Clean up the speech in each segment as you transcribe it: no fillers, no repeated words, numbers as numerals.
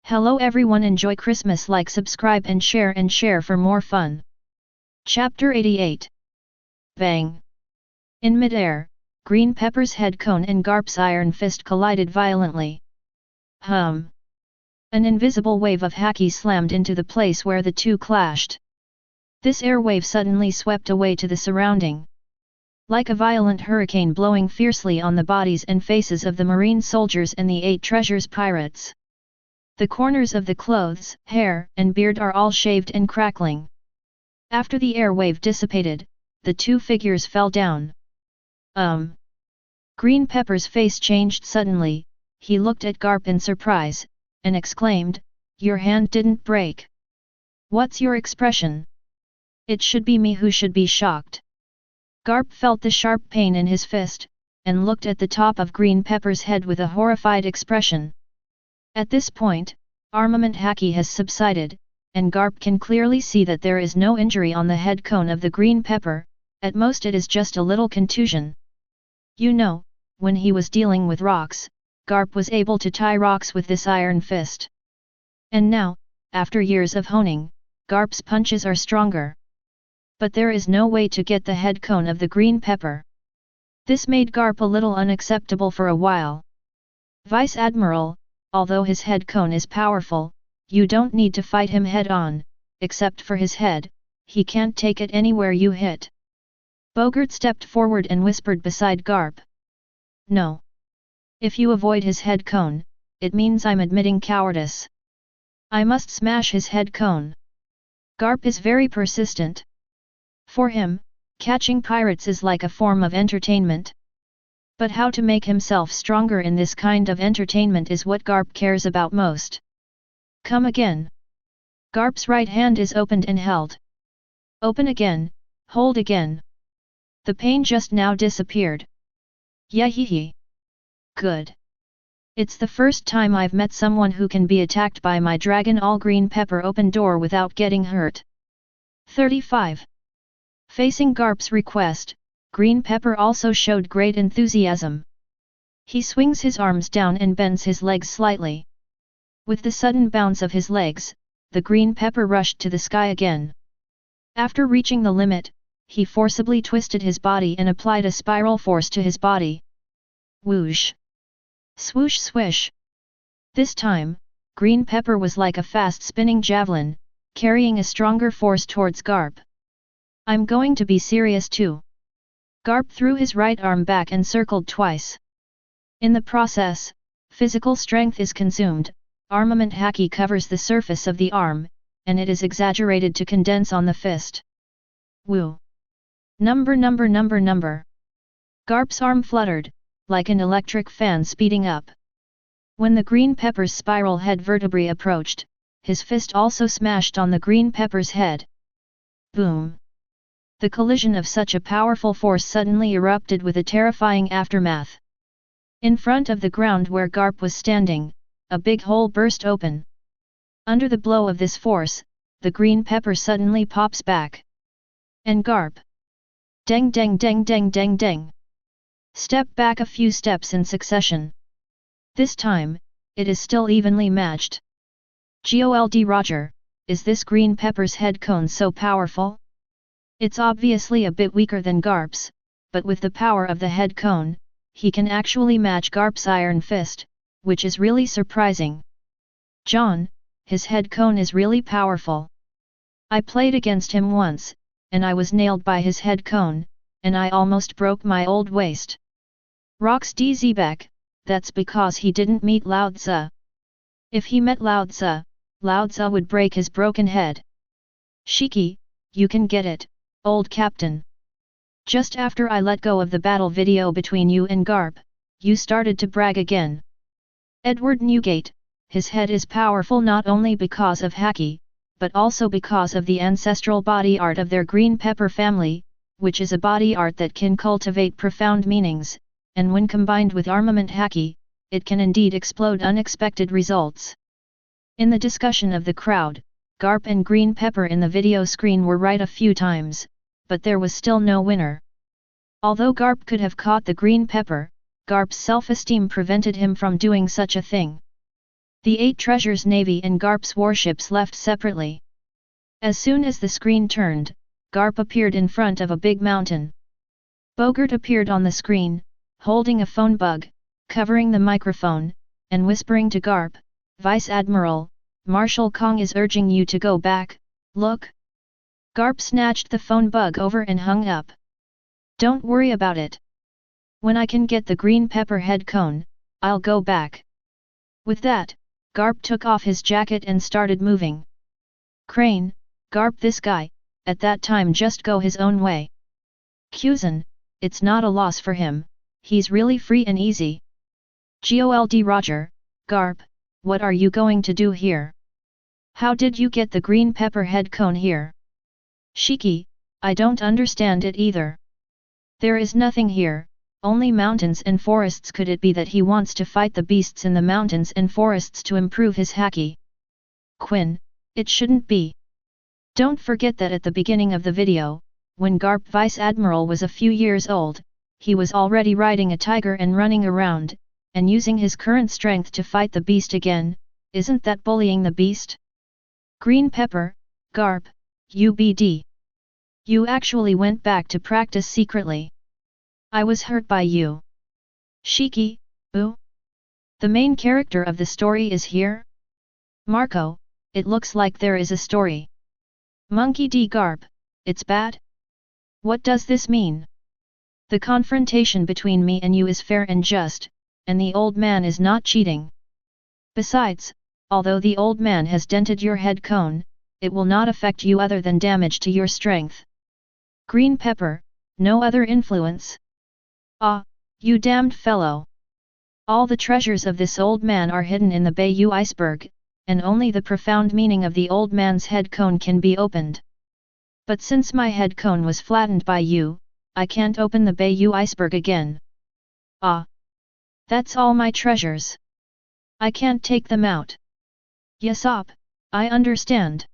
Hello everyone, enjoy Christmas, like, subscribe and share for more fun. Chapter 88. Bang! In midair, Green Pepper's head cone and Garp's iron fist collided violently. Hum! An invisible wave of haki slammed into the place where the two clashed. This air wave suddenly swept away to the surrounding. Like a violent hurricane blowing fiercely on the bodies and faces of the marine soldiers and the 8 treasures pirates. The corners of the clothes, hair, and beard are all shaved and crackling. After the air wave dissipated, the two figures fell down. Green Pepper's face changed suddenly. He looked at Garp in surprise, and exclaimed, "Your hand didn't break. What's your expression? It should be me who should be shocked." Garp felt the sharp pain in his fist, and looked at the top of Green Pepper's head with a horrified expression. At this point, armament haki has subsided, and Garp can clearly see that there is no injury on the head cone of the Green Pepper. At most it is just a little contusion. You know, when he was dealing with rocks, Garp was able to tie rocks with this iron fist. And now, after years of honing, Garp's punches are stronger. But there is no way to get the head cone of the Green Pepper. This made Garp a little unacceptable for a while. Vice Admiral, although his head cone is powerful, you don't need to fight him head on, except for his head, he can't take it anywhere you hit. Bogart stepped forward and whispered beside Garp. No. If you avoid his head cone, it means I'm admitting cowardice. I must smash his head cone. Garp is very persistent. For him, catching pirates is like a form of entertainment. But how to make himself stronger in this kind of entertainment is what Garp cares about most. Come again. Garp's right hand is opened and held. Open again, hold again. The pain just now disappeared. Yahihi. Good. It's the first time I've met someone who can be attacked by my dragon all Green Pepper open door without getting hurt. 35. Facing Garp's request, Green Pepper also showed great enthusiasm. He swings his arms down and bends his legs slightly. With the sudden bounce of his legs, the Green Pepper rushed to the sky again. After reaching the limit, he forcibly twisted his body and applied a spiral force to his body. Whoosh! Swoosh swish! This time, Green Pepper was like a fast-spinning javelin, carrying a stronger force towards Garp. I'm going to be serious too. Garp threw his right arm back and circled twice. In the process, physical strength is consumed, armament haki covers the surface of the arm, and it is exaggerated to condense on the fist. Woo! Number. Garp's arm fluttered, like an electric fan speeding up. When the Green Pepper's spiral head vertebrae approached, his fist also smashed on the Green Pepper's head. Boom! The collision of such a powerful force suddenly erupted with a terrifying aftermath. In front of the ground where Garp was standing, a big hole burst open. Under the blow of this force, the Green Pepper suddenly pops back. And Garp. Deng deng deng deng deng deng. Step back a few steps in succession. This time, it is still evenly matched. Gold Roger, is this Green Pepper's head cone so powerful? It's obviously a bit weaker than Garp's, but with the power of the head cone, he can actually match Garp's iron fist, which is really surprising. John, his head cone is really powerful. I played against him once, and I was nailed by his head cone, and I almost broke my old waist. Rocks Dzbek, that's because he didn't meet Lao Tzu. If he met Lao Tzu would break his broken head. Shiki, you can get it, old captain. Just after I let go of the battle video between you and Garp, you started to brag again. Edward Newgate, his head is powerful not only because of haki, but also because of the ancestral body art of their Green Pepper family, which is a body art that can cultivate profound meanings, and when combined with armament haki, it can indeed explode unexpected results. In the discussion of the crowd, Garp and Green Pepper in the video screen were right a few times, but there was still no winner. Although Garp could have caught the Green Pepper, Garp's self-esteem prevented him from doing such a thing. The 8 treasures navy and Garp's warships left separately. As soon as the screen turned, Garp appeared in front of a big mountain. Bogart appeared on the screen, holding a phone bug, covering the microphone, and whispering to Garp, "Vice Admiral, Marshal Kong is urging you to go back, look." Garp snatched the phone bug over and hung up. "Don't worry about it. When I can get the green pepper head cone, I'll go back." With that, Garp took off his jacket and started moving. Crane, Garp, this guy, at that time just go his own way. Kuzan, it's not a loss for him, he's really free and easy. Gold Roger, Garp, what are you going to do here? How did you get the green pepper head cone here? Shiki, I don't understand it either. There is nothing here, only mountains and forests. Could it be that he wants to fight the beasts in the mountains and forests to improve his haki? Quinn, it shouldn't be. Don't forget that at the beginning of the video, when Garp Vice Admiral was a few years old, he was already riding a tiger and running around, and using his current strength to fight the beast again. Isn't that bullying the beast? Green pepper, Garp, UBD. You actually went back to practice secretly. I was hurt by you. Shiki, ooh. The main character of the story is here? Marco, it looks like there is a story. Monkey D. Garp, it's bad? What does this mean? The confrontation between me and you is fair and just, and the old man is not cheating. Besides, although the old man has dented your head cone, it will not affect you other than damage to your strength. Green pepper, no other influence. Ah, you damned fellow. All the treasures of this old man are hidden in the Bayou iceberg, and only the profound meaning of the old man's head cone can be opened. But since my head cone was flattened by you, I can't open the Bayou iceberg again. Ah. That's all my treasures. I can't take them out. Yesop, I understand.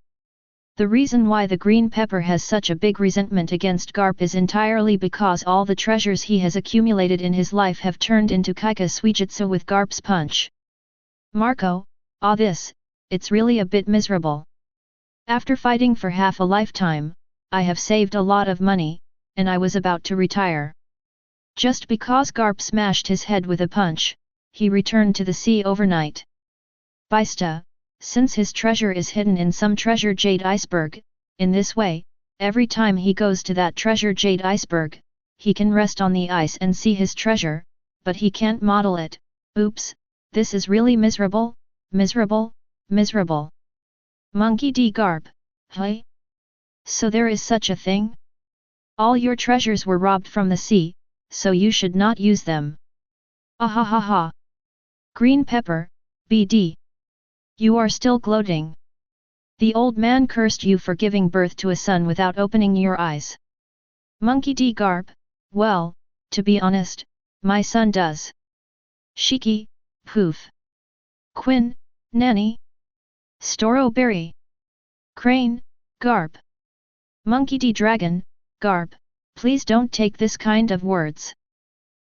The reason why the green pepper has such a big resentment against Garp is entirely because all the treasures he has accumulated in his life have turned into Kaika Suijutsu with Garp's punch. Marco, it's really a bit miserable. After fighting for half a lifetime, I have saved a lot of money, and I was about to retire. Just because Garp smashed his head with a punch, he returned to the sea overnight. Bista, since his treasure is hidden in some treasure jade iceberg, in this way, every time he goes to that treasure jade iceberg, he can rest on the ice and see his treasure, but he can't model it. Oops, this is really miserable, miserable, miserable. Monkey D. Garp, hey? So there is such a thing? All your treasures were robbed from the sea, so you should not use them. Ahahaha. Green pepper, BD. You are still gloating. The old man cursed you for giving birth to a son without opening your eyes. Monkey D. Garp, well, to be honest, my son does. Shiki, poof. Quinn, nanny. Strawberry. Crane, Garp. Monkey D. Dragon, Garp, please don't take this kind of words.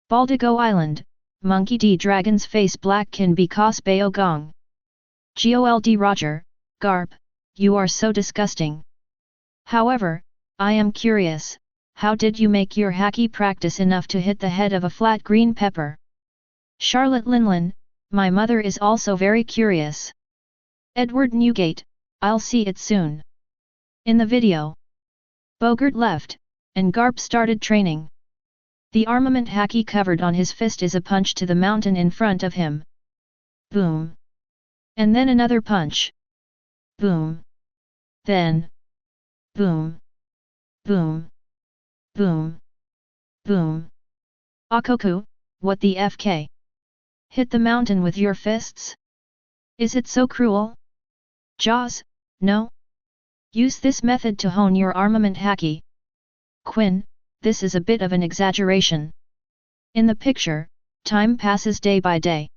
Baldigo Island, Monkey D. Dragon's face black can be cause Bao Gong. Gold Roger, Garp, you are so disgusting. However, I am curious, how did you make your haki practice enough to hit the head of a flat green pepper? Charlotte Linlin, my mother is also very curious. Edward Newgate, I'll see it soon. In the video, Bogart left, and Garp started training. The armament haki covered on his fist is a punch to the mountain in front of him. Boom. And then another punch. Boom. Then. Boom. Boom. Boom. Boom. Akoku, what the FK? Hit the mountain with your fists? Is it so cruel? Jaws, no? Use this method to hone your armament haki. Quinn, this is a bit of an exaggeration. In the picture, time passes day by day.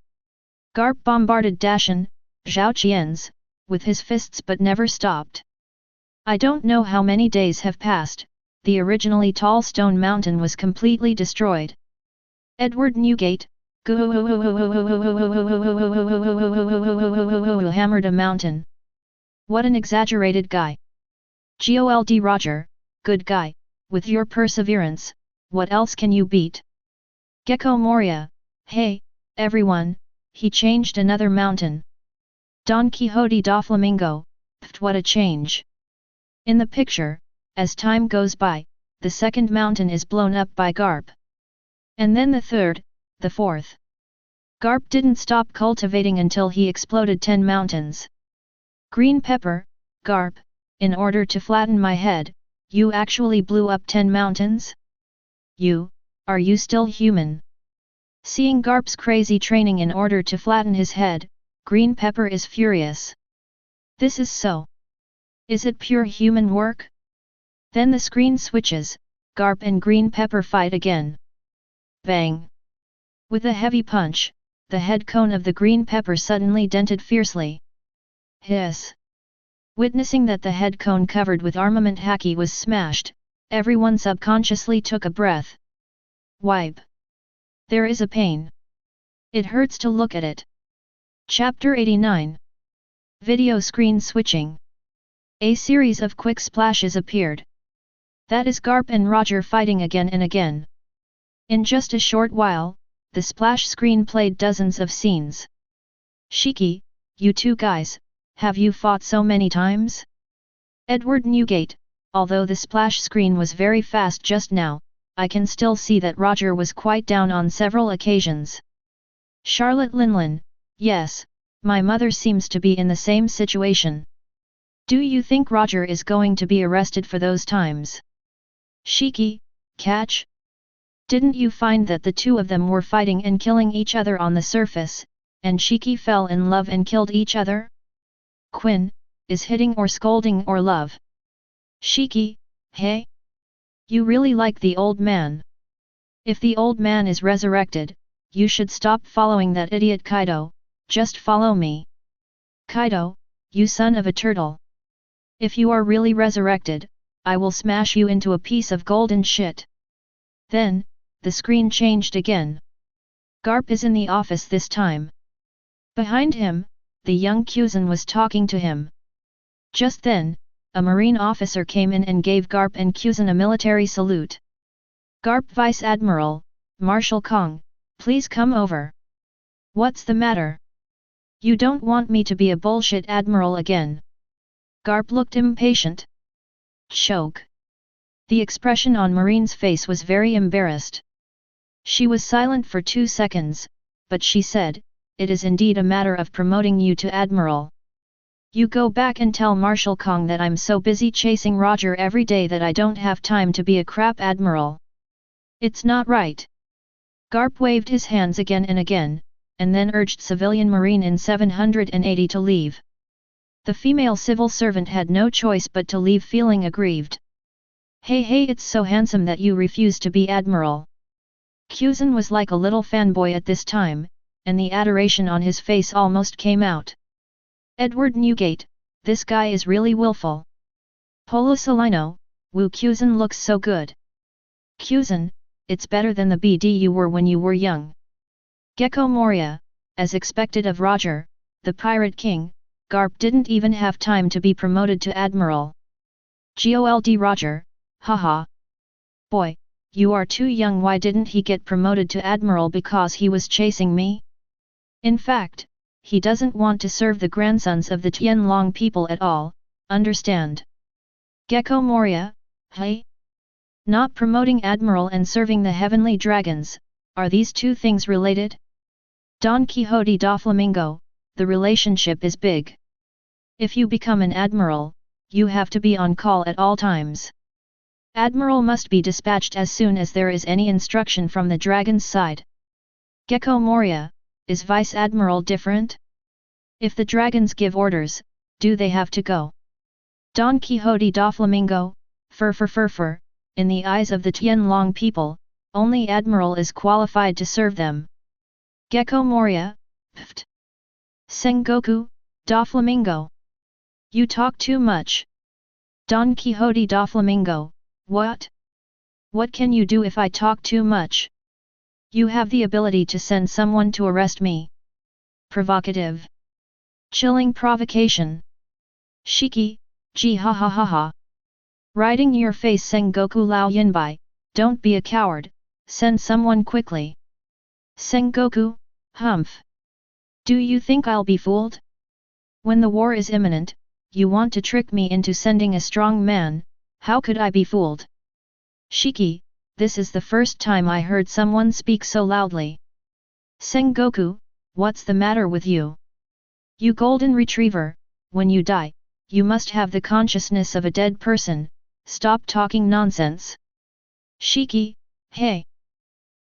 Garp bombarded Dashan, Zhao Qian's, with his fists but never stopped. I don't know how many days have passed, the originally tall stone mountain was completely destroyed. Edward Newgate, Hammered a mountain. What an exaggerated guy. Gold Roger, good guy, with your perseverance, what else can you beat? Gecko Moria, hey, everyone, he changed another mountain. Don Quixote da Flamingo, pft, what a change. In the picture, as time goes by, the second mountain is blown up by Garp. And then the third, the fourth. Garp didn't stop cultivating until he exploded 10 mountains. Green pepper, Garp, in order to flatten my head, you actually blew up 10 mountains? Are you still human? Seeing Garp's crazy training in order to flatten his head, Green Pepper is furious. This is so. Is it pure human work? Then the screen switches, Garp and Green Pepper fight again. Bang! With a heavy punch, the head cone of the Green Pepper suddenly dented fiercely. Hiss! Witnessing that the head cone covered with armament haki was smashed, everyone subconsciously took a breath. Wipe! There is a pain. It hurts to look at it. Chapter 89. Video screen switching. A series of quick splashes appeared. That is Garp and Roger fighting again and again. In just a short while, the splash screen played dozens of scenes. Shiki, you two guys, have you fought so many times? Edward Newgate, although the splash screen was very fast just now, I can still see that Roger was quite down on several occasions. Charlotte Linlin, yes, my mother seems to be in the same situation. Do you think Roger is going to be arrested for those times? Shiki, catch? Didn't you find that the two of them were fighting and killing each other on the surface, and Shiki fell in love and killed each other? Quinn, is hitting or scolding or love? Shiki, hey? You really like the old man. If the old man is resurrected, you should stop following that idiot Kaido, just follow me. Kaido, you son of a turtle. If you are really resurrected, I will smash you into a piece of golden shit. Then, the screen changed again. Garp is in the office this time. Behind him, the young Kuzan was talking to him. Just then, a marine officer came in and gave Garp and Kuzan a military salute. Garp Vice Admiral, Marshal Kong, please come over. What's the matter? You don't want me to be a bullshit admiral again. Garp looked impatient. Choke. The expression on Marine's face was very embarrassed. She was silent for 2 seconds, but she said, it is indeed a matter of promoting you to admiral. You go back and tell Marshal Kong that I'm so busy chasing Roger every day that I don't have time to be a crap admiral. It's not right. Garp waved his hands again and again, and then urged civilian Marine in 780 to leave. The female civil servant had no choice but to leave feeling aggrieved. Hey, it's so handsome that you refuse to be admiral. Kuzan was like a little fanboy at this time, and the adoration on his face almost came out. Edward Newgate, this guy is really willful. Polo Salino, Wu Kuzan looks so good. Kuzan, it's better than the BD you were when you were young. Gecko Moria, as expected of Roger, the Pirate King, Garp didn't even have time to be promoted to Admiral. Gold Roger, haha. Boy, you are too young. Why didn't he get promoted to Admiral? Because he was chasing me? In fact, he doesn't want to serve the grandsons of the Tianlong people at all, understand? Gecko Moria, hey? Not promoting Admiral and serving the heavenly dragons, are these two things related? Don Quixote da Flamingo, the relationship is big. If you become an Admiral, you have to be on call at all times. Admiral must be dispatched as soon as there is any instruction from the dragon's side. Gecko Moria, is Vice Admiral different? If the dragons give orders, do they have to go? Don Quixote da Flamingo, fur, in the eyes of the Tianlong people, only Admiral is qualified to serve them. Gecko Moria, pft. Sengoku, da Flamingo. You talk too much. Don Quixote da Flamingo, what? What can you do if I talk too much? You have the ability to send someone to arrest me. Provocative. Chilling provocation. Shiki, ji ha ha ha ha. Right in your face Sengoku Lao Yinbai, don't be a coward, send someone quickly. Sengoku, humph. Do you think I'll be fooled? When the war is imminent, you want to trick me into sending a strong man, how could I be fooled? Shiki, this is the first time I heard someone speak so loudly. Sengoku, what's the matter with you? You golden retriever, when you die, you must have the consciousness of a dead person, stop talking nonsense. Shiki, hey.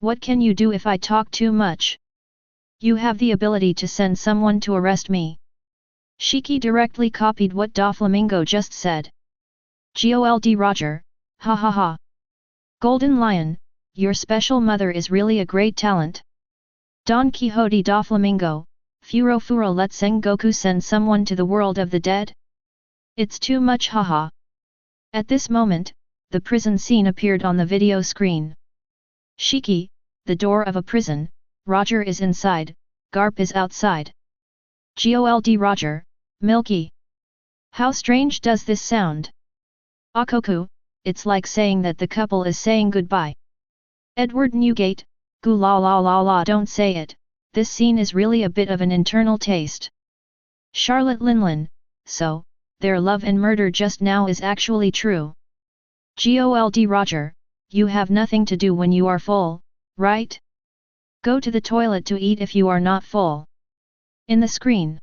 What can you do if I talk too much? You have the ability to send someone to arrest me. Shiki directly copied what Doflamingo just said. Gold Roger, ha ha ha. Golden Lion, your special mother is really a great talent. Don Quixote Doflamingo, Furo Furo let Sengoku send someone to the world of the dead? It's too much haha. At this moment, the prison scene appeared on the video screen. Shiki, the door of a prison, Roger is inside, Garp is outside. Gold Roger, Milky. How strange does this sound? Akoku, it's like saying that the couple is saying goodbye. Edward Newgate, goo la la la la don't say it, this scene is really a bit of an internal taste. Charlotte Linlin, so, their love and murder just now is actually true. Gold Roger, you have nothing to do when you are full, right? Go to the toilet to eat if you are not full. In the screen.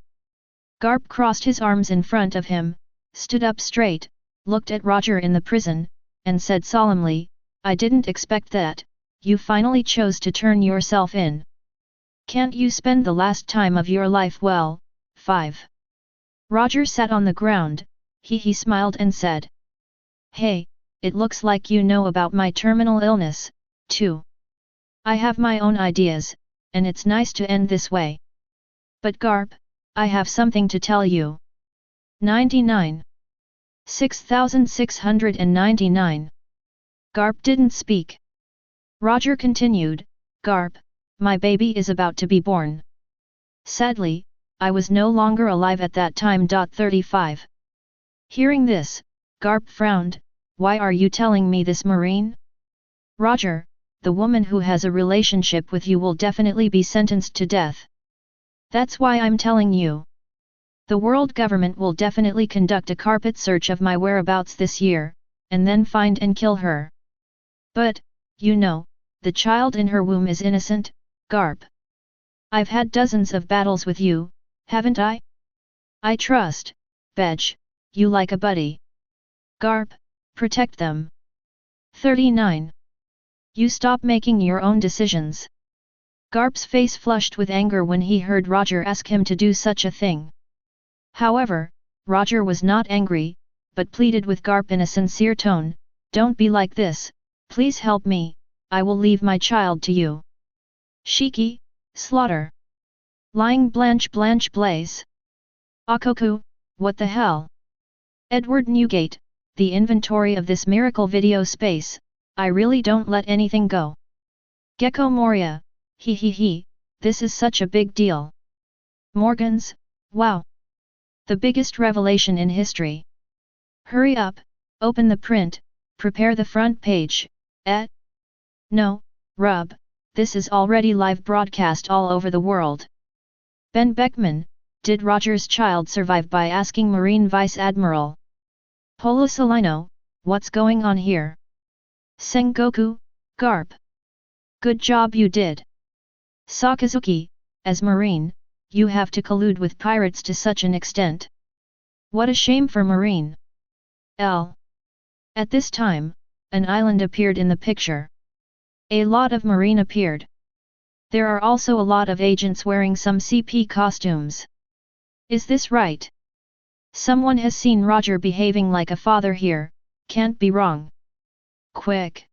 Garp crossed his arms in front of him, stood up straight, looked at Roger in the prison, and said solemnly, I didn't expect that, you finally chose to turn yourself in. Can't you spend the last time of your life well? 5. Roger sat on the ground, he smiled and said. Hey, it looks like you know about my terminal illness, too. I have my own ideas, and it's nice to end this way. But Garp, I have something to tell you. 99. 6699. Garp didn't speak. Roger continued, Garp, my baby is about to be born. Sadly, I was no longer alive at that time. 35. Hearing this, Garp frowned, why are you telling me this, Marine? Roger, the woman who has a relationship with you will definitely be sentenced to death. That's why I'm telling you. The world government will definitely conduct a carpet search of my whereabouts this year, and then find and kill her. But, you know, the child in her womb is innocent, Garp. I've had dozens of battles with you, haven't I? I trust, Bedge, you like a buddy. Garp, protect them. 39. You stop making your own decisions. Garp's face flushed with anger when he heard Roger ask him to do such a thing. However, Roger was not angry, but pleaded with Garp in a sincere tone, don't be like this, please help me, I will leave my child to you. Shiki, slaughter. Lying Blanche Blaze. Akoku, what the hell? Edward Newgate, the inventory of this miracle video space, I really don't let anything go. Gecko Moria, he, this is such a big deal. Morgans, wow. The biggest revelation in history. Hurry up, open the print, prepare the front page, No, Rub, this is already live broadcast all over the world. Ben Beckman, did Roger's child survive by asking Marine Vice Admiral. Polo Salino, what's going on here? Sengoku, Garp. Good job you did. Sakazuki, as Marine, you have to collude with pirates to such an extent. What a shame for Marine. L. At this time, an island appeared in the picture. A lot of Marine appeared. There are also a lot of agents wearing some CP costumes. Is this right? Someone has seen Roger behaving like a father here, can't be wrong. Quick!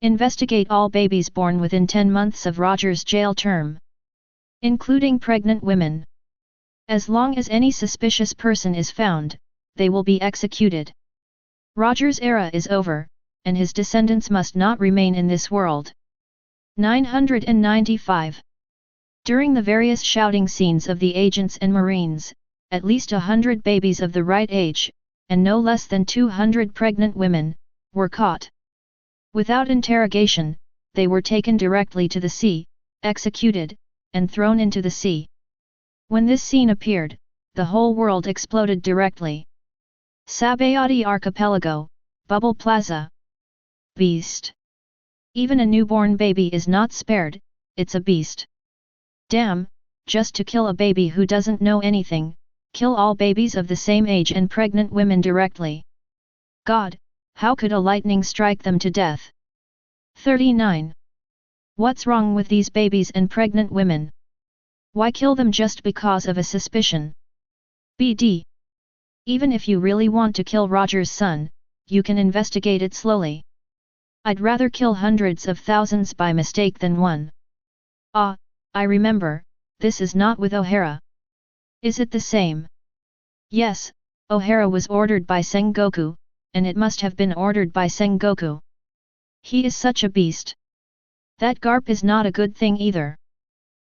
Investigate all babies born within 10 months of Roger's jail term. Including pregnant women. As long as any suspicious person is found, they will be executed. Roger's era is over, and his descendants must not remain in this world. 995. During the various shouting scenes of the agents and marines, at least 100 babies of the right age, and no less than 200 pregnant women, were caught. Without interrogation, they were taken directly to the sea, executed, and thrown into the sea. When this scene appeared, the whole world exploded directly. Sabayati Archipelago, Bubble Plaza. Beast. Even a newborn baby is not spared, it's a beast. Damn, just to kill a baby who doesn't know anything, kill all babies of the same age and pregnant women directly. God, how could a lightning strike them to death? 39. What's wrong with these babies and pregnant women? Why kill them just because of a suspicion? BD. Even if you really want to kill Roger's son, you can investigate it slowly. I'd rather kill hundreds of thousands by mistake than one. Ah, I remember, this is not with O'Hara. Is it the same? Yes, O'Hara was ordered by Sengoku, and it must have been ordered by Sengoku. He is such a beast. That Garp is not a good thing either.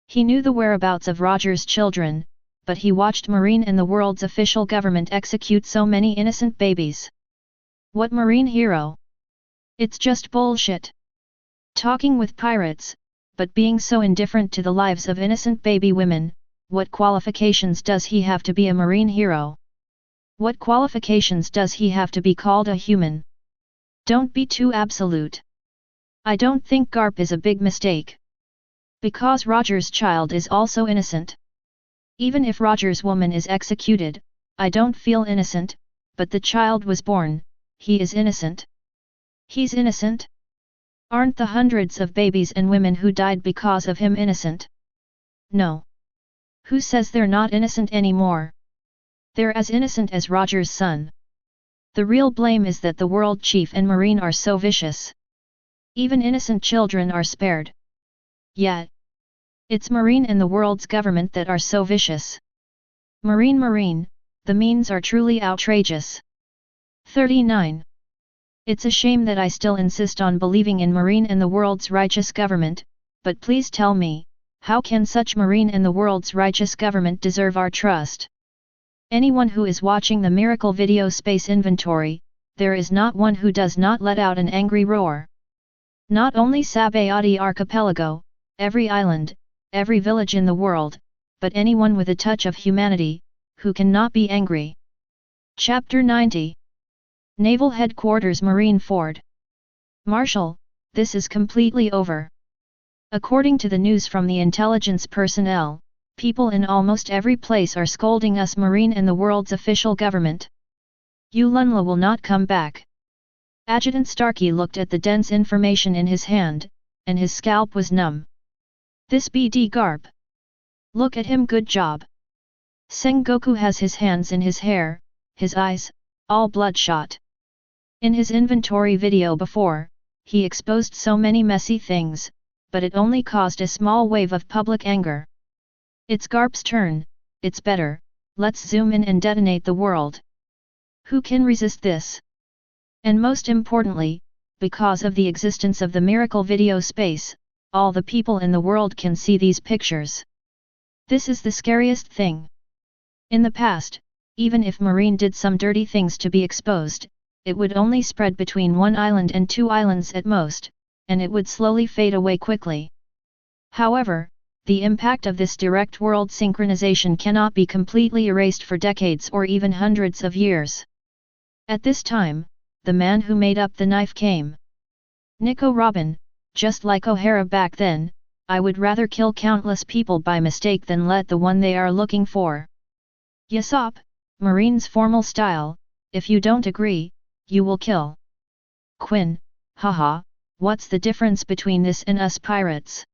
He knew the whereabouts of Roger's children, but he watched Marine and the world's official government execute so many innocent babies. What Marine hero? It's just bullshit. Talking with pirates, but being so indifferent to the lives of innocent baby women, what qualifications does he have to be a Marine hero? What qualifications does he have to be called a human? Don't be too absolute. I don't think Garp is a big mistake. Because Roger's child is also innocent. Even if Roger's woman is executed, I don't feel innocent, but the child was born, he is innocent. He's innocent? Aren't the hundreds of babies and women who died because of him innocent? No. Who says they're not innocent anymore? They're as innocent as Roger's son. The real blame is that the world chief and Marine are so vicious. Even innocent children are spared. Yet, it's Marine and the world's government that are so vicious. Marine, the means are truly outrageous. 39. It's a shame that I still insist on believing in Marine and the world's righteous government, but please tell me, how can such Marine and the world's righteous government deserve our trust? Anyone who is watching the Miracle Video Space Inventory, there is not one who does not let out an angry roar. Not only Sabayati Archipelago, every island, every village in the world, but anyone with a touch of humanity, who cannot be angry. Chapter 90. Naval Headquarters Marine Ford. Marshal, this is completely over. According to the news from the intelligence personnel, people in almost every place are scolding us Marine and the world's official government. Yulunla will not come back. Adjutant Starkey looked at the dense information in his hand, and his scalp was numb. This BD Garp. Look at him, good job. Sengoku has his hands in his hair, his eyes, all bloodshot. In his inventory video before, he exposed so many messy things, but it only caused a small wave of public anger. It's Garp's turn, it's better, let's zoom in and detonate the world. Who can resist this? And most importantly, because of the existence of the Miracle Video Space, all the people in the world can see these pictures. This is the scariest thing. In the past, even if Marine did some dirty things to be exposed, it would only spread between one island and two islands at most, and it would slowly fade away quickly. However, the impact of this direct world synchronization cannot be completely erased for decades or even hundreds of years. At this time, the man who made up the knife came. Nico Robin, just like O'Hara back then, I would rather kill countless people by mistake than let the one they are looking for. Yasop, Marine's formal style, if you don't agree, you will kill. Quinn, haha, what's the difference between this and us pirates?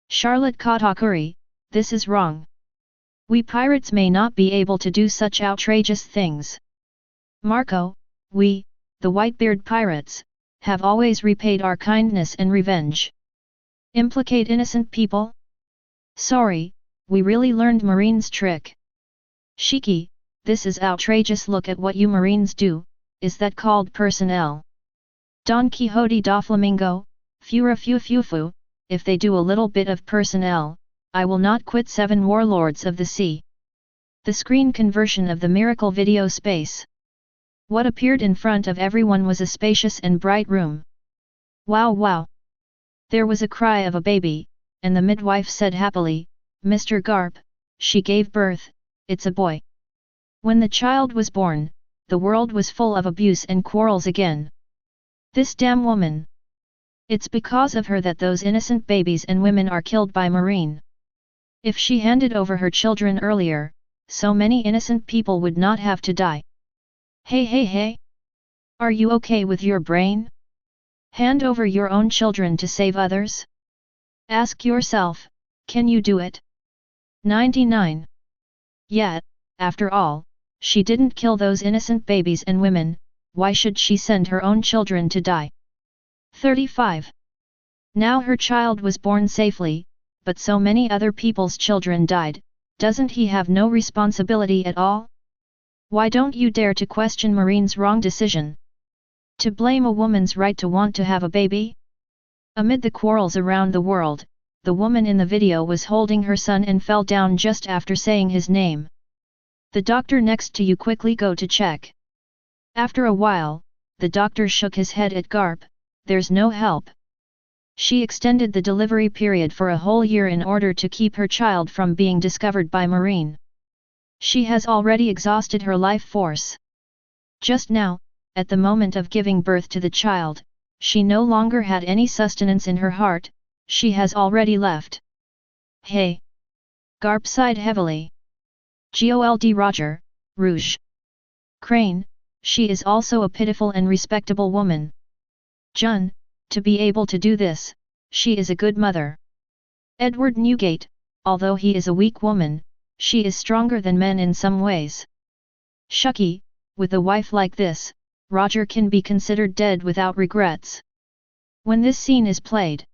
Charlotte Katakuri, this is wrong. We pirates may not be able to do such outrageous things. Marco, we, the Whitebeard pirates, have always repaid our kindness and revenge. Implicate innocent people? Sorry, we really learned Marine's trick. Shiki, this is outrageous, look at what you Marines do, is that called personnel? Don Quixote da Flamingo, Fura Fu Fufu, if they do a little bit of personnel, I will not quit 7 Warlords of the Sea. The screen conversion of the miracle video space. What appeared in front of everyone was a spacious and bright room. Wow wow! There was a cry of a baby, and the midwife said happily, Mr. Garp, she gave birth, it's a boy. When the child was born, the world was full of abuse and quarrels again. This damn woman! It's because of her that those innocent babies and women are killed by Marine. If she handed over her children earlier, so many innocent people would not have to die. Hey hey hey! Are you okay with your brain? Hand over your own children to save others? Ask yourself, can you do it? 99. Yet, after all, she didn't kill those innocent babies and women, why should she send her own children to die? 35. Now her child was born safely, but so many other people's children died, doesn't he have no responsibility at all? Why don't you dare to question Marine's wrong decision? To blame a woman's right to want to have a baby? Amid the quarrels around the world, the woman in the video was holding her son and fell down just after saying his name. The doctor next to you quickly go to check. After a while, the doctor shook his head at Garp, there's no help. She extended the delivery period for a whole year in order to keep her child from being discovered by Marine. She has already exhausted her life force. Just now, at the moment of giving birth to the child, she no longer had any sustenance in her heart, she has already left. Hey! Garp sighed heavily. Gold Roger, Rouge. Crane, she is also a pitiful and respectable woman. Jun, to be able to do this, she is a good mother. Edward Newgate, although he is a weak woman, she is stronger than men in some ways. Shucky, with a wife like this, Roger can be considered dead without regrets. When this scene is played,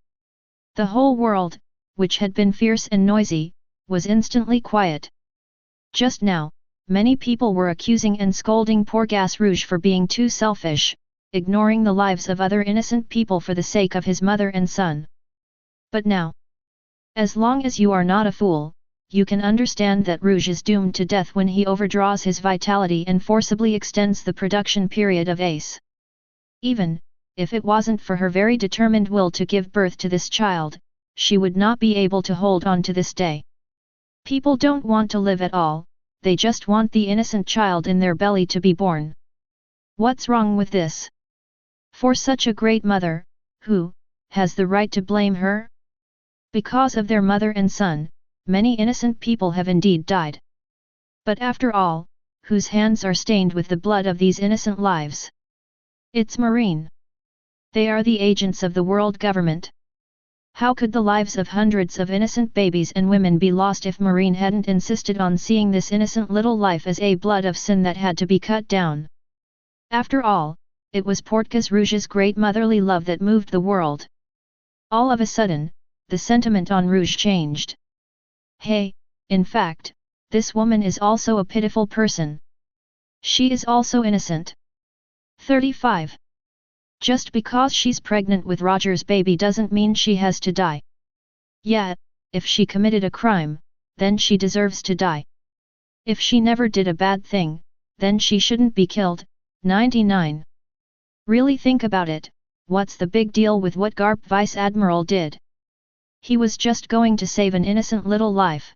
the whole world, which had been fierce and noisy, was instantly quiet. Just now, many people were accusing and scolding poor Gas Rouge for being too selfish, ignoring the lives of other innocent people for the sake of his mother and son. But now, as long as you are not a fool, you can understand that Rouge is doomed to death when he overdraws his vitality and forcibly extends the production period of Ace. Even, if it wasn't for her very determined will to give birth to this child, she would not be able to hold on to this day. People don't want to live at all, they just want the innocent child in their belly to be born. What's wrong with this? For such a great mother, who has the right to blame her? Because of their mother and son, many innocent people have indeed died. But after all, whose hands are stained with the blood of these innocent lives? It's Marine. They are the agents of the world government. How could the lives of hundreds of innocent babies and women be lost if Marine hadn't insisted on seeing this innocent little life as a blood of sin that had to be cut down? After all, it was Portgas Rouge's great motherly love that moved the world. All of a sudden, the sentiment on Rouge changed. Hey, in fact, this woman is also a pitiful person. She is also innocent. 35. Just because she's pregnant with Roger's baby doesn't mean she has to die. Yet, if she committed a crime, then she deserves to die. If she never did a bad thing, then she shouldn't be killed. 99. Really think about it, what's the big deal with what Garp Vice Admiral did? He was just going to save an innocent little life.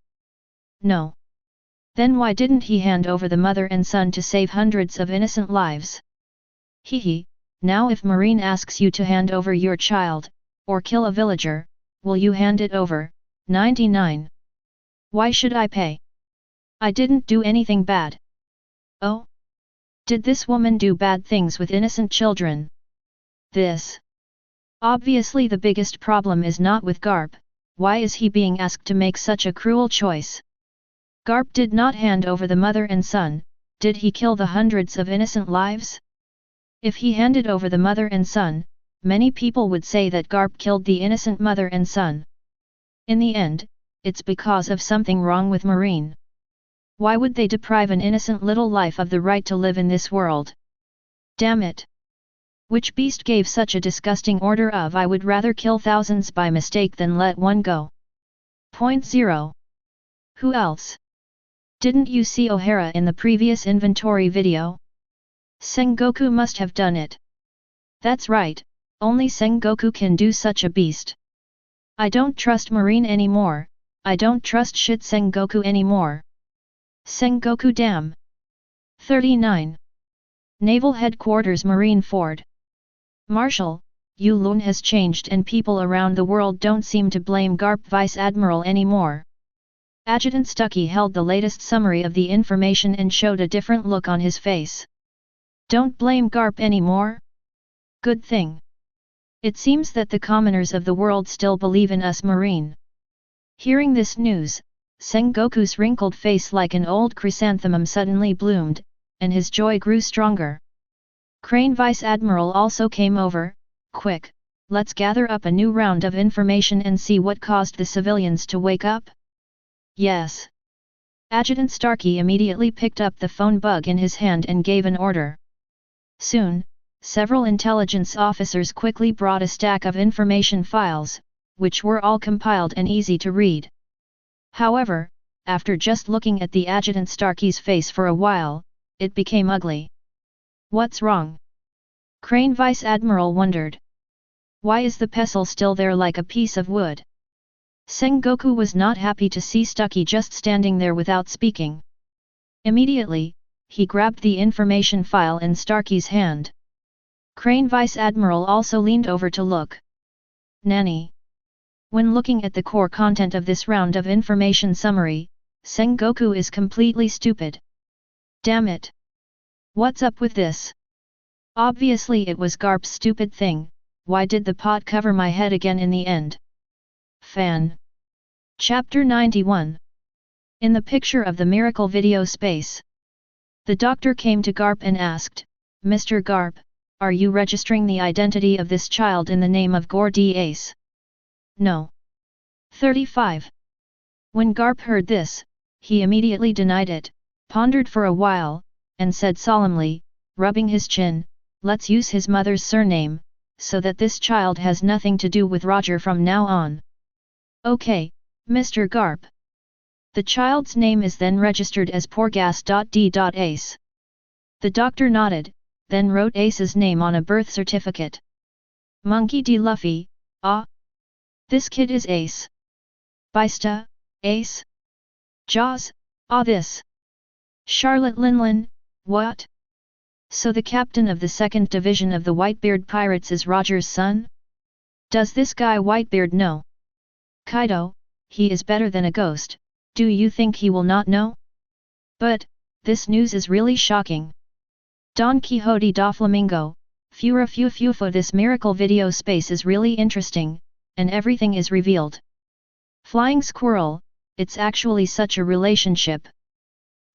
No. Then why didn't he hand over the mother and son to save hundreds of innocent lives? Hehe. Now if Marine asks you to hand over your child, or kill a villager, will you hand it over? 99. Why should I pay? I didn't do anything bad. Oh? Did this woman do bad things with innocent children? This. Obviously the biggest problem is not with Garp, why is he being asked to make such a cruel choice? Garp did not hand over the mother and son, did he kill the hundreds of innocent lives? If he handed over the mother and son, many people would say that Garp killed the innocent mother and son. In the end, it's because of something wrong with Marine. Why would they deprive an innocent little life of the right to live in this world? Damn it! Which beast gave such a disgusting order of I would rather kill thousands by mistake than let one go? Point 0. Who else? Didn't you see O'Hara in the previous inventory video? Sengoku must have done it. That's right, only Sengoku can do such a beast. I don't trust Marine anymore, I don't trust shit Sengoku anymore. Sengoku damn. 39. Naval Headquarters Marine Ford. Marshal, Luo Lan has changed and people around the world don't seem to blame Garp Vice Admiral anymore. Adjutant Stucky held the latest summary of the information and showed a different look on his face. Don't blame Garp anymore? Good thing. It seems that the commoners of the world still believe in us Marine. Hearing this news, Sengoku's wrinkled face like an old chrysanthemum suddenly bloomed, and his joy grew stronger. Crane Vice Admiral also came over. Quick, let's gather up a new round of information and see what caused the civilians to wake up? Yes. Adjutant Starkey immediately picked up the phone bug in his hand and gave an order. Soon, several intelligence officers quickly brought a stack of information files, which were all compiled and easy to read. However, after just looking at the Adjutant Starkey's face for a while, it became ugly. What's wrong? Crane Vice Admiral wondered. Why is the pestle still there like a piece of wood? Sengoku was not happy to see Stucky just standing there without speaking. Immediately, he grabbed the information file in Starkey's hand. Crane Vice Admiral also leaned over to look. Nanny. When looking at the core content of this round of information summary, Sengoku is completely stupid. Damn it! What's up with this? Obviously it was Garp's stupid thing, why did the pot cover my head again in the end? Fan. Chapter 91. In the picture of the miracle video space. The doctor came to Garp and asked, Mr. Garp, are you registering the identity of this child in the name of Gordy Ace? No. 35. When Garp heard this, he immediately denied it, pondered for a while, and said solemnly, rubbing his chin, let's use his mother's surname, so that this child has nothing to do with Roger from now on. Okay, Mr. Garp. The child's name is then registered as Porgas.D.Ace. The doctor nodded, then wrote Ace's name on a birth certificate. Monkey D. Luffy, ah. This kid is Ace. Bista, Ace. Jaws, ah this. Charlotte Linlin, what? So the captain of the 2nd Division of the Whitebeard Pirates is Roger's son? Does this guy Whitebeard know? Kaido, he is better than a ghost, do you think he will not know? But, this news is really shocking. Don Quixote da Flamingo, for this miracle video space is really interesting, and everything is revealed. Flying Squirrel, it's actually such a relationship.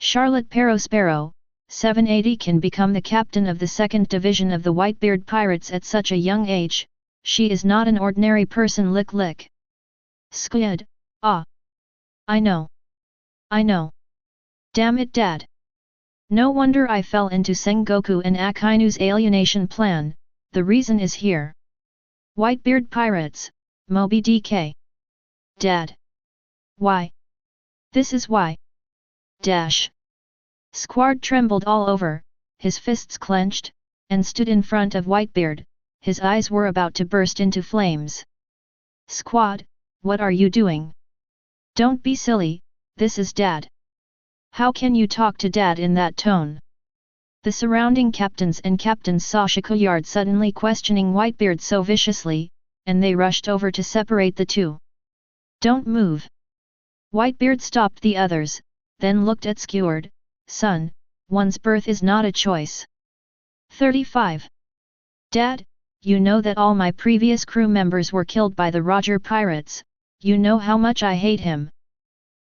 Charlotte Sparrow, 780 can become the captain of the 2nd Division of the Whitebeard Pirates at such a young age, she is not an ordinary person lick. Squid, ah. I know. Damn it Dad. No wonder I fell into Sengoku and Akainu's alienation plan, the reason is here. Whitebeard Pirates, Moby DK. Dad. Why? This is why. Dash. Squard trembled all over, his fists clenched, and stood in front of Whitebeard, his eyes were about to burst into flames. Squad, what are you doing? Don't be silly, this is Dad. How can you talk to Dad in that tone? The surrounding captains and captains saw Shikuyard suddenly questioning Whitebeard so viciously, and they rushed over to separate the two. Don't move. Whitebeard stopped the others, then looked at Squard. Son, one's birth is not a choice. 35. Dad, you know that all my previous crew members were killed by the Roger Pirates, you know how much I hate him.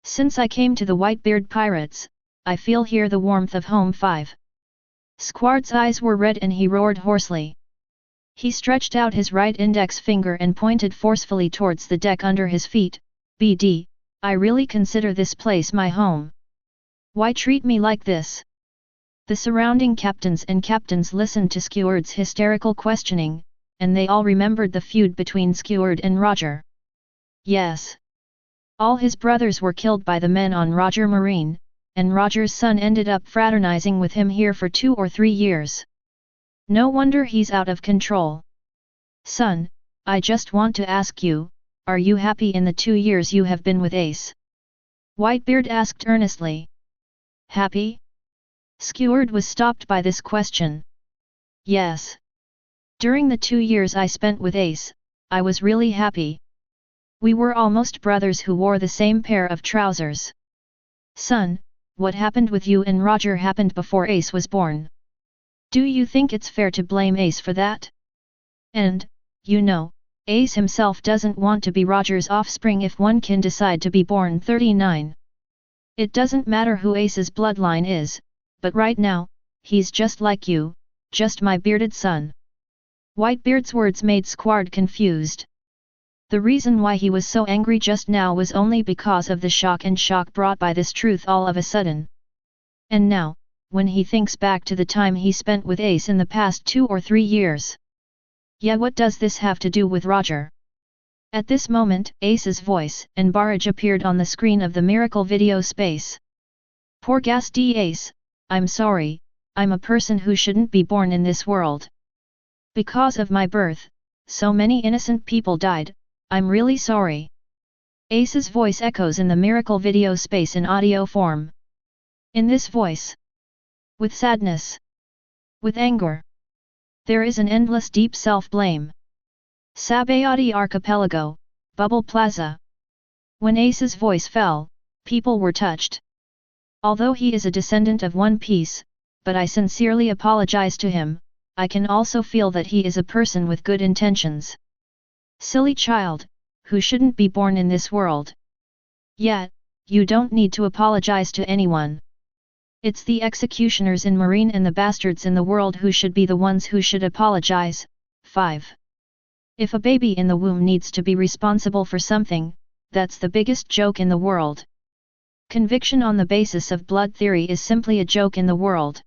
Since I came to the Whitebeard Pirates, I feel here the warmth of home. 5. Squard's eyes were red and he roared hoarsely. He stretched out his right index finger and pointed forcefully towards the deck under his feet. BD, I really consider this place my home. Why treat me like this? The surrounding captains and captains listened to Skeward's hysterical questioning, and they all remembered the feud between Skeward and Roger. Yes. All his brothers were killed by the men on Roger Marine, and Roger's son ended up fraternizing with him here for 2 or 3 years. No wonder he's out of control. Son, I just want to ask you, are you happy in the 2 years you have been with Ace? Whitebeard asked earnestly. Happy? Skeward was stopped by this question. Yes. During the 2 years I spent with Ace, I was really happy. We were almost brothers who wore the same pair of trousers. Son, what happened with you and Roger happened before Ace was born. Do you think it's fair to blame Ace for that? And, you know, Ace himself doesn't want to be Roger's offspring if one can decide to be born 39. It doesn't matter who Ace's bloodline is, but right now, he's just like you, just my bearded son. Whitebeard's words made Squard confused. The reason why he was so angry just now was only because of the shock brought by this truth all of a sudden. And now, when he thinks back to the time he spent with Ace in the past 2 or 3 years. Yeah, what does this have to do with Roger? At this moment, Ace's voice and barrage appeared on the screen of the miracle video space. Poor Ghastly Ace, I'm sorry, I'm a person who shouldn't be born in this world. Because of my birth, so many innocent people died, I'm really sorry. Ace's voice echoes in the miracle video space in audio form. In this voice, with sadness, with anger, there is an endless deep self-blame. Sabayati Archipelago, Bubble Plaza. When Ace's voice fell, people were touched. Although he is a descendant of One Piece, but I sincerely apologize to him, I can also feel that he is a person with good intentions. Silly child, who shouldn't be born in this world. Yet, you don't need to apologize to anyone. It's the executioners in Marine and the bastards in the world who should be the ones who should apologize. 5. If a baby in the womb needs to be responsible for something, that's the biggest joke in the world. Conviction on the basis of blood theory is simply a joke in the world.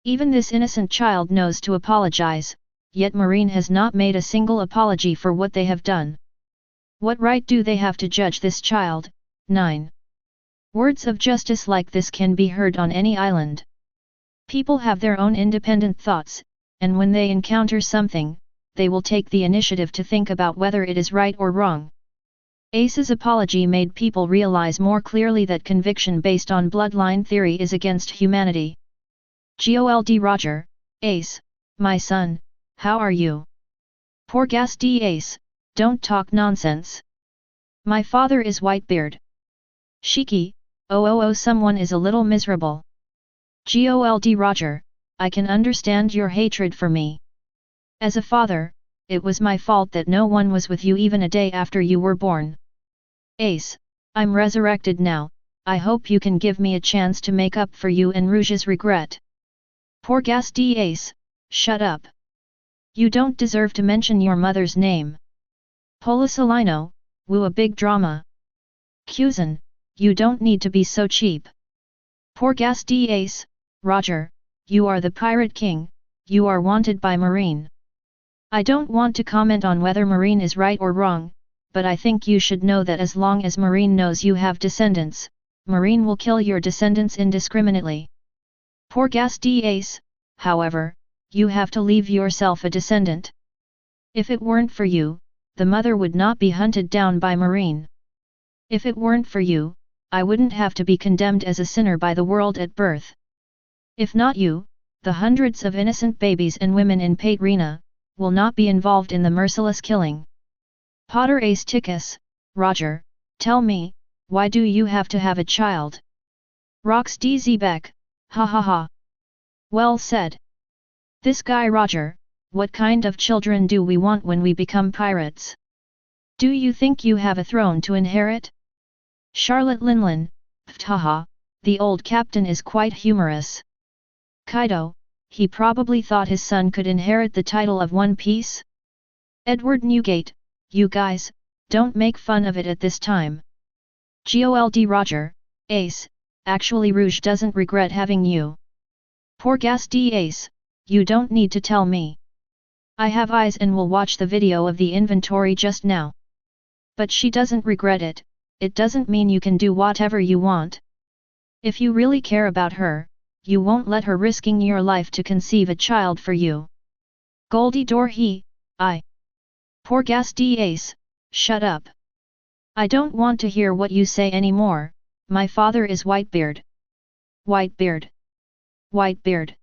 Even this innocent child knows to apologize, yet Marine has not made a single apology for what they have done. What right do they have to judge this child? 9. Words of justice like this can be heard on any island. People have their own independent thoughts, and when they encounter something, they will take the initiative to think about whether it is right or wrong. Ace's apology made people realize more clearly that conviction based on bloodline theory is against humanity. Gold Roger, Ace, my son, how are you? Poor Ghastly Ace, don't talk nonsense. My father is Whitebeard. Shiki, someone is a little miserable. Gold Roger, I can understand your hatred for me. As a father, it was my fault that no one was with you even a day after you were born. Ace, I'm resurrected now, I hope you can give me a chance to make up for you and Rouge's regret. Poor Ghastly Ace, shut up. You don't deserve to mention your mother's name. Polisalino, woo a big drama. Kuzan, you don't need to be so cheap. Poor Ghastly Ace, Roger, you are the Pirate King, you are wanted by Marine. I don't want to comment on whether Marine is right or wrong, but I think you should know that as long as Marine knows you have descendants, Marine will kill your descendants indiscriminately. Poor Ghastly Ace, however, you have to leave yourself a descendant. If it weren't for you, the mother would not be hunted down by Marine. If it weren't for you, I wouldn't have to be condemned as a sinner by the world at birth. If not you, the hundreds of innocent babies and women in Paterina will not be involved in the merciless killing. Potter Ace Tickus, Roger, tell me, why do you have to have a child? Rox DZ Beck, ha ha ha. Well said. This guy Roger, what kind of children do we want when we become pirates? Do you think you have a throne to inherit? Charlotte Linlin, haha, the old captain is quite humorous. Kaido, he probably thought his son could inherit the title of One Piece? Edward Newgate, you guys, don't make fun of it at this time. Gold Roger, Ace, actually Rouge doesn't regret having you. Poor gas D Ace, you don't need to tell me. I have eyes and will watch the video of the inventory just now. But she doesn't regret it, it doesn't mean you can do whatever you want. If you really care about her, you won't let her risking your life to conceive a child for you. Goldie Dorhe, Poor gas D Ace, shut up. I don't want to hear what you say anymore, my father is Whitebeard. Whitebeard. Whitebeard.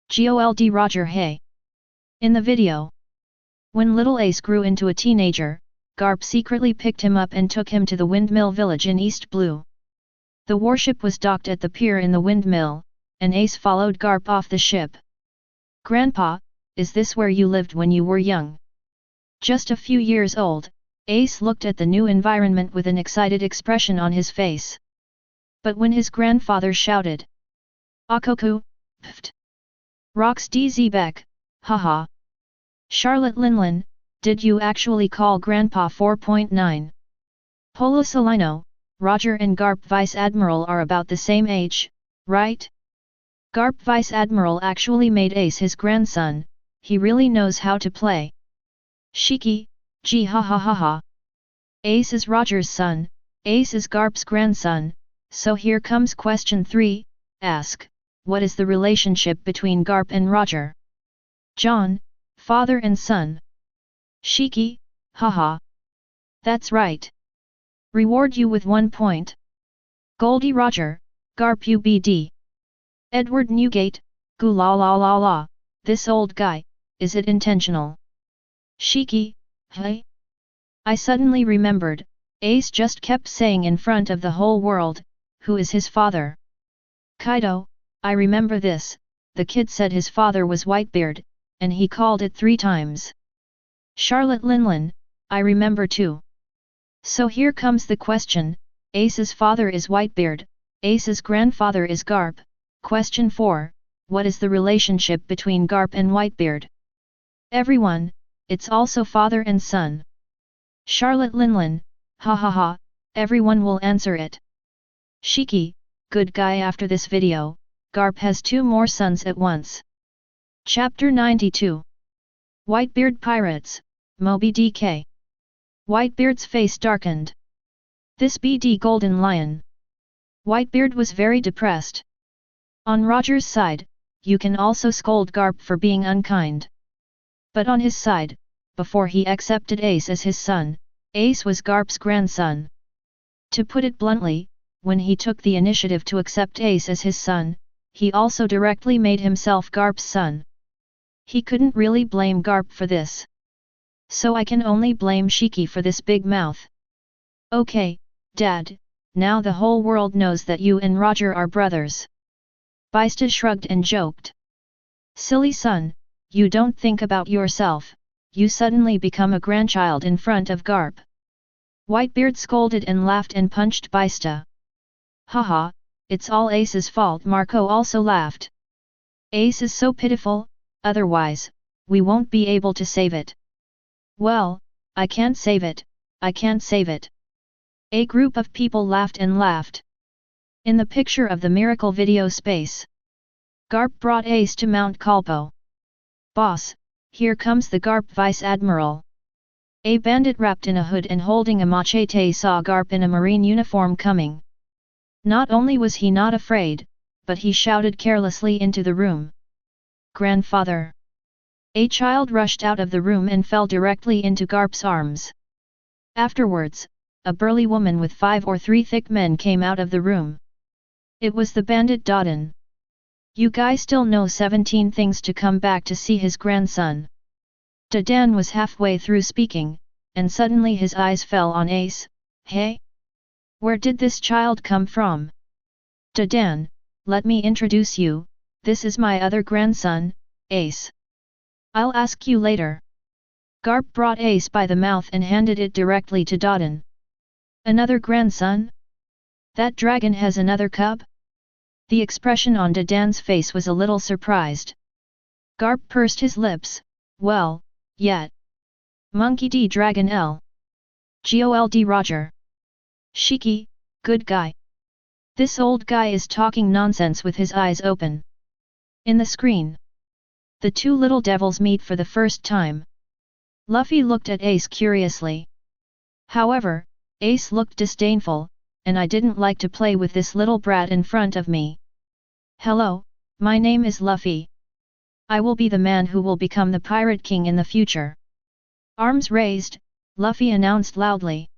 Gold Roger Hey. In the video. When little Ace grew into a teenager, Garp secretly picked him up and took him to the windmill village in East Blue. The warship was docked at the pier in the windmill, and Ace followed Garp off the ship. Grandpa, is this where you lived when you were young? Just a few years old, Ace looked at the new environment with an excited expression on his face. But when his grandfather shouted, Akoku, pft! Rox DZ Beck, haha! Charlotte Linlin, did you actually call Grandpa 4.9? Polo Solino, Roger and Garp Vice Admiral are about the same age, right? Garp Vice Admiral actually made Ace his grandson, he really knows how to play. Shiki, gee ha ha ha ha. Ace is Roger's son, Ace is Garp's grandson, so here comes question 3, ask, what is the relationship between Garp and Roger? John, father and son. Shiki, haha. That's right. Reward you with 1 point. Goldie Roger, Garp UBD. Edward Newgate, goo la la la la, this old guy, is it intentional? Shiki, hey? I suddenly remembered, Ace just kept saying in front of the whole world, who is his father? Kaido, I remember this, the kid said his father was Whitebeard, and he called it 3 times. Charlotte Linlin, I remember too. So here comes the question, Ace's father is Whitebeard, Ace's grandfather is Garp. Question 4, what is the relationship between Garp and Whitebeard? Everyone, it's also father and son. Charlotte Linlin, ha ha ha, everyone will answer it. Shiki, good guy. After this video, Garp has 2 more sons at once. Chapter 92. Whitebeard Pirates, Moby DK. Whitebeard's face darkened. This BD Golden Lion. Whitebeard was very depressed. On Roger's side, you can also scold Garp for being unkind. But on his side, before he accepted Ace as his son, Ace was Garp's grandson. To put it bluntly, when he took the initiative to accept Ace as his son, he also directly made himself Garp's son. He couldn't really blame Garp for this. So I can only blame Shiki for this big mouth. Okay, Dad, now the whole world knows that you and Roger are brothers. Baista shrugged and joked. Silly son, you don't think about yourself, you suddenly become a grandchild in front of Garp. Whitebeard scolded and laughed and punched Baista. Haha, it's all Ace's fault. Marco also laughed. Ace is so pitiful, otherwise, we won't be able to save it. Well, I can't save it, I can't save it. A group of people laughed and laughed. In the picture of the miracle video space, Garp brought Ace to Mount Kalpo. Boss, here comes the Garp Vice Admiral. A bandit wrapped in a hood and holding a machete saw Garp in a marine uniform coming. Not only was he not afraid, but he shouted carelessly into the room. Grandfather! A child rushed out of the room and fell directly into Garp's arms. Afterwards, a burly woman with 5 or 3 thick men came out of the room. It was the bandit Dodin. You guys still know 17 things to come back to see his grandson. Dadan was halfway through speaking, and suddenly his eyes fell on Ace. Hey? Where did this child come from? Dadan, let me introduce you, this is my other grandson, Ace. I'll ask you later. Garp brought Ace by the mouth and handed it directly to Dodin. Another grandson? That dragon has another cub? The expression on Dadan's face was a little surprised. Garp pursed his lips, well, yet. Monkey D Dragon L. Gold Roger. Shiki, good guy. This old guy is talking nonsense with his eyes open. In the screen, the two little devils meet for the first time. Luffy looked at Ace curiously. However, Ace looked disdainful, and I didn't like to play with this little brat in front of me. Hello, my name is Luffy. I will be the man who will become the Pirate King in the future. Arms raised, Luffy announced loudly.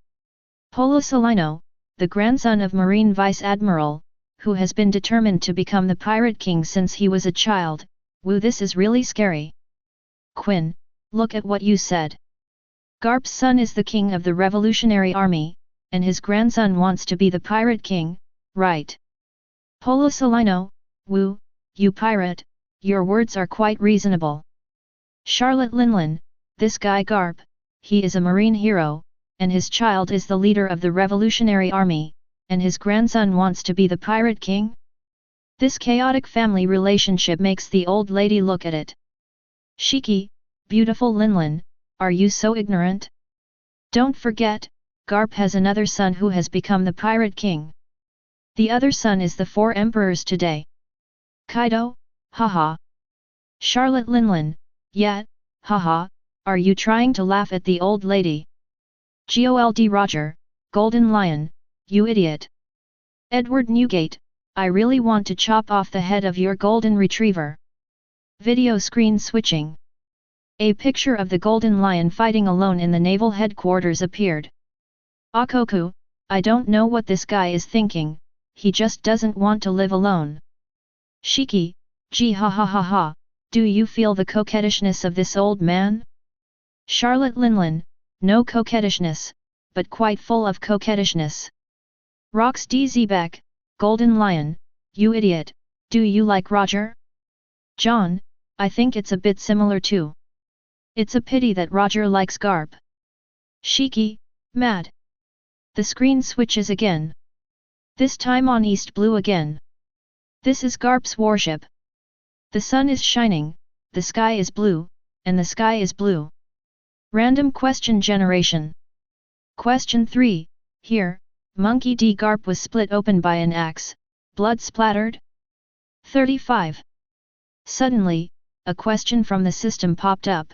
Polo Salino, the grandson of Marine Vice Admiral, who has been determined to become the Pirate King since he was a child. Woo, this is really scary. Quinn, look at what you said. Garp's son is the king of the Revolutionary Army, and his grandson wants to be the Pirate King, right? Polo Salino, Woo, you pirate, your words are quite reasonable. Charlotte Linlin, this guy Garp, he is a marine hero, and his child is the leader of the Revolutionary Army, and his grandson wants to be the Pirate King? This chaotic family relationship makes the old lady look at it. Shiki, beautiful Linlin, are you so ignorant? Don't forget, Garp has another son who has become the Pirate King. The other son is the four emperors today. Kaido, haha. Charlotte Linlin, yeah, haha, are you trying to laugh at the old lady? Gold Roger, Golden Lion, you idiot. Edward Newgate, I really want to chop off the head of your golden retriever. Video screen switching. A picture of the Golden Lion fighting alone in the naval headquarters appeared. Akoku, I don't know what this guy is thinking, he just doesn't want to live alone. Shiki, gee ha ha ha ha, do you feel the coquettishness of this old man? Charlotte Linlin, no coquettishness, but quite full of coquettishness. Rox DZ, Golden Lion, you idiot, do you like Roger? John, I think it's a bit similar too. It's a pity that Roger likes Garp. Shiki, mad. The screen switches again. This time on East Blue again. This is Garp's warship. The sun is shining, the sky is blue, and the sky is blue. Random question generation. Question 3, here, Monkey D. Garp was split open by an axe, blood splattered? 35. Suddenly, a question from the system popped up.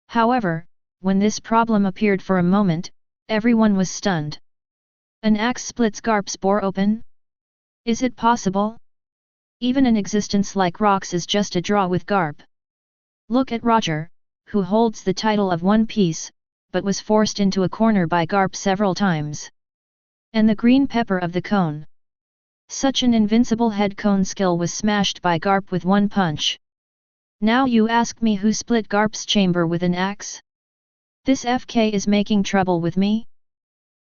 However, when this problem appeared for a moment, everyone was stunned. An axe splits Garp's bore open? Is it possible? Even an existence like Rox is just a draw with Garp. Look at Roger, who holds the title of One Piece, but was forced into a corner by Garp several times. And the green pepper of the cone. Such an invincible head cone skill was smashed by Garp with one punch. Now you ask me who split Garp's chamber with an axe? This FK is making trouble with me?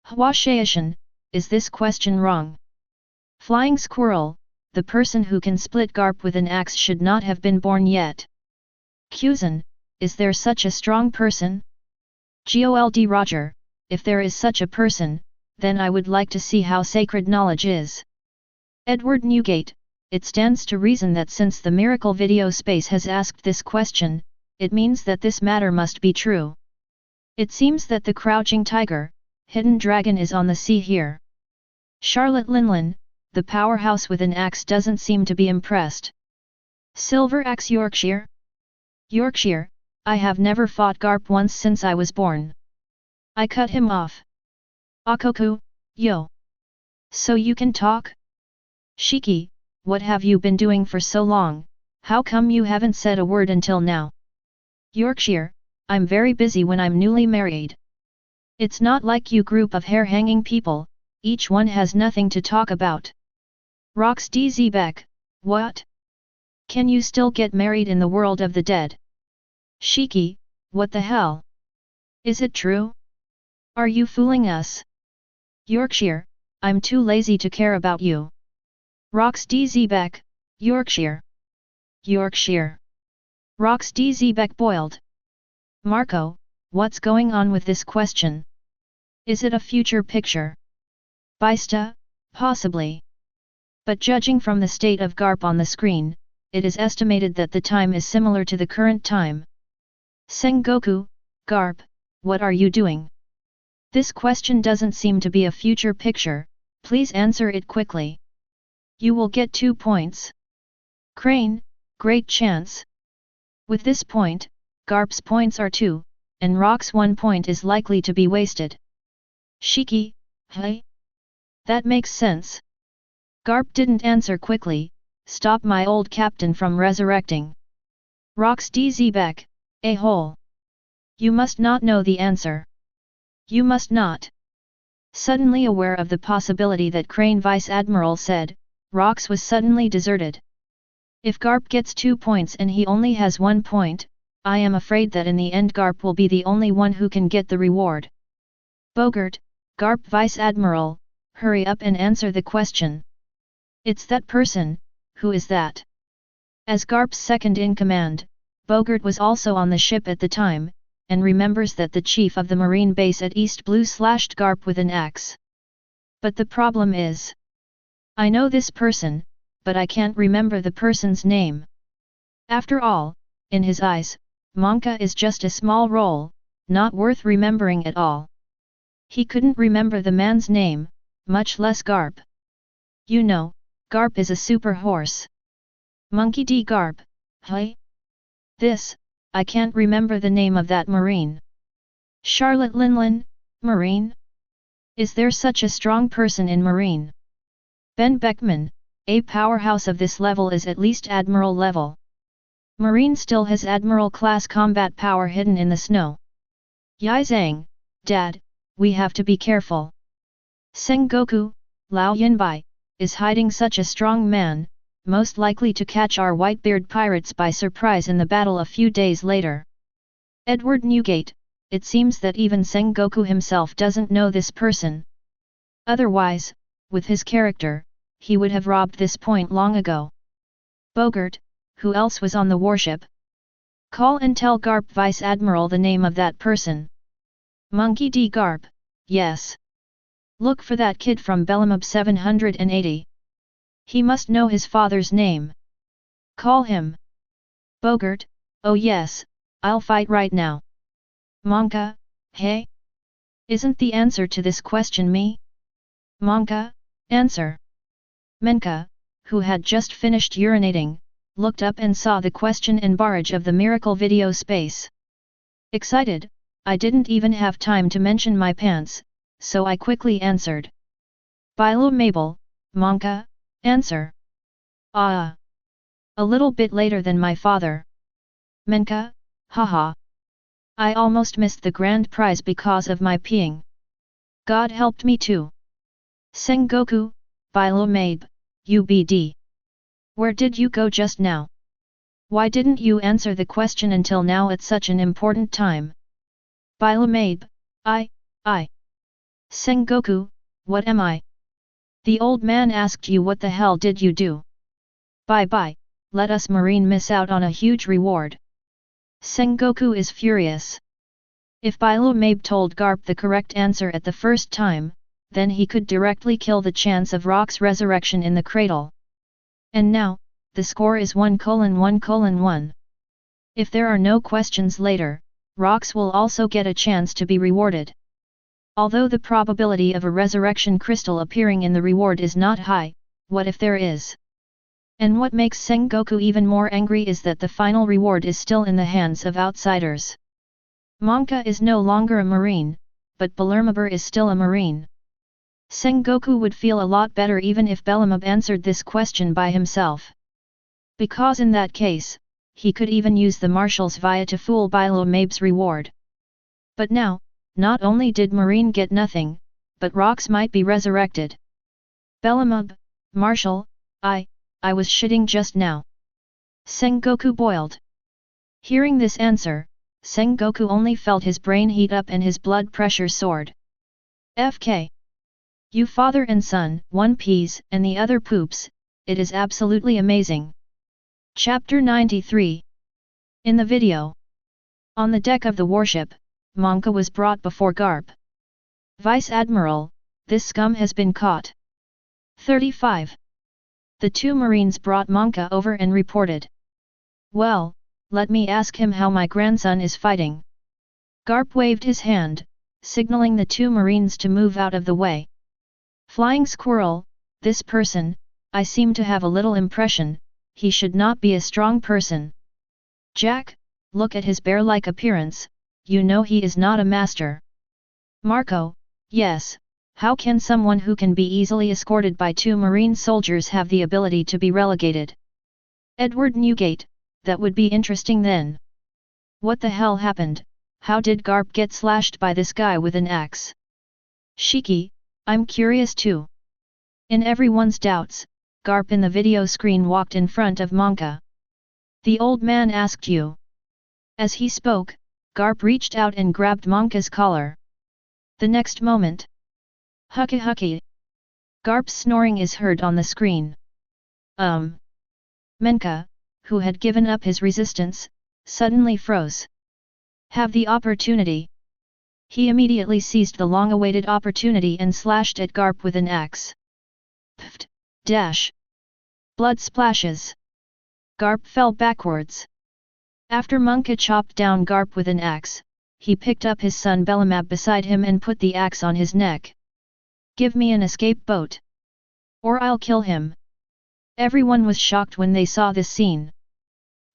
Hwashaishan, is this question wrong? Flying Squirrel, the person who can split Garp with an axe should not have been born yet. Kuzan, is there such a strong person? Gold Roger, if there is such a person, then I would like to see how sacred knowledge is. Edward Newgate, it stands to reason that since the Miracle Video Space has asked this question, it means that this matter must be true. It seems that the crouching tiger, hidden dragon is on the sea here. Charlotte Linlin, the powerhouse with an axe doesn't seem to be impressed. Silver Axe Yorkshire? Yorkshire, I have never fought Garp once since I was born. I cut him off. Akoku, yo. So you can talk? Shiki, what have you been doing for so long, how come you haven't said a word until now? Yorkshire, I'm very busy when I'm newly married. It's not like you group of hair-hanging people, each one has nothing to talk about. Rox DZ, what? Can you still get married in the world of the dead? Shiki, what the hell? Is it true? Are you fooling us? Yorkshire, I'm too lazy to care about you. Rox DZ, Yorkshire. Yorkshire. Rox DZ boiled. Marco, what's going on with this question? Is it a future picture? Bista, possibly. But judging from the state of Garp on the screen, it is estimated that the time is similar to the current time. Sengoku, Garp, what are you doing? This question doesn't seem to be a future picture, please answer it quickly. You will get 2 points. Crane, Great chance. With this point, Garp's points are 2, and Rock's 1 point is likely to be wasted. Shiki, hey? That makes sense. Garp didn't answer quickly, stop my old captain from resurrecting. Rock's DZ back, a-hole. You must not know the answer. You must not. Suddenly aware of the possibility that Crane Vice Admiral said, Rox was suddenly deserted. If Garp gets 2 points and he only has 1 point, I am afraid that in the end Garp will be the only one who can get the reward. Bogart, Garp Vice Admiral, hurry up and answer the question. It's that person, who is that? As Garp's second-in-command, Bogart was also on the ship at the time, and remembers that the chief of the marine base at East Blue slashed Garp with an axe. But the problem is, I know this person, but I can't remember the person's name. After all, in his eyes, Monka is just a small role, not worth remembering at all. He couldn't remember the man's name, much less Garp. You know, Garp is a super horse. Monkey D. Garp, hey? This, I can't remember the name of that marine. Charlotte Linlin, marine? Is there such a strong person in marine? Ben Beckman, a powerhouse of this level is at least admiral level. Marine still has admiral class combat power hidden in the snow. Yai Zhang, Dad, we have to be careful. Sengoku, Lao Yinbai, is hiding such a strong man, most likely to catch our Whitebeard pirates by surprise in the battle a few days later. Edward Newgate, it seems that even Sengoku himself doesn't know this person. Otherwise, with his character, he would have robbed this point long ago. Bogart, who else was on the warship? Call and tell Garp Vice Admiral the name of that person. Monkey D. Garp, yes. Look for that kid from Bellamab 780. He must know his father's name. Call him. Bogart, oh yes, I'll fight right now. Monka, hey? Isn't the answer to this question me? Monka, answer. Menka, who had just finished urinating, looked up and saw the question and barrage of the miracle video space. Excited, I didn't even have time to mention my pants, so I quickly answered. Bilo Mabel, Monka, answer. Ah. A little bit later than my father. Menka, haha. I almost missed the grand prize because of my peeing. God helped me too. Sengoku, Bilo Mabe, UBD. Where did you go just now? Why didn't you answer the question until now at such an important time? Bilo Mabe, I. Sengoku, what am I? The old man asked you what the hell did you do? Bye, let us marine miss out on a huge reward. Sengoku is furious. If Bilo Mabe told Garp the correct answer at the first time, then he could directly kill the chance of Rock's resurrection in the cradle. And now, the score is 1:1:1. If there are no questions later, Rox will also get a chance to be rewarded. Although the probability of a resurrection crystal appearing in the reward is not high, what if there is? And what makes Sengoku even more angry is that the final reward is still in the hands of outsiders. Monka is no longer a marine, but Bellamab is still a marine. Sengoku would feel a lot better even if Bellamab answered this question by himself. Because in that case, he could even use the Marshals via to fool Bilo Mabe's reward. But now, not only did Marine get nothing, but Rox might be resurrected. Bellamab, Marshal, I was shitting just now. Sengoku boiled. Hearing this answer, Sengoku only felt his brain heat up and his blood pressure soared. FK. You father and son, one pees and the other poops, it is absolutely amazing. Chapter 93. In the video. On the deck of the warship, Monka was brought before Garp. Vice Admiral, this scum has been caught. 35. The two marines brought Monka over and reported. Well, let me ask him how my grandson is fighting. Garp waved his hand, signaling the two marines to move out of the way. Flying Squirrel, this person, I seem to have a little impression, he should not be a strong person. Jack, look at his bear-like appearance, you know he is not a master. Marco, yes, how can someone who can be easily escorted by 2 marine soldiers have the ability to be relegated? Edward Newgate, that would be interesting then. What the hell happened? How did Garp get slashed by this guy with an axe? Shiki, I'm curious too. In everyone's doubts, Garp in the video screen walked in front of Monka. The old man asked you. As he spoke, Garp reached out and grabbed Monka's collar. The next moment. Hucky hucky. Garp's snoring is heard on the screen. Menka, who had given up his resistance, suddenly froze. Have the opportunity. He immediately seized the long-awaited opportunity and slashed at Garp with an axe. Pft! Dash! Blood splashes. Garp fell backwards. After Monka chopped down Garp with an axe, he picked up his son Belamab beside him and put the axe on his neck. Give me an escape boat. Or I'll kill him. Everyone was shocked when they saw this scene.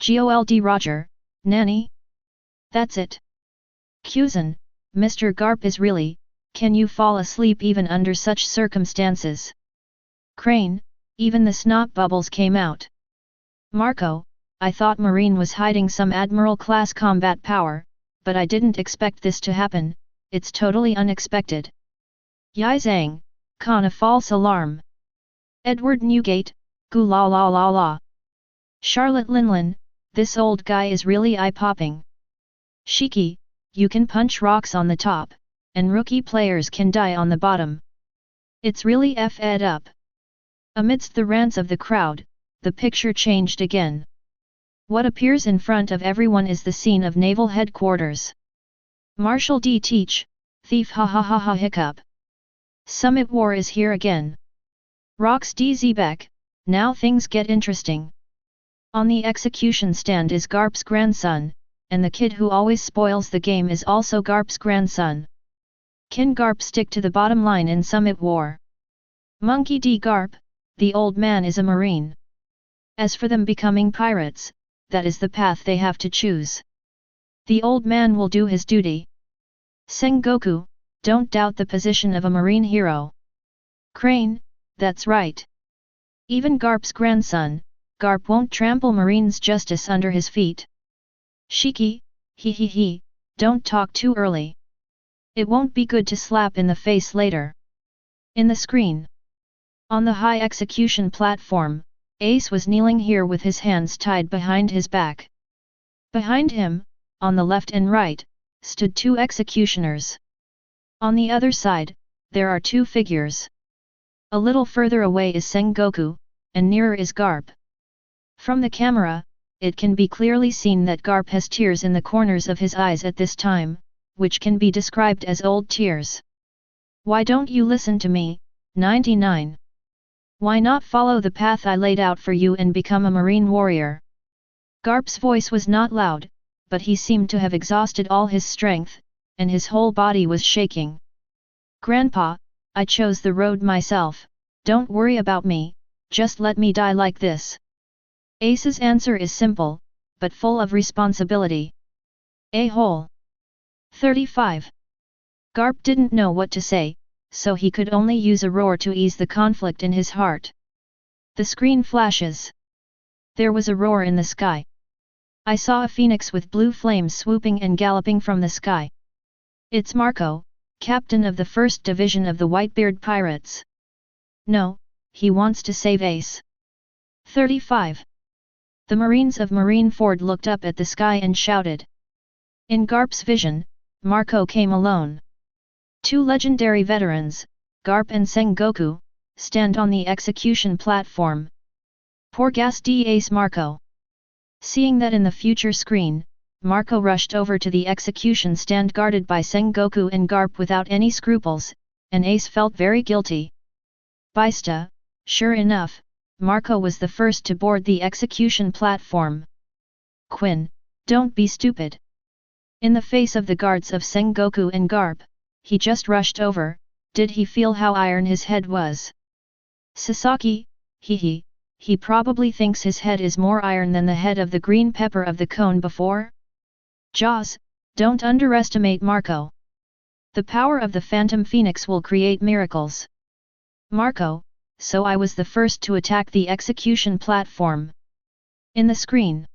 Gold Roger, Nanny? That's it. Kuzan, Mr. Garp is really, can you fall asleep even under such circumstances? Crane, even the snot bubbles came out. Marco, I thought Marine was hiding some Admiral-class combat power, but I didn't expect this to happen, it's totally unexpected. Yi Zhang, con a false alarm. Edward Newgate, gu la la la la. Charlotte Linlin, this old guy is really eye-popping. Shiki, you can punch rocks on the top, and rookie players can die on the bottom. It's really f***ed up. Amidst the rants of the crowd, the picture changed again. What appears in front of everyone is the scene of naval headquarters. Marshal D. Teach, thief ha ha ha ha hiccup. Summit war is here again. Rox D. Zebek, now things get interesting. On the execution stand is Garp's grandson, and the kid who always spoils the game is also Garp's grandson. Can Garp stick to the bottom line in Summit war? Monkey D. Garp, the old man is a marine. As for them becoming pirates, that is the path they have to choose. The old man will do his duty. Sengoku, don't doubt the position of a marine hero. Crane, that's right. Even Garp's grandson, Garp won't trample Marine's justice under his feet. Shiki, he, don't talk too early. It won't be good to slap in the face later. In the screen. On the high execution platform, Ace was kneeling here with his hands tied behind his back. Behind him, on the left and right, stood 2 executioners. On the other side, there are 2 figures. A little further away is Sengoku, and nearer is Garp. From the camera, it can be clearly seen that Garp has tears in the corners of his eyes at this time, which can be described as old tears. Why don't you listen to me, 99? Why not follow the path I laid out for you and become a marine warrior? Garp's voice was not loud, but he seemed to have exhausted all his strength, and his whole body was shaking. Grandpa, I chose the road myself, don't worry about me, just let me die like this. Ace's answer is simple, but full of responsibility. A-hole. 35. Garp didn't know what to say, so he could only use a roar to ease the conflict in his heart. The screen flashes. There was a roar in the sky. I saw a phoenix with blue flames swooping and galloping from the sky. It's Marco, captain of the 1st Division of the Whitebeard Pirates. No, he wants to save Ace. 35. The Marines of Marineford looked up at the sky and shouted. In Garp's vision, Marco came alone. 2 legendary veterans, Garp and Sengoku, stand on the execution platform. Porgas D. Ace Marco. Seeing that in the future screen, Marco rushed over to the execution stand guarded by Sengoku and Garp without any scruples, and Ace felt very guilty. Bista, sure enough, Marco was the first to board the execution platform. Quinn, don't be stupid. In the face of the guards of Sengoku and Garp, he just rushed over, did he feel how iron his head was? Sasaki, hee, he probably thinks his head is more iron than the head of the green pepper of the cone before? Jaws, don't underestimate Marco. The power of the Phantom Phoenix will create miracles. Marco, so I was the first to attack the execution platform. In the screen,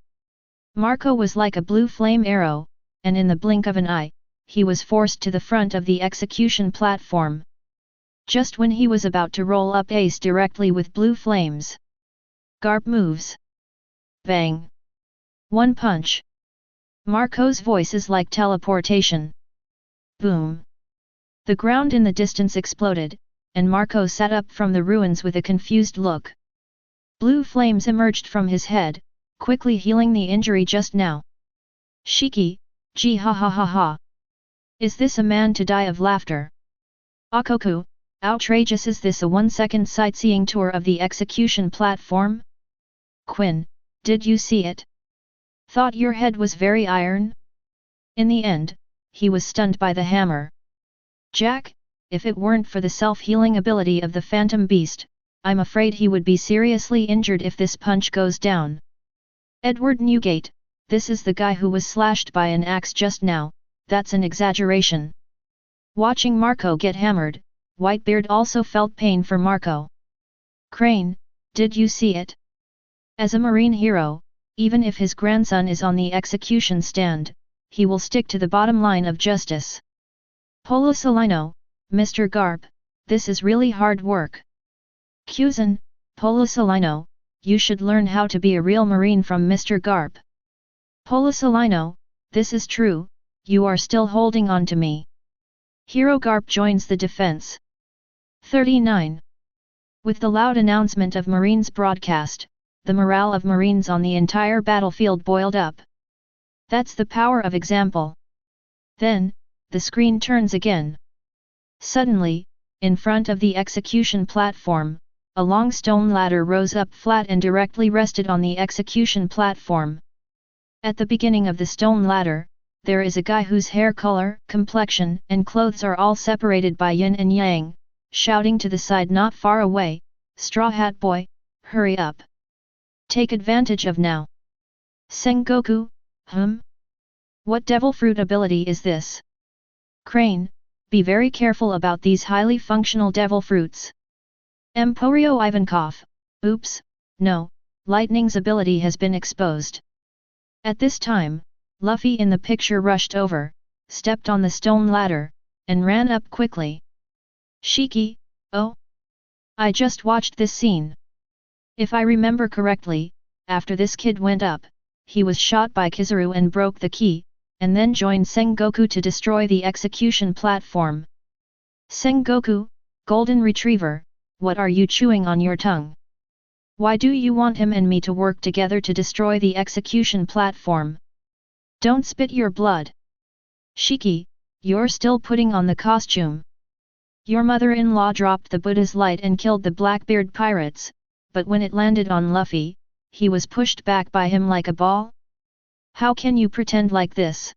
Marco was like a blue flame arrow, and in the blink of an eye, he was forced to the front of the execution platform. Just when he was about to roll up ace directly with blue flames. Garp moves. Bang! One punch. Marco's voice is like teleportation. Boom! The ground in the distance exploded, and Marco sat up from the ruins with a confused look. Blue flames emerged from his head, quickly healing the injury just now. Shiki, gee ha ha ha ha. Is this a man to die of laughter? Akoku, outrageous, is this a 1-second sightseeing tour of the execution platform? Quinn, did you see it? Thought your head was very iron? In the end, he was stunned by the hammer. Jack, if it weren't for the self-healing ability of the Phantom Beast, I'm afraid he would be seriously injured if this punch goes down. Edward Newgate, this is the guy who was slashed by an axe just now, that's an exaggeration. Watching Marco get hammered, Whitebeard also felt pain for Marco. Crane, did you see it? As a marine hero, even if his grandson is on the execution stand, he will stick to the bottom line of justice. Polo Salino, Mr. Garp, this is really hard work. Kuzan, Polo Salino, you should learn how to be a real marine from Mr. Garp. Polo Salino, this is true, you are still holding on to me. Hero Garp joins the defense. 39. With the loud announcement of Marines broadcast, the morale of Marines on the entire battlefield boiled up. That's the power of example. Then, the screen turns again. Suddenly, in front of the execution platform, a long stone ladder rose up flat and directly rested on the execution platform. At the beginning of the stone ladder, there is a guy whose hair color, complexion, and clothes are all separated by yin and yang, shouting to the side not far away, "Straw Hat Boy, hurry up! Take advantage of now!" Sengoku, what devil fruit ability is this? Crane, be very careful about these highly functional devil fruits. Emporio Ivankov, oops, no, Lightning's ability has been exposed. At this time, Luffy in the picture rushed over, stepped on the stone ladder, and ran up quickly. Shiki, oh! I just watched this scene. If I remember correctly, after this kid went up, he was shot by Kizaru and broke the key, and then joined Sengoku to destroy the execution platform. Sengoku, Golden Retriever, what are you chewing on your tongue? Why do you want him and me to work together to destroy the execution platform? Don't spit your blood. Shiki, you're still putting on the costume. Your mother-in-law dropped the Buddha's light and killed the Blackbeard pirates, but when it landed on Luffy, he was pushed back by him like a ball? How can you pretend like this?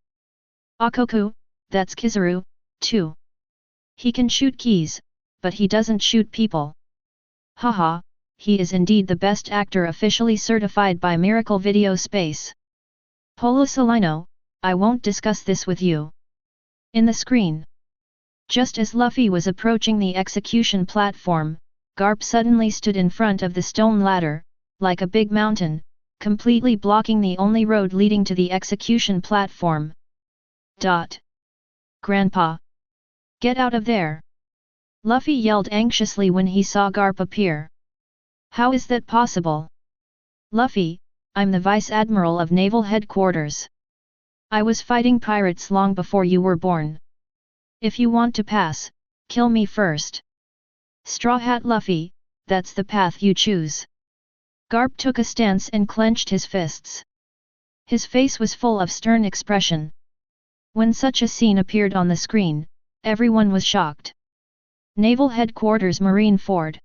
Akoku, that's Kizaru, too. He can shoot keys, but he doesn't shoot people. Haha, he is indeed the best actor officially certified by Miracle Video Space. Polo Salino, I won't discuss this with you. In the screen. Just as Luffy was approaching the execution platform, Garp suddenly stood in front of the stone ladder, like a big mountain, completely blocking the only road leading to the execution platform. Grandpa! Get out of there! Luffy yelled anxiously when he saw Garp appear. How is that possible? Luffy, I'm the Vice Admiral of Naval Headquarters. I was fighting pirates long before you were born. If you want to pass, kill me first. Straw Hat Luffy, that's the path you choose. Garp took a stance and clenched his fists. His face was full of stern expression. When such a scene appeared on the screen, everyone was shocked. Naval Headquarters Marine Ford.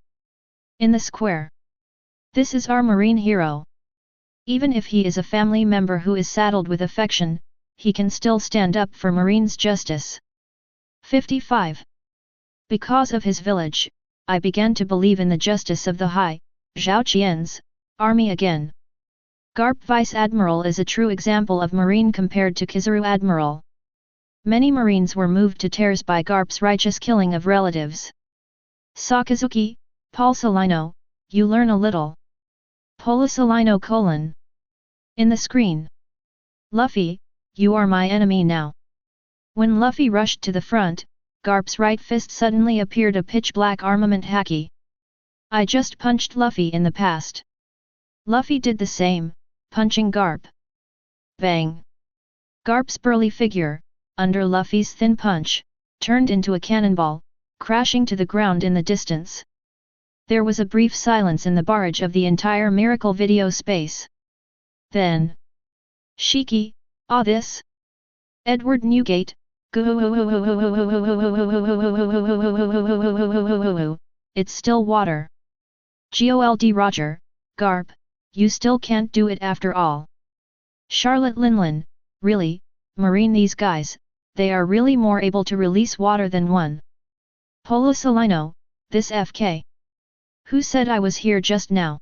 In the square. This is our marine hero. Even if he is a family member who is saddled with affection, he can still stand up for Marines' justice. 55. Because of his village, I began to believe in the justice of the High, Zhao Qian's, Army again. Garp Vice Admiral is a true example of Marine compared to Kizaru Admiral. Many Marines were moved to tears by Garp's righteous killing of relatives. Sakazuki, Paul Salino, you learn a little. Paul Salino : in the screen. Luffy, you are my enemy now. When Luffy rushed to the front, Garp's right fist suddenly appeared a pitch-black armament haki. I just punched Luffy in the past. Luffy did the same, punching Garp. Bang! Garp's burly figure, under Luffy's thin punch, turned into a cannonball, crashing to the ground in the distance. There was a brief silence in the barrage of the entire Miracle video space. Then, Shiki, this? Edward Newgate, it's still water. Gold Roger, Garp, you still can't do it after all. Charlotte Linlin, really, Marine these guys, they are really more able to release water than one. Polo Salino, this FK. Who said I was here just now?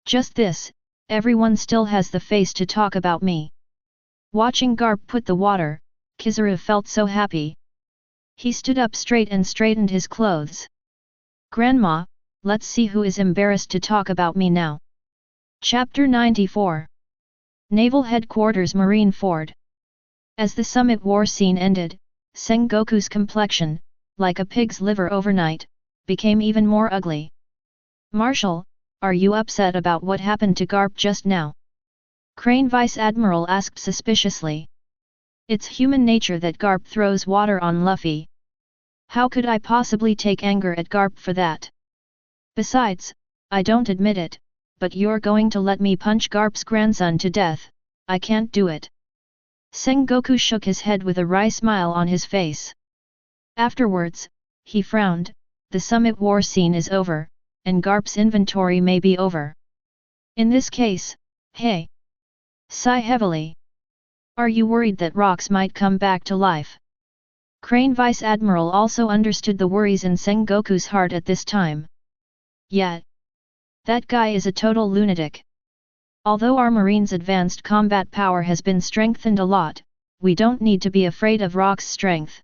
Just this, everyone still has the face to talk about me. Watching Garp put the water, Kizaru felt so happy. He stood up straight and straightened his clothes. Grandma, let's see who is embarrassed to talk about me now. Chapter 94. Naval Headquarters Marine Ford. As the summit war scene ended, Sengoku's complexion, like a pig's liver overnight, became even more ugly. Marshal, are you upset about what happened to Garp just now? Crane Vice Admiral asked suspiciously. It's human nature that Garp throws water on Luffy. How could I possibly take anger at Garp for that? Besides, I don't admit it, but you're going to let me punch Garp's grandson to death. I can't do it. Sengoku shook his head with a wry smile on his face. Afterwards, he frowned. The summit war scene is over, and Garp's inventory may be over. In this case, hey! Sigh heavily. Are you worried that rocks might come back to life? Crane Vice Admiral also understood the worries in Sengoku's heart at this time. Yeah. That guy is a total lunatic. Although our Marine's advanced combat power has been strengthened a lot, we don't need to be afraid of Rock's strength.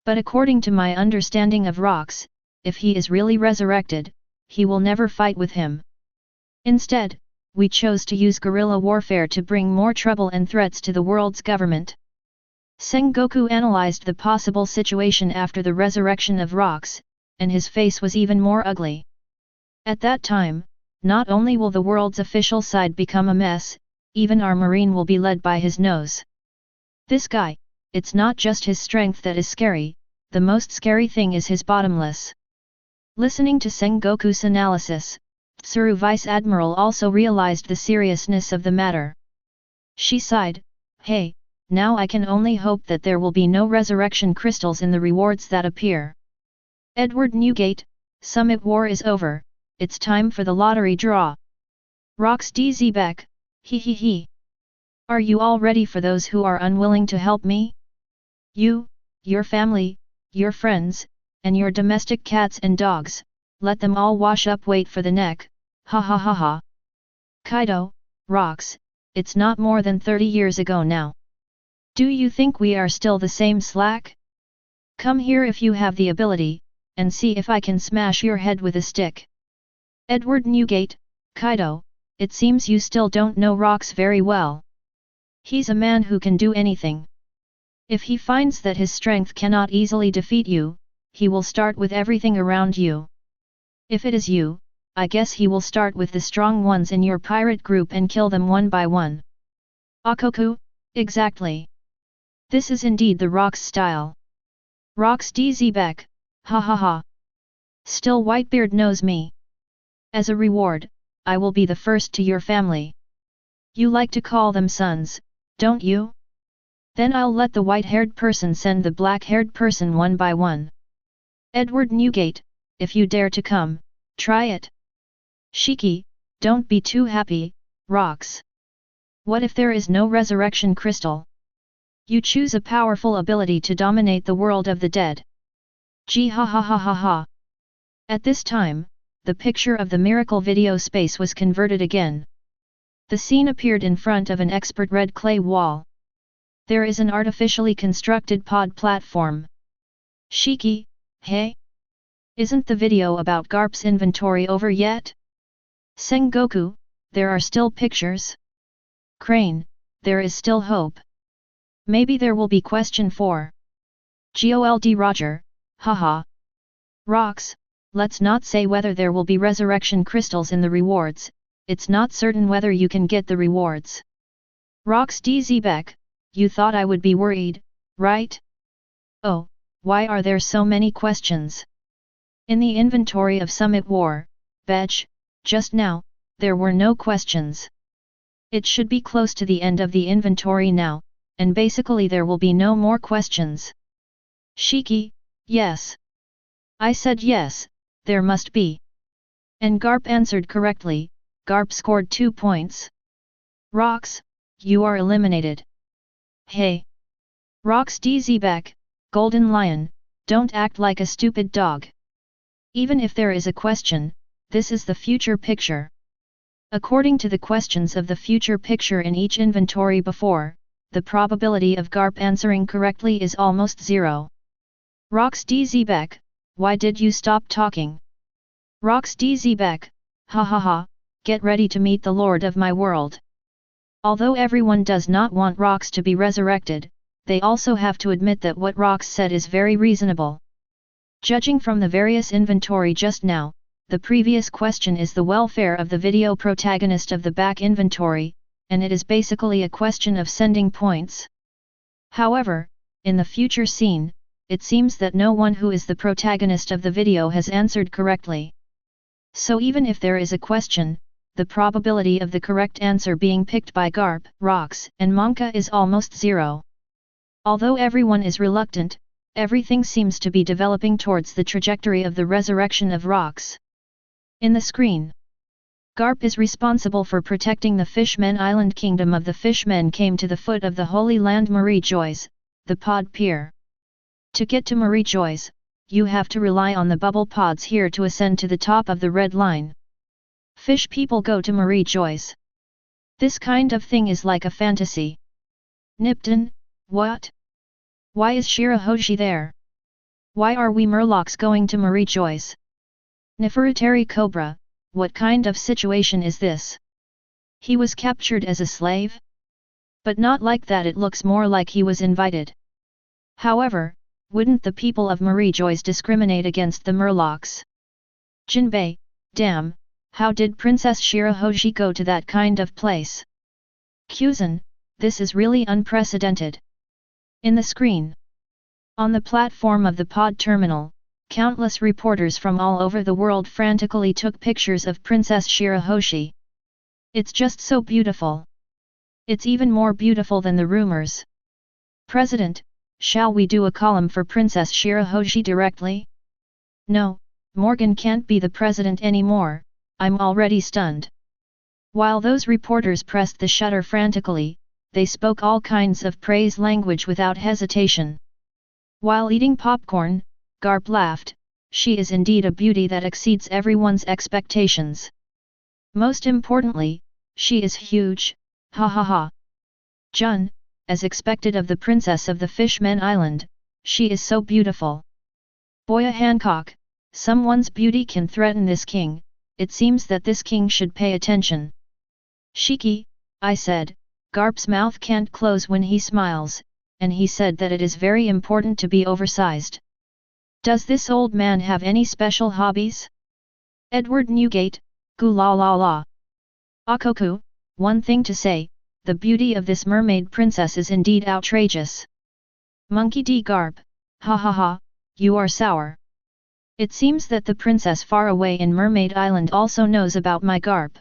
But according to my understanding of Rocks, if he is really resurrected, he will never fight with him. Instead, we chose to use guerrilla warfare to bring more trouble and threats to the world's government. Sengoku analyzed the possible situation after the resurrection of Rocks, and his face was even more ugly. At that time, not only will the world's official side become a mess, even our Marine will be led by his nose. This guy, it's not just his strength that is scary, the most scary thing is his bottomless. Listening to Sengoku's analysis, Tsuru Vice Admiral also realized the seriousness of the matter. She sighed, hey, now I can only hope that there will be no resurrection crystals in the rewards that appear. Edward Newgate, Summit War is over, it's time for the lottery draw. Rox DZ Beck, he. Are you all ready for those who are unwilling to help me? You, your family, your friends, and your domestic cats and dogs, let them all wash up, wait for the neck, ha ha ha ha. Kaido, Rox, it's not more than 30 years ago now. Do you think we are still the same slack? Come here if you have the ability, and see if I can smash your head with a stick. Edward Newgate, Kaido, it seems you still don't know Rox very well. He's a man who can do anything. If he finds that his strength cannot easily defeat you, he will start with everything around you. If it is you, I guess he will start with the strong ones in your pirate group and kill them one by one. Akoku, exactly. This is indeed the Rox style. Rox DZ Beck, ha ha ha. Still Whitebeard knows me. As a reward, I will be the first to your family. You like to call them sons, don't you? Then I'll let the white-haired person send the black-haired person one by one. Edward Newgate, if you dare to come, try it. Shiki, don't be too happy, Rox. What if there is no resurrection crystal? You choose a powerful ability to dominate the world of the dead. Gee ha ha ha ha ha. At this time, the picture of the miracle video space was converted again. The scene appeared in front of an expert red clay wall. There is an artificially constructed pod platform. Shiki, hey? Isn't the video about Garp's inventory over yet? Sengoku, there are still pictures? Crane, there is still hope. Maybe there will be question 4. Gold Roger, haha. Rocks, let's not say whether there will be resurrection crystals in the rewards, it's not certain whether you can get the rewards. Rocks DZBek, you thought I would be worried, right? Oh, why are there so many questions? In the inventory of Summit War, Betch, just now, there were no questions. It should be close to the end of the inventory now, and basically there will be no more questions. Shiki, yes. I said yes, there must be. And Garp answered correctly. Garp scored 2 points. Rocks, you are eliminated. Hey! Rocks DZBek, Golden Lion, don't act like a stupid dog. Even if there is a question, this is the future picture. According to the questions of the future picture in each inventory before, the probability of Garp answering correctly is almost 0. Rocks DZBek, why did you stop talking? Rocks DZBek, ha ha ha, get ready to meet the Lord of my world. Although everyone does not want Rocks to be resurrected, they also have to admit that what Rocks said is very reasonable. Judging from the various inventory just now, the previous question is the welfare of the video protagonist of the back inventory, and it is basically a question of sending points. However, in the future scene, it seems that no one who is the protagonist of the video has answered correctly. So even if there is a question, the probability of the correct answer being picked by Garp, Rocks, and Monka is almost 0. Although everyone is reluctant, everything seems to be developing towards the trajectory of the resurrection of Rocks. In the screen, Garp is responsible for protecting the Fishmen Island Kingdom of the Fishmen came to the foot of the Holy Land Marie Joyce, the pod pier. To get to Marie Joyce, you have to rely on the bubble pods here to ascend to the top of the red line. Fish people go to Marie Joyce. This kind of thing is like a fantasy. Nipton, what? Why is Shirahoshi there? Why are we Murlocs going to Marie Joyce? Nefertari Cobra, what kind of situation is this? He was captured as a slave? But not like that, it looks more like he was invited. However, wouldn't the people of Marie Joyce discriminate against the Murlocs? Jinbei, damn, how did Princess Shirahoshi go to that kind of place? Kuzan, this is really unprecedented. In the screen. On the platform of the pod terminal, countless reporters from all over the world frantically took pictures of Princess Shirahoshi. It's just so beautiful. It's even more beautiful than the rumors. President, shall we do a column for Princess Shirahoshi directly? No, Morgan can't be the president anymore, I'm already stunned. While those reporters pressed the shutter frantically, they spoke all kinds of praise language without hesitation. While eating popcorn, Garp laughed, she is indeed a beauty that exceeds everyone's expectations. Most importantly, she is huge, ha ha ha. Jun, as expected of the princess of the Fishmen Island, she is so beautiful. Boya Hancock, someone's beauty can threaten this king, it seems that this king should pay attention. Shiki, I said, Garp's mouth can't close when he smiles, and he said that it is very important to be oversized. Does this old man have any special hobbies? Edward Newgate, gu la la la. Akoku, one thing to say, the beauty of this mermaid princess is indeed outrageous. Monkey D. Garp, ha ha ha, you are sour. It seems that the princess far away in Mermaid Island also knows about my Garp.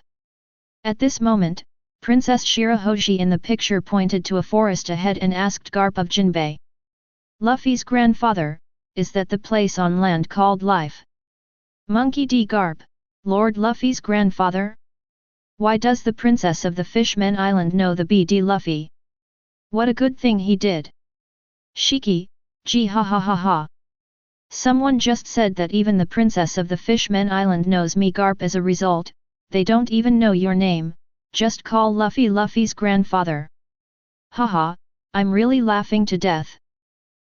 At this moment, Princess Shirahoshi in the picture pointed to a forest ahead and asked Garp of Jinbei. Luffy's grandfather, is that the place on land called Life? Monkey D. Garp, Lord Luffy's grandfather? Why does the princess of the Fishmen Island know the BD Luffy? What a good thing he did. Shiki, gee ha ha ha ha. Someone just said that even the princess of the Fishman Island knows me. Garp. As a result, they don't even know your name, just call Luffy's grandfather. Haha, I'm really laughing to death.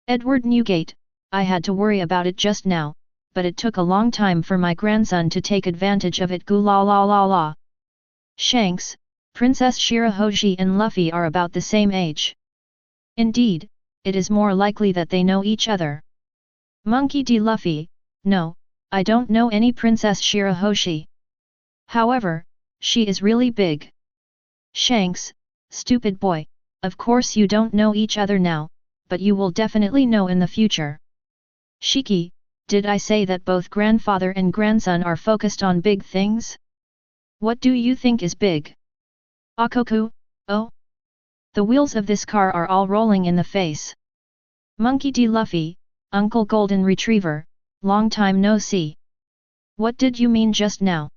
Edward Newgate, I had to worry about it just now, but it took a long time for my grandson to take advantage of it. Goo la la la la. Shanks, Princess Shirahoshi and Luffy are about the same age. Indeed, it is more likely that they know each other. Monkey D. Luffy, no, I don't know any Princess Shirahoshi. However, she is really big. Shanks, stupid boy, of course you don't know each other now, but you will definitely know in the future. Shiki, did I say that both grandfather and grandson are focused on big things? What do you think is big? Akoku, oh? The wheels of this car are all rolling in the face. Monkey D. Luffy, Uncle Golden Retriever, long time no see. What did you mean just now?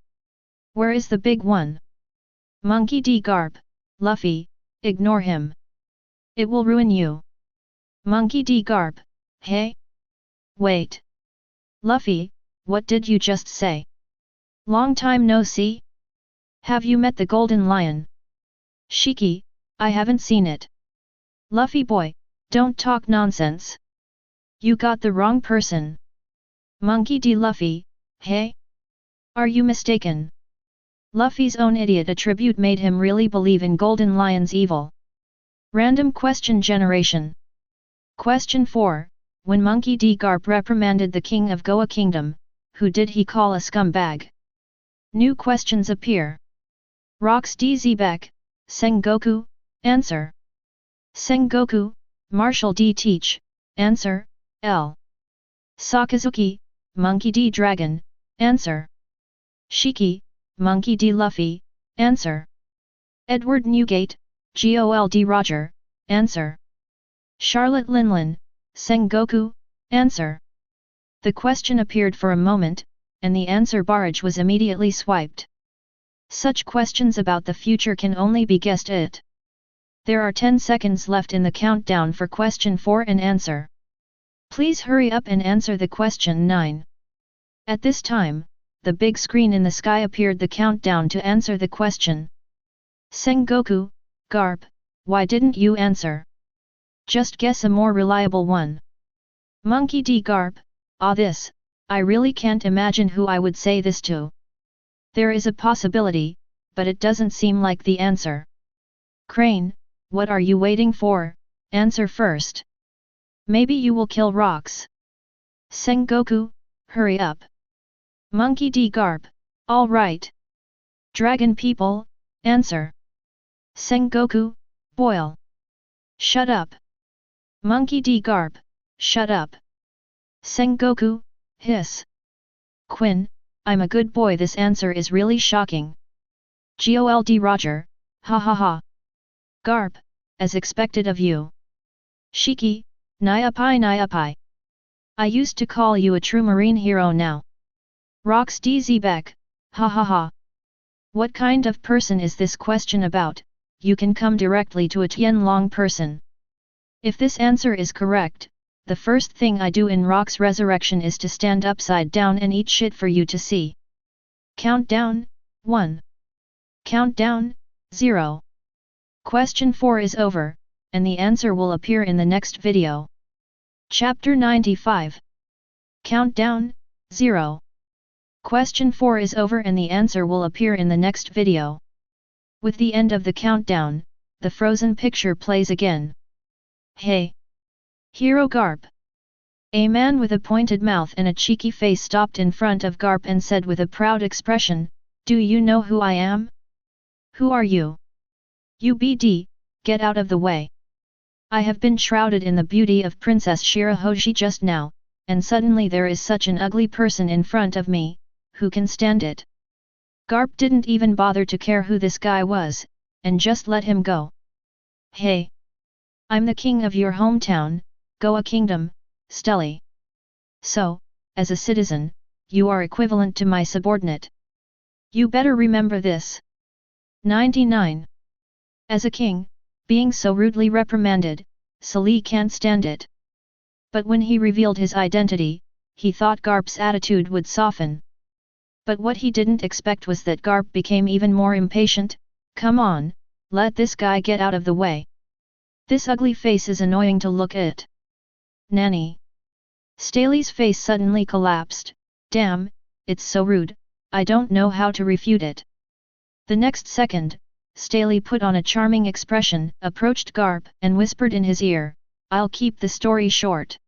Where is the big one? Monkey D. Garp, Luffy, ignore him. It will ruin you. Monkey D. Garp, hey? Wait. Luffy, what did you just say? Long time no see? Have you met the Golden Lion? Shiki, I haven't seen it. Luffy boy, don't talk nonsense. You got the wrong person. Monkey D. Luffy, hey? Are you mistaken? Luffy's own idiot attribute made him really believe in Golden Lion's evil. Random question generation. Question 4. When Monkey D. Garp reprimanded the king of Goa Kingdom, who did he call a scumbag? New questions appear. Rocks DZ Beck, Sengoku, answer. Sengoku, Marshall D. Teach, answer, L. Sakazuki, Monkey D. Dragon, answer. Shiki, Monkey D. Luffy, answer. Edward Newgate, Gold Roger, answer. Charlotte Linlin, Sengoku, answer. The question appeared for a moment, and the answer barrage was immediately swiped. Such questions about the future can only be guessed at. There are 10 seconds left in the countdown for question 4 and answer. Please hurry up and answer the question 9. At this time, the big screen in the sky appeared the countdown to answer the question. Sengoku, Garp, why didn't you answer? Just guess a more reliable one. Monkey D. Garp, this, I really can't imagine who I would say this to. There is a possibility, but it doesn't seem like the answer. Crane, what are you waiting for? Answer first. Maybe you will kill rocks. Sengoku, hurry up. Monkey D. Garp, all right. Dragon people, answer. Sengoku, boil. Shut up. Monkey D. Garp, shut up. Sengoku, hiss. Quinn, I'm a good boy. This answer is really shocking. Gold Roger, ha ha ha. Garp, as expected of you. Shiki, Nyapai. I used to call you a true marine hero now. Rocks DZ Beck, ha ha ha. What kind of person is this question about? You can come directly to a Tianlong person. If this answer is correct, the first thing I do in Rock's resurrection is to stand upside down and eat shit for you to see. Countdown, 1. Countdown, 0. Question 4 is over, and the answer will appear in the next video. Chapter 95. Countdown, 0. Question 4 is over and the answer will appear in the next video. With the end of the countdown, the frozen picture plays again. Hey! Hero Garp! A man with a pointed mouth and a cheeky face stopped in front of Garp and said with a proud expression, "Do you know who I am? Who are you? UBD, get out of the way. I have been shrouded in the beauty of Princess Shirahoshi just now, and suddenly there is such an ugly person in front of me, who can stand it?" Garp didn't even bother to care who this guy was, and just let him go. Hey! I'm the king of your hometown, Goa Kingdom, Stelly. So, as a citizen, you are equivalent to my subordinate. You better remember this. 99. As a king, being so rudely reprimanded, Sully can't stand it. But when he revealed his identity, he thought Garp's attitude would soften. But what he didn't expect was that Garp became even more impatient. Come on, let this guy get out of the way. This ugly face is annoying to look at. Nanny. Staley's face suddenly collapsed. Damn, it's so rude, I don't know how to refute it. The next second, Staley put on a charming expression, approached Garp and whispered in his ear, I'll keep the story short.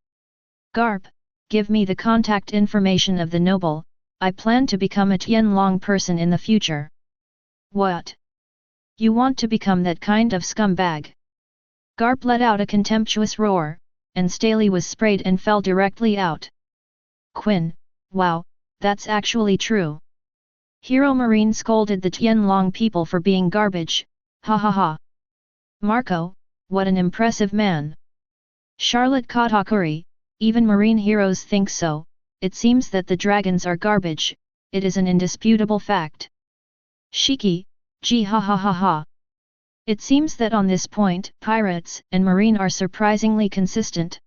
Garp, give me the contact information of the noble, I plan to become a Tianlong person in the future. What? You want to become that kind of scumbag? Garp let out a contemptuous roar, and Staley was sprayed and fell directly out. Quinn, wow, that's actually true. Hero Marine scolded the Tianlong people for being garbage, ha ha ha. Marco, what an impressive man. Charlotte Katakuri, even Marine heroes think so, it seems that the dragons are garbage, it is an indisputable fact. Shiki, gee ha ha ha ha. It seems that on this point, pirates and Marine are surprisingly consistent.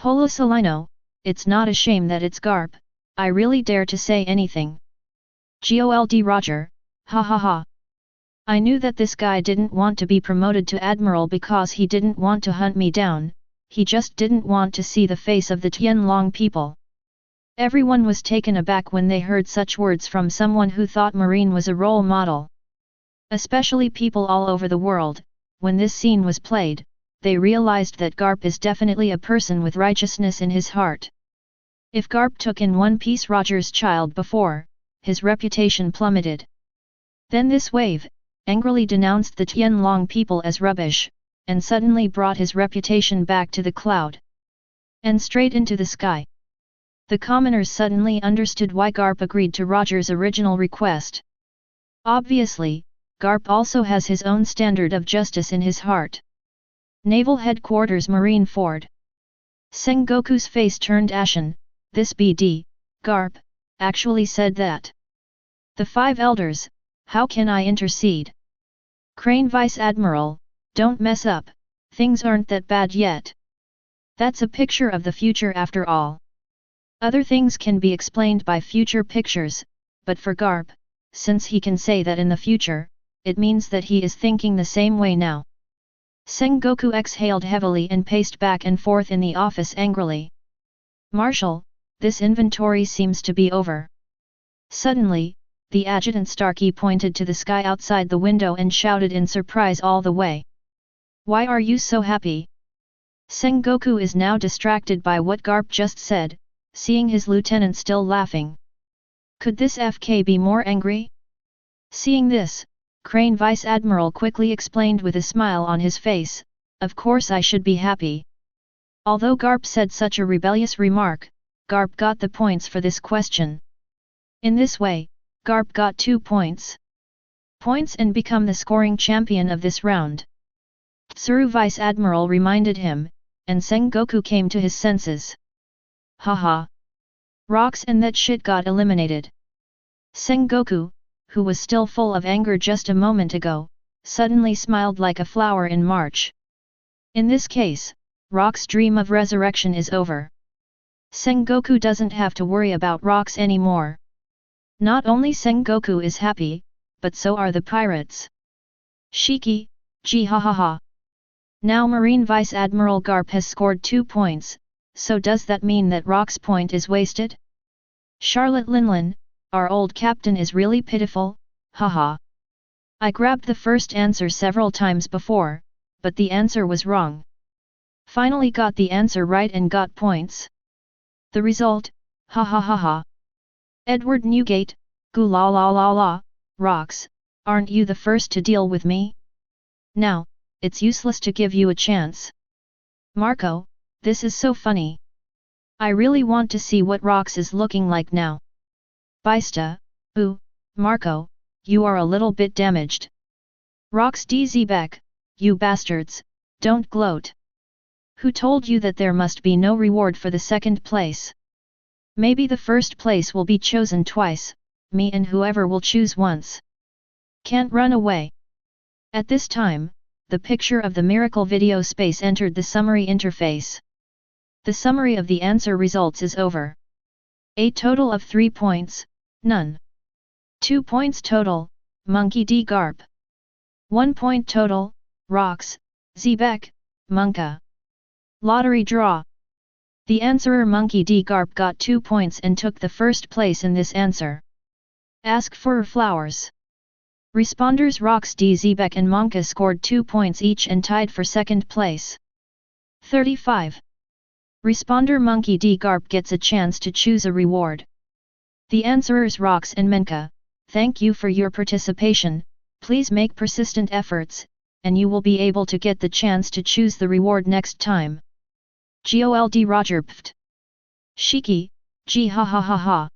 Polo Salino, it's not a shame that it's Garp, I really dare to say anything. Gold Roger, ha ha ha. I knew that this guy didn't want to be promoted to Admiral because he didn't want to hunt me down, he just didn't want to see the face of the Tianlong people. Everyone was taken aback when they heard such words from someone who thought Marine was a role model. Especially people all over the world, when this scene was played, they realized that Garp is definitely a person with righteousness in his heart. If Garp took in One Piece Roger's child before, his reputation plummeted. Then this wave, angrily denounced the Tianlong people as rubbish, and suddenly brought his reputation back to the cloud. And straight into the sky. The commoners suddenly understood why Garp agreed to Roger's original request. Obviously, Garp also has his own standard of justice in his heart. Naval Headquarters Marine Ford. Sengoku's face turned ashen, this BD, Garp, actually said that. The five elders, how can I intercede? Crane Vice Admiral, don't mess up, things aren't that bad yet. That's a picture of the future after all. Other things can be explained by future pictures, but for Garp, since he can say that in the future, it means that he is thinking the same way now. Sengoku exhaled heavily and paced back and forth in the office angrily. Marshal, this inventory seems to be over. Suddenly, the adjutant Starkey pointed to the sky outside the window and shouted in surprise all the way. Why are you so happy? Sengoku is now distracted by what Garp just said, seeing his lieutenant still laughing. Could this FK be more angry? Seeing this, Crane Vice Admiral quickly explained with a smile on his face, of course I should be happy. Although Garp said such a rebellious remark, Garp got the points for this question. In this way, Garp got 2 points. Points and become the scoring champion of this round. Tsuru Vice Admiral reminded him, and Sengoku came to his senses. Haha. Rocks and that shit got eliminated. Sengoku, who was still full of anger just a moment ago, suddenly smiled like a flower in March. In this case, Rock's dream of resurrection is over. Sengoku doesn't have to worry about Rocks anymore. Not only Sengoku is happy, but so are the pirates. Shiki, gee ha ha ha. Now Marine Vice Admiral Garp has scored 2 points, so does that mean that Rock's point is wasted? Charlotte Linlin, our old captain is really pitiful, haha. I grabbed the first answer several times before, but the answer was wrong. Finally got the answer right and got points. The result, ha ha ha ha. Edward Newgate, goo la la la la, Rocks, aren't you the first to deal with me? Now, it's useless to give you a chance. Marco, this is so funny. I really want to see what Rocks is looking like now. Bista, ooh, Marco, you are a little bit damaged. Rocks DZ Beck, you bastards, don't gloat. Who told you that there must be no reward for the second place? Maybe the first place will be chosen twice, me and whoever will choose once. Can't run away. At this time, the picture of the miracle video space entered the summary interface. The summary of the answer results is over. A total of 3 points, none. 2 points total, Monkey D. Garp. 1 point total, Rocks, Zebek, Monka. Lottery draw. The answerer Monkey D. Garp got 2 points and took the first place in this answer. Ask for flowers. Responders Rocks D. Zebek and Monka scored 2 points each and tied for second place. 35. Responder Monkey D. Garp gets a chance to choose a reward. The answerers Rocks and Menka, thank you for your participation, please make persistent efforts, and you will be able to get the chance to choose the reward next time. Gold Roger Pft. Shiki, G ha ha ha ha.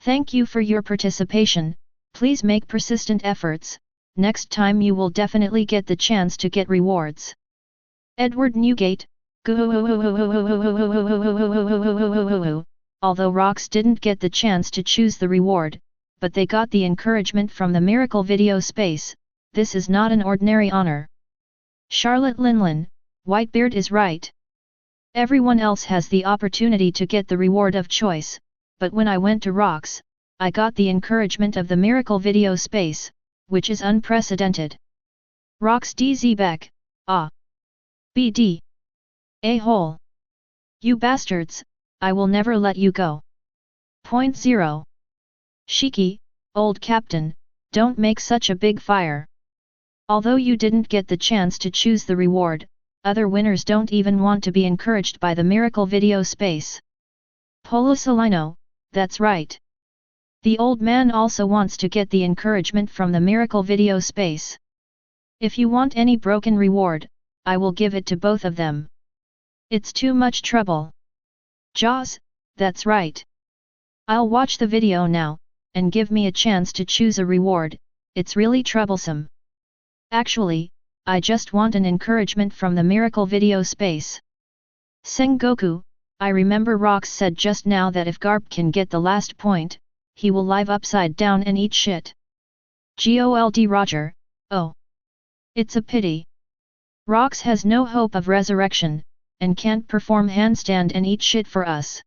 Thank you for your participation, please make persistent efforts, next time you will definitely get the chance to get rewards. Edward Newgate, although Rocks didn't get the chance to choose the reward, but they got the encouragement from the Miracle Video Space, this is not an ordinary honor. Charlotte Linlin, Whitebeard is right. Everyone else has the opportunity to get the reward of choice, but when I went to Rocks, I got the encouragement of the Miracle Video Space, which is unprecedented. Rocks D. Zebek, ah. BD. A-hole. You bastards, I will never let you go. Point 0. Shiki, old captain, don't make such a big fire. Although you didn't get the chance to choose the reward, other winners don't even want to be encouraged by the Miracle Video Space. Polo Solino, that's right. The old man also wants to get the encouragement from the Miracle Video Space. If you want any broken reward, I will give it to both of them. It's too much trouble. Jaws, that's right. I'll watch the video now, and give me a chance to choose a reward, it's really troublesome. Actually, I just want an encouragement from the Miracle Video Space. Sengoku, I remember Rocks said just now that if Garp can get the last point, he will live upside down and eat shit. Gold Roger, oh. It's a pity. Rocks has no hope of resurrection, and can't perform handstand and eat shit for us.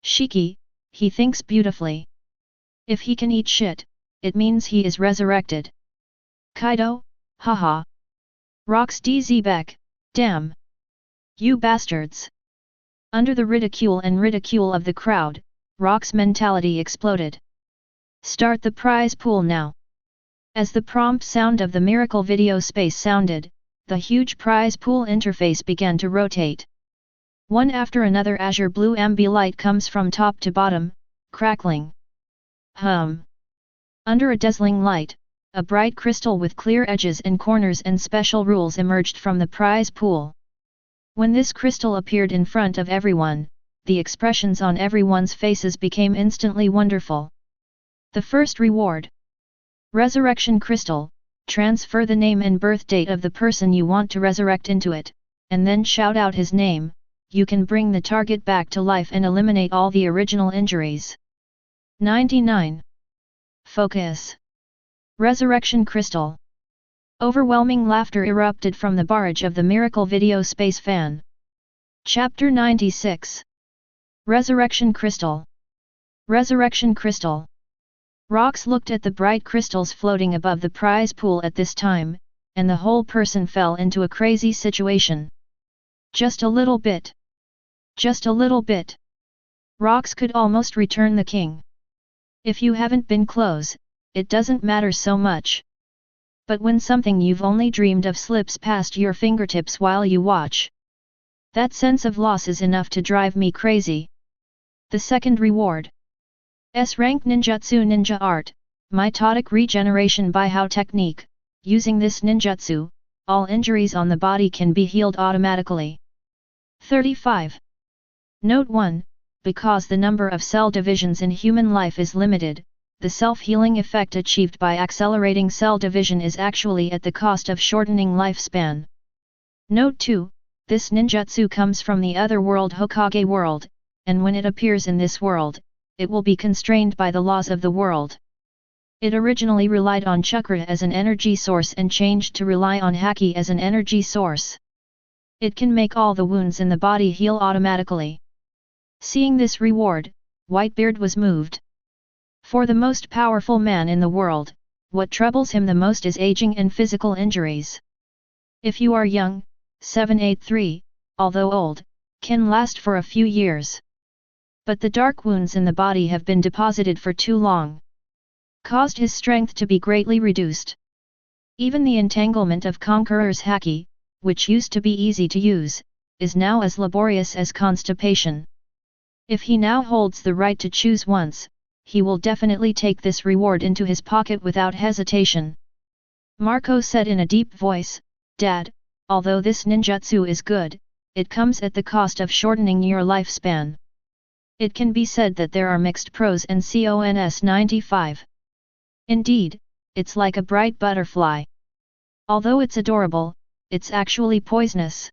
Shiki, he thinks beautifully. If he can eat shit, it means he is resurrected. Kaido, haha. Rocks D. Zebek, damn. You bastards. Under the ridicule of the crowd, Rock's mentality exploded. Start the prize pool now. As the prompt sound of the Miracle Video Space sounded, the huge prize pool interface began to rotate. One after another azure blue ambilight comes from top to bottom, crackling. Under a dazzling light, a bright crystal with clear edges and corners and special rules emerged from the prize pool. When this crystal appeared in front of everyone, the expressions on everyone's faces became instantly wonderful. The first reward. Resurrection Crystal, transfer the name and birth date of the person you want to resurrect into it, and then shout out his name, you can bring the target back to life and eliminate all the original injuries. 99. Focus. Resurrection Crystal. Overwhelming laughter erupted from the barrage of the Miracle Video Space fan. Chapter 96. Resurrection Crystal. Resurrection Crystal. Rocks looked at the bright crystals floating above the prize pool at this time, and the whole person fell into a crazy situation. Just a little bit. Just a little bit. Rocks could almost return the king. If you haven't been close, it doesn't matter so much. But when something you've only dreamed of slips past your fingertips while you watch, that sense of loss is enough to drive me crazy. The second reward. S-rank ninjutsu ninja art, mitotic regeneration by How technique. Using this ninjutsu, all injuries on the body can be healed automatically. 35. Note 1, because the number of cell divisions in human life is limited, the self-healing effect achieved by accelerating cell division is actually at the cost of shortening lifespan. Note 2, this ninjutsu comes from the other world Hokage world, and when it appears in this world, it will be constrained by the laws of the world. It originally relied on chakra as an energy source and changed to rely on haki as an energy source. It can make all the wounds in the body heal automatically. Seeing this reward, Whitebeard was moved. For the most powerful man in the world, what troubles him the most is aging and physical injuries. If you are young, 783, although old, can last for a few years. But the dark wounds in the body have been deposited for too long, caused his strength to be greatly reduced. Even the entanglement of Conqueror's haki, which used to be easy to use, is now as laborious as constipation. If he now holds the right to choose once, he will definitely take this reward into his pocket without hesitation. Marco said in a deep voice, "Dad, although this ninjutsu is good, it comes at the cost of shortening your lifespan. It can be said that there are mixed pros and cons 95. Indeed, it's like a bright butterfly. Although it's adorable, it's actually poisonous."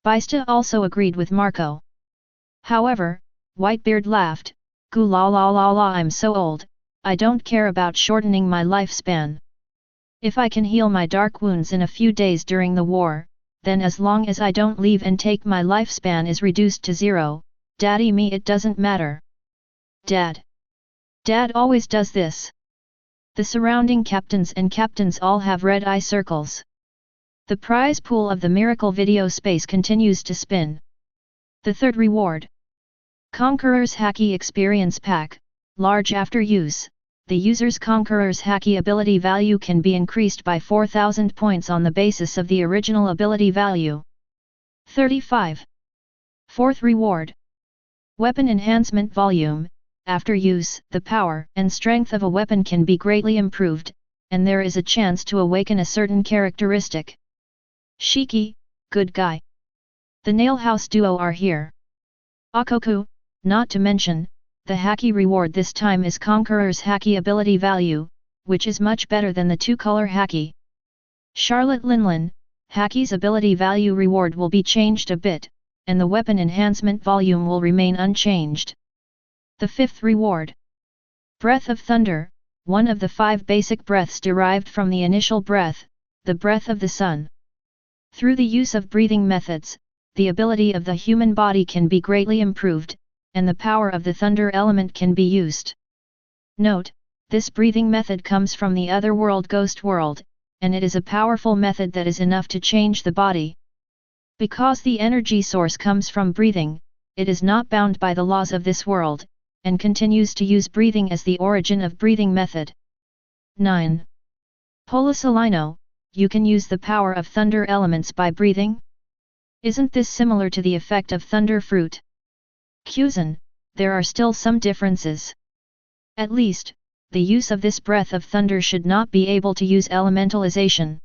Baista also agreed with Marco. However, Whitebeard laughed, "Goo la la la la, I'm so old, I don't care about shortening my lifespan. If I can heal my dark wounds in a few days during the war, then as long as I don't leave and take my lifespan is reduced to 0, daddy me it doesn't matter." Dad always does this. The surrounding captains all have red eye circles. The prize pool of the miracle video space continues to spin. The third reward. Conqueror's Haki Experience Pack, large after use. The user's Conqueror's Haki ability value can be increased by 4,000 points on the basis of the original ability value. 35. Fourth reward. Weapon Enhancement Volume. After use, the power and strength of a weapon can be greatly improved, and there is a chance to awaken a certain characteristic. Shiki, good guy. The Nail House duo are here. Akoku, not to mention, the Haki reward this time is Conqueror's Haki ability value, which is much better than the two-color Haki. Charlotte Linlin, Haki's ability value reward will be changed a bit, and the weapon enhancement volume will remain unchanged. The fifth reward. Breath of Thunder, one of the 5 basic breaths derived from the initial breath, the breath of the sun. Through the use of breathing methods, the ability of the human body can be greatly improved, and the power of the thunder element can be used. Note, this breathing method comes from the otherworld ghost world, and it is a powerful method that is enough to change the body. Because the energy source comes from breathing, it is not bound by the laws of this world, and continues to use breathing as the origin of breathing method. 9. Polisolino, you can use the power of thunder elements by breathing? Isn't this similar to the effect of thunder fruit? Kuzan, there are still some differences. At least, the use of this breath of thunder should not be able to use elementalization.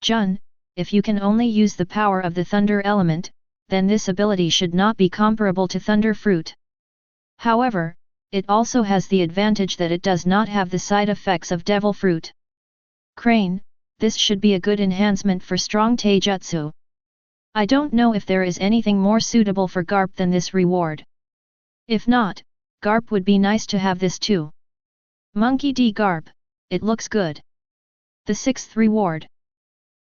Jun, if you can only use the power of the thunder element, then this ability should not be comparable to thunder fruit. However, it also has the advantage that it does not have the side effects of devil fruit. Crane, this should be a good enhancement for strong taijutsu. I don't know if there is anything more suitable for Garp than this reward. If not, Garp would be nice to have this too. Monkey D. Garp, it looks good. The sixth reward.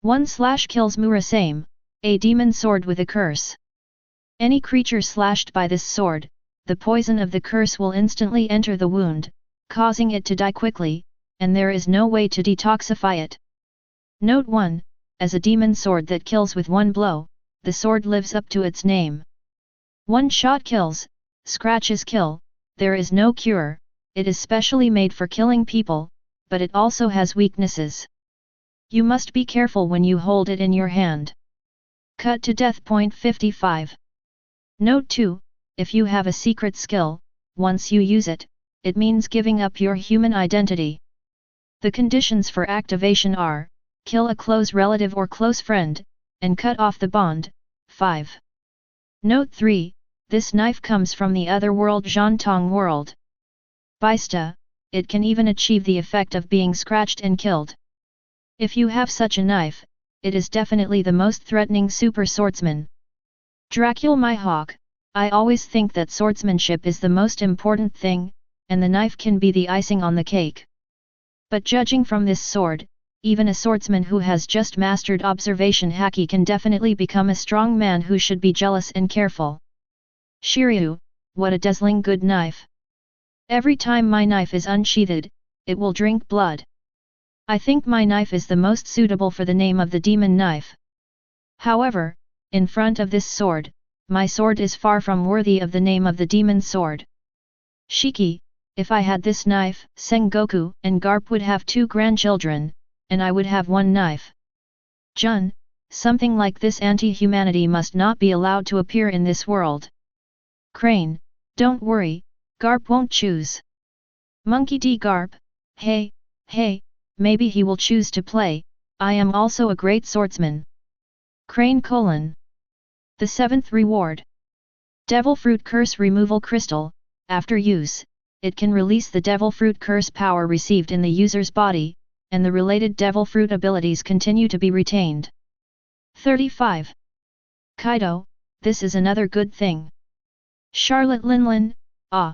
1/kills Murasame, a demon sword with a curse. Any creature slashed by this sword, the poison of the curse will instantly enter the wound, causing it to die quickly, and there is no way to detoxify it. Note 1, as a demon sword that kills with one blow, the sword lives up to its name. One shot kills, scratches kill, there is no cure, it is specially made for killing people, but it also has weaknesses. You must be careful when you hold it in your hand. Cut to death. 55. Note 2, if you have a secret skill, once you use it, it means giving up your human identity. The conditions for activation are, kill a close relative or close friend, and cut off the bond. 5. Note 3, this knife comes from the otherworld Zhantong world. Baista, it can even achieve the effect of being scratched and killed. If you have such a knife, it is definitely the most threatening super swordsman. Dracul my hawk, I always think that swordsmanship is the most important thing, and the knife can be the icing on the cake. But judging from this sword, even a swordsman who has just mastered observation haki can definitely become a strong man who should be jealous and careful. Shiryu, what a dazzling good knife. Every time my knife is unsheathed, it will drink blood. I think my knife is the most suitable for the name of the demon knife. However, in front of this sword, my sword is far from worthy of the name of the demon sword. Shiki, if I had this knife, Sengoku and Garp would have 2 grandchildren, and I would have 1 knife. Jun, something like this anti-humanity must not be allowed to appear in this world. Crane, don't worry, Garp won't choose. Monkey D. Garp, hey, maybe he will choose to play, I am also a great swordsman. Crane : The 7th reward. Devil Fruit Curse Removal Crystal. After use, it can release the Devil Fruit Curse power received in the user's body, and the related Devil Fruit abilities continue to be retained. 35. Kaido, this is another good thing. Charlotte Linlin, ah.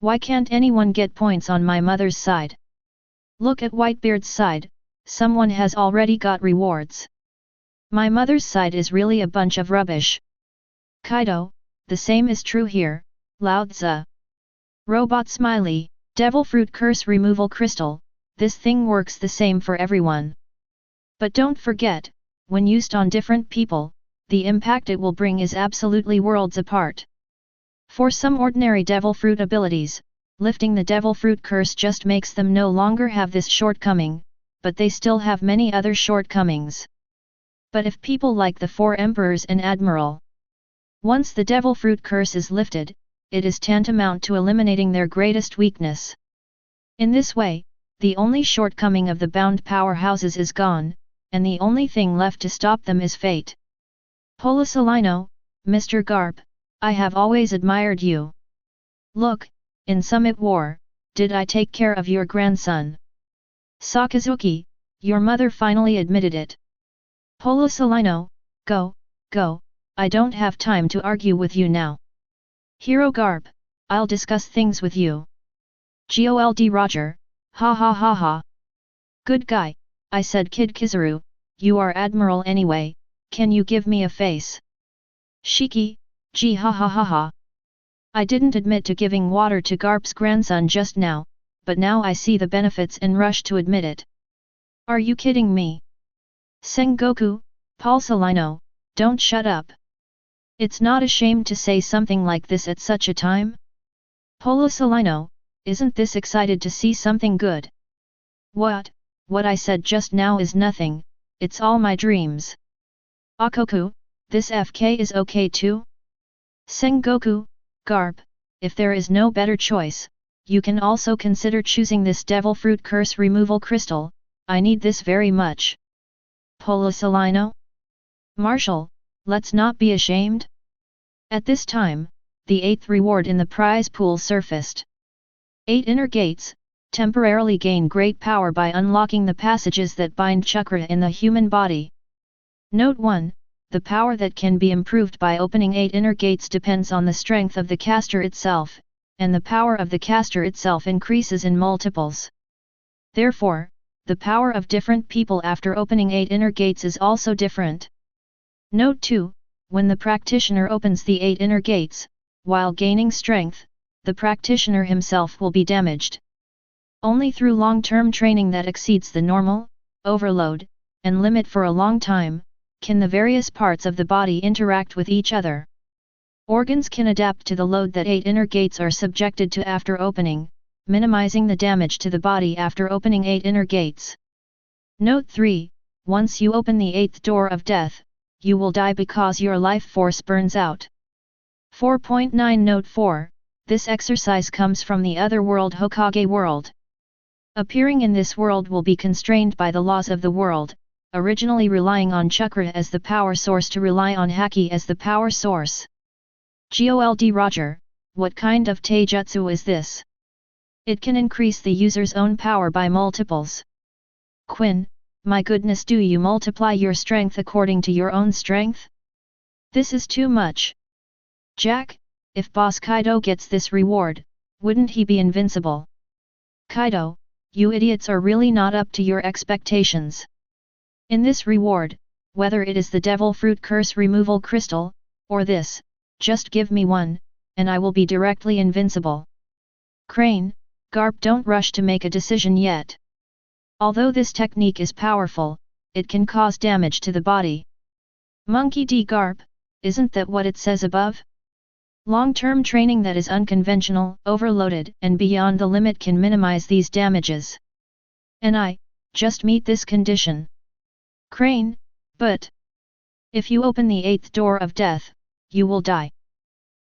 Why can't anyone get points on my mother's side? Look at Whitebeard's side, someone has already got rewards. My mother's side is really a bunch of rubbish. Kaido, the same is true here, Lao Tzu. Robot Smiley, Devil Fruit Curse Removal Crystal, this thing works the same for everyone. But don't forget, when used on different people, the impact it will bring is absolutely worlds apart. For some ordinary Devil Fruit abilities, lifting the Devil Fruit Curse just makes them no longer have this shortcoming, but they still have many other shortcomings. But if people like the 4 Emperors and Admiral, once the Devil Fruit Curse is lifted, it is tantamount to eliminating their greatest weakness. In this way, the only shortcoming of the bound powerhouses is gone, and the only thing left to stop them is fate. Polisalino, Mr. Garp, I have always admired you. Look, in Summit War, did I take care of your grandson? Sakazuki, your mother finally admitted it. Polisalino, go, I don't have time to argue with you now. Hero Garp, I'll discuss things with you. Gold Roger, ha. Good guy, I said Kid Kizaru, you are Admiral anyway, can you give me a face? Shiki, gee ha. I didn't admit to giving water to Garp's grandson just now, but now I see the benefits and rush to admit it. Are you kidding me? Sengoku, Polisalino, don't shut up. It's not a shame to say something like this at such a time? Polisalino, isn't this excited to see something good? What I said just now is nothing, it's all my dreams. Akoku, this FK is okay too? Sengoku, Garp, if there is no better choice, you can also consider choosing this Devil Fruit Curse Removal Crystal, I need this very much. Polisalino? Marshall, let's not be ashamed. At this time, the 8th reward in the prize pool surfaced. 8 inner gates, temporarily gain great power by unlocking the passages that bind chakra in the human body. Note 1, the power that can be improved by opening 8 inner gates depends on the strength of the caster itself, and the power of the caster itself increases in multiples. Therefore, the power of different people after opening 8 inner gates is also different. Note 2, when the practitioner opens the 8 inner gates, while gaining strength, the practitioner himself will be damaged. Only through long-term training that exceeds the normal, overload, and limit for a long time, can the various parts of the body interact with each other. Organs can adapt to the load that 8 inner gates are subjected to after opening, minimizing the damage to the body after opening 8 inner gates. Note 3, once you open the 8th door of death, you will die because your life force burns out. 4.9 Note 4, this exercise comes from the other world Hokage world. Appearing in this world will be constrained by the laws of the world, originally relying on chakra as the power source to rely on haki as the power source. Gold Roger, what kind of taijutsu is this? It can increase the user's own power by multiples. Quinn, my goodness, do you multiply your strength according to your own strength? This is too much. Jack, if Boss Kaido gets this reward, wouldn't he be invincible? Kaido, you idiots are really not up to your expectations. In this reward, whether it is the Devil Fruit Curse Removal Crystal, or this, just give me one, and I will be directly invincible. Crane, Garp, don't rush to make a decision yet. Although this technique is powerful, it can cause damage to the body. Monkey D. Garp, isn't that what it says above? Long-term training that is unconventional, overloaded, and beyond the limit can minimize these damages. And I just meet this condition. Crane, but if you open the 8th door of death, you will die.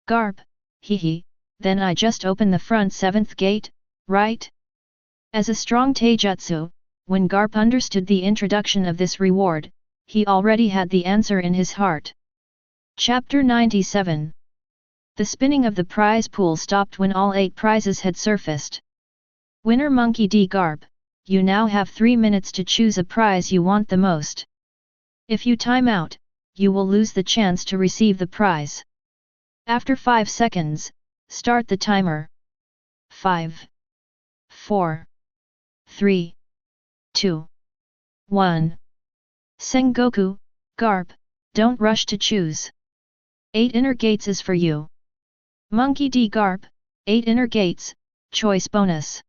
Garp, hehe, then I just open the front 7th gate, right? As a strong taijutsu, when Garp understood the introduction of this reward, he already had the answer in his heart. Chapter 97. The spinning of the prize pool stopped when all 8 prizes had surfaced. Winner Monkey D. Garp, you now have 3 minutes to choose a prize you want the most. If you time out, you will lose the chance to receive the prize. After 5 seconds, start the timer. 5, 4, 3, 2, 1. Sengoku, Garp, don't rush to choose. 8 inner gates is for you. Monkey D. Garp, 8 inner gates, choice bonus.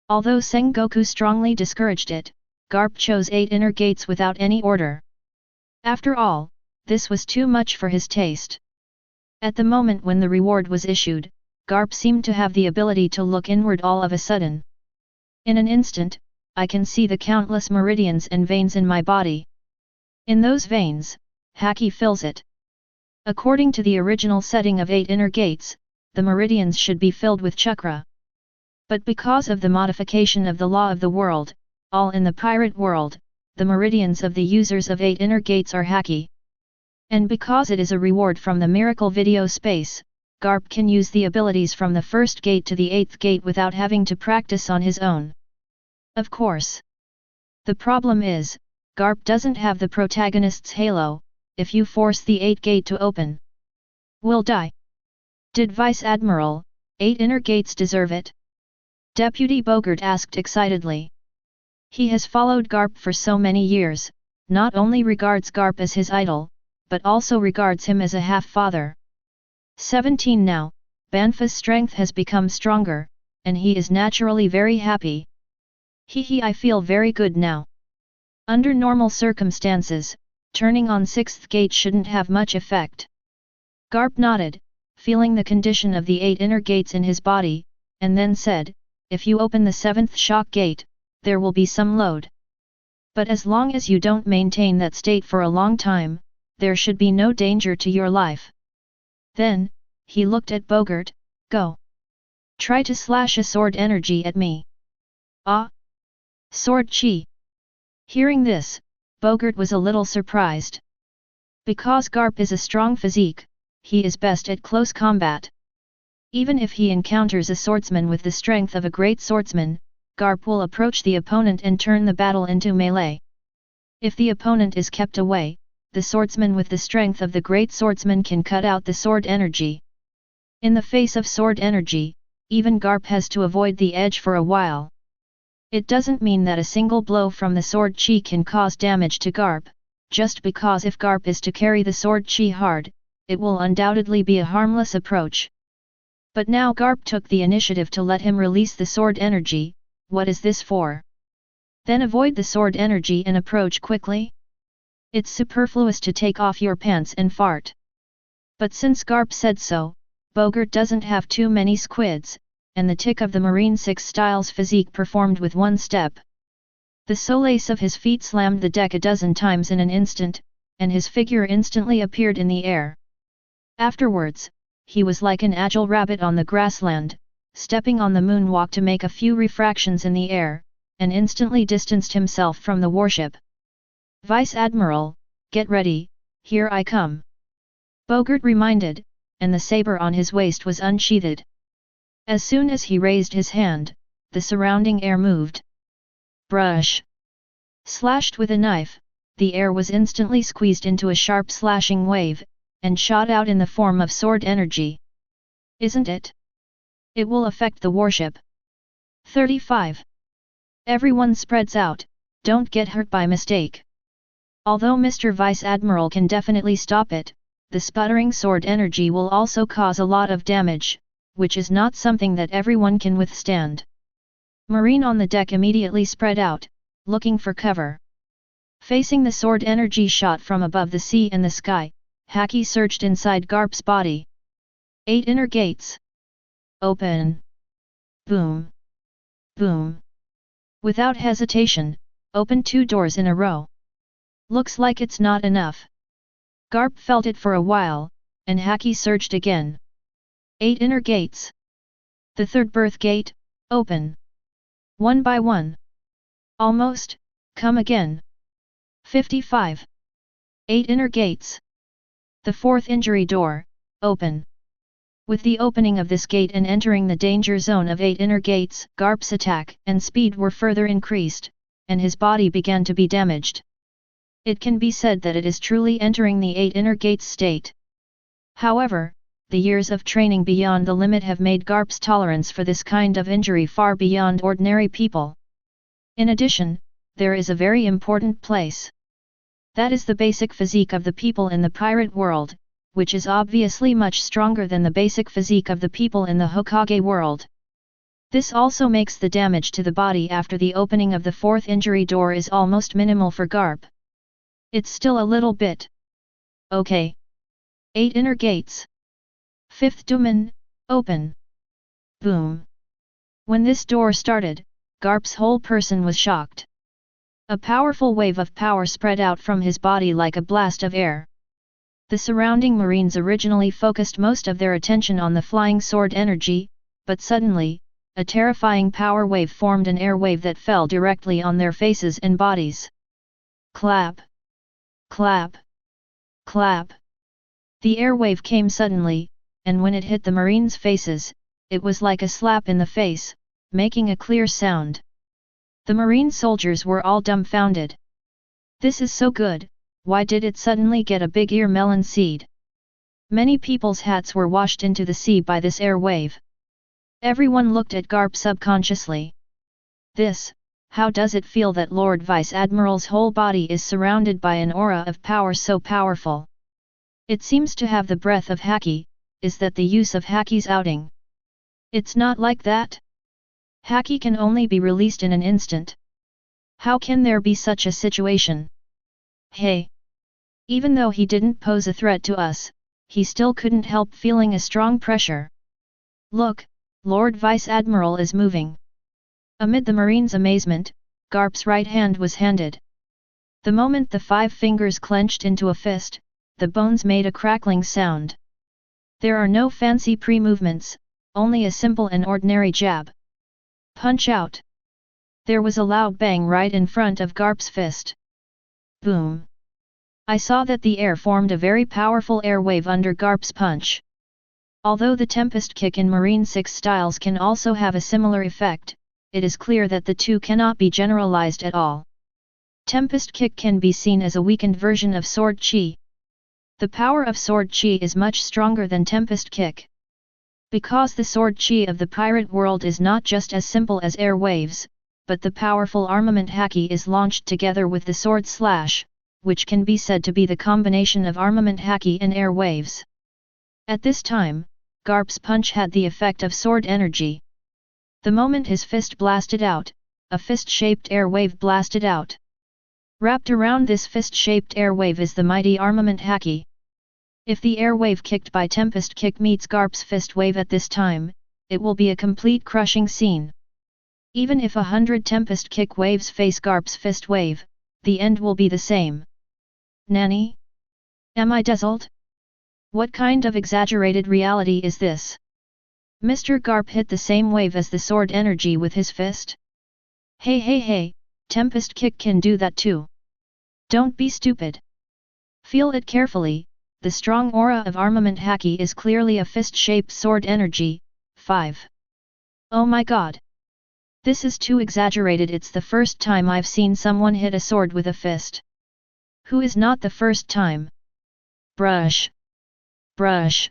Although Sengoku strongly discouraged it, Garp chose 8 inner gates without any order. After all, this was too much for his taste. At the moment when the reward was issued, Garp seemed to have the ability to look inward all of a sudden. In an instant, I can see the countless meridians and veins in my body. In those veins, Haki fills it. According to the original setting of 8 inner gates, the meridians should be filled with chakra. But because of the modification of the law of the world, all in the pirate world, the meridians of the users of 8 inner gates are Haki. And because it is a reward from the miracle video space, Garp can use the abilities from the 1st gate to the 8th gate without having to practice on his own. Of course. The problem is, Garp doesn't have the protagonist's halo. If you force the 8th gate to open, will die. Did Vice Admiral, 8 inner gates deserve it? Deputy Bogart asked excitedly. He has followed Garp for so many years, not only regards Garp as his idol, but also regards him as a half-father. 17 now, Banfa's strength has become stronger, and he is naturally very happy. I feel very good now. Under normal circumstances, turning on 6th gate shouldn't have much effect. Garp nodded, feeling the condition of the 8 inner gates in his body, and then said, if you open the 7th shock gate, there will be some load. But as long as you don't maintain that state for a long time, there should be no danger to your life. Then, he looked at Bogart, go. Try to slash a sword energy at me. Ah! Sword chi. Hearing this, Bogart was a little surprised. Because Garp is a strong physique, he is best at close combat. Even if he encounters a swordsman with the strength of a great swordsman, Garp will approach the opponent and turn the battle into melee. If the opponent is kept away, the swordsman with the strength of the great swordsman can cut out the sword energy. In the face of sword energy, even Garp has to avoid the edge for a while. It doesn't mean that a single blow from the sword chi can cause damage to Garp, just because if Garp is to carry the sword chi hard, it will undoubtedly be a harmless approach. But now Garp took the initiative to let him release the sword energy. What is this for? Then avoid the sword energy and approach quickly? It's superfluous to take off your pants and fart. But since Garp said so, Bogart doesn't have too many squids, and the tick of the Marine 6 style's physique performed with one step. The solace of his feet slammed the deck a dozen times in an instant, and his figure instantly appeared in the air. Afterwards, he was like an agile rabbit on the grassland, stepping on the moonwalk to make a few refractions in the air, and instantly distanced himself from the warship. Vice Admiral, get ready, here I come. Bogart reminded, and the saber on his waist was unsheathed. As soon as he raised his hand, the surrounding air moved. Brush! Slashed with a knife, the air was instantly squeezed into a sharp slashing wave, and shot out in the form of sword energy. Isn't it? It will affect the warship. 35. Everyone spreads out, don't get hurt by mistake. Although Mr. Vice Admiral can definitely stop it, the sputtering sword energy will also cause a lot of damage, which is not something that everyone can withstand. Marine on the deck immediately spread out, looking for cover. Facing the sword energy shot from above the sea and the sky, Haki surged inside Garp's body. 8 inner gates. Open. Boom. Boom. Without hesitation, open 2 doors in a row. Looks like it's not enough. Garp felt it for a while, and Haki surged again. 8 inner gates. The 3rd birth gate, open. 1 by 1. Almost, come again. 55. 8 inner gates. The 4th injury door, open. With the opening of this gate and entering the danger zone of 8 inner gates, Garp's attack and speed were further increased, and his body began to be damaged. It can be said that it is truly entering the 8 inner gates state. However, the years of training beyond the limit have made Garp's tolerance for this kind of injury far beyond ordinary people. In addition, there is a very important place. That is the basic physique of the people in the pirate world, which is obviously much stronger than the basic physique of the people in the Hokage world. This also makes the damage to the body after the opening of the 4th injury door is almost minimal for Garp. It's still a little bit. Okay. 8 inner gates. 5th domain, open. Boom. When this door started, Garp's whole person was shocked. A powerful wave of power spread out from his body like a blast of air. The surrounding Marines originally focused most of their attention on the flying sword energy, but suddenly, a terrifying power wave formed an air wave that fell directly on their faces and bodies. Clap! Clap! Clap! The air wave came suddenly, and when it hit the Marines' faces, it was like a slap in the face, making a clear sound. The Marine soldiers were all dumbfounded. This is so good, why did it suddenly get a big ear melon seed? Many people's hats were washed into the sea by this air wave. Everyone looked at Garp subconsciously. How does it feel that Lord Vice Admiral's whole body is surrounded by an aura of power so powerful? It seems to have the breath of Haki. Is that the use of Haki's outing? It's not like that. Haki can only be released in an instant. How can there be such a situation? Hey! Even though he didn't pose a threat to us, he still couldn't help feeling a strong pressure. Look, Lord Vice Admiral is moving. Amid the Marine's amazement, Garp's right hand was handed. The moment the 5 fingers clenched into a fist, the bones made a crackling sound. There are no fancy pre-movements, only a simple and ordinary jab. Punch out! There was a loud bang right in front of Garp's fist. Boom! I saw that the air formed a very powerful air wave under Garp's punch. Although the Tempest Kick in Marine 6 styles can also have a similar effect, it is clear that the two cannot be generalized at all. Tempest Kick can be seen as a weakened version of Sword Chi. The power of Sword Chi is much stronger than Tempest Kick. Because the Sword Chi of the pirate world is not just as simple as air waves, but the powerful armament Haki is launched together with the Sword Slash, which can be said to be the combination of armament Haki and air waves. At this time, Garp's punch had the effect of sword energy. The moment his fist blasted out, a fist-shaped air wave blasted out. Wrapped around this fist-shaped air wave is the mighty armament Haki. If the air wave kicked by Tempest Kick meets Garp's fist wave at this time, it will be a complete crushing scene. Even if 100 Tempest Kick waves face Garp's fist wave, the end will be the same. Nanny? Am I dazzled? What kind of exaggerated reality is this? Mr. Garp hit the same wave as the sword energy with his fist? Hey, Tempest Kick can do that too. Don't be stupid. Feel it carefully, the strong aura of armament Haki is clearly a fist-shaped sword energy. 5. Oh my god. This is too exaggerated. It's the first time I've seen someone hit a sword with a fist. Who is not the first time? Brush. Brush.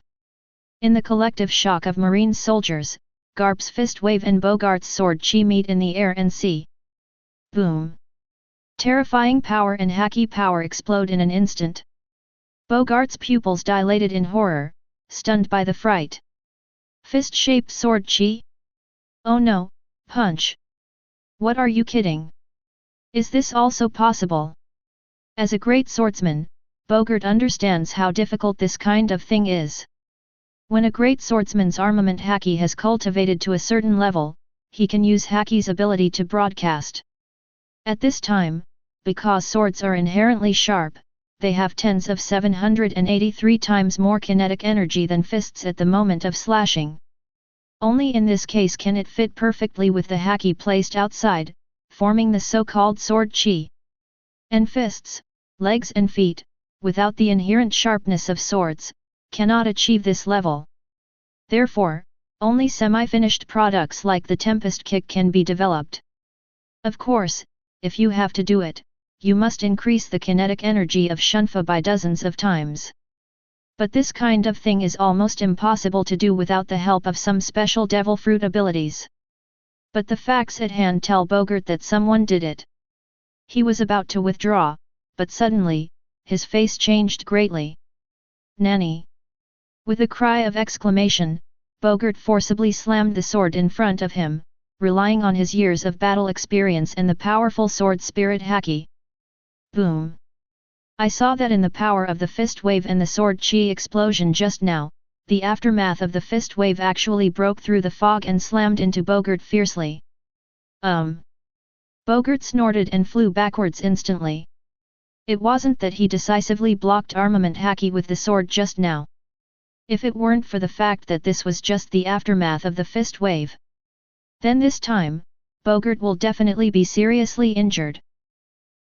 In the collective shock of Marine soldiers, Garp's fist wave and Bogart's sword chi meet in the air and sea. Boom. Terrifying power and Haki power explode in an instant. Bogart's pupils dilated in horror, stunned by the fright. Fist-shaped sword chi? Oh no, punch! What are you kidding? Is this also possible? As a great swordsman, Bogart understands how difficult this kind of thing is. When a great swordsman's armament haki has cultivated to a certain level, he can use haki's ability to broadcast. At this time, because swords are inherently sharp, they have tens of 783 times more kinetic energy than fists at the moment of slashing. Only in this case can it fit perfectly with the haki placed outside, forming the so-called sword chi. And fists, legs and feet, without the inherent sharpness of swords, cannot achieve this level. Therefore, only semi-finished products like the Tempest Kick can be developed. Of course, if you have to do it, you must increase the kinetic energy of Shunfa by dozens of times. But this kind of thing is almost impossible to do without the help of some special devil fruit abilities. But the facts at hand tell Bogart that someone did it. He was about to withdraw, but suddenly, his face changed greatly. Nanny! With a cry of exclamation, Bogart forcibly slammed the sword in front of him, relying on his years of battle experience and the powerful sword spirit haki. Boom! I saw that in the power of the fist wave and the sword chi explosion just now, the aftermath of the fist wave actually broke through the fog and slammed into Bogart fiercely. Bogart snorted and flew backwards instantly. It wasn't that he decisively blocked armament haki with the sword just now. If it weren't for the fact that this was just the aftermath of the fist wave, then this time, Bogart will definitely be seriously injured.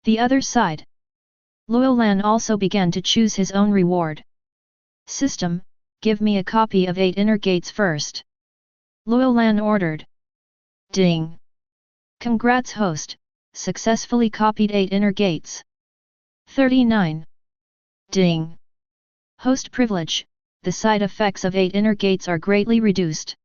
The other side. Luo Lan also began to choose his own reward. System, give me a copy of 8 inner gates first. Luo Lan ordered. Ding! Congrats host, successfully copied 8 inner gates. 39. Ding! Host privilege, the side effects of 8 inner gates are greatly reduced.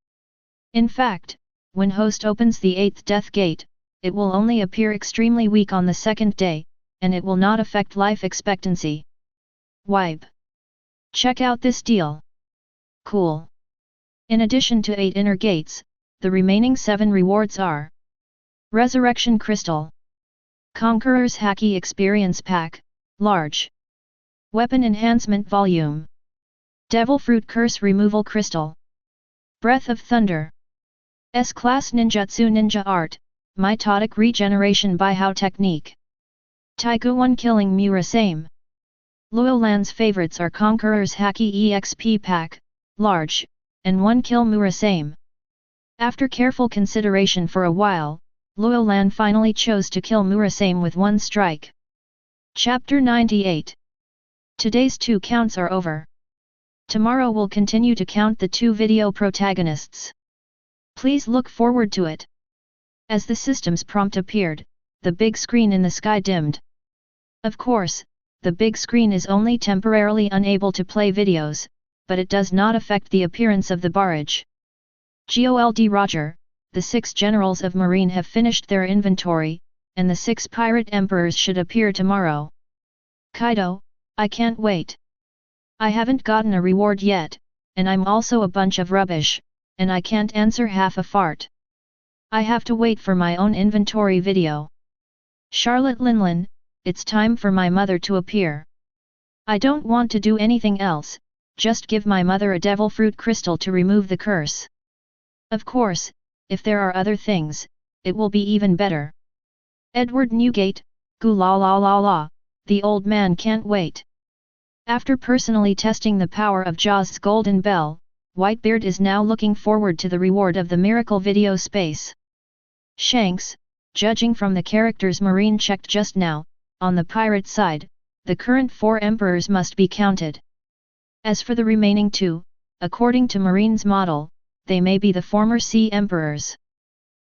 In fact, when host opens the 8th death gate, it will only appear extremely weak on the second day, and it will not affect life expectancy. Wipe! Check out this deal. Cool! In addition to 8 inner gates, the remaining 7 rewards are Resurrection Crystal, Conqueror's Haki Experience Pack, Large, Weapon Enhancement Volume, Devil Fruit Curse Removal Crystal, Breath of Thunder, S-Class Ninjutsu Ninja Art, Mitotic Regeneration Baihao Technique, Taiguan Killing Murasame. Luo Lan's favorites are Conqueror's Haki EXP Pack, Large, and 1 Kill Murasame. After careful consideration for a while, Luo Lan finally chose to kill Murasame with 1 strike. Chapter 98. Today's 2 counts are over. Tomorrow we'll continue to count the 2 video protagonists. Please look forward to it. As the system's prompt appeared, the big screen in the sky dimmed. Of course, the big screen is only temporarily unable to play videos, but it does not affect the appearance of the barrage. Gold Roger, the 6 generals of Marine have finished their inventory, and the 6 pirate emperors should appear tomorrow. Kaido, I can't wait. I haven't gotten a reward yet, and I'm also a bunch of rubbish, and I can't answer half a fart. I have to wait for my own inventory video. Charlotte Linlin, it's time for my mother to appear. I don't want to do anything else, just give my mother a devil fruit crystal to remove the curse. Of course, if there are other things, it will be even better. Edward Newgate, goo la la la la, the old man can't wait. After personally testing the power of Jaw's Golden Bell, Whitebeard is now looking forward to the reward of the miracle video space. Shanks, judging from the characters Marine checked just now, on the pirate side, the current 4 emperors must be counted. As for the remaining 2, according to Marine's model, they may be the former Sea Emperors.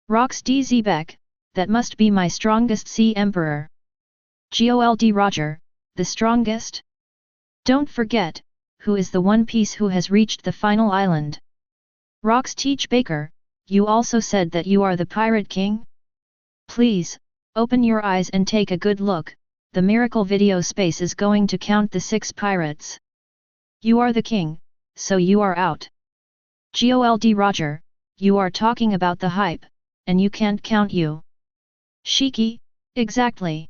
Rox D. Zebek, that must be my strongest Sea Emperor. Gold Roger, the strongest? Don't forget, who is the One Piece who has reached the final island? Rox Teach Baker, you also said that you are the Pirate King? Please, open your eyes and take a good look, the miracle video space is going to count the 6 pirates. You are the king, so you are out. Gold Roger, you are talking about the hype, and you can't count you. Shiki, exactly.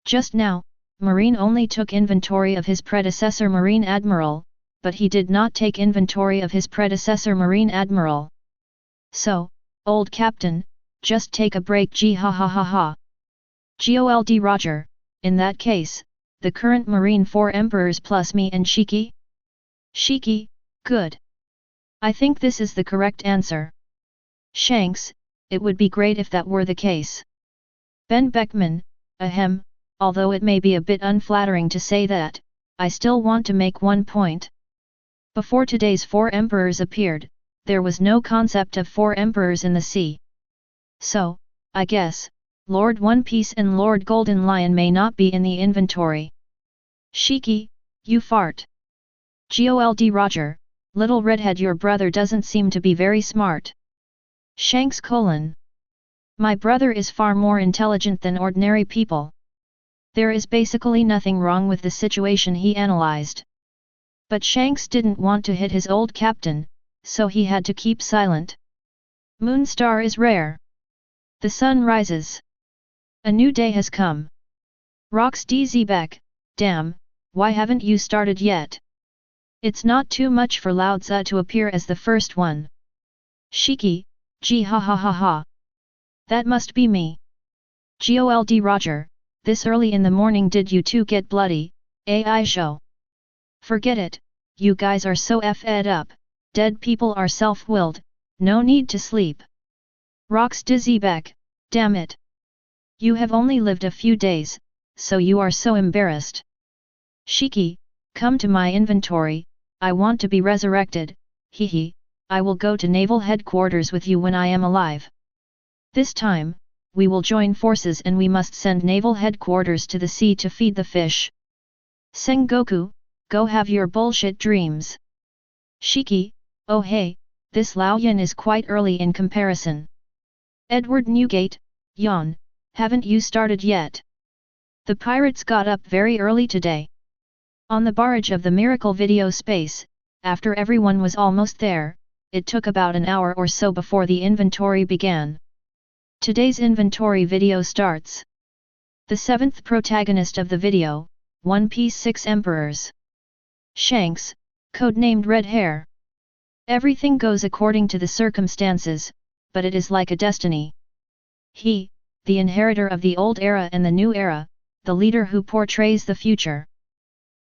Just now, Marine only took inventory of his predecessor Marine Admiral, but he did not take inventory of his predecessor Marine Admiral. So, old captain, just take a break gee ha ha ha ha. Gold Roger, in that case, the current Marine 4 Emperors plus me and Shiki? Shiki, good. I think this is the correct answer. Shanks, it would be great if that were the case. Ben Beckman, ahem, although it may be a bit unflattering to say that, I still want to make one point. Before today's 4 Emperors appeared, there was no concept of 4 Emperors in the sea. So, I guess, Lord One Piece and Lord Golden Lion may not be in the inventory. Shiki, you fart. Gold Roger, little redhead, your brother doesn't seem to be very smart. Shanks : My brother is far more intelligent than ordinary people. There is basically nothing wrong with the situation he analyzed. But Shanks didn't want to hit his old captain, so he had to keep silent. Moonstar is rare. The sun rises. A new day has come. Rocks DZ Beck, damn, why haven't you started yet? It's not too much for Lao Tzu to appear as the first one. Shiki, gee ha ha ha ha. That must be me. Gold Roger, this early in the morning did you two get bloody, AI show? Forget it, you guys are so fed up, dead people are self-willed, no need to sleep. Rocks dizzy Beck, damn it. You have only lived a few days, so you are so embarrassed. Shiki, come to my inventory, I want to be resurrected, hehe, I will go to naval headquarters with you when I am alive. This time, we will join forces and we must send naval headquarters to the sea to feed the fish. Sengoku, go have your bullshit dreams. Shiki, oh hey, this Lao Yin is quite early in comparison. Edward Newgate, yawn, haven't you started yet? The pirates got up very early today. On the barrage of the miracle video space, after everyone was almost there, it took about an hour or so before the inventory began. Today's inventory video starts. The 7th protagonist of the video, One Piece 6 Emperors. Shanks, codenamed Red Hair. Everything goes according to the circumstances, but it is like a destiny. He, the inheritor of the old era and the new era, the leader who portrays the future.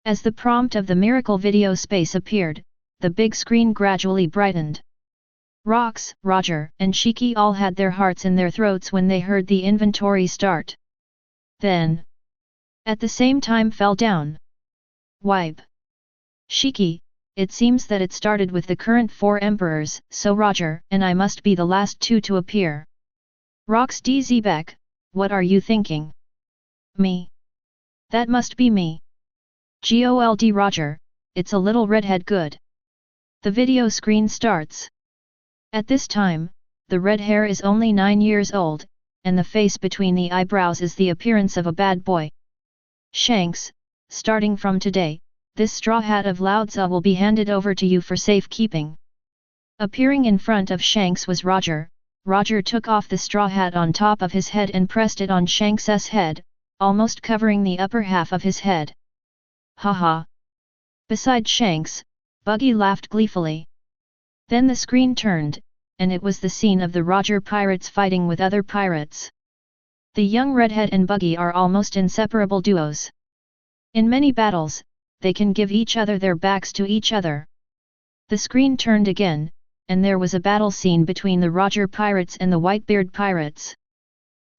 As the prompt of the miracle video space appeared, the big screen gradually brightened. Rocks, Roger, and Shiki all had their hearts in their throats when they heard the inventory start. Then, at the same time fell down. Wipe. Shiki, it seems that it started with the current 4 emperors, so Roger and I must be the last 2 to appear. Rocks DZ Beck, what are you thinking? Me. That must be me. Gold Roger, it's a little redhead good. The video screen starts. At this time, the red hair is only 9 years old, and the face between the eyebrows is the appearance of a bad boy. Shanks, starting from today, this straw hat of Lao Tzu will be handed over to you for safekeeping. Appearing in front of Shanks was Roger. Roger took off the straw hat on top of his head and pressed it on Shanks's head, almost covering the upper half of his head. Haha. Beside Shanks, Buggy laughed gleefully. Then the screen turned, and it was the scene of the Roger pirates fighting with other pirates. The young redhead and Buggy are almost inseparable duos. In many battles, they can give each other their backs to each other. The screen turned again, and there was a battle scene between the Roger pirates and the Whitebeard pirates.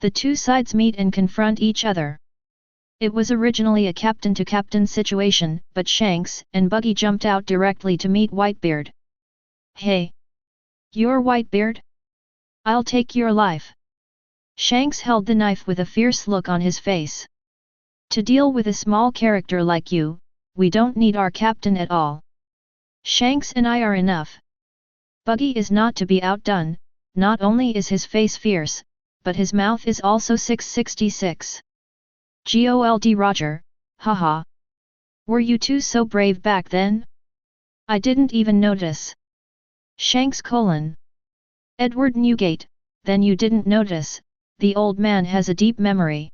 The two sides meet and confront each other. It was originally a captain-to-captain situation, but Shanks and Buggy jumped out directly to meet Whitebeard. Hey! You're Whitebeard? I'll take your life. Shanks held the knife with a fierce look on his face. To deal with a small character like you, we don't need our captain at all. Shanks and I are enough. Buggy is not to be outdone, not only is his face fierce, but his mouth is also 666. Gold Roger, haha. Were you two so brave back then? I didn't even notice. Shanks : Edward Newgate, then you didn't notice, the old man has a deep memory.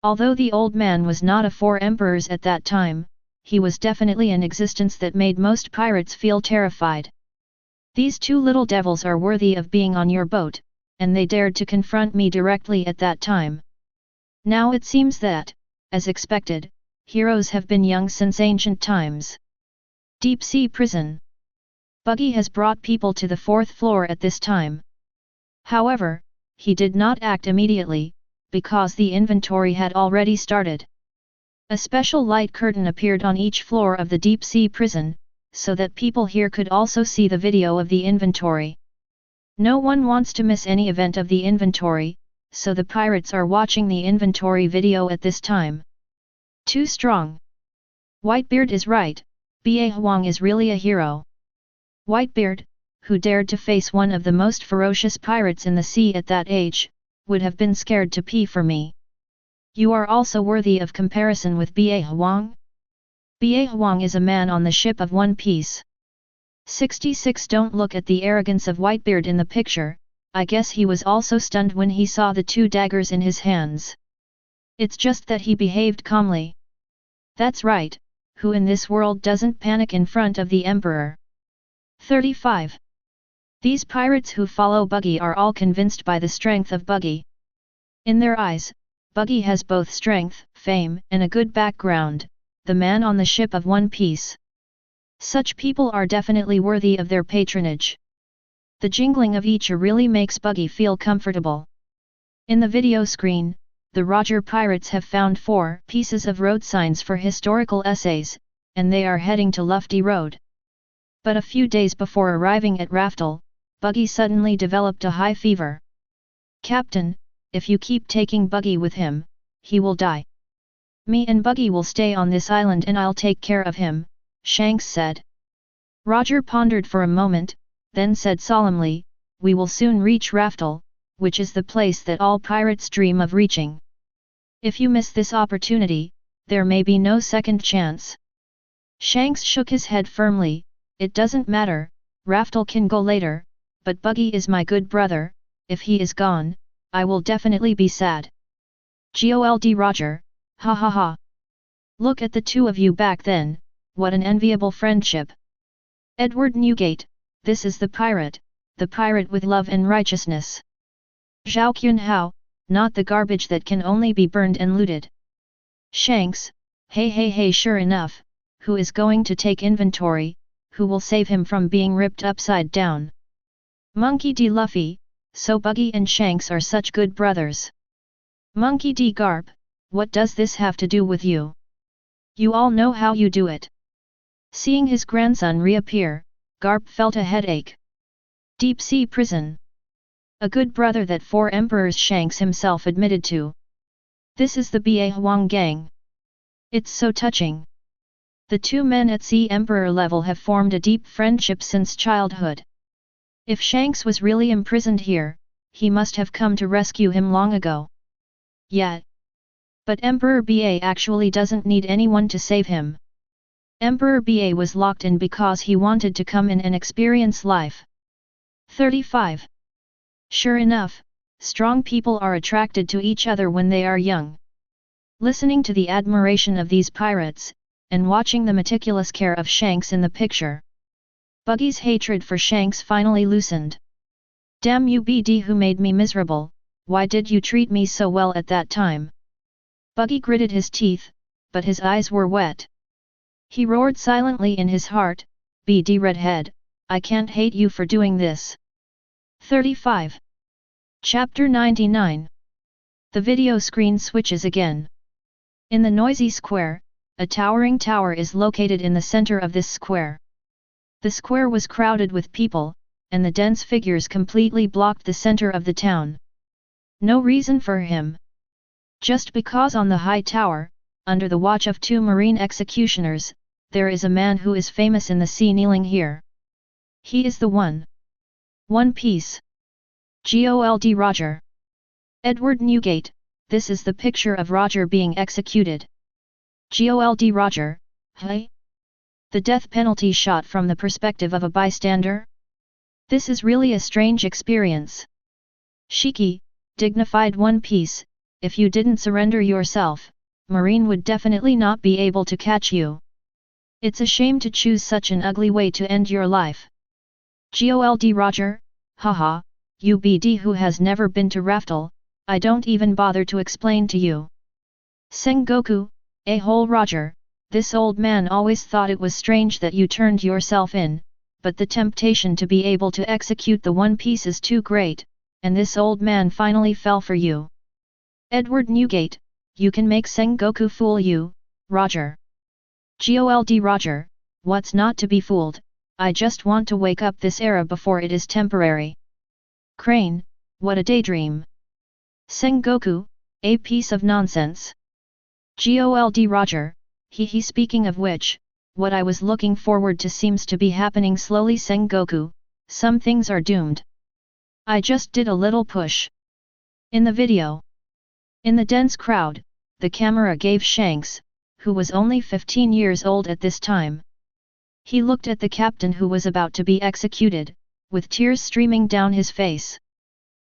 Although the old man was not a 4 emperors at that time, he was definitely an existence that made most pirates feel terrified. These two little devils are worthy of being on your boat, and they dared to confront me directly at that time. Now it seems that, as expected, heroes have been young since ancient times. Deep sea prison. Buggy has brought people to the 4th floor at this time. However, he did not act immediately, because the inventory had already started. A special light curtain appeared on each floor of the deep sea prison, so that people here could also see the video of the inventory. No one wants to miss any event of the inventory, so the pirates are watching the inventory video at this time. Too strong. Whitebeard is right, Ba Huang is really a hero. Whitebeard, who dared to face one of the most ferocious pirates in the sea at that age, would have been scared to pee for me. You are also worthy of comparison with Ba Huang? Ba Huang is a man on the ship of One Piece. 66 Don't look at the arrogance of Whitebeard in the picture, I guess he was also stunned when he saw the 2 daggers in his hands. It's just that he behaved calmly. That's right, who in this world doesn't panic in front of the Emperor? 35. These pirates who follow Buggy are all convinced by the strength of Buggy. In their eyes, Buggy has both strength, fame, and a good background, the man on the ship of One Piece. Such people are definitely worthy of their patronage. The jingling of each really makes Buggy feel comfortable. In the video screen, the Roger pirates have found 4 pieces of road signs for historical essays, and they are heading to Lufty Road. But a few days before arriving at Raftel, Buggy suddenly developed a high fever. Captain, if you keep taking Buggy with him, he will die. Me and Buggy will stay on this island and I'll take care of him, Shanks said. Roger pondered for a moment, then said solemnly, we will soon reach Raftel, which is the place that all pirates dream of reaching. If you miss this opportunity, there may be no second chance. Shanks shook his head firmly, it doesn't matter, Raftel can go later, but Buggy is my good brother, if he is gone, I will definitely be sad. Gold Roger, ha ha ha. Look at the 2 of you back then, what an enviable friendship. Edward Newgate, this is the pirate with love and righteousness. Zhao Qunhao, not the garbage that can only be burned and looted. Shanks, hey sure enough, who is going to take inventory, who will save him from being ripped upside down? Monkey D. Luffy, so Buggy and Shanks are such good brothers. Monkey D. Garp, what does this have to do with you? You all know how you do it. Seeing his grandson reappear, Garp felt a headache. Deep sea prison. A good brother that 4 emperors, Shanks himself admitted to. This is the Ba Huang gang. It's so touching. The 2 men at Sea Emperor level have formed a deep friendship since childhood. If Shanks was really imprisoned here, he must have come to rescue him long ago. Yeah. But Emperor Ba actually doesn't need anyone to save him. Emperor Ba was locked in because he wanted to come in and experience life. 35. Sure enough, strong people are attracted to each other when they are young. Listening to the admiration of these pirates, and watching the meticulous care of Shanks in the picture, Buggy's hatred for Shanks finally loosened. Damn you BD, who made me miserable, why did you treat me so well at that time? Buggy gritted his teeth, but his eyes were wet. He roared silently in his heart, BD Redhead, I can't hate you for doing this. 35. Chapter 99. The video screen switches again. In the noisy square, a towering tower is located in the center of this square. The square was crowded with people, and the dense figures completely blocked the center of the town. No reason for him. Just because on the high tower, under the watch of 2 marine executioners, there is a man who is famous in the sea kneeling here. He is the one. One Piece. Gold Roger. Edward Newgate, this is the picture of Roger being executed. Gold Roger, hey? The death penalty shot from the perspective of a bystander? This is really a strange experience. Shiki, dignified One Piece, if you didn't surrender yourself, Marine would definitely not be able to catch you. It's a shame to choose such an ugly way to end your life. Gold Roger, haha, UBD who has never been to Raftel, I don't even bother to explain to you. Sengoku, a-hole Roger, this old man always thought it was strange that you turned yourself in, but the temptation to be able to execute the One Piece is too great, and this old man finally fell for you. Edward Newgate, you can make Sengoku fool you, Roger. Gold Roger, what's not to be fooled, I just want to wake up this era before it is temporary. Crane, what a daydream. Sengoku, a piece of nonsense. Gold Roger, he speaking of which, what I was looking forward to seems to be happening slowly. Sengoku, some things are doomed. I just did a little push. In the video. In the dense crowd, the camera gave Shanks, who was only 15 years old at this time. He looked at the captain who was about to be executed, with tears streaming down his face.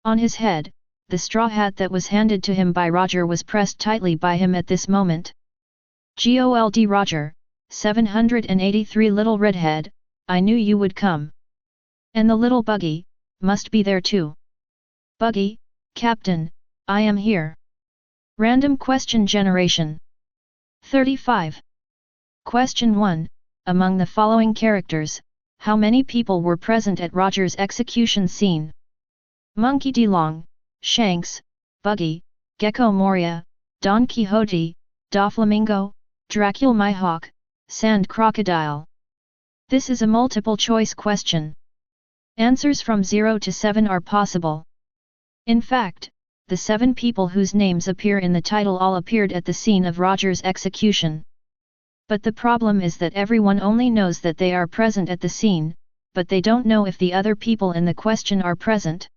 On his head, the straw hat that was handed to him by Roger was pressed tightly by him at this moment. Gold Roger, 783 little redhead, I knew you would come. And the little Buggy, must be there too. Buggy, Captain, I am here. Random question generation. 35. Question 1. Among the following characters, how many people were present at Roger's execution scene? Monkey D. Long, Shanks, Buggy, Gecko Moria, Don Quixote, Doflamingo, Dracula Mihawk, Sand Crocodile. This is a multiple choice question. Answers from 0 to 7 are possible. In fact, the 7 people whose names appear in the title all appeared at the scene of Roger's execution. But the problem is that everyone only knows that they are present at the scene, but they don't know if the other people in the question are present.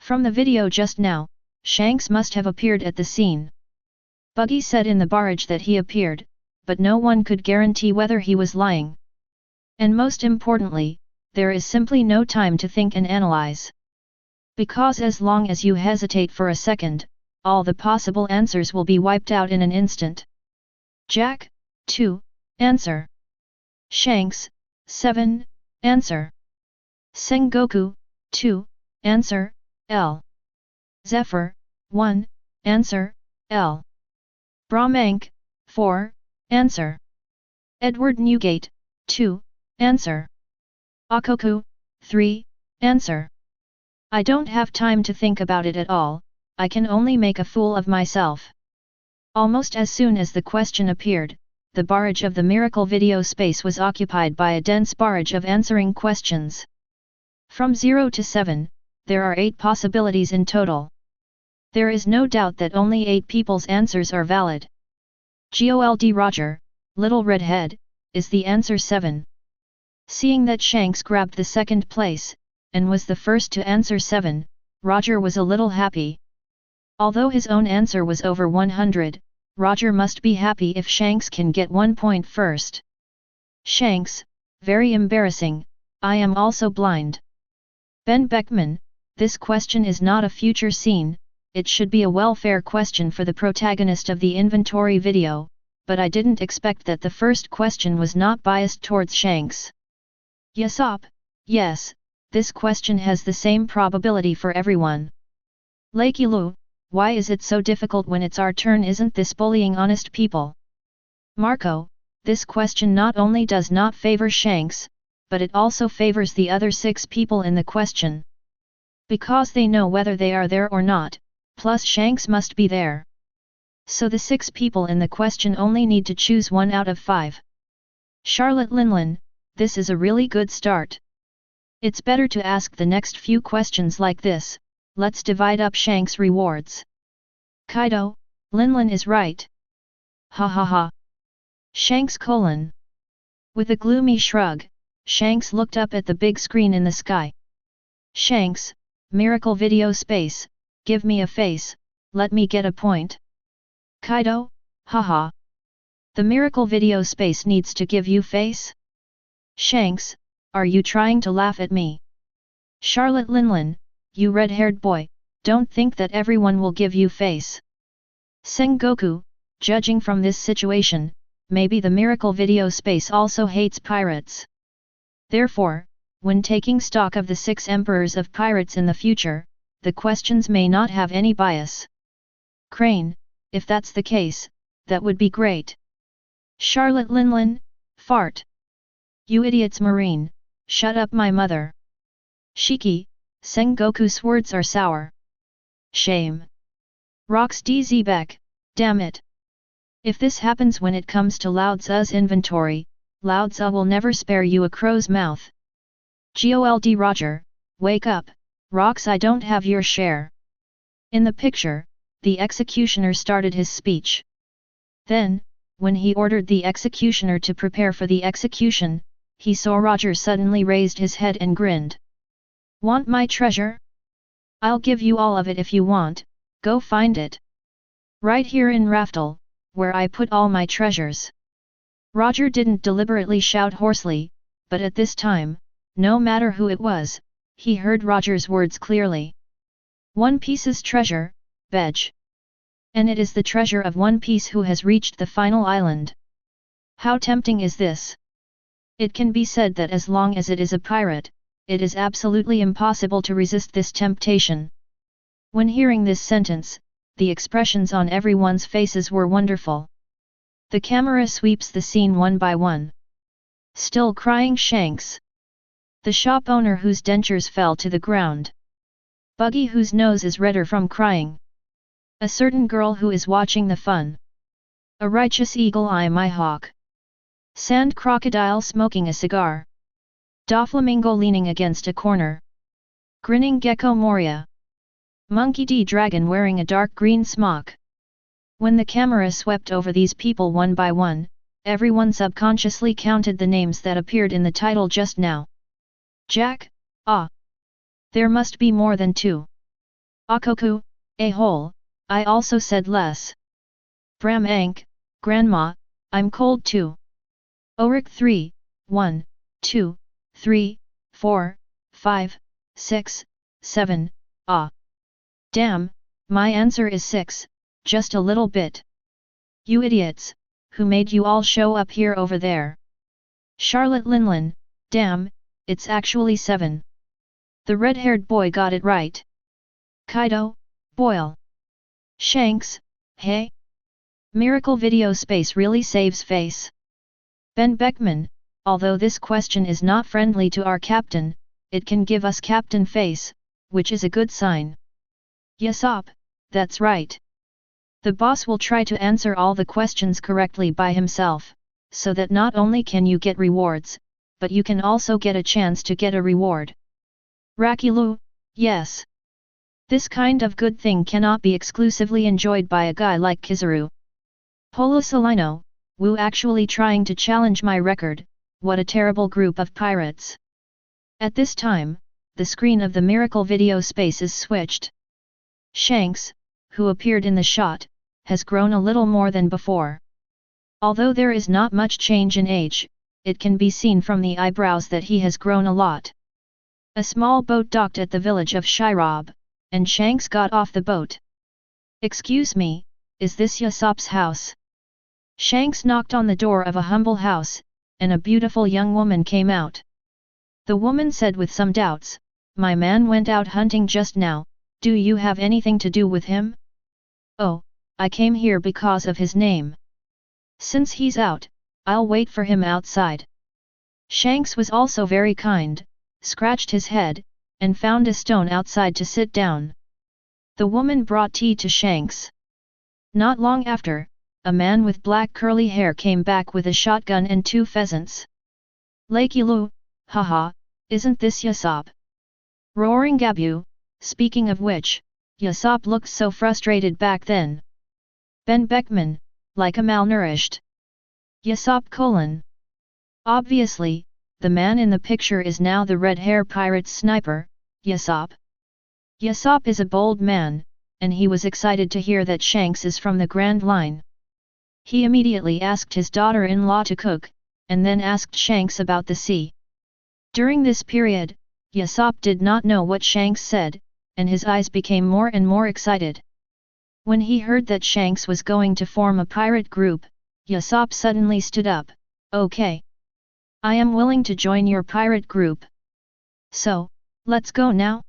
From the video just now, Shanks must have appeared at the scene. Buggy said in the barrage that he appeared, but no one could guarantee whether he was lying. And most importantly, there is simply no time to think and analyze. Because as long as you hesitate for a second, all the possible answers will be wiped out in an instant. Jack, 2, answer. Shanks, 7, answer. Sengoku, 2, answer, L. Zephyr, 1, answer, L. Brahmank, 4, answer. Edward Newgate, 2, answer. Akoku, 3, answer. I don't have time to think about it at all, I can only make a fool of myself. Almost as soon as the question appeared, the barrage of the miracle video space was occupied by a dense barrage of answering questions. From 0 to 7, there are 8 possibilities in total. There is no doubt that only 8 people's answers are valid. Gold Roger, Little Redhead, is the answer 7. Seeing that Shanks grabbed the second place, and was the first to answer 7, Roger was a little happy. Although his own answer was over 100, Roger must be happy if Shanks can get 1 point first. Shanks, very embarrassing, I am also blind. Ben Beckman, this question is not a future scene, it should be a welfare question for the protagonist of the inventory video, but I didn't expect that the first question was not biased towards Shanks. Yesop, yes, this question has the same probability for everyone. Lakey Lu, why is it so difficult when it's our turn? Isn't this bullying honest people? Marco, this question not only does not favor Shanks, but it also favors the other 6 people in the question. Because they know whether they are there or not, plus Shanks must be there. So the 6 people in the question only need to choose 1 out of 5. Charlotte Linlin, this is a really good start. It's better to ask the next few questions like this, let's divide up Shanks' rewards. Kaido, Linlin is right. Ha ha ha. Shanks : With a gloomy shrug, Shanks looked up at the big screen in the sky. Shanks, miracle video space, give me a face, let me get a point. Kaido, haha. The miracle video space needs to give you face? Shanks, are you trying to laugh at me? Charlotte Linlin, you red-haired boy, don't think that everyone will give you face. Sengoku, judging from this situation, maybe the miracle video space also hates pirates. Therefore, when taking stock of the 6 emperors of pirates in the future, the questions may not have any bias. Crane, if that's the case, that would be great. Charlotte Linlin, fart. You idiots Marine, shut up my mother. Shiki, Sengoku's words are sour. Shame. Rocks DZ Beck, damn it. If this happens when it comes to Lao Tzu's inventory, Lao Tzu will never spare you a crow's mouth. Gold Roger, wake up, Rocks, I don't have your share. In the picture, the executioner started his speech. Then, when he ordered the executioner to prepare for the execution, he saw Roger suddenly raised his head and grinned. Want my treasure? I'll give you all of it if you want, go find it. Right here in Raftel, where I put all my treasures. Roger didn't deliberately shout hoarsely, but at this time, no matter who it was, he heard Roger's words clearly. One Piece's treasure, Bedge. And it is the treasure of One Piece who has reached the final island. How tempting is this? It can be said that as long as it is a pirate, it is absolutely impossible to resist this temptation. When hearing this sentence, the expressions on everyone's faces were wonderful. The camera sweeps the scene one by one. Still crying Shanks. The shop owner whose dentures fell to the ground. Buggy whose nose is redder from crying. A certain girl who is watching the fun. A righteous eagle-eye Mihawk. Sand crocodile smoking a cigar. Doflamingo leaning against a corner. Grinning gecko Moria. Monkey D dragon wearing a dark green smock. When the camera swept over these people one by one, everyone subconsciously counted the names that appeared in the title just now. Jack, ah. There must be more than 2. Akoku, a-hole, I also said less. Bram Ank, Grandma, I'm cold too. Orik 3, 1, 2, 3, 4, 5, 6, 7, ah. Damn, my answer is 6, just a little bit. You idiots, who made you all show up here over there? Charlotte Linlin, damn, it's actually 7. The red-haired boy got it right. Kaido, Boyle. Shanks, hey? Miracle video space really saves face. Ben Beckman, although this question is not friendly to our captain, it can give us captain face, which is a good sign. Yesop, that's right. The boss will try to answer all the questions correctly by himself, so that not only can you get rewards, but you can also get a chance to get a reward. Rakilu, yes. This kind of good thing cannot be exclusively enjoyed by a guy like Kizaru. Polo Salino, Wu actually trying to challenge my record, what a terrible group of pirates. At this time, the screen of the miracle video space is switched. Shanks, who appeared in the shot, has grown a little more than before. Although there is not much change in age, it can be seen from the eyebrows that he has grown a lot. A small boat docked at the village of Shirob, and Shanks got off the boat. Excuse me, is this Yasop's house? Shanks knocked on the door of a humble house, and a beautiful young woman came out. The woman said with some doubts, my man went out hunting just now, do you have anything to do with him? Oh, I came here because of his name. Since he's out, I'll wait for him outside. Shanks was also very kind, scratched his head, and found a stone outside to sit down. The woman brought tea to Shanks. Not long after, a man with black curly hair came back with a shotgun and 2 pheasants. Lakey Lu, haha, isn't this Yasop? Roaring Gabu, speaking of which, Yasop looked so frustrated back then. Ben Beckman, like a malnourished. Yasop : Obviously, the man in the picture is now the red-hair pirate sniper, Yasop. Yasop is a bold man, and he was excited to hear that Shanks is from the Grand Line. He immediately asked his daughter-in-law to cook, and then asked Shanks about the sea. During this period, Yasopp did not know what Shanks said, and his eyes became more and more excited. When he heard that Shanks was going to form a pirate group, Yasopp suddenly stood up. Okay. I am willing to join your pirate group. So, let's go now?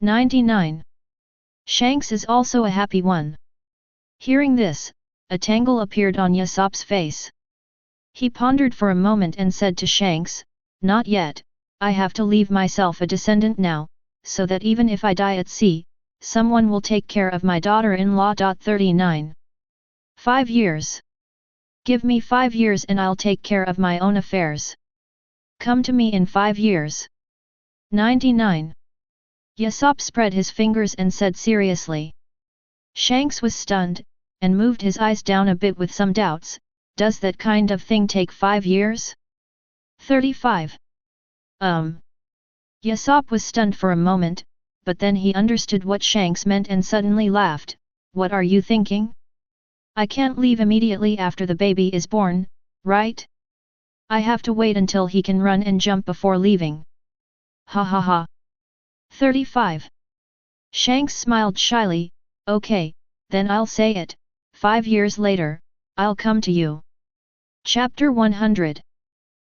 99. Shanks is also a happy one. Hearing this, a tangle appeared on Yasopp's face. He pondered for a moment and said to Shanks, "Not yet, I have to leave myself a descendant now, so that even if I die at sea, someone will take care of my daughter-in-law. 39. 5 years. Give me 5 years and I'll take care of my own affairs. Come to me in 5 years. 99. Yasopp spread his fingers and said seriously. Shanks was stunned, and moved his eyes down a bit with some doubts. Does that kind of thing take 5 years? 35. Yasopp was stunned for a moment, but then he understood what Shanks meant and suddenly laughed. What are you thinking? I can't leave immediately after the baby is born, right? I have to wait until he can run and jump before leaving. Ha ha ha. 35. Shanks smiled shyly. Okay, then I'll say it. 5 years later, I'll come to you. Chapter 100.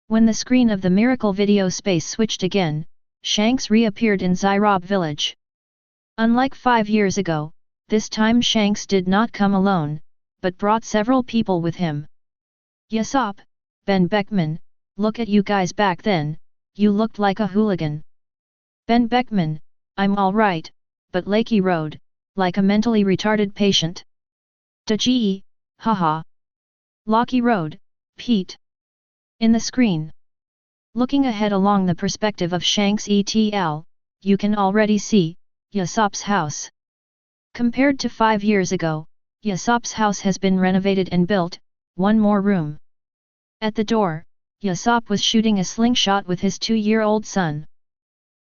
When the screen of the miracle video space switched again, Shanks reappeared in Zyrob village. Unlike 5 years ago, this time Shanks did not come alone, but brought several people with him. Yasopp, Ben Beckman, look at you guys back then, you looked like a hooligan. Ben Beckman, I'm alright, but Lakey Road, like a mentally retarded patient. Dajee, haha. Locky Road, Pete. In the screen. Looking ahead along the perspective of Shanks et.al., you can already see Yasopp's house. Compared to 5 years ago, Yasopp's house has been renovated and built, one more room. At the door, Yasopp was shooting a slingshot with his 2-year-old son.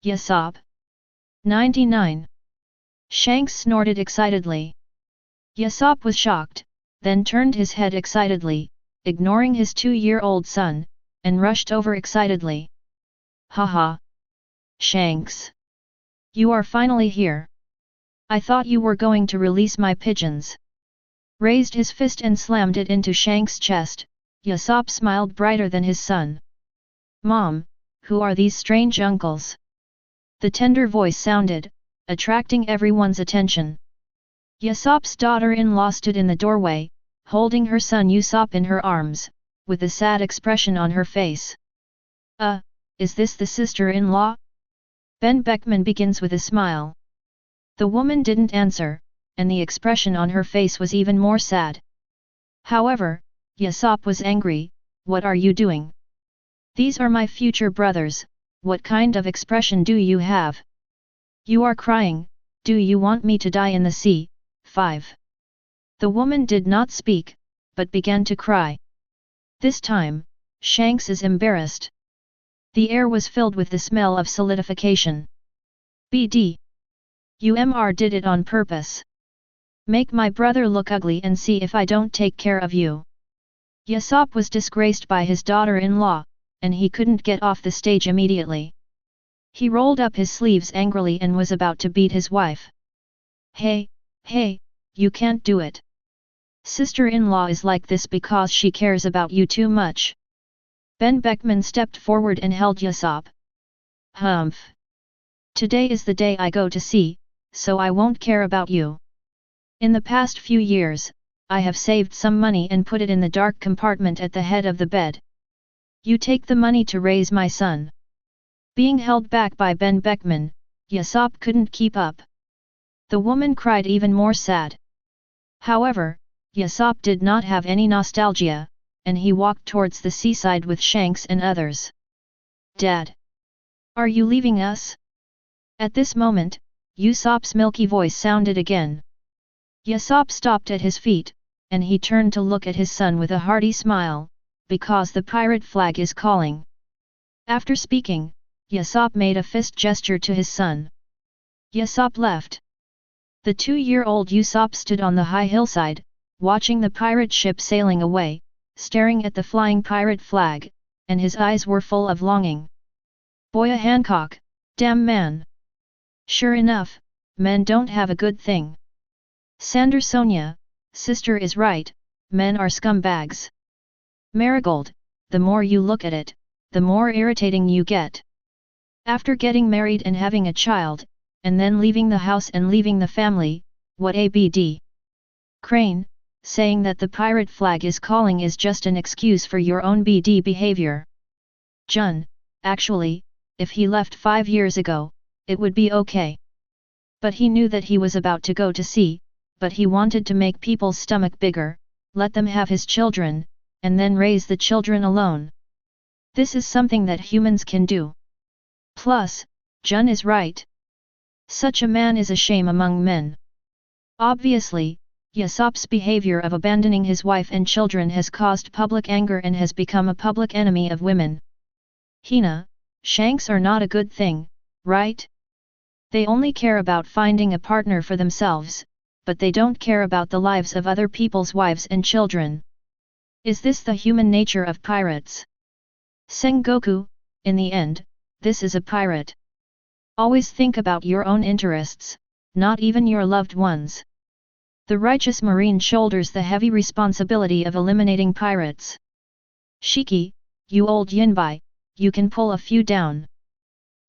Yasopp. 99. Shanks snorted excitedly. Yasopp was shocked, then turned his head excitedly, ignoring his 2-year-old son, and rushed over excitedly. Haha. Shanks. You are finally here. I thought you were going to release my pigeons. Raised his fist and slammed it into Shanks' chest, Yasopp smiled brighter than his son. Mom, who are these strange uncles? The tender voice sounded, attracting everyone's attention. Yasopp's daughter-in-law stood in the doorway, holding her son Usopp in her arms, with a sad expression on her face. Is this the sister-in-law? Ben Beckman begins with a smile. The woman didn't answer, and the expression on her face was even more sad. However, Yasopp was angry. What are you doing? These are my future brothers, what kind of expression do you have? You are crying, do you want me to die in the sea? 5. The woman did not speak, but began to cry. This time, Shanks is embarrassed. The air was filled with the smell of solidification. BD. UMR did it on purpose. Make my brother look ugly and see if I don't take care of you. Yasopp was disgraced by his daughter-in-law, and he couldn't get off the stage immediately. He rolled up his sleeves angrily and was about to beat his wife. Hey, you can't do it. Sister-in-law is like this because she cares about you too much. Ben Beckman stepped forward and held Yasopp. Humph. Today is the day I go to sea, so I won't care about you. In the past few years, I have saved some money and put it in the dark compartment at the head of the bed. You take the money to raise my son. Being held back by Ben Beckman, Yasopp couldn't keep up. The woman cried even more sad. However, Yasopp did not have any nostalgia, and he walked towards the seaside with Shanks and others. Dad! Are you leaving us? At this moment, Usopp's milky voice sounded again. Yasopp stopped at his feet, and he turned to look at his son with a hearty smile, because the pirate flag is calling. After speaking, Yasopp made a fist gesture to his son. Yasopp left. The 2-year-old Usopp stood on the high hillside, watching the pirate ship sailing away, staring at the flying pirate flag, and his eyes were full of longing. Boya Hancock, damn man! Sure enough, men don't have a good thing. Sander Sonia, sister is right, men are scumbags. Marigold, the more you look at it, the more irritating you get. After getting married and having a child, and then leaving the house and leaving the family, what ABD? Crane, saying that the pirate flag is calling is just an excuse for your own BD behavior. Jun, actually, if he left 5 years ago, it would be okay. But he knew that he was about to go to sea, but he wanted to make people's stomach bigger, let them have his children, and then raise the children alone. This is something that humans can do. Plus, Jun is right. Such a man is a shame among men. Obviously, Usopp's behavior of abandoning his wife and children has caused public anger and has become a public enemy of women. Hina, Shanks are not a good thing, right? They only care about finding a partner for themselves, but they don't care about the lives of other people's wives and children. Is this the human nature of pirates? Sengoku, in the end, this is a pirate. Always think about your own interests, not even your loved ones. The righteous marine shoulders the heavy responsibility of eliminating pirates. Shiki, you old yinbai, you can pull a few down.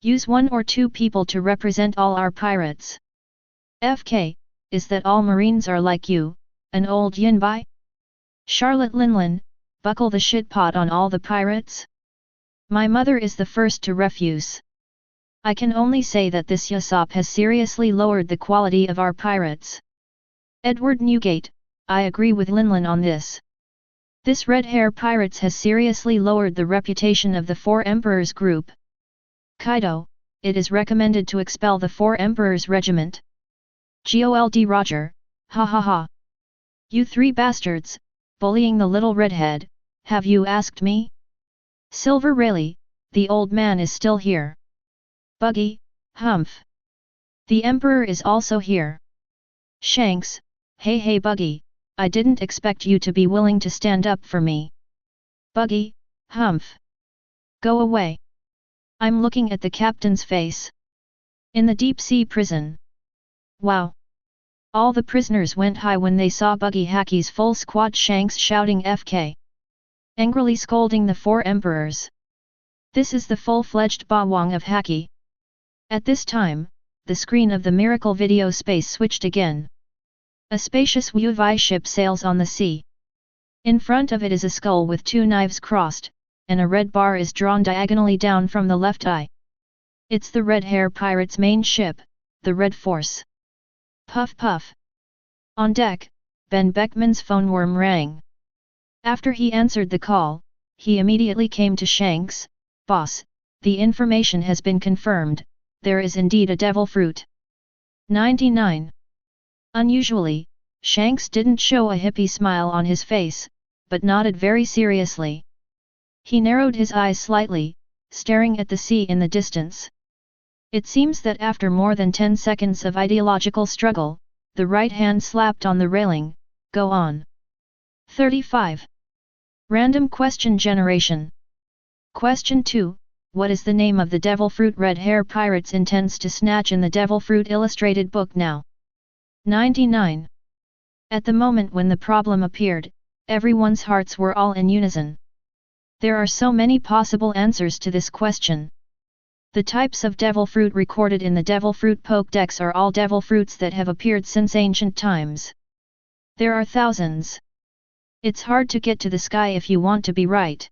Use 1 or 2 people to represent all our pirates. FK, is that all marines are like you, an old yinbai? Charlotte Linlin, buckle the shitpot on all the pirates? My mother is the first to refuse. I can only say that this Usopp has seriously lowered the quality of our pirates. Edward Newgate, I agree with Linlin on this. This red hair pirates has seriously lowered the reputation of the 4 Emperors group. Kaido, it is recommended to expel the 4 Emperors regiment. Gold Roger, ha ha ha. You 3 bastards, bullying the little redhead, have you asked me? Silver Rayleigh, the old man is still here. Buggy, humph. The Emperor is also here. Shanks, hey Buggy, I didn't expect you to be willing to stand up for me. Buggy, humph. Go away. I'm looking at the captain's face. In the deep sea prison. Wow. All the prisoners went high when they saw Buggy Haki's full squad. Shanks shouting FK. Angrily scolding the 4 emperors. This is the full-fledged Bawang of Haki. At this time, the screen of the miracle video space switched again. A spacious Wu-Vai ship sails on the sea. In front of it is a skull with 2 knives crossed, and a red bar is drawn diagonally down from the left eye. It's the Red Hair Pirates' main ship, the Red Force. Puff puff. On deck, Ben Beckman's phone worm rang. After he answered the call, he immediately came to Shanks. Boss, the information has been confirmed, there is indeed a devil fruit. 99. Unusually, Shanks didn't show a hippie smile on his face, but nodded very seriously. He narrowed his eyes slightly, staring at the sea in the distance. It seems that after more than 10 seconds of ideological struggle, the right hand slapped on the railing. Go on. 35. Random question generation. Question 2. What is the name of the devil fruit Red Hair Pirates intends to snatch in the Devil Fruit illustrated book now? 99. At the moment when the problem appeared, everyone's hearts were all in unison. There are so many possible answers to this question. The types of devil fruit recorded in the Devil Fruit Pokédex are all devil fruits that have appeared since ancient times. There are thousands. It's hard to get to the sky if you want to be right.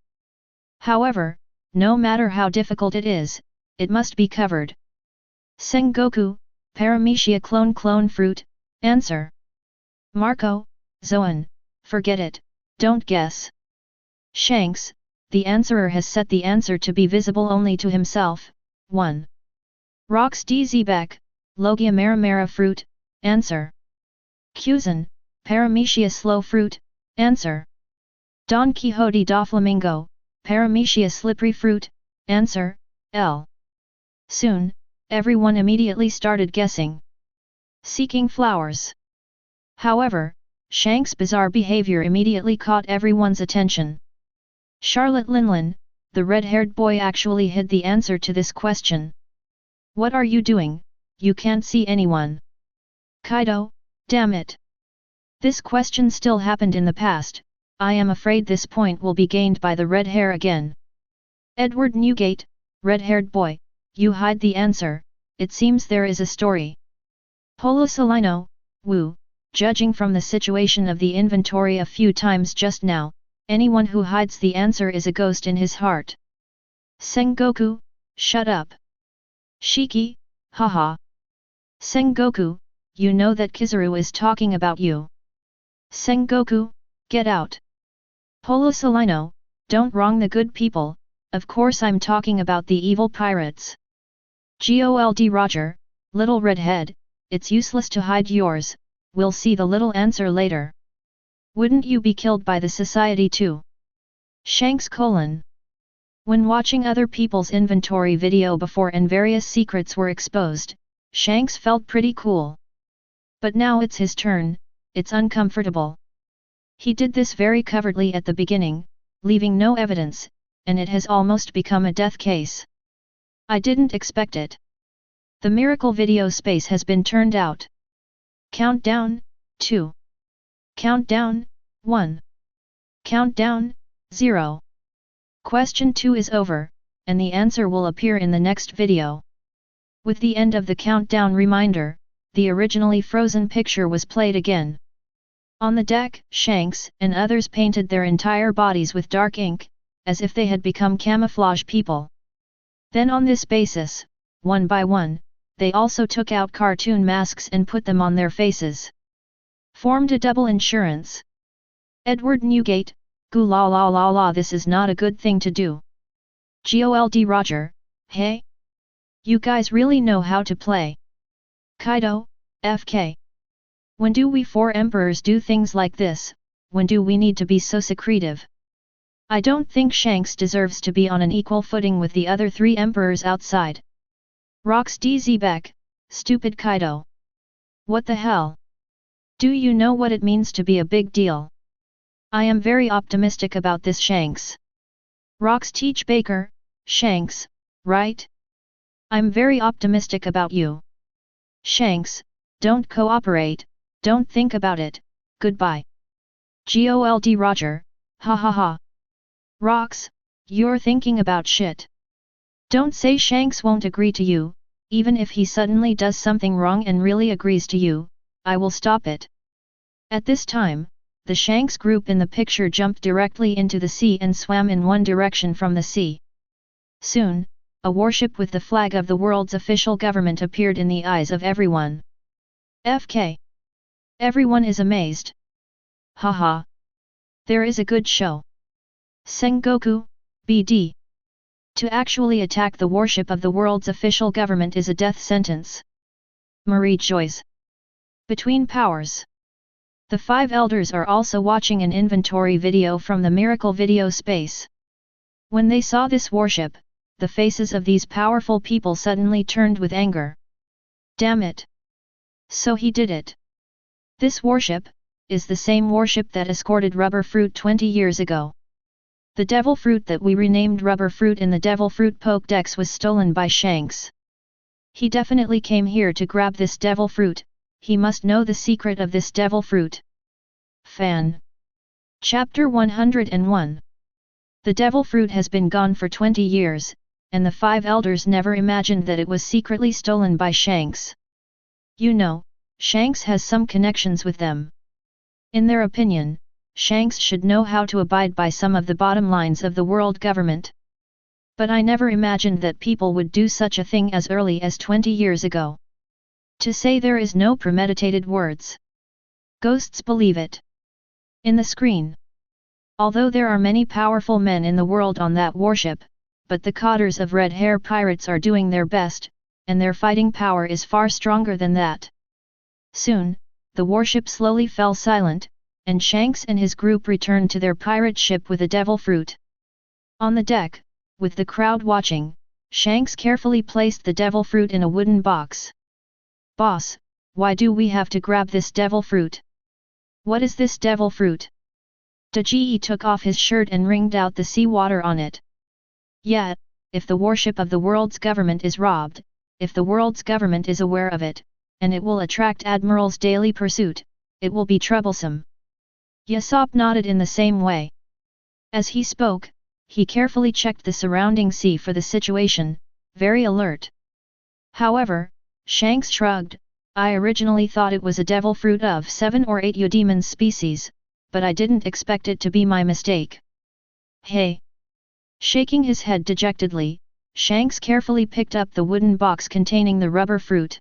However, no matter how difficult it is, it must be covered. Sengoku, Paramecia clone fruit, answer. Marco, Zoan, forget it, don't guess. Shanks, the answerer has set the answer to be visible only to himself. 1. Rox Dzebek, Logia Maramara fruit, answer. Kuzan, Paramecia slow fruit, answer. Don Quixote da Flamingo, Paramecia slippery fruit, answer. L. Soon, everyone immediately started guessing. seeking flowers. However, Shanks' bizarre behavior immediately caught everyone's attention. Charlotte Linlin, the red-haired boy, actually hid the answer to this question. What are you doing? You can't see anyone. Kaido, damn it. This question still happened in the past. I am afraid this point will be gained by the red hair again. Edward Newgate, red-haired boy, you hide the answer, it seems there is a story. Polo Salino, woo, judging from the situation of the inventory a few times just now, anyone who hides the answer is a ghost in his heart. Sengoku, shut up. Shiki, haha. Sengoku, you know that Kizaru is talking about you. Sengoku, get out. Polo Salino, don't wrong the good people, of course I'm talking about the evil pirates. Gold Roger, little redhead, it's useless to hide yours, we'll see the little answer later. Wouldn't you be killed by the society too? Shanks : When watching other people's inventory video before and various secrets were exposed, Shanks felt pretty cool. But now it's his turn, it's uncomfortable. He did this very covertly at the beginning, leaving no evidence, and it has almost become a death case. I didn't expect it. The miracle video space has been turned out. Countdown, 2. Countdown, 1. Countdown, 0. Question 2 is over, and the answer will appear in the next video. With the end of the countdown reminder, the originally frozen picture was played again. On the deck, Shanks and others painted their entire bodies with dark ink, as if they had become camouflage people. Then on this basis, one by one, they also took out cartoon masks and put them on their faces. Formed a double insurance. Edward Newgate, goo la la la la, this is not a good thing to do. Gold Roger, hey? You guys really know how to play. Kaido, FK. When do we four emperors do things like this, when do we need to be so secretive? I don't think Shanks deserves to be on an equal footing with the other 3 emperors outside. Rox DZ Beck, stupid Kaido. What the hell? Do you know what it means to be a big deal? I am very optimistic about this, Shanks. Rox Teach Baker, Shanks, right? I'm very optimistic about you. Shanks, don't cooperate, don't think about it, goodbye. Gold Roger, ha ha ha. Rox, you're thinking about shit. Don't say Shanks won't agree to you, even if he suddenly does something wrong and really agrees to you, I will stop it. At this time, the Shanks group in the picture jumped directly into the sea and swam in one direction from the sea. Soon, a warship with the flag of the world's official government appeared in the eyes of everyone. FK. Everyone is amazed. Haha. There is a good show. Sengoku, BD. To actually attack the warship of the world's official government is a death sentence. Marie Joyce. Between powers. The 5 elders are also watching an inventory video from the miracle video space. When they saw this warship, the faces of these powerful people suddenly turned with anger. Damn it! So he did it. This warship is the same warship that escorted Rubber Fruit 20 years ago. The Devil Fruit that we renamed Rubber Fruit in the Devil Fruit Pokédex was stolen by Shanks. He definitely came here to grab this Devil Fruit, he must know the secret of this Devil Fruit. Fan. Chapter 101. The Devil Fruit has been gone for 20 years, and the 5 elders never imagined that it was secretly stolen by Shanks. You know, Shanks has some connections with them. In their opinion, Shanks should know how to abide by some of the bottom lines of the world government. But I never imagined that people would do such a thing as early as 20 years ago. To say there is no premeditated words. Ghosts believe it. In the screen. Although there are many powerful men in the world on that warship, but the cotters of red hair pirates are doing their best, and their fighting power is far stronger than that. Soon, the warship slowly fell silent, and Shanks and his group returned to their pirate ship with a Devil Fruit. On the deck, with the crowd watching, Shanks carefully placed the Devil Fruit in a wooden box. Boss, why do we have to grab this devil fruit? What is this devil fruit? Daji took off his shirt and wringed out the seawater on it. Yet, if the warship of the world's government is robbed, if the world's government is aware of it, and it will attract Admirals' daily pursuit, it will be troublesome. Yasopp nodded in the same way. As he spoke, he carefully checked the surrounding sea for the situation, very alert. However, Shanks shrugged, I originally thought it was a devil fruit of 7 or 8 Eudemon species, but I didn't expect it to be my mistake. Hey! Shaking his head dejectedly, Shanks carefully picked up the wooden box containing the rubber fruit.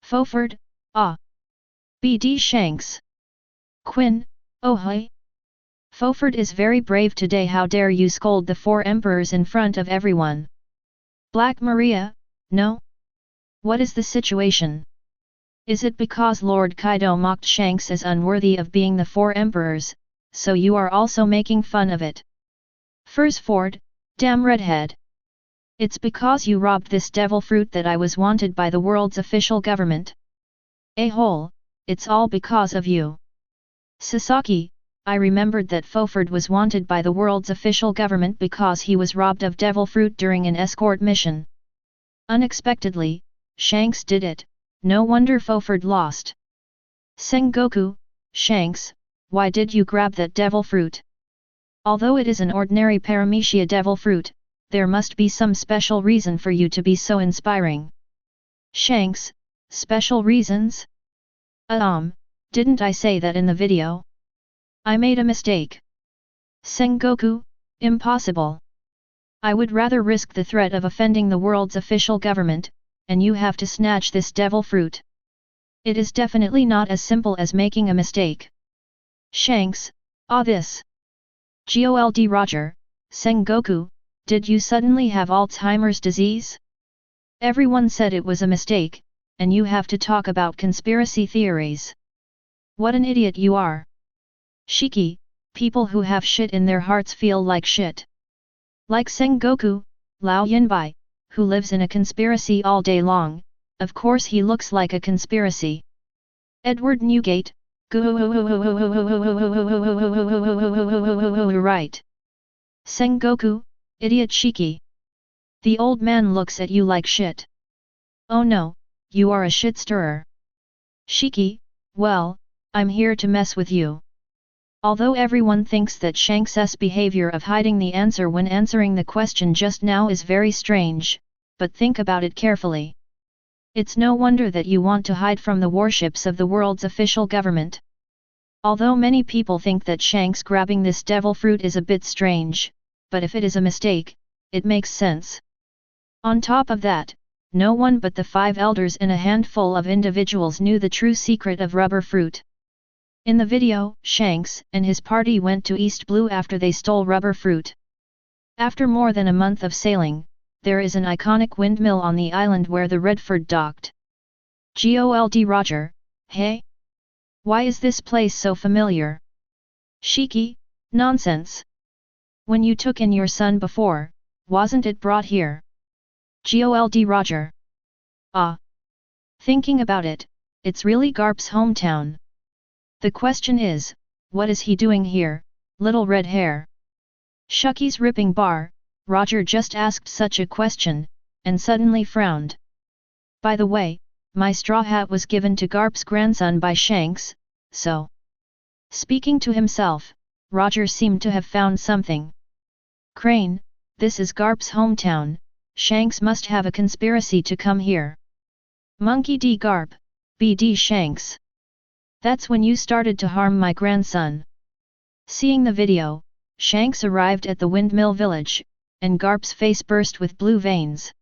Foford, ah! BD Shanks! Quinn, oh hey! Foford is very brave today, how dare you scold the 4 emperors in front of everyone? Black Maria, no? What is the situation? Is it because Lord Kaido mocked Shanks as unworthy of being the 4 emperors, so you are also making fun of it? Fursford, damn redhead! It's because you robbed this devil fruit that I was wanted by the world's official government. A-hole, it's all because of you. Sasaki, I remembered that Foford was wanted by the world's official government because he was robbed of devil fruit during an escort mission. Unexpectedly, Shanks did it, no wonder Foford lost. Sengoku, Shanks, why did you grab that devil fruit? Although it is an ordinary paramecia devil fruit, there must be some special reason for you to be so inspiring. Shanks, special reasons? Didn't I say that in the video? I made a mistake. Sengoku, impossible. I would rather risk the threat of offending the world's official government, and you have to snatch this devil fruit. It is definitely not as simple as making a mistake. Shanks, this. Gold Roger, Sengoku, did you suddenly have Alzheimer's disease? Everyone said it was a mistake, and you have to talk about conspiracy theories. What an idiot you are. Shiki, people who have shit in their hearts feel like shit. Like Sengoku, Lao Yinbai, who lives in a conspiracy all day long, of course he looks like a conspiracy. Edward Newgate, right. Sengoku, idiot Shiki. The old man looks at you like shit. Oh no, you are a shit stirrer. Shiki, well, I'm here to mess with you. Although everyone thinks that Shanks' behavior of hiding the answer when answering the question just now is very strange, but think about it carefully. It's no wonder that you want to hide from the warships of the world's official government. Although many people think that Shanks grabbing this devil fruit is a bit strange, but if it is a mistake, it makes sense. On top of that, no one but the 5 elders and a handful of individuals knew the true secret of rubber fruit. In the video, Shanks and his party went to East Blue after they stole rubber fruit. After more than a month of sailing, there is an iconic windmill on the island where the Redford docked. Gold Roger, hey? Why is this place so familiar? Shiki, nonsense. When you took in your son before, wasn't it brought here? Gold Roger. Thinking about it, it's really Garp's hometown. The question is, what is he doing here, little red hair? Shucky's ripping bar, Roger just asked such a question, and suddenly frowned. By the way, my straw hat was given to Garp's grandson by Shanks, so... Speaking to himself, Roger seemed to have found something. Crane, this is Garp's hometown, Shanks must have a conspiracy to come here. Monkey D. Garp, BD Shanks. That's when you started to harm my grandson. Seeing the video, Shanks arrived at the windmill village, and Garp's face burst with blue veins.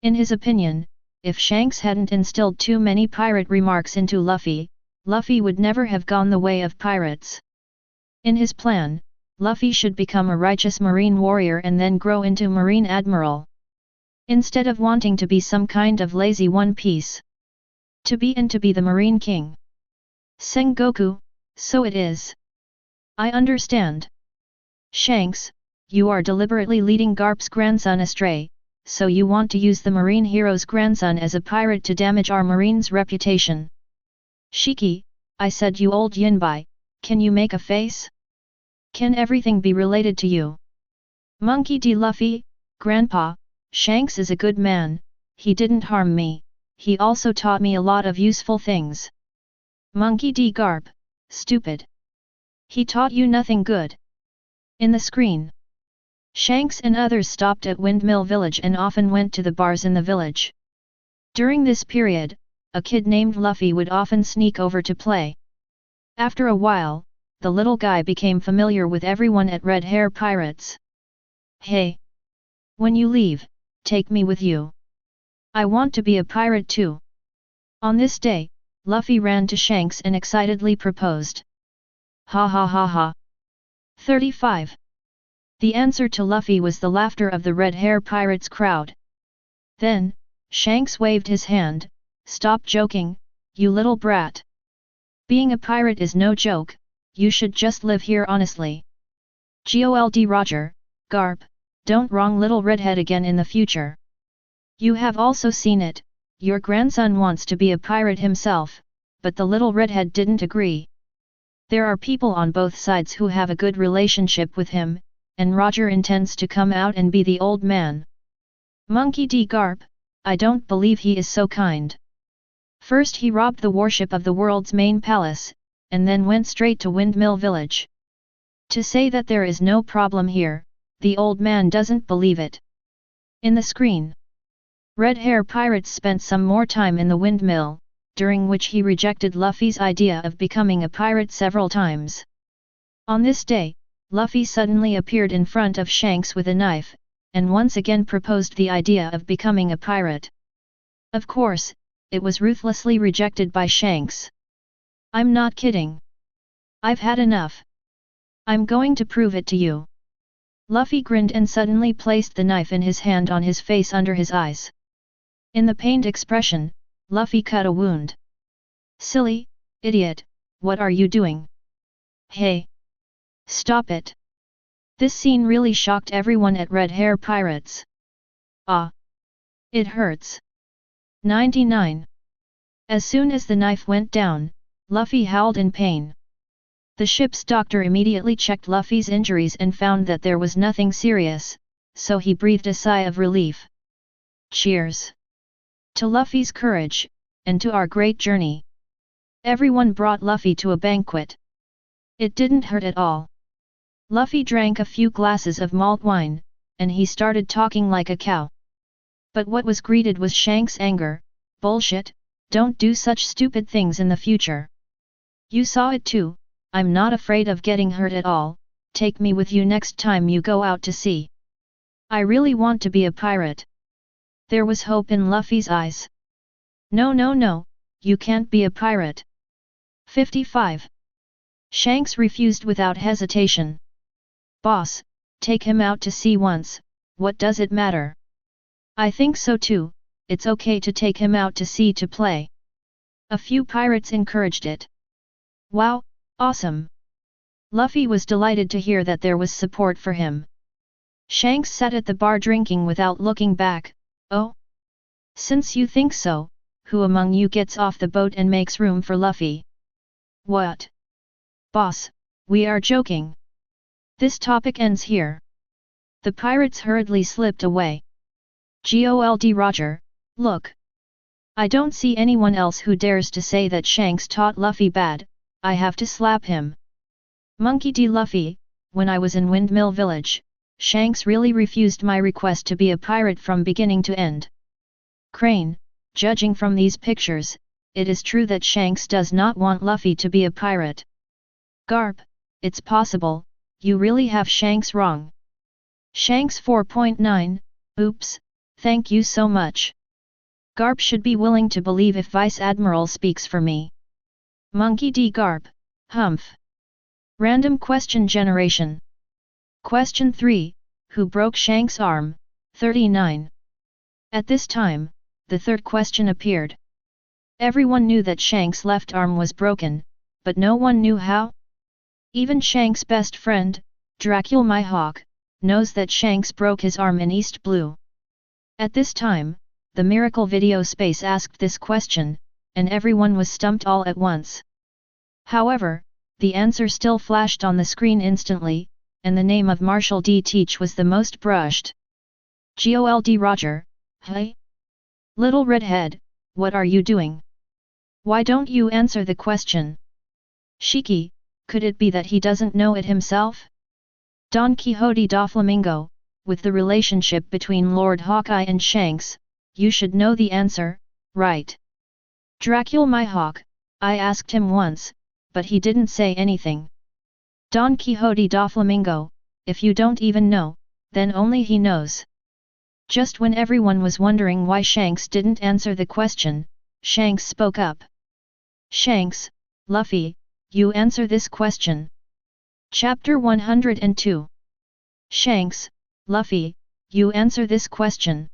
In his opinion, if Shanks hadn't instilled too many pirate remarks into Luffy, Luffy would never have gone the way of pirates. In his plan, Luffy should become a righteous marine warrior and then grow into Marine Admiral. Instead of wanting to be some kind of lazy One Piece. To be the Marine King. Sengoku, so it is. I understand. Shanks, you are deliberately leading Garp's grandson astray, so you want to use the marine hero's grandson as a pirate to damage our marine's reputation. Shiki, I said, you old yinbai, can you make a face? Can everything be related to you? Monkey D. Luffy, Grandpa, Shanks is a good man, he didn't harm me, he also taught me a lot of useful things. Monkey D. Garp, stupid. He taught you nothing good. In the screen, Shanks and others stopped at Windmill Village and often went to the bars in the village. During this period, a kid named Luffy would often sneak over to play. After a while, the little guy became familiar with everyone at Red Hair Pirates. Hey! When you leave, take me with you. I want to be a pirate too. On this day, Luffy ran to Shanks and excitedly proposed. Ha ha ha ha. 35. The answer to Luffy was the laughter of the Red Hair Pirates crowd. Then, Shanks waved his hand, stop joking, you little brat. Being a pirate is no joke, you should just live here honestly. Gold Roger, Garp, don't wrong little redhead again in the future. You have also seen it, your grandson wants to be a pirate himself, but the little redhead didn't agree. There are people on both sides who have a good relationship with him, and Roger intends to come out and be the old man. Monkey D. Garp, I don't believe he is so kind. First he robbed the warship of the world's main palace, and then went straight to Windmill Village. To say that there is no problem here, the old man doesn't believe it. In the screen, Red Hair Pirates spent some more time in the windmill, during which he rejected Luffy's idea of becoming a pirate several times. On this day, Luffy suddenly appeared in front of Shanks with a knife, and once again proposed the idea of becoming a pirate. Of course, it was ruthlessly rejected by Shanks. I'm not kidding. I've had enough. I'm going to prove it to you. Luffy grinned and suddenly placed the knife in his hand on his face under his eyes. In the pained expression, Luffy cut a wound. Silly, idiot, what are you doing? Hey! Stop it! This scene really shocked everyone at Red Hair Pirates. Ah! It hurts. 99. As soon as the knife went down, Luffy howled in pain. The ship's doctor immediately checked Luffy's injuries and found that there was nothing serious, so he breathed a sigh of relief. Cheers! To Luffy's courage, and to our great journey. Everyone brought Luffy to a banquet. It didn't hurt at all. Luffy drank a few glasses of malt wine, and he started talking like a cow. But what was greeted was Shanks' anger. Bullshit, don't do such stupid things in the future. You saw it too, I'm not afraid of getting hurt at all, take me with you next time you go out to sea. I really want to be a pirate. There was hope in Luffy's eyes. No no no, you can't be a pirate. 55. Shanks refused without hesitation. Boss, take him out to sea once, what does it matter? I think so too, it's okay to take him out to sea to play. A few pirates encouraged it. Wow, awesome! Luffy was delighted to hear that there was support for him. Shanks sat at the bar drinking without looking back. Oh? Since you think so, who among you gets off the boat and makes room for Luffy? What? Boss, we are joking. This topic ends here. The pirates hurriedly slipped away. Gold Roger, look. I don't see anyone else who dares to say that Shanks taught Luffy bad, I have to slap him. Monkey D. Luffy, when I was in Windmill Village, Shanks really refused my request to be a pirate from beginning to end. Crane, judging from these pictures, it is true that Shanks does not want Luffy to be a pirate. Garp, it's possible, you really have Shanks wrong. Shanks 4.9, oops, thank you so much. Garp should be willing to believe if Vice Admiral speaks for me. Monkey D. Garp, humph. Random question generation. Question 3, who broke Shanks' arm? 39. At this time, the third question appeared. Everyone knew that Shanks' left arm was broken, but no one knew how. Even Shanks' best friend, Dracula my Hawk, knows that Shanks broke his arm in East Blue. At this time, the Miracle Video Space asked this question, and everyone was stumped all at once. However, the answer still flashed on the screen instantly, and the name of Marshall D. Teach was the most brushed. Gold Roger, hey? Little redhead, what are you doing? Why don't you answer the question? Shiki, could it be that he doesn't know it himself? Don Quixote da Flamingo, with the relationship between Lord Hawkeye and Shanks, you should know the answer, right? Dracula my hawk, I asked him once, but he didn't say anything. Don Quixote da Flamingo, if you don't even know, then only he knows. Just when everyone was wondering why Shanks didn't answer the question, Shanks spoke up. Shanks, Luffy, you answer this question. Chapter 102. Shanks, Luffy, you answer this question.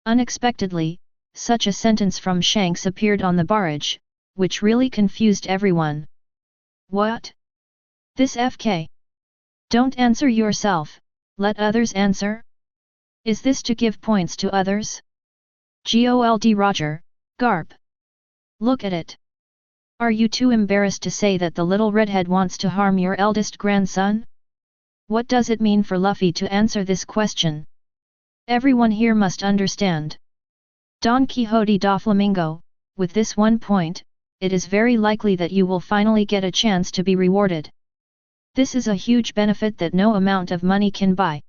Unexpectedly, such a sentence from Shanks appeared on the barrage, which really confused everyone. What? This FK? Don't answer yourself, let others answer? Is this to give points to others? Gold Roger, Garp. Look at it. Are you too embarrassed to say that the little redhead wants to harm your eldest grandson? What does it mean for Luffy to answer this question? Everyone here must understand. Don Quixote da Flamingo, with this one point, it is very likely that you will finally get a chance to be rewarded. This is a huge benefit that no amount of money can buy.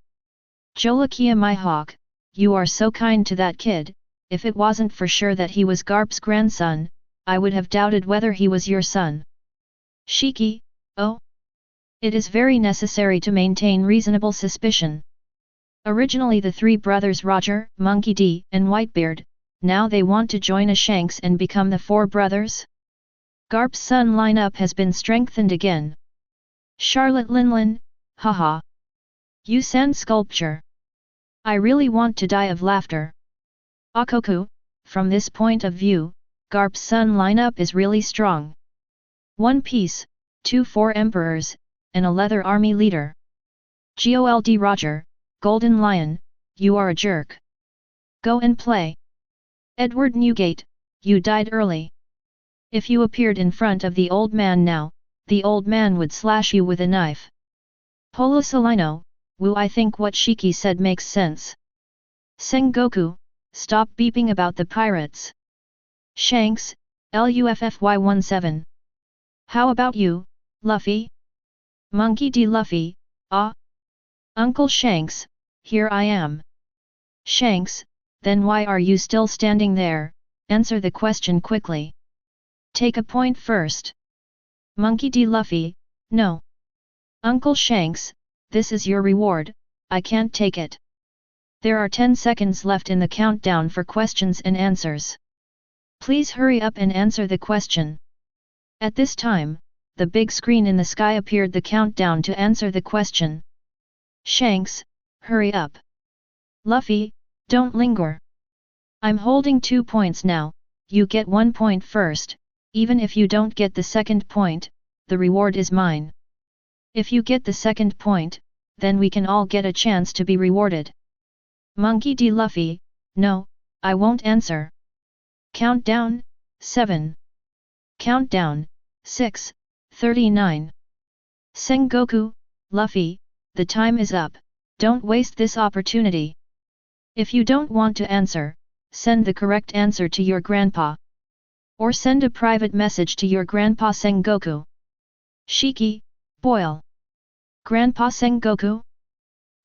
Jolakia my hawk, you are so kind to that kid, if it wasn't for sure that he was Garp's grandson, I would have doubted whether he was your son. Shiki, oh? It is very necessary to maintain reasonable suspicion. Originally the three brothers Roger, Monkey D, and Whitebeard, now they want to join a Shanks and become the four brothers? Garp's son lineup has been strengthened again. Charlotte Linlin, haha. You sand sculpture. I really want to die of laughter. Akoku, from this point of view, Garp's son lineup is really strong. One piece, 4 emperors, and a leather army leader. Gold Roger, Golden Lion, you are a jerk. Go and play. Edward Newgate, you died early. If you appeared in front of the old man now, the old man would slash you with a knife. Polo Salino, woo, I think what Shiki said makes sense. Sengoku, stop beeping about the pirates. Shanks, LUFFY17. How about you, Luffy? Monkey D. Luffy, ah? Uncle Shanks, here I am. Shanks, then why are you still standing there? Answer the question quickly. Take a point first. Monkey D. Luffy, no. Uncle Shanks, this is your reward, I can't take it. There are 10 seconds left in the countdown for questions and answers. Please hurry up and answer the question. At this time, the big screen in the sky appeared the countdown to answer the question. Shanks, hurry up. Luffy, don't linger. I'm holding 2 points now, you get 1 point first, even if you don't get the second point, the reward is mine. If you get the second point, then we can all get a chance to be rewarded. Monkey D. Luffy, no, I won't answer. Countdown, 7. Countdown, 6, 39. Sengoku, Luffy, the time is up, don't waste this opportunity. If you don't want to answer, send the correct answer to your grandpa. Or send a private message to your grandpa Sengoku. Shiki, boil. Grandpa Sengoku?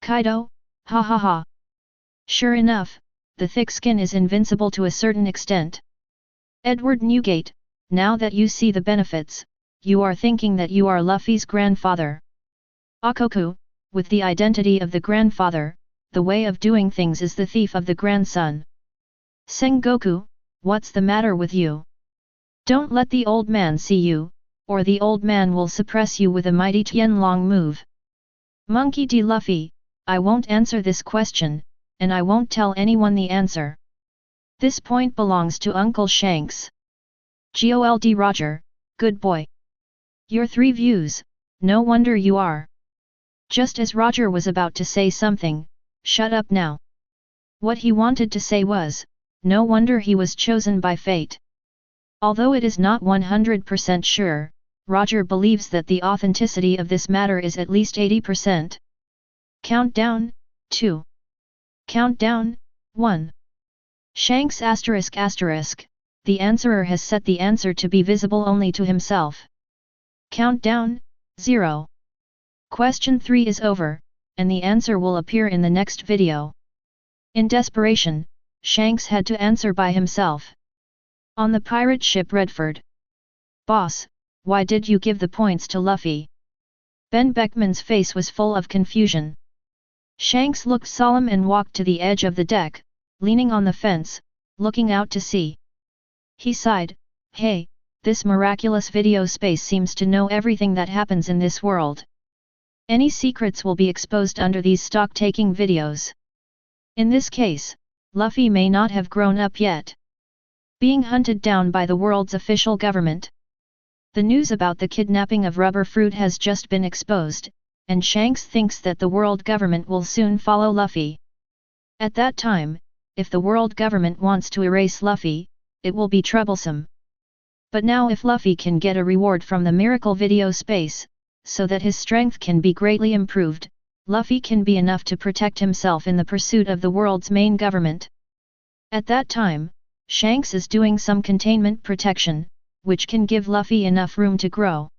Kaido, ha ha ha. Sure enough, the thick skin is invincible to a certain extent. Edward Newgate, now that you see the benefits, you are thinking that you are Luffy's grandfather. Akoku, with the identity of the grandfather, the way of doing things is the thief of the grandson. Sengoku, what's the matter with you? Don't let the old man see you, or the old man will suppress you with a mighty Tianlong move. Monkey D. Luffy, I won't answer this question, and I won't tell anyone the answer. This point belongs to Uncle Shanks. Gold Roger, good boy. Your 3 views, no wonder you are. Just as Roger was about to say something, shut up now. What he wanted to say was, no wonder he was chosen by fate. Although it is not 100% sure, Roger believes that the authenticity of this matter is at least 80%. Countdown, 2. Countdown, 1. Shanks ****. The answerer has set the answer to be visible only to himself. Countdown, 0. Question 3 is over, and the answer will appear in the next video. In desperation, Shanks had to answer by himself. On the pirate ship Redford. Boss, why did you give the points to Luffy? Ben Beckman's face was full of confusion. Shanks looked solemn and walked to the edge of the deck, leaning on the fence, looking out to sea. He sighed, hey, this miraculous video space seems to know everything that happens in this world. Any secrets will be exposed under these stock-taking videos. In this case, Luffy may not have grown up yet. Being hunted down by the world's official government. The news about the kidnapping of Rubber Fruit has just been exposed, and Shanks thinks that the world government will soon follow Luffy. At that time, if the world government wants to erase Luffy, it will be troublesome. But now if Luffy can get a reward from the miracle video space, so that his strength can be greatly improved, Luffy can be enough to protect himself in the pursuit of the world's main government. At that time, Shanks is doing some containment protection, which can give Luffy enough room to grow.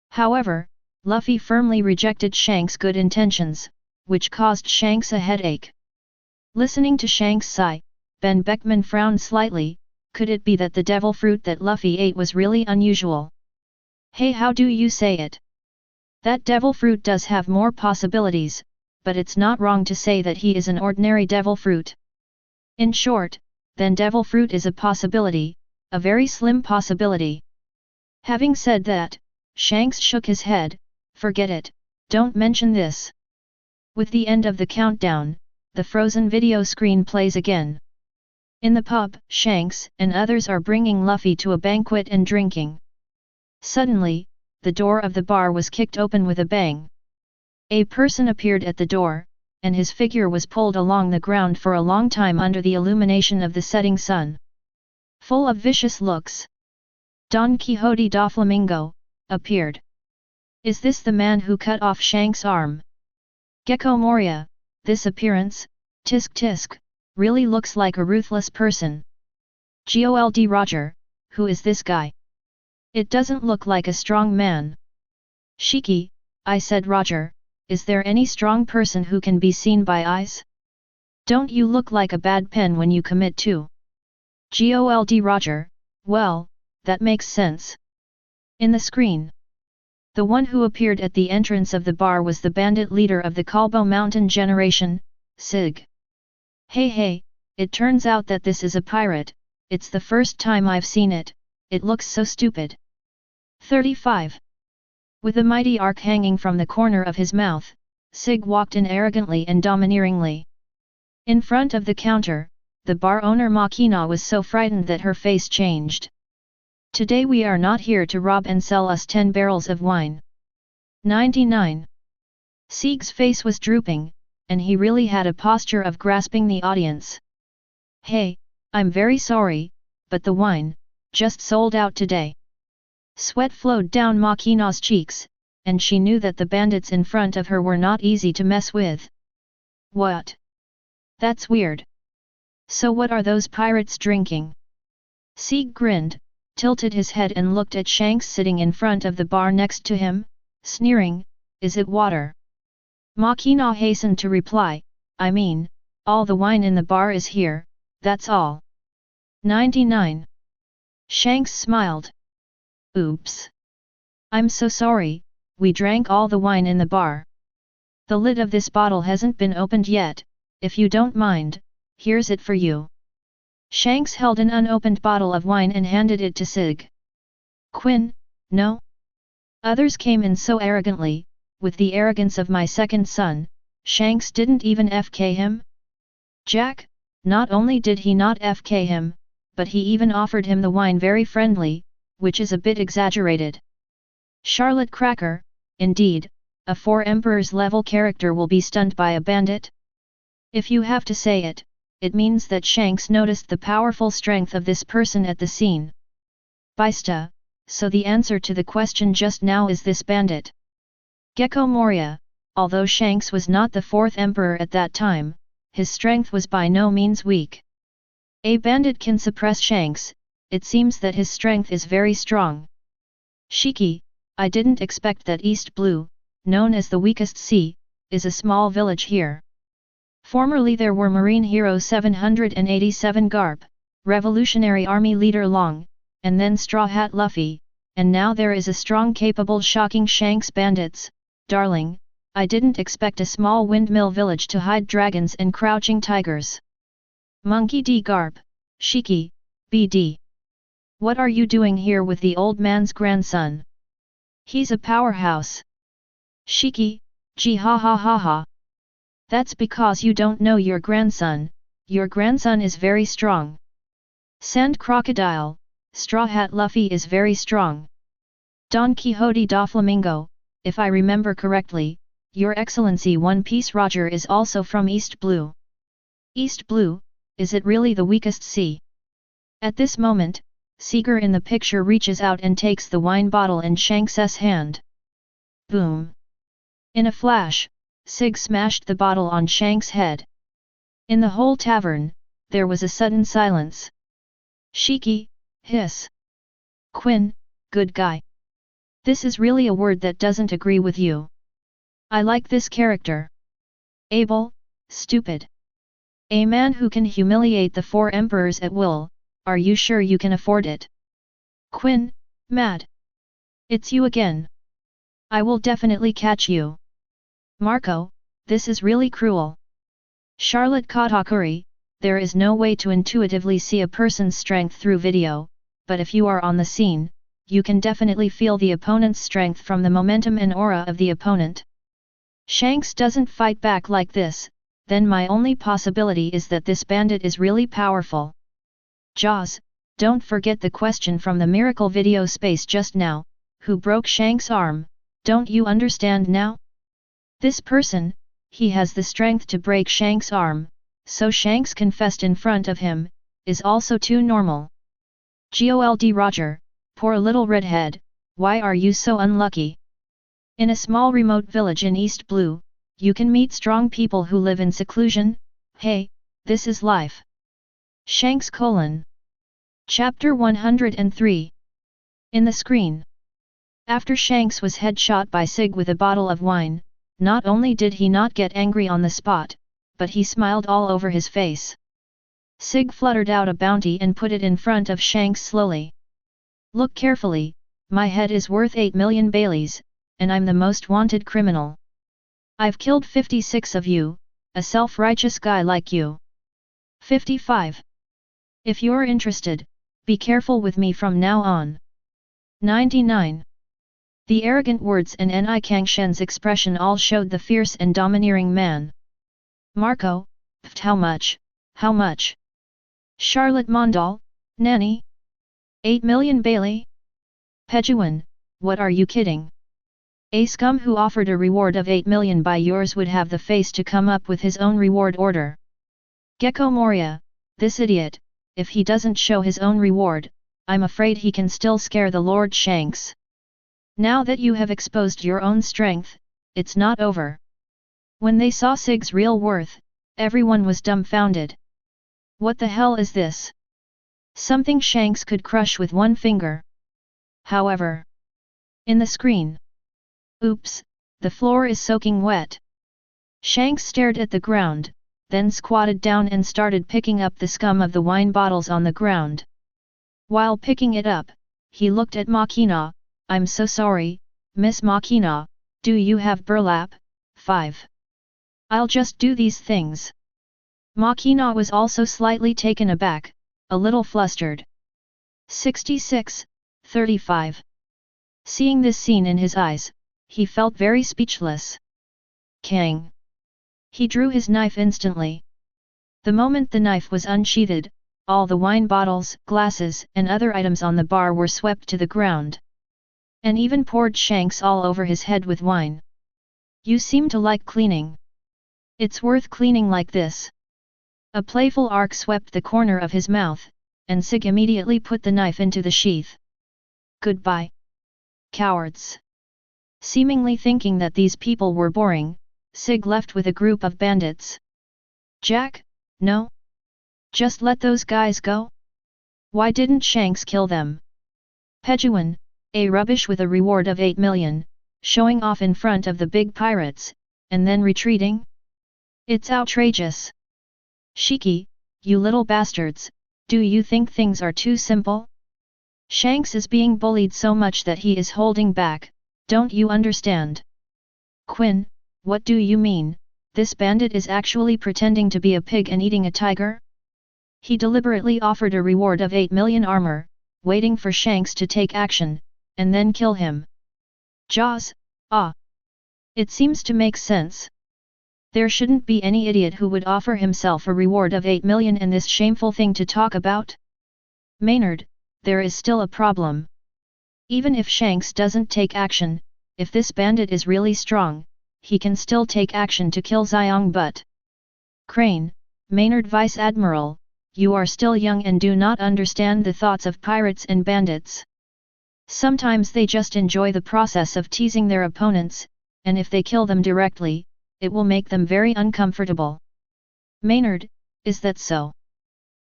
However, Luffy firmly rejected Shanks' good intentions, which caused Shanks a headache. Listening to Shanks sigh, Ben Beckman frowned slightly. Could it be that the devil fruit that Luffy ate was really unusual? Hey, how do you say it? That devil fruit does have more possibilities, but it's not wrong to say that he is an ordinary devil fruit. In short, then devil fruit is a possibility, a very slim possibility. Having said that, Shanks shook his head, forget it, don't mention this. With the end of the countdown, the frozen video screen plays again. In the pub, Shanks and others are bringing Luffy to a banquet and drinking. Suddenly, the door of the bar was kicked open with a bang. A person appeared at the door, and his figure was pulled along the ground for a long time under the illumination of the setting sun. Full of vicious looks, Don Quixote da Flamingo appeared. Is this the man who cut off Shanks' arm? Gecko Moria, this appearance, tisk tisk, really looks like a ruthless person. Gold Roger, who is this guy? It doesn't look like a strong man. Shiki, I said Roger, is there any strong person who can be seen by eyes? Don't you look like a bad pen when you commit to? Gold Roger, well, that makes sense. In the screen, the one who appeared at the entrance of the bar was the bandit leader of the Kalbo Mountain generation, Sig. Hey, it turns out that this is a pirate, it's the first time I've seen it, it looks so stupid. 35. With a mighty arc hanging from the corner of his mouth, Sig walked in arrogantly and domineeringly. In front of the counter, the bar owner Makina was so frightened that her face changed. Today we are not here to rob and sell us 10 barrels of wine. 99. Sig's face was drooping, and he really had a posture of grasping the audience. Hey, I'm very sorry, but the wine just sold out today. Sweat flowed down Makina's cheeks, and she knew that the bandits in front of her were not easy to mess with. What? That's weird. So what are those pirates drinking? Sig grinned, tilted his head and looked at Shanks sitting in front of the bar next to him, sneering, is it water? Makina hastened to reply, I mean, all the wine in the bar is here, that's all. 99. Shanks smiled. Oops. I'm so sorry, we drank all the wine in the bar. The lid of this bottle hasn't been opened yet, if you don't mind, here's it for you. Shanks held an unopened bottle of wine and handed it to Sig. Quinn, no? Others came in so arrogantly, with the arrogance of my second son, Shanks didn't even FK him? Jack, not only did he not FK him, but he even offered him the wine very friendly, which is a bit exaggerated. Charlotte Cracker, indeed, a 4 Emperors level character will be stunned by a bandit? If you have to say it, it means that Shanks noticed the powerful strength of this person at the scene. Bista, so the answer to the question just now is this bandit. Gecko Moria, although Shanks was not the fourth emperor at that time, his strength was by no means weak. A bandit can suppress Shanks, it seems that his strength is very strong. Shiki, I didn't expect that East Blue, known as the weakest sea, is a small village here. Formerly there were Marine Hero 787 Garp, Revolutionary Army Leader Long, and then Straw Hat Luffy, and now there is a strong capable shocking Shanks bandits. Darling, I didn't expect a small windmill village to hide dragons and crouching tigers. Monkey D. Garp, Shiki, BD. What are you doing here with the old man's grandson? He's a powerhouse. Shiki, gee ha ha ha ha. That's because you don't know your grandson is very strong. Sand Crocodile, Straw Hat Luffy is very strong. Don Quixote da Flamingo, if I remember correctly, Your Excellency One Piece Roger is also from East Blue. East Blue, is it really the weakest sea? At this moment, Seeger in the picture reaches out and takes the wine bottle in Shanks' hand. Boom! In a flash, Sig smashed the bottle on Shanks' head. In the whole tavern, there was a sudden silence. Shiki, hiss. Quinn, good guy. This is really a word that doesn't agree with you. I like this character. Abel, stupid. A man who can humiliate the four emperors at will, are you sure you can afford it? Quinn, mad. It's you again. I will definitely catch you. Marco, this is really cruel. Charlotte Katakuri, there is no way to intuitively see a person's strength through video, but if you are on the scene, you can definitely feel the opponent's strength from the momentum and aura of the opponent. Shanks doesn't fight back like this, then my only possibility is that this bandit is really powerful. Jaws, don't forget the question from the miracle video space just now, who broke Shanks' arm, don't you understand now? This person, he has the strength to break Shanks' arm, so Shanks confessed in front of him, is also too normal. Gold Roger, poor little redhead, why are you so unlucky? In a small remote village in East Blue, you can meet strong people who live in seclusion, hey, this is life. Shanks : Chapter 103. In the screen. After Shanks was headshot by Sig with a bottle of wine, not only did he not get angry on the spot, but he smiled all over his face. Sig fluttered out a bounty and put it in front of Shanks slowly. Look carefully, my head is worth 8 million Baileys, and I'm the most wanted criminal. I've killed 56 of you, a self-righteous guy like you. 55. If you're interested, be careful with me from now on. 99. The arrogant words and Ni Kangshen's expression all showed the fierce and domineering man. Marco, pft, how much? How much? Charlotte Mondal, Nanny? 8 million Bailey? Pejuan, what are you kidding? A scum who offered a reward of 8 million by yours would have the face to come up with his own reward order. Gecko Moria, this idiot, if he doesn't show his own reward, I'm afraid he can still scare the Lord Shanks. Now that you have exposed your own strength, it's not over. When they saw Sig's real worth, everyone was dumbfounded. What the hell is this? Something Shanks could crush with one finger. However, in the screen. Oops, the floor is soaking wet. Shanks stared at the ground, then squatted down and started picking up the scum of the wine bottles on the ground. While picking it up, he looked at Makina. I'm so sorry, Miss Makina, do you have burlap? 5. I'll just do these things. Makina was also slightly taken aback, a little flustered. 66, 35. Seeing this scene in his eyes, he felt very speechless. Kang. He drew his knife instantly. The moment the knife was unsheathed, all the wine bottles, glasses, and other items on the bar were swept to the ground. And even poured Shanks all over his head with wine. You seem to like cleaning. It's worth cleaning like this. A playful arc swept the corner of his mouth, and Sig immediately put the knife into the sheath. Goodbye, cowards. Seemingly thinking that these people were boring, Sig left with a group of bandits. Jack, no? Just let those guys go? Why didn't Shanks kill them? Pejuan, a rubbish with a reward of 8 million, showing off in front of the big pirates, and then retreating? It's outrageous. Shiki, you little bastards, do you think things are too simple? Shanks is being bullied so much that he is holding back, don't you understand? Quinn, what do you mean, this bandit is actually pretending to be a pig and eating a tiger? He deliberately offered a reward of 8 million armor, waiting for Shanks to take action, and then kill him. Jaws, ah! It seems to make sense. There shouldn't be any idiot who would offer himself a reward of 8 million and this shameful thing to talk about. Maynard, there is still a problem. Even if Shanks doesn't take action, if this bandit is really strong, he can still take action to kill Xiong but. Crane, Maynard Vice Admiral, you are still young and do not understand the thoughts of pirates and bandits. Sometimes they just enjoy the process of teasing their opponents, and if they kill them directly, it will make them very uncomfortable. Maynard, is that so?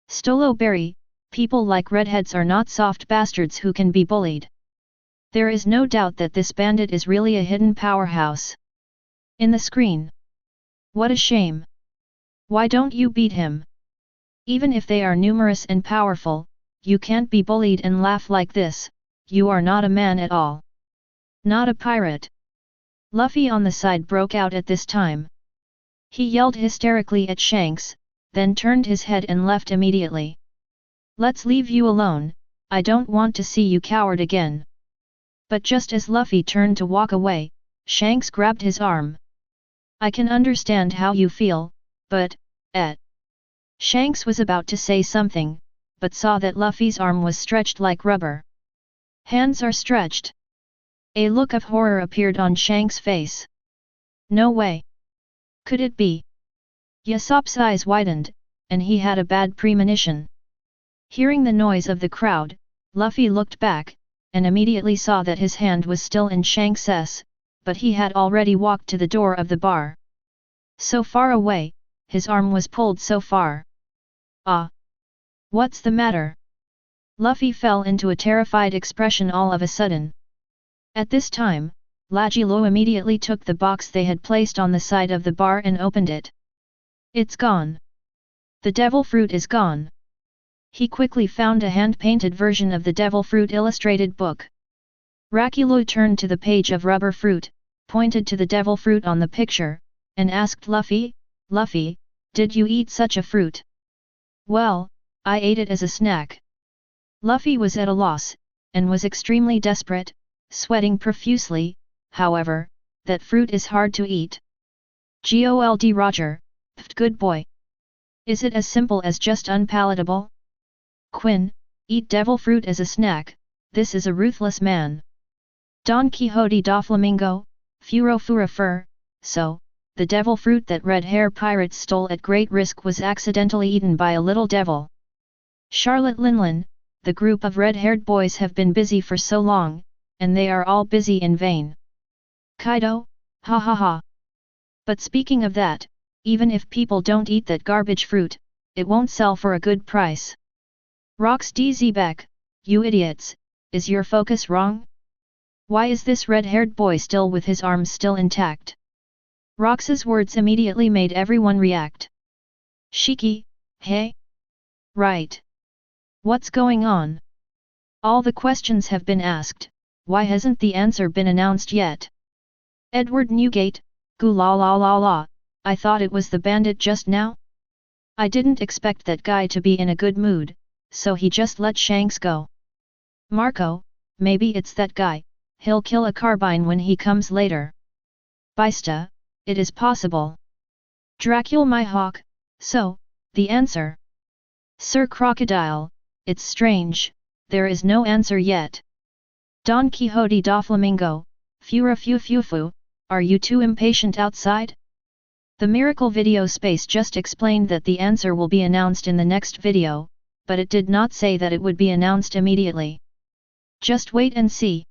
Stolo Berry, people like redheads are not soft bastards who can be bullied. There is no doubt that this bandit is really a hidden powerhouse. In the screen. What a shame. Why don't you beat him? Even if they are numerous and powerful, you can't be bullied and laugh like this, you are not a man at all. Not a pirate. Luffy on the side broke out at this time. He yelled hysterically at Shanks, then turned his head and left immediately. Let's leave you alone, I don't want to see you coward again. But just as Luffy turned to walk away, Shanks grabbed his arm. I can understand how you feel, but, Shanks was about to say something, but saw that Luffy's arm was stretched like rubber. Hands are stretched. A look of horror appeared on Shanks' face. No way. Could it be? Usopp's eyes widened, and he had a bad premonition. Hearing the noise of the crowd, Luffy looked back, and immediately saw that his hand was still in Shanks's, but he had already walked to the door of the bar. So far away, his arm was pulled so far. Ah! What's the matter? Luffy fell into a terrified expression all of a sudden. At this time, Lagilo immediately took the box they had placed on the side of the bar and opened it. It's gone. The devil fruit is gone. He quickly found a hand-painted version of the devil fruit illustrated book. Rakulo turned to the page of rubber fruit, pointed to the devil fruit on the picture, and asked Luffy, Luffy, did you eat such a fruit? Well, I ate it as a snack. Luffy was at a loss, and was extremely desperate, sweating profusely, however, that fruit is hard to eat. Gold Roger, good boy. Is it as simple as just unpalatable? Quinn, eat devil fruit as a snack, this is a ruthless man. Don Quixote da Flamingo, Furo Fura Fur, so, the devil fruit that red hair pirates stole at great risk was accidentally eaten by a little devil. Charlotte Linlin, the group of red-haired boys have been busy for so long, and they are all busy in vain. Kaido, ha ha ha. But speaking of that, even if people don't eat that garbage fruit, it won't sell for a good price. Rox DZ Beck, you idiots, is your focus wrong? Why is this red-haired boy still with his arms still intact? Rox's words immediately made everyone react. Shiki, hey? Right. What's going on? All the questions have been asked, why hasn't the answer been announced yet? Edward Newgate, goo la la la la, I thought it was the bandit just now? I didn't expect that guy to be in a good mood, so he just let Shanks go. Marco, maybe it's that guy, he'll kill a carbine when he comes later. Bista, it is possible. Dracula my hawk, so, the answer. Sir Crocodile, it's strange, there is no answer yet. Don Quixote da Flamingo, Fura Fu Fu Fu, are you too impatient outside? The miracle video space just explained that the answer will be announced in the next video, but it did not say that it would be announced immediately. Just wait and see.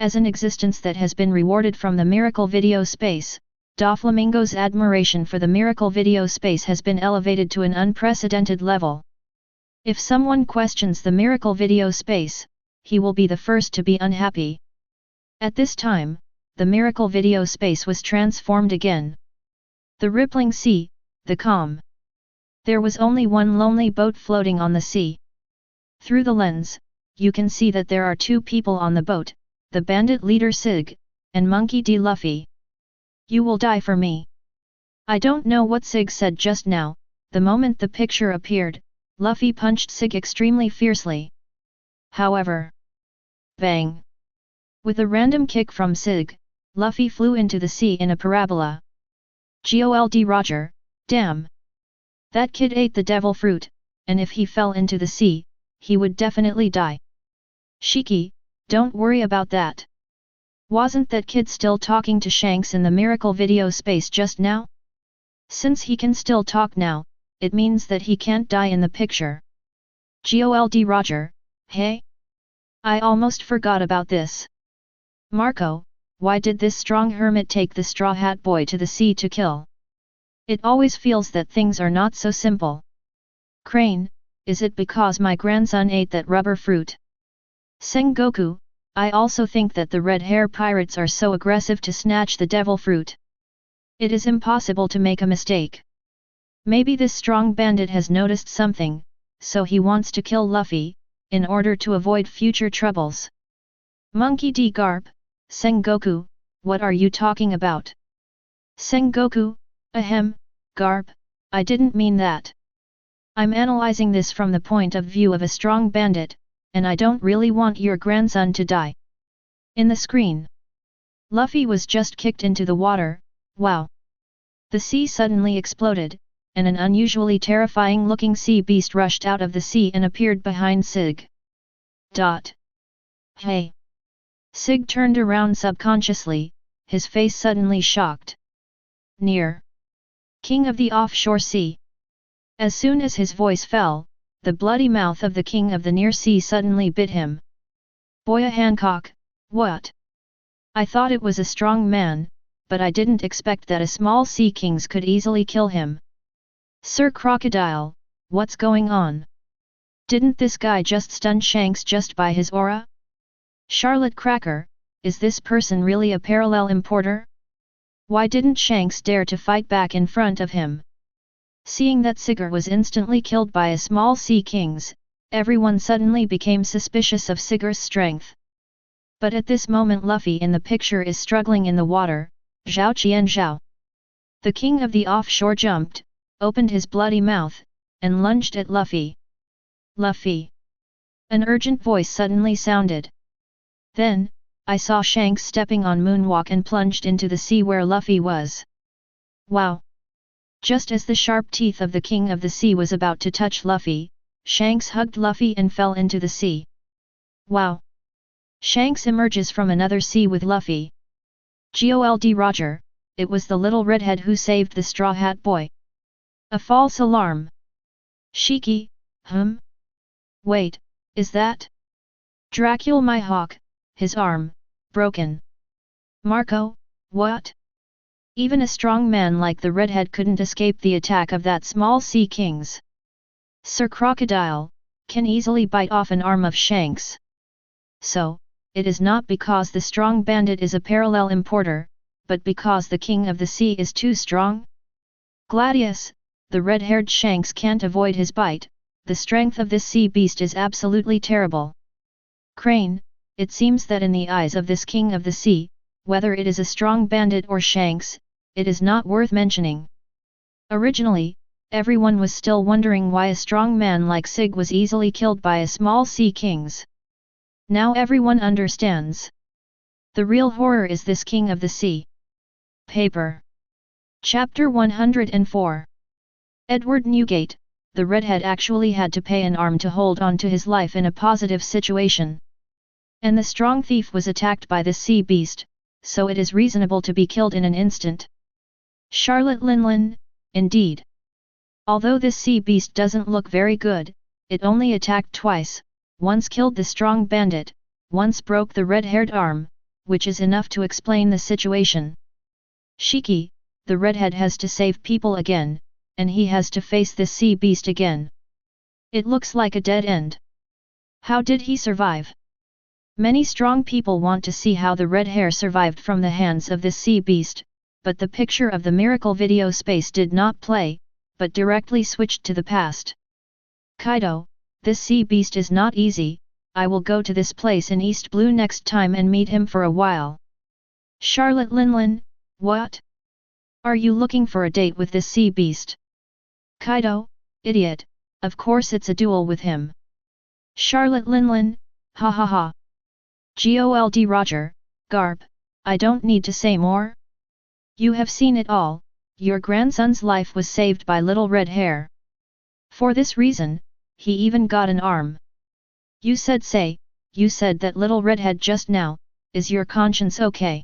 As an existence that has been rewarded from the miracle video space, Doflamingo's admiration for the miracle video space has been elevated to an unprecedented level. If someone questions the miracle video space, he will be the first to be unhappy. At this time, the miracle video space was transformed again. The rippling sea, the calm. There was only one lonely boat floating on the sea. Through the lens, you can see that there are two people on the boat, the bandit leader Sig, and Monkey D. Luffy. You will die for me. I don't know what Sig said just now. The moment the picture appeared, Luffy punched Sig extremely fiercely. However, bang! With a random kick from Sig, Luffy flew into the sea in a parabola. Gold Roger, damn! That kid ate the devil fruit, and if he fell into the sea, he would definitely die. Shiki, don't worry about that. Wasn't that kid still talking to Shanks in the miracle video space just now? Since he can still talk now, it means that he can't die in the picture. Gold Roger, hey? I almost forgot about this. Marco, why did this strong hermit take the Straw Hat Boy to the sea to kill? It always feels that things are not so simple. Crane, is it because my grandson ate that rubber fruit? Sengoku, I also think that the red hair pirates are so aggressive to snatch the devil fruit. It is impossible to make a mistake. Maybe this strong bandit has noticed something, so he wants to kill Luffy, in order to avoid future troubles. Monkey D. Garp, Sengoku, what are you talking about? Sengoku, ahem, Garp, I didn't mean that. I'm analyzing this from the point of view of a strong bandit, and I don't really want your grandson to die. In the screen, Luffy was just kicked into the water. Wow! The sea suddenly exploded, and an unusually terrifying-looking sea beast rushed out of the sea and appeared behind Sig. Hey! Sig turned around subconsciously, his face suddenly shocked. Near. King of the offshore sea. As soon as his voice fell, the bloody mouth of the king of the near sea suddenly bit him. Boya Hancock, what? I thought it was a strong man, but I didn't expect that a small sea kings could easily kill him. Sir Crocodile, what's going on? Didn't this guy just stun Shanks just by his aura? Charlotte Cracker, is this person really a parallel importer? Why didn't Shanks dare to fight back in front of him? Seeing that Sigurd was instantly killed by a small sea kings, everyone suddenly became suspicious of Sigurd's strength. But at this moment Luffy in the picture is struggling in the water. Zhao Qian Zhao. The king of the offshore jumped, opened his bloody mouth, and lunged at Luffy. Luffy! An urgent voice suddenly sounded. Then, I saw Shanks stepping on Moonwalk and plunged into the sea where Luffy was. Wow! Just as the sharp teeth of the king of the sea was about to touch Luffy, Shanks hugged Luffy and fell into the sea. Wow! Shanks emerges from another sea with Luffy. Gold Roger, it was the little redhead who saved the Straw Hat Boy. A false alarm. Shiki, Wait, is that? Dracula my hawk, his arm, broken. Marco, what? Even a strong man like the redhead couldn't escape the attack of that small sea kings. Sir Crocodile, can easily bite off an arm of Shanks. So, it is not because the strong bandit is a parallel importer, but because the king of the sea is too strong? Gladius, the red-haired Shanks can't avoid his bite, the strength of this sea beast is absolutely terrible. Crane, it seems that in the eyes of this king of the sea, whether it is a strong bandit or Shanks, it is not worth mentioning. Originally, everyone was still wondering why a strong man like Sig was easily killed by a small sea kings. Now everyone understands. The real horror is this king of the sea. Paper. Chapter 104. Edward Newgate, the redhead actually had to pay an arm to hold on to his life in a positive situation. And the strong thief was attacked by this sea beast, so it is reasonable to be killed in an instant. Charlotte Linlin, indeed. Although this sea beast doesn't look very good, it only attacked twice, once killed the strong bandit, once broke the red-haired arm, which is enough to explain the situation. Shiki, the redhead has to save people again, and he has to face this sea beast again. It looks like a dead end. How did he survive? Many strong people want to see how the red hair survived from the hands of this sea beast, but the picture of the miracle video space did not play, but directly switched to the past. Kaido, this sea beast is not easy, I will go to this place in East Blue next time and meet him for a while. Charlotte Linlin, what? Are you looking for a date with this sea beast? Kaido, idiot, of course it's a duel with him. Charlotte Linlin, ha ha ha. Gold Roger, Garp, I don't need to say more. You have seen it all, your grandson's life was saved by little red hair. For this reason, he even got an arm. You said that little redhead just now, is your conscience okay?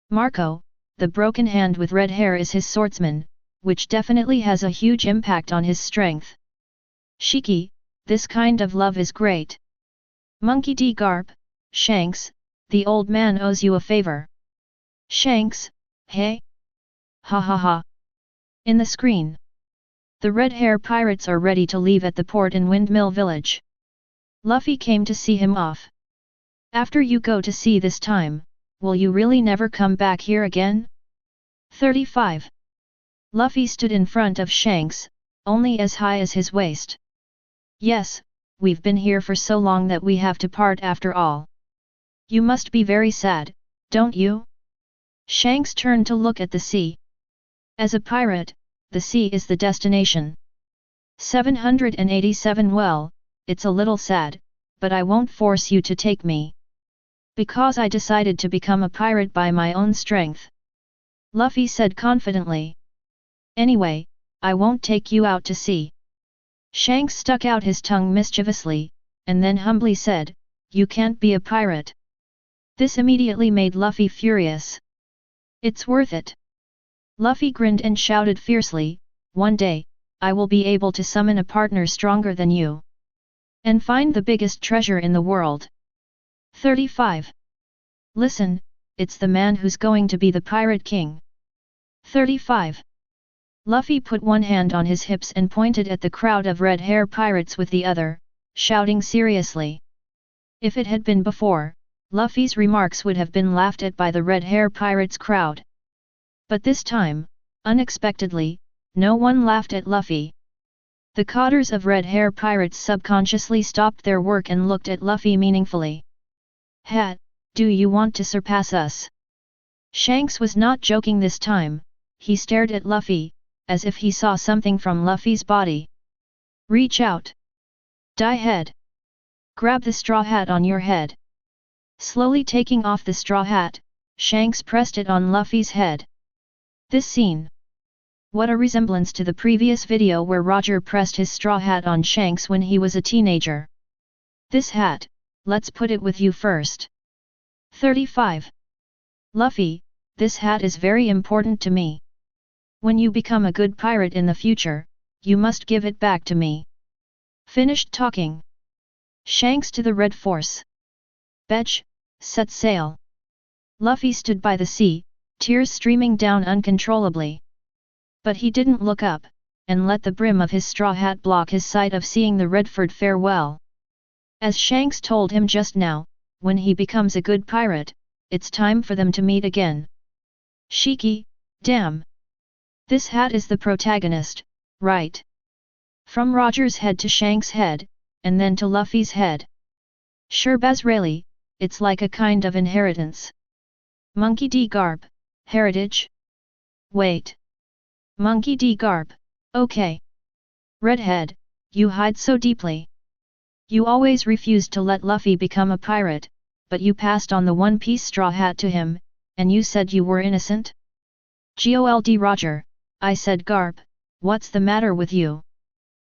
Marco, the broken hand with red hair is his swordsman, which definitely has a huge impact on his strength. Shiki, this kind of love is great. Monkey D. Garp, Shanks, the old man owes you a favor. Shanks, hey? Ha ha ha. In the screen. The red hair pirates are ready to leave at the port in Windmill Village. Luffy came to see him off. After you go to sea this time, will you really never come back here again? 35. Luffy stood in front of Shanks, only as high as his waist. Yes, we've been here for so long that we have to part after all. You must be very sad, don't you? Shanks turned to look at the sea. As a pirate, the sea is the destination. 787 Well, it's a little sad, but I won't force you to take me. Because I decided to become a pirate by my own strength. Luffy said confidently. Anyway, I won't take you out to sea. Shanks stuck out his tongue mischievously, and then humbly said, you can't be a pirate. This immediately made Luffy furious. It's worth it. Luffy grinned and shouted fiercely, one day, I will be able to summon a partner stronger than you. And find the biggest treasure in the world. 35. Listen, it's the man who's going to be the Pirate King. 35. Luffy put one hand on his hips and pointed at the crowd of red hair pirates with the other, shouting seriously. If it had been before, Luffy's remarks would have been laughed at by the red hair pirates crowd. But this time, unexpectedly, no one laughed at Luffy. The cotters of red hair pirates subconsciously stopped their work and looked at Luffy meaningfully. Ha, do you want to surpass us? Shanks was not joking this time, he stared at Luffy, as if he saw something from Luffy's body. Reach out. Die head. Grab the straw hat on your head. Slowly taking off the straw hat, Shanks pressed it on Luffy's head. This scene. What a resemblance to the previous video where Roger pressed his straw hat on Shanks when he was a teenager. This hat, let's put it with you first. 35. Luffy, this hat is very important to me. When you become a good pirate in the future, you must give it back to me. Finished talking. Shanks to the Red Force. Betch, set sail. Luffy stood by the sea, tears streaming down uncontrollably. But he didn't look up, and let the brim of his straw hat block his sight of seeing the Redford farewell. As Shanks told him just now, when he becomes a good pirate, it's time for them to meet again. Shiki, damn! This hat is the protagonist, right? From Roger's head to Shanks' head, and then to Luffy's head. Sure Bazraeli, it's like a kind of inheritance. Monkey D. Garp, heritage? Wait. Monkey D. Garp, okay. Redhead, you hide so deeply. You always refused to let Luffy become a pirate, but you passed on the one-piece straw hat to him, and you said you were innocent? Gold Roger, I said Garp, what's the matter with you?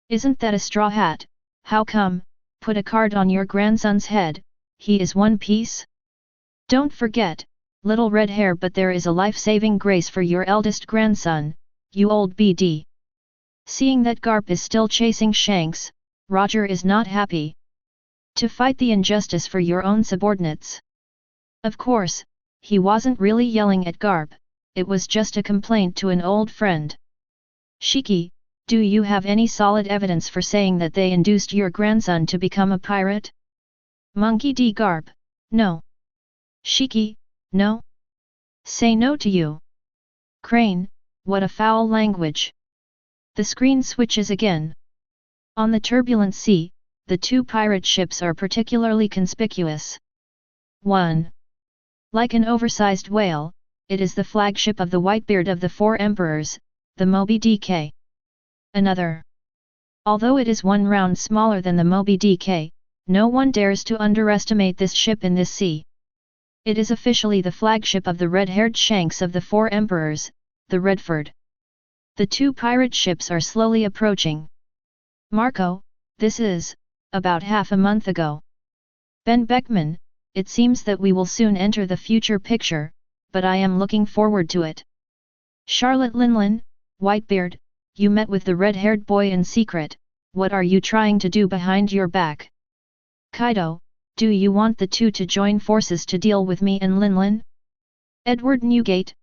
Isn't that a straw hat? How come? Put a card on your grandson's head, he is one piece? Don't forget, little red hair, but there is a life-saving grace for your eldest grandson, you old BD. Seeing that Garp is still chasing Shanks, Roger is not happy. To fight the injustice for your own subordinates. Of course, he wasn't really yelling at Garp, it was just a complaint to an old friend. Shiki, do you have any solid evidence for saying that they induced your grandson to become a pirate? Monkey D. Garp, no. Shiki, no? Say no to you. Crane, what a foul language. The screen switches again. On the turbulent sea, the two pirate ships are particularly conspicuous. 1. Like an oversized whale, it is the flagship of the Whitebeard of the Four Emperors, the Moby DK. Another. Although it is one round smaller than the Moby DK, no one dares to underestimate this ship in this sea. It is officially the flagship of the red-haired Shanks of the Four Emperors, the Redford. The two pirate ships are slowly approaching. Marco, this is, about half a month ago. Ben Beckman, it seems that we will soon enter the future picture, but I am looking forward to it. Charlotte Linlin, Whitebeard, you met with the red-haired boy in secret, what are you trying to do behind your back? Kaido, do you want the two to join forces to deal with me and Linlin? Edward Newgate,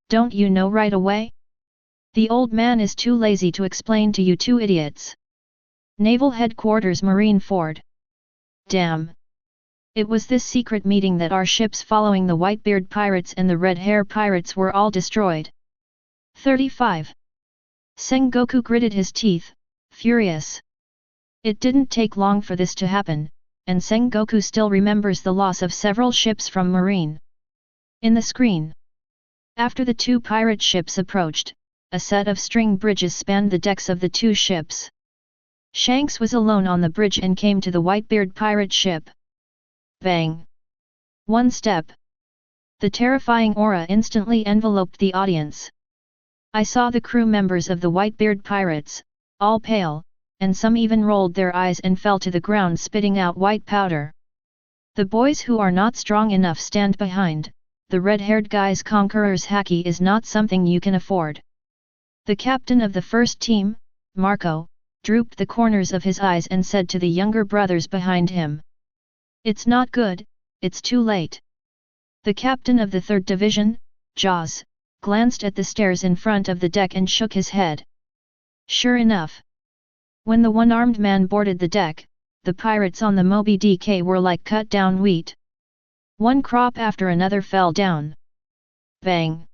don't you know right away? The old man is too lazy to explain to you two idiots. Naval Headquarters Marine Ford. Damn. It was this secret meeting that our ships following the Whitebeard pirates and the Red Hair pirates were all destroyed. 35. Sengoku gritted his teeth, furious. It didn't take long for this to happen, and Sengoku still remembers the loss of several ships from Marine. In the screen. After the two pirate ships approached, a set of string bridges spanned the decks of the two ships. Shanks was alone on the bridge and came to the Whitebeard pirate ship. Bang! One step. The terrifying aura instantly enveloped the audience. I saw the crew members of the Whitebeard pirates, all pale, and some even rolled their eyes and fell to the ground spitting out white powder. The boys who are not strong enough stand behind, the red-haired guy's conqueror's haki is not something you can afford. The captain of the first team, Marco, drooped the corners of his eyes and said to the younger brothers behind him. It's not good, it's too late. The captain of the third division, Jaws, glanced at the stairs in front of the deck and shook his head. Sure enough. When the one-armed man boarded the deck, the pirates on the Moby DK were like cut down wheat. One crop after another fell down. Bang!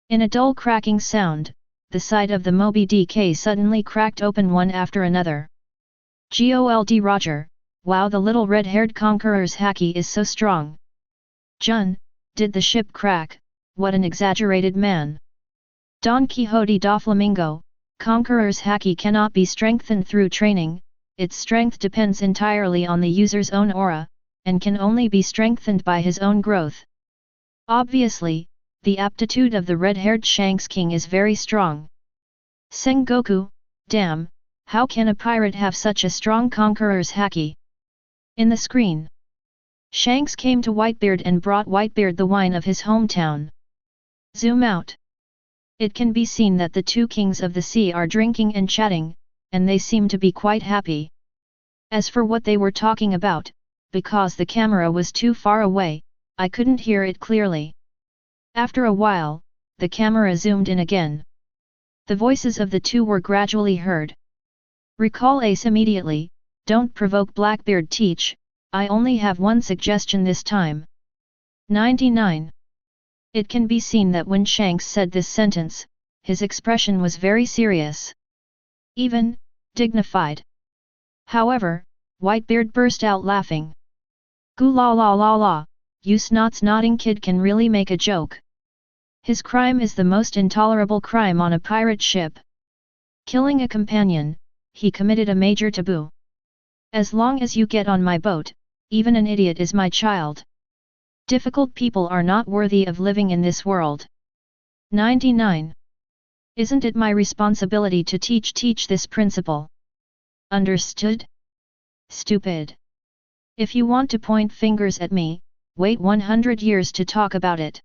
In a dull cracking sound, the side of the Moby DK suddenly cracked open one after another. Gold Roger, wow, the little red-haired conqueror's haki is so strong. Jun, did the ship crack? What an exaggerated man. Don Quixote da Flamingo, conqueror's haki cannot be strengthened through training, its strength depends entirely on the user's own aura, and can only be strengthened by his own growth. Obviously, the aptitude of the red-haired Shanks King is very strong. Sengoku, damn, how can a pirate have such a strong conqueror's haki? In the screen. Shanks came to Whitebeard and brought Whitebeard the wine of his hometown. Zoom out. It can be seen that the two kings of the sea are drinking and chatting, and they seem to be quite happy. As for what they were talking about, because the camera was too far away, I couldn't hear it clearly. After a while, the camera zoomed in again. The voices of the two were gradually heard. Recall Ace immediately, don't provoke Blackbeard teach, I only have one suggestion this time. 99. It can be seen that when Shanks said this sentence, his expression was very serious. Even, dignified. However, Whitebeard burst out laughing. Goo la la la la, you snot-snotting kid can really make a joke. His crime is the most intolerable crime on a pirate ship. Killing a companion, he committed a major taboo. As long as you get on my boat, even an idiot is my child. Difficult people are not worthy of living in this world. 99. Isn't it my responsibility to teach this principle? Understood? Stupid. If you want to point fingers at me, wait 100 years to talk about it.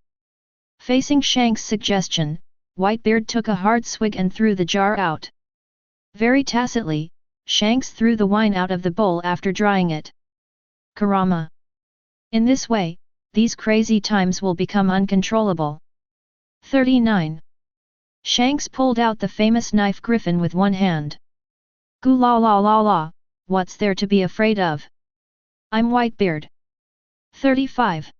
Facing Shanks' suggestion, Whitebeard took a hard swig and threw the jar out. Very tacitly, Shanks threw the wine out of the bowl after drying it. Karama. In this way, these crazy times will become uncontrollable. 39. Shanks pulled out the famous knife griffin with one hand. Goo la la la la, what's there to be afraid of? I'm Whitebeard. 35.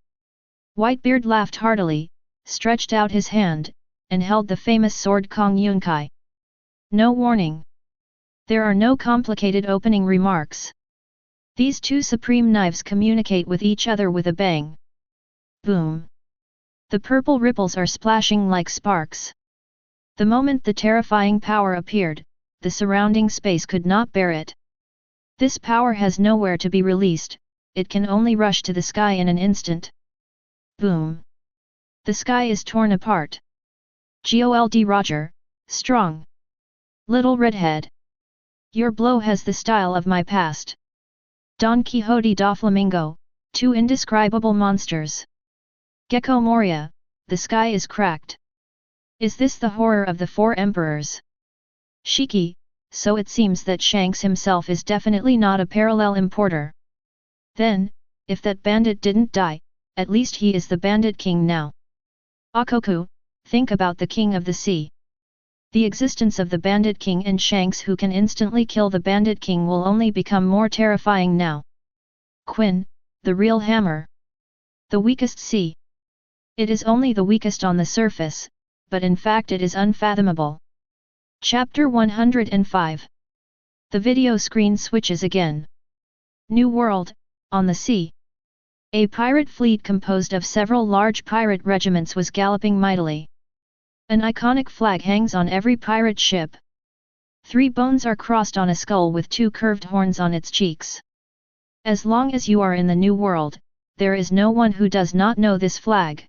Whitebeard laughed heartily, stretched out his hand, and held the famous sword Kong Yunkai. No warning. There are no complicated opening remarks. These two supreme knives communicate with each other with a bang. Boom. The purple ripples are splashing like sparks. The moment the terrifying power appeared, the surrounding space could not bear it. This power has nowhere to be released, it can only rush to the sky in an instant. Boom. The sky is torn apart. Gold Roger, strong. Little redhead. Your blow has the style of my past. Don Quixote da Flamingo, two indescribable monsters. Gecko Moria, the sky is cracked. Is this the horror of the four emperors? Shiki, so it seems that Shanks himself is definitely not a parallel importer. Then, if that bandit didn't die, at least he is the bandit king now. Akoku, think about the king of the sea. The existence of the bandit king and Shanks who can instantly kill the bandit king will only become more terrifying now. Quinn, the real hammer. The weakest sea. It is only the weakest on the surface, but in fact it is unfathomable. Chapter 105. The video screen switches again. New World, on the sea. A pirate fleet composed of several large pirate regiments was galloping mightily. An iconic flag hangs on every pirate ship. 3 bones are crossed on a skull with 2 curved horns on its cheeks. As long as you are in the New World, there is no one who does not know this flag.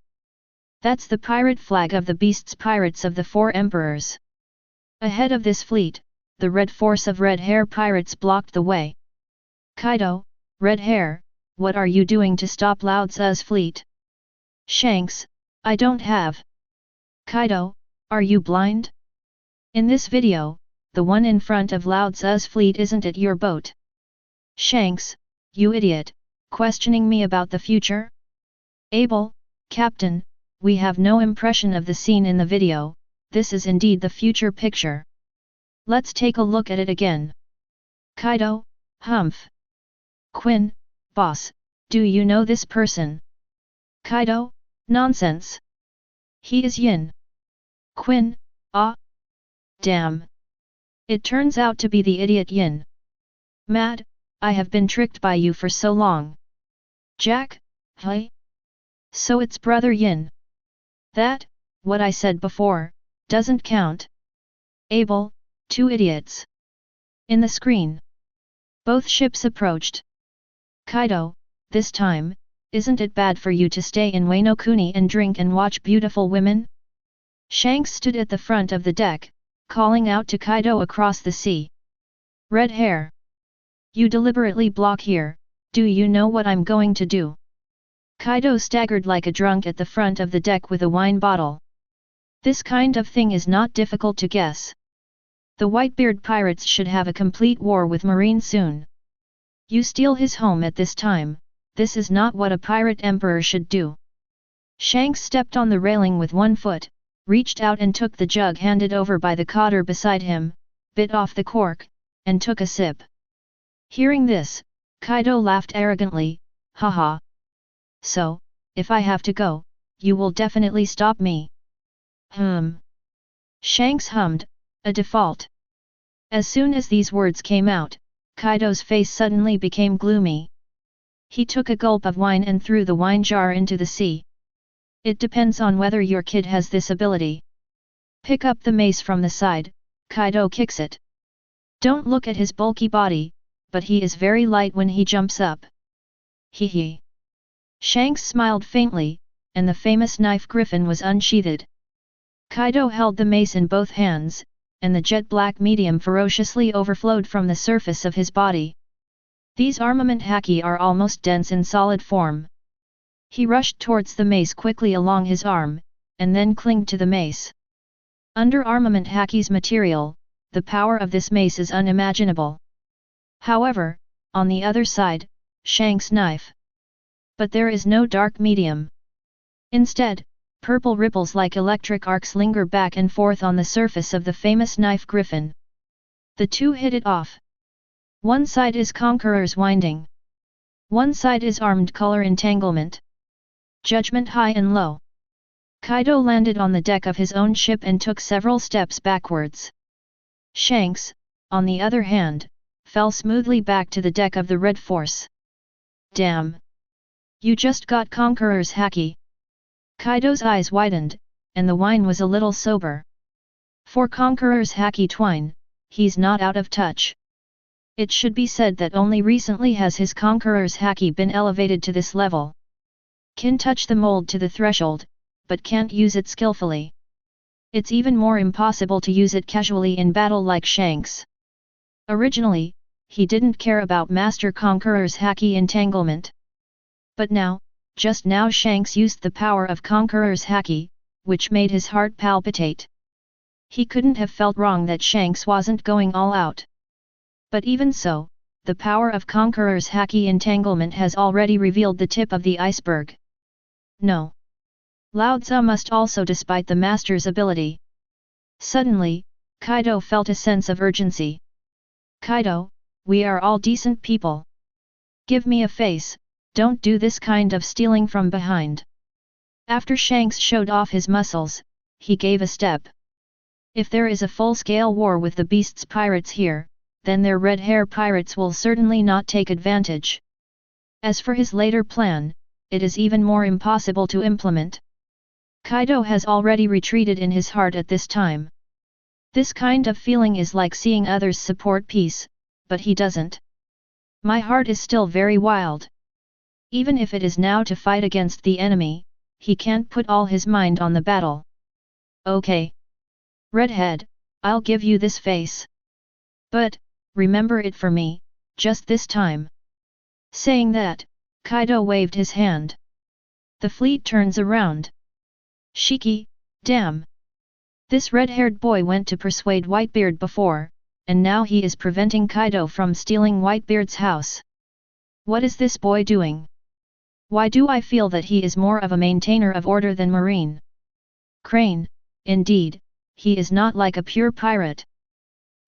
That's the pirate flag of the Beasts Pirates of the Four Emperors. Ahead of this fleet, the red force of red hair pirates blocked the way. Kaido, red hair, what are you doing to stop Lao Tzu's fleet? Shanks, I don't have. Kaido, are you blind? In this video, the one in front of Lao Tzu's fleet isn't it your boat? Shanks, you idiot, questioning me about the future? Abel, Captain, we have no impression of the scene in the video, this is indeed the future picture. Let's take a look at it again. Kaido, humph. Quinn, boss, do you know this person? Kaido, nonsense. He is Yin. Quinn, ah. Damn. It turns out to be the idiot Yin. Mad, I have been tricked by you for so long. Jack, hey? So it's brother Yin. That, what I said before, doesn't count. Abel, 2 idiots. In the screen. Both ships approached. Kaido, this time, isn't it bad for you to stay in Wano Kuni and drink and watch beautiful women? Shanks stood at the front of the deck, calling out to Kaido across the sea. Red hair. You deliberately block here, do you know what I'm going to do? Kaido staggered like a drunk at the front of the deck with a wine bottle. This kind of thing is not difficult to guess. The Whitebeard pirates should have a complete war with Marine soon. You steal his home at this time, this is not what a pirate emperor should do. Shanks stepped on the railing with one foot, reached out and took the jug handed over by the cotter beside him, bit off the cork, and took a sip. Hearing this, Kaido laughed arrogantly, haha. So, if I have to go, you will definitely stop me. Shanks hummed, a default. As soon as these words came out, Kaido's face suddenly became gloomy. He took a gulp of wine and threw the wine jar into the sea. It depends on whether your kid has this ability. Pick up the mace from the side, Kaido kicks it. Don't look at his bulky body, but he is very light when he jumps up. Hee hee. Shanks smiled faintly, and the famous knife griffin was unsheathed. Kaido held the mace in both hands, and the jet black medium ferociously overflowed from the surface of his body. These armament haki are almost dense in solid form. He rushed towards the mace quickly along his arm, and then clinged to the mace. Under armament haki's material, the power of this mace is unimaginable. However, on the other side, Shank's knife. But there is no dark medium. Instead, purple ripples like electric arcs linger back and forth on the surface of the famous knife griffin. The two hit it off. One side is Conqueror's winding. One side is armed color entanglement. Judgment high and low. Kaido landed on the deck of his own ship and took several steps backwards. Shanks, on the other hand, fell smoothly back to the deck of the Red Force. Damn! You just got Conqueror's haki. Kaido's eyes widened, and the wine was a little sober. For Conqueror's haki twine, he's not out of touch. It should be said that only recently has his Conqueror's haki been elevated to this level. Can touch the mold to the threshold, but can't use it skillfully. It's even more impossible to use it casually in battle like Shanks. Originally, he didn't care about Master Conqueror's haki entanglement. But now, just now Shanks used the power of Conqueror's haki, which made his heart palpitate. He couldn't have felt wrong that Shanks wasn't going all out. But even so, the power of Conqueror's haki entanglement has already revealed the tip of the iceberg. No. Lao Tzu must also despite the master's ability. Suddenly, Kaido felt a sense of urgency. Kaido, we are all decent people. Give me a face, don't do this kind of stealing from behind. After Shanks showed off his muscles, he gave a step. If there is a full-scale war with the Beast's pirates here, then their red hair pirates will certainly not take advantage. As for his later plan, it is even more impossible to implement. Kaido has already retreated in his heart at this time. This kind of feeling is like seeing others support peace, but he doesn't. My heart is still very wild. Even if it is now to fight against the enemy, he can't put all his mind on the battle. Okay. Redhead, I'll give you this face. But, remember it for me, just this time. Saying that, Kaido waved his hand. The fleet turns around. Shiki, damn! This red-haired boy went to persuade Whitebeard before, and now he is preventing Kaido from stealing Whitebeard's house. What is this boy doing? Why do I feel that he is more of a maintainer of order than Marine? Crane, indeed, he is not like a pure pirate.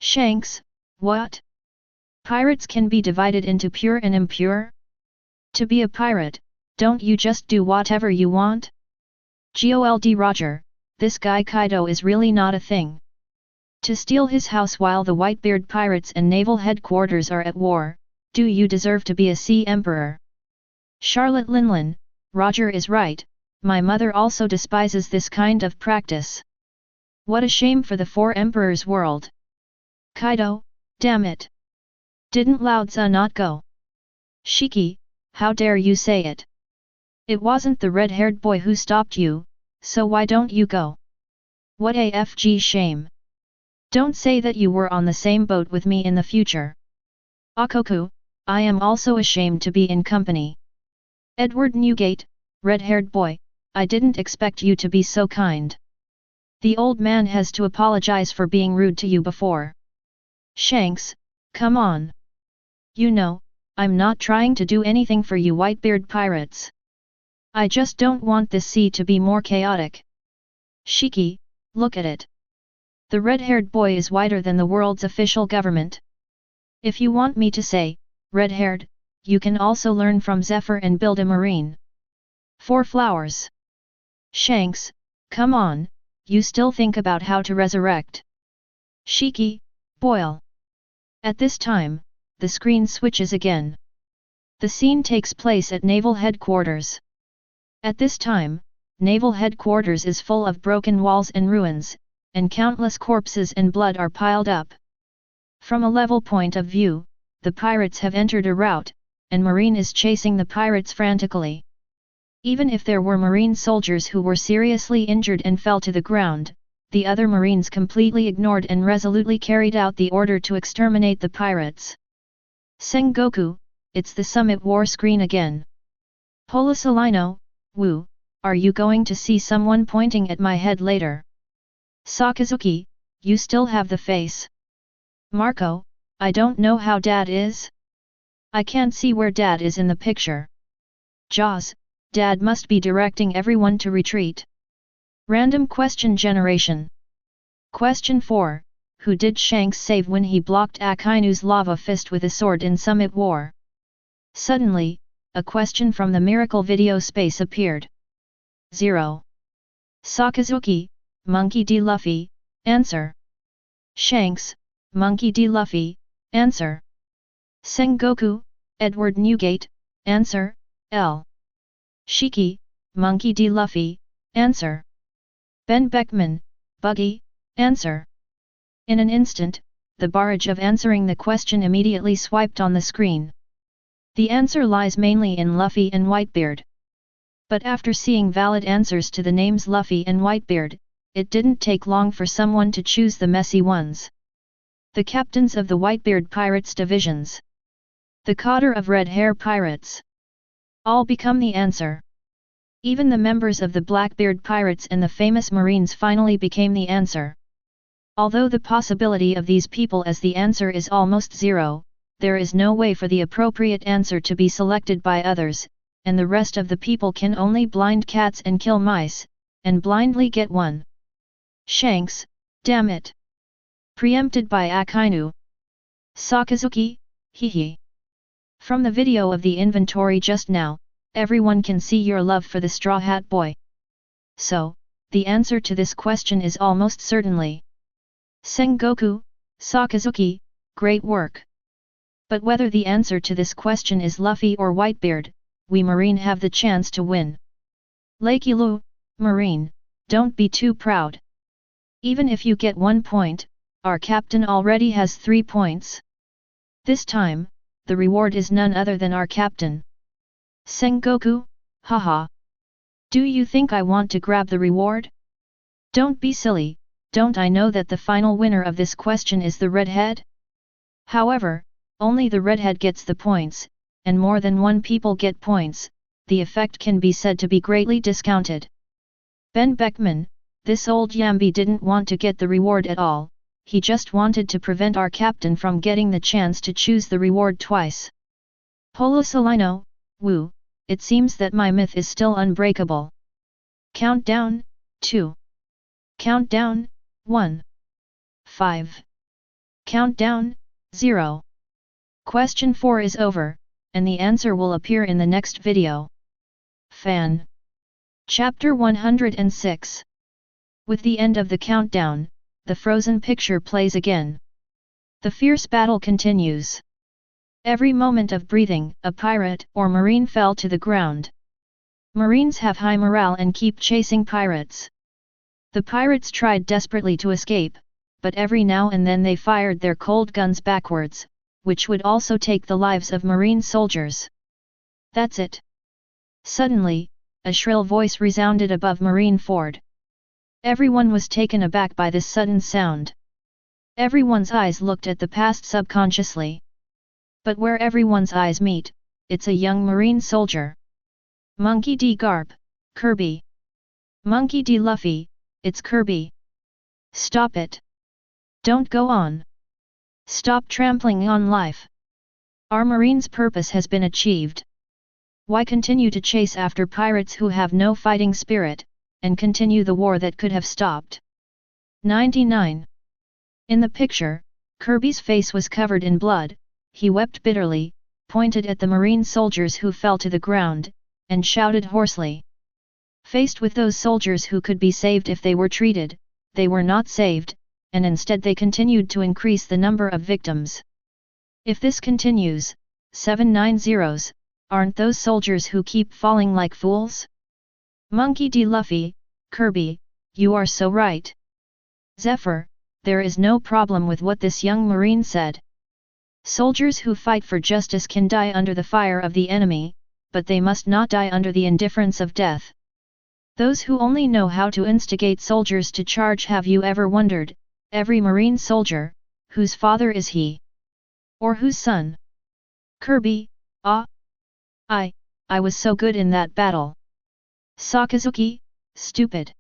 Shanks, what? Pirates can be divided into pure and impure? To be a pirate, don't you just do whatever you want? Gold Roger, this guy Kaido is really not a thing. To steal his house while the Whitebeard pirates and naval headquarters are at war, do you deserve to be a sea emperor? Charlotte Linlin, Roger is right, my mother also despises this kind of practice. What a shame for the Four Emperors world. Kaido, damn it! Didn't Lao Tzu not go? Shiki, how dare you say it? It wasn't the red-haired boy who stopped you, so why don't you go? What a fg shame. Don't say that you were on the same boat with me in the future. Akoku, I am also ashamed to be in company. Edward Newgate, red-haired boy, I didn't expect you to be so kind. The old man has to apologize for being rude to you before. Shanks, come on. You know, I'm not trying to do anything for you Whitebeard pirates. I just don't want this sea to be more chaotic. Shiki, look at it. The red-haired boy is whiter than the world's official government. If you want me to say, red-haired, you can also learn from Zephyr and build a marine. 4 flowers. Shanks, come on, you still think about how to resurrect. Shiki, boil. At this time, the screen switches again. The scene takes place at naval headquarters. At this time, naval headquarters is full of broken walls and ruins, and countless corpses and blood are piled up. From a level point of view, the pirates have entered a rout, and Marine is chasing the pirates frantically. Even if there were Marine soldiers who were seriously injured and fell to the ground, the other Marines completely ignored and resolutely carried out the order to exterminate the pirates. Sengoku, it's the Summit War screen again. Polisalino, Wu, are you going to see someone pointing at my head later? Sakazuki, you still have the face. Marco, I don't know how Dad is. I can't see where Dad is in the picture. Jaws, Dad must be directing everyone to retreat. Random question generation. Question 4. Who did Shanks save when he blocked Akainu's lava fist with a sword in Summit War? Suddenly, a question from the miracle video space appeared. 0. Sakazuki, Monkey D. Luffy, answer. Shanks, Monkey D. Luffy, answer. Sengoku, Edward Newgate, answer, L. Shiki, Monkey D. Luffy, answer. Ben Beckman, Buggy, answer. In an instant, the barrage of answering the question immediately swiped on the screen. The answer lies mainly in Luffy and Whitebeard. But after seeing valid answers to the names Luffy and Whitebeard, it didn't take long for someone to choose the messy ones. The captains of the Whitebeard Pirates divisions. The cadre of Red Hair Pirates. All become the answer. Even the members of the Blackbeard Pirates and the famous Marines finally became the answer. Although the possibility of these people as the answer is almost zero, there is no way for the appropriate answer to be selected by others, and the rest of the people can only blind cats and kill mice, and blindly get one. Shanks, damn it! Preempted by Akainu. Sakazuki, hehe. From the video of the inventory just now, everyone can see your love for the Straw Hat Boy. So, the answer to this question is almost certainly Sengoku, Sakazuki, great work. But whether the answer to this question is Luffy or Whitebeard, we Marine have the chance to win. Lakey Lu, Marine, don't be too proud. Even if you get 1 point, our captain already has 3 points. This time, the reward is none other than our captain. Sengoku, haha. Do you think I want to grab the reward? Don't be silly, don't I know that the final winner of this question is the redhead? However, only the redhead gets the points, and more than one people get points, the effect can be said to be greatly discounted. Ben Beckman, this old Yambi didn't want to get the reward at all, he just wanted to prevent our captain from getting the chance to choose the reward twice. Polisalino, Wu, it seems that my myth is still unbreakable. Countdown, 2. Countdown, 1. 5. Countdown, 0. Question 4 is over, and the answer will appear in the next video. Fan. Chapter 106. With the end of the countdown, the frozen picture plays again. The fierce battle continues. Every moment of breathing, a pirate or marine fell to the ground. Marines have high morale and keep chasing pirates. The pirates tried desperately to escape, but every now and then they fired their cold guns backwards, which would also take the lives of Marine soldiers. That's it. Suddenly, a shrill voice resounded above Marine Ford. Everyone was taken aback by this sudden sound. Everyone's eyes looked at the past subconsciously. But where everyone's eyes meet, it's a young Marine soldier. Monkey D. Garp, Kirby. Monkey D. Luffy, it's Kirby. Stop it. Don't go on. Stop trampling on life. Our Marine's purpose has been achieved. Why continue to chase after pirates who have no fighting spirit, and continue the war that could have stopped? 99. In the picture, Kirby's face was covered in blood, he wept bitterly, pointed at the Marine soldiers who fell to the ground, and shouted hoarsely. Faced with those soldiers who could be saved if they were treated, they were not saved, and instead they continued to increase the number of victims. If this continues, 790s, aren't those soldiers who keep falling like fools? Monkey D. Luffy, Kirby, you are so right. Zephyr, there is no problem with what this young Marine said. Soldiers who fight for justice can die under the fire of the enemy, but they must not die under the indifference of death. Those who only know how to instigate soldiers to charge. Have you ever wondered, every Marine soldier, whose father is he? Or whose son? Kirby, Ah! I was so good in that battle. Sakazuki, stupid.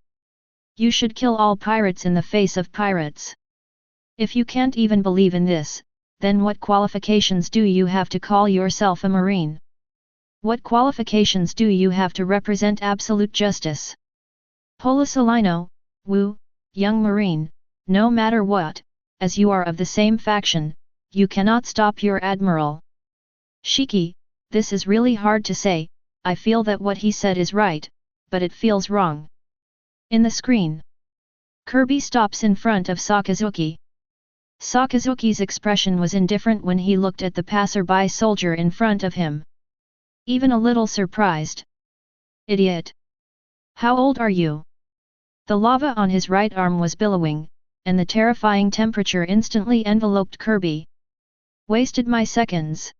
You should kill all pirates in the face of pirates. If you can't even believe in this, then what qualifications do you have to call yourself a marine? What qualifications do you have to represent absolute justice? Polisolino, Wu, young marine, no matter what, as you are of the same faction, you cannot stop your admiral. Shiki, this is really hard to say, I feel that what he said is right, but it feels wrong. In the screen, Kirby stops in front of Sakazuki. Sakazuki's expression was indifferent when he looked at the passerby soldier in front of him. Even a little surprised. Idiot! How old are you? The lava on his right arm was billowing, and the terrifying temperature instantly enveloped Kirby. Wasted my seconds.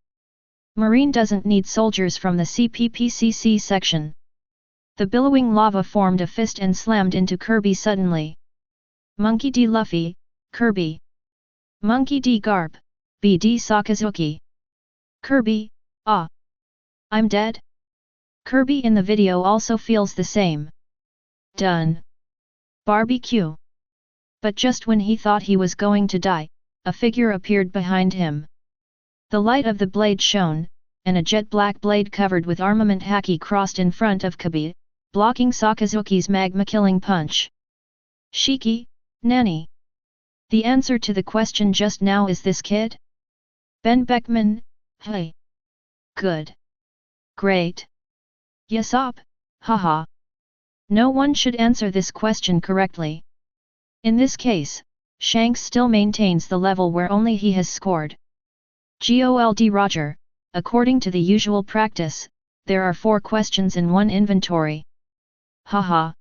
Marine doesn't need soldiers from the CPPCC section. The billowing lava formed a fist and slammed into Kirby suddenly. Monkey D. Luffy, Kirby. Monkey D. Garp, BD Sakazuki. Kirby, ah! I'm dead? Kirby in the video also feels the same. Done. Barbecue. But just when he thought he was going to die, a figure appeared behind him. The light of the blade shone, and a jet-black blade covered with armament haki crossed in front of Kabi, blocking Sakazuki's magma-killing punch. Shiki, Nani? The answer to the question just now is this kid? Ben Beckman, hey. Good. Great. Yesop, haha. No one should answer this question correctly. In this case, Shanks still maintains the level where only he has scored. Gold Roger, according to the usual practice, there are 4 questions in one inventory. Haha.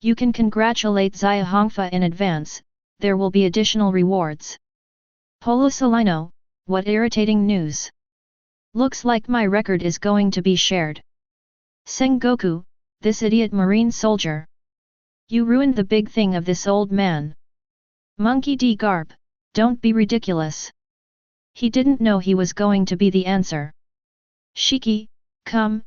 You can congratulate Xia Hongfa in advance, there will be additional rewards. Polisolino, what irritating news. Looks like my record is going to be shared. Sengoku, this idiot marine soldier. You ruined the big thing of this old man. Monkey D. Garp, don't be ridiculous. He didn't know he was going to be the answer. Shiki, come.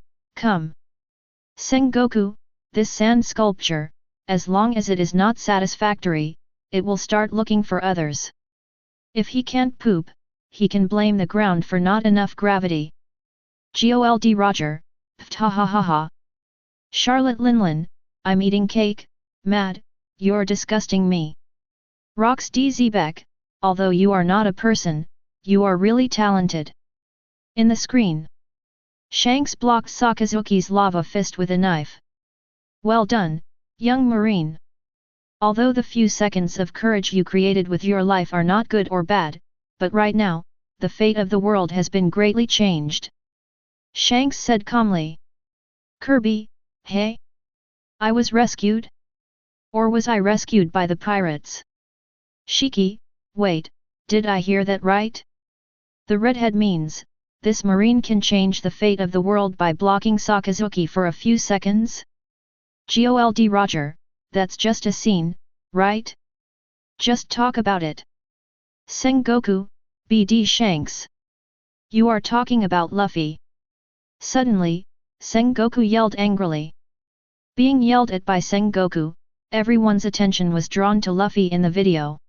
Sengoku, this sand sculpture, as long as it is not satisfactory, it will start looking for others. If he can't poop, he can blame the ground for not enough gravity. Gold Roger, pthahahaha. Charlotte Linlin, I'm eating cake, mad, you're disgusting me. Rox DZbeck, although you are not a person, you are really talented. In the screen, Shanks blocked Sakazuki's lava fist with a knife. Well done, young marine. Although the few seconds of courage you created with your life are not good or bad, but right now, the fate of the world has been greatly changed. Shanks said calmly. Kirby, hey? I was rescued? Or was I rescued by the pirates? Shiki, wait, did I hear that right? The redhead means, this marine can change the fate of the world by blocking Sakazuki for a few seconds? Gold Roger, that's just a scene, right? Just talk about it. Sengoku, BD Shanks. You are talking about Luffy. Suddenly, Sengoku yelled angrily. Being yelled at by Sengoku, everyone's attention was drawn to Luffy in the video.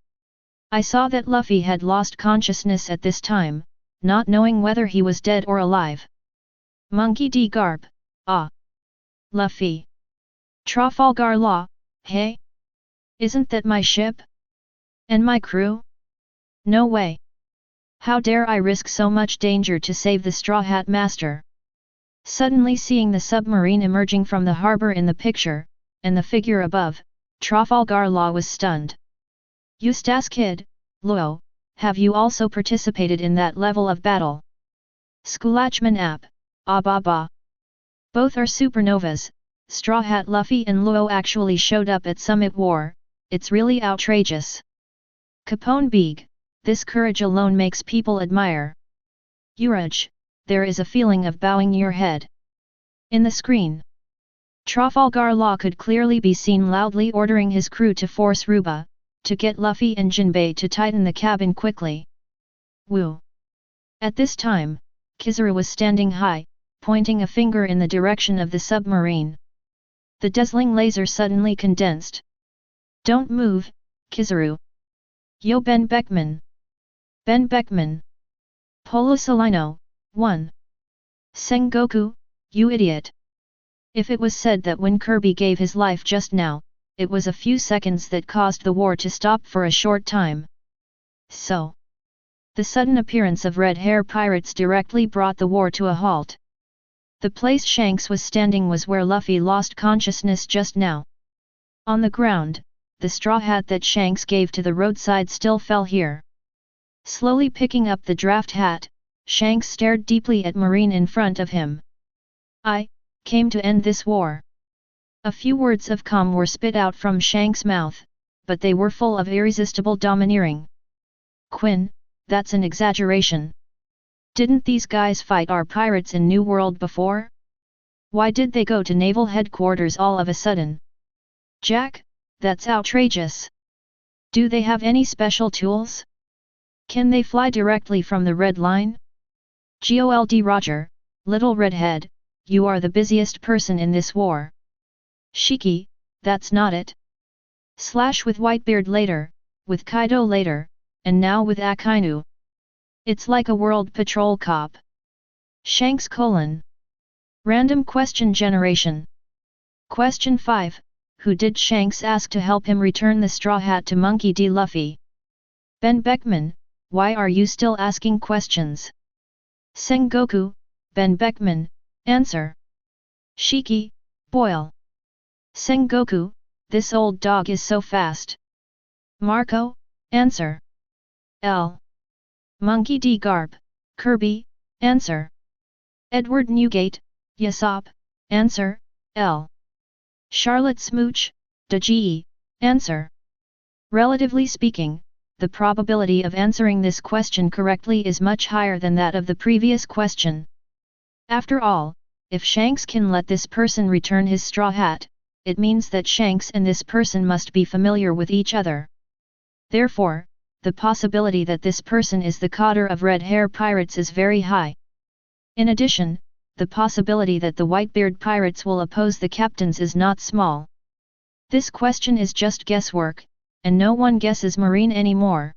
I saw that Luffy had lost consciousness at this time, not knowing whether he was dead or alive. Monkey D. Garp, ah. Luffy. Trafalgar Law, hey? Isn't that my ship? And my crew? No way. How dare I risk so much danger to save the Straw Hat Master? Suddenly seeing the submarine emerging from the harbor in the picture, and the figure above, Trafalgar Law was stunned. Eustace Kid, Luo, have you also participated in that level of battle? Skulachman App, ba. Both are supernovas, Straw Hat Luffy and Luo actually showed up at Summit War, it's really outrageous. Capone Beeg, this courage alone makes people admire. Uraj, there is a feeling of bowing your head. In the screen, Trafalgar Law could clearly be seen loudly ordering his crew to force Ruba, to get Luffy and Jinbei to tighten the cabin quickly. Woo! At this time, Kizaru was standing high, pointing a finger in the direction of the submarine. The dazzling laser suddenly condensed. Don't move, Kizaru. Yo Ben Beckman. Ben Beckman. Polo Salino, 1. Sengoku, you idiot. If it was said that when Kirby gave his life just now, it was a few seconds that caused the war to stop for a short time. So, the sudden appearance of red hair pirates directly brought the war to a halt. The place Shanks was standing was where Luffy lost consciousness just now. On the ground, the straw hat that Shanks gave to the roadside still fell here. Slowly picking up the draft hat, Shanks stared deeply at Marine in front of him. I came to end this war. A few words of calm were spit out from Shanks' mouth, but they were full of irresistible domineering. Quinn, that's an exaggeration. Didn't these guys fight our pirates in New World before? Why did they go to naval headquarters all of a sudden? Jack, that's outrageous. Do they have any special tools? Can they fly directly from the Red Line? Gold Roger, little redhead, you are the busiest person in this war. Shiki, that's not it. Slash with Whitebeard later, with Kaido later, and now with Akainu. It's like a world patrol cop. Shanks : Random question generation. Question 5. Who did Shanks ask to help him return the straw hat to Monkey D. Luffy? Ben Beckman, why are you still asking questions? Sengoku, Ben Beckman, answer. Shiki, boil. Sengoku, this old dog is so fast. Marco, answer. L. Monkey D. Garp, Kirby, answer. Edward Newgate, Yasop, answer, L. Charlotte Smooch, Dagi, answer. Relatively speaking, the probability of answering this question correctly is much higher than that of the previous question. After all, if Shanks can let this person return his straw hat, it means that Shanks and this person must be familiar with each other. Therefore, the possibility that this person is the coder of Red Hair Pirates is very high. In addition, the possibility that the Whitebeard Pirates will oppose the captains is not small. This question is just guesswork, and no one guesses Marine anymore.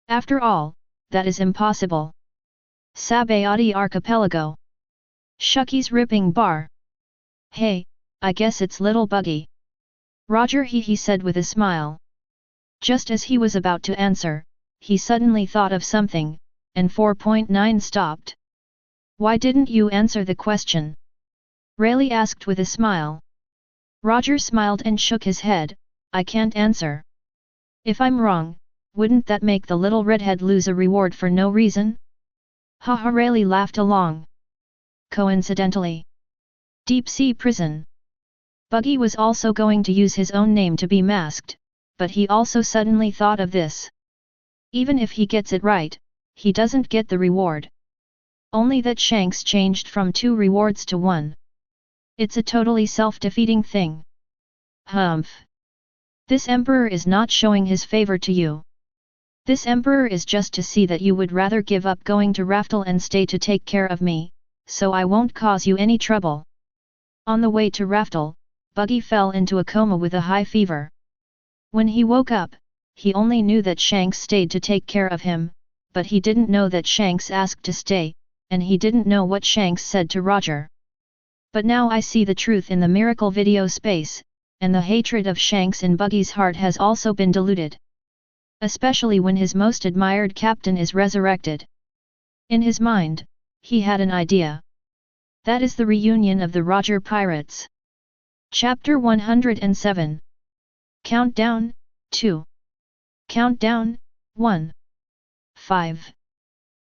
After all, that is impossible. Sabayati Archipelago. Shucky's ripping bar. Hey, I guess it's Little Buggy. Roger he said with a smile. Just as he was about to answer, he suddenly thought of something, and 4.9 stopped. Why didn't you answer the question? Rayleigh asked with a smile. Roger smiled and shook his head, I can't answer. If I'm wrong, wouldn't that make the little redhead lose a reward for no reason? Haha, Rayleigh laughed along. Coincidentally. Deep Sea Prison. Buggy was also going to use his own name to be masked, but he also suddenly thought of this. Even if he gets it right, he doesn't get the reward. Only that Shanks changed from 2 rewards to 1. It's a totally self-defeating thing. Humph. This emperor is not showing his favor to you. This emperor is just to see that you would rather give up going to Raftel and stay to take care of me, so I won't cause you any trouble. On the way to Raftel, Buggy fell into a coma with a high fever. When he woke up, he only knew that Shanks stayed to take care of him, but he didn't know that Shanks asked to stay, and he didn't know what Shanks said to Roger. But now I see the truth in the miracle video space, and the hatred of Shanks in Buggy's heart has also been diluted. Especially when his most admired captain is resurrected. In his mind, he had an idea. That is the reunion of the Roger Pirates. Chapter 107. Countdown, 2. Countdown, 1. 5.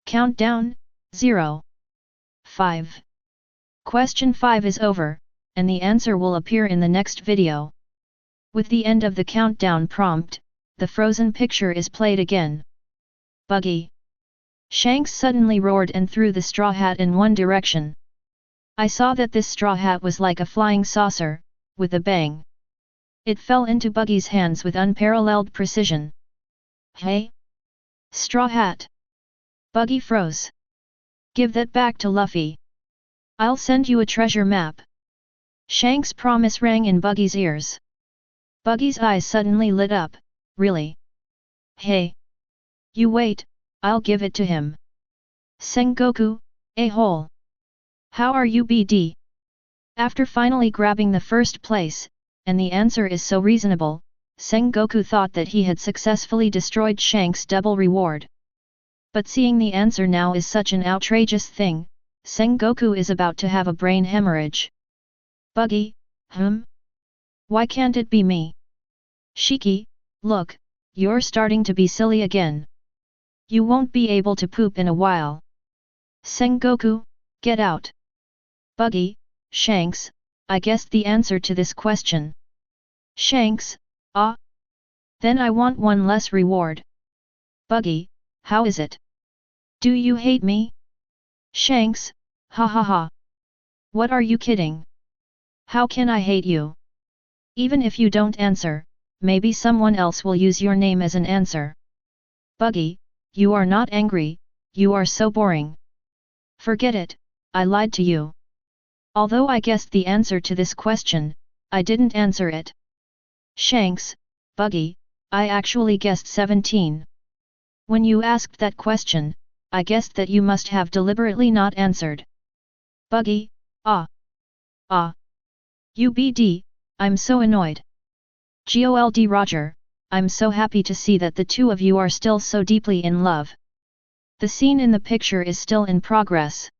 Countdown, 0. 5. Question 5 is over, and the answer will appear in the next video. With the end of the countdown prompt, the frozen picture is played again. Buggy. Shanks suddenly roared and threw the straw hat in one direction. I saw that this straw hat was like a flying saucer, with a bang. It fell into Buggy's hands with unparalleled precision. Hey? Straw hat. Buggy froze. Give that back to Luffy. I'll send you a treasure map. Shanks' promise rang in Buggy's ears. Buggy's eyes suddenly lit up. Really? Hey! You wait, I'll give it to him. Sengoku, a-hole. How are you BD? After finally grabbing the first place, and the answer is so reasonable, Sengoku thought that he had successfully destroyed Shanks' double reward. But seeing the answer now is such an outrageous thing, Sengoku is about to have a brain hemorrhage. Buggy, Why can't it be me? Shiki, look, you're starting to be silly again. You won't be able to poop in a while. Sengoku, get out. Buggy, Shanks, I guessed the answer to this question. Shanks, ah? Then I want one less reward. Buggy, how is it? Do you hate me? Shanks, ha ha ha. What are you kidding? How can I hate you? Even if you don't answer, maybe someone else will use your name as an answer. Buggy, you are not angry, you are so boring. Forget it, I lied to you. Although I guessed the answer to this question, I didn't answer it. Shanks, Buggy, I actually guessed 17. When you asked that question, I guessed that you must have deliberately not answered. Buggy, ah. UBD, I'm so annoyed. GOLD Roger, I'm so happy to see that the two of you are still so deeply in love. The scene in the picture is still in progress.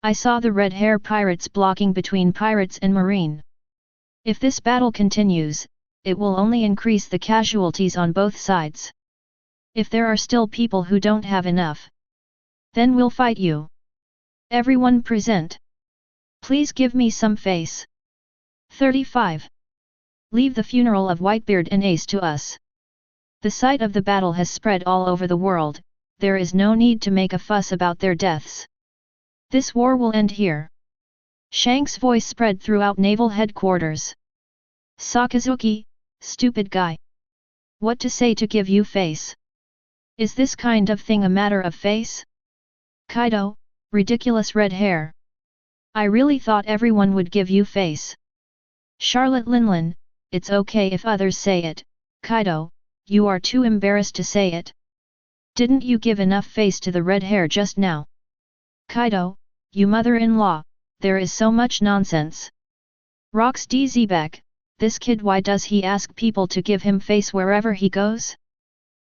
I saw the red hair pirates blocking between pirates and marine. If this battle continues, it will only increase the casualties on both sides. If there are still people who don't have enough, then we'll fight you. Everyone present. Please give me some face. 35. Leave the funeral of Whitebeard and Ace to us. The sight of the battle has spread all over the world, there is no need to make a fuss about their deaths. This war will end here. Shanks' voice spread throughout naval headquarters. Sakazuki, stupid guy. What to say to give you face? Is this kind of thing a matter of face? Kaido, ridiculous red hair. I really thought everyone would give you face. Charlotte Linlin, it's okay if others say it. Kaido, you are too embarrassed to say it. Didn't you give enough face to the red hair just now? Kaido, you mother-in-law, there is so much nonsense. Rox DZbeck, this kid, why does he ask people to give him face wherever he goes?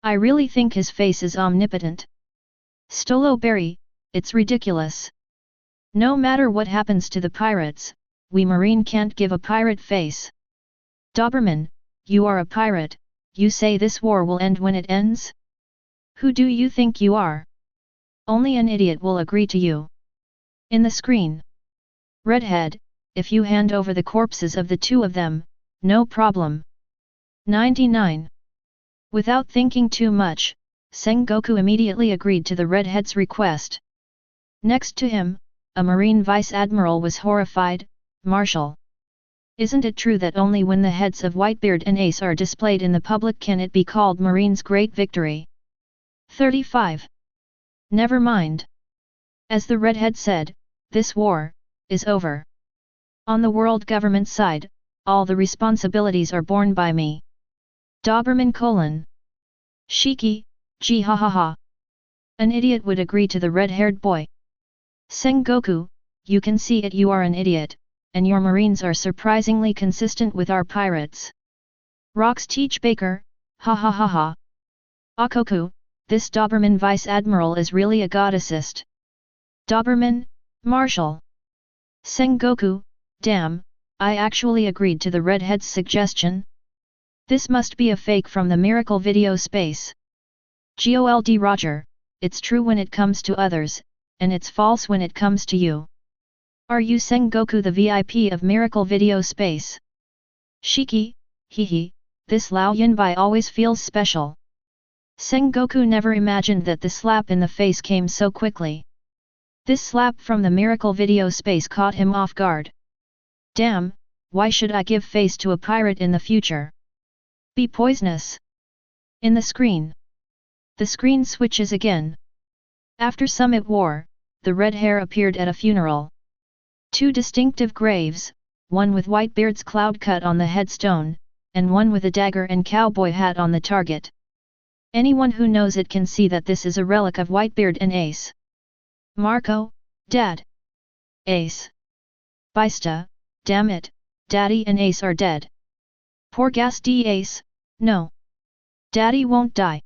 I really think his face is omnipotent. Stolo Berry, it's ridiculous. No matter what happens to the pirates, we marine can't give a pirate face. Doberman, you are a pirate, you say this war will end when it ends? Who do you think you are? Only an idiot will agree to you. In the screen. Redhead, if you hand over the corpses of the two of them, no problem. 99. Without thinking too much, Sengoku immediately agreed to the redhead's request. Next to him, a Marine Vice Admiral was horrified. Marshal. Isn't it true that only when the heads of Whitebeard and Ace are displayed in the public can it be called Marine's great victory? 35. Never mind. As the redhead said, this war is over. On the world government side, all the responsibilities are borne by me. Doberman : Shiki, gee ha ha ha. An idiot would agree to the red-haired boy. Sengoku, you can see it, you are an idiot, and your marines are surprisingly consistent with our pirates. Rox Teach Baker, ha ha ha ha. Akoku, this Doberman Vice Admiral is really a goddessist. Doberman, Marshal. Sengoku, damn, I actually agreed to the redhead's suggestion. This must be a fake from the miracle video space. GOLD Roger, it's true when it comes to others, and it's false when it comes to you. Are you Sengoku, the VIP of miracle video space? Shiki, hehe, this Lao Yunbai always feels special. Sengoku never imagined that the slap in the face came so quickly. This slap from the miracle video space caught him off guard. Damn, why should I give face to a pirate in the future? Be poisonous. In the screen. The screen switches again. After Summit War, the red hair appeared at a funeral. Two distinctive graves, one with Whitebeard's cloud cut on the headstone, and one with a dagger and cowboy hat on the target. Anyone who knows it can see that this is a relic of Whitebeard and Ace. Marco, Dad. Ace. Bista, damn it, Daddy and Ace are dead. Poor ghastly Ace, no. Daddy won't die.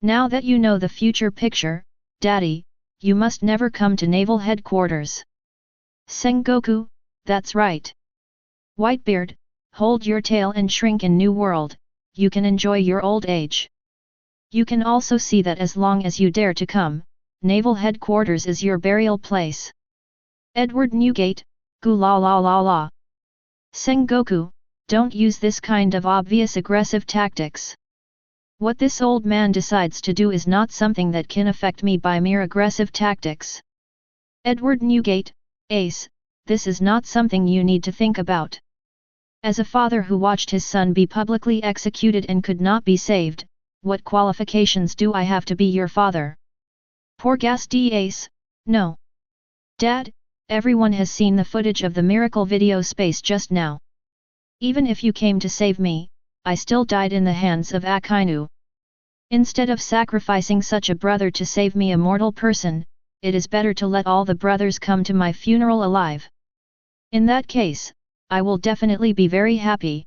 Now that you know the future picture, Daddy, you must never come to naval headquarters. Sengoku, that's right. Whitebeard, hold your tail and shrink in New World, you can enjoy your old age. You can also see that as long as you dare to come, naval headquarters is your burial place. Edward Newgate, gu la la la la. Sengoku, don't use this kind of obvious aggressive tactics. What this old man decides to do is not something that can affect me by mere aggressive tactics. Edward Newgate, Ace, this is not something you need to think about. As a father who watched his son be publicly executed and could not be saved, what qualifications do I have to be your father? Poor ghastly Ace, no. Dad, everyone has seen the footage of the miracle video space just now. Even if you came to save me, I still died in the hands of Akainu. Instead of sacrificing such a brother to save me a mortal person, it is better to let all the brothers come to my funeral alive. In that case, I will definitely be very happy.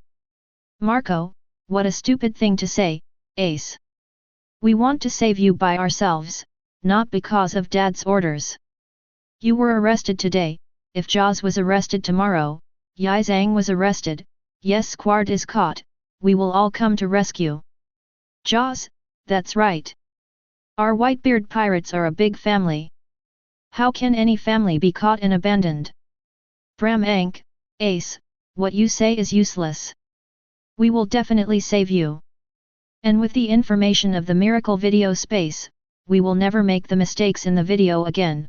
Marco, what a stupid thing to say, Ace. We want to save you by ourselves, not because of Dad's orders. You were arrested today, if Jaws was arrested tomorrow, Yi Zhang was arrested, yes Squard is caught, we will all come to rescue. Jaws, that's right. Our Whitebeard pirates are a big family. How can any family be caught and abandoned? Bram Ank, Ace, what you say is useless. We will definitely save you. And with the information of the miracle video space, we will never make the mistakes in the video again.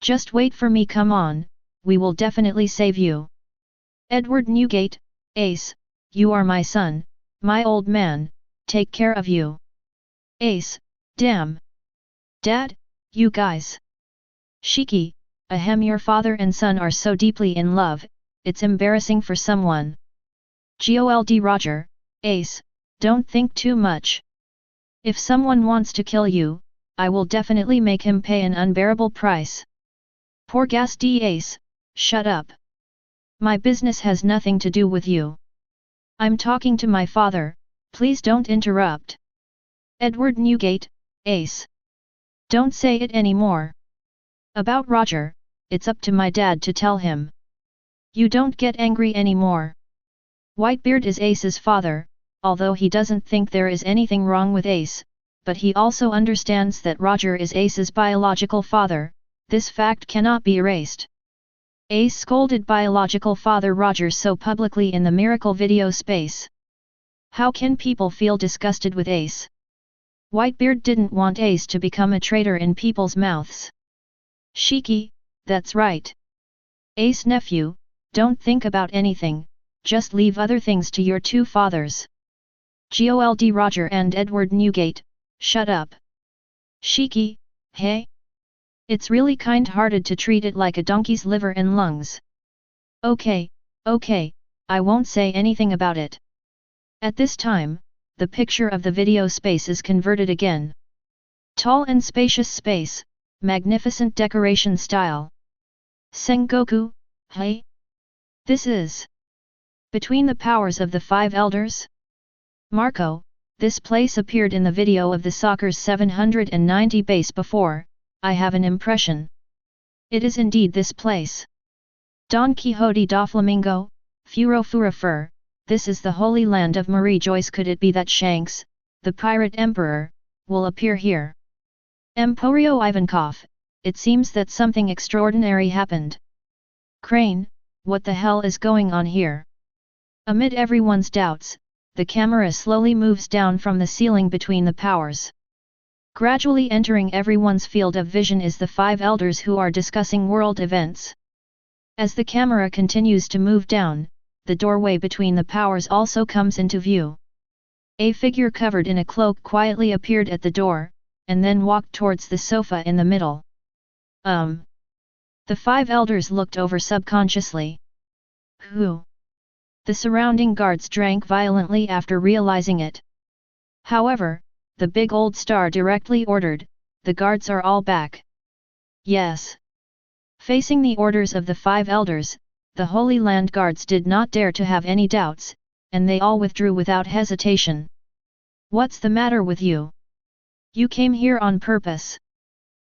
Just wait for me, come on, we will definitely save you. Edward Newgate, Ace, you are my son, my old man, take care of you. Ace, damn. Dad, you guys. Shiki, ahem, your father and son are so deeply in love, it's embarrassing for someone. Gold Roger, Ace, don't think too much. If someone wants to kill you, I will definitely make him pay an unbearable price. Poor ghastly Ace, shut up. My business has nothing to do with you. I'm talking to my father, please don't interrupt. Edward Newgate, Ace. Don't say it anymore. About Roger, it's up to my dad to tell him. You don't get angry anymore. Whitebeard is Ace's father, although he doesn't think there is anything wrong with Ace, but he also understands that Roger is Ace's biological father, this fact cannot be erased. Ace scolded biological father Roger so publicly in the miracle video space. How can people feel disgusted with Ace? Whitebeard didn't want Ace to become a traitor in people's mouths. Shiki, that's right. Ace nephew, don't think about anything, just leave other things to your two fathers. Gold Roger and Edward Newgate, shut up. Shiki, hey? It's really kind-hearted to treat it like a donkey's liver and lungs. Okay, I won't say anything about it. At this time, the picture of the video space is converted again. Tall and spacious space, magnificent decoration style. Sengoku, hey? This is between the powers of the five elders? Marco, this place appeared in the video of the Soccer's 790 base before, I have an impression. It is indeed this place. Don Quixote da Flamingo, Furo Fura Fur, this is the holy land of Marie Joyce. Could it be that Shanks, the pirate emperor, will appear here? Emporio Ivankov, it seems that something extraordinary happened. Crane, what the hell is going on here? Amid everyone's doubts, the camera slowly moves down from the ceiling between the powers. Gradually entering everyone's field of vision is the five elders who are discussing world events. As the camera continues to move down, the doorway between the powers also comes into view. A figure covered in a cloak quietly appeared at the door, and then walked towards the sofa in the middle. The five elders looked over subconsciously. Who? The surrounding guards drank violently after realizing it. However, the big old star directly ordered, "The guards are all back." Yes. Facing the orders of the five elders, the Holy Land guards did not dare to have any doubts, and they all withdrew without hesitation. What's the matter with you? You came here on purpose.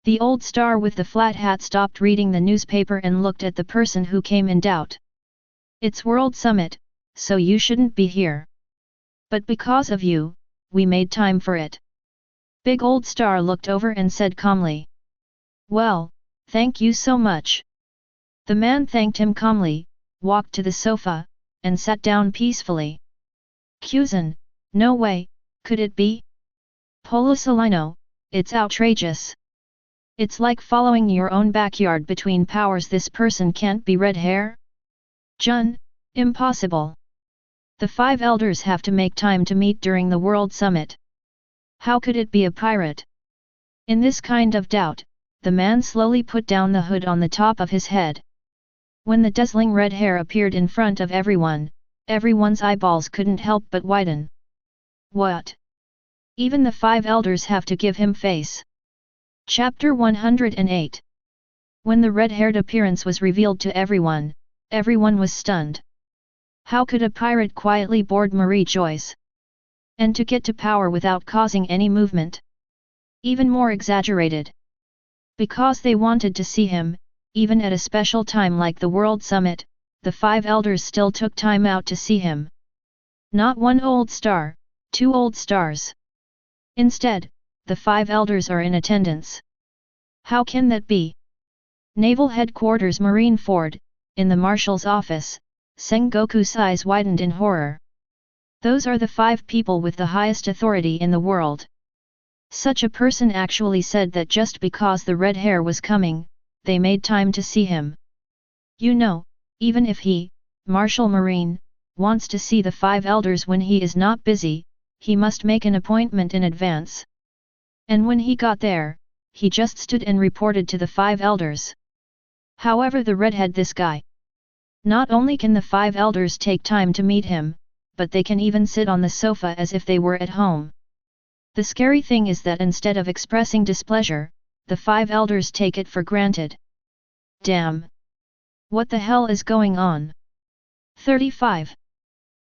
The old star with the flat hat stopped reading the newspaper and looked at the person who came in doubt. It's World Summit, so you shouldn't be here. But because of you, we made time for it. Big old star looked over and said calmly. Well, thank you so much. The man thanked him calmly, walked to the sofa, and sat down peacefully. Kuzan, no way, could it be? Polosolino, it's outrageous. It's like following your own backyard between powers. This person can't be red hair? Jun, impossible. The five elders have to make time to meet during the World Summit. How could it be a pirate? In this kind of doubt, the man slowly put down the hood on the top of his head. When the dazzling red hair appeared in front of everyone, everyone's eyeballs couldn't help but widen. What? Even the five elders have to give him face. Chapter 108. When the red-haired appearance was revealed to everyone, everyone was stunned. How could a pirate quietly board Marie Joyce? And to get to power without causing any movement? Even more exaggerated. Because they wanted to see him, even at a special time like the World Summit, the five elders still took time out to see him. Not one old star, two old stars. Instead, the five elders are in attendance. How can that be? Naval Headquarters Marine Ford, in the Marshal's office, Sengoku's eyes widened in horror. Those are the five people with the highest authority in the world. Such a person actually said that just because the red hair was coming, they made time to see him. You know, even if he, Marshal Marine, wants to see the five elders when he is not busy, he must make an appointment in advance. And when he got there, he just stood and reported to the five elders. However, the redhead this guy. Not only can the five elders take time to meet him, but they can even sit on the sofa as if they were at home. The scary thing is that instead of expressing displeasure, the five elders take it for granted. Damn! What the hell is going on? 35.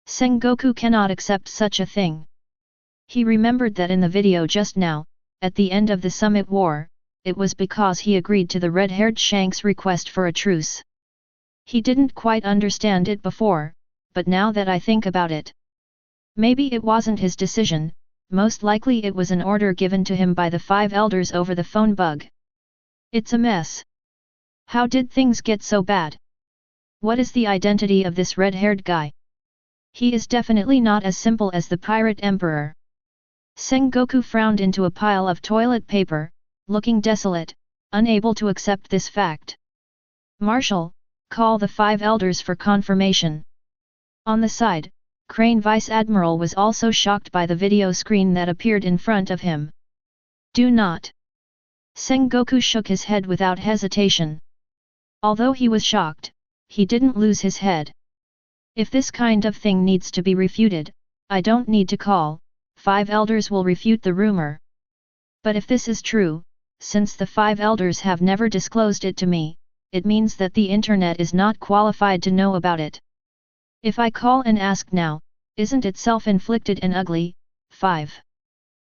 Sengoku cannot accept such a thing. He remembered that in the video just now, at the end of the Summit War, it was because he agreed to the red-haired Shank's request for a truce. He didn't quite understand it before, but now that I think about it, maybe it wasn't his decision, most likely it was an order given to him by the five elders over the phone bug. It's a mess. How did things get so bad? What is the identity of this red-haired guy? He is definitely not as simple as the Pirate Emperor. Sengoku frowned into a pile of toilet paper, looking desolate, unable to accept this fact. Marshal, call the five elders for confirmation. On the side, Crane Vice Admiral was also shocked by the video screen that appeared in front of him. Do not. Sengoku shook his head without hesitation. Although he was shocked, he didn't lose his head. If this kind of thing needs to be refuted, I don't need to call. Five elders will refute the rumor. But if this is true, since the five elders have never disclosed it to me, it means that the internet is not qualified to know about it. If I call and ask now, isn't it self-inflicted and ugly? 5.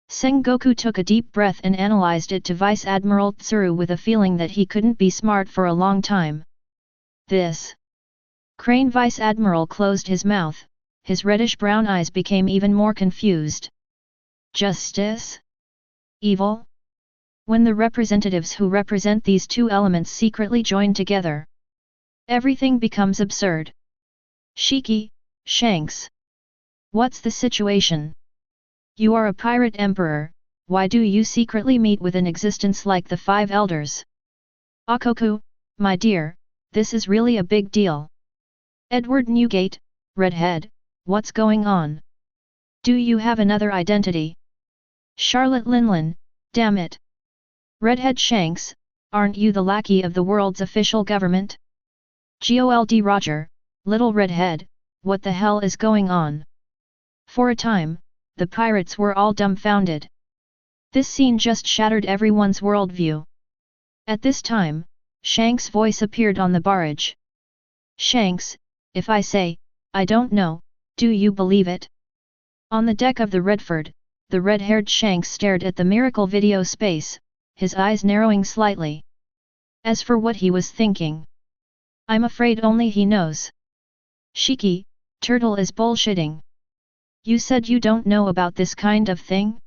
Sengoku took a deep breath and analyzed it to Vice Admiral Tsuru with a feeling that he couldn't be smart for a long time. This. Crane Vice Admiral closed his mouth, his reddish-brown eyes became even more confused. Justice? Evil? When the representatives who represent these two elements secretly join together, everything becomes absurd. Shiki, Shanks. What's the situation? You are a pirate emperor, why do you secretly meet with an existence like the five elders? Akoku, my dear, this is really a big deal. Edward Newgate, redhead, what's going on? Do you have another identity? Charlotte Linlin, damn it. Redhead Shanks, Aren't you the lackey of the world's official government? Gold Roger, little redhead, what the hell is going on? For a time, the pirates were all dumbfounded. This scene just shattered everyone's worldview. At this time, Shanks' voice appeared on the barrage. Shanks, if I say, I don't know, do you believe it? On the deck of the Redford, the red-haired Shanks stared at the miracle video space, his eyes narrowing slightly. As for what he was thinking, I'm afraid only he knows. Shiki, Turtle is bullshitting. You said you don't know about this kind of thing?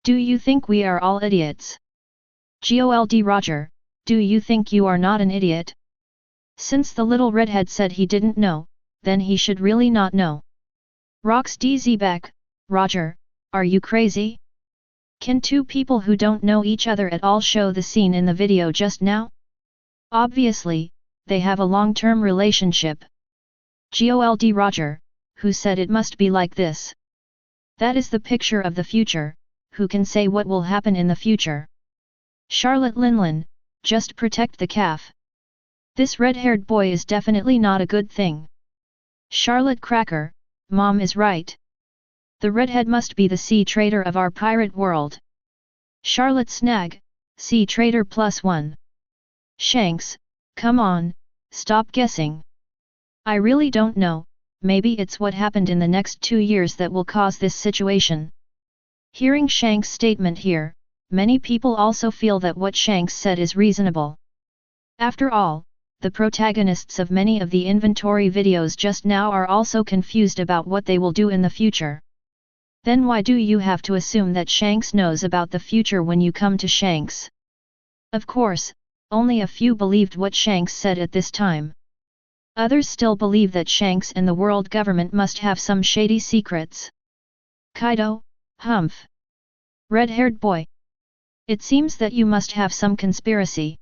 Do you think we are all idiots? Gold Roger, do you think you are not an idiot? Since the little redhead said he didn't know, then he should really not know. Rocks DZ back, Roger, are you crazy? Can two people who don't know each other at all show the scene in the video just now? Obviously, they have a long-term relationship. Gold Roger, who said it must be like this? That is the picture of the future, who can say what will happen in the future? Charlotte Linlin, just protect the calf. This red-haired boy is definitely not a good thing. Charlotte Cracker, Mom is right. The redhead must be the sea traitor of our pirate world. Charlotte Snag, sea traitor +1. Shanks, come on, stop guessing. I really don't know, maybe it's what happened in the next 2 years that will cause this situation. Hearing Shanks' statement here, many people also feel that what Shanks said is reasonable. After all, the protagonists of many of the inventory videos just now are also confused about what they will do in the future. Then why do you have to assume that Shanks knows about the future when you come to Shanks? Of course, only a few believed what Shanks said at this time. Others still believe that Shanks and the world government must have some shady secrets. Kaido, humph. Red-haired boy. It seems that you must have some conspiracy.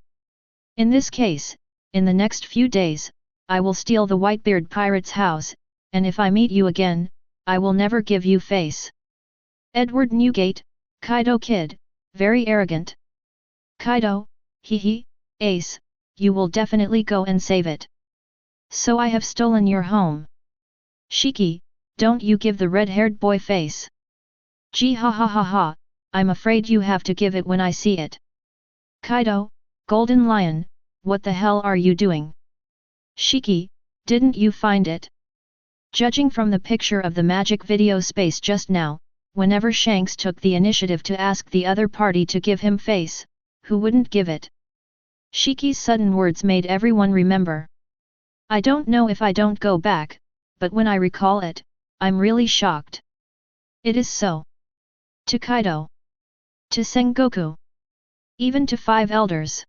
In this case, in the next few days, I will steal the Whitebeard pirate's house, and if I meet you again, I will never give you face. Edward Newgate, Kaido kid, very arrogant. Kaido, hee, ace, you will definitely go and save it. So I have stolen your home. Shiki, don't you give the red-haired boy face. Gee ha ha ha ha, I'm afraid you have to give it when I see it. Kaido, Golden Lion, what the hell are you doing? Shiki, didn't you find it? Judging from the picture of the magic video space just now, whenever Shanks took the initiative to ask the other party to give him face, who wouldn't give it? Shiki's sudden words made everyone remember. I don't know if I don't go back, but when I recall it, I'm really shocked. It is so. To Kaido. To Sengoku. Even to 5 elders.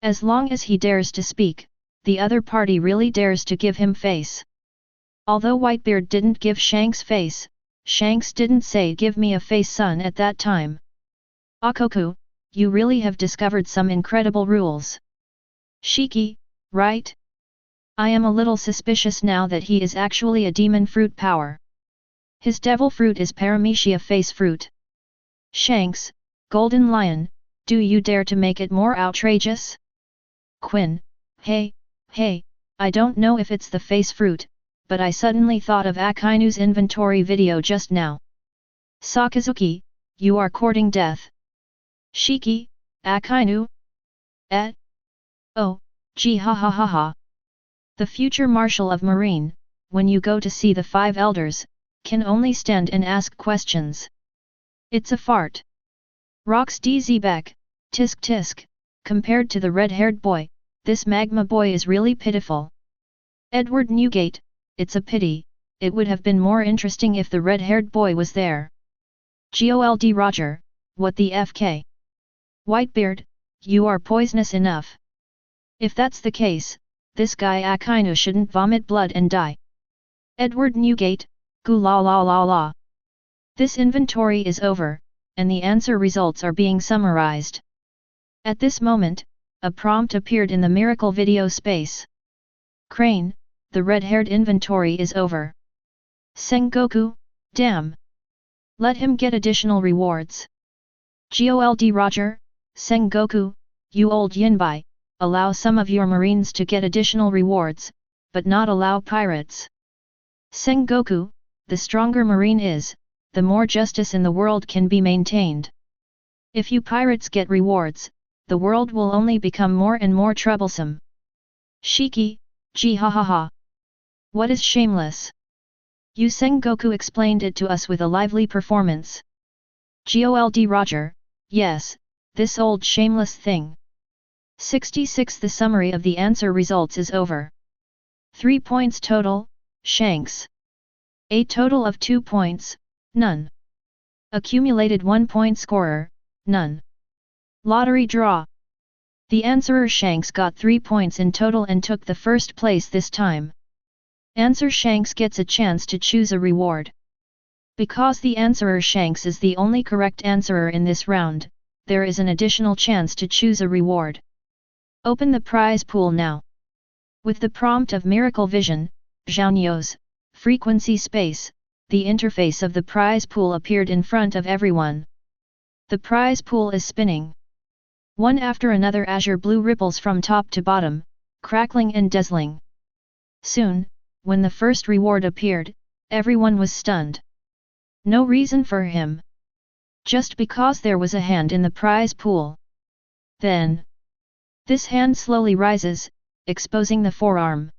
As long as he dares to speak, the other party really dares to give him face. Although Whitebeard didn't give Shanks face, Shanks didn't say give me a face son at that time. Akoku, you really have discovered some incredible rules. Shiki, right? I am a little suspicious now that he is actually a demon fruit power. His devil fruit is Paramecia face fruit. Shanks, Golden Lion, do you dare to make it more outrageous? Quinn, hey, I don't know if it's the face fruit, but I suddenly thought of Akainu's inventory video just now. Sakazuki, you are courting death. Shiki, Akainu? Oh, gee ha ha ha ha. The future Marshal of Marine, when you go to see the 5 elders, can only stand and ask questions. It's a fart. Rocks DZ back, tisk tisk, compared to the red-haired boy, this magma boy is really pitiful. Edward Newgate, it's a pity, it would have been more interesting if the red-haired boy was there. Gold Roger, what the FK? Whitebeard, you are poisonous enough. If that's the case, this guy Akainu shouldn't vomit blood and die. Edward Newgate, goo la la la la. This inventory is over, and the answer results are being summarized. At this moment, a prompt appeared in the miracle video space. Crane, the red-haired inventory is over. Sengoku, damn. Let him get additional rewards. Gold Roger, Sengoku, you old Yinbai, allow some of your marines to get additional rewards, but not allow pirates. Sengoku, the stronger marine is, the more justice in the world can be maintained. If you pirates get rewards, the world will only become more and more troublesome. Shiki, gee ha ha ha. What is shameless? Yu Sengoku explained it to us with a lively performance. Gold Roger, yes, this old shameless thing. 66. The summary of the answer results is over. 3 points total, Shanks. A total of 2 points, none. Accumulated 1 point scorer, none. Lottery draw. The answerer Shanks got 3 points in total and took the first place this time. Answer Shanks gets a chance to choose a reward. Because the answerer Shanks is the only correct answerer in this round, there is an additional chance to choose a reward. Open the prize pool now. With the prompt of Miracle Vision, Zhao frequency space, the interface of the prize pool appeared in front of everyone. The prize pool is spinning. One after another azure blue ripples from top to bottom, crackling and dazzling. Soon, when the first reward appeared, everyone was stunned. No reason for him. Just because there was a hand in the prize pool. Then, this hand slowly rises, exposing the forearm.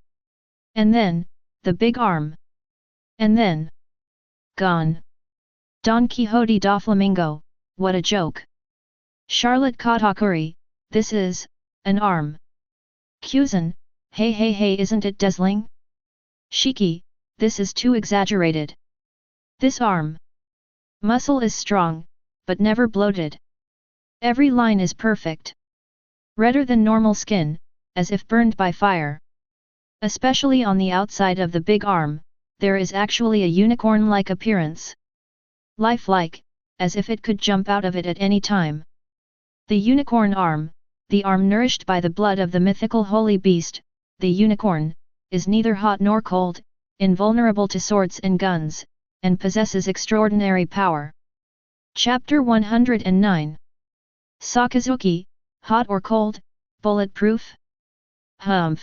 And then, the big arm. And then, gone. Don Quixote da Flamingo, what a joke. Charlotte Katakuri, this is, an arm. Kuzan, hey isn't it dazzling? Shiki, this is too exaggerated. This arm. Muscle is strong, but never bloated. Every line is perfect. Redder than normal skin, as if burned by fire. Especially on the outside of the big arm, there is actually a unicorn-like appearance. Lifelike, as if it could jump out of it at any time. The unicorn arm, the arm nourished by the blood of the mythical holy beast, the unicorn, is neither hot nor cold, invulnerable to swords and guns, and possesses extraordinary power. Chapter 109. Sakazuki, hot or cold, bulletproof? Humph.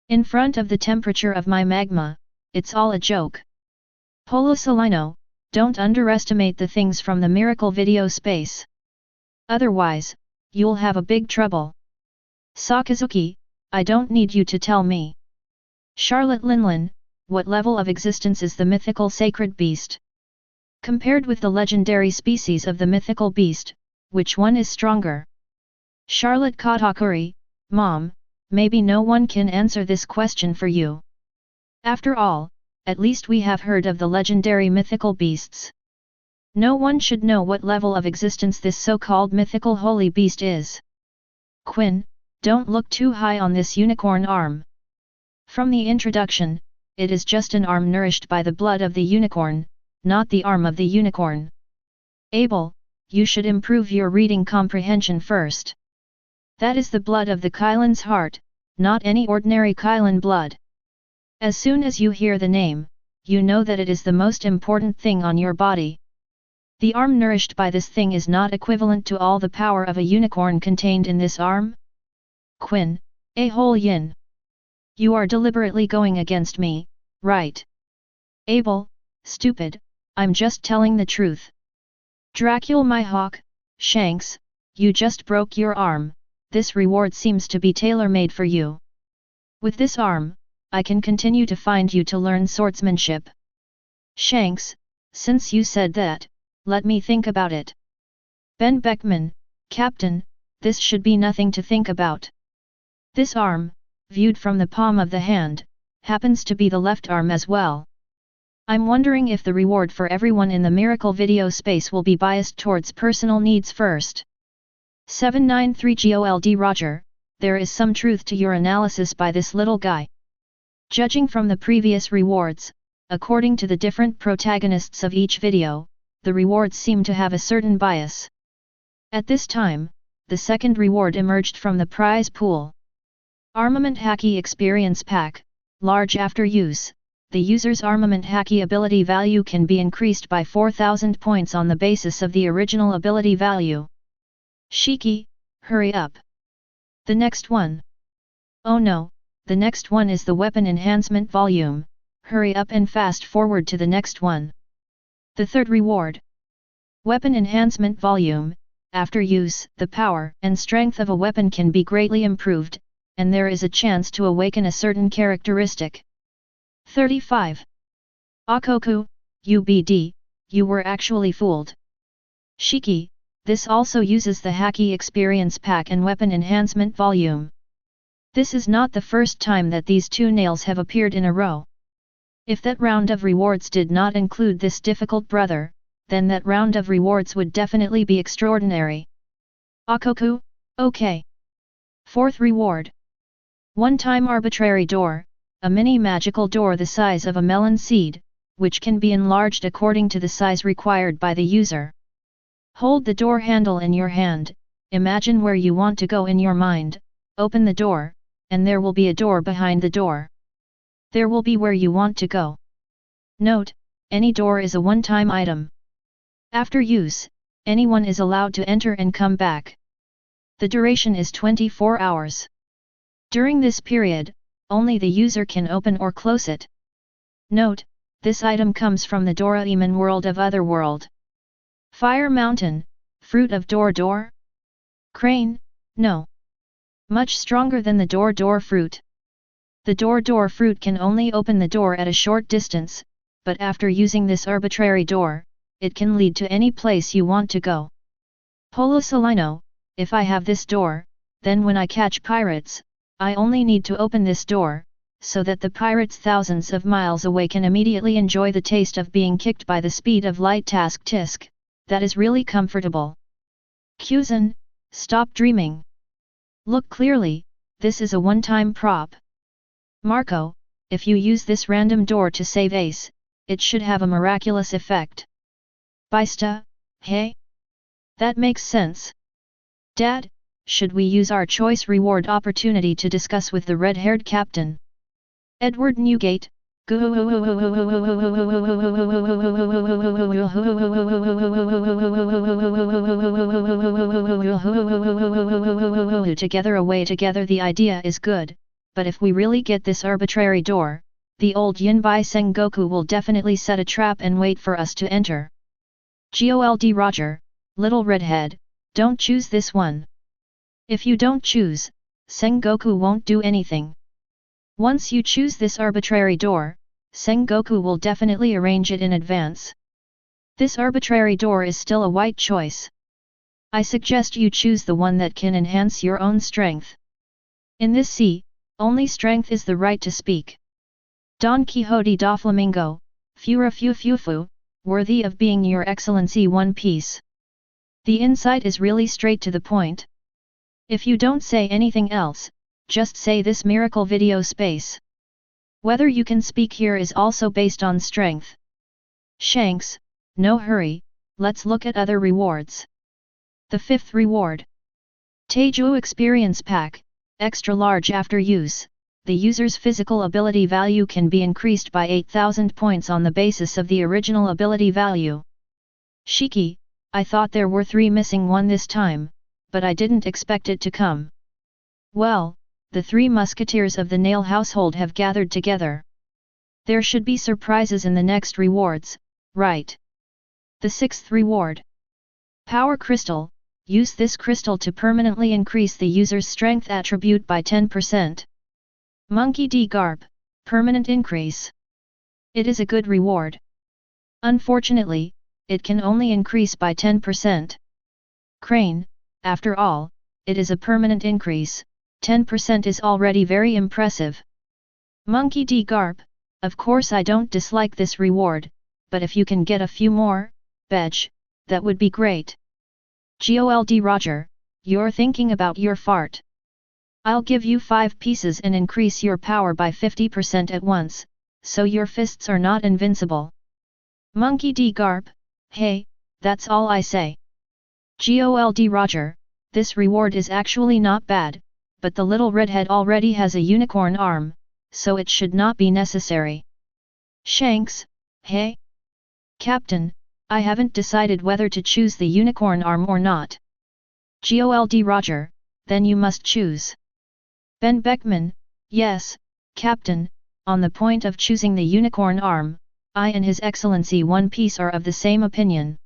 In front of the temperature of my magma, it's all a joke. Polo Salino, don't underestimate the things from the miracle video space. Otherwise, you'll have a big trouble. Sakazuki, I don't need you to tell me. Charlotte Linlin, what level of existence is the mythical sacred beast? Compared with the legendary species of the mythical beast, which one is stronger? Charlotte Katakuri, Mom, maybe no one can answer this question for you. After all, at least we have heard of the legendary mythical beasts. No one should know what level of existence this so-called mythical holy beast is. Quinn, don't look too high on this unicorn arm. From the introduction, it is just an arm nourished by the blood of the unicorn, not the arm of the unicorn. Abel, you should improve your reading comprehension first. That is the blood of the Kylan's heart, not any ordinary Kylan blood. As soon as you hear the name, you know that it is the most important thing on your body. The arm nourished by this thing is not equivalent to all the power of a unicorn contained in this arm? Quinn, a-hole yin. You are deliberately going against me, right? Abel, stupid, I'm just telling the truth. Dracula my hawk, Shanks, you just broke your arm, this reward seems to be tailor-made for you. With this arm, I can continue to find you to learn swordsmanship. Shanks, since you said that, let me think about it. Ben Beckman, Captain, this should be nothing to think about. This arm, viewed from the palm of the hand, happens to be the left arm as well. I'm wondering if the reward for everyone in the miracle video space will be biased towards personal needs first. 793 Gold Roger, there is some truth to your analysis by this little guy. Judging from the previous rewards, according to the different protagonists of each video, the rewards seem to have a certain bias. At this time, the second reward emerged from the prize pool. Armament Haki Experience Pack, large after use. The user's armament Haki ability value can be increased by 4,000 points on the basis of the original ability value. Shiki, hurry up. The next one. Oh no, the next one is the weapon enhancement volume, hurry up and fast forward to the next one. The third reward. Weapon enhancement volume, after use, the power and strength of a weapon can be greatly improved, and there is a chance to awaken a certain characteristic. 35. Akoku, UBD, you were actually fooled. Shiki, this also uses the Haki Experience Pack and Weapon Enhancement Volume. This is not the first time that these two nails have appeared in a row. If that round of rewards did not include this difficult brother, then that round of rewards would definitely be extraordinary. Akoku, okay. Fourth reward. One-time arbitrary door, a mini magical door the size of a melon seed, which can be enlarged according to the size required by the user. Hold the door handle in your hand, imagine where you want to go in your mind, open the door, and there will be a door behind the door. There will be where you want to go. Note, any door is a one-time item. After use, anyone is allowed to enter and come back. The duration is 24 hours. During this period, only the user can open or close it. Note, this item comes from the Doraemon world of Otherworld. Fire Mountain, fruit of door. Crane, no. Much stronger than the door fruit. The door fruit can only open the door at a short distance, but after using this arbitrary door, it can lead to any place you want to go. Polo Salino, if I have this door, then when I catch pirates, I only need to open this door, so that the pirates thousands of miles away can immediately enjoy the taste of being kicked by the speed of light. Task tisk, that is really comfortable. Kuzan, stop dreaming. Look clearly, this is a one-time prop. Marco, if you use this random door to save Ace, it should have a miraculous effect. Baista, hey? That makes sense. Dad, should we use our choice reward opportunity to discuss with the red-haired captain? Edward Newgate, together away together. The idea is good, but if we really get this arbitrary door, the old Yinbai Sengoku will definitely set a trap and wait for us to enter. Gold Roger, little redhead, don't choose this one. If you don't choose, Sengoku won't do anything. Once you choose this arbitrary door, Sengoku will definitely arrange it in advance. This arbitrary door is still a white choice. I suggest you choose the one that can enhance your own strength. In this sea, only strength is the right to speak. Don Quixote da Flamingo, Fura Fu, worthy of being your excellency One Piece. The insight is really straight to the point. If you don't say anything else, just say this miracle video space. Whether you can speak here is also based on strength. Shanks, no hurry, let's look at other rewards. The fifth reward. Teiju Experience Pack, extra large. After use, the user's physical ability value can be increased by 8,000 points on the basis of the original ability value. Shiki, I thought there were 3 missing one this time, but I didn't expect it to come. Well, the 3 musketeers of the Nail household have gathered together. There should be surprises in the next rewards, right? The sixth reward. Power Crystal, use this crystal to permanently increase the user's strength attribute by 10%. Monkey D. Garb, permanent increase. It is a good reward. Unfortunately, it can only increase by 10%. Crane, after all, it is a permanent increase, 10% is already very impressive. Monkey D. Garb, of course I don't dislike this reward, but if you can get a few more, Bedge, that would be great. Gold Roger, you're thinking about your fart. I'll give you 5 pieces and increase your power by 50% at once, so your fists are not invincible. Monkey D. Garb, hey, that's all I say. Gold Roger, this reward is actually not bad, but the little redhead already has a unicorn arm, so it should not be necessary. Shanks, hey? Captain, I haven't decided whether to choose the unicorn arm or not. Gold Roger, then you must choose. Ben Beckman, yes, Captain, on the point of choosing the unicorn arm, I and His Excellency One Piece are of the same opinion.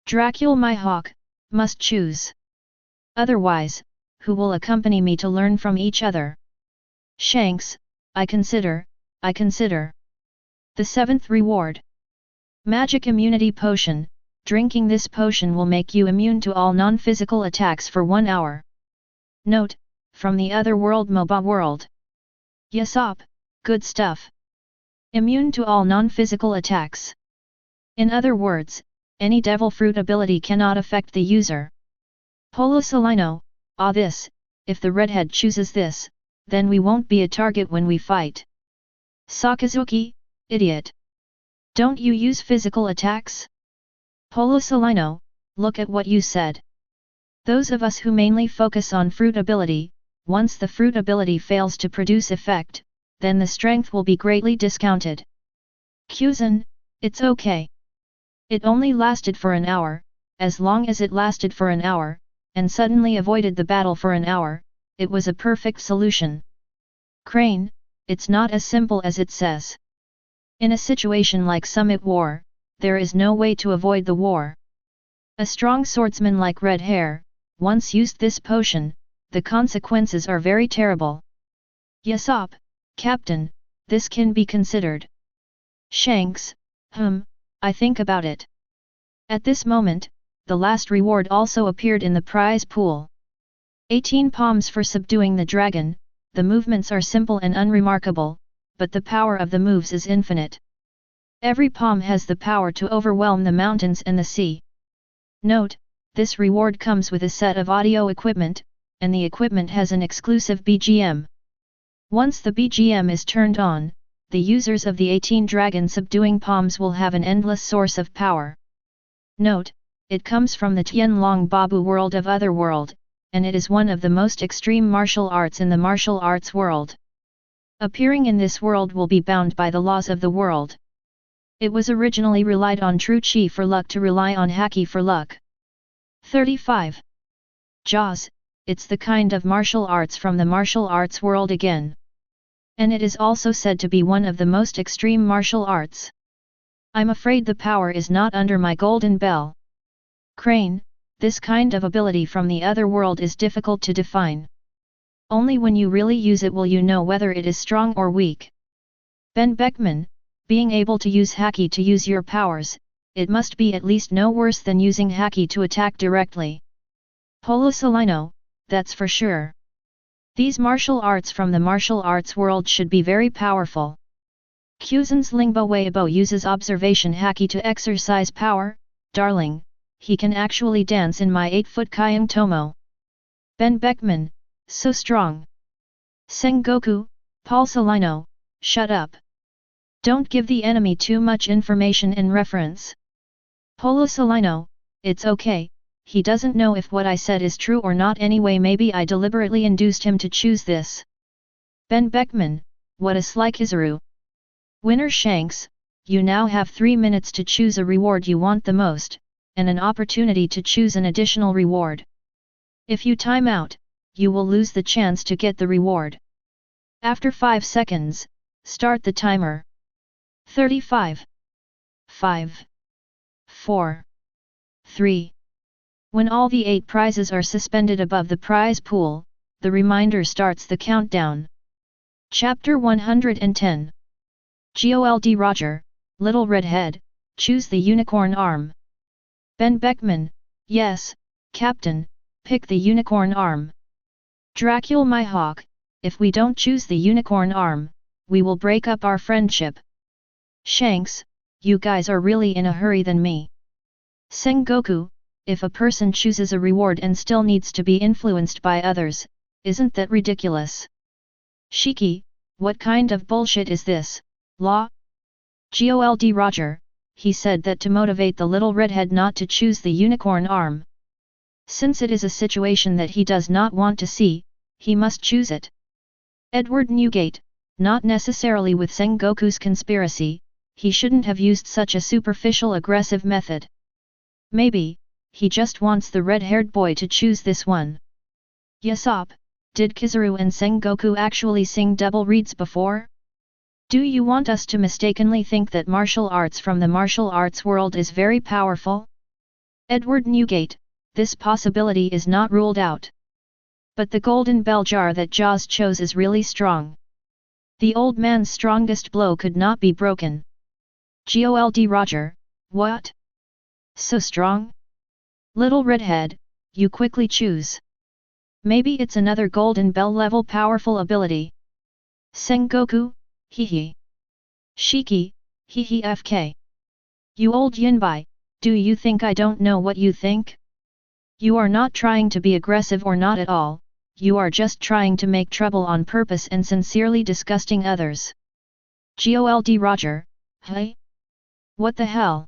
Dracul my hawk, must choose. Otherwise, who will accompany me to learn from each other? Shanks, I consider. The seventh reward. Magic Immunity Potion. Drinking this potion will make you immune to all non-physical attacks for 1 hour. Note, from the other world MOBA world. Yesop, good stuff. Immune to all non-physical attacks. In other words, any devil fruit ability cannot affect the user. Polo Salino, this, if the redhead chooses this, then we won't be a target when we fight. Sakazuki, idiot. Don't you use physical attacks? Polo Salino, look at what you said. Those of us who mainly focus on fruit ability, once the fruit ability fails to produce effect, then the strength will be greatly discounted. Kuzan, it's okay. It only lasted for an hour, as long as it lasted for an hour, and suddenly avoided the battle for an hour, it was a perfect solution. Crane, it's not as simple as it says. In a situation like Summit War, there is no way to avoid the war. A strong swordsman like Red Hair, once used this potion, the consequences are very terrible. Yesop, Captain, this can be considered. Shanks, I think about it. At this moment, the last reward also appeared in the prize pool. 18 palms for subduing the dragon. The movements are simple and unremarkable, but the power of the moves is infinite. Every palm has the power to overwhelm the mountains and the sea. Note, this reward comes with a set of audio equipment, and the equipment has an exclusive BGM. Once the BGM is turned on, the users of the 18 dragon subduing palms will have an endless source of power. Note, it comes from the Tianlong Babu world of Otherworld, and it is one of the most extreme martial arts in the martial arts world. Appearing in this world will be bound by the laws of the world. It was originally relied on true chi for luck to rely on haki for luck. 35. Jaws, it's the kind of martial arts from the martial arts world again. And it is also said to be one of the most extreme martial arts. I'm afraid the power is not under my golden bell. Crane, this kind of ability from the other world is difficult to define. Only when you really use it will you know whether it is strong or weak. Ben Beckman, being able to use haki to use your powers, it must be at least no worse than using haki to attack directly. Polo Salino, that's for sure. These martial arts from the martial arts world should be very powerful. Kuzan's Lingbo Weibo uses observation haki to exercise power, darling, he can actually dance in my 8-foot Kyung Tomo. Ben Beckman, so strong. Sengoku, Paul Salino, shut up. Don't give the enemy too much information and reference. Polo Salino, it's okay, he doesn't know if what I said is true or not anyway, maybe I deliberately induced him to choose this. Ben Beckman, what a sly Kizaru. Winner Shanks, you now have 3 minutes to choose a reward you want the most, and an opportunity to choose an additional reward. If you time out, you will lose the chance to get the reward. After 5 seconds, start the timer. 35. 5. 4. 3. When all the 8 prizes are suspended above the prize pool, the reminder starts the countdown. Chapter 110. Gold Roger, Little Redhead, choose the unicorn arm. Ben Beckman, yes, Captain, pick the unicorn arm. Dracul my hawk, if we don't choose the unicorn arm, we will break up our friendship. Shanks, you guys are really in a hurry than me. Sengoku, if a person chooses a reward and still needs to be influenced by others, isn't that ridiculous? Shiki, what kind of bullshit is this, law? Gold Roger, he said that to motivate the little redhead not to choose the unicorn arm. Since it is a situation that he does not want to see, he must choose it. Edward Newgate, not necessarily with Sengoku's conspiracy, he shouldn't have used such a superficial aggressive method. Maybe, he just wants the red-haired boy to choose this one. Yesop, Did Kizaru and Sengoku actually sing double reeds before? Do you want us to mistakenly think that martial arts from the martial arts world is very powerful? Edward Newgate, this possibility is not ruled out. But the golden bell jar that Jaws chose is really strong. The old man's strongest blow could not be broken. Gold Roger, what? So strong? Little redhead, you quickly choose. Maybe it's another golden bell level powerful ability. Sengoku, hehe. Shiki, hehe fk. You old Yinbai, do you think I don't know what you think? You are not trying to be aggressive or not at all, you are just trying to make trouble on purpose and sincerely disgusting others. Gold Roger, hey? What the hell?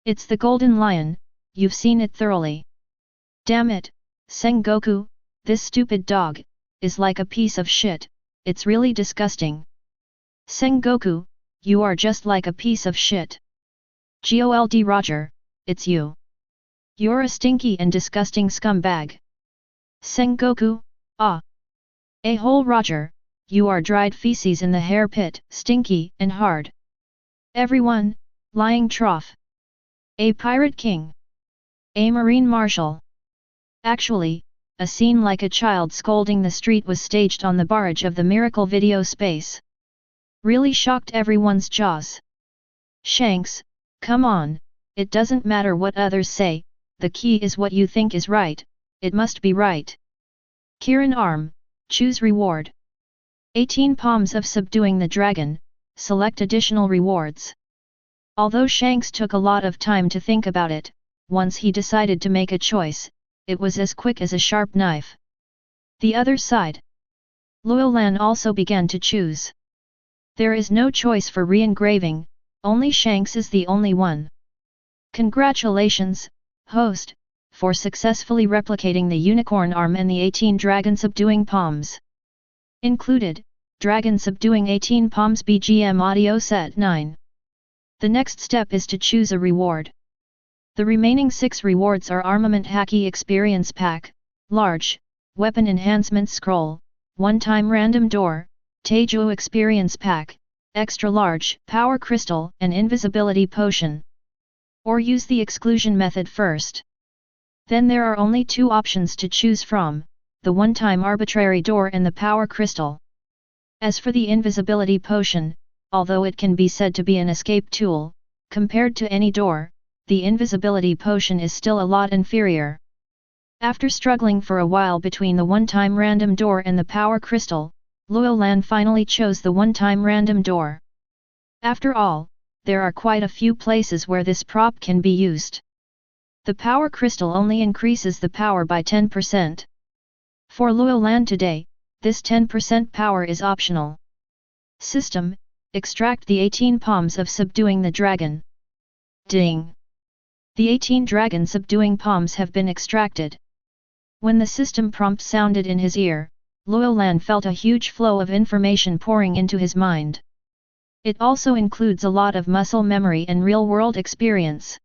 It's the golden lion, you've seen it thoroughly. Damn it, Sengoku, this stupid dog, is like a piece of shit, it's really disgusting. Sengoku, you are just like a piece of shit. Gold Roger, it's you. You're a stinky and disgusting scumbag. Sengoku, ah. A-hole Roger, you are dried feces in the hair pit, stinky and hard. Everyone, lying trough. A pirate king. A marine marshal. Actually, a scene like a child scolding the street was staged on the barrage of the Miracle video space. Really shocked everyone's jaws. Shanks, come on, it doesn't matter what others say, the key is what you think is right, it must be right. Kirin Arm, choose reward. 18 palms of subduing the dragon, select additional rewards. Although Shanks took a lot of time to think about it, once he decided to make a choice, it was as quick as a sharp knife. The other side. Luo Lan also began to choose. There is no choice for re-engraving, only Shanks is the only one. Congratulations, host, for successfully replicating the unicorn arm and the 18 dragon subduing palms. Included, Dragon Subduing 18 Palms BGM Audio Set 9. The next step is to choose a reward. The remaining 6 rewards are Armament Haki Experience Pack, Large, Weapon Enhancement Scroll, One-Time Random Door, Teiju Experience Pack, Extra Large, Power Crystal and Invisibility Potion. Or use the exclusion method first. Then there are only 2 options to choose from, the One-Time Arbitrary Door and the Power Crystal. As for the Invisibility Potion, although it can be said to be an escape tool, compared to any door, the Invisibility Potion is still a lot inferior. After struggling for a while between the One-Time Random Door and the Power Crystal, Luo Lan finally chose the One-Time Random Door. After all, there are quite a few places where this prop can be used. The Power Crystal only increases the power by 10%. For Luo Lan today, this 10% power is optional. System, extract the 18 palms of subduing the dragon. Ding! The 18 dragon subduing palms have been extracted. When the system prompt sounded in his ear, Luo Lan felt a huge flow of information pouring into his mind. It also includes a lot of muscle memory and real-world experience.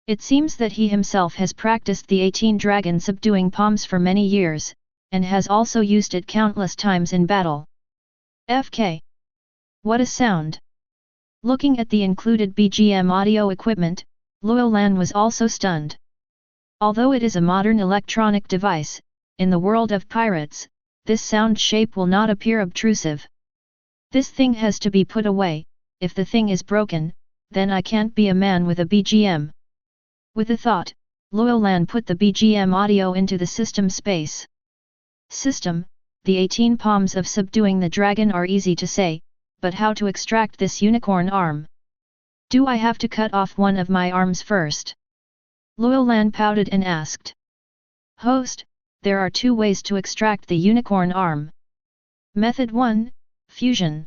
It seems that he himself has practiced the 18 dragon subduing palms for many years, and has also used it countless times in battle. FK. What a sound! Looking at the included BGM audio equipment, Luo Lan was also stunned. Although it is a modern electronic device, in the world of pirates, this sound shape will not appear obtrusive. This thing has to be put away, if the thing is broken, then I can't be a man with a BGM. With a thought, Luo Lan put the BGM audio into the system space. System, the 18 palms of subduing the dragon are easy to say, but how to extract this unicorn arm? Do I have to cut off one of my arms first? Luo Lan pouted and asked. Host, there are 2 ways to extract the unicorn arm. Method 1, Fusion.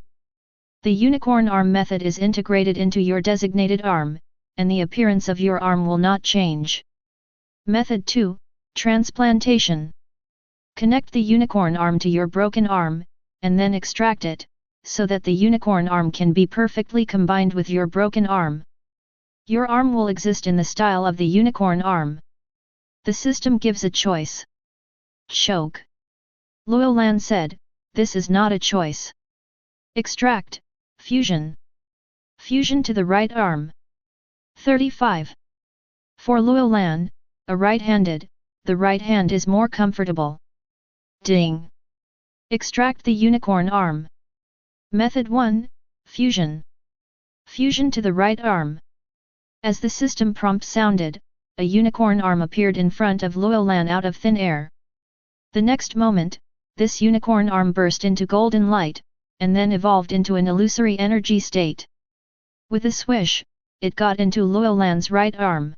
The unicorn arm method is integrated into your designated arm, and the appearance of your arm will not change. Method 2, Transplantation. Connect the unicorn arm to your broken arm, and then extract it, so that the unicorn arm can be perfectly combined with your broken arm. Your arm will exist in the style of the unicorn arm. The system gives a choice. Choke. Luo Lan said, this is not a choice. Extract, fusion. Fusion to the right arm. 35. For Luo Lan, a right-handed, the right hand is more comfortable. Ding. Extract the unicorn arm. Method 1, fusion. Fusion to the right arm. As the system prompt sounded, a unicorn arm appeared in front of Luo Lan out of thin air. The next moment, this unicorn arm burst into golden light, and then evolved into an illusory energy state. With a swish, it got into Luo Lan's right arm.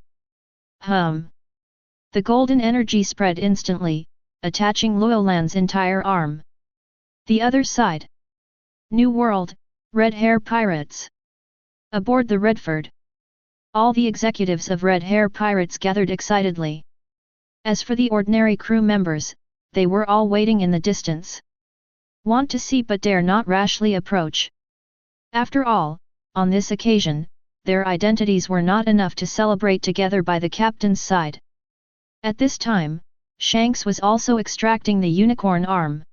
The golden energy spread instantly, attaching Luo Lan's entire arm. The other side. New World, Red Hair Pirates. Aboard the Redford. All the executives of Red Hair Pirates gathered excitedly. As for the ordinary crew members, they were all waiting in the distance. Want to see but dare not rashly approach. After all, on this occasion, their identities were not enough to celebrate together by the captain's side. At this time, Shanks was also extracting the unicorn arm.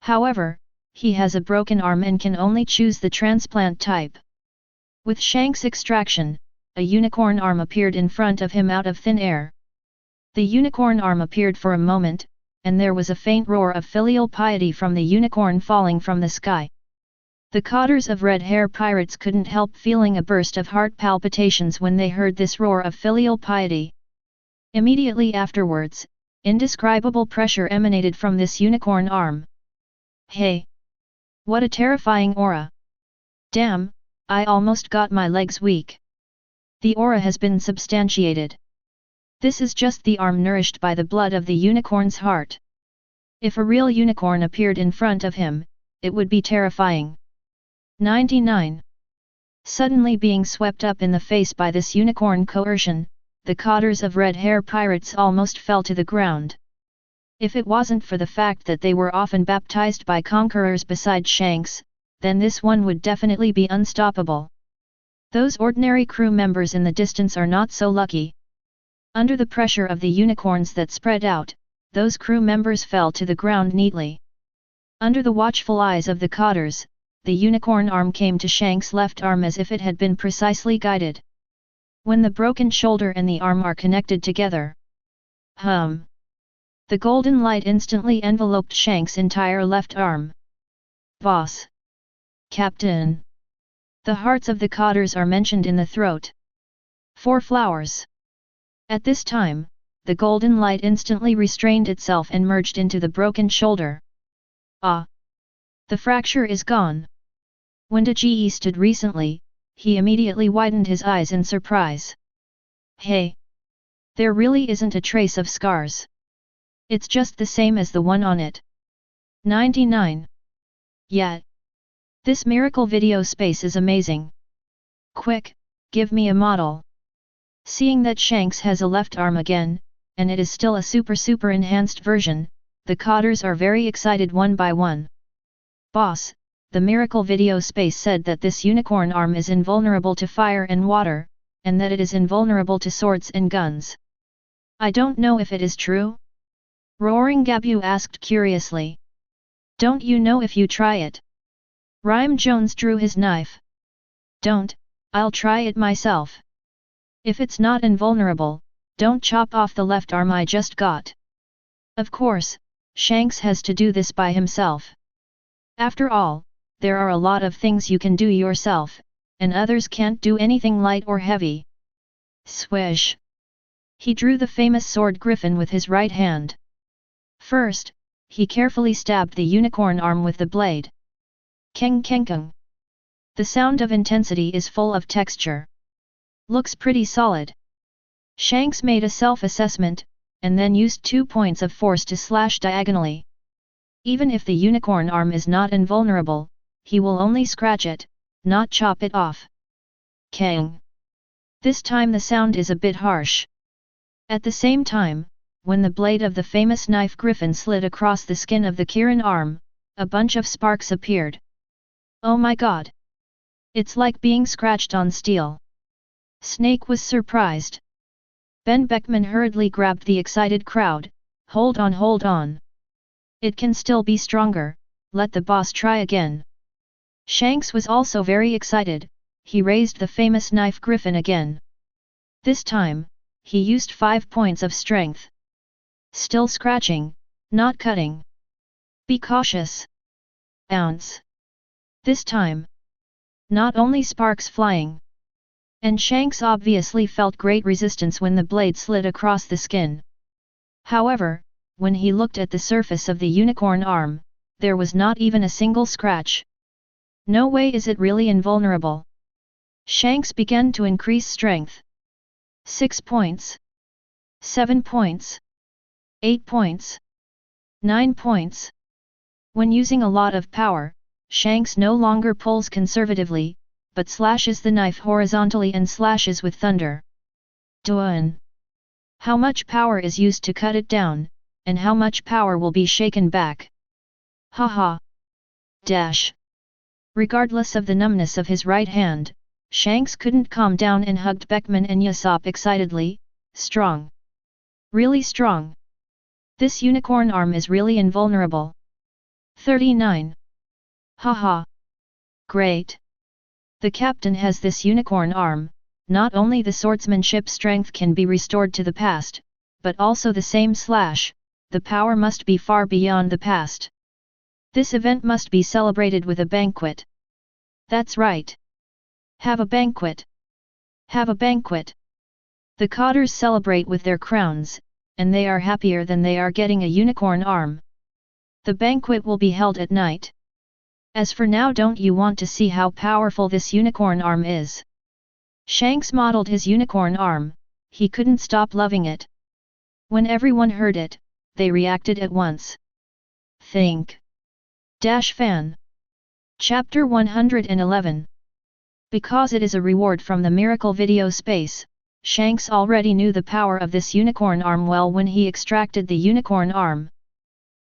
However, he has a broken arm and can only choose the transplant type. With Shanks' extraction, a unicorn arm appeared in front of him out of thin air. The unicorn arm appeared for a moment, and there was a faint roar of filial piety from the unicorn falling from the sky. The cotters of Red Hair Pirates couldn't help feeling a burst of heart palpitations when they heard this roar of filial piety. Immediately afterwards, indescribable pressure emanated from this unicorn arm. Hey! What a terrifying aura! Damn, I almost got my legs weak. The aura has been substantiated. This is just the arm nourished by the blood of the unicorn's heart. If a real unicorn appeared in front of him, it would be terrifying. 99. Suddenly being swept up in the face by this unicorn coercion, the cotters of Red Hair Pirates almost fell to the ground. If it wasn't for the fact that they were often baptized by conquerors beside Shanks, then this one would definitely be unstoppable. Those ordinary crew members in the distance are not so lucky. Under the pressure of the unicorns that spread out, those crew members fell to the ground neatly. Under the watchful eyes of the cotters, the unicorn arm came to Shanks' left arm as if it had been precisely guided. When the broken shoulder and the arm are connected together. The golden light instantly enveloped Shanks' entire left arm. Boss! Captain! The hearts of the cotters are mentioned in the throat. 4 flowers. At this time, the golden light instantly restrained itself and merged into the broken shoulder. Ah! The fracture is gone. When Ji stood recently, he immediately widened his eyes in surprise. Hey! There really isn't a trace of scars. It's just the same as the one on it. 99. Yeah. This miracle video space is amazing. Quick, give me a model. Seeing that Shanks has a left arm again, and it is still a super enhanced version, the cotters are very excited one by one. Boss, the miracle video space said that this unicorn arm is invulnerable to fire and water, and that it is invulnerable to swords and guns. I don't know if it is true? Roaring Gabu asked curiously. Don't you know if you try it? Rhyme Jones drew his knife. Don't, I'll try it myself. If it's not invulnerable, don't chop off the left arm I just got. Of course, Shanks has to do this by himself. After all, there are a lot of things you can do yourself, and others can't do anything light or heavy. Swish! He drew the famous sword griffin with his right hand. First, he carefully stabbed the unicorn arm with the blade. Keng keng keng. The sound of intensity is full of texture. Looks pretty solid. Shanks made a self-assessment, and then used 2 points of force to slash diagonally. Even if the unicorn arm is not invulnerable, he will only scratch it, not chop it off. Keng. This time the sound is a bit harsh. At the same time, when the blade of the famous knife griffin slid across the skin of the Kirin arm, a bunch of sparks appeared. Oh my god! It's like being scratched on steel. Snake was surprised. Ben Beckman hurriedly grabbed the excited crowd. Hold on, hold on. It can still be stronger, let the boss try again. Shanks was also very excited, he raised the famous knife griffin again. This time, he used 5 points of strength. Still scratching, not cutting. Be cautious. Ounce. This time. Not only sparks flying. And Shanks obviously felt great resistance when the blade slid across the skin. However, when he looked at the surface of the unicorn arm, there was not even a single scratch. No way is it really invulnerable. Shanks began to increase strength. 6 points. 7 points. 8 points. 9 points. When using a lot of power, Shanks no longer pulls conservatively, but slashes the knife horizontally and slashes with thunder. Duan. How much power is used to cut it down, and how much power will be shaken back? Haha. Dash. Regardless of the numbness of his right hand, Shanks couldn't calm down and hugged Beckman and Usopp excitedly. Strong. Really strong. This unicorn arm is really invulnerable. 39. Haha. Great. The captain has this unicorn arm, not only the swordsmanship strength can be restored to the past, but also the same slash, the power must be far beyond the past. This event must be celebrated with a banquet. That's right. Have a banquet. Have a banquet. The cotters celebrate with their crowns, and they are happier than they are getting a unicorn arm. The banquet will be held at night. As for now, don't you want to see how powerful this unicorn arm is? Shanks modeled his unicorn arm, he couldn't stop loving it. When everyone heard it, they reacted at once. Think. Fan. Chapter 111. Because it is a reward from the miracle video space, Shanks already knew the power of this unicorn arm well when he extracted the unicorn arm.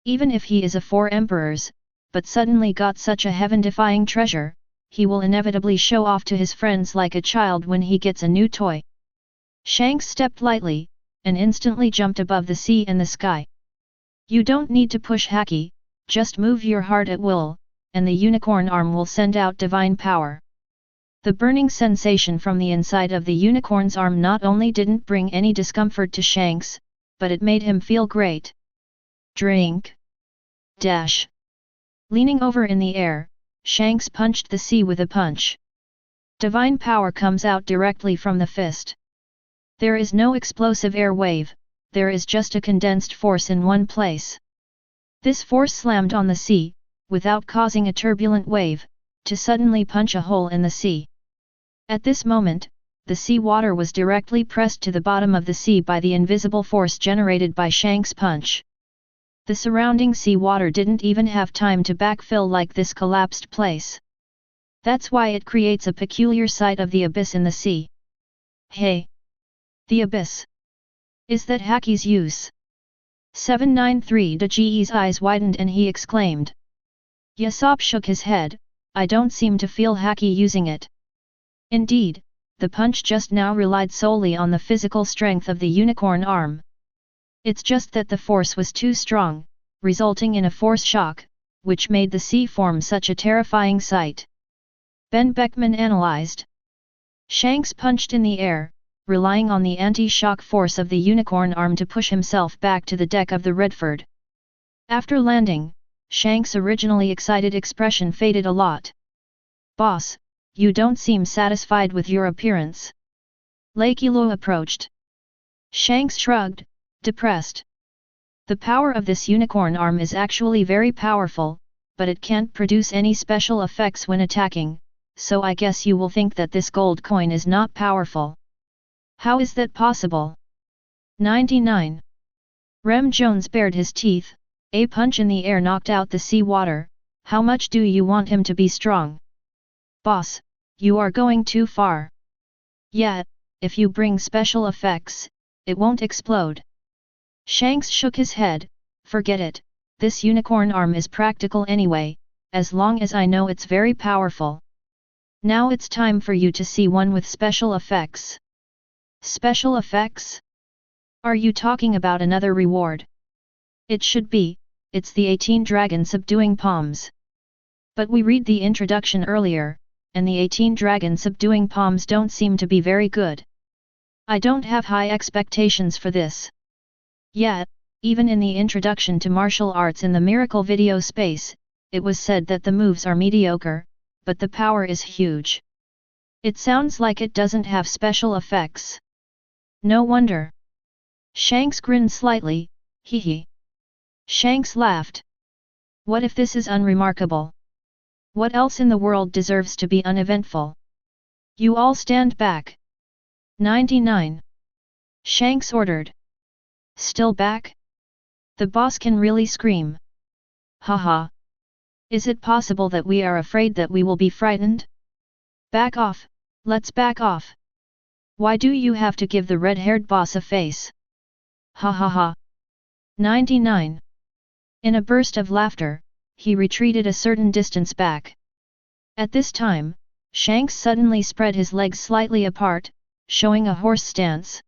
Even if he is a 4 emperors, but suddenly got such a heaven-defying treasure, he will inevitably show off to his friends like a child when he gets a new toy. Shanks stepped lightly, and instantly jumped above the sea and the sky. You don't need to push Haki, just move your heart at will, and the unicorn arm will send out divine power. The burning sensation from the inside of the unicorn's arm not only didn't bring any discomfort to Shanks, but it made him feel great. Drink. Dash. Leaning over in the air, Shanks punched the sea with a punch. Divine power comes out directly from the fist. There is no explosive air wave, there is just a condensed force in one place. This force slammed on the sea, without causing a turbulent wave, to suddenly punch a hole in the sea. At this moment, the sea water was directly pressed to the bottom of the sea by the invisible force generated by Shanks' punch. The surrounding sea water didn't even have time to backfill like this collapsed place. That's why it creates a peculiar sight of the abyss in the sea. Hey! The abyss! Is that Haki's use? 793 Daji's eyes widened and he exclaimed. Usopp shook his head, I don't seem to feel Haki using it. Indeed, the punch just now relied solely on the physical strength of the unicorn arm. It's just that the force was too strong, resulting in a force shock, which made the sea form such a terrifying sight. Ben Beckman analyzed. Shanks punched in the air, relying on the anti-shock force of the unicorn arm to push himself back to the deck of the Redford. After landing, Shanks' originally excited expression faded a lot. Boss, you don't seem satisfied with your appearance. Lady Luo approached. Shanks shrugged, depressed. The power of this unicorn arm is actually very powerful, but it can't produce any special effects when attacking, so I guess you will think that this gold coin is not powerful. How is that possible? 99. Rem Jones bared his teeth, a punch in the air knocked out the sea water, how much do you want him to be strong? Boss, you are going too far. Yeah, if you bring special effects, it won't explode. Shanks shook his head, forget it, this unicorn arm is practical anyway, as long as I know it's very powerful. Now it's time for you to see one with special effects. Special effects? Are you talking about another reward? It should be, it's the 18 dragon subduing palms. But we read the introduction earlier, and the 18 dragon subduing palms don't seem to be very good. I don't have high expectations for this. Yet, even in the introduction to martial arts in the miracle video space, it was said that the moves are mediocre, but the power is huge. It sounds like it doesn't have special effects. No wonder. Shanks grinned slightly, hee hee. Shanks laughed. What if this is unremarkable? What else in the world deserves to be uneventful? You all stand back. 99. Shanks ordered. Still back? The boss can really scream. Haha. Is it possible that we are afraid that we will be frightened? Back off, let's back off. Why do you have to give the red-haired boss a face? Ha ha ha. 99. In a burst of laughter, he retreated a certain distance back. At this time, Shanks suddenly spread his legs slightly apart, showing a horse stance.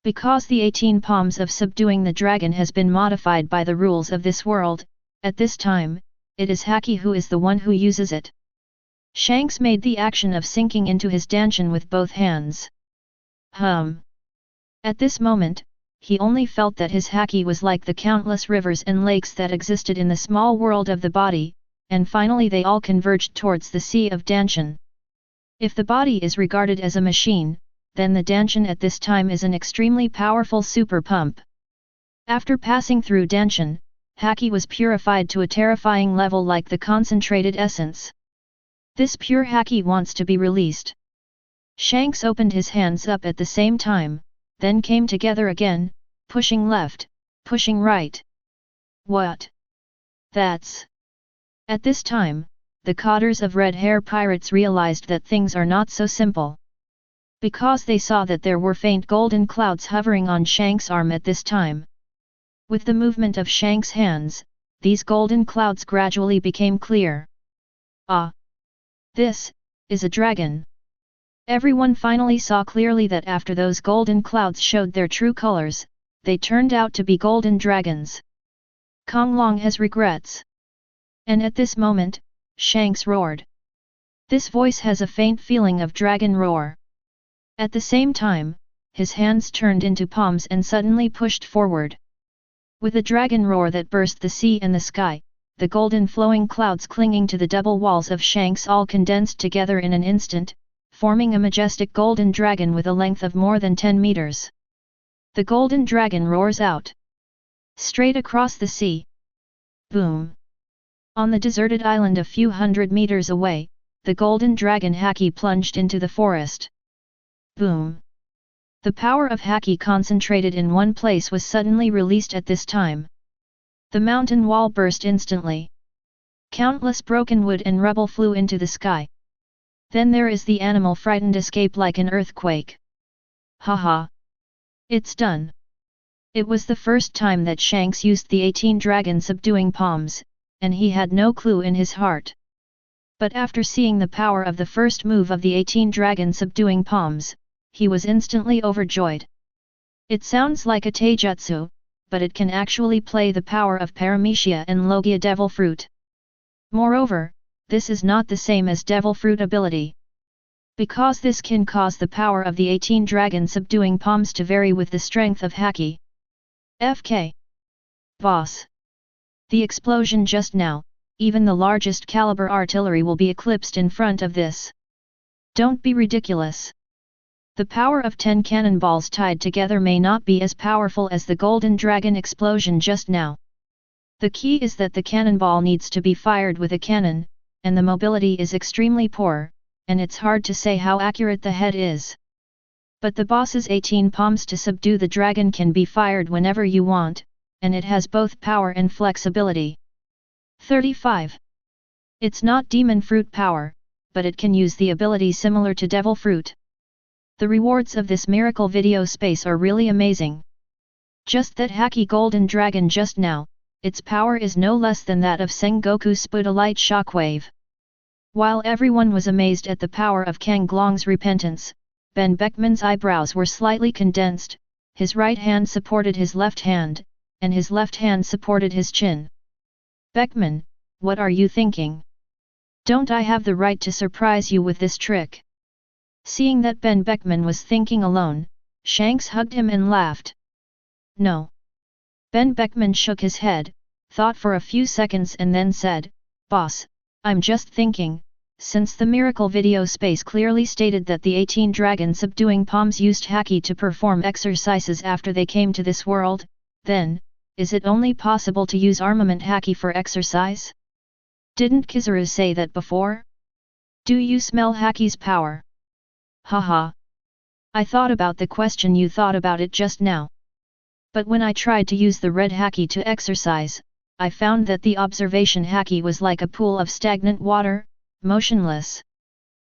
Because the 18 palms of subduing the dragon has been modified by the rules of this world, at this time, it is Haki who is the one who uses it. Shanks made the action of sinking into his dantian with both hands. At this moment, he only felt that his Haki was like the countless rivers and lakes that existed in the small world of the body, and finally they all converged towards the sea of dantian. If the body is regarded as a machine, then the dantian at this time is an extremely powerful super pump. After passing through dantian, Haki was purified to a terrifying level like the concentrated essence. This pure Haki wants to be released. Shanks opened his hands up at the same time, then came together again, pushing left, pushing right. What? That's... At this time, the cotters of Red Hair Pirates realized that things are not so simple. Because they saw that there were faint golden clouds hovering on Shanks' arm at this time. With the movement of Shanks' hands, these golden clouds gradually became clear. Ah! This is a dragon. Everyone finally saw clearly that after those golden clouds showed their true colors, they turned out to be golden dragons. Kong Long has regrets. And at this moment, Shanks roared. This voice has a faint feeling of dragon roar. At the same time, his hands turned into palms and suddenly pushed forward. With a dragon roar that burst the sea and the sky, the golden flowing clouds clinging to the double walls of Shanks all condensed together in an instant, forming a majestic golden dragon with a length of more than 10 meters. The golden dragon roars out. Straight across the sea. Boom! On the deserted island a few hundred meters away, the golden dragon Haki plunged into the forest. Boom! The power of Haki concentrated in one place was suddenly released at this time. The mountain wall burst instantly. Countless broken wood and rubble flew into the sky. Then there is the animal frightened escape like an earthquake. Haha! It's done. It was the first time that Shanks used the 18 dragon subduing palms, and he had no clue in his heart. But after seeing the power of the first move of the 18 dragon subduing palms, he was instantly overjoyed. It sounds like a taijutsu, but it can actually play the power of paramecia and logia devil fruit. Moreover, this is not the same as devil fruit ability. Because this can cause the power of the 18 dragon subduing palms to vary with the strength of Haki. FK. Boss. The explosion just now, even the largest caliber artillery will be eclipsed in front of this. Don't be ridiculous. The power of 10 cannonballs tied together may not be as powerful as the golden dragon explosion just now. The key is that the cannonball needs to be fired with a cannon, and the mobility is extremely poor, and it's hard to say how accurate the head is. But the boss's 18 palms to subdue the dragon can be fired whenever you want, and it has both power and flexibility. 35. It's not demon fruit power, but it can use the ability similar to devil fruit. The rewards of this miracle video space are really amazing. Just that Haki golden dragon just now, its power is no less than that of Sengoku Spudalite Shockwave. While everyone was amazed at the power of Kang Glong's repentance, Ben Beckman's eyebrows were slightly condensed, his right hand supported his left hand, and his left hand supported his chin. Beckman, what are you thinking? Don't I have the right to surprise you with this trick? Seeing that Ben Beckman was thinking alone, Shanks hugged him and laughed. No. Ben Beckman shook his head, thought for a few seconds and then said, Boss, I'm just thinking, since the miracle video space clearly stated that the 18 dragon subduing palms used haki to perform exercises after they came to this world, then, is it only possible to use armament haki for exercise? Didn't Kizaru say that before? Do you smell haki's power? Haha. I thought about the question you thought about it just now. But when I tried to use the red haki to exercise, I found that the observation haki was like a pool of stagnant water, motionless.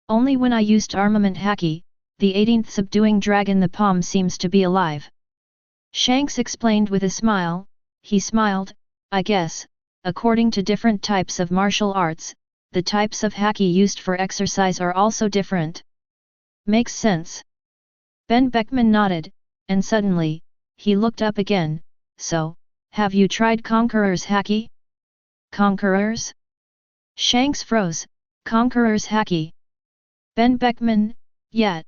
Only when I used armament haki, the 18th subduing dragon the palm seems to be alive. Shanks explained with a smile. He smiled, I guess, according to different types of martial arts, the types of haki used for exercise are also different. Makes sense. Ben Beckman nodded, and suddenly, he looked up again. So, have you tried Conqueror's haki? Conqueror's? Shanks froze. Conqueror's haki. Ben Beckman, yet.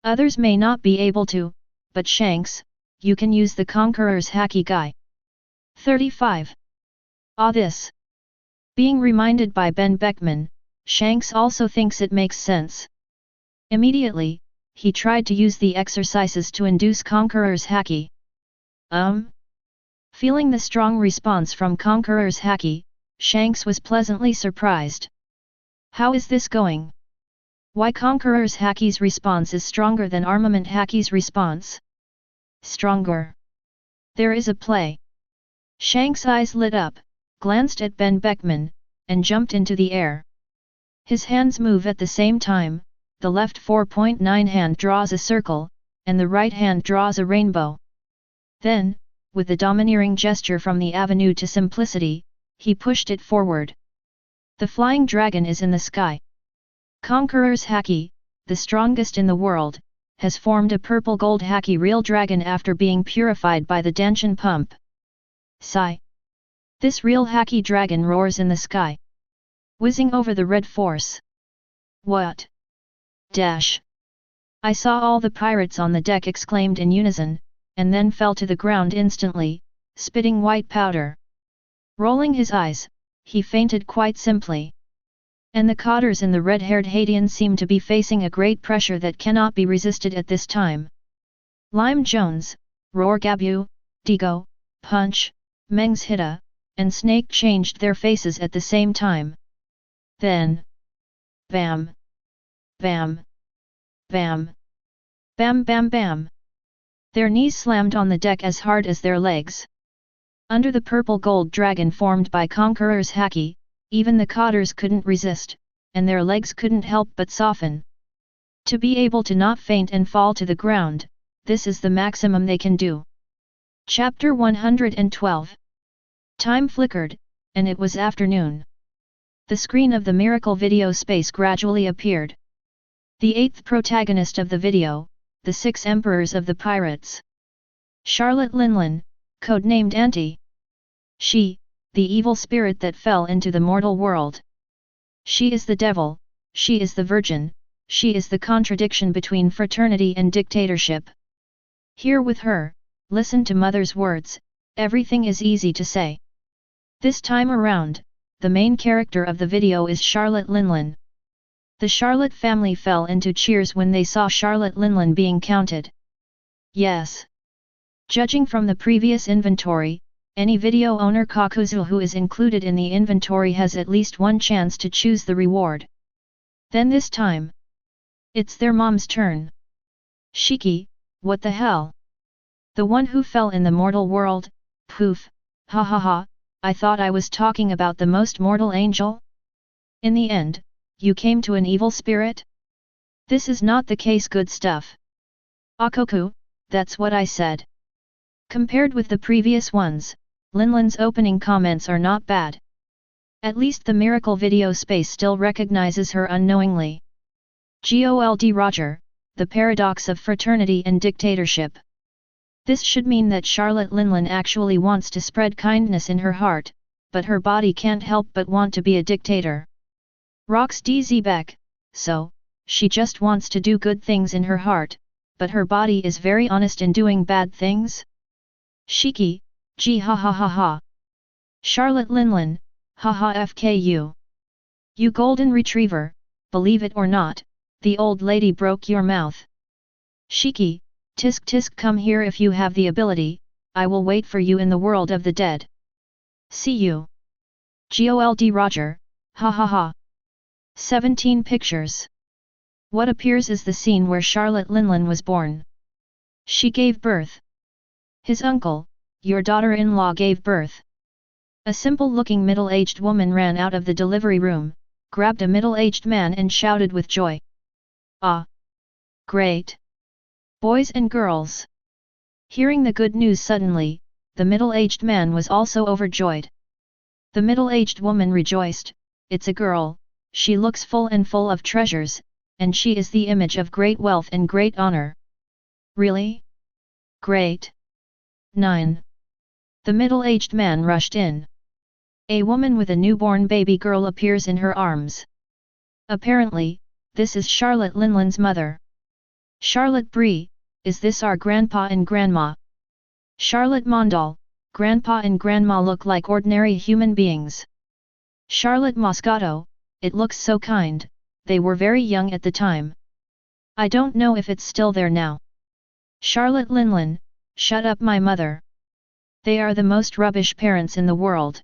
Others may not be able to, but Shanks, you can use the Conqueror's haki guy. 35. This. Being reminded by Ben Beckman, Shanks also thinks it makes sense. Immediately, he tried to use the exercises to induce Conqueror's haki. Feeling the strong response from Conqueror's haki, Shanks was pleasantly surprised. How is this going? Why Conqueror's haki's response is stronger than armament haki's response? Stronger. There is a play. Shanks' eyes lit up, glanced at Ben Beckman, and jumped into the air. His hands move at the same time, the left 4.9 hand draws a circle, and the right hand draws a rainbow. Then, with a domineering gesture from the avenue to simplicity, he pushed it forward. The flying dragon is in the sky. Conqueror's haki, the strongest in the world, has formed a purple-gold haki real dragon after being purified by the Danshin pump. Sigh. This real haki dragon roars in the sky, whizzing over the red force. What? Dash. I saw all the pirates on the deck exclaimed in unison, and then fell to the ground instantly, spitting white powder. Rolling his eyes, he fainted quite simply. And the cotters in the red-haired Haitian seem to be facing a great pressure that cannot be resisted at this time. Lime Jones, Roar Gabu, Digo, Punch, Mengs Hita, and Snake changed their faces at the same time. Then, bam, bam, bam, bam bam bam. Their knees slammed on the deck as hard as their legs. Under the purple-gold dragon formed by Conqueror's haki, even the cotters couldn't resist, and their legs couldn't help but soften. To be able to not faint and fall to the ground, this is the maximum they can do. Chapter 112. Time flickered, and it was afternoon. The screen of the miracle video space gradually appeared. The eighth protagonist of the video, the 6 emperors of the pirates. Charlotte Linlin, codenamed Auntie. She, the evil spirit that fell into the mortal world. She is the devil, she is the virgin, she is the contradiction between fraternity and dictatorship. Here with her, listen to Mother's words, everything is easy to say. This time around, the main character of the video is Charlotte Linlin. The Charlotte family fell into cheers when they saw Charlotte Linlin being counted. Yes. Judging from the previous inventory, any video owner Kakuzu who is included in the inventory has at least one chance to choose the reward. Then this time, it's their mom's turn. Shiki, what the hell? The one who fell in the mortal world, poof, ha ha ha, I thought I was talking about the most mortal angel? In the end, you came to an evil spirit? This is not the case, good stuff. Akoku, that's what I said. Compared with the previous ones, Linlin's opening comments are not bad. At least the miracle video space still recognizes her unknowingly. GOLD Roger, the paradox of fraternity and dictatorship. This should mean that Charlotte Linlin actually wants to spread kindness in her heart, but her body can't help but want to be a dictator. Rocks DZ back, so, she just wants to do good things in her heart, but her body is very honest in doing bad things? Shiki, gee ha ha ha ha. Charlotte Linlin, ha ha fku. You golden retriever, believe it or not, the old lady broke your mouth. Shiki, tisk tisk, come here if you have the ability, I will wait for you in the world of the dead. See you. Gold Roger, ha ha ha. 17 pictures. What appears is the scene where Charlotte Linlin was born. She gave birth. His uncle, your daughter-in-law, gave birth. A simple-looking middle-aged woman ran out of the delivery room, grabbed a middle-aged man and shouted with joy. Ah! Great! Boys and girls! Hearing the good news suddenly, the middle-aged man was also overjoyed. The middle-aged woman rejoiced, it's a girl, she looks full of treasures, and she is the image of great wealth and great honor. Really? Great! 9. The middle-aged man rushed in. A woman with a newborn baby girl appears in her arms. Apparently, this is Charlotte Linlin's mother. Charlotte Bree, is this our grandpa and grandma? Charlotte Mondal, grandpa and grandma look like ordinary human beings. Charlotte Moscato, it looks so kind, they were very young at the time. I don't know if it's still there now. Charlotte Linlin, shut up my mother. They are the most rubbish parents in the world.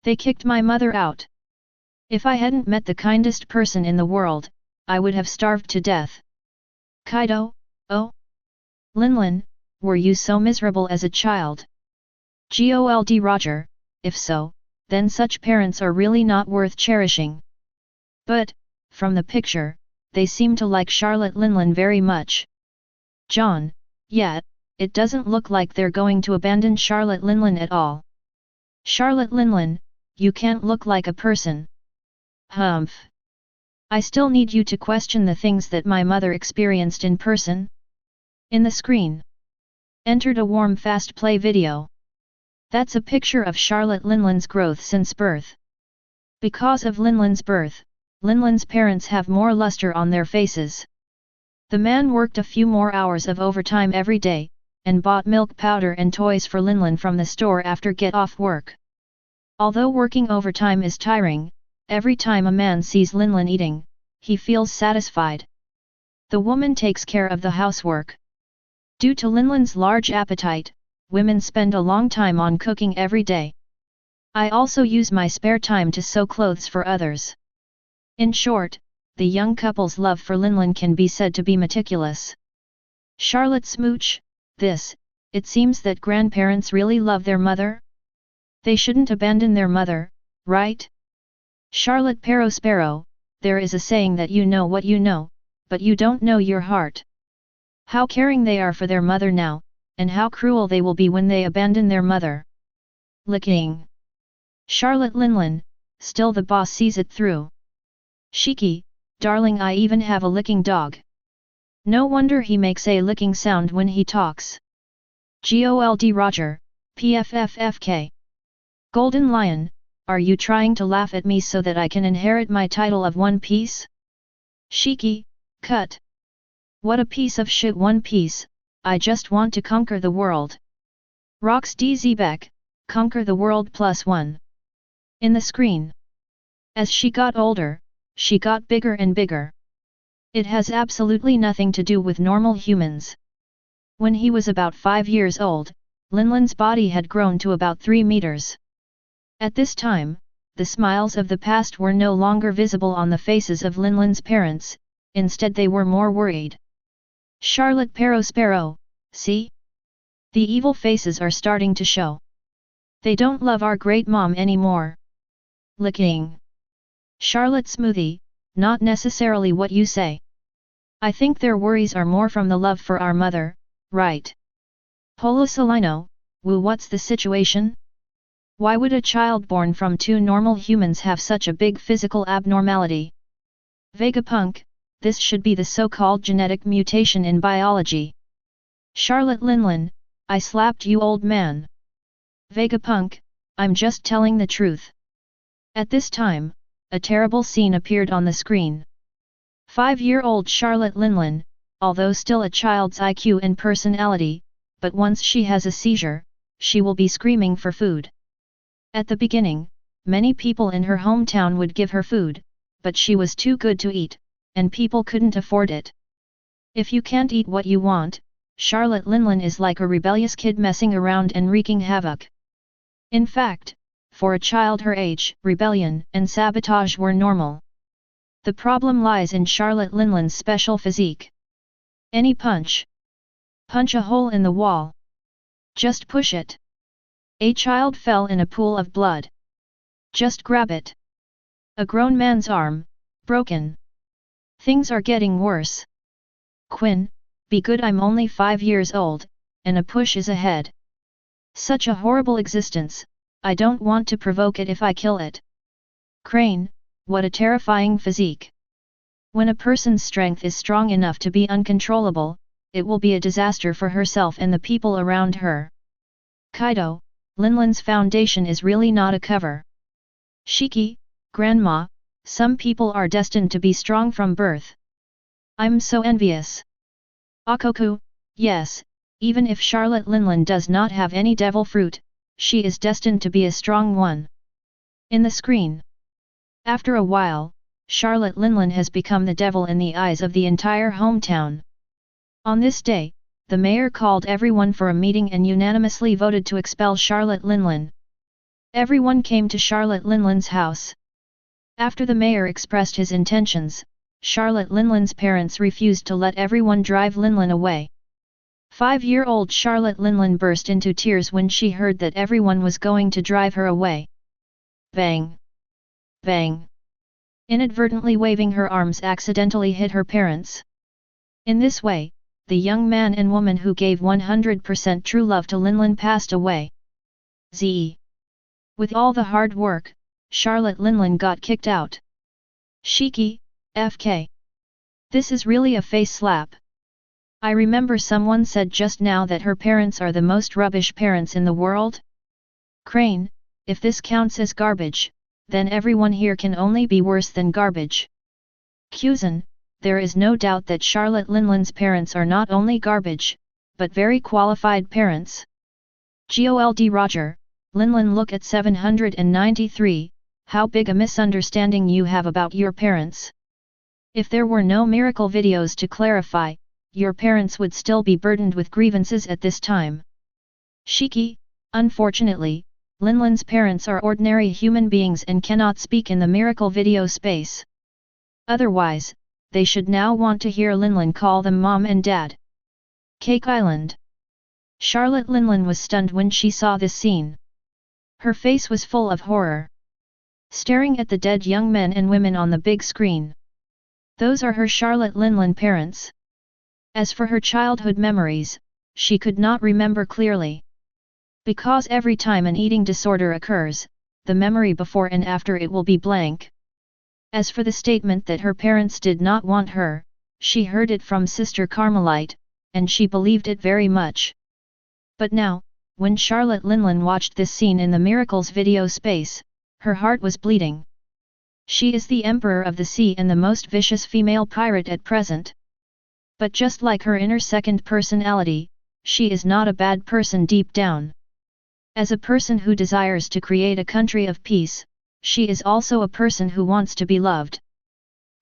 They kicked my mother out. If I hadn't met the kindest person in the world, I would have starved to death. Kaido, oh? Linlin, were you so miserable as a child? Gold Roger, if so, then such parents are really not worth cherishing. But, from the picture, they seem to like Charlotte Linlin very much. John, yeah, it doesn't look like they're going to abandon Charlotte Linlin at all. Charlotte Linlin, you can't look like a person. Humph. I still need you to question the things that my mother experienced in person. In the screen. Entered a warm fast play video. That's a picture of Charlotte Linlin's growth since birth. Because of Linlin's birth, Linlin's parents have more luster on their faces. The man worked a few more hours of overtime every day, and bought milk powder and toys for Linlin from the store after get off work. Although working overtime is tiring, every time a man sees Linlin eating, he feels satisfied. The woman takes care of the housework. Due to Linlin's large appetite, women spend a long time on cooking every day. I also use my spare time to sew clothes for others. In short, the young couple's love for Linlin can be said to be meticulous. Charlotte Smooch, it seems that grandparents really love their mother? They shouldn't abandon their mother, right? Charlotte Perospero, there is a saying that you know what you know, but you don't know your heart. How caring they are for their mother now, and how cruel they will be when they abandon their mother. Licking. Charlotte Linlin, still the boss sees it through. Shiki, darling, I even have a licking dog. No wonder he makes a licking sound when he talks. Gold Roger, PFFFK. Golden Lion, are you trying to laugh at me so that I can inherit my title of One Piece? Shiki, cut. What a piece of shit One Piece, I just want to conquer the world. Rocks DZ back, conquer the world +1. In the screen. As she got older, she got bigger and bigger. It has absolutely nothing to do with normal humans. When he was about 5 years old, Linlin's body had grown to about 3 meters. At this time, the smiles of the past were no longer visible on the faces of Linlin's parents, instead they were more worried. Charlotte Perospero, see? The evil faces are starting to show. They don't love our great mom anymore. Licking. Charlotte Smoothie, not necessarily what you say. I think their worries are more from the love for our mother, right? Polo Salino, woo, what's the situation? Why would a child born from 2 normal humans have such a big physical abnormality? Vegapunk, this should be the so-called genetic mutation in biology. Charlotte Linlin, I slapped you, old man. Vegapunk, I'm just telling the truth. At this time, a terrible scene appeared on the screen. 5-year-old Charlotte Linlin, although still a child's IQ and personality, but once she has a seizure, she will be screaming for food. At the beginning, many people in her hometown would give her food, but she was too good to eat, and people couldn't afford it. If you can't eat what you want, Charlotte Linlin is like a rebellious kid messing around and wreaking havoc. In fact, for a child her age, rebellion and sabotage were normal. The problem lies in Charlotte Linlin's special physique. Any punch. Punch a hole in the wall. Just push it. A child fell in a pool of blood. Just grab it. A grown man's arm, broken. Things are getting worse. Quinn, be good, I'm only 5 years old, and a push is ahead. Such a horrible existence, I don't want to provoke it if I kill it. Crane, what a terrifying physique. When a person's strength is strong enough to be uncontrollable, it will be a disaster for herself and the people around her. Kaido, Linlin's foundation is really not a cover. Shiki, Grandma, some people are destined to be strong from birth. I'm so envious. Akoku, yes, even if Charlotte Linlin does not have any devil fruit, she is destined to be a strong one. In the screen. After a while, Charlotte Linlin has become the devil in the eyes of the entire hometown. On this day, the mayor called everyone for a meeting and unanimously voted to expel Charlotte Linlin. Everyone came to Charlotte Linlin's house. After the mayor expressed his intentions, Charlotte Linlin's parents refused to let everyone drive Linlin away. 5-year-old Charlotte Linlin burst into tears when she heard that everyone was going to drive her away. Bang! Bang! Inadvertently waving her arms accidentally hit her parents. In this way, the young man and woman who gave 100% true love to Linlin passed away. With all the hard work, Charlotte Linlin got kicked out. Shiki, FK. This is really a face slap. I remember someone said just now that her parents are the most rubbish parents in the world. Crane, if this counts as garbage, then everyone here can only be worse than garbage. Kuzan, there is no doubt that Charlotte Linlin's parents are not only garbage, but very qualified parents. Gold Roger, Linlin look at 793, how big a misunderstanding you have about your parents. If there were no miracle videos to clarify, your parents would still be burdened with grievances at this time. Shiki, unfortunately, Linlin's parents are ordinary human beings and cannot speak in the miracle video space. Otherwise, they should now want to hear Linlin call them mom and dad. Cake Island. Charlotte Linlin was stunned when she saw this scene. Her face was full of horror. Staring at the dead young men and women on the big screen. Those are her Charlotte Linlin parents. As for her childhood memories, she could not remember clearly. Because every time an eating disorder occurs, the memory before and after it will be blank. As for the statement that her parents did not want her, she heard it from Sister Carmelite, and she believed it very much. But now, when Charlotte Linlin watched this scene in the Miracles video space, her heart was bleeding. She is the Emperor of the Sea and the most vicious female pirate at present. But just like her inner second personality, she is not a bad person deep down. As a person who desires to create a country of peace, she is also a person who wants to be loved.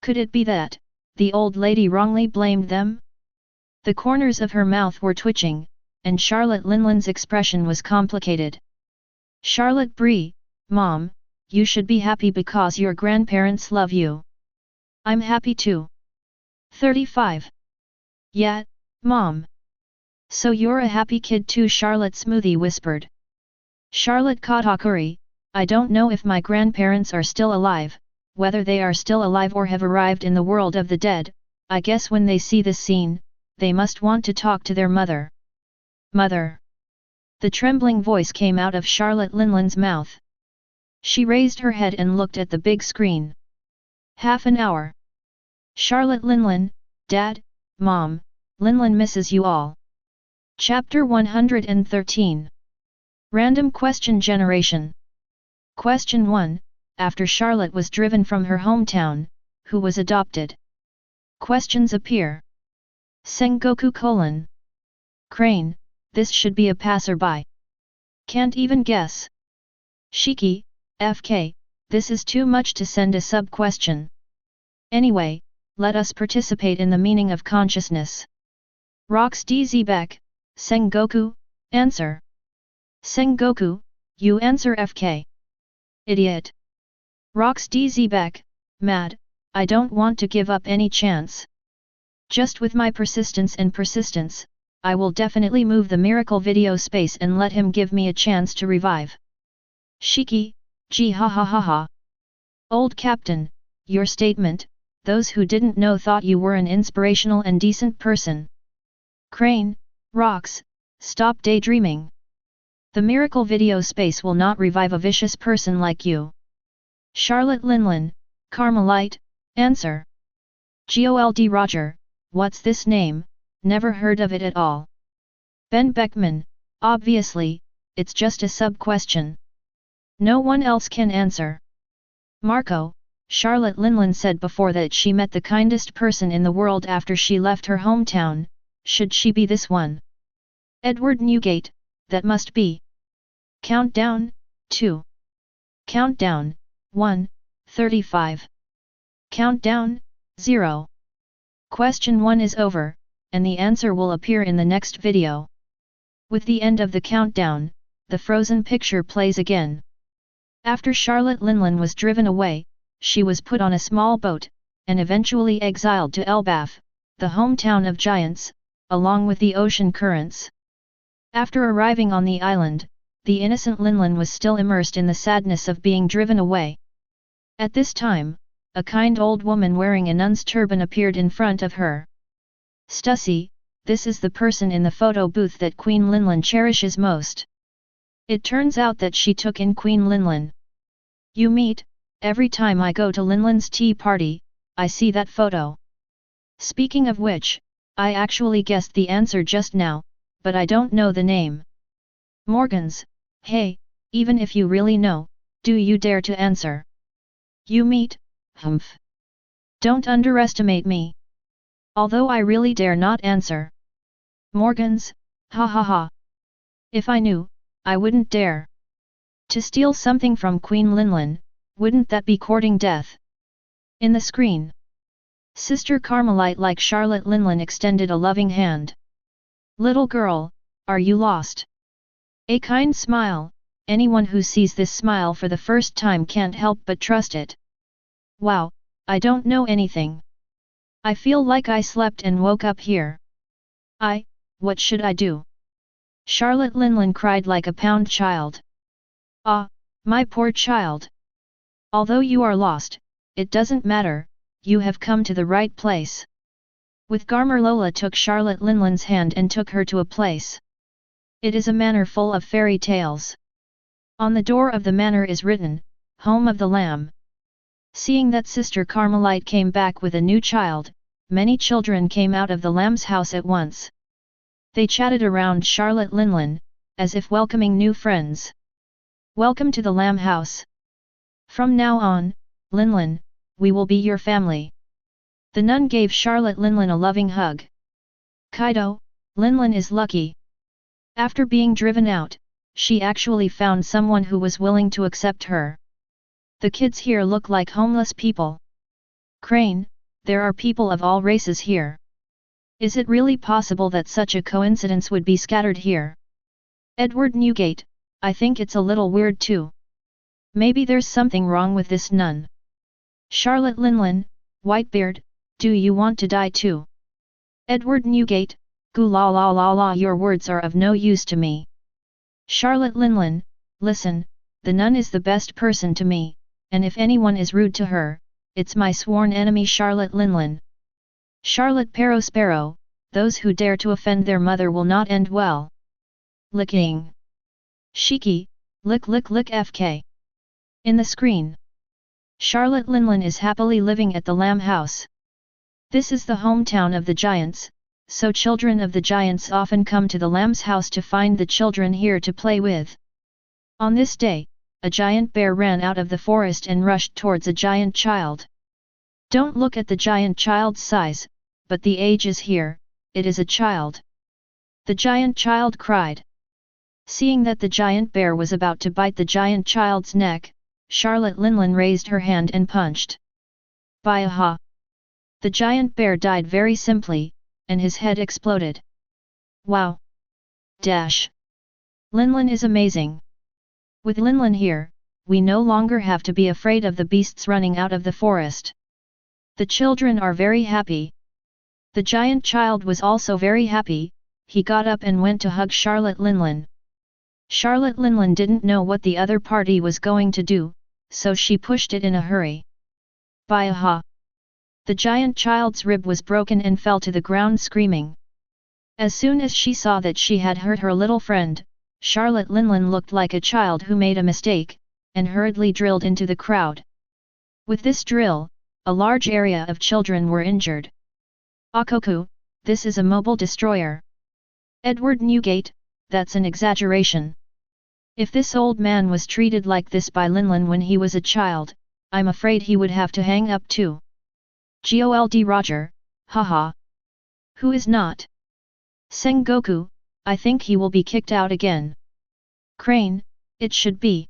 Could it be that the old lady wrongly blamed them? The corners of her mouth were twitching, and Charlotte Linlin's expression was complicated. Charlotte Bree, Mom, you should be happy because your grandparents love you. I'm happy too. 35. Yeah, Mom. So you're a happy kid too, Charlotte Smoothie whispered. Charlotte Katakuri, I don't know if my grandparents are still alive, whether they are still alive or have arrived in the world of the dead. I guess when they see this scene, they must want to talk to their mother. Mother. The trembling voice came out of Charlotte Linlin's mouth. She raised her head and looked at the big screen. Half an hour. Charlotte Linlin, Dad, Mom, Linlin misses you all. Chapter 113. Random question generation. Question 1. After Charlotte was driven from her hometown, who was adopted? Questions appear. Sengoku : Crane, this should be a passerby. Can't even guess. Shiki: FK, this is too much to send a sub-question. Anyway, let us participate in the meaning of consciousness. Rox DZ: Sengoku, answer. Sengoku, you answer FK. Idiot. Rox DZ: mad, I don't want to give up any chance. Just with my persistence and persistence, I will definitely move the miracle video space and let him give me a chance to revive. Shiki: gee ha ha ha ha. Old captain, your statement, those who didn't know thought you were an inspirational and decent person. Crane: Rox, stop daydreaming. The miracle video space will not revive a vicious person like you. Charlotte Linlin: Carmelite, answer. Gold Roger, what's this name, never heard of it at all. Ben Beckman: obviously, it's just a sub-question. No one else can answer. Marco: Charlotte Linlin said before that she met the kindest person in the world after she left her hometown, should she be this one? Edward Newgate: that must be. Countdown, 2. Countdown, 1, 35. Countdown, 0. Question 1 is over, and the answer will appear in the next video. With the end of the countdown, the frozen picture plays again. After Charlotte Linlin was driven away, she was put on a small boat, and eventually exiled to Elbaf, the hometown of giants, along with the ocean currents. After arriving on the island, the innocent Linlin was still immersed in the sadness of being driven away. At this time, a kind old woman wearing a nun's turban appeared in front of her. Stussy, this is the person in the photo booth that Queen Linlin cherishes most. It turns out that she took in Queen Linlin. You meet, every time I go to Linlin's tea party, I see that photo. Speaking of which, I actually guessed the answer just now, but I don't know the name. Morgans: hey, even if you really know, do you dare to answer? You meet, humph. Don't underestimate me. Although I really dare not answer. Morgans: ha ha ha. If I knew, I wouldn't dare. To steal something from Queen Linlin, wouldn't that be courting death? In the screen, Sister Carmelite like Charlotte Linlin extended a loving hand. Little girl, are you lost? A kind smile, anyone who sees this smile for the first time can't help but trust it. Wow, I don't know anything. I feel like I slept and woke up here. What should I do? Charlotte Linlin cried like a pound child. Ah, my poor child. Although you are lost, it doesn't matter, you have come to the right place. With Garmer Lola took Charlotte Linlin's hand and took her to a place. It is a manor full of fairy tales. On the door of the manor is written, Home of the Lamb. Seeing that Sister Carmelite came back with a new child, many children came out of the lamb's house at once. They chatted around Charlotte Linlin, as if welcoming new friends. Welcome to the lamb house. From now on, Linlin, we will be your family. The nun gave Charlotte Linlin a loving hug. Kaido, Linlin is lucky. After being driven out, she actually found someone who was willing to accept her. The kids here look like homeless people. Crane, there are people of all races here. Is it really possible that such a coincidence would be scattered here? Edward Newgate, I think it's a little weird too. Maybe there's something wrong with this nun. Charlotte Linlin, Whitebeard, do you want to die too? Edward Newgate, goo la la la la, your words are of no use to me. Charlotte Linlin, listen, the nun is the best person to me, and if anyone is rude to her, it's my sworn enemy Charlotte Linlin. Charlotte Sparrow, those who dare to offend their mother will not end well. Licking. Shiki, lick lick lick FK. In the screen, Charlotte Linlin is happily living at the lamb house. This is the hometown of the giants, so children of the giants often come to the lamb's house to find the children here to play with. On this day, a giant bear ran out of the forest and rushed towards a giant child. Don't look at the giant child's size, but the age is here, it is a child. The giant child cried. Seeing that the giant bear was about to bite the giant child's neck, Charlotte Linlin raised her hand and punched. Bayaha! The giant bear died very simply, and his head exploded. Wow! Dash! Linlin is amazing. With Linlin here, we no longer have to be afraid of the beasts running out of the forest. The children are very happy. The giant child was also very happy, he got up and went to hug Charlotte Linlin. Charlotte Linlin didn't know what the other party was going to do, so she pushed it in a hurry. Bayaha! The giant child's rib was broken and fell to the ground screaming. As soon as she saw that she had hurt her little friend, Charlotte Linlin looked like a child who made a mistake, and hurriedly drilled into the crowd. With this drill, a large area of children were injured. Akoku, this is a mobile destroyer. Edward Newgate, that's an exaggeration. If this old man was treated like this by Linlin when he was a child, I'm afraid he would have to hang up too. Gold Roger, haha. Who is not? Sengoku, I think he will be kicked out again. Crane, it should be.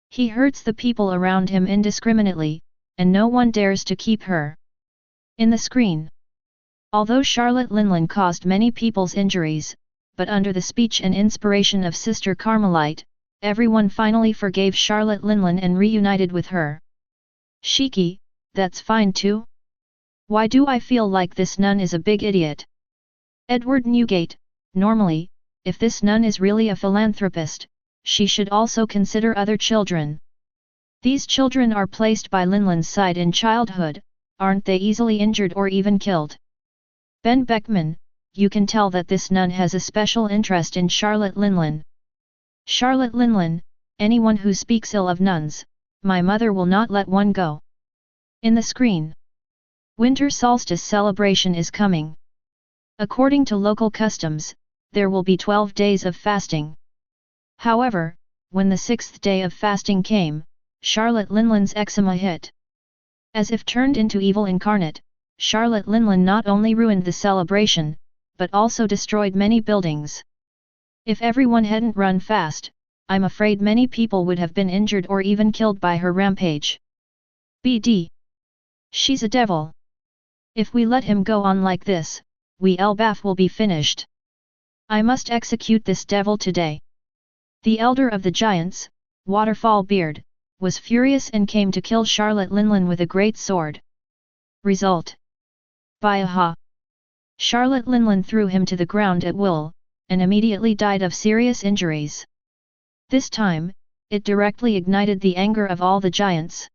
He hurts the people around him indiscriminately, and no one dares to keep her. In the screen. Although Charlotte Linlin caused many people's injuries, but under the speech and inspiration of Sister Carmelite, everyone finally forgave Charlotte Linlin and reunited with her. Shiki, that's fine too? Why do I feel like this nun is a big idiot? Edward Newgate, normally, if this nun is really a philanthropist, she should also consider other children. These children are placed by Linlin's side in childhood, aren't they easily injured or even killed? Ben Beckman, you can tell that this nun has a special interest in Charlotte Linlin. Charlotte Linlin, anyone who speaks ill of nuns, my mother will not let one go. In the screen. Winter solstice celebration is coming. According to local customs, there will be 12 days of fasting. However, when the 6th day of fasting came, Charlotte Linlin's eczema hit. As if turned into evil incarnate, Charlotte Linlin not only ruined the celebration, but also destroyed many buildings. If everyone hadn't run fast, I'm afraid many people would have been injured or even killed by her rampage. BD. She's a devil. If we let him go on like this, Elbaf will be finished. I must execute this devil today. The elder of the giants, Waterfall Beard, was furious and came to kill Charlotte Linlin with a great sword. Result. Bayaha. Charlotte Linlin threw him to the ground at will, and immediately died of serious injuries. This time, it directly ignited the anger of all the giants.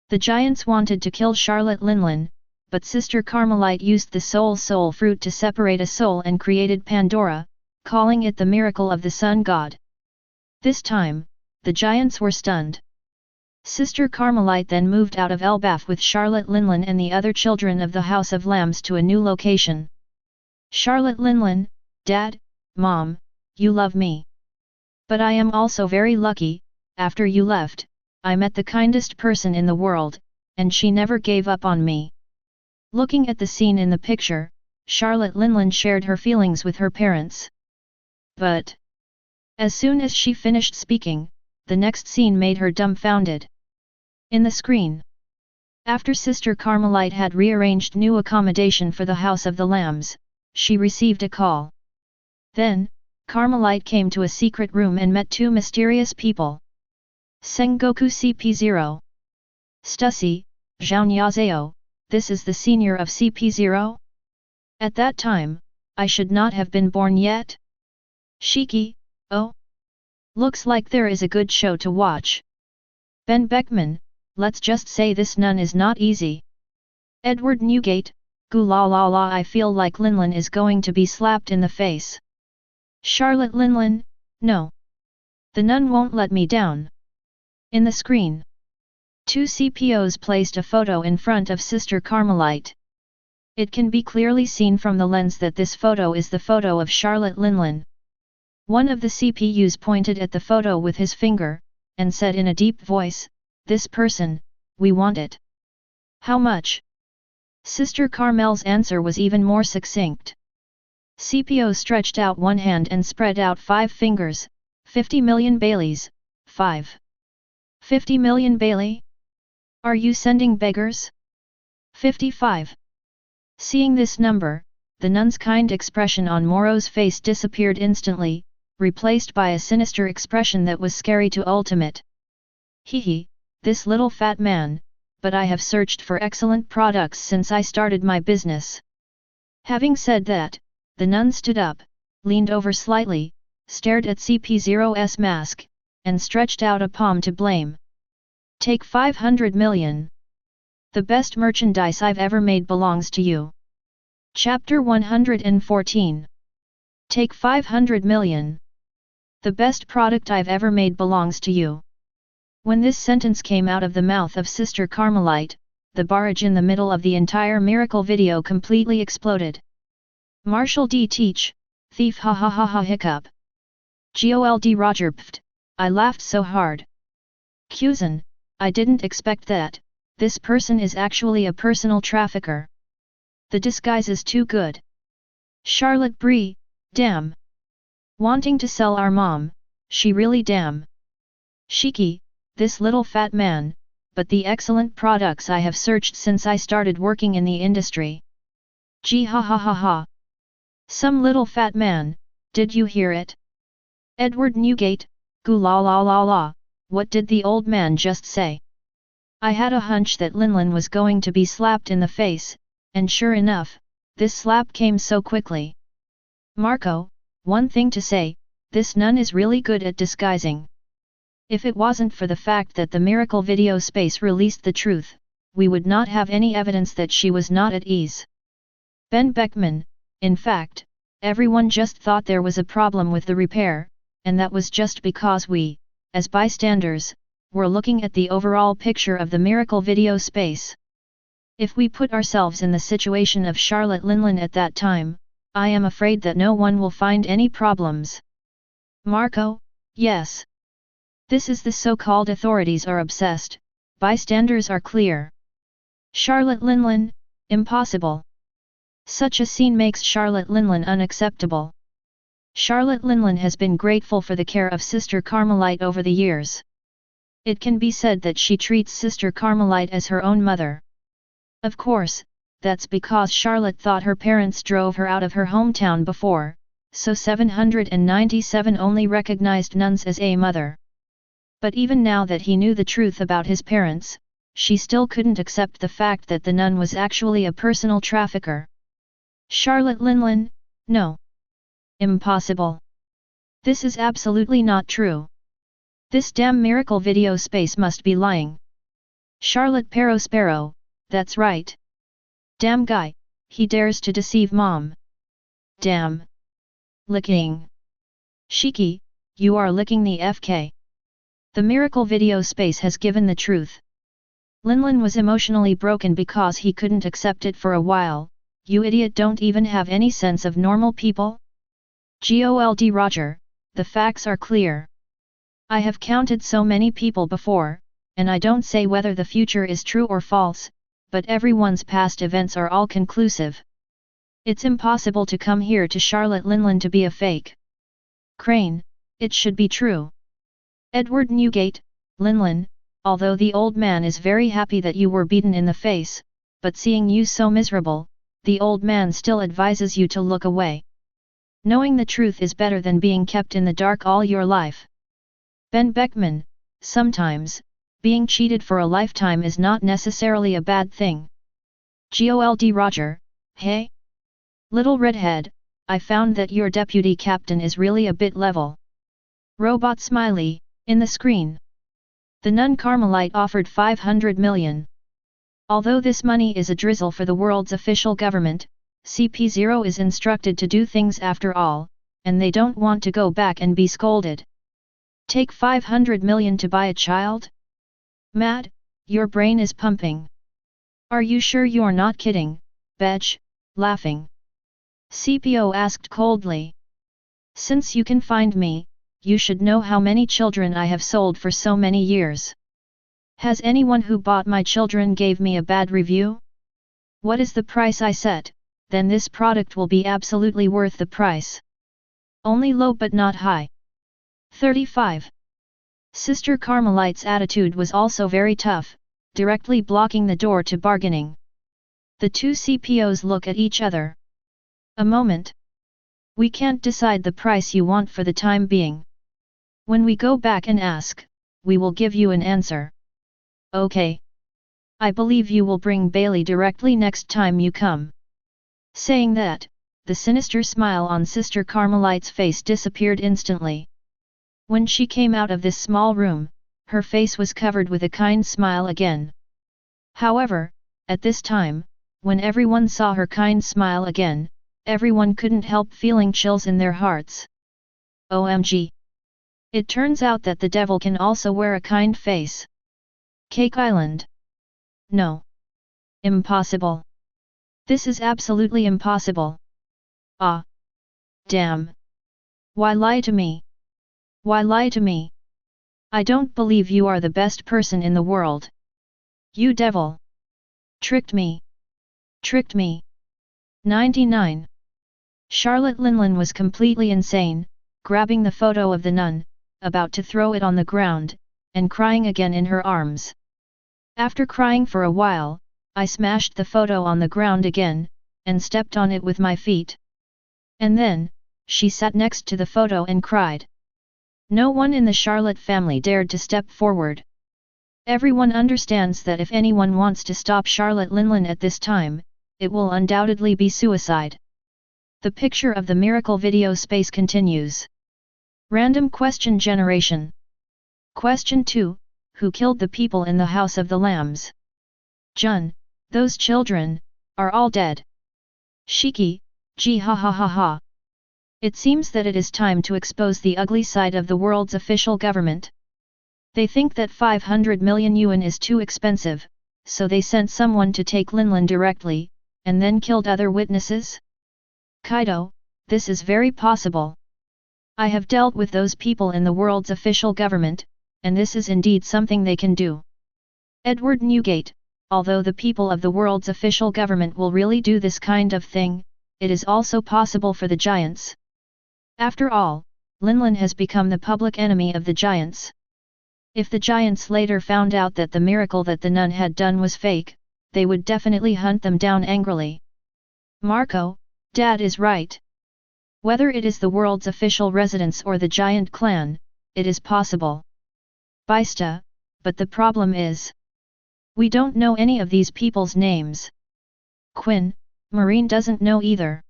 The giants wanted to kill Charlotte Linlin, but Sister Carmelite used the soul fruit to separate a soul and created Pandora, calling it the miracle of the sun god. This time, the giants were stunned. Sister Carmelite then moved out of Elbaf with Charlotte Linlin and the other children of the House of Lambs to a new location. Charlotte Linlin, Dad, Mom, you love me. But I am also very lucky, after you left, I met the kindest person in the world, and she never gave up on me. Looking at the scene in the picture, Charlotte Linlin shared her feelings with her parents. But as soon as she finished speaking, the next scene made her dumbfounded. In the screen. After Sister Carmelite had rearranged new accommodation for the House of the Lambs, she received a call. Then, Carmelite came to a secret room and met two mysterious people. Sengoku CP0. Stussy, Zhao, this is the senior of CP0? At that time, I should not have been born yet? Shiki, oh? Looks like there is a good show to watch. Ben Beckman, let's just say this nun is not easy. Edward Newgate, goo la la la, I feel like Linlin is going to be slapped in the face. Charlotte Linlin, no. The nun won't let me down. In the screen. Two CPOs placed a photo in front of Sister Carmelite. It can be clearly seen from the lens that this photo is the photo of Charlotte Linlin. One of the CPUs pointed at the photo with his finger, and said in a deep voice, "This person, we want it." "How much?" Sister Carmel's answer was even more succinct. CPO stretched out one hand and spread out 5 fingers, 50 million Baileys, 50 million Bailey? Are you sending beggars? 55. Seeing this number, the nun's kind expression on Moro's face disappeared instantly, replaced by a sinister expression that was scary to ultimate. "Hehe, this little fat man, but I have searched for excellent products since I started my business." Having said that, the nun stood up, leaned over slightly, stared at CP0's mask, and stretched out a palm to blame. "Take 500 million. The best merchandise I've ever made belongs to you." Chapter 114. Take 500 million. The best product I've ever made belongs to you. When this sentence came out of the mouth of Sister Carmelite, the barrage in the middle of the entire miracle video completely exploded. "Marshall D. Teach, thief, ha ha ha ha hiccup. Gold Roger pft, I laughed so hard. Kuzan, I didn't expect that, this person is actually a personal trafficker. The disguise is too good. Charlotte Brie, damn. Wanting to sell our mom, she really damn. Shiki, this little fat man, but the excellent products I have searched since I started working in the industry. Gee ha ha ha ha. Some little fat man, did you hear it? Edward Newgate, goo la la la la, what did the old man just say? I had a hunch that Linlin was going to be slapped in the face, and sure enough, this slap came so quickly. Marco, one thing to say, this nun is really good at disguising. If it wasn't for the fact that the miracle video space released the truth, we would not have any evidence that she was not at ease. Ben Beckman, in fact, everyone just thought there was a problem with the repair, and that was just because we, as bystanders, were looking at the overall picture of the miracle video space. If we put ourselves in the situation of Charlotte Linlin at that time, I am afraid that no one will find any problems. Marco, yes. This is the so-called authorities are obsessed, bystanders are clear. Charlotte Linlin, impossible. Such a scene makes Charlotte Linlin unacceptable. Charlotte Linlin has been grateful for the care of Sister Carmelite over the years. It can be said that she treats Sister Carmelite as her own mother. Of course, that's because Charlotte thought her parents drove her out of her hometown before, so 797 only recognized nuns as a mother. But even now that he knew the truth about his parents, she still couldn't accept the fact that the nun was actually a personal trafficker. Charlotte Linlin, no. Impossible. This is absolutely not true. This damn miracle video space must be lying. Charlotte Perospero, that's right. Damn guy, he dares to deceive mom. Damn. Licking. Shiki, you are licking the FK. The miracle video space has given the truth. Linlin was emotionally broken because he couldn't accept it for a while. You idiot, don't even have any sense of normal people? Gold Roger, the facts are clear. I have counted so many people before, and I don't say whether the future is true or false, but everyone's past events are all conclusive. It's impossible to come here to Charlotte Linlin to be a fake. Crane, it should be true. Edward Newgate, Linlin, although the old man is very happy that you were beaten in the face, but seeing you so miserable, the old man still advises you to look away. Knowing the truth is better than being kept in the dark all your life. Ben Beckman, sometimes, being cheated for a lifetime is not necessarily a bad thing. Gold Roger, hey? Little redhead, I found that your deputy captain is really a bit level. Robot smiley, in the screen. The nun Carmelite offered 500 million. Although this money is a drizzle for the world's official government, CP0 is instructed to do things after all, and they don't want to go back and be scolded. Take 500 million to buy a child? Mad, your brain is pumping. Are you sure you're not kidding, Betch, laughing? CPO asked coldly. Since you can find me, you should know how many children I have sold for so many years. Has anyone who bought my children gave me a bad review? What is the price I set, then this product will be absolutely worth the price. Only low but not high. 35. Sister Carmelite's attitude was also very tough, directly blocking the door to bargaining. The two CPOs look at each other. A moment. We can't decide the price you want for the time being. When we go back and ask, we will give you an answer. Okay. I believe you will bring Bailey directly next time you come. Saying that, the sinister smile on Sister Carmelite's face disappeared instantly. When she came out of this small room, her face was covered with a kind smile again. However, at this time, when everyone saw her kind smile again, everyone couldn't help feeling chills in their hearts. OMG! It turns out that the devil can also wear a kind face. Cake Island. No. Impossible. This is absolutely impossible. Ah. Damn. Why lie to me? Why lie to me? I don't believe you are the best person in the world. You devil. Tricked me. Tricked me. 99. Charlotte Linlin was completely insane, grabbing the photo of the nun, about to throw it on the ground, and crying again in her arms. After crying for a while, I smashed the photo on the ground again, and stepped on it with my feet. And then, she sat next to the photo and cried. No one in the Charlotte family dared to step forward. Everyone understands that if anyone wants to stop Charlotte Linlin at this time, it will undoubtedly be suicide. The picture of the miracle video space continues. Random question generation. Question 2. Who killed the people in the House of the Lambs? Jun, those children, are all dead. Shiki, gee ha ha ha ha. It seems that it is time to expose the ugly side of the world's official government. They think that 500 million yuan is too expensive, so they sent someone to take Linlin directly, and then killed other witnesses? Kaido, this is very possible. I have dealt with those people in the world's official government, and this is indeed something they can do. Edward Newgate, although the people of the world's official government will really do this kind of thing, it is also possible for the giants. After all, Linlin has become the public enemy of the giants. If the giants later found out that the miracle that the nun had done was fake, they would definitely hunt them down angrily. Marco, Dad is right. Whether it is the world's official residence or the giant clan, it is possible. Baista, but the problem is, we don't know any of these people's names. Quinn, Marine doesn't know either.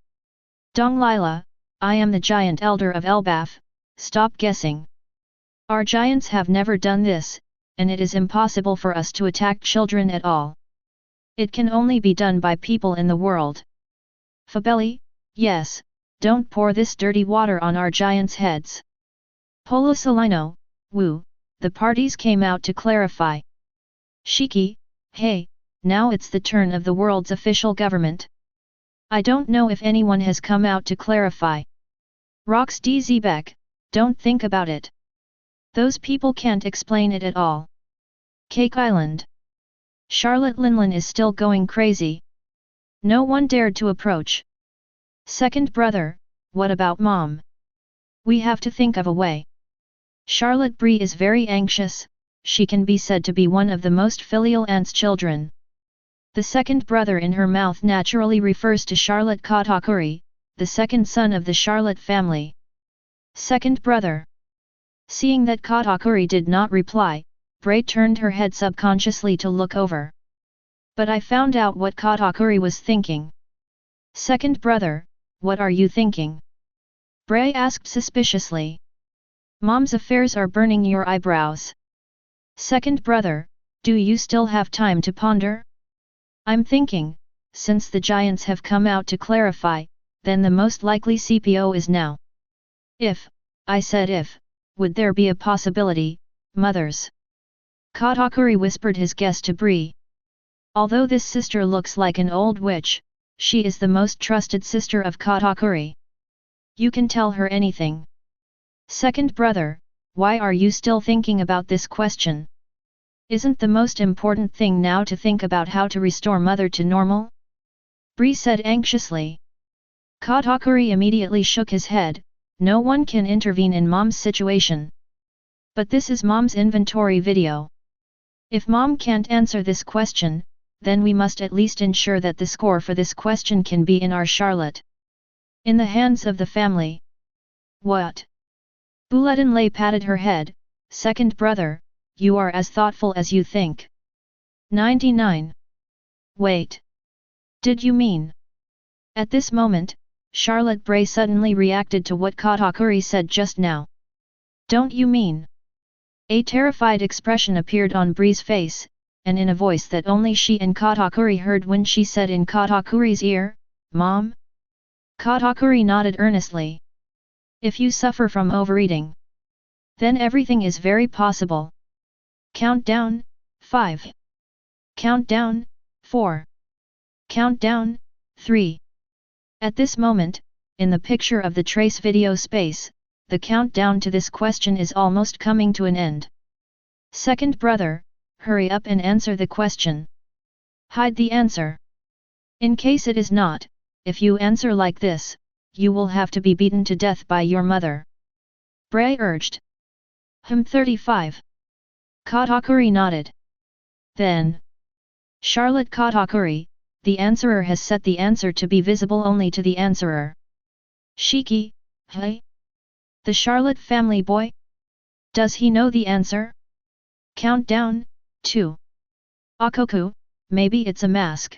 Dong Lila, I am the giant elder of Elbaf, stop guessing. Our giants have never done this, and it is impossible for us to attack children at all. It can only be done by people in the world. Fabelli, yes, don't pour this dirty water on our giants' heads. Polo Salino, woo, the parties came out to clarify. Shiki, hey, now it's the turn of the world's official government. I don't know if anyone has come out to clarify. Rox DZBek, don't think about it. Those people can't explain it at all. Cake Island. Charlotte Linlin is still going crazy. No one dared to approach. Second brother, what about Mom? We have to think of a way. Charlotte Bree is very anxious, she can be said to be one of the most filial aunt's children. The second brother in her mouth naturally refers to Charlotte Katakuri, the second son of the Charlotte family. Second brother. Seeing that Katakuri did not reply, Bray turned her head subconsciously to look over. But I found out what Katakuri was thinking. Second brother, what are you thinking? Bray asked suspiciously. Mom's affairs are burning your eyebrows. Second brother, do you still have time to ponder? I'm thinking, since the giants have come out to clarify, then the most likely CPO is now. If, I said if, would there be a possibility, mothers? Katakuri whispered his guess to Bree. Although this sister looks like an old witch, she is the most trusted sister of Katakuri. You can tell her anything. Second brother, why are you still thinking about this question? Isn't the most important thing now to think about how to restore mother to normal? Bree said anxiously. Katakuri immediately shook his head, no one can intervene in mom's situation. But this is mom's inventory video. If mom can't answer this question, then we must at least ensure that the score for this question can be in our Charlotte. In the hands of the family. What? Bulletin Lay patted her head, second brother, you are as thoughtful as you think. 99. Wait. Did you mean? At this moment, Charlotte Bray suddenly reacted to what Katakuri said just now. Don't you mean? A terrified expression appeared on Bree's face, and in a voice that only she and Katakuri heard when she said in Katakuri's ear, Mom? Katakuri nodded earnestly. If you suffer from overeating, then everything is very possible. Countdown, 5. Countdown, 4. Countdown, 3. At this moment, in the picture of the trace video space, the countdown to this question is almost coming to an end. Second brother, hurry up and answer the question. Hide the answer. In case it is not, if you answer like this, you will have to be beaten to death by your mother. Bray urged. 35. Katakuri nodded. Then. Charlotte Katakuri, the answerer has set the answer to be visible only to the answerer. Shiki, hey? The Charlotte family boy? Does he know the answer? Countdown, 2. Akoku, maybe it's a mask.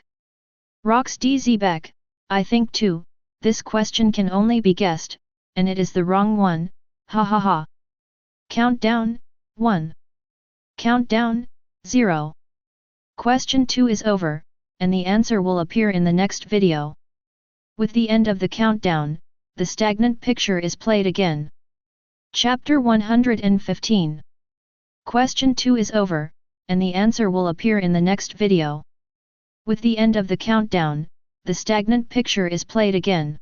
Rox DZ I think too, this question can only be guessed, and it is the wrong one, ha ha ha. Countdown, 1. Countdown, 0. Question 2 is over, and the answer will appear in the next video. With the end of the countdown, the stagnant picture is played again. Chapter 115. Question 2 is over, and the answer will appear in the next video. With the end of the countdown, the stagnant picture is played again.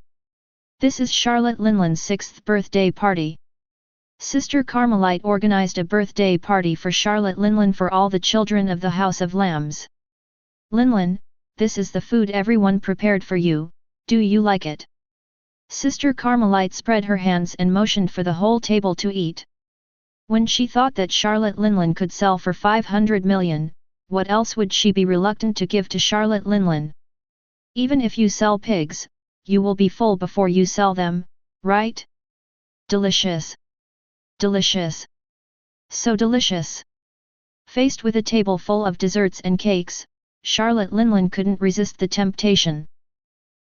This is Charlotte Linlin's 6th birthday party. Sister Carmelite organized a birthday party for Charlotte Linlin for all the children of the House of Lambs. Linlin, this is the food everyone prepared for you, do you like it? Sister Carmelite spread her hands and motioned for the whole table to eat. When she thought that Charlotte Linlin could sell for 500 million, what else would she be reluctant to give to Charlotte Linlin? Even if you sell pigs, you will be full before you sell them, right? Delicious. Delicious. So delicious. Faced with a table full of desserts and cakes, Charlotte Linlin couldn't resist the temptation.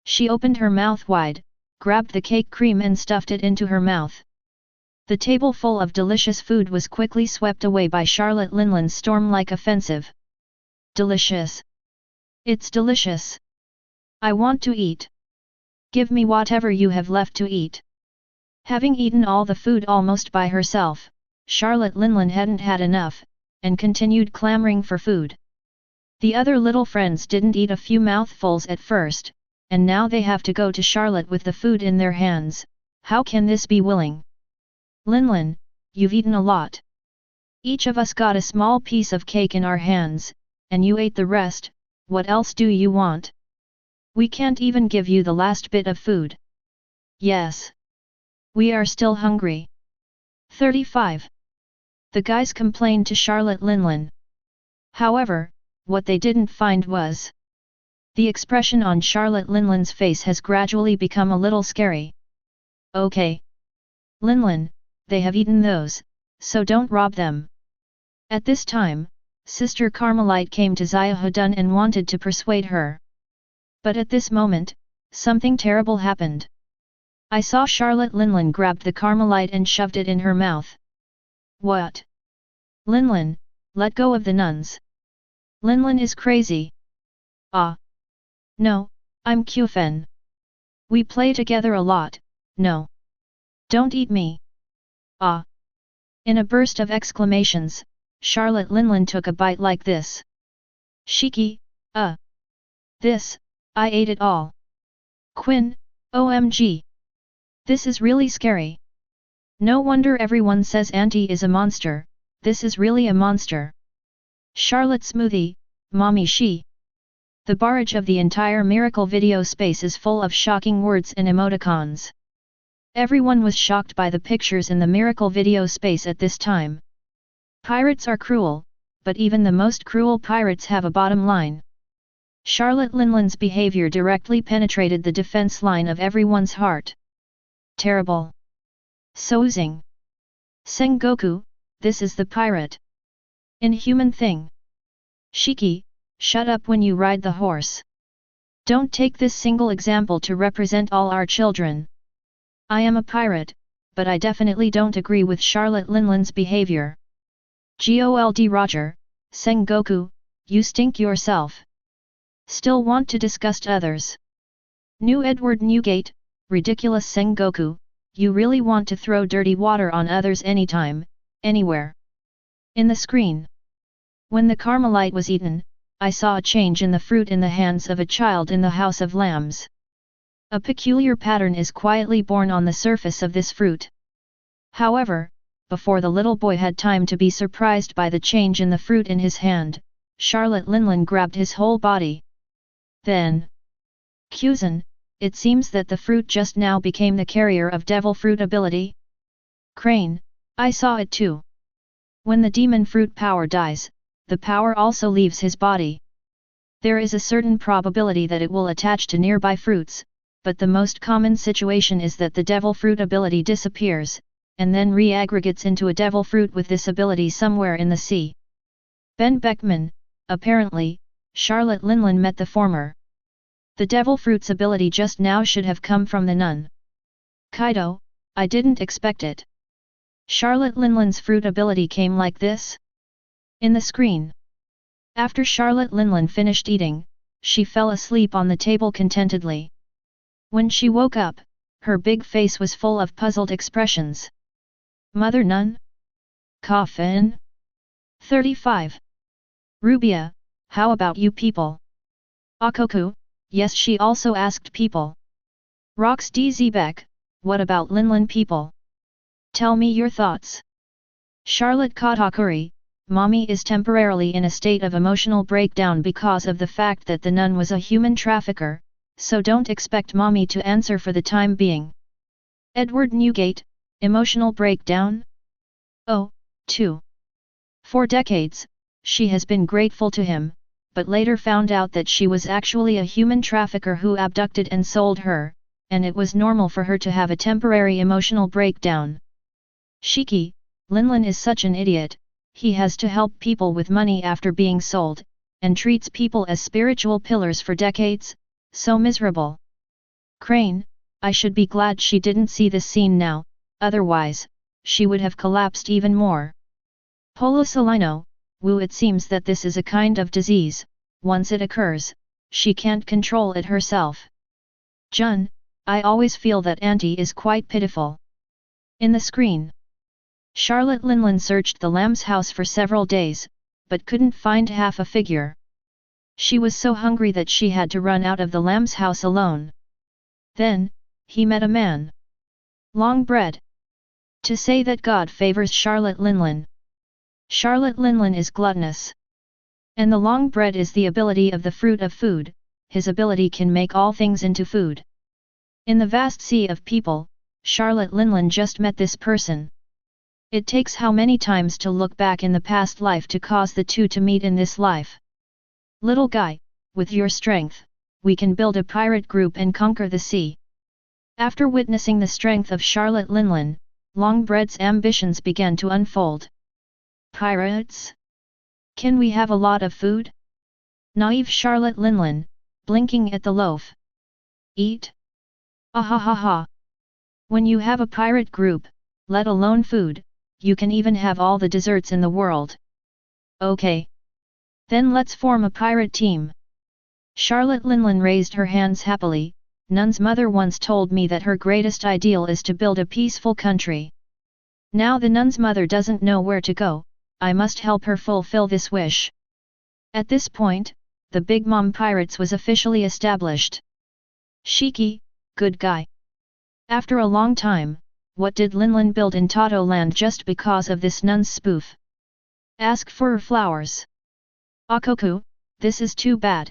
She opened her mouth wide, grabbed the cake cream and stuffed it into her mouth. The table full of delicious food was quickly swept away by Charlotte Linlin's storm-like offensive. Delicious. It's delicious. I want to eat. Give me whatever you have left to eat. Having eaten all the food almost by herself, Charlotte Linlin hadn't had enough, and continued clamoring for food. The other little friends didn't eat a few mouthfuls at first, and now they have to go to Charlotte with the food in their hands. How can this be willing? Linlin, you've eaten a lot. Each of us got a small piece of cake in our hands, and you ate the rest. What else do you want? We can't even give you the last bit of food. Yes. We are still hungry. 35. The guys complained to Charlotte Linlin. However, what they didn't find was the expression on Charlotte Linlin's face has gradually become a little scary. Okay. Linlin, they have eaten those, so don't rob them. At this time, Sister Carmelite came to Xiahudun and wanted to persuade her. But at this moment, something terrible happened. I saw Charlotte Linlin grab the Carmelite and shoved it in her mouth. What? Linlin, let go of the nuns. Linlin is crazy. Ah. No, I'm Qfen. We play together a lot, no. Don't eat me. Ah. In a burst of exclamations, Charlotte Linlin took a bite like this. Shiki, this, I ate it all. Quinn, OMG. This is really scary. No wonder everyone says Auntie is a monster, this is really a monster. Charlotte Smoothie, Mommy she. The barrage of the entire Miracle video space is full of shocking words and emoticons. Everyone was shocked by the pictures in the Miracle video space at this time. Pirates are cruel, but even the most cruel pirates have a bottom line. Charlotte Linlin's behavior directly penetrated the defense line of everyone's heart. Terrible. Souzing. Sengoku, this is the pirate. Inhuman thing. Shiki, shut up when you ride the horse. Don't take this single example to represent all our children. I am a pirate, but I definitely don't agree with Charlotte Linlin's behavior. Gold Roger, Sengoku, you stink yourself. Still want to disgust others. New Edward Newgate, ridiculous Sengoku, you really want to throw dirty water on others anytime, anywhere. In the screen. When the Carmelite was eaten, I saw a change in the fruit in the hands of a child in the House of Lambs. A peculiar pattern is quietly born on the surface of this fruit. However, before the little boy had time to be surprised by the change in the fruit in his hand, Charlotte Linlin grabbed his whole body. Then, Kuzan, it seems that the fruit just now became the carrier of devil fruit ability. Crane, I saw it too. When the demon fruit power dies, the power also leaves his body. There is a certain probability that it will attach to nearby fruits, but the most common situation is that the devil fruit ability disappears, and then re-aggregates into a devil fruit with this ability somewhere in the sea. Ben Beckman, apparently, Charlotte Linlin met the former. The devil fruit's ability just now should have come from the nun. Kaido, I didn't expect it. Charlotte Linlin's fruit ability came like this? In the screen. After Charlotte Linlin finished eating, she fell asleep on the table contentedly. When she woke up, her big face was full of puzzled expressions. Mother Nun? Coffin? 35. Rubia, how about you people? Akoku, yes, she also asked people. Rox DZbeck, what about Linlin people? Tell me your thoughts. Charlotte Katakuri, Mommy is temporarily in a state of emotional breakdown because of the fact that the nun was a human trafficker, so don't expect Mommy to answer for the time being. Edward Newgate, emotional breakdown? Oh, 2. For decades, she has been grateful to him, but later found out that she was actually a human trafficker who abducted and sold her, and it was normal for her to have a temporary emotional breakdown. Shiki, Linlin is such an idiot, he has to help people with money after being sold, and treats people as spiritual pillars for decades, so miserable. Crane, I should be glad she didn't see this scene now, otherwise, she would have collapsed even more. Polo Solino, Wu, it seems that this is a kind of disease, once it occurs, she can't control it herself. Jun, I always feel that Auntie is quite pitiful. In the screen. Charlotte Linlin searched the lamb's house for several days, but couldn't find half a figure. She was so hungry that she had to run out of the lamb's house alone. Then, he met a man. Long bread. To say that God favors Charlotte Linlin. Charlotte Linlin is gluttonous. And the long bread is the ability of the fruit of food, his ability can make all things into food. In the vast sea of people, Charlotte Linlin just met this person. It takes how many times to look back in the past life to cause the two to meet in this life. Little guy, with your strength, we can build a pirate group and conquer the sea. After witnessing the strength of Charlotte Linlin, Longbread's ambitions began to unfold. Pirates? Can we have a lot of food? Naive Charlotte Linlin, blinking at the loaf. Eat? Ahahaha. When you have a pirate group, let alone food, you can even have all the desserts in the world. Okay. Then let's form a pirate team. Charlotte Linlin raised her hands happily. Nun's mother once told me that her greatest ideal is to build a peaceful country. Now the nun's mother doesn't know where to go, I must help her fulfill this wish. At this point, the Big Mom Pirates was officially established. Shiki, good guy. After a long time, what did Linlan build in Tato land just because of this nun's spoof? Ask for flowers. Akoku, this is too bad.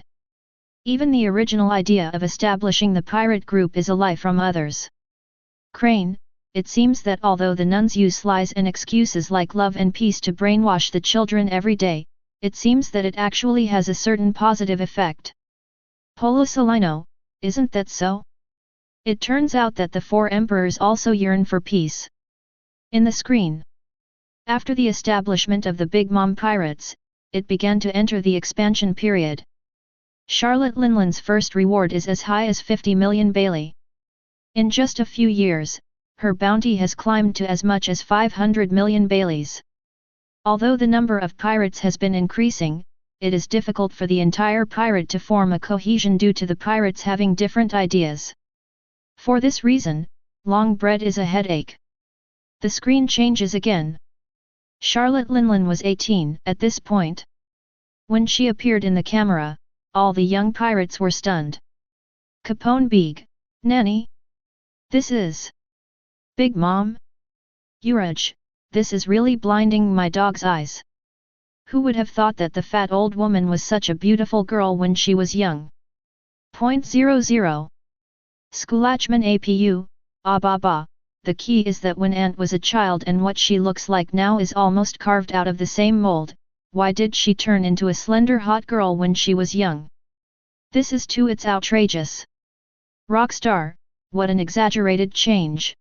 Even the original idea of establishing the pirate group is a lie from others. Crane, it seems that although the nuns use lies and excuses like love and peace to brainwash the children every day, it seems that it actually has a certain positive effect. Polo Salino, isn't that so? It turns out that the four emperors also yearn for peace. In the screen. After the establishment of the Big Mom Pirates, it began to enter the expansion period. Charlotte Linlan's first reward is as high as 50 million Bailey. In just a few years, her bounty has climbed to as much as 500 million Baileys. Although the number of pirates has been increasing, it is difficult for the entire pirate to form a cohesion due to the pirates having different ideas. For this reason, long bread is a headache. The screen changes again. Charlotte Linlan was 18 at this point. When she appeared in the camera, all the young pirates were stunned. Capone Big, Nanny? This is Big Mom? Uraj, this is really blinding my dog's eyes. Who would have thought that the fat old woman was such a beautiful girl when she was young? 0.00. Skulachman APU, Ababa, the key is that when Aunt was a child and what she looks like now is almost carved out of the same mold, why did she turn into a slender hot girl when she was young? This is too it's outrageous. Rockstar, what an exaggerated change.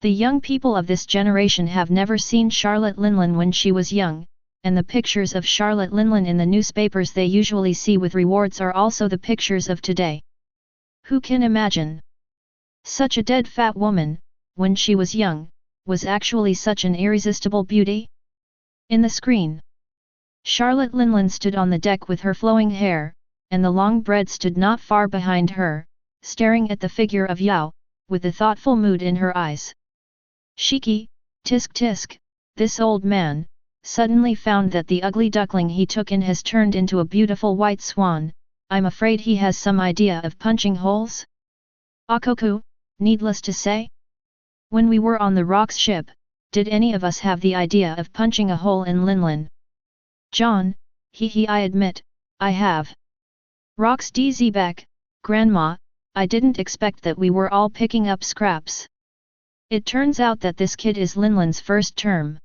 The young people of this generation have never seen Charlotte Linlan when she was young, and the pictures of Charlotte Linlan in the newspapers they usually see with rewards are also the pictures of today. Who can imagine? Such a dead fat woman, when she was young, was actually such an irresistible beauty? In the screen, Charlotte Linlan stood on the deck with her flowing hair, and the long bread stood not far behind her, staring at the figure of Yao, with a thoughtful mood in her eyes. Shiki, tisk tisk, this old man, suddenly found that the ugly duckling he took in has turned into a beautiful white swan. I'm afraid he has some idea of punching holes? Akoku, needless to say? When we were on the Rocks ship, did any of us have the idea of punching a hole in Linlan? John, I admit, I have. Rocks DZ back, Grandma, I didn't expect that we were all picking up scraps. It turns out that this kid is Linlan's first term.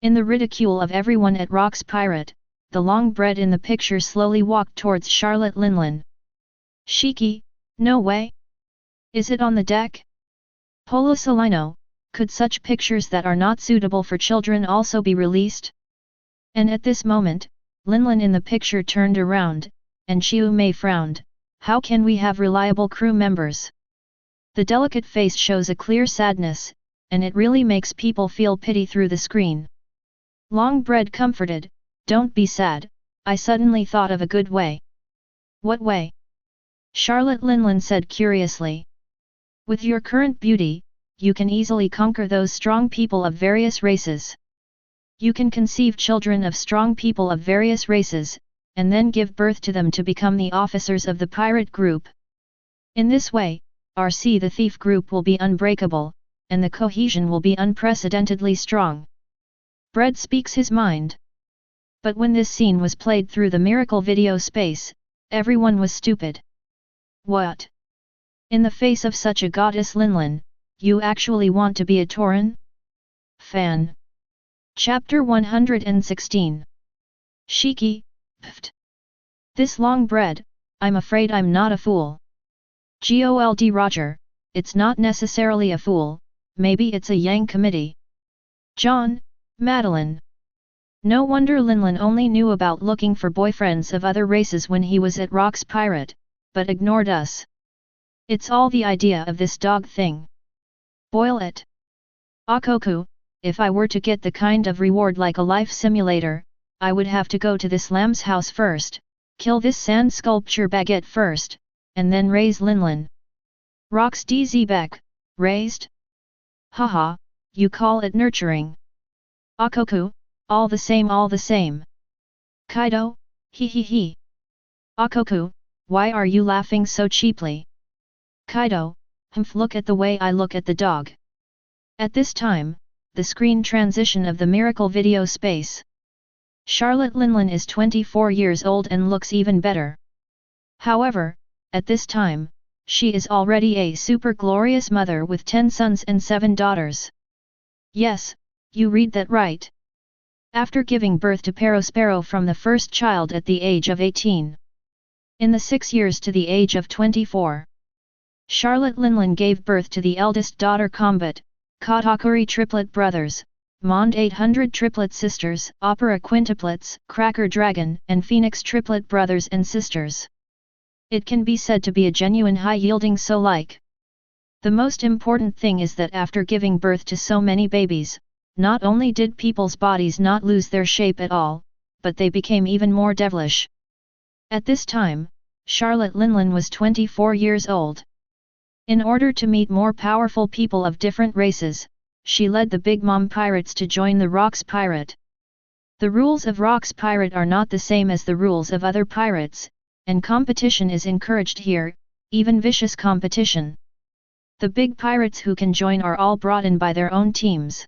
In the ridicule of everyone at Rocks Pirate, the long bread in the picture slowly walked towards Charlotte Linlan. Shiki, no way? Is it on the deck? Polo Salino, could such pictures that are not suitable for children also be released? And at this moment, Linlan in the picture turned around, and Chiu Mei frowned. How can we have reliable crew members? The delicate face shows a clear sadness, and it really makes people feel pity through the screen. Long bread comforted, don't be sad, I suddenly thought of a good way. What way? Charlotte Linlan said curiously. With your current beauty, you can easily conquer those strong people of various races. You can conceive children of strong people of various races, and then give birth to them to become the officers of the pirate group. In this way, RC the thief group will be unbreakable, and the cohesion will be unprecedentedly strong. Bread speaks his mind. But when this scene was played through the miracle video space, everyone was stupid. What? In the face of such a goddess Linlan, you actually want to be a Tauran? Fan. Chapter 116. Shiki, pft. This long bread, I'm afraid I'm not a fool. Gold Roger, it's not necessarily a fool, maybe it's a Yang committee. John, Madeline. No wonder Linlan only knew about looking for boyfriends of other races when he was at Rocks Pirate, but ignored us. It's all the idea of this dog thing. Boil it. Akoku, if I were to get the kind of reward like a life simulator, I would have to go to this lamb's house first, kill this sand sculpture baguette first, and then raise Linlan. Rocks DZ back, raised? Haha, you call it nurturing. Akoku, all the same. Kaido, he. Akoku, why are you laughing so cheaply? Kaido, look at the way I look at the dog. At this time, the screen transition of the miracle video space. Charlotte Linlin is 24 years old and looks even better. However, at this time, she is already a super glorious mother with 10 sons and 7 daughters. Yes, you read that right. After giving birth to Perospero from the first child at the age of 18. In the 6 years to the age of 24. Charlotte Linlin gave birth to the eldest daughter Combat, Katakuri triplet brothers, Mond 800 triplet sisters, Opera quintuplets, Cracker Dragon and Phoenix triplet brothers and sisters. It can be said to be a genuine high-yielding so-like. The most important thing is that after giving birth to so many babies, not only did people's bodies not lose their shape at all, but they became even more devilish. At this time, Charlotte Linlin was 24 years old. In order to meet more powerful people of different races, she led the Big Mom Pirates to join the Rocks Pirate. The rules of Rocks Pirate are not the same as the rules of other pirates, and competition is encouraged here, even vicious competition. The big pirates who can join are all brought in by their own teams.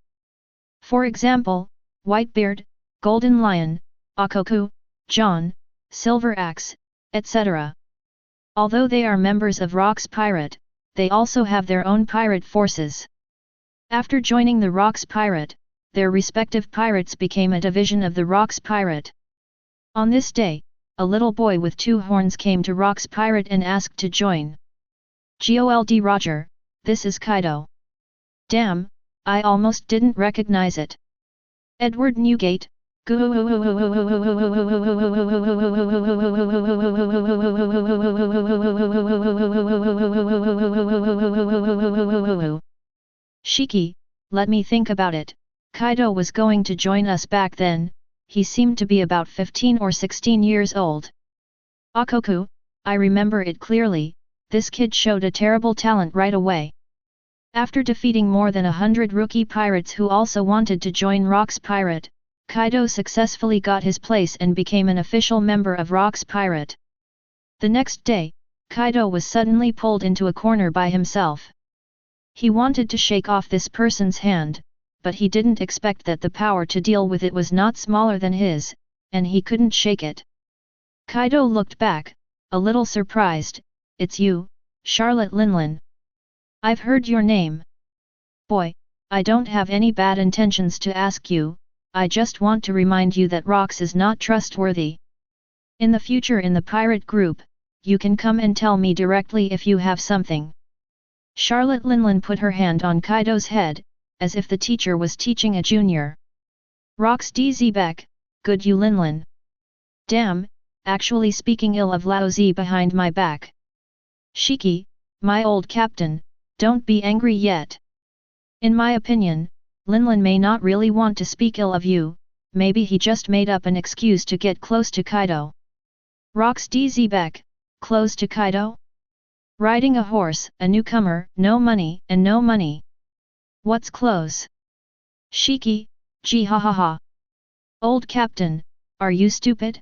For example, Whitebeard, Golden Lion, Akoku, John, Silver Axe, etc. Although they are members of Rocks Pirate, they also have their own pirate forces. After joining the Rocks Pirate, their respective pirates became a division of the Rocks Pirate. On this day, a little boy with 2 horns came to Rocks Pirate and asked to join. "Gold Roger, this is Kaido." "Damn, I almost didn't recognize it." Edward Newgate. Shiki, let me think about it. Kaido was going to join us back then. He seemed to be about 15 or 16 years old. Akoku, I remember it clearly, this kid showed a terrible talent right away. After defeating more than 100 rookie pirates who also wanted to join Rocks Pirate, Kaido successfully got his place and became an official member of Rocks Pirate. The next day, Kaido was suddenly pulled into a corner by himself. He wanted to shake off this person's hand, but he didn't expect that the power to deal with it was not smaller than his, and he couldn't shake it. Kaido looked back, a little surprised. "It's you, Charlotte Linlin. I've heard your name." "Boy, I don't have any bad intentions to ask you, I just want to remind you that Rocks is not trustworthy. In the future in the pirate group, you can come and tell me directly if you have something." Charlotte Linlin put her hand on Kaido's head, as if the teacher was teaching a junior. "Rocks DZ Beck, good you Linlin. Damn, actually speaking ill of Lao Z behind my back. Shiki, my old captain, don't be angry yet. In my opinion, Linlin may not really want to speak ill of you, maybe he just made up an excuse to get close to Kaido." Rocks DZ Beck, close to Kaido? Riding a horse, a newcomer, no money and no money. What's close? Shiki, gee ha ha ha. Old captain, are you stupid?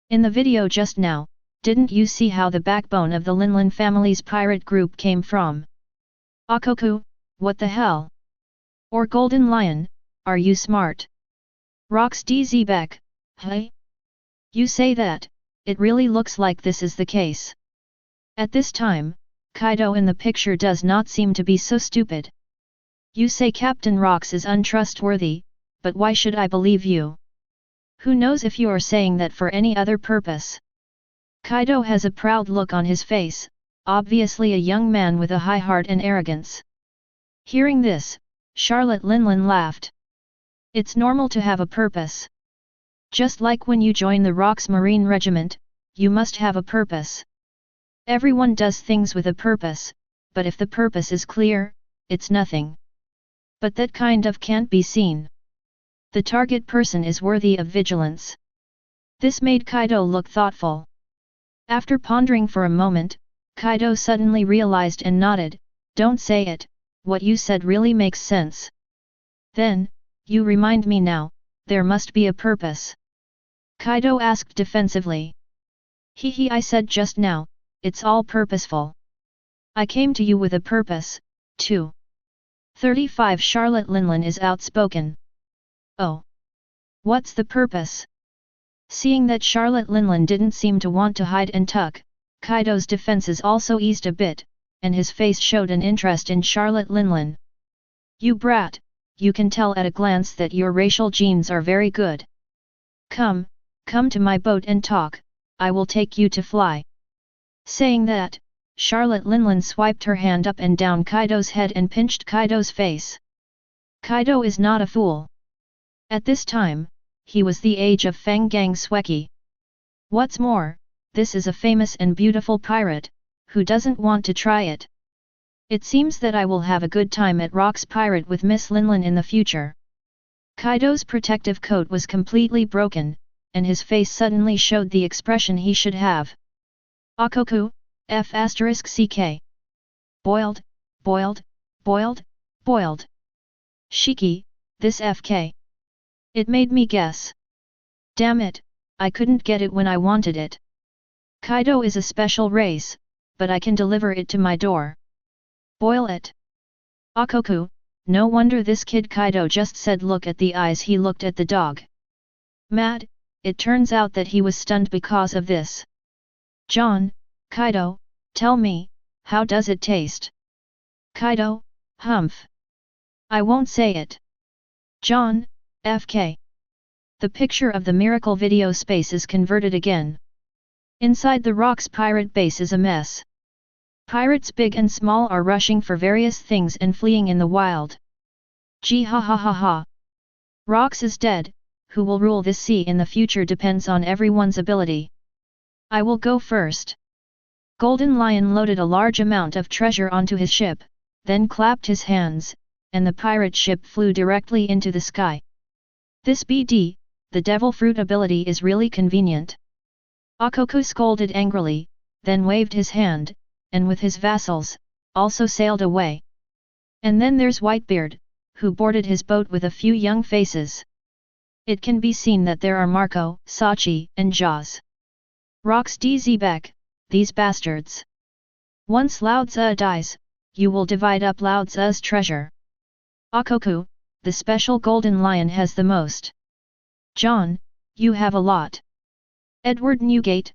In the video just now, didn't you see how the backbone of the Linlin family's pirate group came from? Akoku, what the hell? Or Golden Lion, are you smart? Rocks DZ Beck, hey? You say that, it really looks like this is the case. At this time, Kaido in the picture does not seem to be so stupid. You say Captain Rocks is untrustworthy, but why should I believe you? Who knows if you are saying that for any other purpose? Kaido has a proud look on his face, obviously a young man with a high heart and arrogance. Hearing this, Charlotte Linlin laughed. It's normal to have a purpose. Just like when you join the Rocks Marine Regiment, you must have a purpose. Everyone does things with a purpose, but if the purpose is clear, it's nothing. But that kind of can't be seen. The target person is worthy of vigilance. This made Kaido look thoughtful. After pondering for a moment, Kaido suddenly realized and nodded, "Don't say it, what you said really makes sense." "Then, you remind me now, there must be a purpose." Kaido asked defensively. "Hehe, I said just now, it's all purposeful. I came to you with a purpose, too." 35 Charlotte Linlin is outspoken. Oh. What's the purpose? Seeing that Charlotte Linlin didn't seem to want to hide and tuck, Kaido's defenses also eased a bit, and his face showed an interest in Charlotte Linlin. You brat, you can tell at a glance that your racial genes are very good. Come to my boat and talk, I will take you to fly. Saying that, Charlotte Linlin swiped her hand up and down Kaido's head and pinched Kaido's face. Kaido is not a fool. At this time, he was the age of Fang Gang Sweki. What's more, this is a famous and beautiful pirate, who doesn't want to try it? It seems that I will have a good time at Rock's Pirate with Miss Linlin in the future. Kaido's protective coat was completely broken, and his face suddenly showed the expression he should have. Akoku, F***ck. Boiled, boiled, boiled, boiled. Shiki, this FK. It made me guess. Damn it, I couldn't get it when I wanted it. Kaido is a special race, but I can deliver it to my door. Boil it. Akoku, no wonder this kid Kaido just said look at the eyes he looked at the dog. Mad, it turns out that he was stunned because of this. John, Kaido, tell me, how does it taste? Kaido, humph. I won't say it. John, FK. The picture of the miracle video space is converted again. Inside the Rock's pirate base is a mess. Pirates big and small are rushing for various things and fleeing in the wild. Gee ha ha ha ha. Rocks is dead, who will rule this sea in the future depends on everyone's ability. I will go first. Golden Lion loaded a large amount of treasure onto his ship, then clapped his hands, and the pirate ship flew directly into the sky. This BD, the devil fruit ability is really convenient. Akoku scolded angrily, then waved his hand, and with his vassals, also sailed away. And then there's Whitebeard, who boarded his boat with a few young faces. It can be seen that there are Marco, Sachi, and Jaws. Rox DZ, these bastards. Once Lao Tzu dies, you will divide up Lao Tzu's treasure. Akoku, the special golden lion has the most. John, you have a lot. Edward Newgate,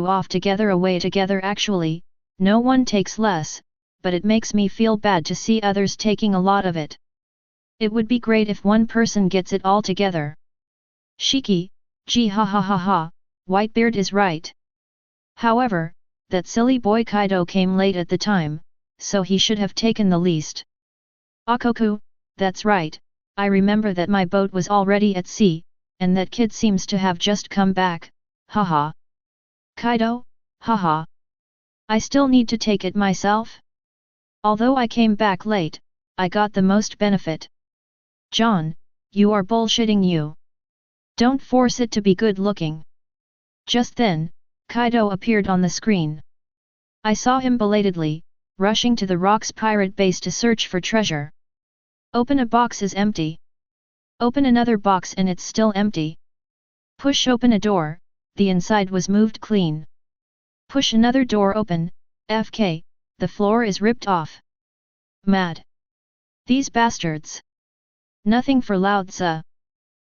off together away together actually, no one takes less, but it makes me feel bad to see others taking a lot of it. It would be great if one person gets it all together. Shiki, gee ha ha ha ha, Whitebeard is right. However, that silly boy Kaido came late at the time, so he should have taken the least. Akoku, that's right, I remember that my boat was already at sea, and that kid seems to have just come back, haha. Kaido, haha. I still need to take it myself? Although I came back late, I got the most benefit. John, you are bullshitting you. Don't force it to be good looking. Just then, Kaido appeared on the screen. I saw him belatedly, rushing to the Rock's pirate base to search for treasure. Open a box is empty. Open another box and it's still empty. Push open a door, the inside was moved clean. Push another door open, FK, the floor is ripped off. Mad. These bastards. Nothing for Lao Tzu.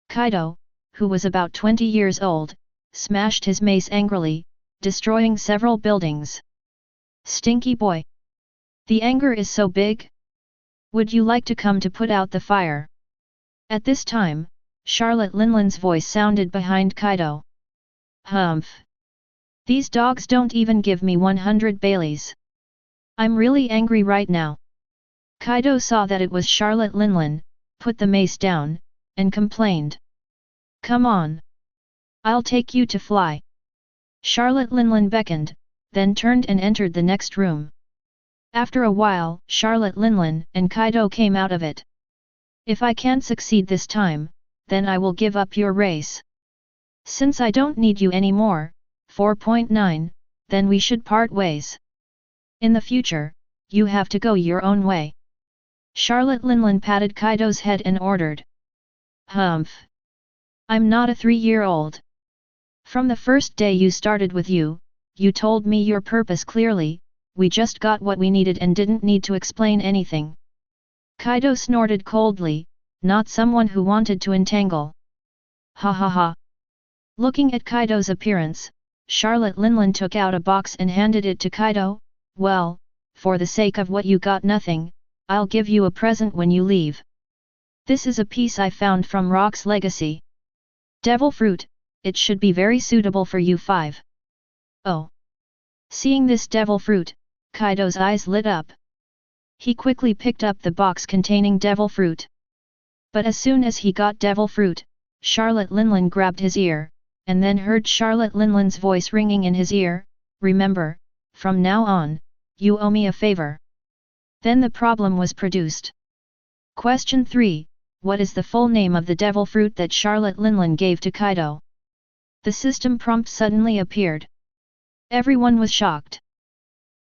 Kaido, who was about 20 years old, smashed his mace angrily, destroying several buildings. Stinky boy. The anger is so big? Would you like to come to put out the fire? At this time, Charlotte Linlin's voice sounded behind Kaido. Humph. These dogs don't even give me 100 Baileys. I'm really angry right now. Kaido saw that it was Charlotte Linlin, put the mace down, and complained. Come on. I'll take you to fly. Charlotte Linlin beckoned, then turned and entered the next room. After a while, Charlotte Linlin and Kaido came out of it. If I can't succeed this time, then I will give up your race. Since I don't need you anymore, 4.9, then we should part ways. In the future, you have to go your own way. Charlotte Linlin patted Kaido's head and ordered. Humph. I'm not a 3-year-old. From the first day you started with you, you told me your purpose clearly, we just got what we needed and didn't need to explain anything. Kaido snorted coldly, not someone who wanted to entangle. Ha ha ha. Looking at Kaido's appearance, Charlotte Linlin took out a box and handed it to Kaido. Well, for the sake of what you got nothing, I'll give you a present when you leave. This is a piece I found from Rock's legacy. Devil fruit, it should be very suitable for you 5. Oh. Seeing this devil fruit, Kaido's eyes lit up. He quickly picked up the box containing devil fruit. But as soon as he got devil fruit, Charlotte Linlin grabbed his ear, and then heard Charlotte Linlin's voice ringing in his ear, remember, from now on, you owe me a favor. Then the problem was produced. Question 3, what is the full name of the devil fruit that Charlotte Linlin gave to Kaido? The system prompt suddenly appeared. Everyone was shocked.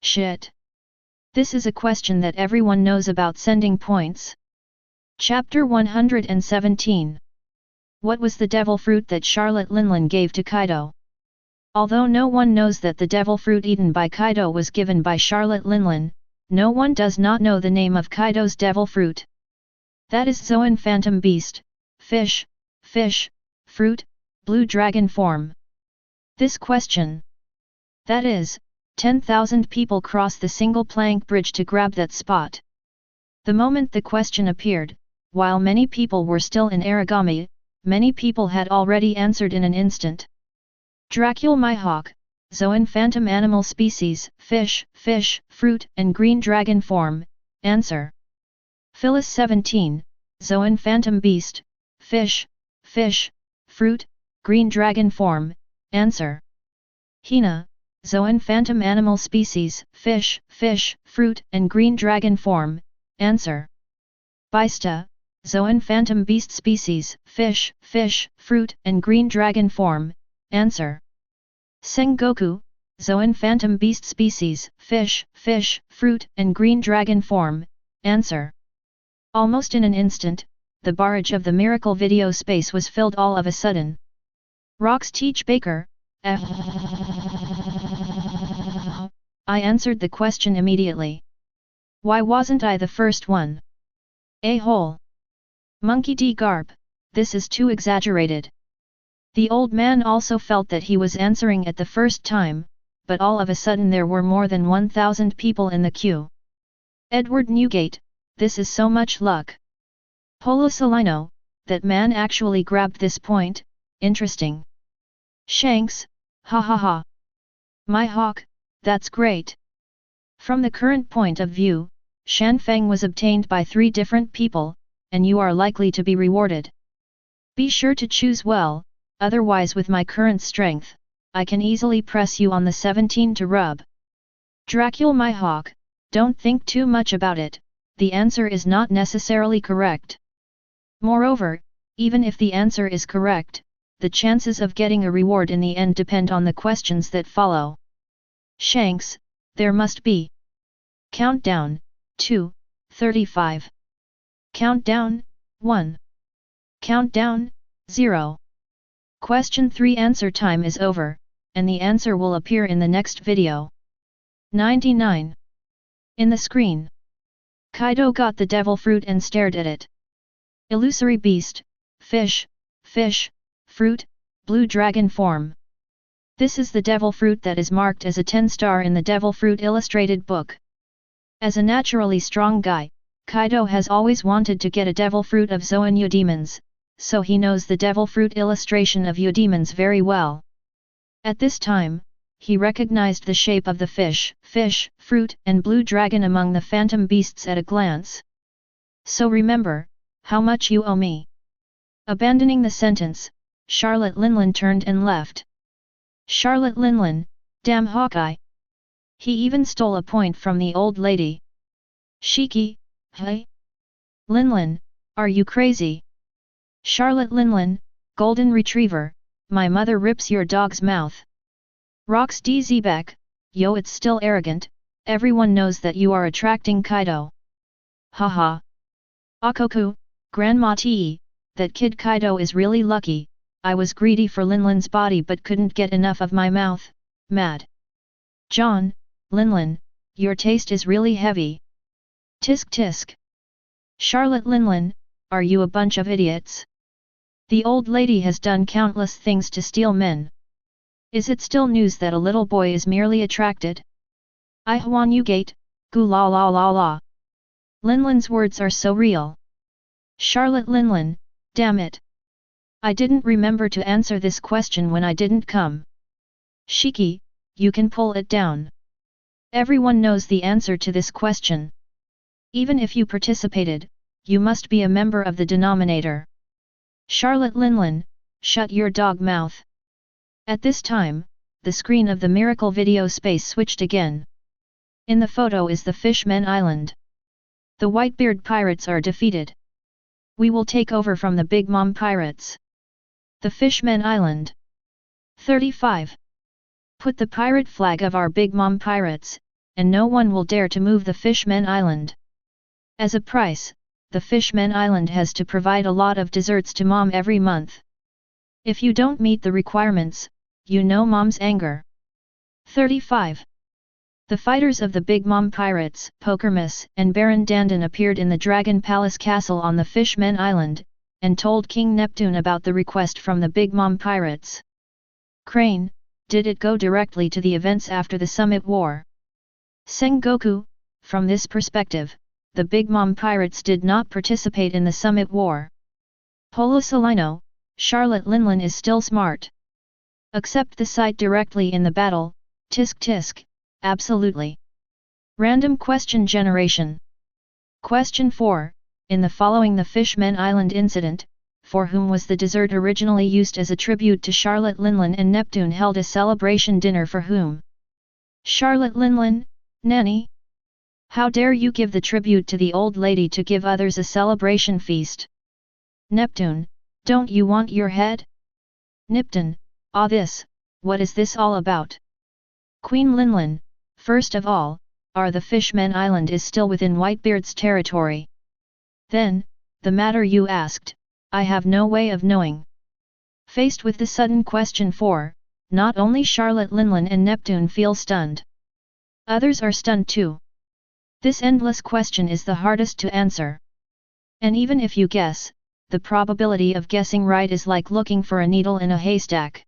Shit. This is a question that everyone knows about sending points. Chapter 117. What was the devil fruit that Charlotte Linlin gave to Kaido? Although no one knows that the devil fruit eaten by Kaido was given by Charlotte Linlin, no one does not know the name of Kaido's devil fruit. That is Zoan Phantom Beast, fish, fruit, blue dragon form. This question. That is, 10,000 people cross the single plank bridge to grab that spot. The moment the question appeared, while many people were still in origami, many people had already answered in an instant. Dracul Mihawk, Zoan Phantom Animal Species, fish, fruit and green dragon form, answer. Phyllis 17, Zoan Phantom Beast, fish, fruit, green dragon form, answer. Hina, Zoan Phantom Animal Species, fish, fruit and green dragon form, answer. Baista, Zoan Phantom Beast Species, fish, fruit and green dragon form, answer. Sengoku, Zoan Phantom Beast Species, fish, fruit and green dragon form, answer. Almost in an instant, the barrage of the miracle video space was filled all of a sudden. Rock's Teach Baker, I answered the question immediately. Why wasn't I the first one? A-hole. Monkey D. Garp, this is too exaggerated. The old man also felt that he was answering at the first time, but all of a sudden there were more than 1,000 people in the queue. Edward Newgate, this is so much luck. Polo Salino, that man actually grabbed this point, interesting. Shanks, ha ha ha. My hawk, that's great. From the current point of view, Shanfeng was obtained by 3 different people, and you are likely to be rewarded. Be sure to choose well, otherwise with my current strength, I can easily press you on the 17 to rub. Dracul my hawk, don't think too much about it, the answer is not necessarily correct. Moreover, even if the answer is correct, the chances of getting a reward in the end depend on the questions that follow. Shanks, there must be. Countdown, 2, 35. Countdown, 1. Countdown, 0. Question 3 answer time is over, and the answer will appear in the next video. 99. In the screen. Kaido got the devil fruit and stared at it. Illusory beast, fish, fruit, blue dragon form. This is the devil fruit that is marked as a 10-star in the devil fruit illustrated book. As a naturally strong guy, Kaido has always wanted to get a devil fruit of Zoan Eudemons, so he knows the devil fruit illustration of Eudemons very well. At this time, he recognized the shape of the fish, fruit and blue dragon among the phantom beasts at a glance. So remember, how much you owe me. Abandoning the sentence, Charlotte Linlin turned and left. Charlotte Linlin, damn Hawkeye. He even stole a point from the old lady. Shiki, hey? Linlin, are you crazy? Charlotte Linlin, golden retriever, my mother rips your dog's mouth. Rox DZbeck, yo it's still arrogant, everyone knows that you are attracting Kaido. Haha. Akoku, Grandma Te, that kid Kaido is really lucky, I was greedy for Linlin's body but couldn't get enough of my mouth, mad. John, Linlin, your taste is really heavy. Tisk tisk. Charlotte Linlin, are you a bunch of idiots? The old lady has done countless things to steal men. Is it still news that a little boy is merely attracted? I Huan Yu Gate, gu la la la la. Linlin's words are so real. Charlotte Linlin, damn it. I didn't remember to answer this question when I didn't come. Shiki, you can pull it down. Everyone knows the answer to this question. Even if you participated, you must be a member of the denominator. Charlotte Linlin, shut your dog mouth. At this time, the screen of the miracle video space switched again. In the photo is the Fishmen Island. The Whitebeard pirates are defeated. We will take over from the Big Mom pirates. The Fishmen Island. 35. Put the pirate flag of our Big Mom pirates, and no one will dare to move the Fishmen Island. As a price, the Fishmen Island has to provide a lot of desserts to Mom every month. If you don't meet the requirements, you know Mom's anger. 35. The fighters of the Big Mom pirates, Pokermus and Baron Dandan appeared in the Dragon Palace Castle on the Fishmen Island, and told King Neptune about the request from the Big Mom pirates. Crane, did it go directly to the events after the Summit War? Sengoku, from this perspective, the Big Mom pirates did not participate in the Summit War. Polo Salino, Charlotte Linlin is still smart. Accept the site directly in the battle, tisk tisk, absolutely. Random question generation. Question 4, in the following the Fishmen Island incident, for whom was the dessert originally used as a tribute to Charlotte Linlin and Neptune held a celebration dinner for whom? Charlotte Linlin, Nanny? How dare you give the tribute to the old lady to give others a celebration feast? Neptune, don't you want your head? Nipton, ah this, what is this all about? Queen Linlin, first of all, the Fishmen Island is still within Whitebeard's territory. Then, the matter you asked, I have no way of knowing. Faced with the sudden question 4, not only Charlotte Linlin and Neptune feel stunned. Others are stunned too. This endless question is the hardest to answer. And even if you guess, the probability of guessing right is like looking for a needle in a haystack.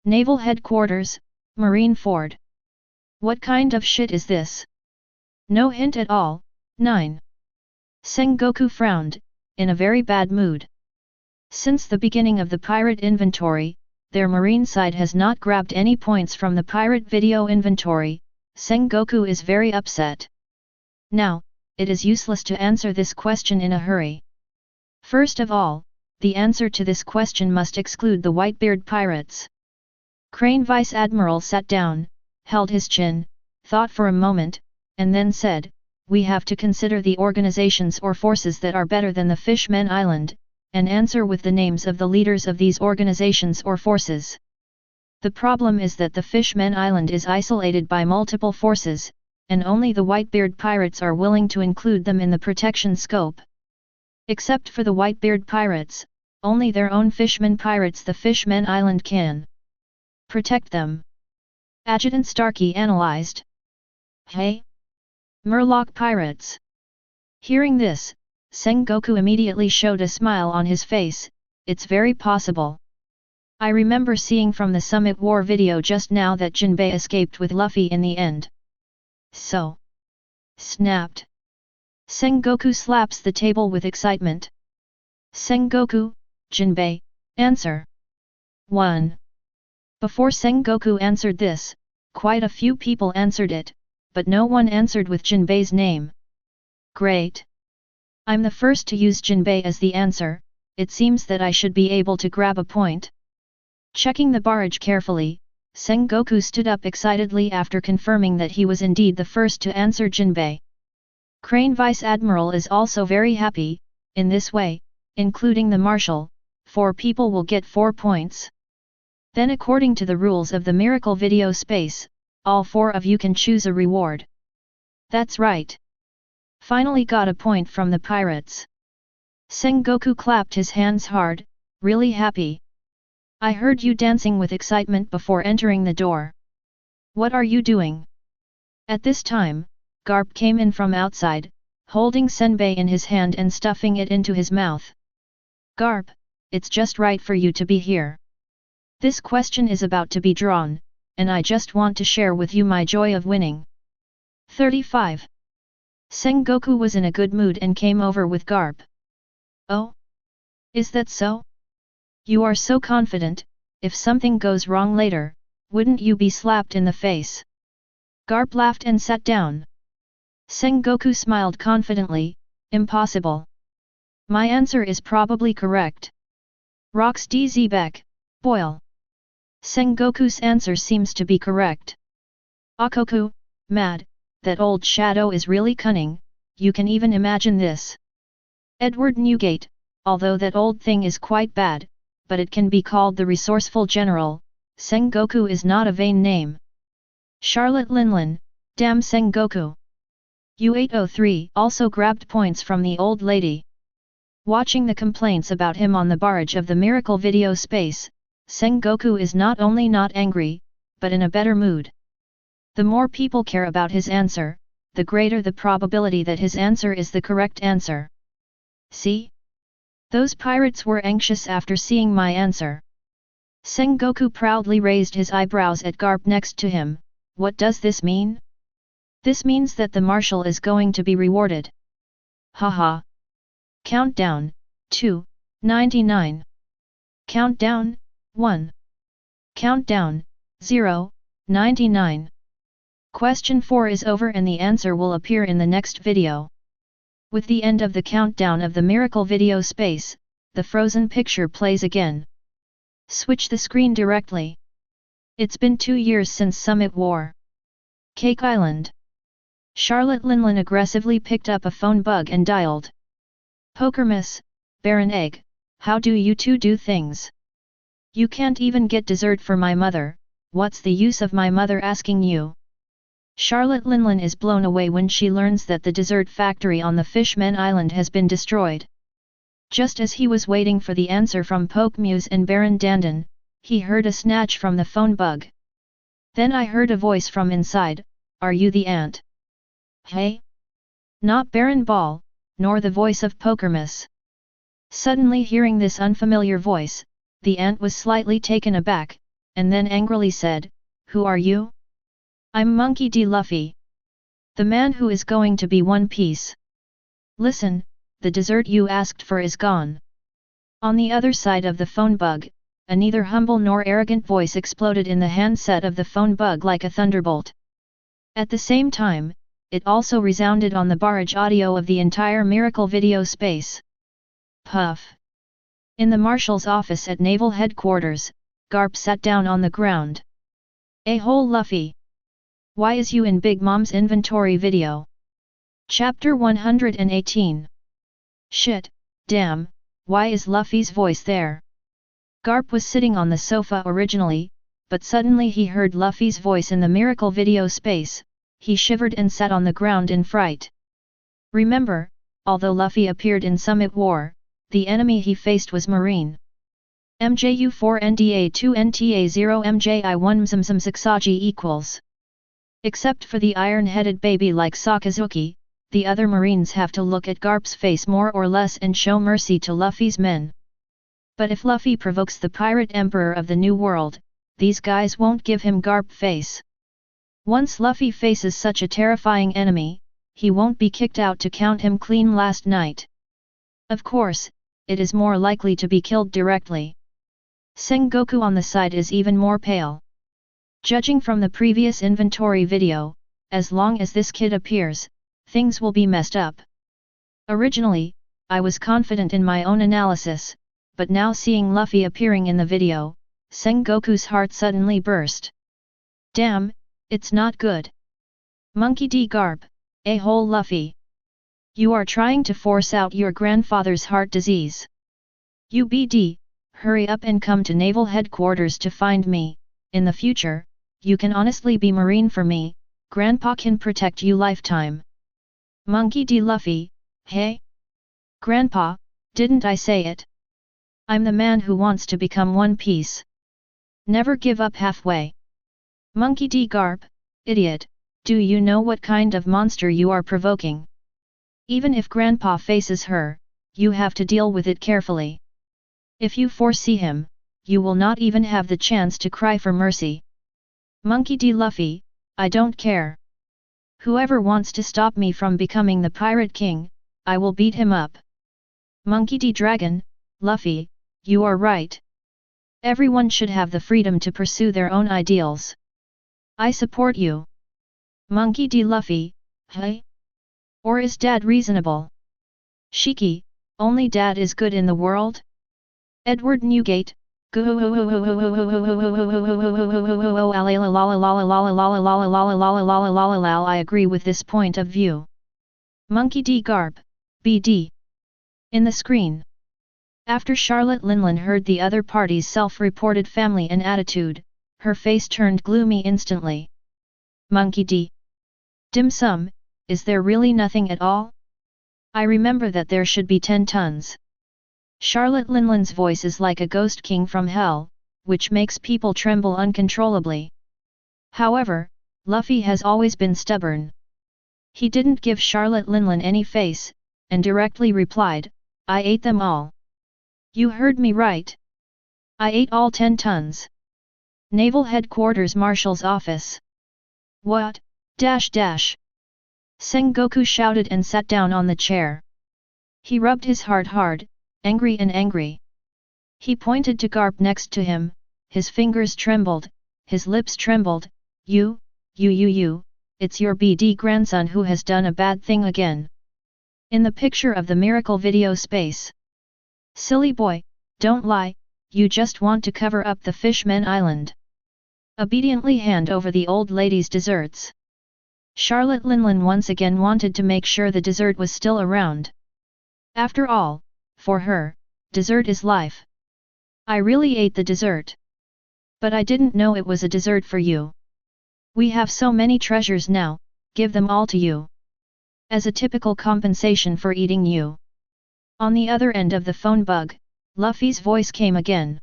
Naval Headquarters, Marine Ford. What kind of shit is this? No hint at all. 9. Sengoku frowned, in a very bad mood. Since the beginning of the pirate inventory, their marine side has not grabbed any points from the pirate video inventory. Sengoku is very upset. Now, it is useless to answer this question in a hurry. First of all, the answer to this question must exclude the Whitebeard pirates. Crane Vice Admiral sat down, held his chin, thought for a moment, and then said, we have to consider the organizations or forces that are better than the Fishmen Island, and answer with the names of the leaders of these organizations or forces. The problem is that the Fishmen Island is isolated by multiple forces, and only the Whitebeard pirates are willing to include them in the protection scope. Except for the Whitebeard pirates, only their own Fishmen pirates the Fishmen Island can protect them. Adjutant Starkey analyzed. Hey? Murloc pirates. Hearing this, Sengoku immediately showed a smile on his face. It's very possible. I remember seeing from the Summit War video just now that Jinbei escaped with Luffy in the end. So. Snapped. Sengoku slaps the table with excitement. Sengoku, Jinbei, answer. 1. Before Sengoku answered this, quite a few people answered it, but no one answered with Jinbei's name. Great. I'm the first to use Jinbei as the answer, it seems that I should be able to grab a point. Checking the barrage carefully, Sengoku stood up excitedly after confirming that he was indeed the first to answer Jinbei. Crane Vice Admiral is also very happy. In this way, including the Marshal, 4 people will get 4 points. Then according to the rules of the Miracle Video Space, all 4 of you can choose a reward. That's right. Finally got a point from the pirates. Sengoku clapped his hands hard, really happy. I heard you dancing with excitement before entering the door. What are you doing? At this time, Garp came in from outside, holding senbei in his hand and stuffing it into his mouth. Garp, it's just right for you to be here. This question is about to be drawn, and I just want to share with you my joy of winning. 35. Sengoku was in a good mood and came over with Garp. Oh? Is that so? You are so confident, if something goes wrong later, wouldn't you be slapped in the face? Garp laughed and sat down. Sengoku smiled confidently, impossible. My answer is probably correct. Rocks DZ Beck, boil. Sengoku's answer seems to be correct. Akoku, mad, that old shadow is really cunning, you can even imagine this. Edward Newgate, although that old thing is quite bad, but it can be called the resourceful general, Sengoku is not a vain name. Charlotte Linlin, damn Sengoku. U803 also grabbed points from the old lady. Watching the complaints about him on the barrage of the miracle video space, Sengoku is not only not angry, but in a better mood. The more people care about his answer, the greater the probability that his answer is the correct answer. See? Those pirates were anxious after seeing my answer. Sengoku proudly raised his eyebrows at Garp next to him. What does this mean? This means that the marshal is going to be rewarded. Haha. Countdown, 2, 99. Countdown, 1. Countdown, 0, 99. Question 4 is over and the answer will appear in the next video. With the end of the countdown of the miracle video space, the frozen picture plays again. Switch the screen directly. It's been 2 years since Summit War. Cake Island. Charlotte Linlin aggressively picked up a phone bug and dialed. Pokermiss, Baron Egg, how do you two do things? You can't even get dessert for my mother, what's the use of my mother asking you? Charlotte Linlin is blown away when she learns that the dessert factory on the Fishmen Island has been destroyed. Just as he was waiting for the answer from Pokemuse and Baron Dandan, he heard a snatch from the phone bug. Then I heard a voice from inside, are you the ant? Hey? Not Baron Ball, nor the voice of Pokermiss. Suddenly hearing this unfamiliar voice, the ant was slightly taken aback, and then angrily said, who are you? I'm Monkey D. Luffy. The man who is going to be One Piece. Listen, the dessert you asked for is gone. On the other side of the phone bug, a neither humble nor arrogant voice exploded in the handset of the phone bug like a thunderbolt. At the same time, it also resounded on the barrage audio of the entire miracle video space. Puff. In the marshal's office at Naval Headquarters, Garp sat down on the ground. A-hole Luffy. Why is you in Big Mom's inventory video? Chapter 118. Shit, damn, why is Luffy's voice there? Garp was sitting on the sofa originally, but suddenly he heard Luffy's voice in the miracle video space. He shivered and sat on the ground in fright. Remember, although Luffy appeared in Summit War, the enemy he faced was Marine. MJU4 NDA2 NTA0 MJI1 MZMZM 6AG equals. Except for the iron-headed baby like Sakazuki, the other Marines have to look at Garp's face more or less and show mercy to Luffy's men. But if Luffy provokes the Pirate Emperor of the New World, these guys won't give him Garp face. Once Luffy faces such a terrifying enemy, he won't be kicked out to count him clean last night. Of course, it is more likely to be killed directly. Sengoku on the side is even more pale. Judging from the previous inventory video, as long as this kid appears, things will be messed up. Originally, I was confident in my own analysis, but now seeing Luffy appearing in the video, Sengoku's heart suddenly burst. Damn, it's not good. Monkey D. Garp, a-hole Luffy. You are trying to force out your grandfather's heart disease. UBD, hurry up and come to Naval Headquarters to find me. In the future, you can honestly be Marine for me, Grandpa can protect you lifetime. Monkey D. Luffy, hey? Grandpa, didn't I say it? I'm the man who wants to become One Piece. Never give up halfway. Monkey D. Garp, idiot, do you know what kind of monster you are provoking? Even if Grandpa faces her, you have to deal with it carefully. If you foresee him, you will not even have the chance to cry for mercy. Monkey D. Luffy, I don't care. Whoever wants to stop me from becoming the Pirate King, I will beat him up. Monkey D. Dragon, Luffy, you are right. Everyone should have the freedom to pursue their own ideals. I support you. Monkey D. Luffy, hey? Or is Dad reasonable? Shiki, only Dad is good in the world? Edward Newgate, I agree with this point of view. Monkey D. Garp, BD. In the screen. After Charlotte Linlin heard the other party's self-reported family and attitude, her face turned gloomy instantly. Monkey D. Dim sum, is there really nothing at all? I remember that there should be 10 tons. Charlotte Linlin's voice is like a ghost king from hell, which makes people tremble uncontrollably. However, Luffy has always been stubborn. He didn't give Charlotte Linlin any face, and directly replied, I ate them all. You heard me right. I ate all 10 tons. Naval Headquarters Marshal's Office. What? Sengoku shouted and sat down on the chair. He rubbed his heart hard, angry and angry. He pointed to Garp next to him, his fingers trembled, his lips trembled, you, it's your BD grandson who has done a bad thing again. In the picture of the miracle video space. Silly boy, don't lie, you just want to cover up the Fishman Island. Obediently hand over the old lady's desserts. Charlotte Linlin once again wanted to make sure the dessert was still around. After all, for her, dessert is life. I really ate the dessert. But I didn't know it was a dessert for you. We have so many treasures now, give them all to you. As a typical compensation for eating you. On the other end of the phone bug, Luffy's voice came again.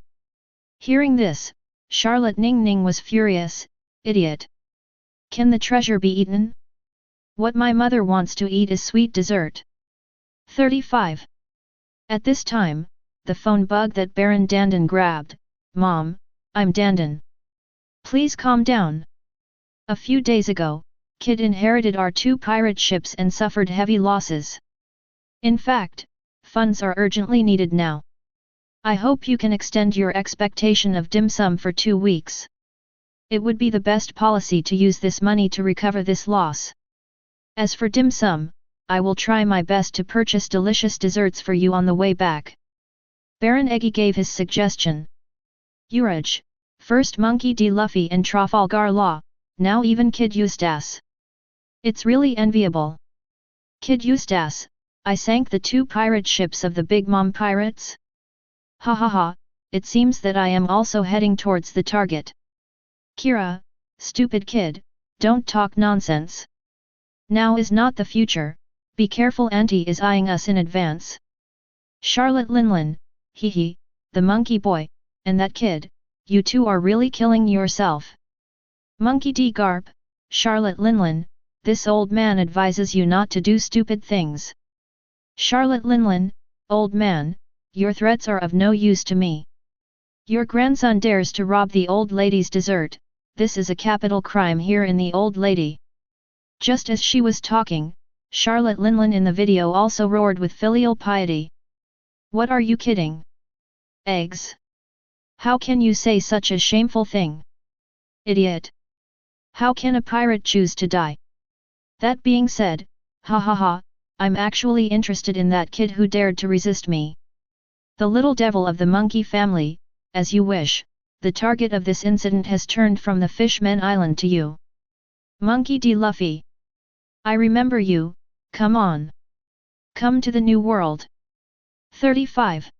Hearing this, Charlotte Ning was furious, idiot. Can the treasure be eaten? What my mother wants to eat is sweet dessert. 35. At this time, the phone bug that Baron Dandan grabbed, Mom, I'm Dandan. Please calm down. A few days ago, Kid inherited our 2 pirate ships and suffered heavy losses. In fact, funds are urgently needed now. I hope you can extend your expectation of dim sum for 2 weeks. It would be the best policy to use this money to recover this loss. As for dim sum, I will try my best to purchase delicious desserts for you on the way back. Baron Eggy gave his suggestion. Urge, first Monkey D. Luffy and Trafalgar Law, now even Kid Eustace. It's really enviable. Kid Eustace, I sank the 2 pirate ships of the Big Mom pirates? Ha ha ha, it seems that I am also heading towards the target. Kira, stupid kid, don't talk nonsense. Now is not the future, be careful, Auntie is eyeing us in advance. Charlotte Linlin, hee, the monkey boy, and that kid, you two are really killing yourself. Monkey D. Garp, Charlotte Linlin, this old man advises you not to do stupid things. Charlotte Linlin, old man, your threats are of no use to me. Your grandson dares to rob the old lady's dessert, this is a capital crime here in the old lady. Just as she was talking, Charlotte Linlin in the video also roared with filial piety. What are you kidding? Eggs? How can you say such a shameful thing? Idiot! How can a pirate choose to die? That being said, ha ha ha, I'm actually interested in that kid who dared to resist me. The little devil of the monkey family, as you wish, the target of this incident has turned from the Fishman Island to you. Monkey D. Luffy. I remember you, come on. Come to the new world. 35.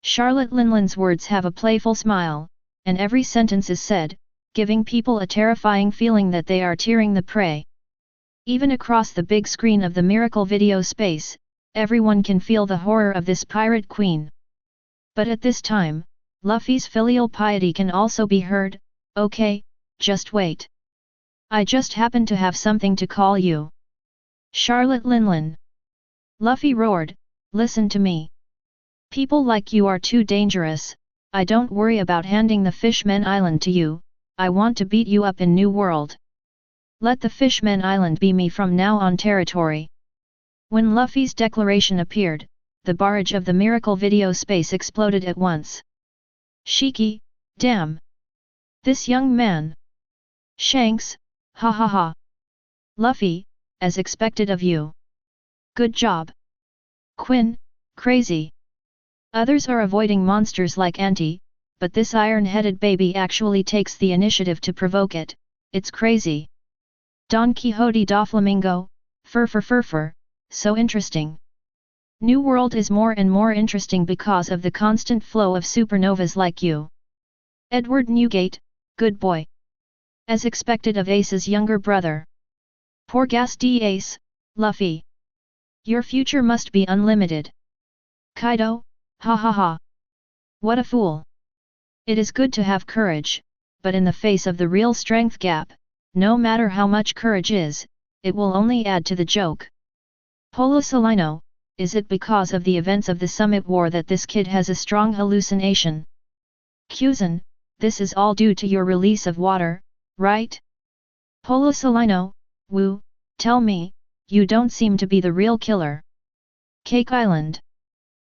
Charlotte Linlin's words have a playful smile, and every sentence is said, giving people a terrifying feeling that they are tearing the prey. Even across the big screen of the miracle video space, everyone can feel the horror of this pirate queen. But at this time, Luffy's filial piety can also be heard. Okay, just wait. I just happen to have something to call you. Charlotte Linlin. Luffy roared, listen to me. People like you are too dangerous, I don't worry about handing the Fishmen Island to you, I want to beat you up in New World. Let the Fishmen Island be me from now on territory. When Luffy's declaration appeared, the barrage of the miracle video space exploded at once. Shiki, damn! This young man! Shanks, ha ha ha! Luffy, as expected of you. Good job! Quinn, crazy! Others are avoiding monsters like Auntie, but this iron-headed baby actually takes the initiative to provoke it, it's crazy. Don Quixote da Flamingo, fur, so interesting. New World is more and more interesting because of the constant flow of supernovas like you. Edward Newgate, good boy. As expected of Ace's younger brother. Poor gas D Ace, Luffy. Your future must be unlimited. Kaido, ha ha ha. What a fool. It is good to have courage, but in the face of the real strength gap, no matter how much courage is, it will only add to the joke. Polo Salino, is it because of the events of the Summit War that this kid has a strong hallucination? Kuzan, this is all due to your release of water, right? Polo Salino, woo, tell me, you don't seem to be the real killer. Cake Island.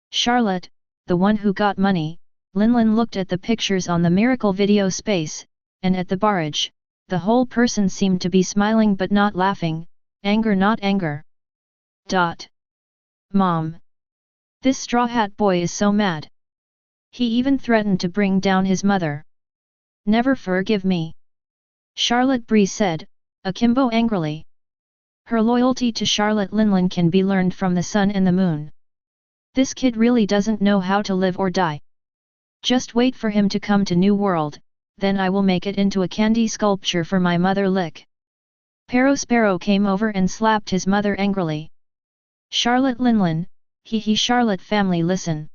Charlotte, the one who got money, Linlin looked at the pictures on the miracle video space, and at the barrage, the whole person seemed to be smiling but not laughing, anger not anger. Mom. This Straw Hat boy is so mad. He even threatened to bring down his mother. Never forgive me. Charlotte Bree said, akimbo angrily. Her loyalty to Charlotte Linlin can be learned from the sun and the moon. This kid really doesn't know how to live or die. Just wait for him to come to New World, then I will make it into a candy sculpture for my mother lick. Sparrow came over and slapped his mother angrily. Charlotte Linlin, he Charlotte family listen.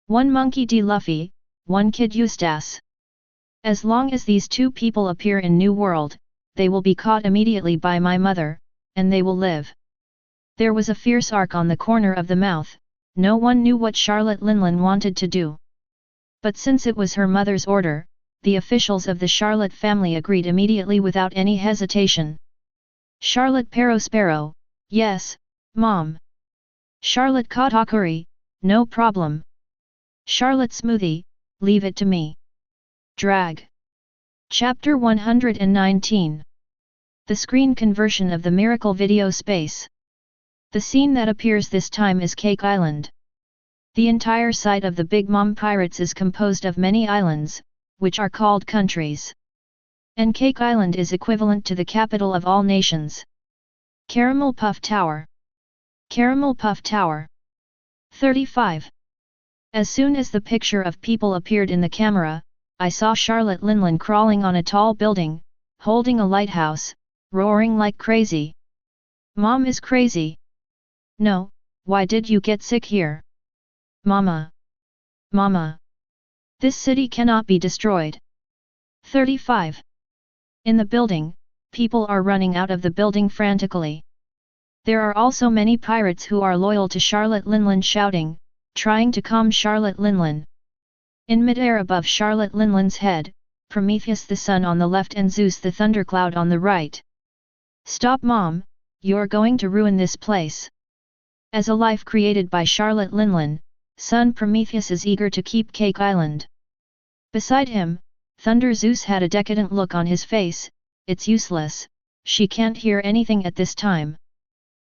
One monkey D. Luffy, one kid Eustace. As long as these two people appear in New World, they will be caught immediately by my mother, and they will live. There was a fierce arc on the corner of the mouth, no one knew what Charlotte Linlin wanted to do. But since it was her mother's order, the officials of the Charlotte family agreed immediately without any hesitation. Charlotte Sparrow, yes, Mom. Charlotte Katakuri, no problem. Charlotte Smoothie, leave it to me. Drag. Chapter 119. The screen conversion of the miracle video space. The scene that appears this time is Cake Island. The entire site of the Big Mom Pirates is composed of many islands, which are called countries. And Cake Island is equivalent to the capital of all nations. Caramel Puff Tower. Caramel Puff Tower. 35. As soon as the picture of people appeared in the camera, I saw Charlotte Linlin crawling on a tall building, holding a lighthouse, roaring like crazy. Mom is crazy. No, why did you get sick here? Mama. Mama. This city cannot be destroyed. 35. In the building, people are running out of the building frantically. There are also many pirates who are loyal to Charlotte Linlin shouting, trying to calm Charlotte Linlin. In midair above Charlotte Linlin's head, Prometheus the sun on the left and Zeus the thundercloud on the right. Stop Mom, you're going to ruin this place. As a life created by Charlotte Linlin, son Prometheus is eager to keep Cake Island. Beside him, Thunder Zeus had a decadent look on his face, it's useless, she can't hear anything at this time.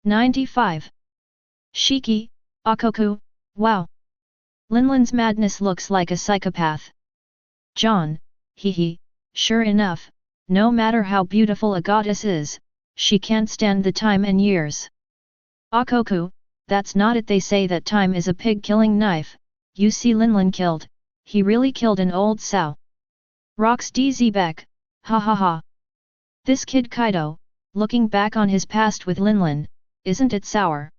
95. Shiki, Akoku, wow. Linlin's madness looks like a psychopath. John, sure enough, no matter how beautiful a goddess is, she can't stand the time and years. Akoku, that's not it, they say that time is a pig-killing knife, you see Linlin killed, he really killed an old sow. Rocks DZ Beck, ha ha ha. This kid Kaido, looking back on his past with Linlin, isn't it sour?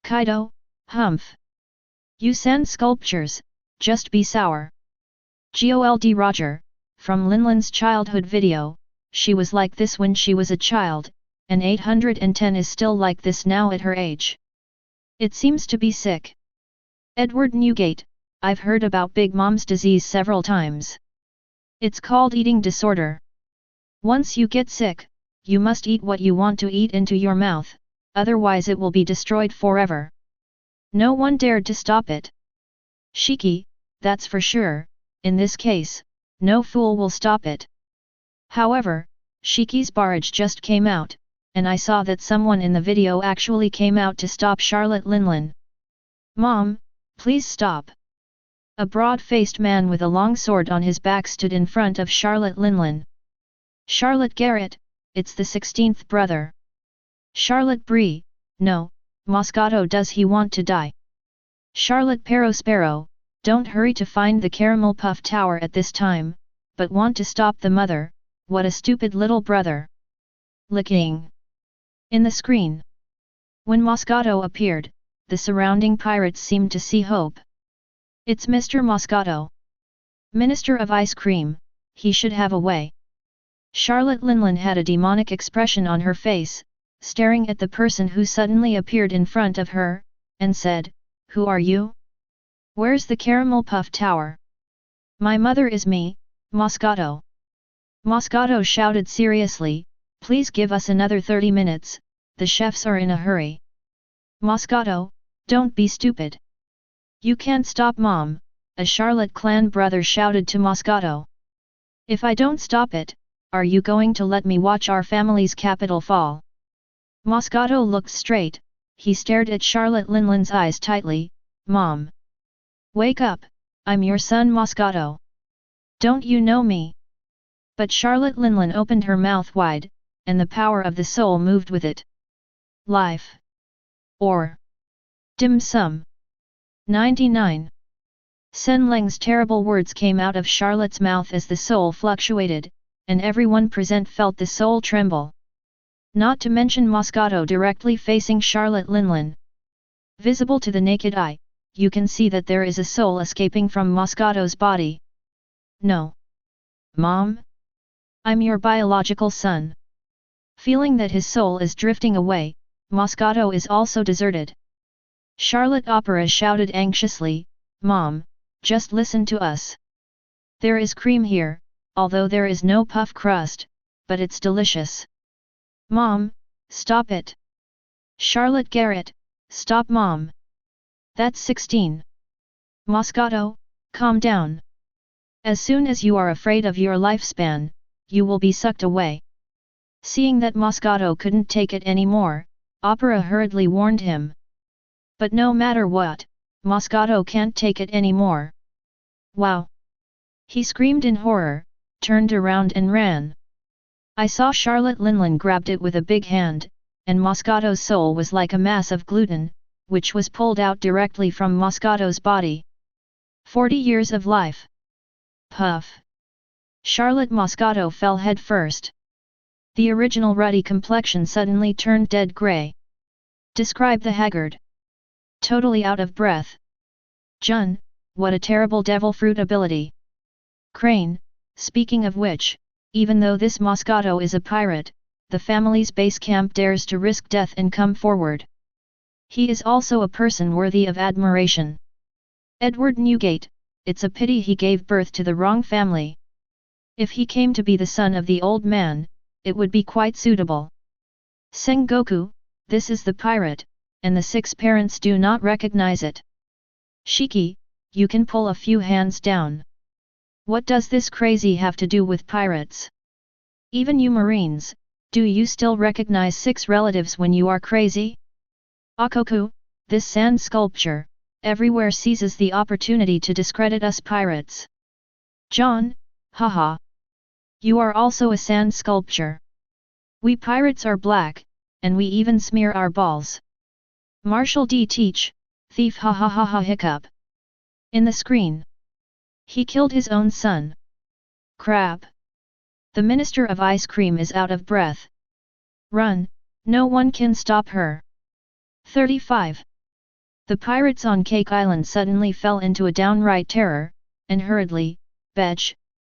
Kaido, humph. You sand sculptures, just be sour. GOLD Roger, From Linlin's childhood video, she was like this when she was a child, and 810 is still like this now at her age. It seems to be sick. Edward Newgate, I've heard about Big Mom's disease several times. It's called eating disorder. Once you get sick, you must eat what you want to eat into your mouth, otherwise it will be destroyed forever. No one dared to stop it. Shiki, that's for sure, in this case, no fool will stop it. However, Shiki's barrage just came out, and I saw that someone in the video actually came out to stop Charlotte Linlin. Mom, please stop. A broad-faced man with a long sword on his back stood in front of Charlotte Linlin. Charlotte Garrett, it's the 16th brother. Charlotte Bree, no, Moscato, does he want to die? Charlotte Perospero, don't hurry to find the caramel puff tower at this time, but want to stop the mother, what a stupid little brother. Licking. In the screen. When Moscato appeared, the surrounding pirates seemed to see hope. It's Mr. Moscato. Minister of Ice Cream, he should have a way. Charlotte Linlin had a demonic expression on her face, staring at the person who suddenly appeared in front of her, and said, "Who are you? Where's the caramel puff tower?" "My mother is me, Moscato." Moscato shouted seriously, "Please give us another 30 minutes, the chefs are in a hurry." "Moscato, don't be stupid. You can't stop Mom," a Charlotte clan brother shouted to Moscato. "If I don't stop it, are you going to let me watch our family's capital fall?" Moscato looked straight, he stared at Charlotte Linlin's eyes tightly. "Mom! Wake up, I'm your son Moscato. Don't you know me?" But Charlotte Linlin opened her mouth wide, and the power of the soul moved with it. Life. Or dim sum. 99. Sen Leng's terrible words came out of Charlotte's mouth as the soul fluctuated, and everyone present felt the soul tremble. Not to mention Moscato directly facing Charlotte Linlin. Visible to the naked eye, you can see that there is a soul escaping from Moscato's body. "No. Mom? I'm your biological son." Feeling that his soul is drifting away, Moscato is also deserted. Charlotte Opera shouted anxiously, "Mom, just listen to us. There is cream here, although there is no puff crust, but it's delicious." "Mom, stop it." Charlotte Garrett, "Stop Mom. That's 16. Moscato, calm down. As soon as you are afraid of your lifespan, you will be sucked away." Seeing that Moscato couldn't take it anymore, Opera hurriedly warned him. But no matter what, Moscato can't take it anymore. "Wow!" He screamed in horror, turned around and ran. I saw Charlotte Linlin grabbed it with a big hand, and Moscato's soul was like a mass of gluten, which was pulled out directly from Moscato's body. 40 years of life. Puff. Charlotte Moscato fell head first. The original ruddy complexion suddenly turned dead grey. Describe the haggard. Totally out of breath. Jun, what a terrible devil fruit ability. Crane, speaking of which, even though this Moscato is a pirate, the family's base camp dares to risk death and come forward. He is also a person worthy of admiration. Edward Newgate, it's a pity he gave birth to the wrong family. If he came to be the son of the old man, it would be quite suitable. Sengoku, this is the pirate, and the 6 parents do not recognize it. Shiki, you can pull a few hands down. What does this crazy have to do with pirates? Even you Marines, do you still recognize 6 relatives when you are crazy? Akoku, this sand sculpture, everywhere seizes the opportunity to discredit us pirates. John, haha. You are also a sand sculpture. We pirates are black, and we even smear our balls. Marshall D. Teach, thief ha ha ha ha hiccup. In the screen. He killed his own son. Crap. The Minister of Ice Cream is out of breath. Run, no one can stop her. 35. The pirates on Cake Island suddenly fell into a downright terror, and hurriedly, Betch,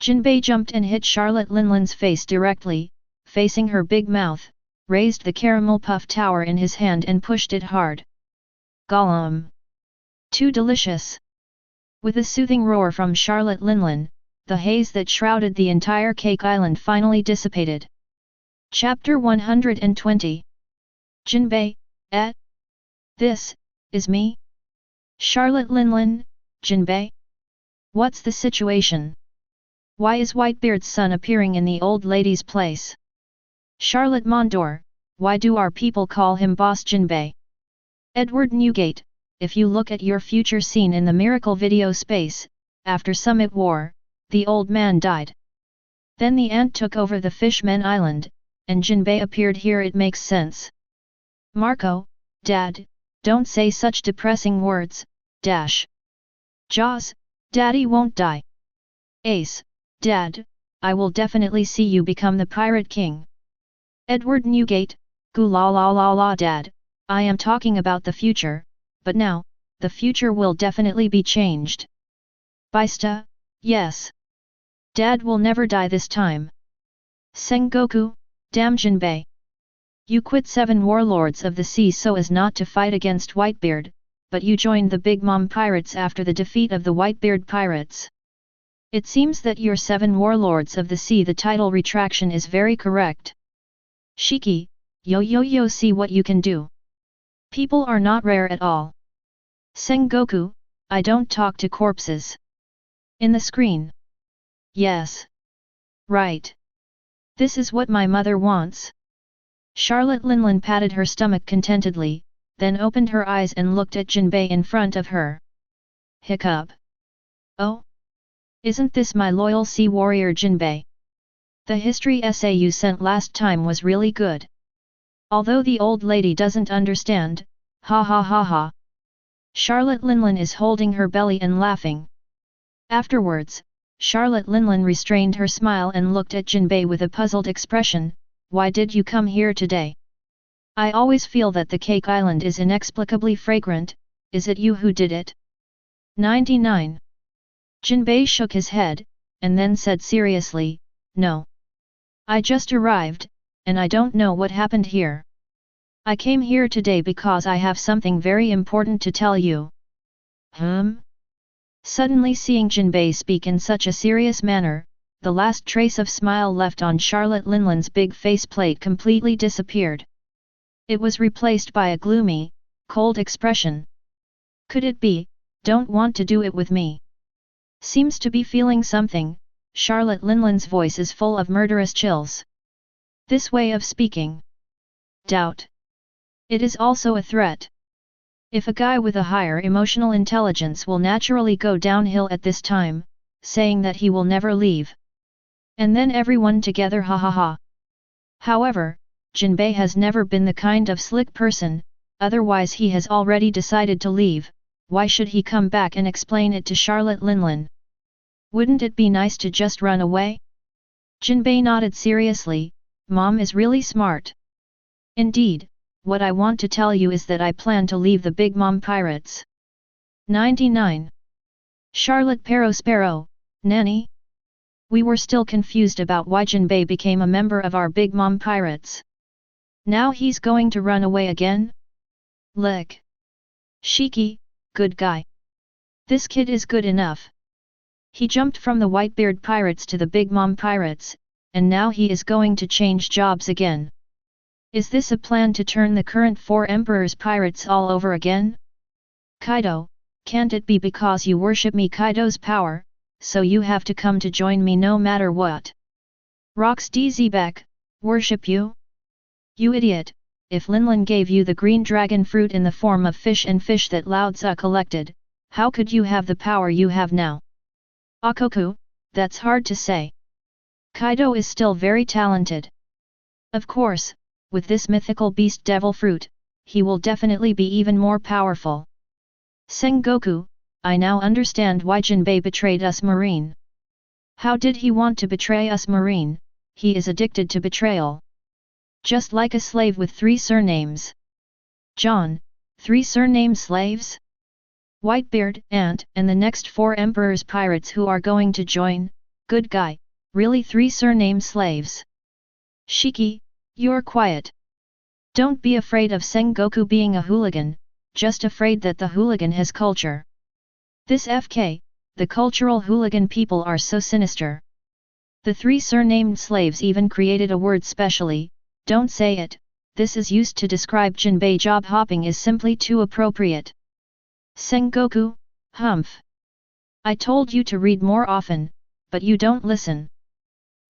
Jinbei jumped and hit Charlotte Linlin's face directly, facing her big mouth, raised the caramel puff tower in his hand and pushed it hard. Gollum! Too delicious! With a soothing roar from Charlotte Linlin, the haze that shrouded the entire Cake Island finally dissipated. Chapter 120. Jinbei, this, is me? Charlotte Linlin, Jinbei? What's the situation? Why is Whitebeard's son appearing in the old lady's place? Charlotte Mondor, why do our people call him Boss Jinbei? Edward Newgate, if you look at your future scene in the Miracle video space, after Summit War, the old man died. Then the ant took over the Fishman Island, and Jinbei appeared here. It makes sense. Marco, Dad, don't say such depressing words, dash. Jaws, Daddy won't die. Ace, Dad, I will definitely see you become the Pirate King. Edward Newgate, goo la la la la Dad, I am talking about the future, but now, the future will definitely be changed. Baista, yes. Dad will never die this time. Sengoku, damn Jinbei. You quit 7 warlords of the sea so as not to fight against Whitebeard, but you joined the Big Mom Pirates after the defeat of the Whitebeard Pirates. It seems that you're 7 warlords of the sea. The title retraction is very correct. Shiki, yo see what you can do. People are not rare at all. Sengoku, I don't talk to corpses. In the screen. Yes. Right. This is what my mother wants. Charlotte Linlin patted her stomach contentedly, then opened her eyes and looked at Jinbei in front of her. Hiccup. Oh? Isn't this my loyal sea warrior Jinbei? The history essay you sent last time was really good. Although the old lady doesn't understand, ha ha ha ha. Charlotte Linlin is holding her belly and laughing. Afterwards, Charlotte Linlin restrained her smile and looked at Jinbei with a puzzled expression. Why did you come here today? I always feel that the Cake Island is inexplicably fragrant. Is it you who did it? 99. Jinbei shook his head, and then said seriously, no. I just arrived, and I don't know what happened here. I came here today because I have something very important to tell you. Suddenly seeing Jinbei speak in such a serious manner, the last trace of smile left on Charlotte Linlin's big faceplate completely disappeared. It was replaced by a gloomy, cold expression. Could it be, don't want to do it with me? Seems to be feeling something. Charlotte Linlin's voice is full of murderous chills. This way of speaking. Doubt. It is also a threat. If a guy with a higher emotional intelligence will naturally go downhill at this time, saying that he will never leave. And then everyone together ha ha ha. However, Jinbei has never been the kind of slick person, otherwise he has already decided to leave. Why should he come back and explain it to Charlotte Linlin? Wouldn't it be nice to just run away? Jinbei nodded seriously. Mom is really smart. Indeed, what I want to tell you is that I plan to leave the Big Mom Pirates. 99. Charlotte Sparrow, Nanny? We were still confused about why Jinbei became a member of our Big Mom Pirates. Now he's going to run away again? Lick. Shiki, good guy. This kid is good enough. He jumped from the Whitebeard Pirates to the Big Mom Pirates, and now he is going to change jobs again. Is this a plan to turn the current 4 Emperors Pirates all over again? Kaido, can't it be because you worship me Kaido's power, so you have to come to join me no matter what? Rox DZback, worship you? You idiot, if Linlin gave you the green dragon fruit in the form of fish and fish that Lao Tzu collected, how could you have the power you have now? Akoku, that's hard to say. Kaido is still very talented. Of course, with this mythical beast devil fruit, he will definitely be even more powerful. Sengoku, I now understand why Jinbei betrayed us Marine. How did he want to betray us Marine? He is addicted to betrayal. Just like a slave with 3 surnames. John, 3 surname slaves? Whitebeard, Ant, and the next 4 Emperors Pirates who are going to join? Good guy, really 3 surname slaves. Shiki, you're quiet. Don't be afraid of Sengoku being a hooligan, just afraid that the hooligan has culture. This FK, the cultural hooligan people are so sinister. The 3 surnamed slaves even created a word specially, don't say it, this is used to describe Jinbei job hopping is simply too appropriate. Sengoku, humph. I told you to read more often, but you don't listen.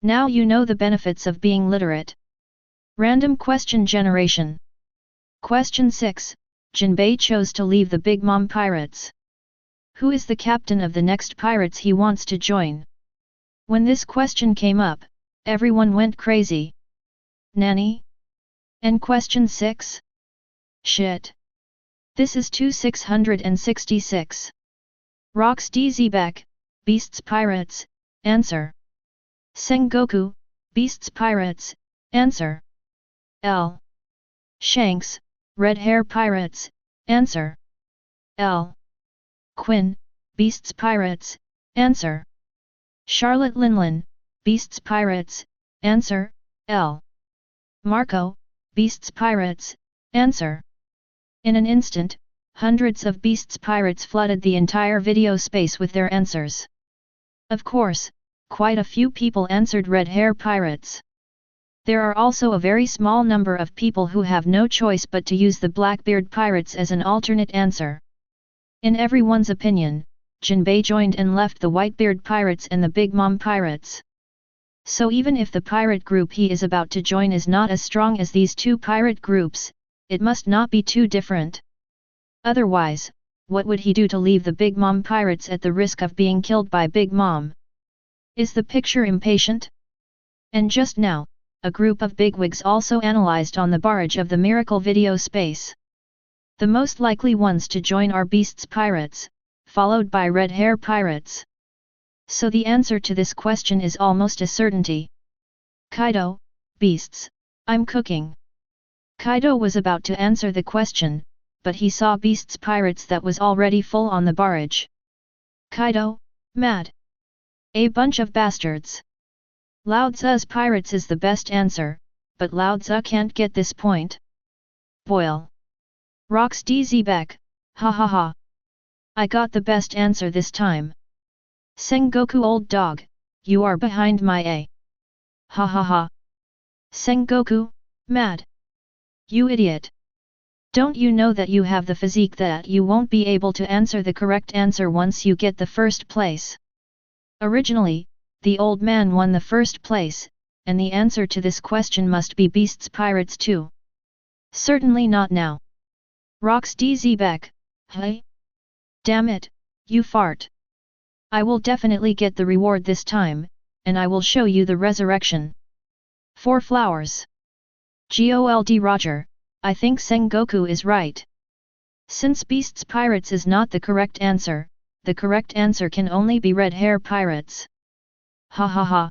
Now you know the benefits of being literate. Random question generation. Question 6, Jinbei chose to leave the Big Mom Pirates. Who is the captain of the next pirates he wants to join? When this question came up, everyone went crazy. Nanny? And question 6? Shit. This is 2666. Rocks DZ back, Beasts Pirates, answer. Sengoku, Beasts Pirates, answer. L. Shanks, Red Hair Pirates, answer. L. Quinn, Beasts Pirates, answer. Charlotte Linlin, Beasts Pirates, answer. L. Marco, Beasts Pirates, answer. In an instant, hundreds of Beasts Pirates flooded the entire video space with their answers. Of course, quite a few people answered Red Hair Pirates. There are also a very small number of people who have no choice but to use the Blackbeard Pirates as an alternate answer. In everyone's opinion, Jinbei joined and left the Whitebeard Pirates and the Big Mom Pirates. So even if the pirate group he is about to join is not as strong as these 2 pirate groups, it must not be too different. Otherwise, what would he do to leave the Big Mom Pirates at the risk of being killed by Big Mom? Is the picture impatient? And just now, a group of bigwigs also analyzed on the barrage of the Miracle video space. The most likely ones to join are Beasts Pirates, followed by Red Hair Pirates. So the answer to this question is almost a certainty. Kaido, Beasts, I'm cooking. Kaido was about to answer the question, but he saw Beasts Pirates that was already full on the barrage. Kaido, mad. A bunch of bastards. Lao Tzu's Pirates is the best answer, but Lao Tzu can't get this point. Boil. Rocks DZ back, ha ha ha. I got the best answer this time. Sengoku old dog, you are behind my A. Ha ha ha. Sengoku, mad. You idiot. Don't you know that you have the physique that you won't be able to answer the correct answer once you get the first place? Originally, the old man won the first place, and the answer to this question must be Beasts Pirates too. Certainly not now. Rocks DZ back, hey? Damn it, you fart. I will definitely get the reward this time, and I will show you the resurrection. 4 flowers. GOLD Roger, I think Sengoku is right. Since Beasts Pirates is not the correct answer, the correct answer can only be Red Hair Pirates. Ha ha ha.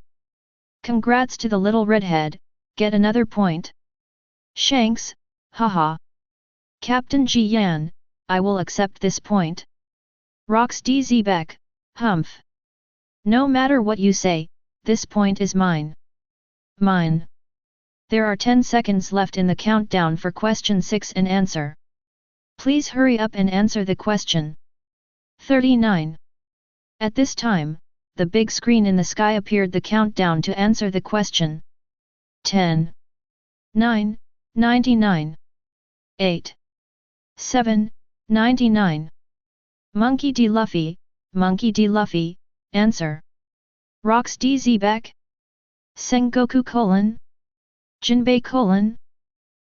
Congrats to the little redhead, get another point. Shanks, haha. Captain Ji Yan, I will accept this point. Rocks DZ back, humph. No matter what you say, this point is mine. Mine. There are 10 seconds left in the countdown for question 6 and answer. Please hurry up and answer the question. 39. At this time, the big screen in the sky appeared the countdown to answer the question. 10. 9, 99. 8. 7, 99. Monkey D. Luffy, answer. Rocks DZ back? Sengoku : Jinbei :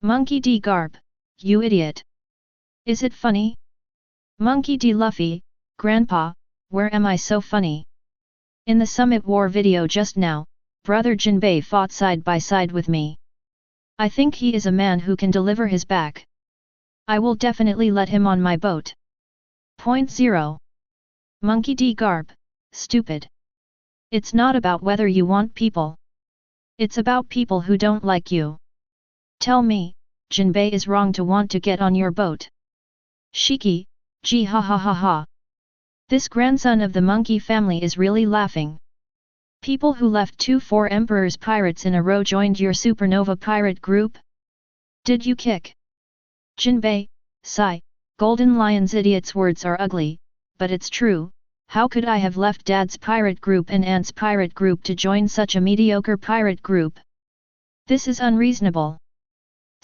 Monkey D. Garp, you idiot. Is it funny? Monkey D. Luffy, Grandpa, where am I so funny? In the Summit War video just now, brother Jinbei fought side by side with me. I think he is a man who can deliver his back. I will definitely let him on my boat. Point 0. Monkey D. Garp, stupid. It's not about whether you want people. It's about people who don't like you. Tell me, Jinbei is wrong to want to get on your boat. Shiki, gee ha ha ha ha. This grandson of the monkey family is really laughing. People who left 2-4 Emperor's pirates in a row joined your supernova pirate group? Did you kick? Jinbei, sigh, Golden Lion's idiot's words are ugly, but it's true. How could I have left Dad's pirate group and Aunt's pirate group to join such a mediocre pirate group? This is unreasonable.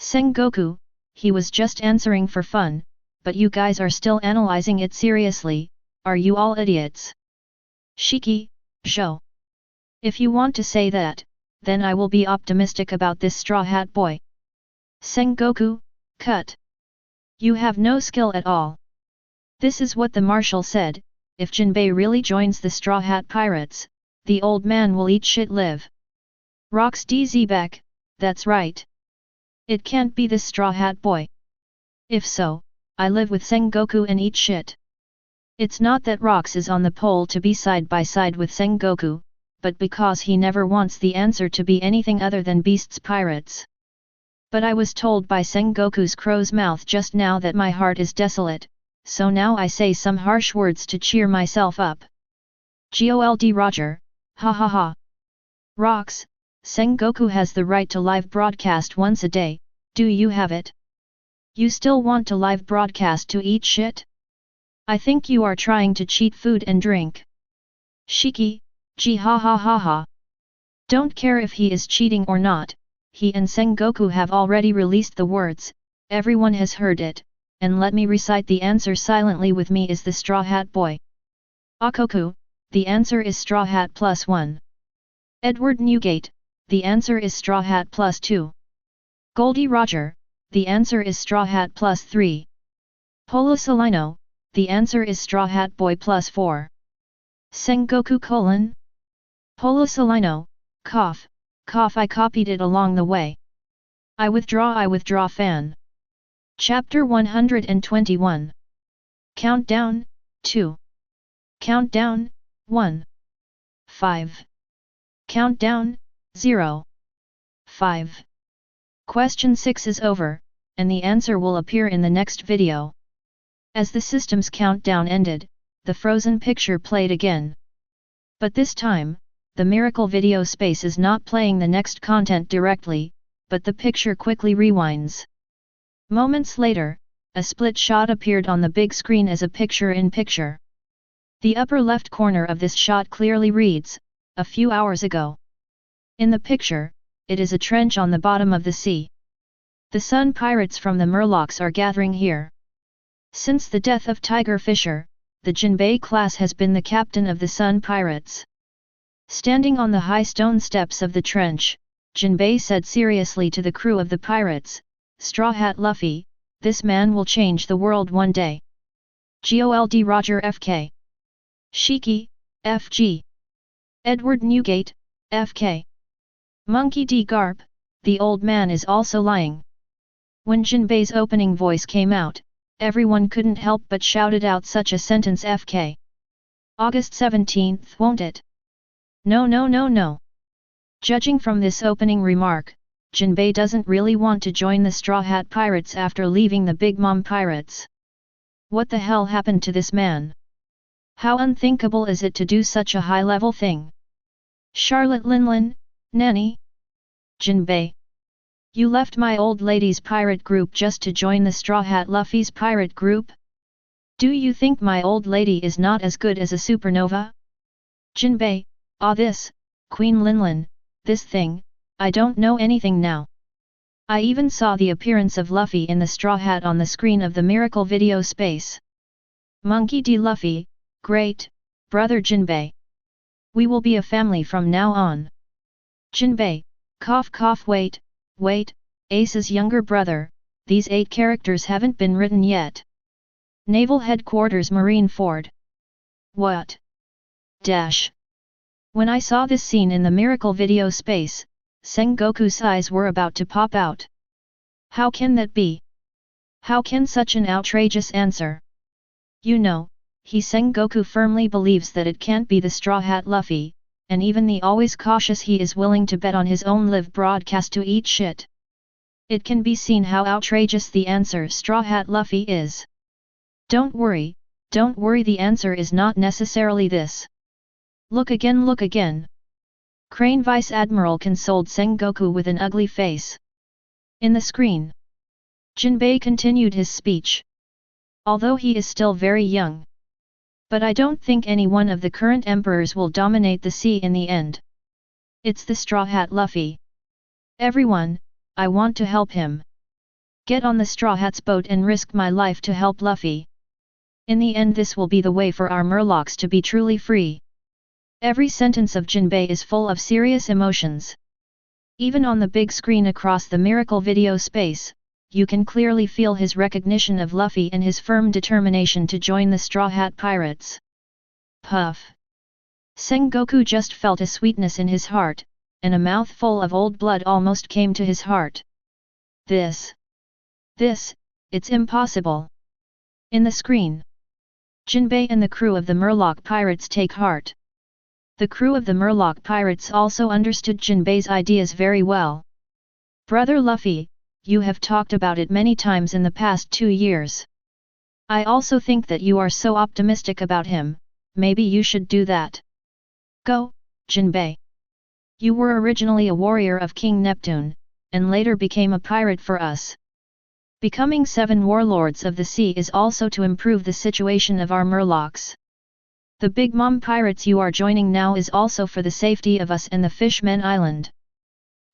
Sengoku, he was just answering for fun, but you guys are still analyzing it seriously, are you all idiots? Shiki, Zhou. If you want to say that, then I will be optimistic about this Straw Hat Boy. Sengoku, cut. You have no skill at all. This is what the marshal said, if Jinbei really joins the Straw Hat Pirates, the old man will eat shit live. Rox DZ back, that's right. It can't be this Straw Hat Boy. If so, I live with Sengoku and eat shit. It's not that Rox is on the pole to be side by side with Sengoku, but because he never wants the answer to be anything other than Beast's Pirates. But I was told by Sengoku's crow's mouth just now that my heart is desolate, so now I say some harsh words to cheer myself up. GOLD Roger, ha ha ha. Rox, Sengoku has the right to live broadcast once a day, do you have it? You still want to live broadcast to eat shit? I think you are trying to cheat food and drink. Shiki, gee ha ha ha ha. Don't care if he is cheating or not, he and Sengoku have already released the words, everyone has heard it, and let me recite the answer silently with me is the Straw Hat Boy. Akoku, the answer is Straw Hat +1. Edward Newgate, the answer is Straw Hat +2. Goldie Roger, the answer is Straw Hat +3. Polo Salino, the answer is Straw Hat Boy +4. Sengoku : Polo Salino, cough, cough I copied it along the way. I withdraw fan. Chapter 121. Countdown, 2. Countdown, 1. 5. Countdown, 0. 5. Question 6 is over, and the answer will appear in the next video. As the system's countdown ended, the frozen picture played again. But this time, the miracle video space is not playing the next content directly, but the picture quickly rewinds. Moments later, a split shot appeared on the big screen as a picture-in-picture. The upper left corner of this shot clearly reads, a few hours ago. In the picture, it is a trench on the bottom of the sea. The Sun Pirates from the Murlocs are gathering here. Since the death of Tiger Fisher, the Jinbei class has been the captain of the Sun Pirates. Standing on the high stone steps of the trench, Jinbei said seriously to the crew of the pirates, Straw Hat Luffy, this man will change the world one day. GOLD Roger FK. Shiki, FG. Edward Newgate, FK. Monkey D. Garp, the old man is also lying. When Jinbei's opening voice came out, everyone couldn't help but shouted out such a sentence FK. August 17th, won't it? No no no no. Judging from this opening remark, Jinbei doesn't really want to join the Straw Hat Pirates after leaving the Big Mom Pirates. What the hell happened to this man? How unthinkable is it to do such a high-level thing? Charlotte Linlin, Nanny? Jinbei. You left my old lady's pirate group just to join the Straw Hat Luffy's pirate group? Do you think my old lady is not as good as a supernova? Jinbei, this, Queen Linlin, this thing, I don't know anything now. I even saw the appearance of Luffy in the straw hat on the screen of the miracle video space. Monkey D. Luffy, great, brother Jinbei. We will be a family from now on. Jinbei, cough cough wait, Ace's younger brother, these 8 characters haven't been written yet. Naval Headquarters Marine Ford. What? Dash. When I saw this scene in the miracle video space, Sengoku's eyes were about to pop out. How can that be? How can such an outrageous answer? You know, Sengoku firmly believes that it can't be the Straw Hat Luffy, and even the always cautious he is willing to bet on his own live broadcast to eat shit. It can be seen how outrageous the answer Straw Hat Luffy is. Don't worry, the answer is not necessarily this. Look again. Crane Vice Admiral consoled Sengoku with an ugly face. In the screen, Jinbei continued his speech. Although he is still very young. But I don't think any one of the current emperors will dominate the sea in the end. It's the Straw Hat Luffy. Everyone, I want to help him. Get on the Straw Hat's boat and risk my life to help Luffy. In the end this will be the way for our Murlocs to be truly free. Every sentence of Jinbei is full of serious emotions. Even on the big screen across the miracle video space, you can clearly feel his recognition of Luffy and his firm determination to join the Straw Hat Pirates. Puff. Sengoku just felt a sweetness in his heart, and a mouthful of old blood almost came to his heart. This, it's impossible. In the screen, Jinbei and the crew of the Murloc Pirates take heart. The crew of the Murloc Pirates also understood Jinbei's ideas very well. Brother Luffy, you have talked about it many times in the past 2 years. I also think that you are so optimistic about him, maybe you should do that. Go, Jinbei. You were originally a warrior of King Neptune, and later became a pirate for us. Becoming 7 warlords of the sea is also to improve the situation of our Murlocs. The Big Mom pirates you are joining now is also for the safety of us and the Fishmen Island.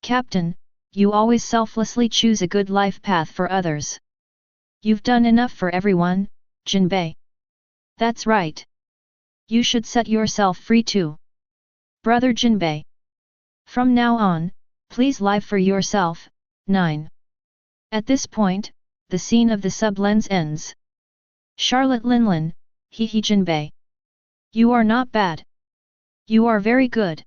Captain, you always selflessly choose a good life path for others. You've done enough for everyone, Jinbei. That's right. You should set yourself free too. Brother Jinbei. From now on, please live for yourself. 9. At this point, the scene of the sub-lens ends. Charlotte Linlin, hehe Jinbei. You are not bad. You are very good.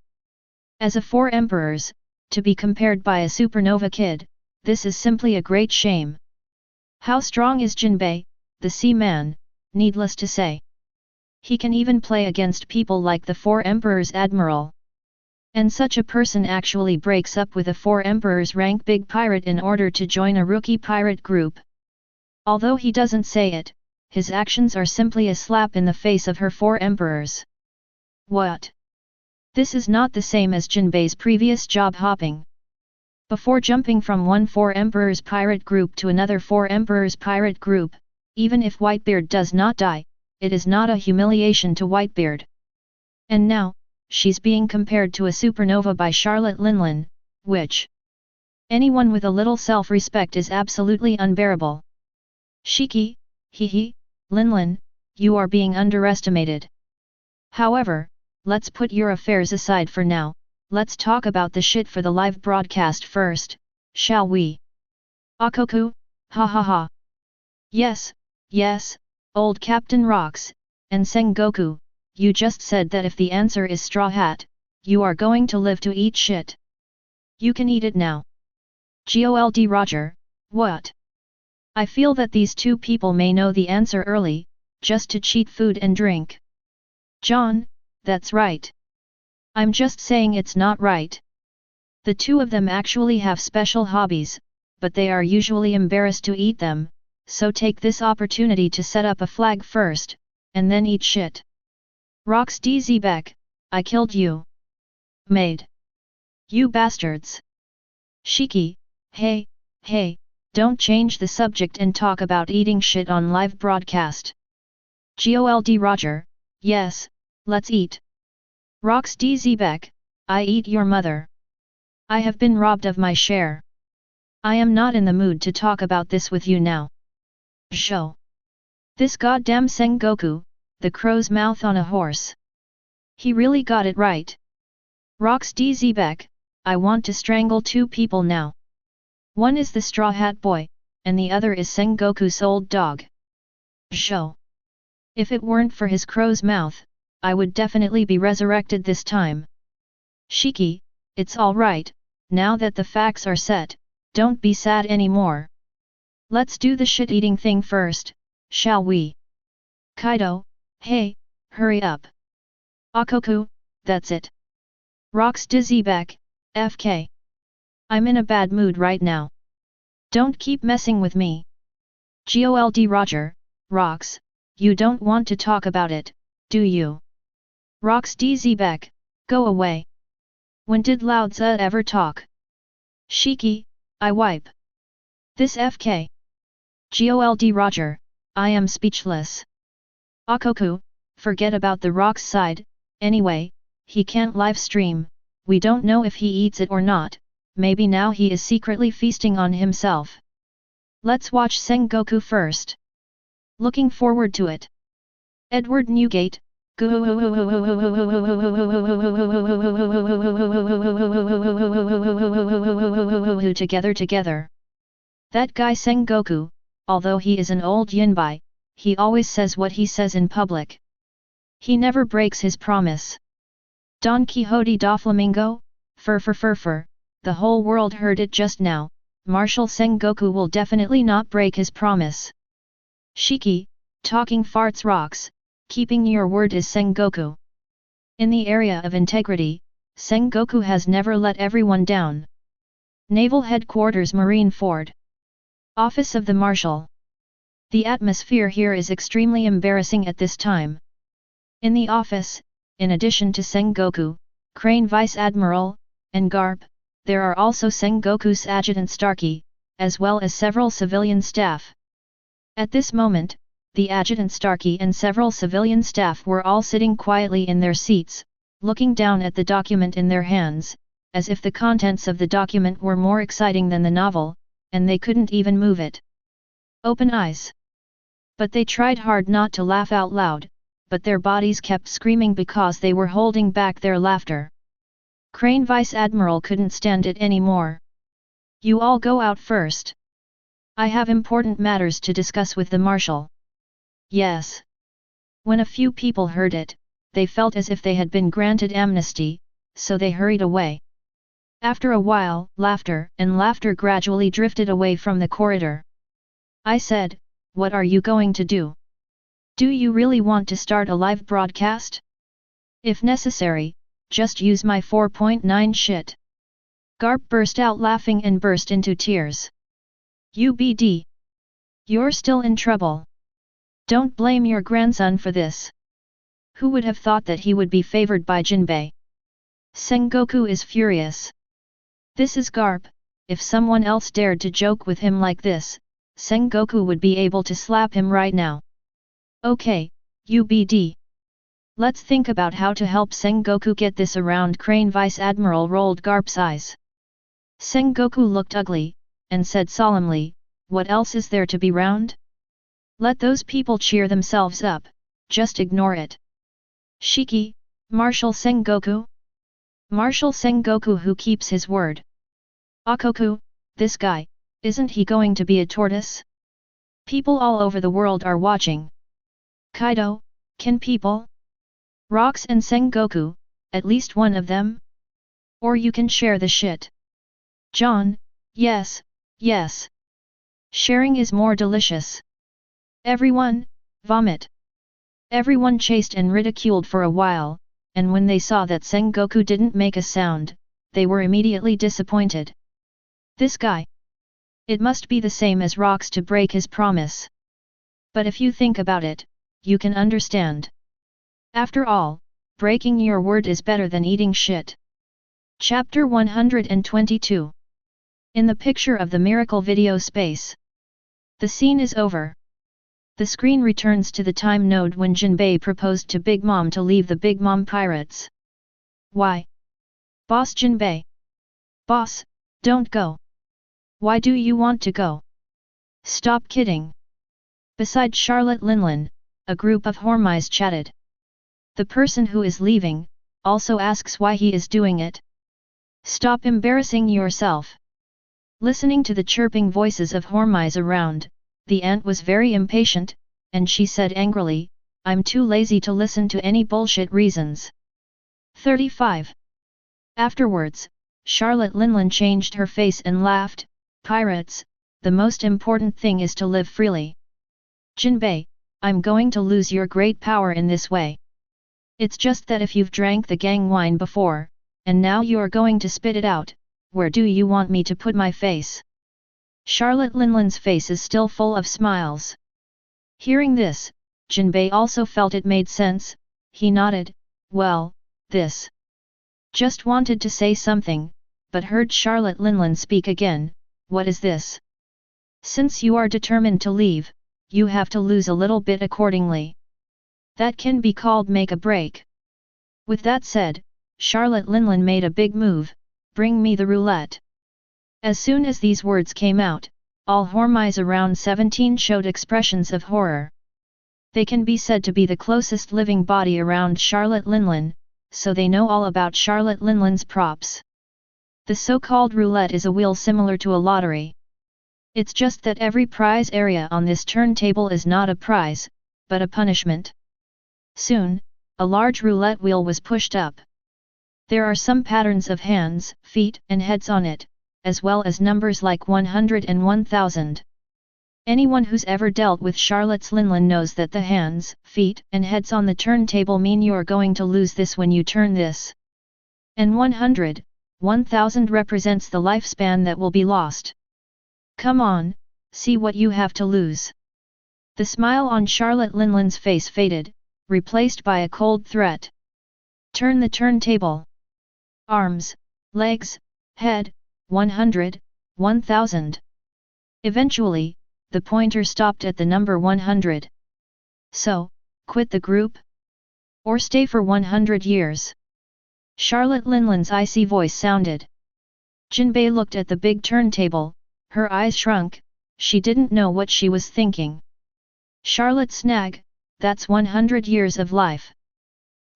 As a 4 emperors, to be compared by a supernova kid, this is simply a great shame. How strong is Jinbei, the sea man, needless to say. He can even play against people like the 4 emperors admiral. And such a person actually breaks up with a 4 emperors rank big pirate in order to join a rookie pirate group. Although he doesn't say it, his actions are simply a slap in the face of her 4 emperors. What? This is not the same as Jinbei's previous job hopping. Before jumping from one 4 emperors pirate group to another 4 emperors pirate group, even if Whitebeard does not die, it is not a humiliation to Whitebeard. And now, she's being compared to a supernova by Charlotte Linlin, which anyone with a little self-respect is absolutely unbearable. Shiki, hehe, Linlin, you are being underestimated. However, let's put your affairs aside for now, let's talk about the shit for the live broadcast first, shall we? Akoku, ha ha ha. Yes, old Captain Rocks, and Sengoku, you just said that if the answer is Straw Hat, you are going to live to eat shit. You can eat it now. Gold Roger, what? I feel that these 2 people may know the answer early, just to cheat food and drink. John, that's right. I'm just saying it's not right. The 2 of them actually have special hobbies, but they are usually embarrassed to eat them, so take this opportunity to set up a flag first, and then eat shit. Rox DZbeck, I killed you. Maid. You bastards. Shiki, hey, don't change the subject and talk about eating shit on live broadcast. Gold Roger, yes, let's eat. Rox DZbeck, I eat your mother. I have been robbed of my share. I am not in the mood to talk about this with you now. Show. This goddamn Sengoku, the crow's mouth on a horse. He really got it right. Rox DZbeck, I want to strangle 2 people now. One is the Straw Hat Boy, and the other is Sengoku's old dog. Show. If it weren't for his crow's mouth, I would definitely be resurrected this time. Shiki, it's alright, now that the facts are set, don't be sad anymore. Let's do the shit-eating thing first, shall we? Kaido, hey, hurry up. Akoku, that's it. Rox DZbeck, FK. I'm in a bad mood right now. Don't keep messing with me. Gold Roger, Rox, you don't want to talk about it, do you? Rox DZbeck, go away. When did Lao Tzu ever talk? Shiki, I wipe. This FK. GOLD Roger, I am speechless. Akoku, forget about the rocks side, anyway, he can't live stream, we don't know if he eats it or not, maybe now he is secretly feasting on himself. Let's watch Sengoku first. Looking forward to it. Edward Newgate, together. That guy Sengoku, although he is an old yinbai, he always says what he says in public. He never breaks his promise. Don Quixote da Flamingo, fur, the whole world heard it just now, Marshal Sengoku will definitely not break his promise. Shiki, talking farts rocks, keeping your word is Sengoku. In the area of integrity, Sengoku has never let everyone down. Naval Headquarters Marine Ford. Office of the Marshal. The atmosphere here is extremely embarrassing at this time. In the office, in addition to Sengoku, Crane Vice Admiral, and Garp, there are also Sengoku's adjutant Starkey, as well as several civilian staff. At this moment, the adjutant Starkey and several civilian staff were all sitting quietly in their seats, looking down at the document in their hands, as if the contents of the document were more exciting than the novel, and they couldn't even move it. Open eyes. But they tried hard not to laugh out loud, but their bodies kept screaming because they were holding back their laughter. Crane Vice Admiral couldn't stand it anymore. You all go out first. I have important matters to discuss with the Marshal. Yes. When a few people heard it, they felt as if they had been granted amnesty, so they hurried away. After a while, laughter gradually drifted away from the corridor. I said, what are you going to do? Do you really want to start a live broadcast? If necessary, just use my 4.9 shit. Garp burst out laughing and burst into tears. UBD. You're still in trouble. Don't blame your grandson for this. Who would have thought that he would be favored by Jinbei? Sengoku is furious. This is Garp, if someone else dared to joke with him like this, Sengoku would be able to slap him right now. Okay, UBD. Let's think about how to help Sengoku get this around. Crane Vice Admiral rolled Garp's eyes. Sengoku looked ugly, and said solemnly, what else is there to be round? Let those people cheer themselves up, just ignore it. Shiki, Marshal Sengoku? Marshal Sengoku who keeps his word. Akoku, this guy, isn't he going to be a tortoise? People all over the world are watching. Kaido, can people? Rocks and Sengoku, at least one of them? Or you can share the shit. John, yes, yes. Sharing is more delicious. Everyone, vomit. Everyone chased and ridiculed for a while, and when they saw that Sengoku didn't make a sound, they were immediately disappointed. This guy. It must be the same as Rocks to break his promise. But if you think about it, you can understand. After all, breaking your word is better than eating shit. Chapter 122. In the picture of the miracle video space. The scene is over. The screen returns to the time node when Jinbei proposed to Big Mom to leave the Big Mom pirates. Why? Boss Jinbei. Boss, don't go. Why do you want to go? Stop kidding. Beside Charlotte Linlin, a group of Hormais chatted. The person who is leaving, also asks why he is doing it. Stop embarrassing yourself. Listening to the chirping voices of Hormais around, the ant was very impatient, and she said angrily, I'm too lazy to listen to any bullshit reasons. 35. Afterwards, Charlotte Linlin changed her face and laughed, Pirates, the most important thing is to live freely. Jinbei, I'm going to lose your great power in this way. It's just that if you've drank the gang wine before, and now you're going to spit it out, where do you want me to put my face? Charlotte Linlin's face is still full of smiles. Hearing this, Jinbei also felt it made sense, he nodded, well, this. Just wanted to say something, but heard Charlotte Linlin speak again. What is this? Since you are determined to leave, you have to lose a little bit accordingly. That can be called make a break. With that said, Charlotte Linlin made a big move. Bring me the roulette. As soon as these words came out, all Hormais around 17 showed expressions of horror. They can be said to be the closest living body around Charlotte Linlin, so they know all about Charlotte Linlin's props. The so-called roulette is a wheel similar to a lottery. It's just that every prize area on this turntable is not a prize, but a punishment. Soon, a large roulette wheel was pushed up. There are some patterns of hands, feet, and heads on it, as well as numbers like 100 and 1000. Anyone who's ever dealt with Charlotte's Linlin knows that the hands, feet, and heads on the turntable mean you're going to lose this when you turn this. And 100, 1000 represents the lifespan that will be lost. Come on, see what you have to lose. The smile on Charlotte Linlin's face faded, replaced by a cold threat. Turn the turntable. Arms, legs, head, 100, 1000. Eventually, the pointer stopped at the number 100. So, quit the group? Or stay for 100 years? Charlotte Linlin's icy voice sounded. Jinbei looked at the big turntable, her eyes shrunk, she didn't know what she was thinking. Charlotte snag, that's 100 years of life.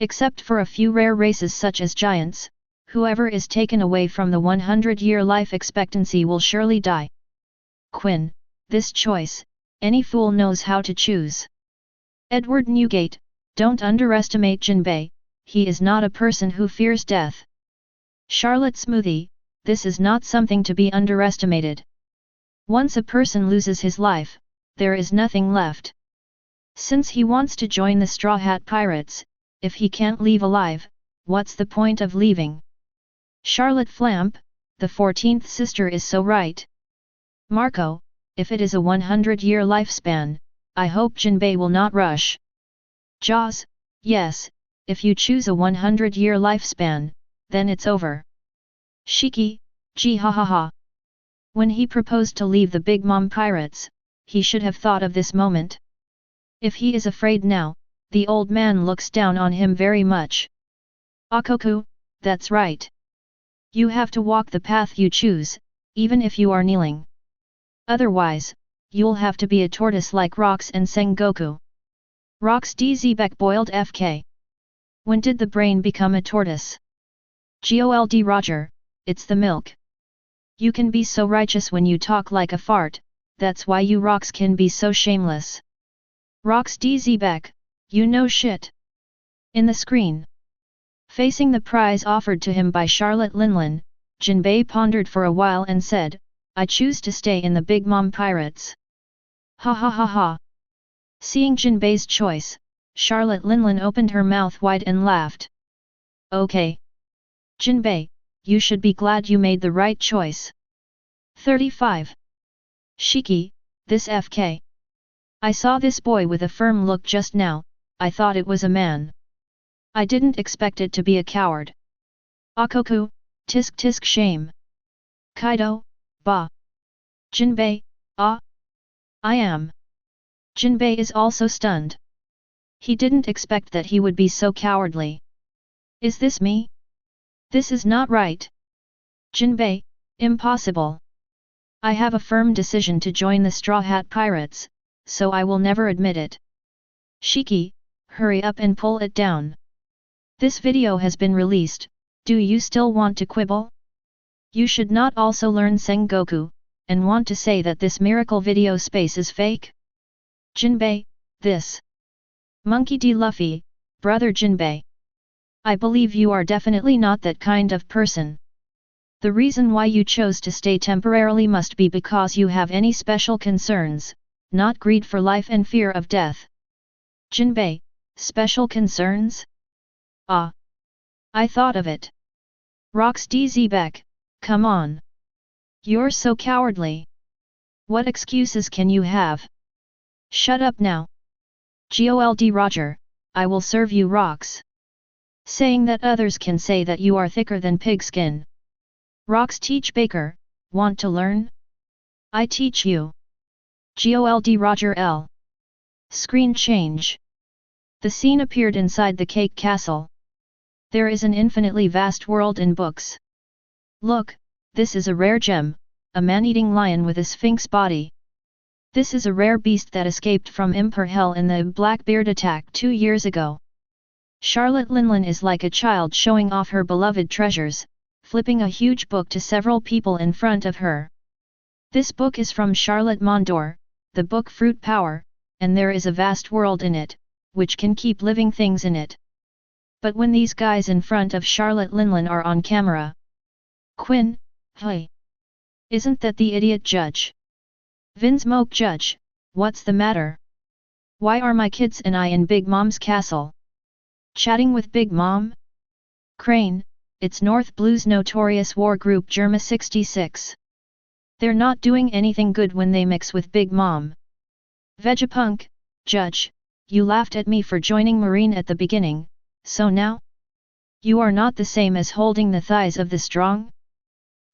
Except for a few rare races such as giants, whoever is taken away from the 100-year life expectancy will surely die. Quinn, this choice, any fool knows how to choose. Edward Newgate, don't underestimate Jinbei, he is not a person who fears death. Charlotte Smoothie, this is not something to be underestimated. Once a person loses his life, there is nothing left. Since he wants to join the Straw Hat Pirates, if he can't leave alive, what's the point of leaving? Charlotte Flamp, the 14th sister is so right. Marco, if it is a 100-year lifespan, I hope Jinbei will not rush. Jaws, yes, if you choose a 100-year lifespan, then it's over. Shiki, gee ha ha ha. When he proposed to leave the Big Mom Pirates, he should have thought of this moment. If he is afraid now, the old man looks down on him very much. Akoku, that's right. You have to walk the path you choose, even if you are kneeling. Otherwise, you'll have to be a tortoise like Rox and Sengoku. Rox DZ boiled FK. When did the brain become a tortoise? GOLD Roger, it's the milk. You can be so righteous when you talk like a fart, that's why you Rox can be so shameless. Rox DZ you know shit. In the screen. Facing the prize offered to him by Charlotte Linlin, Jinbei pondered for a while and said, I choose to stay in the Big Mom Pirates. Ha ha ha ha. Seeing Jinbei's choice, Charlotte Linlin opened her mouth wide and laughed. Okay. Jinbei, you should be glad you made the right choice. 35. Shiki, this FK. I saw this boy with a firm look just now, I thought it was a man. I didn't expect it to be a coward. Akoku, tisk tisk shame. Kaido, ba. Jinbei, ah. I am. Jinbei is also stunned. He didn't expect that he would be so cowardly. Is this me? This is not right. Jinbei, impossible. I have a firm decision to join the Straw Hat Pirates, so I will never admit it. Shiki, hurry up and pull it down. This video has been released, do you still want to quibble? You should not also learn Sengoku, and want to say that this miracle video space is fake? Jinbei, this. Monkey D. Luffy, brother Jinbei. I believe you are definitely not that kind of person. The reason why you chose to stay temporarily must be because you have any special concerns, not greed for life and fear of death. Jinbei, special concerns? Ah. I thought of it. Rox DZ, come on. You're so cowardly. What excuses can you have? Shut up now. GOLD Roger, I will serve you Rox. saying that others can say that you are thicker than pigskin. Rocks teach baker, want to learn? I teach you. GOLD Roger L. Screen change. The scene appeared inside the cake castle. There is an infinitely vast world in books. Look, this is a rare gem, a man-eating lion with a sphinx body. This is a rare beast that escaped from Imperial in the Blackbeard attack 2 years ago. Charlotte Linlin is like a child showing off her beloved treasures, flipping a huge book to several people in front of her. This book is from Charlotte Mondor, the book Fruit Power, and there is a vast world in it, which can keep living things in it. But when these guys in front of Charlotte Linlin are on camera. Quinn, hey! Isn't that the idiot judge? Vinsmoke judge, what's the matter? Why are my kids and I in Big Mom's castle? Chatting with Big Mom? Crane, it's North Blue's notorious war group Germa 66. They're not doing anything good when they mix with Big Mom. Vegapunk, judge, you laughed at me for joining Marine at the beginning, so now? You are not the same as holding the thighs of the strong?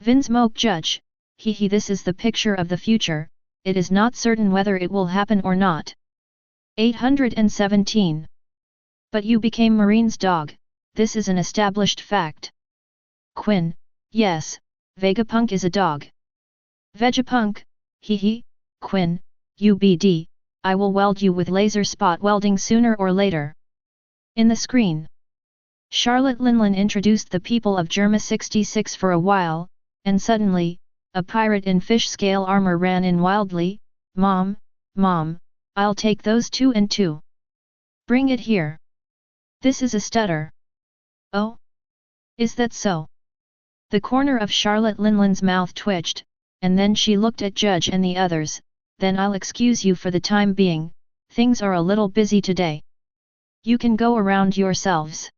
Vinsmoke judge, hee this is the picture of the future, it is not certain whether it will happen or not. 817. But you became Marine's dog, this is an established fact. Quinn, yes, Vegapunk is a dog. Vegapunk, hee, Quinn, UBD, I will weld you with laser spot welding sooner or later. In the screen. Charlotte Linlin introduced the people of Germa 66 for a while, and suddenly, a pirate in fish scale armor ran in wildly, Mom, I'll take those 2 and 2. Bring it here. This is a stutter. Oh? Is that so? The corner of Charlotte Linlin's mouth twitched, and then she looked at Judge and the others, then I'll excuse you for the time being, things are a little busy today. You can go around yourselves.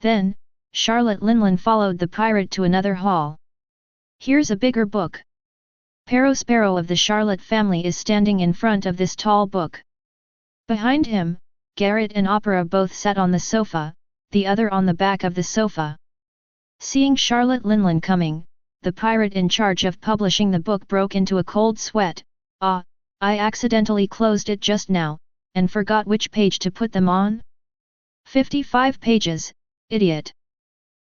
Then, Charlotte Linlin followed the pirate to another hall. Here's a bigger book. Sparrow of the Charlotte family is standing in front of this tall book. Behind him, Garrett and Opera both sat on the sofa, the other on the back of the sofa. Seeing Charlotte Linlin coming, the pirate in charge of publishing the book broke into a cold sweat. I accidentally closed it just now, and forgot which page to put them on. 55 pages, idiot.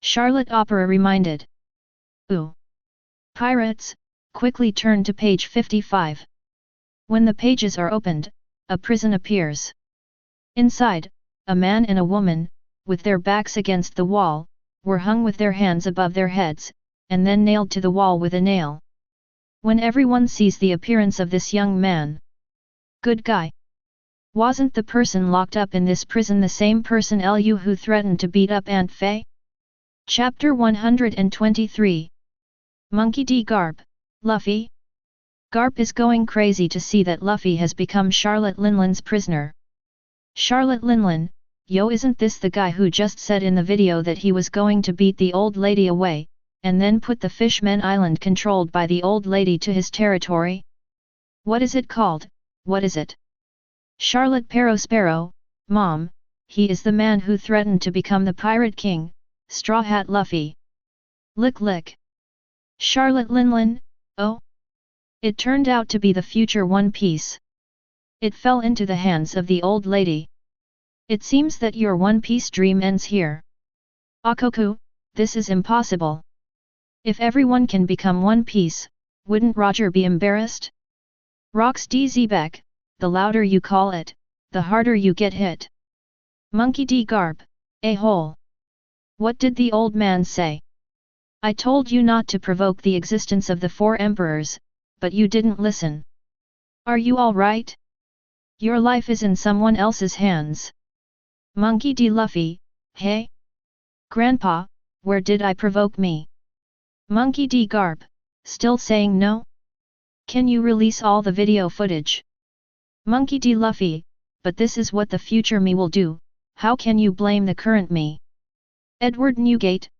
Charlotte Opera reminded. Ooh. Pirates, quickly turn to page 55. When the pages are opened, a prison appears. Inside, a man and a woman, with their backs against the wall, were hung with their hands above their heads, and then nailed to the wall with a nail. When everyone sees the appearance of this young man. Good guy. Wasn't the person locked up in this prison the same person Lu who threatened to beat up Aunt Faye? Chapter 123. Monkey D. Garp, Luffy? Garp is going crazy to see that Luffy has become Charlotte Linlin's prisoner. Charlotte Linlin, yo, isn't this the guy who just said in the video that he was going to beat the old lady away, and then put the Fishmen Island controlled by the old lady to his territory? What is it called, what is it? Charlotte Sparrow, Mom, he is the man who threatened to become the Pirate King, Straw Hat Luffy. Lick. Charlotte Linlin, oh? It turned out to be the future One Piece. It fell into the hands of the old lady. It seems that your One Piece dream ends here. Akoku, this is impossible. If everyone can become One Piece, wouldn't Roger be embarrassed? Rocks DZ, the louder you call it, the harder you get hit. Monkey D. Garp, a-hole. What did the old man say? I told you not to provoke the existence of the 4 emperors, but you didn't listen. Are you all right? Your life is in someone else's hands. Monkey D. Luffy, hey? Grandpa, where did I provoke me? Monkey D. Garp, still saying no? Can you release all the video footage? Monkey D. Luffy, but this is what the future me will do, how can you blame the current me? Edward Newgate,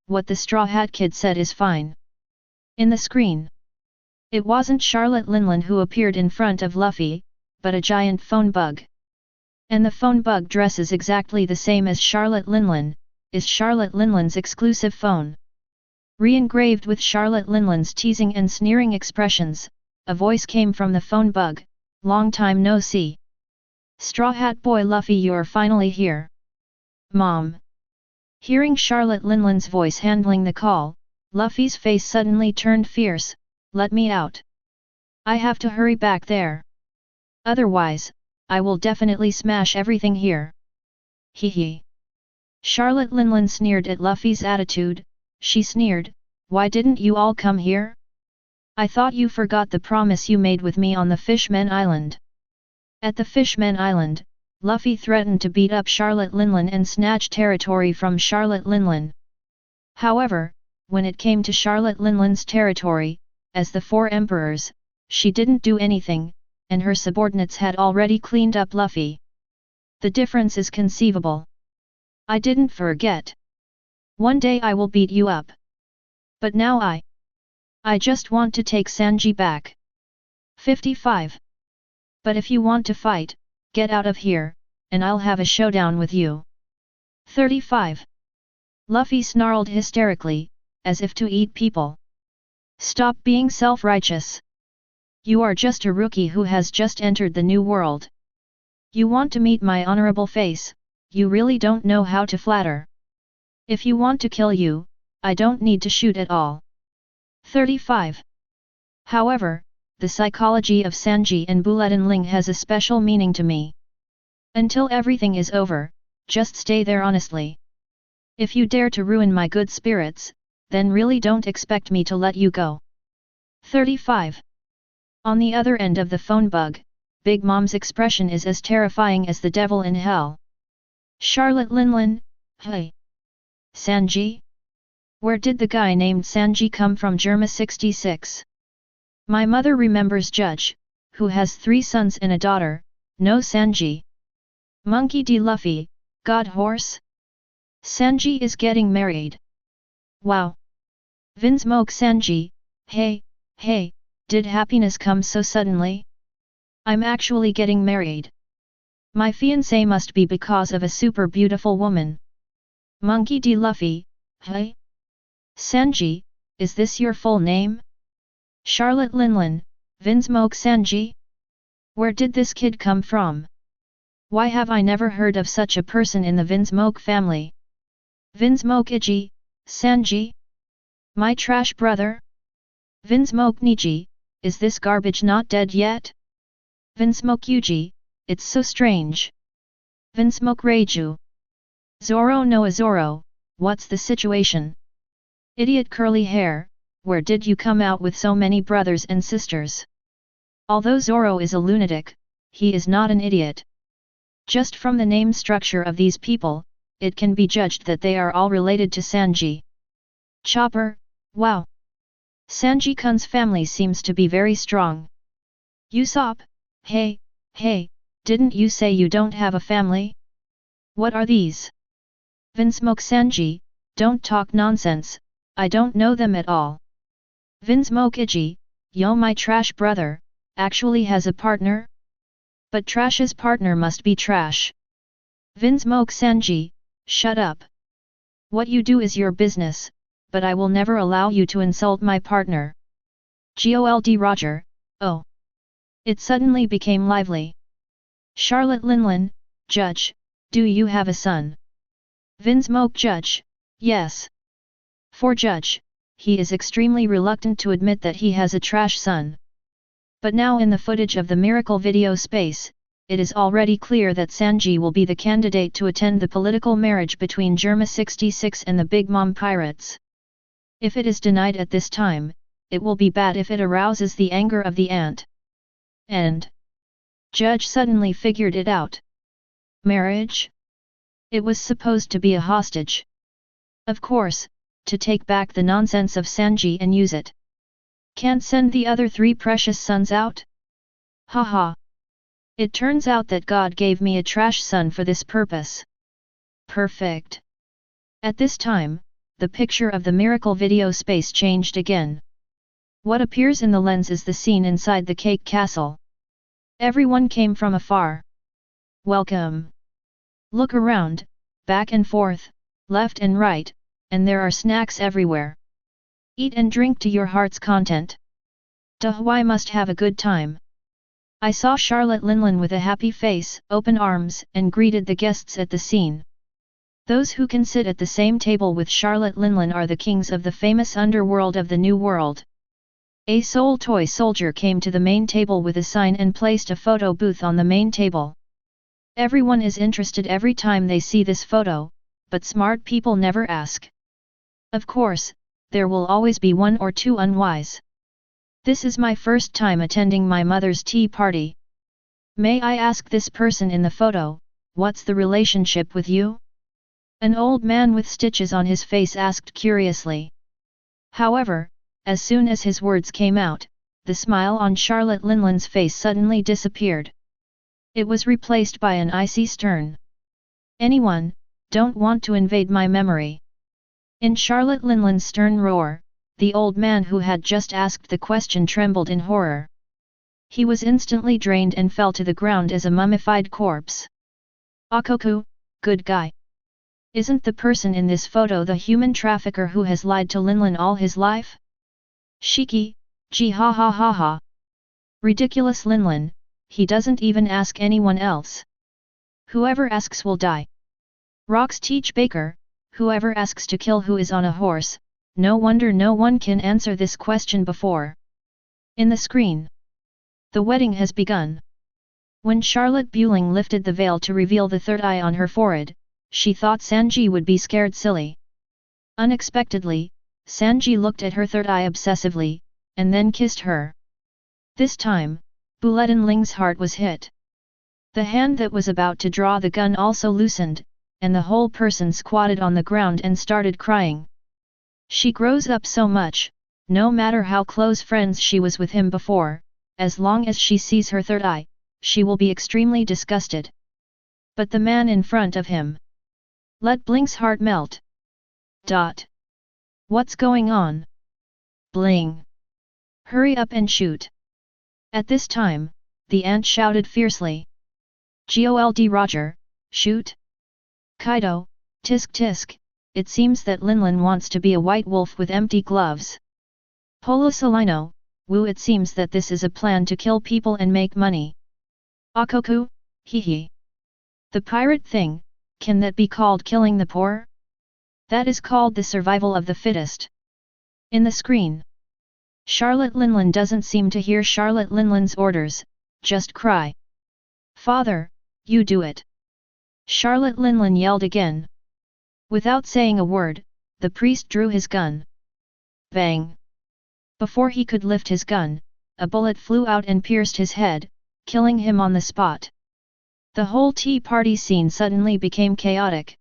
what the Straw Hat Kid said is fine. In the screen. It wasn't Charlotte Linlin who appeared in front of Luffy, but a giant phone bug. And the phone bug dresses exactly the same as Charlotte Linlin, is Charlotte Linlin's exclusive phone. Re-engraved with Charlotte Linlin's teasing and sneering expressions, a voice came from the phone bug, "Long time no see. Straw Hat Boy Luffy, you're finally here. Mom." Hearing Charlotte Linlin's voice handling the call, Luffy's face suddenly turned fierce. "Let me out. I have to hurry back there. Otherwise, I will definitely smash everything here." Hee hee. Charlotte Linlin sneered at Luffy's attitude. She sneered, "Why didn't you all come here? I thought you forgot the promise you made with me on the Fishman Island." At the Fishman Island, Luffy threatened to beat up Charlotte Linlin and snatch territory from Charlotte Linlin. However, when it came to Charlotte Linlin's territory, as the Four Emperors, she didn't do anything, and her subordinates had already cleaned up Luffy. The difference is conceivable. "I didn't forget. One day I will beat you up. But now I just want to take Sanji back." 55. "But if you want to fight, get out of here, and I'll have a showdown with you." 35. Luffy snarled hysterically, as if to eat people. "Stop being self-righteous. You are just a rookie who has just entered the new world. You want to meet my honorable face, you really don't know how to flatter. If you want to kill you, I don't need to shoot at all." 35. However, the psychology of Sanji and Bulletin Ling has a special meaning to me. Until everything is over, just stay there honestly. If you dare to ruin my good spirits, then really don't expect me to let you go. 35. On the other end of the phone bug, Big Mom's expression is as terrifying as the devil in hell. "Charlotte Linlin, hey. Sanji? Where did the guy named Sanji come from?" Germa 66. "My mother remembers Judge, who has 3 sons and a daughter, no Sanji. Monkey D. Luffy, God horse? Sanji is getting married. Wow. Vinsmoke Sanji, hey, did happiness come so suddenly? I'm actually getting married. My fiancé must be because of a super beautiful woman. Monkey D. Luffy, hey? Sanji, is this your full name? Charlotte Linlin, Vinsmoke Sanji? Where did this kid come from? Why have I never heard of such a person in the Vinsmoke family? Vinsmoke Iji, Sanji? My trash brother? Vinsmoke Niji, is this garbage not dead yet? Vinsmoke Yuji, it's so strange. Vinsmoke Reiju. Zoro no Azoro, what's the situation? Idiot curly hair, where did you come out with so many brothers and sisters? Although Zoro is a lunatic, he is not an idiot. Just from the name structure of these people, it can be judged that they are all related to Sanji. Chopper, wow. Sanji-kun's family seems to be very strong. Usopp, hey, didn't you say you don't have a family? What are these? Vinsmoke Sanji, don't talk nonsense, I don't know them at all. Vinsmoke Iji, yo my trash brother, actually has a partner? But Trash's partner must be trash. Vinsmoke Sanji, shut up. What you do is your business, but I will never allow you to insult my partner. Gold Roger, oh. It suddenly became lively. Charlotte Linlin, Judge, do you have a son? Vinsmoke Judge, yes. For Judge, he is extremely reluctant to admit that he has a trash son. But now in the footage of the Miracle video space, it is already clear that Sanji will be the candidate to attend the political marriage between Germa 66 and the Big Mom Pirates. If it is denied at this time, it will be bad if it arouses the anger of the ant. And Judge suddenly figured it out. Marriage? It was supposed to be a hostage. Of course, to take back the nonsense of Sanji and use it. Can't send the other 3 precious sons out? Haha. It turns out that God gave me a trash son for this purpose. Perfect. At this time, the picture of the Miracle video space changed again. What appears in the lens is the scene inside the cake castle. Everyone came from afar. Welcome. Look around, back and forth, left and right, and there are snacks everywhere. Eat and drink to your heart's content. Why must have a good time. I saw Charlotte Linlin with a happy face, open arms, and greeted the guests at the scene. Those who can sit at the same table with Charlotte Linlin are the kings of the famous underworld of the New World. A soul toy soldier came to the main table with a sign and placed a photo booth on the main table. Everyone is interested every time they see this photo, but smart people never ask. Of course, there will always be one or two unwise. This is my first time attending my mother's tea party. May I ask this person in the photo, what's the relationship with you? An old man with stitches on his face asked curiously. However, as soon as his words came out, the smile on Charlotte Linlin's face suddenly disappeared. It was replaced by an icy stern. Anyone, don't want to invade my memory. In Charlotte Linlin's stern roar, the old man who had just asked the question trembled in horror. He was instantly drained and fell to the ground as a mummified corpse. Akoku, good guy. Isn't the person in this photo the human trafficker who has lied to Linlin all his life? Shiki, gee ha ha ha ha. Ridiculous Linlin, he doesn't even ask anyone else. Whoever asks will die. Rocks teach Baker, whoever asks to kill who is on a horse. No wonder no one can answer this question before. In the screen. The wedding has begun. When Charlotte Bueling lifted the veil to reveal the third eye on her forehead, she thought Sanji would be scared silly. Unexpectedly, Sanji looked at her third eye obsessively, and then kissed her. This time, Bulletin Ling's heart was hit. The hand that was about to draw the gun also loosened, and the whole person squatted on the ground and started crying. She grows up so much, no matter how close friends she was with him before, as long as she sees her third eye, she will be extremely disgusted. But the man in front of him. Let Bling's heart melt. What's going on? Bling! Hurry up and shoot! At this time, the ant shouted fiercely. Gold Roger, shoot! Kaido, tisk tisk. It seems that Linlin wants to be a white wolf with empty gloves. Polo Solino, woo, it seems that this is a plan to kill people and make money. Akoku, hee. The pirate thing, can that be called killing the poor? That is called the survival of the fittest. In the screen. Charlotte Linlin doesn't seem to hear Charlotte Linlin's orders, just cry. Father, you do it. Charlotte Linlin yelled again. Without saying a word, the priest drew his gun. Bang! Before he could lift his gun, a bullet flew out and pierced his head, killing him on the spot. The whole tea party scene suddenly became chaotic.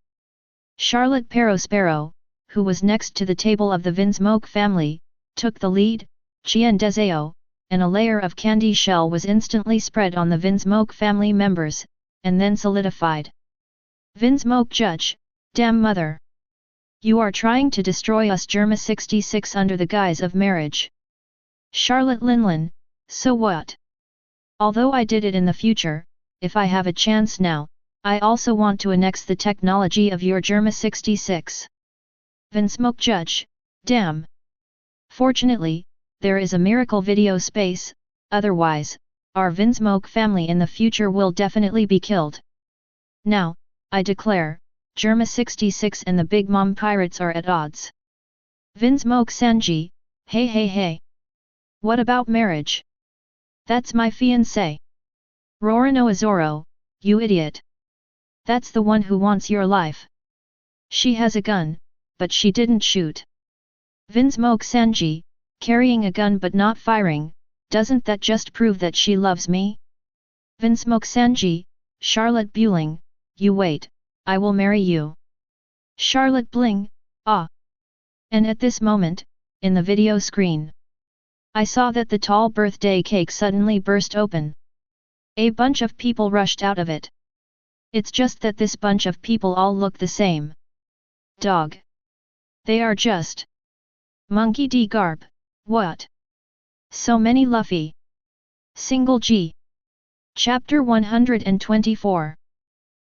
Charlotte Perospero, who was next to the table of the Vinsmoke family, took the lead, Chien Deseo, and a layer of candy shell was instantly spread on the Vinsmoke family members, and then solidified. Vinsmoke judge, damn mother! You are trying to destroy us Germa 66 under the guise of marriage. Charlotte Linlin, so what? Although I did it in the future, if I have a chance now, I also want to annex the technology of your Germa 66. Vinsmoke judge, damn! Fortunately, there is a miracle video space, otherwise, our Vinsmoke family in the future will definitely be killed. Now, I declare, Germa 66 and the Big Mom Pirates are at odds. Vinsmoke Sanji, hey. What about marriage? That's my fiancé. Rorano Azoro, you idiot. That's the one who wants your life. She has a gun, but she didn't shoot. Vinsmoke Sanji, carrying a gun but not firing, doesn't that just prove that she loves me? Vinsmoke Sanji, Charlotte Bueling, you wait, I will marry you. Charlotte Bling, ah. And at this moment, in the video screen, I saw that the tall birthday cake suddenly burst open. A bunch of people rushed out of it. It's just that this bunch of people all look the same. Dog. They are just Monkey D. Garp, what? So many Luffy. Single G. Chapter 124.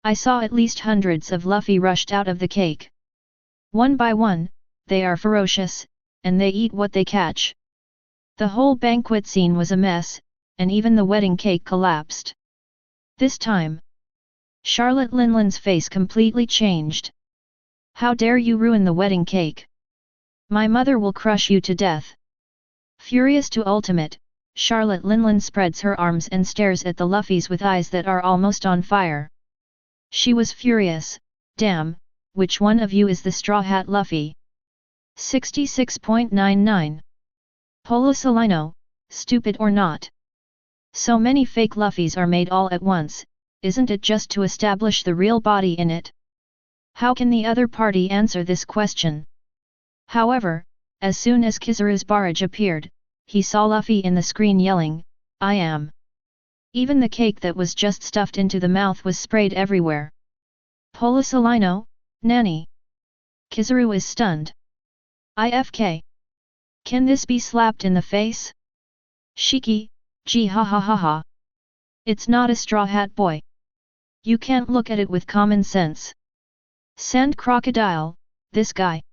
I saw at least hundreds of Luffy rushed out of the cake. One by one, they are ferocious, and they eat what they catch. The whole banquet scene was a mess, and even the wedding cake collapsed. This time, Charlotte Linlin's face completely changed. How dare you ruin the wedding cake? My mother will crush you to death. Furious to ultimate, Charlotte Linlin spreads her arms and stares at the Luffys with eyes that are almost on fire. She was furious. Damn, which one of you is the Straw Hat Luffy? 66.99. Polo Salino, stupid or not? So many fake Luffys are made all at once, isn't it just to establish the real body in it? How can the other party answer this question? However, as soon as Kizaru's barrage appeared, he saw Luffy in the screen yelling, I am. Even the cake that was just stuffed into the mouth was sprayed everywhere. Polo Salino, Nanny. Kizaru is stunned. IFK. Can this be slapped in the face? Shiki, gee ha ha ha ha. It's not a Straw Hat Boy. You can't look at it with common sense. Sand Crocodile, this guy.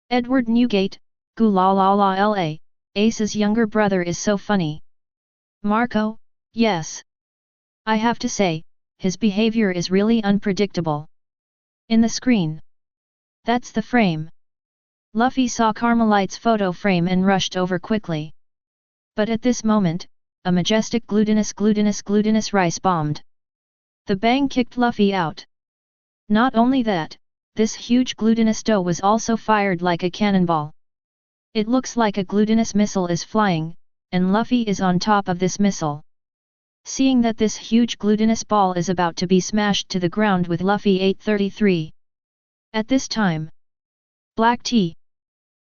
Edward Newgate, goo la la la la, Ace's younger brother is so funny. Marco, yes. I have to say, his behavior is really unpredictable. In the screen. That's the frame. Luffy saw Carmelite's photo frame and rushed over quickly. But at this moment, a majestic glutinous rice bombed. The bang kicked Luffy out. Not only that, this huge glutinous dough was also fired like a cannonball. It looks like a glutinous missile is flying, and Luffy is on top of this missile. Seeing that this huge glutinous ball is about to be smashed to the ground with Luffy 833. At this time, black tea.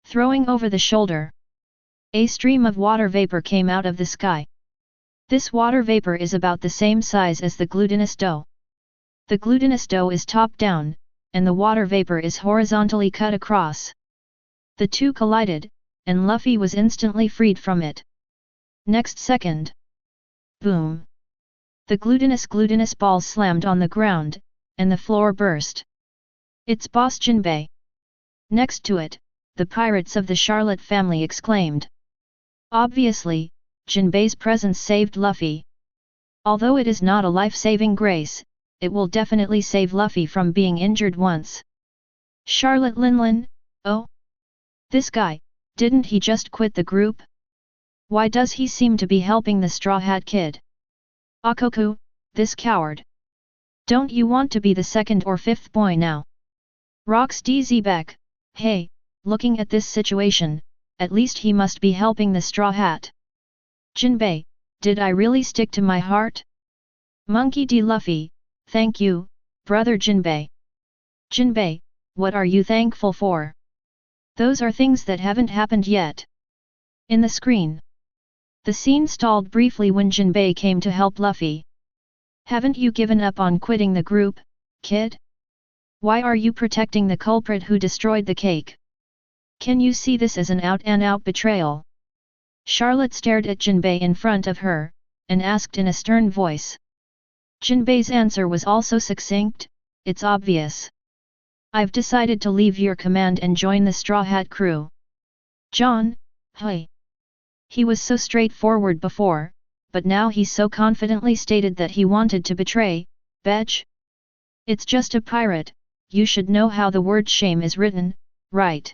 Throwing over the shoulder. A stream of water vapor came out of the sky. This water vapor is about the same size as the glutinous dough. The glutinous dough is top down, and the water vapor is horizontally cut across. The two collided, and Luffy was instantly freed from it. Next second. Boom. The glutinous ball slammed on the ground, and the floor burst. It's Boss Jinbei. Next to it, the pirates of the Charlotte family exclaimed. Obviously, Jinbei's presence saved Luffy. Although it is not a life-saving grace, it will definitely save Luffy from being injured once. Charlotte Linlin, oh? This guy, didn't he just quit the group? Why does he seem to be helping the Straw Hat Kid? Akoku, this coward. Don't you want to be the second or fifth boy now? Rocks DZ Beck, hey, looking at this situation, at least he must be helping the Straw Hat. Jinbei, did I really stick to my heart? Monkey D. Luffy, thank you, brother Jinbei. Jinbei, what are you thankful for? Those are things that haven't happened yet. In the screen. The scene stalled briefly when Jinbei came to help Luffy. Haven't you given up on quitting the group, kid? Why are you protecting the culprit who destroyed the cake? Can you see this as an out-and-out betrayal? Charlotte stared at Jinbei in front of her, and asked in a stern voice. Jinbei's answer was also succinct, it's obvious. I've decided to leave your command and join the Straw Hat crew. John, hey. He was so straightforward before, but now he so confidently stated that he wanted to betray, Betch. It's just a pirate, you should know how the word shame is written, right?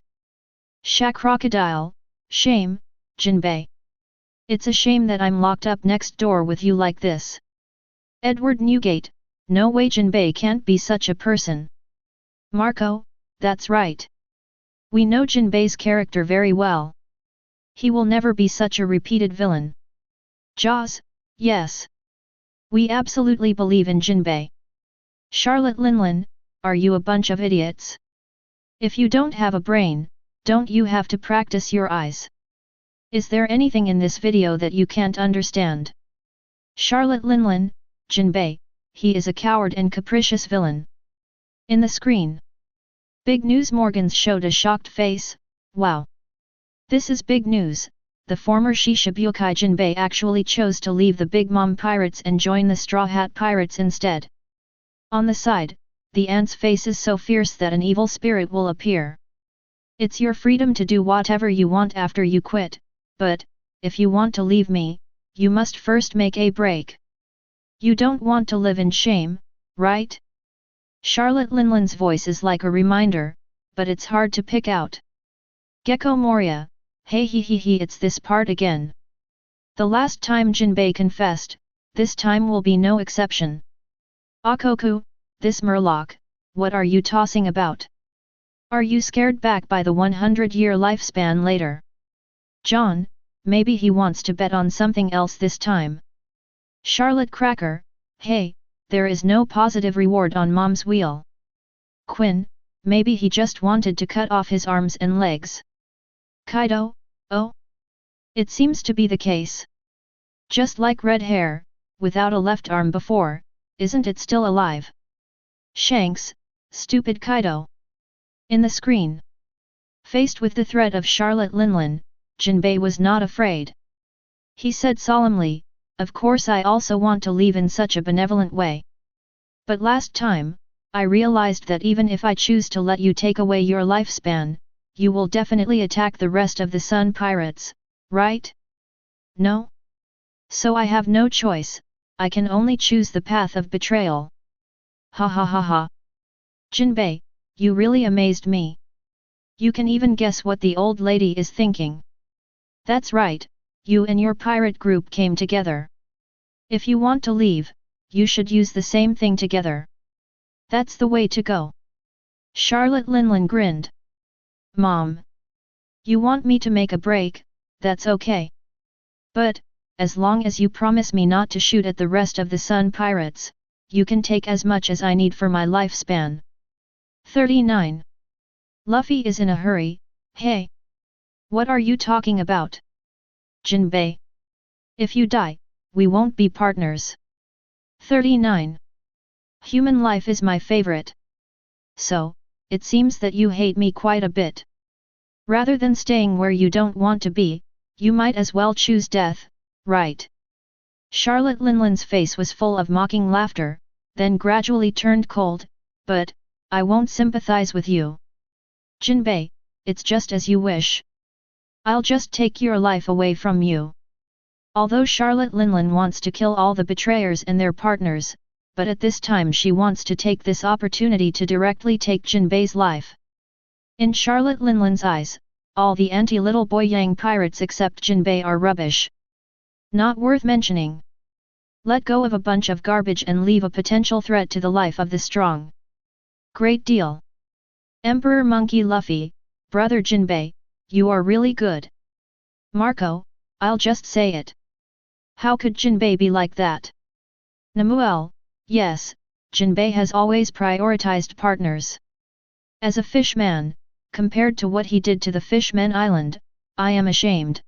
Crocodile, shame, Jinbei. It's a shame that I'm locked up next door with you like this. Edward Newgate, no way Jinbei can't be such a person. Marco, that's right. We know Jinbei's character very well. He will never be such a repeated villain. Jaws, yes. We absolutely believe in Jinbei. Charlotte Linlin, are you a bunch of idiots? If you don't have a brain, don't you have to practice your eyes? Is there anything in this video that you can't understand? Charlotte Linlin, Jinbei, he is a coward and capricious villain. In the screen. Big News Morgans showed a shocked face, wow. This is big news, the former Shishibukai Jinbei actually chose to leave the Big Mom Pirates and join the Straw Hat Pirates instead. On the side, the ant's face is so fierce that an evil spirit will appear. It's your freedom to do whatever you want after you quit, but, if you want to leave me, you must first make a break. You don't want to live in shame, right? Charlotte Linland's voice is like a reminder, but it's hard to pick out. Gecko Moria, hey it's this part again. The last time Jinbei confessed, this time will be no exception. Akoku, this Murloc, what are you tossing about? Are you scared back by the 100-year lifespan later? John, maybe he wants to bet on something else this time. Charlotte Cracker, hey, there is no positive reward on Mom's wheel. Quinn, maybe he just wanted to cut off his arms and legs. Kaido, oh? It seems to be the case. Just like red hair, without a left arm before, isn't it still alive? Shanks, stupid Kaido. In the screen. Faced with the threat of Charlotte Linlan, Jinbei was not afraid. He said solemnly, of course I also want to leave in such a benevolent way. But last time, I realized that even if I choose to let you take away your lifespan, you will definitely attack the rest of the Sun Pirates, right? No? So I have no choice, I can only choose the path of betrayal. Ha ha ha ha. Jinbei, you really amazed me. You can even guess what the old lady is thinking. That's right, you and your pirate group came together. If you want to leave, you should use the same thing together. That's the way to go. Charlotte Linlan grinned. Mom. You want me to make a break, that's okay. But, as long as you promise me not to shoot at the rest of the Sun Pirates, you can take as much as I need for my lifespan. 39. Luffy is in a hurry, hey. What are you talking about? Jinbei. If you die, we won't be partners. 39. Human life is my favorite. So, it seems that you hate me quite a bit. Rather than staying where you don't want to be, you might as well choose death, right? Charlotte Linland's face was full of mocking laughter, then gradually turned cold, but, I won't sympathize with you. Jinbei, it's just as you wish. I'll just take your life away from you. Although Charlotte Linlan wants to kill all the betrayers and their partners, but at this time she wants to take this opportunity to directly take Jinbei's life. In Charlotte Linlan's eyes, all the anti-Little Boy Yang pirates except Jinbei are rubbish. Not worth mentioning. Let go of a bunch of garbage and leave a potential threat to the life of the strong. Great deal. Emperor Monkey Luffy, Brother Jinbei, you are really good. Marco, I'll just say it. How could Jinbei be like that? Namuel, yes, Jinbei has always prioritized partners. As a fishman, compared to what he did to the Fishman Island, I am ashamed.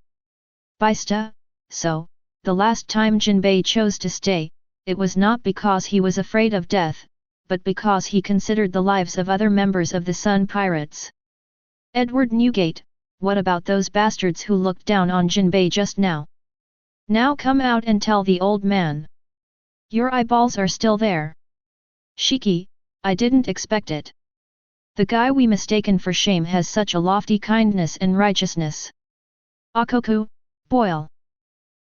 Baista, so, the last time Jinbei chose to stay, it was not because he was afraid of death, but because he considered the lives of other members of the Sun Pirates. Edward Newgate, what about those bastards who looked down on Jinbei just now? Now come out and tell the old man. Your eyeballs are still there. Shiki, I didn't expect it. The guy we mistaken for shame has such a lofty kindness and righteousness. Akoku, boil.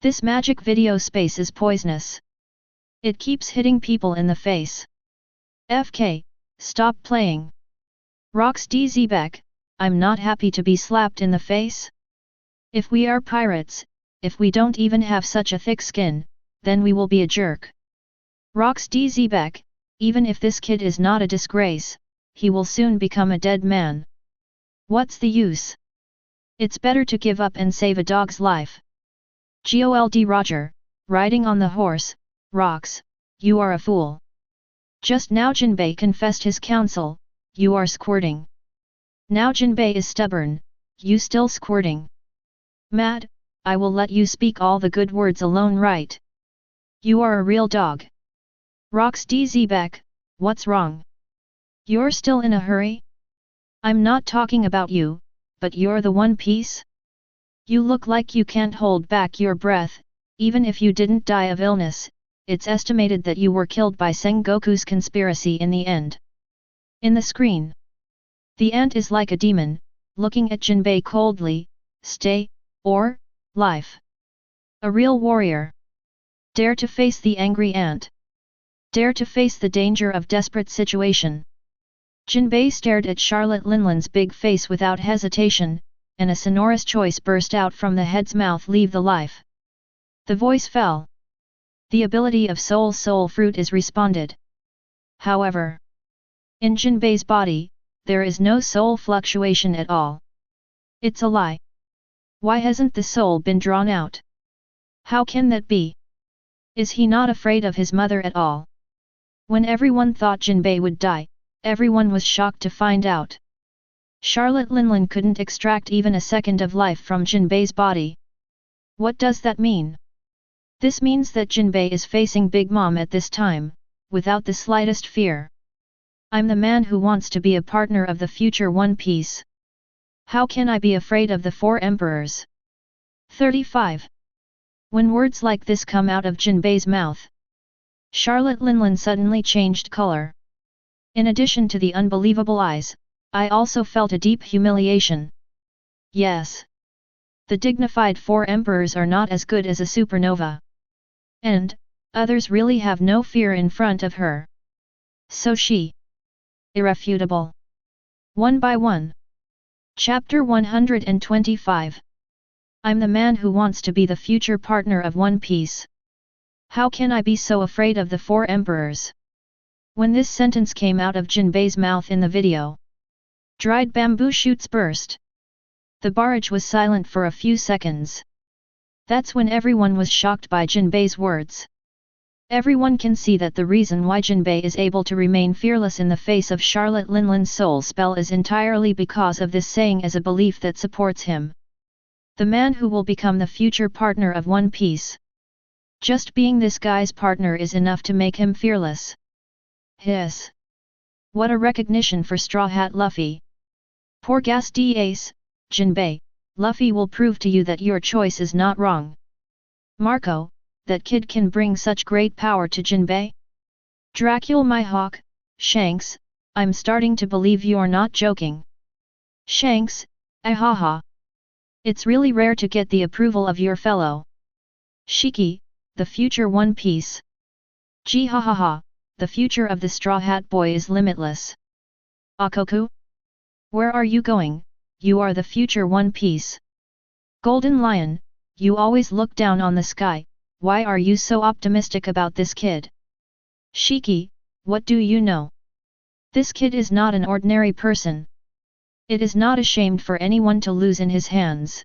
This magic video space is poisonous. It keeps hitting people in the face. FK, stop playing. Rox DZBek, I'm not happy to be slapped in the face. If we are pirates, if we don't even have such a thick skin, then we will be a jerk. Rox DZBek, even if this kid is not a disgrace, he will soon become a dead man. What's the use? It's better to give up and save a dog's life. GOLD Roger, riding on the horse, Rox, you are a fool. Just now Jinbei confessed his counsel, you are squirting. Now Jinbei is stubborn, you still squirting. Mad, I will let you speak all the good words alone, right? You are a real dog. Rox DZBek, what's wrong? You're still in a hurry? I'm not talking about you, but you're the One Piece? You look like you can't hold back your breath, even if you didn't die of illness, it's estimated that you were killed by Sengoku's conspiracy in the end. In the screen, the ant is like a demon, looking at Jinbei coldly, stay, or, life. A real warrior. Dare to face the angry ant. Dare to face the danger of desperate situation. Jinbei stared at Charlotte Linland's big face without hesitation, and a sonorous choice burst out from the head's mouth: leave the life. The voice fell. The ability of soul fruit is responded. However, in Jinbei's body, there is no soul fluctuation at all. It's a lie. Why hasn't the soul been drawn out? How can that be? Is he not afraid of his mother at all? When everyone thought Jinbei would die, everyone was shocked to find out Charlotte Linland couldn't extract even a second of life from Jinbei's body. What does that mean? This means that Jinbei is facing Big Mom at this time, without the slightest fear. I'm the man who wants to be a partner of the future One Piece. How can I be afraid of the four emperors? 35. When words like this come out of Jinbei's mouth, Charlotte Linland suddenly changed color. In addition to the unbelievable eyes, I also felt a deep humiliation. Yes. The dignified four emperors are not as good as a supernova. And, others really have no fear in front of her. So she. Irrefutable. One by one. Chapter 125. I'm the man who wants to be the future partner of One Piece. How can I be so afraid of the four emperors? When this sentence came out of Jinbei's mouth in the video, dried bamboo shoots burst. The barrage was silent for a few seconds. That's when everyone was shocked by Jinbei's words. Everyone can see that the reason why Jinbei is able to remain fearless in the face of Charlotte Linland's soul spell is entirely because of this saying as a belief that supports him. The man who will become the future partner of One Piece. Just being this guy's partner is enough to make him fearless. Hiss. What a recognition for Straw Hat Luffy. Poor gas d'ace, Jinbei, Luffy will prove to you that your choice is not wrong. Marco, that kid can bring such great power to Jinbei? Dracula my hawk, Shanks, I'm starting to believe you're not joking. Shanks, ahaha. It's really rare to get the approval of your fellow Shiki, the future One Piece. Gee ha ha ha, the future of the Straw Hat Boy is limitless. Akoku? Where are you going? You are the future One Piece. Golden Lion, you always look down on the sky, why are you so optimistic about this kid? Shiki, what do you know? This kid is not an ordinary person. It is not ashamed for anyone to lose in his hands.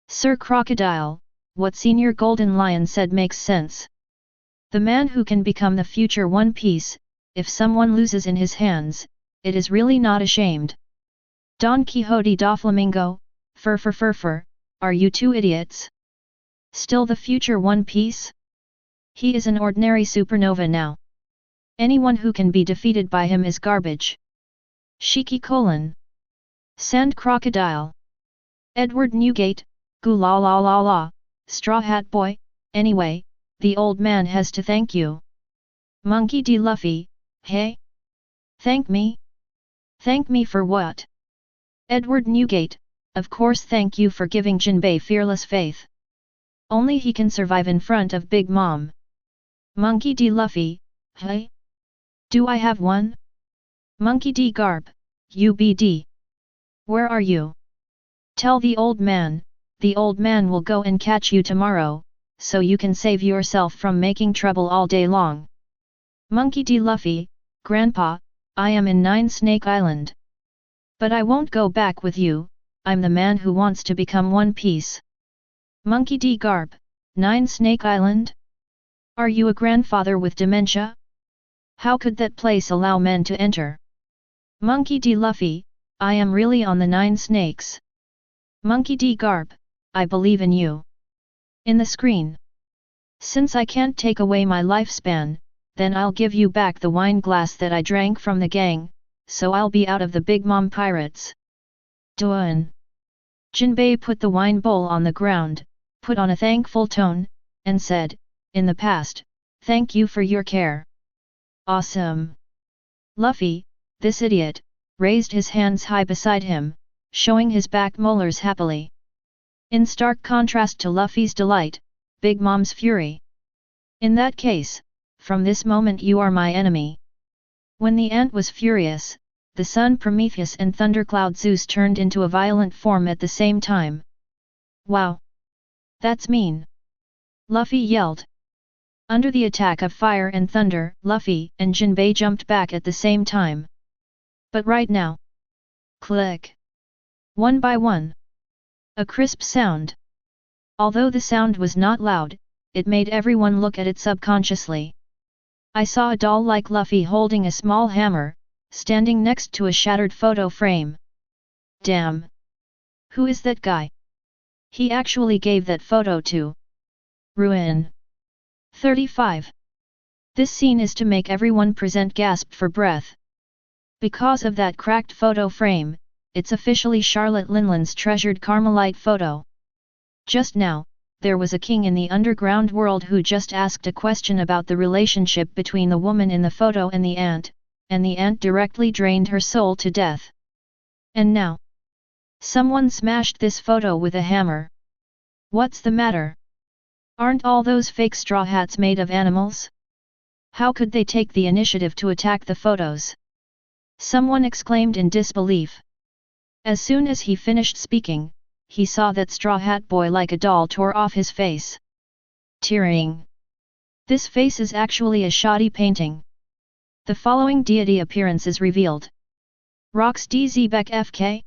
Sir Crocodile, what Senior Golden Lion said makes sense. The man who can become the future One Piece, if someone loses in his hands, it is really not ashamed. Don Quixote da Flamingo, fur, are you two idiots? Still the future One Piece? He is an ordinary supernova now. Anyone who can be defeated by him is garbage. Shiki : Sand Crocodile. Edward Newgate, goo la la la la, Straw Hat Boy, anyway, the old man has to thank you. Monkey D. Luffy, hey? Thank me? Thank me for what? Edward Newgate, of course thank you for giving Jinbei fearless faith. Only he can survive in front of Big Mom. Monkey D. Luffy, hey? Do I have one? Monkey D. Garp, UBD. Where are you? Tell the old man will go and catch you tomorrow, so you can save yourself from making trouble all day long. Monkey D. Luffy, Grandpa, I am in Nine Snake Island. But I won't go back with you, I'm the man who wants to become One Piece. Monkey D. Garp, Nine Snake Island? Are you a grandfather with dementia? How could that place allow men to enter? Monkey D. Luffy, I am really on the Nine Snakes. Monkey D. Garp, I believe in you. In the screen. Since I can't take away my lifespan, then I'll give you back the wine glass that I drank from the gang, so I'll be out of the Big Mom pirates. Duan. Jinbei put the wine bowl on the ground, put on a thankful tone, and said, "In the past, thank you for your care." "Awesome!" Luffy, this idiot, raised his hands high beside him, showing his back molars happily. In stark contrast to Luffy's delight, Big Mom's fury. "In that case, from this moment you are my enemy." When the ant was furious, the sun Prometheus and thundercloud Zeus turned into a violent form at the same time. "Wow! That's mean!" Luffy yelled. Under the attack of fire and thunder, Luffy and Jinbei jumped back at the same time. But right now... Click! One by one. A crisp sound. Although the sound was not loud, it made everyone look at it subconsciously. I saw a doll like Luffy holding a small hammer, standing next to a shattered photo frame. Damn! Who is that guy? He actually gave that photo to Ruin. 35. This scene is to make everyone present gasp for breath. Because of that cracked photo frame, it's officially Charlotte Linland's treasured Carmelite photo. Just now, there was a king in the underground world who just asked a question about the relationship between the woman in the photo and the ant directly drained her soul to death. And now, someone smashed this photo with a hammer. What's the matter? Aren't all those fake straw hats made of animals? How could they take the initiative to attack the photos? Someone exclaimed in disbelief. As soon as he finished speaking, he saw that Straw Hat Boy like a doll tore off his face. Tearing. This face is actually a shoddy painting. The following deity appearance is revealed. Rocks DZ Beck FK?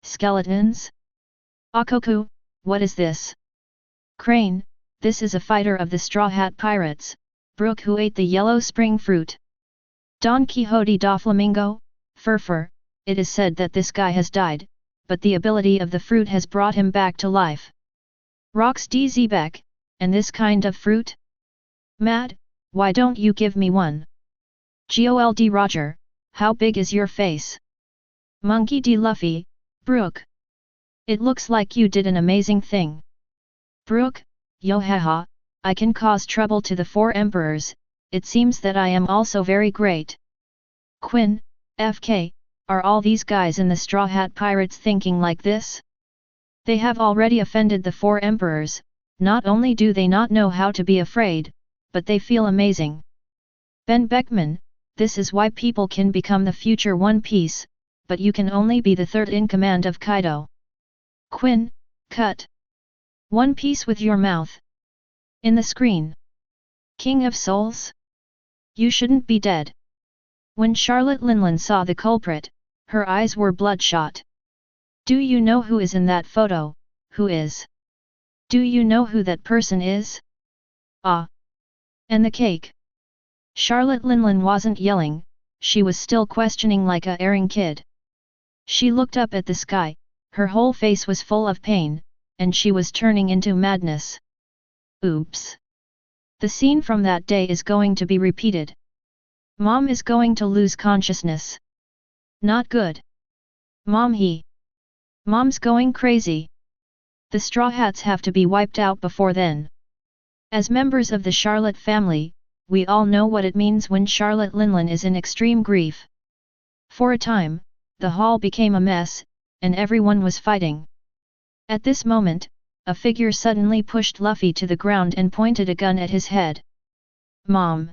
Skeletons? Akoku, what is this? Crane, this is a fighter of the Straw Hat Pirates, Brook who ate the yellow spring fruit. Don Quixote da Flamingo, Furfur, it is said that this guy has died, but the ability of the fruit has brought him back to life. Rocks DZ Beck, and this kind of fruit? Mad, why don't you give me one? Gold Roger, how big is your face? Monkey D Luffy, Brook. It looks like you did an amazing thing. Brook, yo haha, I can cause trouble to the 4 emperors, it seems that I am also very great. Quinn, FK, are all these guys in the Straw Hat Pirates thinking like this? They have already offended the 4 emperors, not only do they not know how to be afraid, but they feel amazing. Ben Beckman, this is why people can become the future One Piece, but you can only be the 3rd in command of Kaido. Quinn, cut. One Piece with your mouth. In the screen. King of Souls? You shouldn't be dead. When Charlotte Linland saw the culprit, her eyes were bloodshot. Do you know who is in that photo? Who is? Do you know who that person is? Ah. And the cake? Charlotte Linland wasn't yelling, she was still questioning like a erring kid. She looked up at the sky, her whole face was full of pain, and she was turning into madness. Oops. The scene from that day is going to be repeated. Mom is going to lose consciousness. Not good. Mom's going crazy. The Straw Hats have to be wiped out before then. As members of the Charlotte family, we all know what it means when Charlotte Linland is in extreme grief. For a time, the hall became a mess, and everyone was fighting. At this moment, a figure suddenly pushed Luffy to the ground and pointed a gun at his head. Mom!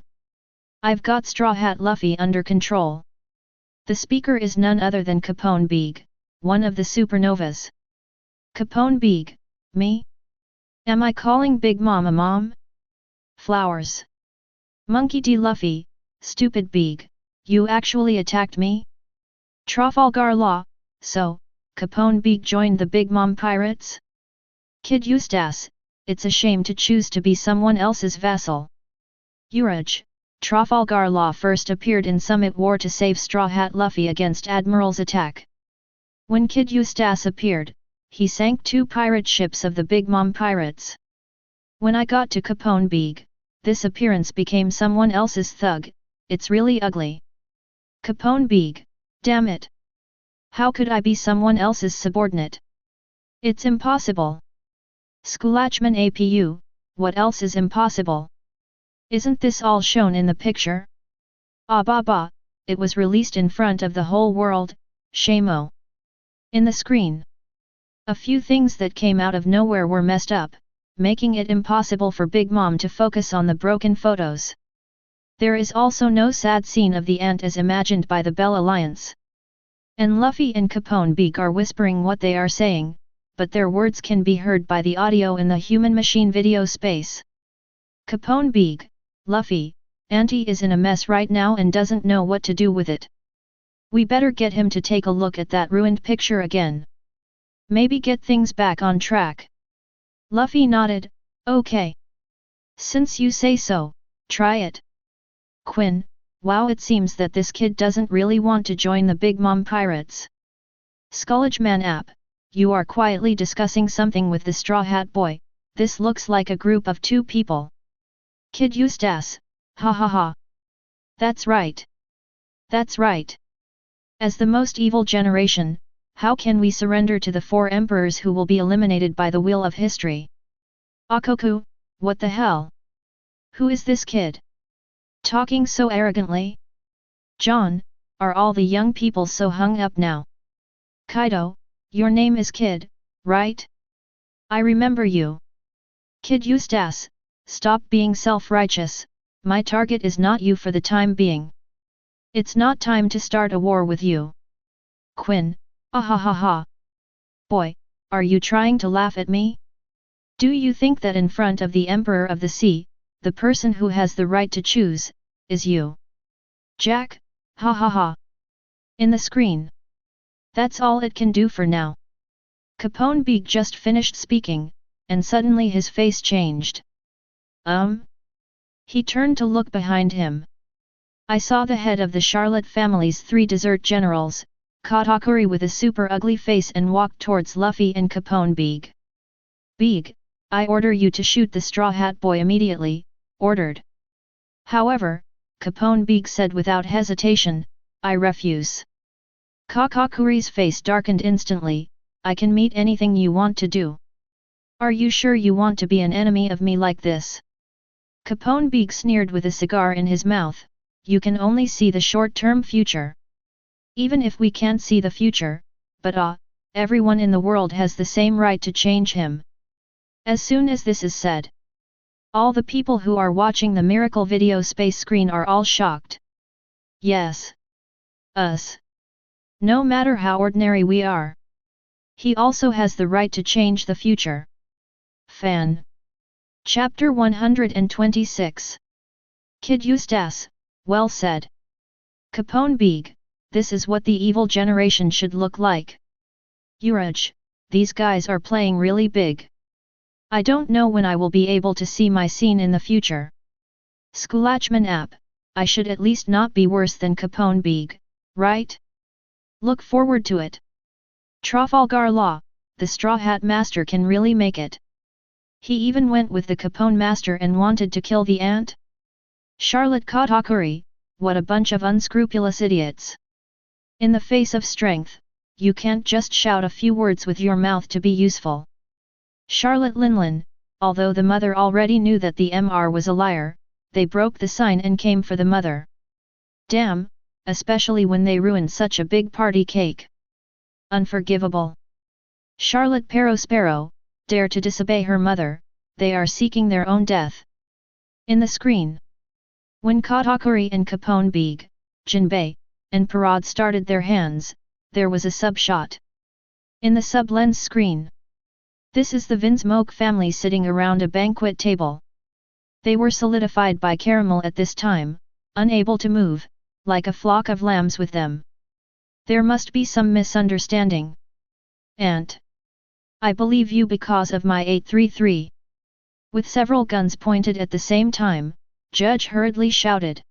I've got Straw Hat Luffy under control. The speaker is none other than Capone Beeg, one of the supernovas. Capone Beeg, me? Am I calling Big Mom a mom? Flowers. Monkey D. Luffy, stupid Beeg, you actually attacked me? Trafalgar Law, so, Capone Beeg joined the Big Mom Pirates? Kid Eustace, it's a shame to choose to be someone else's vassal. Urge, Trafalgar Law first appeared in Summit War to save Straw Hat Luffy against Admirals' attack. When Kid Eustace appeared, he sank 2 pirate ships of the Big Mom Pirates. When I got to Capone Beeg, this appearance became someone else's thug, it's really ugly. Capone Beeg, damn it! How could I be someone else's subordinate? It's impossible. Skulachman APU, what else is impossible? Isn't this all shown in the picture? Ah bah bah, it was released in front of the whole world, shame-o. In the screen. A few things that came out of nowhere were messed up, making it impossible for Big Mom to focus on the broken photos. There is also no sad scene of the ant as imagined by the Bell Alliance. And Luffy and Capone Beak are whispering what they are saying, but their words can be heard by the audio in the human-machine video space. Capone Beak, Luffy, Auntie is in a mess right now and doesn't know what to do with it. We better get him to take a look at that ruined picture again. Maybe get things back on track. Luffy nodded, okay. Since you say so, try it. Quinn, wow, it seems that this kid doesn't really want to join the Big Mom Pirates. Skulachman app, you are quietly discussing something with the Straw Hat Boy, this looks like a group of 2 people. Kid Eustace, ha ha ha. That's right. That's right. As the most evil generation, how can we surrender to the 4 emperors who will be eliminated by the wheel of history? Akoku, what the hell? Who is this kid? Talking so arrogantly? John, are all the young people so hung up now? Kaido, your name is Kid, right? I remember you. Kid Eustace, stop being self-righteous, my target is not you for the time being. It's not time to start a war with you. Quinn, ahahaha. Boy, are you trying to laugh at me? Do you think that in front of the Emperor of the Sea, the person who has the right to choose, is you? Jack, ha ha ha. In the screen. That's all it can do for now. Capone Beak just finished speaking, and suddenly his face changed. He turned to look behind him. I saw the head of the Charlotte family's 3 desert generals, Katakuri with a super ugly face, and walked towards Luffy and Capone Beak. Beak, I order you to shoot the Straw Hat Boy immediately, ordered. However, Capone Beak said without hesitation, I refuse. Katakuri's face darkened instantly, I can meet anything you want to do. Are you sure you want to be an enemy of me like this? Capone Beak sneered with a cigar in his mouth, you can only see the short-term future. Even if we can't see the future, but everyone in the world has the same right to change him. As soon as this is said, all the people who are watching the Miracle video space screen are all shocked. Yes. Us. No matter how ordinary we are. He also has the right to change the future. Fan. Chapter 126. Kid Eustace, well said. Capone Beak, this is what the evil generation should look like. Urge, these guys are playing really big. I don't know when I will be able to see my scene in the future. Skulachman app, I should at least not be worse than Capone Beak, right? Look forward to it. Trafalgar Law, the Straw Hat Master can really make it. He even went with the Capone Master and wanted to kill the ant? Charlotte Katakuri, what a bunch of unscrupulous idiots. In the face of strength, you can't just shout a few words with your mouth to be useful. Charlotte Linlin, although the mother already knew that the MR was a liar, they broke the sign and came for the mother. Damn, especially when they ruined such a big party cake. Unforgivable. Charlotte Perospero, dare to disobey her mother, they are seeking their own death. In the screen. When Katakuri and Capone Beak, Jinbei, and Parad started their hands, there was a sub-shot. In the sub-lens screen. This is the Vinsmoke family sitting around a banquet table. They were solidified by caramel at this time, unable to move, like a flock of lambs with them. There must be some misunderstanding. Aunt. I believe you because of my 833. With several guns pointed at the same time, Judge hurriedly shouted.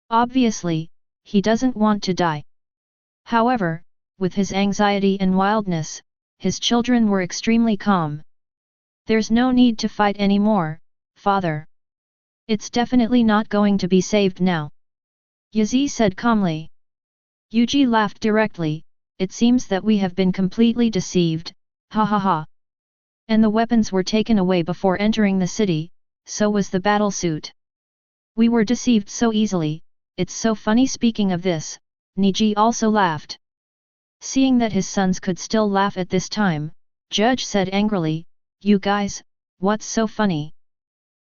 Obviously, he doesn't want to die. However, with his anxiety and wildness, his children were extremely calm. There's no need to fight anymore, father. It's definitely not going to be saved now. Yazi said calmly. Yuji laughed directly, it seems that we have been completely deceived, Ha ha ha. And the weapons were taken away before entering the city, so was the battle suit. We were deceived so easily, it's so funny. Speaking of this, Niji also laughed. Seeing that his sons could still laugh at this time, Judge said angrily, "You guys, what's so funny?"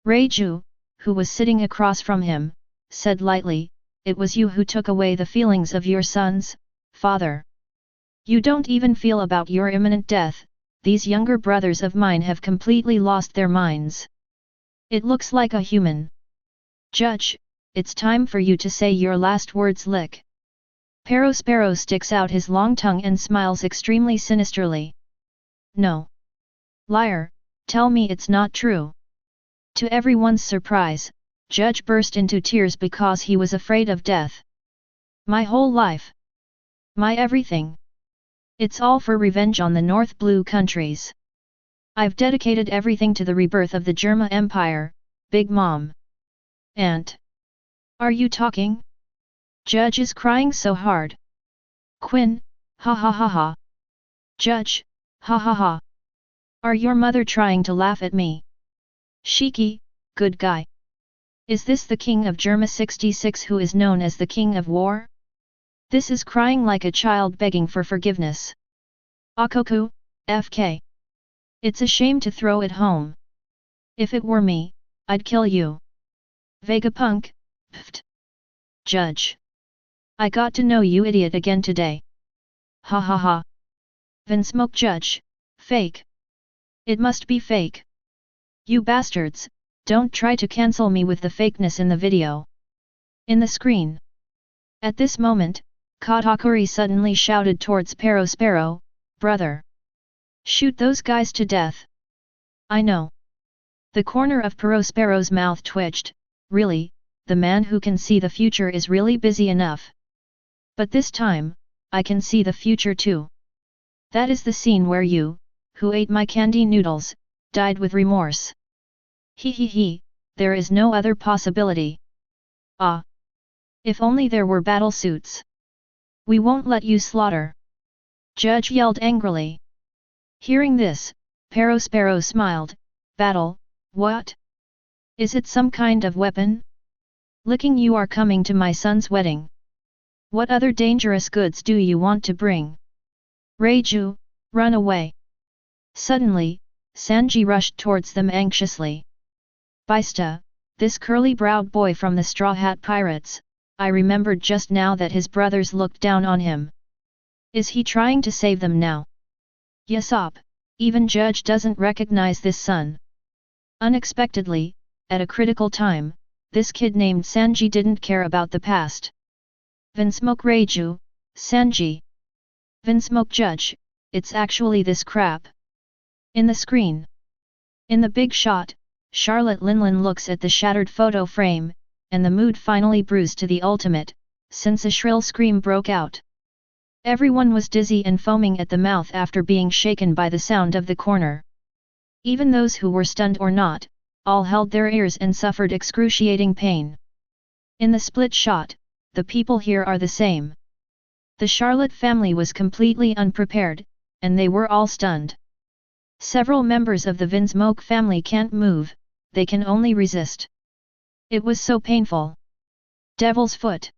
Reiju, who was sitting across from him, said lightly, "It was you who took away the feelings of your sons, father. You don't even feel about your imminent death. These younger brothers of mine have completely lost their minds. It looks like a human." "Judge, it's time for you to say your last words." Lick. Perospero sticks out his long tongue and smiles extremely sinisterly. "No. Liar, tell me it's not true." To everyone's surprise, Judge burst into tears because he was afraid of death. "My whole life. My everything. It's all for revenge on the North Blue countries. I've dedicated everything to the rebirth of the Germa Empire, Big Mom." "Aunt. Are you talking?" Judge is crying so hard. "Quinn, ha ha ha ha." "Judge, ha ha ha. Are your mother trying to laugh at me?" "Shiki, good guy. Is this the king of Germa 66 who is known as the king of war? This is crying like a child begging for forgiveness. Akoku, FK. It's a shame to throw it home. If it were me, I'd kill you. Vegapunk, pft. Judge. I got to know you idiot again today. Ha ha ha. Vinsmoke. Judge, fake. It must be fake. You bastards, don't try to cancel me with the fakeness in the video. In the screen. At this moment, Katakuri suddenly shouted towards Perospero, "Brother! Shoot those guys to death!" "I know." The corner of Perospero's mouth twitched. Really, the man who can see the future is really busy enough. But this time, I can see the future too. That is the scene where you, who ate my candy noodles, died with remorse. He he he, there is no other possibility. Ah! If only there were battle suits. We won't let you slaughter." Judge yelled angrily. Hearing this, Perospero smiled. "Battle, what? Is it some kind of weapon? Licking you are coming to my son's wedding. What other dangerous goods do you want to bring? Reiju, run away." Suddenly, Sanji rushed towards them anxiously. "Bista, this curly-browed boy from the Straw Hat Pirates, I remembered just now that his brothers looked down on him. Is he trying to save them now? Yesop, even Judge doesn't recognize this son." Unexpectedly, at a critical time, this kid named Sanji didn't care about the past. "Vinsmoke Reiju, Sanji. Vinsmoke Judge, it's actually this crap." In the screen. In the big shot, Charlotte Linlin looks at the shattered photo frame, and the mood finally bruised to the ultimate, since a shrill scream broke out. Everyone was dizzy and foaming at the mouth after being shaken by the sound of the corner. Even those who were stunned or not, all held their ears and suffered excruciating pain. In the split shot, the people here are the same. The Charlotte family was completely unprepared, and they were all stunned. Several members of the Vinsmoke family can't move, they can only resist. It was so painful. Devil's Foot.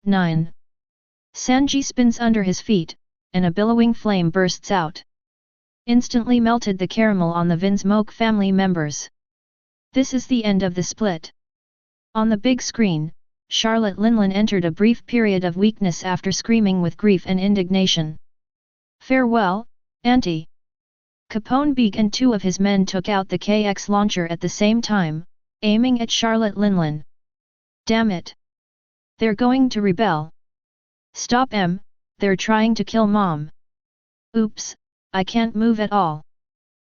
9. Sanji spins under his feet, and a billowing flame bursts out. Instantly melted the caramel on the Vinsmoke family members. This is the end of the split. On the big screen, Charlotte Linlin entered a brief period of weakness after screaming with grief and indignation. "Farewell, Auntie." Capone Beak and two of his men took out the KX launcher at the same time, aiming at Charlotte Linlin. "Damn it! They're going to rebel. Stop 'em, they're trying to kill Mom." "Oops, I can't move at all."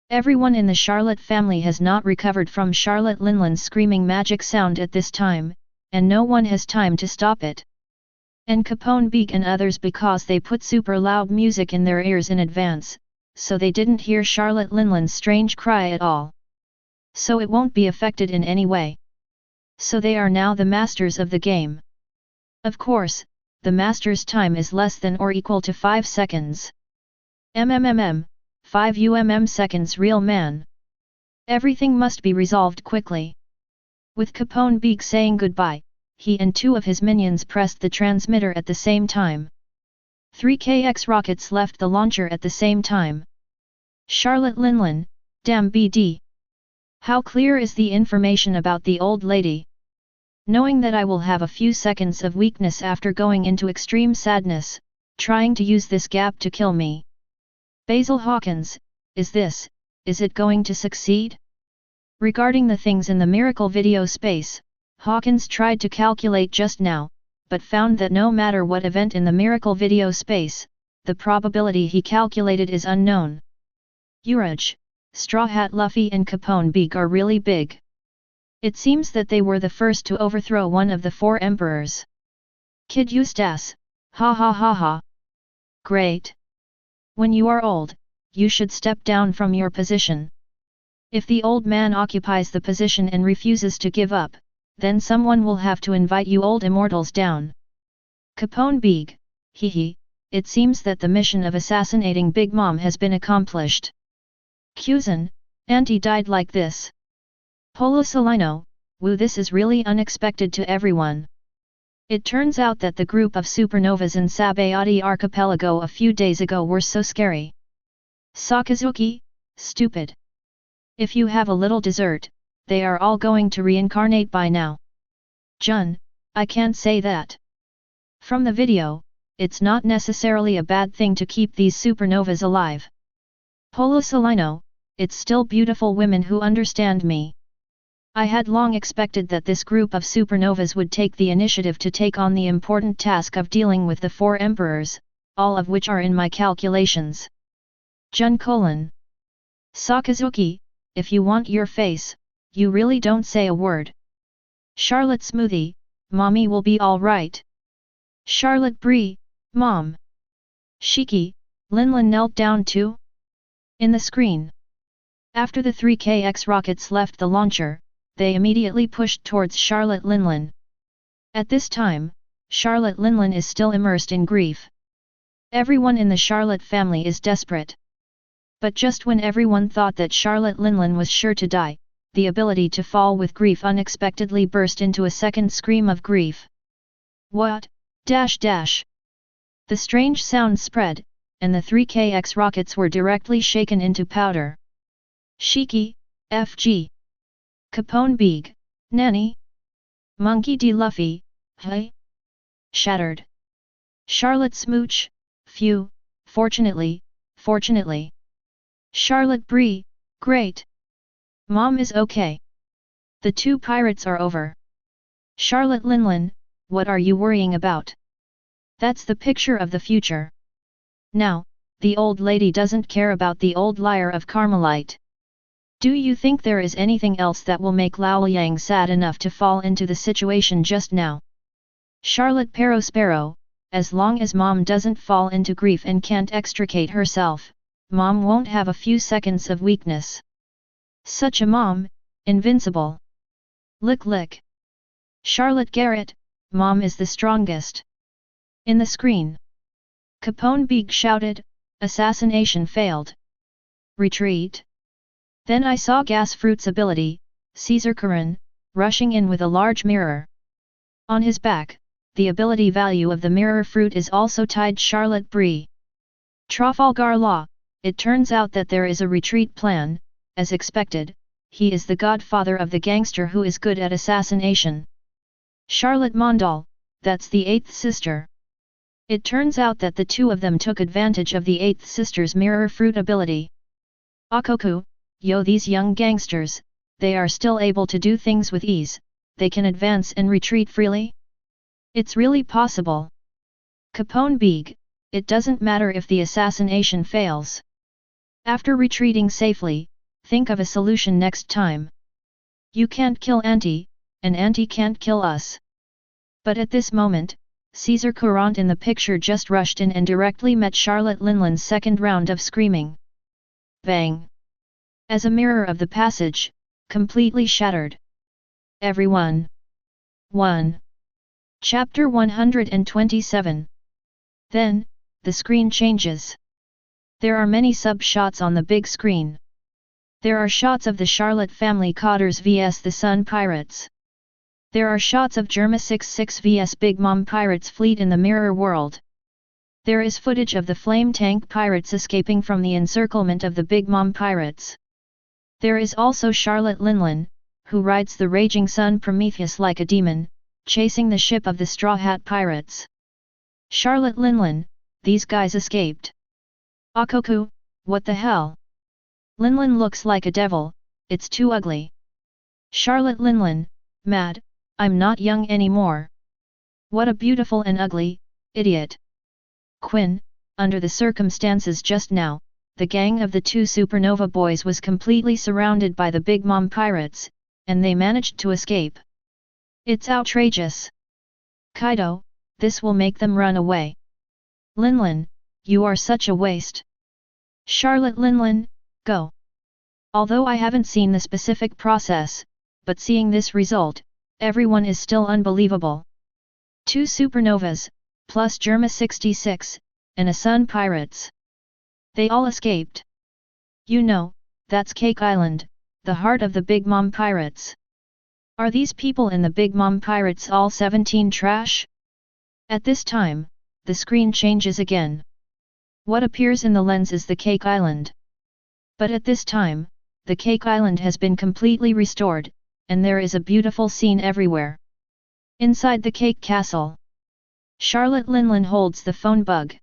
Everyone in the Charlotte family has not recovered from Charlotte Linlin's screaming magic sound at this time, and no one has time to stop it. And Capone Beak and others because they put super loud music in their ears in advance, so they didn't hear Charlotte Linlin's strange cry at all. So it won't be affected in any way. So they are now the masters of the game. Of course, the master's time is less than or equal to 5 seconds. 5 seconds real man. Everything must be resolved quickly. With Capone Beak saying goodbye, he and 2 of his minions pressed the transmitter at the same time. 3KX rockets left the launcher at the same time. Charlotte Linlin, damn BD. How clear is the information about the old lady? Knowing that I will have a few seconds of weakness after going into extreme sadness, trying to use this gap to kill me. Basil Hawkins, is it going to succeed? Regarding the things in the miracle video space, Hawkins tried to calculate just now, but found that no matter what event in the miracle video space, the probability he calculated is unknown. Urge, Straw Hat Luffy and Capone Beak are really big. It seems that they were the first to overthrow one of the 4 emperors. Kid Eustace, ha ha ha ha. Great. When you are old, you should step down from your position. If the old man occupies the position and refuses to give up, then someone will have to invite you old immortals down. Capone Beak, hee, it seems that the mission of assassinating Big Mom has been accomplished. Kuzan, Auntie died like this. Polo Solino, woo, this is really unexpected to everyone. It turns out that the group of supernovas in Sabayati Archipelago a few days ago were so scary. Sakazuki, stupid. If you have a little dessert, they are all going to reincarnate by now. Jun, I can't say that. From the video, it's not necessarily a bad thing to keep these supernovas alive. Polo Solino, it's still beautiful women who understand me. I had long expected that this group of supernovas would take the initiative to take on the important task of dealing with the 4 emperors, all of which are in my calculations. Jun Colon. Sakazuki, if you want your face, you really don't say a word. Charlotte Smoothie, Mommy will be alright. Charlotte Brie, Mom. Shiki, Linlin knelt down too? In the screen. After the 3KX rockets left the launcher, they immediately pushed towards Charlotte Linlin. At this time, Charlotte Linlin is still immersed in grief. Everyone in the Charlotte family is desperate. But just when everyone thought that Charlotte Linlin was sure to die, the ability to fall with grief unexpectedly burst into a second scream of grief. What? Dash dash. The strange sound spread, and the 3KX rockets were directly shaken into powder. Shiki, FG. Capone Beak, Nanny. Monkey D. Luffy, hey. Shattered. Charlotte Smooch, phew, fortunately. Charlotte Brie, great. Mom is okay. The 2 pirates are over. Charlotte Linlin, what are you worrying about? That's the picture of the future. Now, the old lady doesn't care about the old liar of Carmelite. Do you think there is anything else that will make Lao Yang sad enough to fall into the situation just now? Charlotte Sparrow, as long as Mom doesn't fall into grief and can't extricate herself, Mom won't have a few seconds of weakness. Such a mom, invincible. Lick lick. Charlotte Garrett, Mom is the strongest. In the screen. Capone Beak shouted, assassination failed. Retreat. Then I saw Gas Fruit's ability, Caesar Karan, rushing in with a large mirror. On his back, the ability value of the mirror fruit is also tied Charlotte Brie. Trafalgar Law, it turns out that there is a retreat plan, as expected, he is the godfather of the gangster who is good at assassination. Charlotte Mondal, that's the 8th sister. It turns out that the 2 of them took advantage of the 8th sister's mirror fruit ability. Akoku, yo, these young gangsters, they are still able to do things with ease, they can advance and retreat freely? It's really possible. Capone Beak, it doesn't matter if the assassination fails. After retreating safely, think of a solution next time. You can't kill Auntie, and Auntie can't kill us. But at this moment, Caesar Courant in the picture just rushed in and directly met Charlotte Linlin's second round of screaming. Bang! As a mirror of the passage, completely shattered. Everyone. 1. Chapter 127. Then, the screen changes. There are many sub-shots on the big screen. There are shots of the Charlotte family cotters vs the Sun Pirates. There are shots of Germa 66 vs Big Mom Pirates fleet in the mirror world. There is footage of the flame tank pirates escaping from the encirclement of the Big Mom Pirates. There is also Charlotte Linlin, who rides the raging sun Prometheus like a demon, chasing the ship of the Straw Hat Pirates. Charlotte Linlin, these guys escaped. Akoku, what the hell? Linlin looks like a devil, it's too ugly. Charlotte Linlin, mad, I'm not young anymore. What a beautiful and ugly, idiot. Quinn, under the circumstances just now, the gang of the two Supernova boys was completely surrounded by the Big Mom Pirates, and they managed to escape. It's outrageous. Kaido, this will make them run away. Linlin, you are such a waste. Charlotte Linlin, go. Although I haven't seen the specific process, but seeing this result, everyone is still unbelievable. Two supernovas, plus Germa 66, and a Sun Pirates. They all escaped. You know, that's Cake Island, the heart of the Big Mom Pirates. Are these people in the Big Mom Pirates all 17 trash? At this time, the screen changes again. What appears in the lens is the Cake Island. But at this time, the Cake Island has been completely restored, and there is a beautiful scene everywhere. Inside the Cake Castle, Charlotte Linlin holds the phone bug.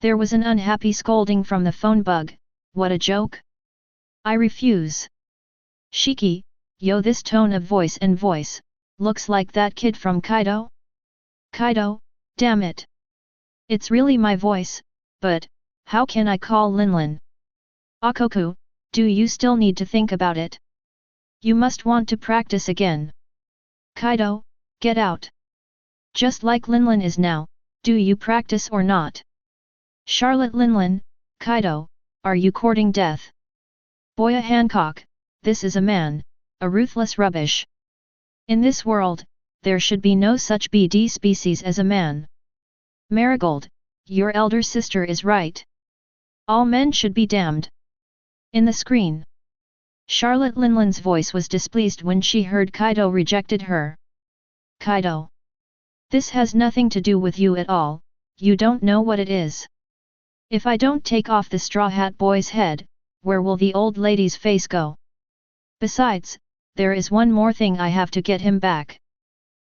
There was an unhappy scolding from the phone bug. What a joke! I refuse. Shiki, yo, this tone of voice and voice, looks like that kid from Kaido? Kaido, damn it! It's really my voice, but, how can I call Linlin? Akoku, do you still need to think about it? You must want to practice again. Kaido, get out. Just like Linlin is now, do you practice or not? Charlotte Linlin, Kaido, are you courting death? Boya Hancock, this is a man, a ruthless rubbish. In this world, there should be no such BD species as a man. Marigold, your elder sister is right. All men should be damned. In the screen, Charlotte Linlin's voice was displeased when she heard Kaido rejected her. Kaido, this has nothing to do with you at all, you don't know what it is. If I don't take off the Straw Hat Boy's head, where will the old lady's face go? Besides, there is one more thing I have to get him back.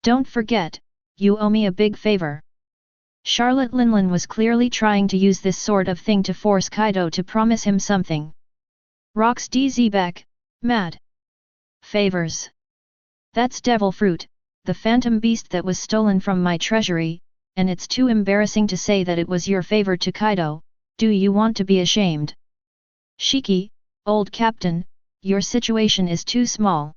Don't forget, you owe me a big favor. Charlotte Linlin was clearly trying to use this sort of thing to force Kaido to promise him something. Rocks DZ back, mad. Favors. That's devil fruit, the phantom beast that was stolen from my treasury, and it's too embarrassing to say that it was your favor to Kaido. Do you want to be ashamed? Shiki, old captain, your situation is too small.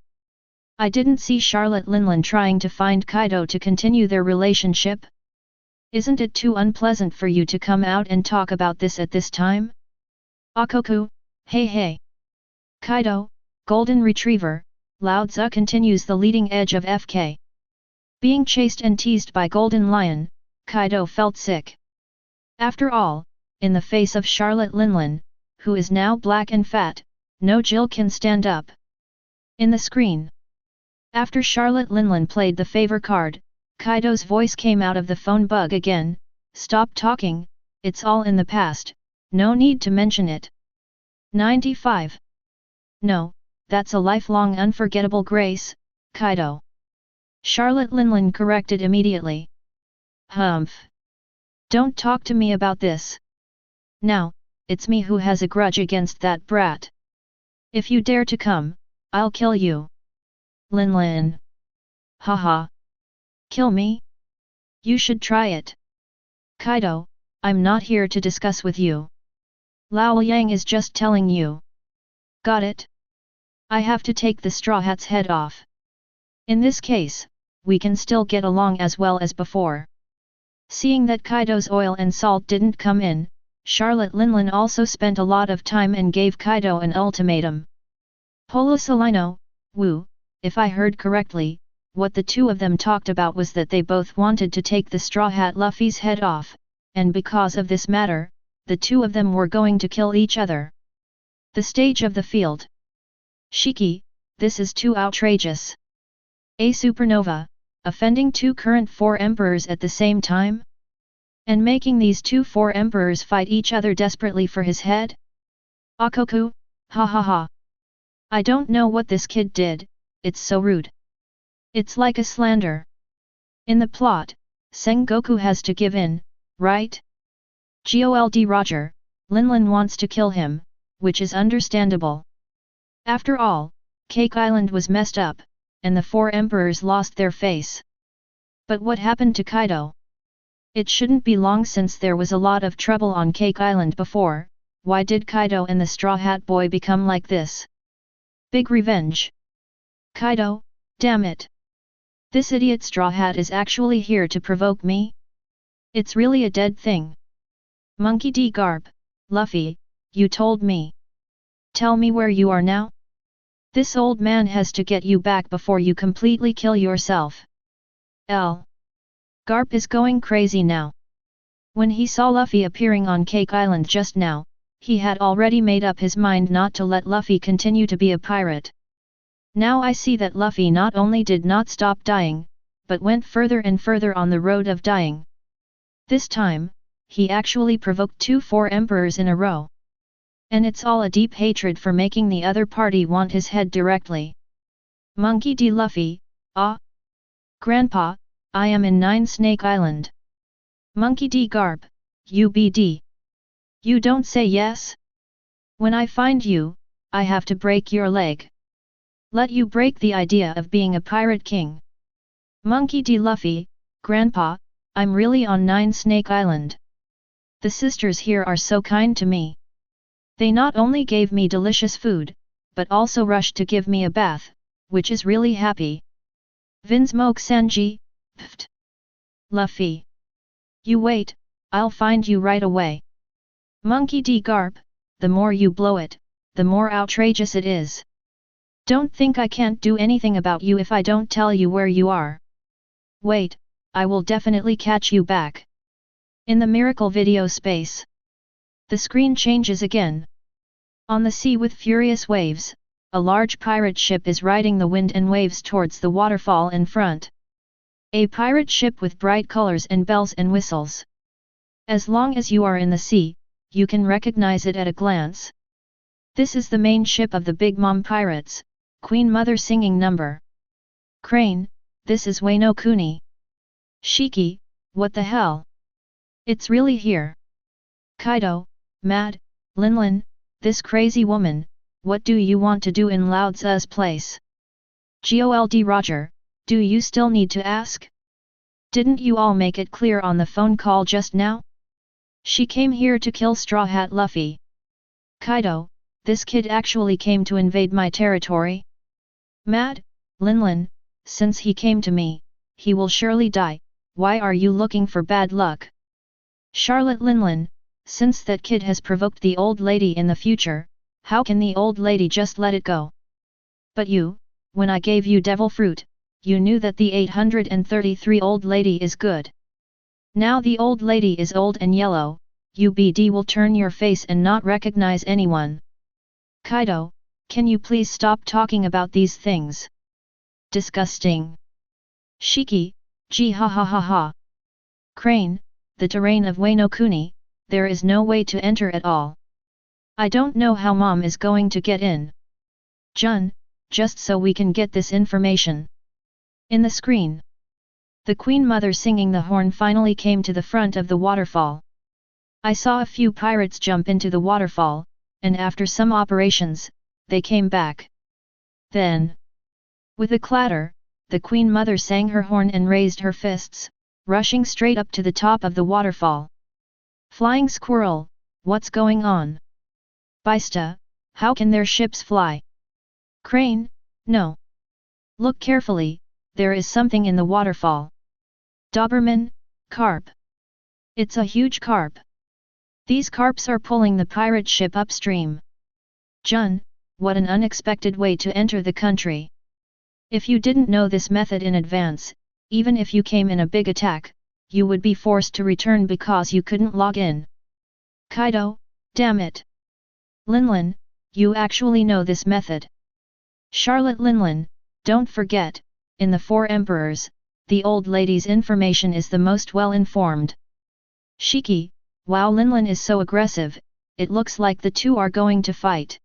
I didn't see Charlotte Linlin trying to find Kaido to continue their relationship. Isn't it too unpleasant for you to come out and talk about this at this time? Akoku, hey. Kaido, Golden Retriever, Lao Tzu continues the leading edge of FK. Being chased and teased by Golden Lion, Kaido felt sick. After all, in the face of Charlotte Linlin, who is now black and fat, no Jill can stand up. In the screen, after Charlotte Linlin played the favor card, Kaido's voice came out of the phone bug again. Stop talking, it's all in the past, no need to mention it. 95. No, that's a lifelong unforgettable grace, Kaido. Charlotte Linlin corrected immediately. Humph. Don't talk to me about this. Now, it's me who has a grudge against that brat. If you dare to come, I'll kill you. Linlin. Haha. Kill me? You should try it. Kaido, I'm not here to discuss with you. Lao Yang is just telling you. Got it? I have to take the Straw Hat's head off. In this case, we can still get along as well as before. Seeing that Kaido's oil and salt didn't come in, Charlotte Linlin also spent a lot of time and gave Kaido an ultimatum. Polo Salino, Wu, if I heard correctly, what the two of them talked about was that they both wanted to take the Straw Hat Luffy's head off, and because of this matter, the two of them were going to kill each other. The stage of the field. Shiki, this is too outrageous. A supernova, offending two current four emperors at the same time? And making these two four emperors fight each other desperately for his head? Akoku, ha ha ha. I don't know what this kid did, it's so rude. It's like a slander. In the plot, Sengoku has to give in, right? Gold Roger, Linlin wants to kill him, which is understandable. After all, Cake Island was messed up, and the four emperors lost their face. But what happened to Kaido? It shouldn't be long since there was a lot of trouble on Cake Island before. Why did Kaido and the Straw Hat Boy become like this? Big revenge. Kaido, damn it. This idiot Straw Hat is actually here to provoke me? It's really a dead thing. Monkey D. Garp, Luffy, you told me. Tell me where you are now? This old man has to get you back before you completely kill yourself. Garp is going crazy now. When he saw Luffy appearing on Cake Island just now, he had already made up his mind not to let Luffy continue to be a pirate. Now I see that Luffy not only did not stop dying, but went further and further on the road of dying. This time, he actually provoked two four emperors in a row. And it's all a deep hatred for making the other party want his head directly. Monkey D. Luffy, ah! Grandpa, I am in 9 Snake Island. Monkey D. Garp, UBD. You don't say yes? When I find you, I have to break your leg. Let you break the idea of being a pirate king. Monkey D. Luffy, Grandpa, I'm really on 9 Snake Island. The sisters here are so kind to me. They not only gave me delicious food, but also rushed to give me a bath, which is really happy. Vinsmoke Sanji, pft. Luffy. You wait, I'll find you right away. Monkey D. Garp, the more you blow it, the more outrageous it is. Don't think I can't do anything about you if I don't tell you where you are. Wait, I will definitely catch you back. In the miracle video space. The screen changes again. On the sea with furious waves, a large pirate ship is riding the wind and waves towards the waterfall in front. A pirate ship with bright colors and bells and whistles. As long as you are in the sea, you can recognize it at a glance. This is the main ship of the Big Mom Pirates, Queen Mother singing number. Crane, this is Wano Kuni. Shiki, what the hell? It's really here. Kaido, mad, Linlin, this crazy woman, what do you want to do in Lao Tzu's place? Gold Roger, do you still need to ask? Didn't you all make it clear on the phone call just now? She came here to kill Straw Hat Luffy. Kaido, this kid actually came to invade my territory? Mad, Linlin, since he came to me, he will surely die. Why are you looking for bad luck? Charlotte Linlin, since that kid has provoked the old lady in the future, how can the old lady just let it go? But you, when I gave you devil fruit, you knew that the 833 old lady is good. Now the old lady is old and yellow, UBD will turn your face and not recognize anyone. Kaido, can you please stop talking about these things? Disgusting. Shiki, gee ha ha ha ha. Crane, the terrain of Wano Kuni, there is no way to enter at all. I don't know how Mom is going to get in. Jun, just so we can get this information. In the screen. The Queen Mother singing the horn finally came to the front of the waterfall. I saw a few pirates jump into the waterfall, and after some operations, they came back. Then, with a clatter, the Queen Mother sang her horn and raised her fists, rushing straight up to the top of the waterfall. Flying squirrel, what's going on? Bista, how can their ships fly? Crane, no. Look carefully, there is something in the waterfall. Doberman, carp. It's a huge carp. These carps are pulling the pirate ship upstream. Jun, what an unexpected way to enter the country. If you didn't know this method in advance, even if you came in a big attack, you would be forced to return because you couldn't log in. Kaido, damn it. Linlin, you actually know this method. Charlotte Linlin, don't forget, in the Four Emperors, the old lady's information is the most well-informed. Shiki, wow, Linlin is so aggressive, it looks like the two are going to fight.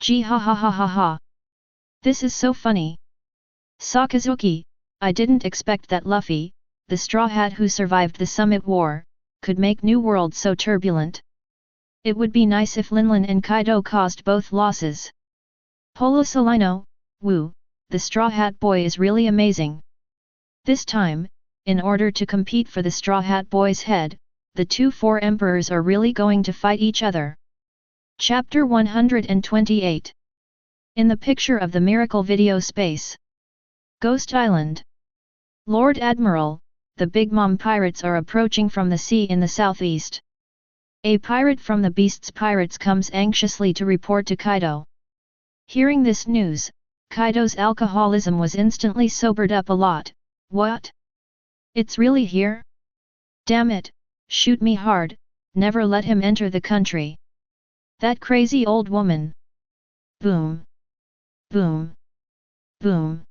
Gee ha ha ha ha ha. This is so funny. Sakazuki, I didn't expect that Luffy, the Straw Hat who survived the Summit War, could make New World so turbulent. It would be nice if Linlin and Kaido caused both losses. Polo Solino, woo, the Straw Hat Boy is really amazing. This time, in order to compete for the Straw Hat Boy's head, the two Four Emperors are really going to fight each other. Chapter 128. In the picture of the Miracle Video Space. Ghost Island. Lord Admiral, the Big Mom pirates are approaching from the sea in the southeast. A pirate from the Beast's Pirates comes anxiously to report to Kaido. Hearing this news, Kaido's alcoholism was instantly sobered up a lot. What? It's really here? Damn it, shoot me hard, never let him enter the country. That crazy old woman. Boom. Boom. Boom.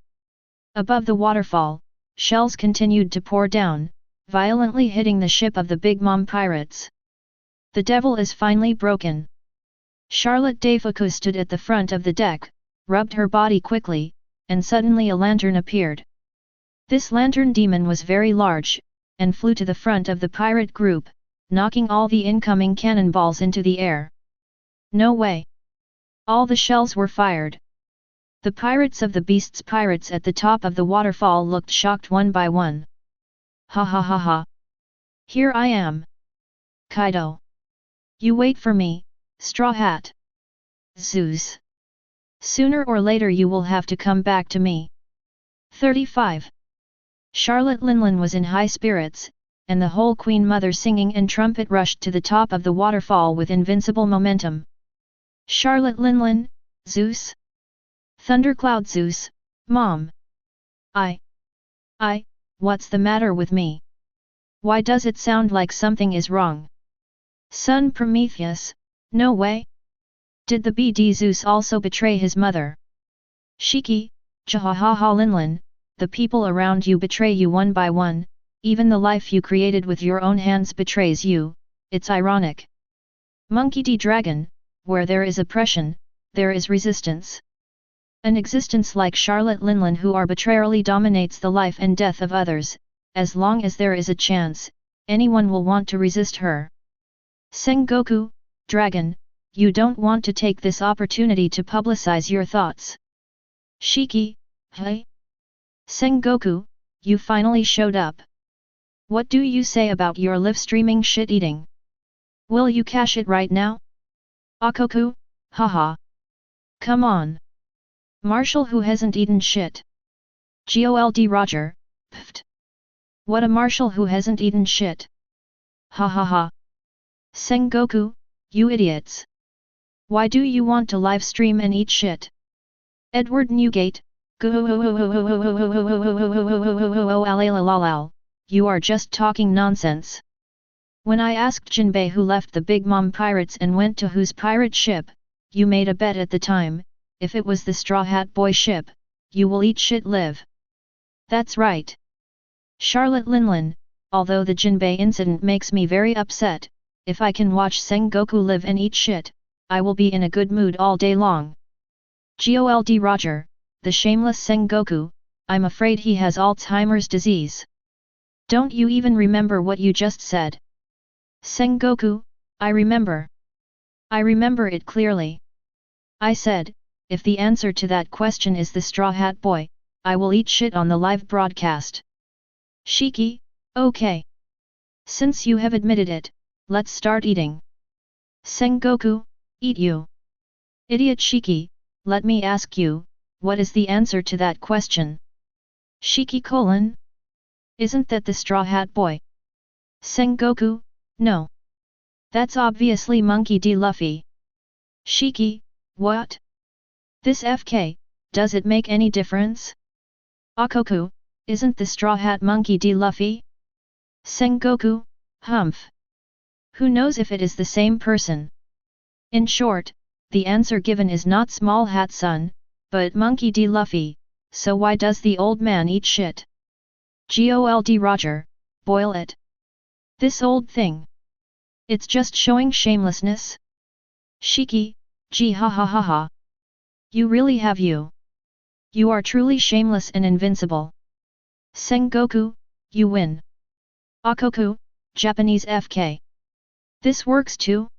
Above the waterfall, shells continued to pour down, violently hitting the ship of the Big Mom pirates. The devil is finally broken. Charlotte Deifuku stood at the front of the deck, rubbed her body quickly, and suddenly a lantern appeared. This lantern demon was very large, and flew to the front of the pirate group, knocking all the incoming cannonballs into the air. No way! All the shells were fired. The pirates of the Beast's Pirates at the top of the waterfall looked shocked one by one. Ha ha ha ha! Here I am! Kaido! You wait for me, Straw Hat! Zeus! Sooner or later you will have to come back to me. 35. Charlotte Linlin was in high spirits, and the whole Queen Mother singing and trumpet rushed to the top of the waterfall with invincible momentum. Charlotte Linlin, Zeus? Thundercloud Zeus, Mom! What's the matter with me? Why does it sound like something is wrong? Son Prometheus, no way! Did the BD Zeus also betray his mother? Shiki, Jahahaha Linlin, the people around you betray you one by one, even the life you created with your own hands betrays you, it's ironic. Monkey D. Dragon, where there is oppression, there is resistance. An existence like Charlotte Linlin who arbitrarily dominates the life and death of others, as long as there is a chance, anyone will want to resist her. Sengoku, Dragon, you don't want to take this opportunity to publicize your thoughts. Shiki, hey? Sengoku, you finally showed up. What do you say about your live-streaming shit-eating? Will you cash it right now? Akoku, haha. Come on. Marshall who hasn't eaten shit. Gold Roger, pft. What a Marshall who hasn't eaten shit. Ha ha ha. Sengoku, you idiots. Why do you want to live stream and eat shit? Edward Newgate, you are just talking nonsense. When I asked Jinbei who left the Big Mom pirates and went to whose pirate ship, you made a bet at the time, if it was the Straw Hat Boy ship, you will eat shit live. That's right. Charlotte Linlin, although the Jinbei incident makes me very upset, if I can watch Sengoku live and eat shit, I will be in a good mood all day long. Gold Roger, the shameless Sengoku, I'm afraid he has Alzheimer's disease. Don't you even remember what you just said? Sengoku, I remember. I remember it clearly. I said, if the answer to that question is the Straw Hat Boy, I will eat shit on the live broadcast. Shiki, okay. Since you have admitted it, let's start eating. Sengoku, eat you. Idiot Shiki, let me ask you, what is the answer to that question? Shiki colon? Isn't that the Straw Hat Boy? Sengoku, no. That's obviously Monkey D. Luffy. Shiki, what? This FK, does it make any difference? Akoku, isn't the Straw Hat Monkey D. Luffy? Sengoku, humph. Who knows if it is the same person? In short, the answer given is not Small Hat Son, but Monkey D. Luffy, so why does the old man eat shit? Gold Roger, boil it. This old thing. It's just showing shamelessness. Shiki, gee ha ha ha ha. You really have you. You are truly shameless and invincible. Sengoku, you win. Akoku, Japanese FK. This works too?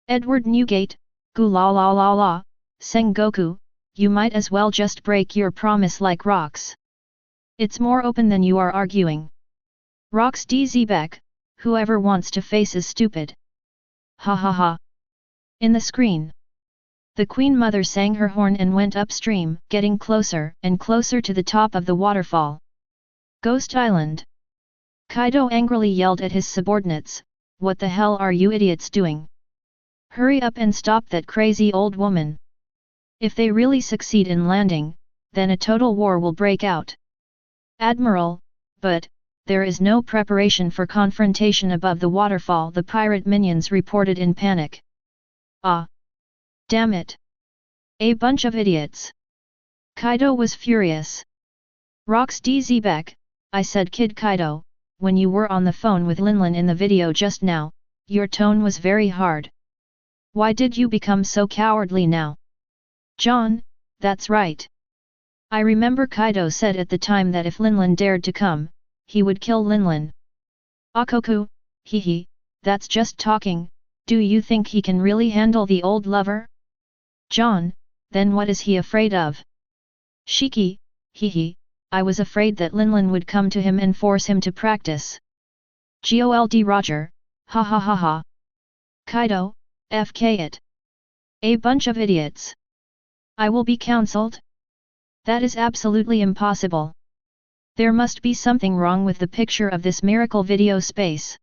Edward Newgate, gu la la la la, Sengoku, you might as well just break your promise like rocks. It's more open than you are arguing. Rocks DZ Beck, whoever wants to face is stupid. Ha ha ha. In the screen. The Queen Mother sang her horn and went upstream, getting closer and closer to the top of the waterfall. Ghost Island. Kaido angrily yelled at his subordinates, "What the hell are you idiots doing? Hurry up and stop that crazy old woman. If they really succeed in landing, then a total war will break out." Admiral, but there is no preparation for confrontation above the waterfall, the pirate minions reported in panic. Ah! Damn it! A bunch of idiots! Kaido was furious. Rocks DZ Beck, I said Kid Kaido, when you were on the phone with Linlin in the video just now, your tone was very hard. Why did you become so cowardly now? John, that's right. I remember Kaido said at the time that if Linlin dared to come, he would kill Linlin. Akoku, hehe, that's just talking, do you think he can really handle the old lover? John, then what is he afraid of? Shiki, hehe, I was afraid that Linlin would come to him and force him to practice. Gold Roger, ha ha ha ha. Kaido, FK it. A bunch of idiots. I will be counseled? That is absolutely impossible. There must be something wrong with the picture of this miracle video space.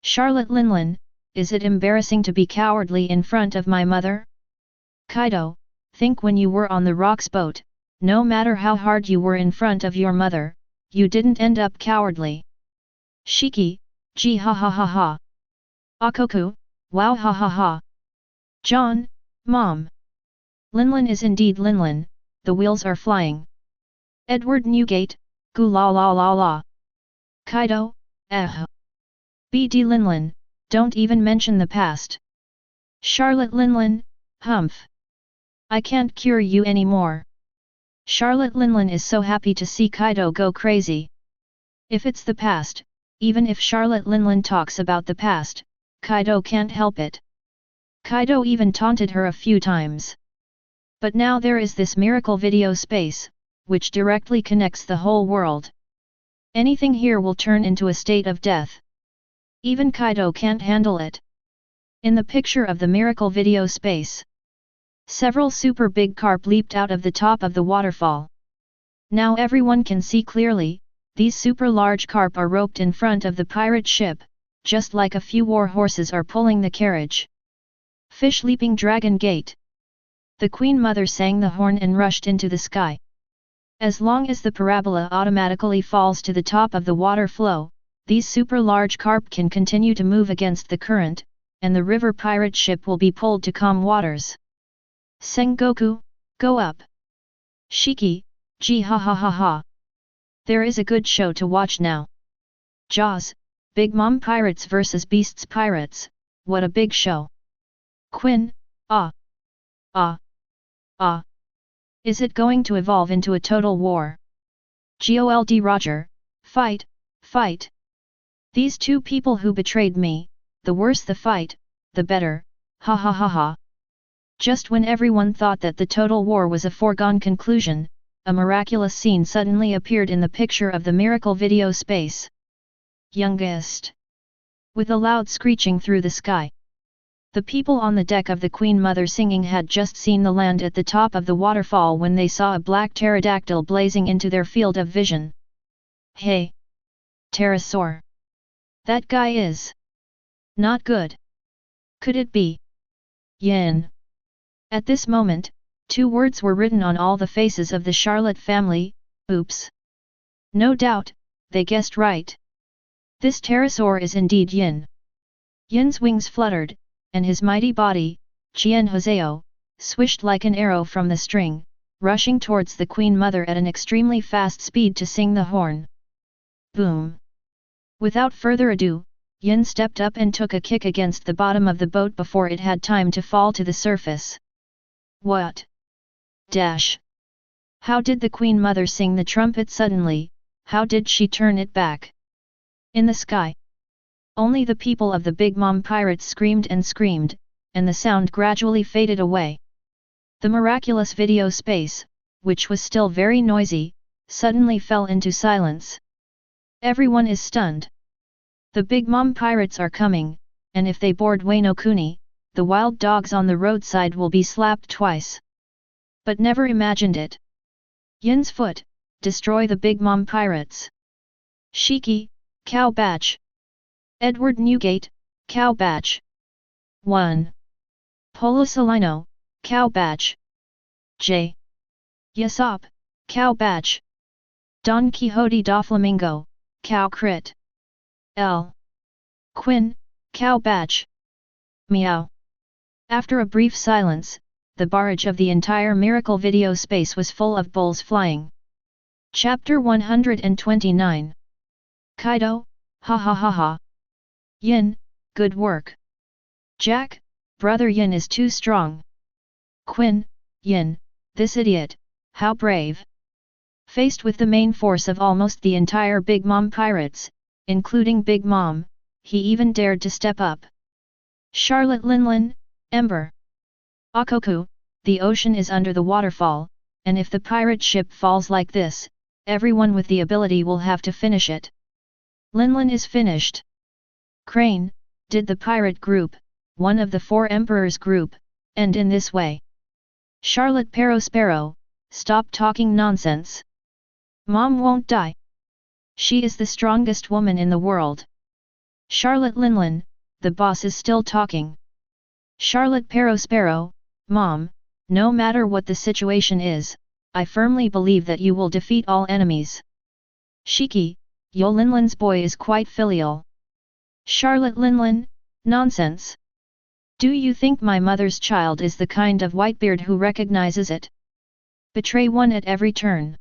Charlotte Linlin, is it embarrassing to be cowardly in front of my mother? Kaido, think when you were on the rocks boat, no matter how hard you were in front of your mother, you didn't end up cowardly. Shiki, gee ha ha ha ha. Akoku, wow ha ha ha. John, Mom. Linlin is indeed Linlin, the wheels are flying. Edward Newgate, gu la la la la. Kaido, BD Linlin, don't even mention the past. Charlotte Linlin, humph. I can't cure you anymore. Charlotte Linlin is so happy to see Kaido go crazy. If it's the past, even if Charlotte Linlin talks about the past, Kaido can't help it. Kaido even taunted her a few times. But now there is this miracle video space, which directly connects the whole world. Anything here will turn into a state of death. Even Kaido can't handle it. In the picture of the miracle video space, several super big carp leaped out of the top of the waterfall. Now everyone can see clearly, these super large carp are roped in front of the pirate ship, just like a few war horses are pulling the carriage. Fish leaping Dragon Gate. The Queen Mother sang the horn and rushed into the sky. As long as the parabola automatically falls to the top of the water flow, these super large carp can continue to move against the current, and the river pirate ship will be pulled to calm waters. Sengoku, go up. Shiki, gee ha ha ha ha. There is a good show to watch now. Jaws, Big Mom Pirates vs Beasts Pirates, what a big show. Quinn, ah. Is it going to evolve into a total war? Gold Roger, fight, fight. These two people who betrayed me, the worse the fight, the better, ha ha ha ha. Just when everyone thought that the total war was a foregone conclusion, a miraculous scene suddenly appeared in the picture of the miracle video space. Youngest. With a loud screeching through the sky. The people on the deck of the Queen Mother singing had just seen the land at the top of the waterfall when they saw a black pterodactyl blazing into their field of vision. Hey! Pterosaur! That guy is not good. Could it be Yin? At this moment, two words were written on all the faces of the Charlotte family, oops. No doubt, they guessed right. This pterosaur is indeed Yin. Yin's wings fluttered, and his mighty body, Qian Hoseo, swished like an arrow from the string, rushing towards the Queen Mother at an extremely fast speed to sing the horn. Boom! Without further ado, Yin stepped up and took a kick against the bottom of the boat before it had time to fall to the surface. What? Dash! How did the Queen Mother sing the trumpet suddenly? How did she turn it back? In the sky. Only the people of the Big Mom pirates screamed, and the sound gradually faded away. The miraculous video space, which was still very noisy, suddenly fell into silence. Everyone is stunned. The Big Mom pirates are coming, and if they board Wano Kuni, the wild dogs on the roadside will be slapped twice. But never imagined it. Yin's foot, destroy the Big Mom pirates. Shiki, Cow Batch. Edward Newgate, Cow Batch. 1. Polo Salino, Cow Batch. J. Yasop, Cow Batch. Don Quixote da Flamingo, Cow Crit. L. Quinn, Cow Batch. Meow. After a brief silence, the barrage of the entire miracle video space was full of bulls flying. Chapter 129. Kaido, ha ha ha ha. Yin, good work. Jack, brother Yin is too strong. Quinn, Yin, this idiot, how brave. Faced with the main force of almost the entire Big Mom pirates, including Big Mom, he even dared to step up. Charlotte Linlin, Ember. Akoku, the ocean is under the waterfall, and if the pirate ship falls like this, everyone with the ability will have to finish it. Linlin is finished. Crane, did the pirate group, one of the 4 emperors group, end in this way? Charlotte Perospero, stop talking nonsense. Mom won't die. She is the strongest woman in the world. Charlotte Linlin, the boss is still talking. Charlotte Perospero, Mom, no matter what the situation is, I firmly believe that you will defeat all enemies. Shiki, Yo Linlin's boy is quite filial. Charlotte Linlin, nonsense. Do you think my mother's child is the kind of Whitebeard who recognizes it? Betray one at every turn.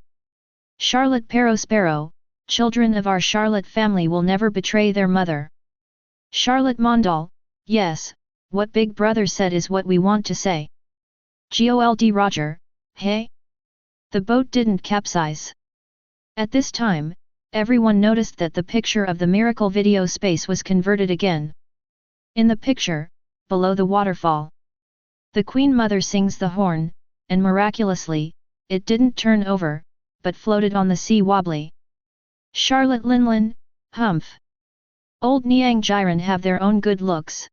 Charlotte Perospero, children of our Charlotte family will never betray their mother. Charlotte Mondal, yes, what Big Brother said is what we want to say. Gold Roger, hey? The boat didn't capsize. At this time, everyone noticed that the picture of the miracle video space was converted again. In the picture, below the waterfall, the Queen Mother sings the horn, and miraculously, it didn't turn over, but floated on the sea wobbly. Charlotte Linlin, humph. Old Niang Jiren have their own good looks.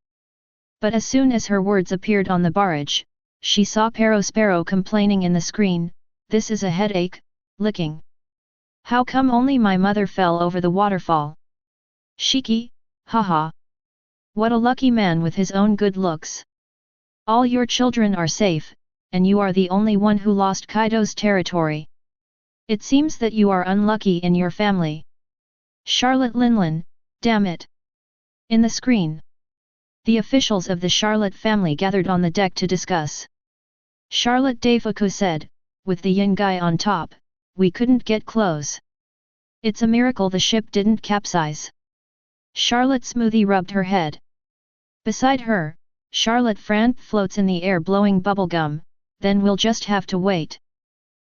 But as soon as her words appeared on the barrage, she saw Perospero complaining in the screen, this is a headache, licking. How come only my mother fell over the waterfall? Shiki, haha. What a lucky man with his own good looks. All your children are safe, and you are the only one who lost Kaido's territory. It seems that you are unlucky in your family. Charlotte Linlin, damn it. In the screen, the officials of the Charlotte family gathered on the deck to discuss. Charlotte Deifuku said, with the Yin guy on top, we couldn't get close. It's a miracle the ship didn't capsize. Charlotte Smoothie rubbed her head. Beside her, Charlotte Frant floats in the air blowing bubblegum, then we'll just have to wait.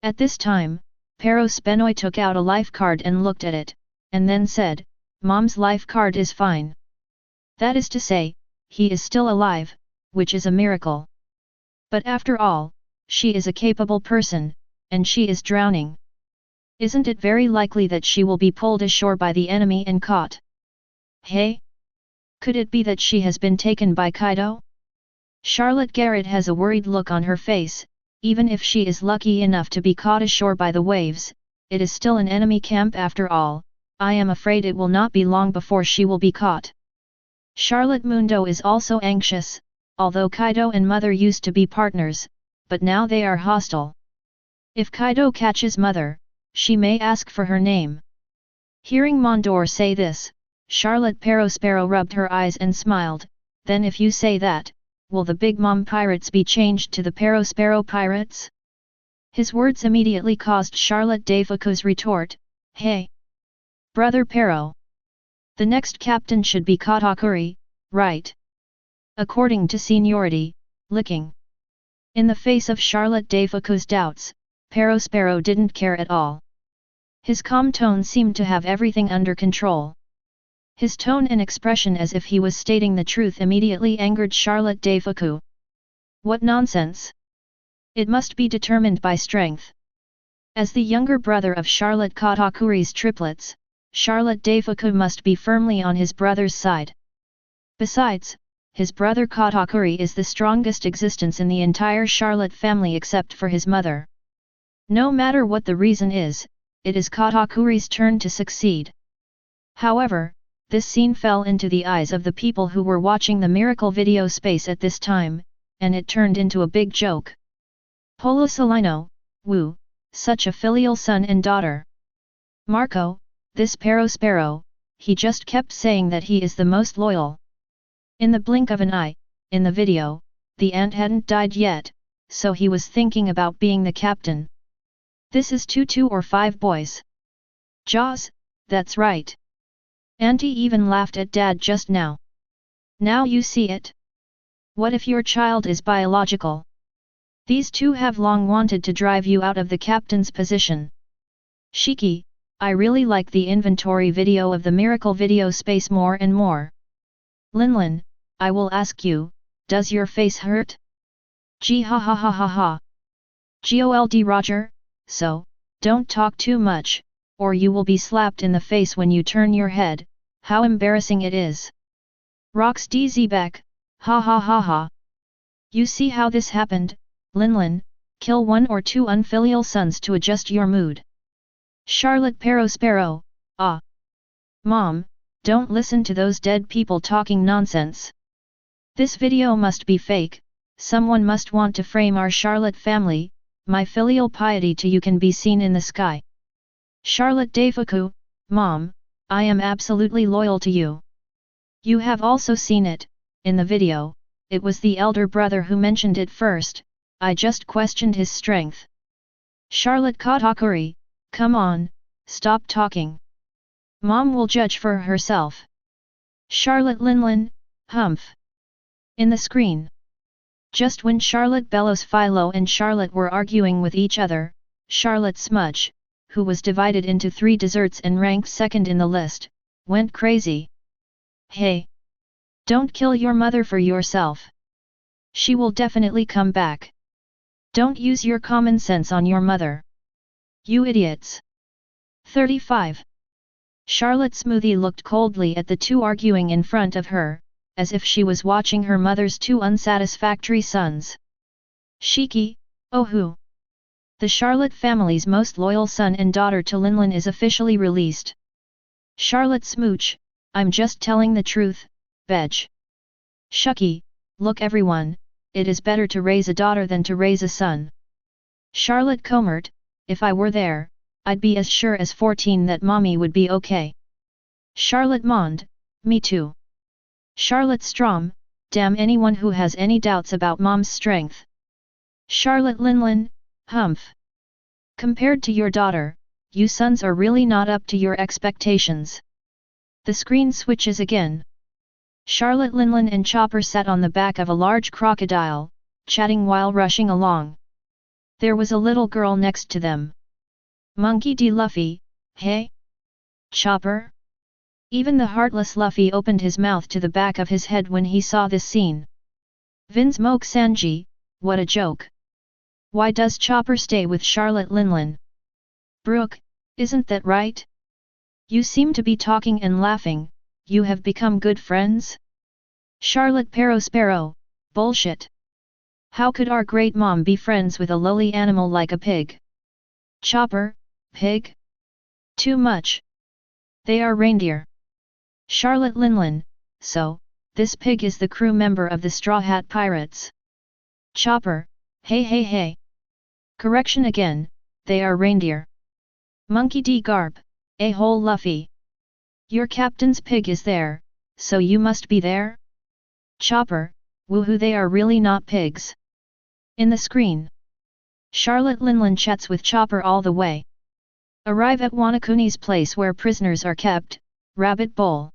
At this time, Peros Benoy took out a life card and looked at it, and then said, Mom's life card is fine. That is to say, he is still alive, which is a miracle. But after all, she is a capable person, and she is drowning. Isn't it very likely that she will be pulled ashore by the enemy and caught? Hey? Could it be that she has been taken by Kaido? Charlotte Garrett has a worried look on her face. Even if she is lucky enough to be caught ashore by the waves, it is still an enemy camp after all. I am afraid it will not be long before she will be caught. Charlotte Mundo is also anxious, although Kaido and Mother used to be partners, but now they are hostile. If Kaido catches Mother, she may ask for her name. Hearing Mondor say this, Charlotte Sparrow rubbed her eyes and smiled, then if you say that, will the Big Mom Pirates be changed to the Sparrow Pirates? His words immediately caused Charlotte Deifuku's retort, hey! Brother Pero! The next captain should be Katakuri, right? According to seniority, licking. In the face of Charlotte Deifuku's doubts, Sparrow didn't care at all. His calm tone seemed to have everything under control. His tone and expression as if he was stating the truth immediately angered Charlotte Deifuku. What nonsense! It must be determined by strength. As the younger brother of Charlotte Katakuri's triplets, Charlotte Deifuku must be firmly on his brother's side. Besides, his brother Katakuri is the strongest existence in the entire Charlotte family except for his mother. No matter what the reason is, it is Katakuri's turn to succeed. However, this scene fell into the eyes of the people who were watching the miracle video space at this time, and it turned into a big joke. Polo Solino, woo, such a filial son and daughter. Marco, this Sparrow, he just kept saying that he is the most loyal. In the blink of an eye, in the video, the ant hadn't died yet, so he was thinking about being the captain. This is 2 or 5 boys. Jaws, that's right. Auntie even laughed at Dad just now. Now you see it? What if your child is biological? These 2 have long wanted to drive you out of the captain's position. Shiki, I really like the inventory video of the miracle video space more and more. Linlin, I will ask you, does your face hurt? Gee ha ha ha ha ha. Gold Roger, so, don't talk too much, or you will be slapped in the face when you turn your head, how embarrassing it is. Rox DZ back, ha ha ha ha. You see how this happened, Linlin, kill 1 or 2 unfilial sons to adjust your mood. Charlotte Sparrow, ah. Mom, don't listen to those dead people talking nonsense. This video must be fake, someone must want to frame our Charlotte family, my filial piety to you can be seen in the sky. Charlotte Deifuku, Mom, I am absolutely loyal to you. You have also seen it, in the video, it was the elder brother who mentioned it first, I just questioned his strength. Charlotte Katakuri, come on, stop talking. Mom will judge for herself. Charlotte Linlin, humph. In the screen. Just when Charlotte Bellows Philo and Charlotte were arguing with each other, Charlotte Smudge, who was divided into 3 desserts and ranked second in the list, went crazy. Hey! Don't kill your mother for yourself. She will definitely come back. Don't use your common sense on your mother. You idiots. 35. Charlotte Smoothie looked coldly at the 2 arguing in front of her, as if she was watching her mother's 2 unsatisfactory sons. Shiki, oh who? The Charlotte family's most loyal son and daughter to Linlin is officially released. Charlotte Smooch, I'm just telling the truth, Bej. Shucky, look everyone, it is better to raise a daughter than to raise a son. Charlotte Comert, if I were there, I'd be as sure as 14 that mommy would be okay. Charlotte Mond, me too. Charlotte Strom, damn anyone who has any doubts about mom's strength. Charlotte Linlin, humph. Compared to your daughter, you sons are really not up to your expectations. The screen switches again. Charlotte Linlin and Chopper sat on the back of a large crocodile, chatting while rushing along. There was a little girl next to them. Monkey D. Luffy, hey? Chopper? Even the heartless Luffy opened his mouth to the back of his head when he saw this scene. Vince Moke Sanji, what a joke. Why does Chopper stay with Charlotte Linlin? Brooke, isn't that right? You seem to be talking and laughing, you have become good friends? Charlotte Sparrow, bullshit. How could our great mom be friends with a lowly animal like a pig? Chopper, pig? Too much. They are reindeer. Charlotte Linlin, so, this pig is the crew member of the Straw Hat Pirates. Chopper, hey hey hey. Correction again, they are reindeer. Monkey D. Garp, a-hole Luffy. Your captain's pig is there, so you must be there? Chopper, woohoo, they are really not pigs. In the screen, Charlotte Linlin chats with Chopper all the way. Arrive at Wanakuni's place where prisoners are kept, rabbit bowl.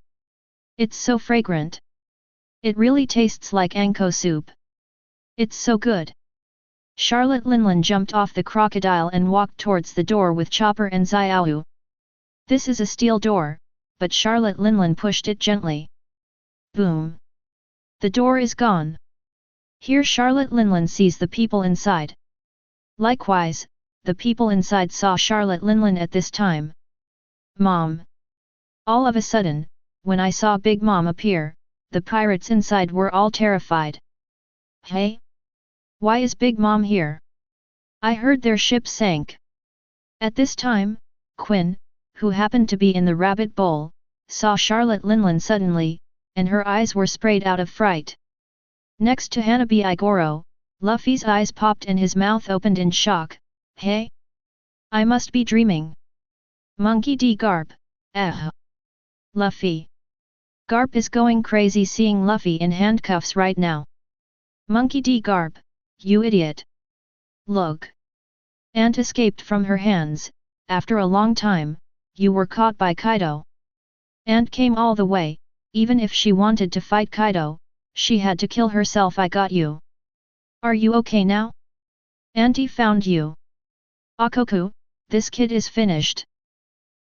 It's so fragrant. It really tastes like anko soup. It's so good. Charlotte Linlin jumped off the crocodile and walked towards the door with Chopper and Xiaoyu. This is a steel door, but Charlotte Linlin pushed it gently. Boom. The door is gone. Here Charlotte Linlin sees the people inside. Likewise, the people inside saw Charlotte Linlin at this time. Mom. All of a sudden, when I saw Big Mom appear, the pirates inside were all terrified. Hey? Why is Big Mom here? I heard their ship sank. At this time, Quinn, who happened to be in the rabbit bowl, saw Charlotte Linlin suddenly, and her eyes were sprayed out of fright. Next to Hanabi Igoro, Luffy's eyes popped and his mouth opened in shock. Hey? I must be dreaming. Monkey D. Garp, Luffy. Garp is going crazy seeing Luffy in handcuffs right now. Monkey D. Garp, you idiot. Look. Ant escaped from her hands, after a long time, you were caught by Kaido. Ant came all the way, even if she wanted to fight Kaido, she had to kill herself. I got you. Are you okay now? Auntie found you. Akoku, this kid is finished.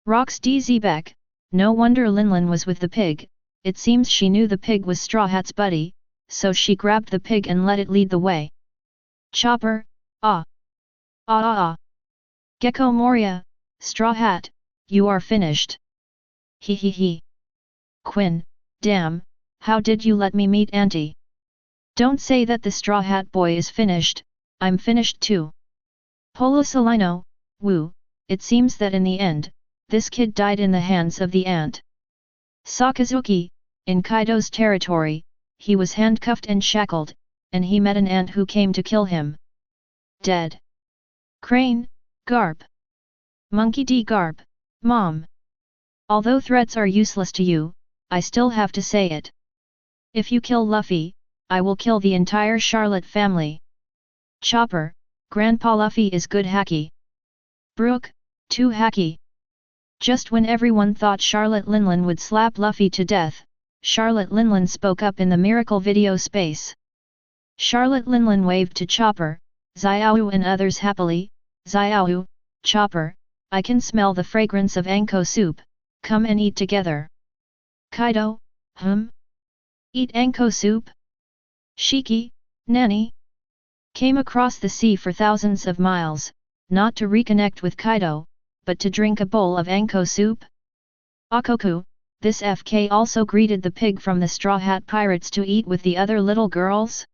Rocks DZ Beck, no wonder Linlin was with the pig, it seems she knew the pig was Straw Hat's buddy, so she grabbed the pig and let it lead the way. Chopper, Gecko Moria, Straw Hat, you are finished. He. Quinn, damn, how did you let me meet Auntie? Don't say that the Straw Hat boy is finished, I'm finished too. Polo Salino, woo, it seems that in the end, this kid died in the hands of the ant. Sakazuki, in Kaido's territory, he was handcuffed and shackled, and he met an ant who came to kill him. Dead. Crane, Garp. Monkey D. Garp, Mom. Although threats are useless to you, I still have to say it. If you kill Luffy, I will kill the entire Charlotte family. Chopper, Grandpa Luffy is good hacky. Brook, too hacky. Just when everyone thought Charlotte Linlin would slap Luffy to death, Charlotte Linlin spoke up in the miracle video space. Charlotte Linlin waved to Chopper, Xiaoyu and others happily. Xiaoyu, Chopper, I can smell the fragrance of anko soup, come and eat together. Kaido, Eat anko soup? Shiki, Nani? Came across the sea for thousands of miles, not to reconnect with Kaido, but to drink a bowl of anko soup? Akoku, this FK also greeted the pig from the Straw Hat Pirates to eat with the other little girls?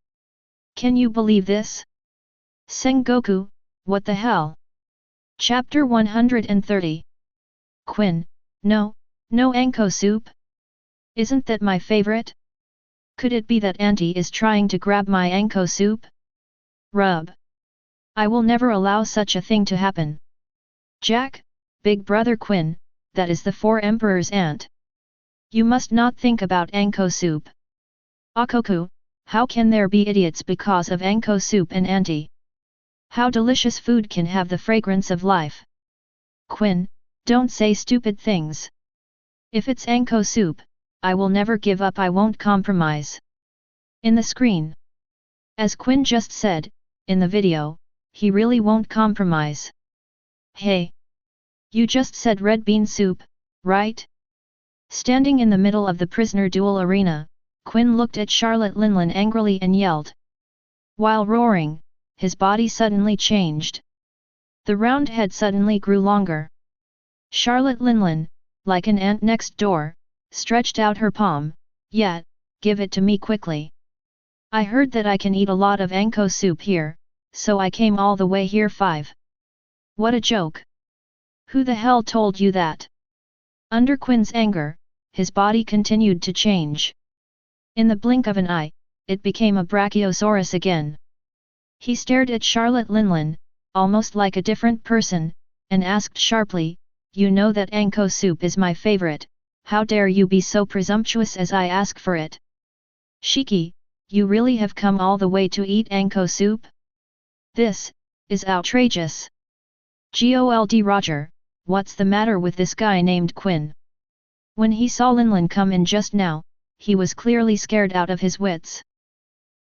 Can you believe this? Sengoku, what the hell? Chapter 130. Quinn, no anko soup? Isn't that my favorite? Could it be that Auntie is trying to grab my anko soup? Rub. I will never allow such a thing to happen. Jack, Big Brother Quinn, that is the Four Emperors' aunt. You must not think about anko soup. Akoku, how can there be idiots because of anko soup and Auntie? How delicious food can have the fragrance of life. Quinn, don't say stupid things. If it's anko soup, I will never give up, I won't compromise. In the screen. As Quinn just said, in the video, he really won't compromise. Hey! You just said red bean soup, right? Standing in the middle of the prisoner duel arena, Quinn looked at Charlotte Linlin angrily and yelled. While roaring, his body suddenly changed. The round head suddenly grew longer. Charlotte Linlin, like an ant next door, stretched out her palm. Yet, give it to me quickly. I heard that I can eat a lot of anko soup here, so I came all the way here. 5. What a joke. Who the hell told you that? Under Quinn's anger, his body continued to change. In the blink of an eye, it became a Brachiosaurus again. He stared at Charlotte Linlin, almost like a different person, and asked sharply, you know that anko soup is my favorite, how dare you be so presumptuous as I ask for it? Shiki, you really have come all the way to eat anko soup? This is outrageous. Gold Roger, what's the matter with this guy named Quinn? When he saw Linlin come in just now, he was clearly scared out of his wits.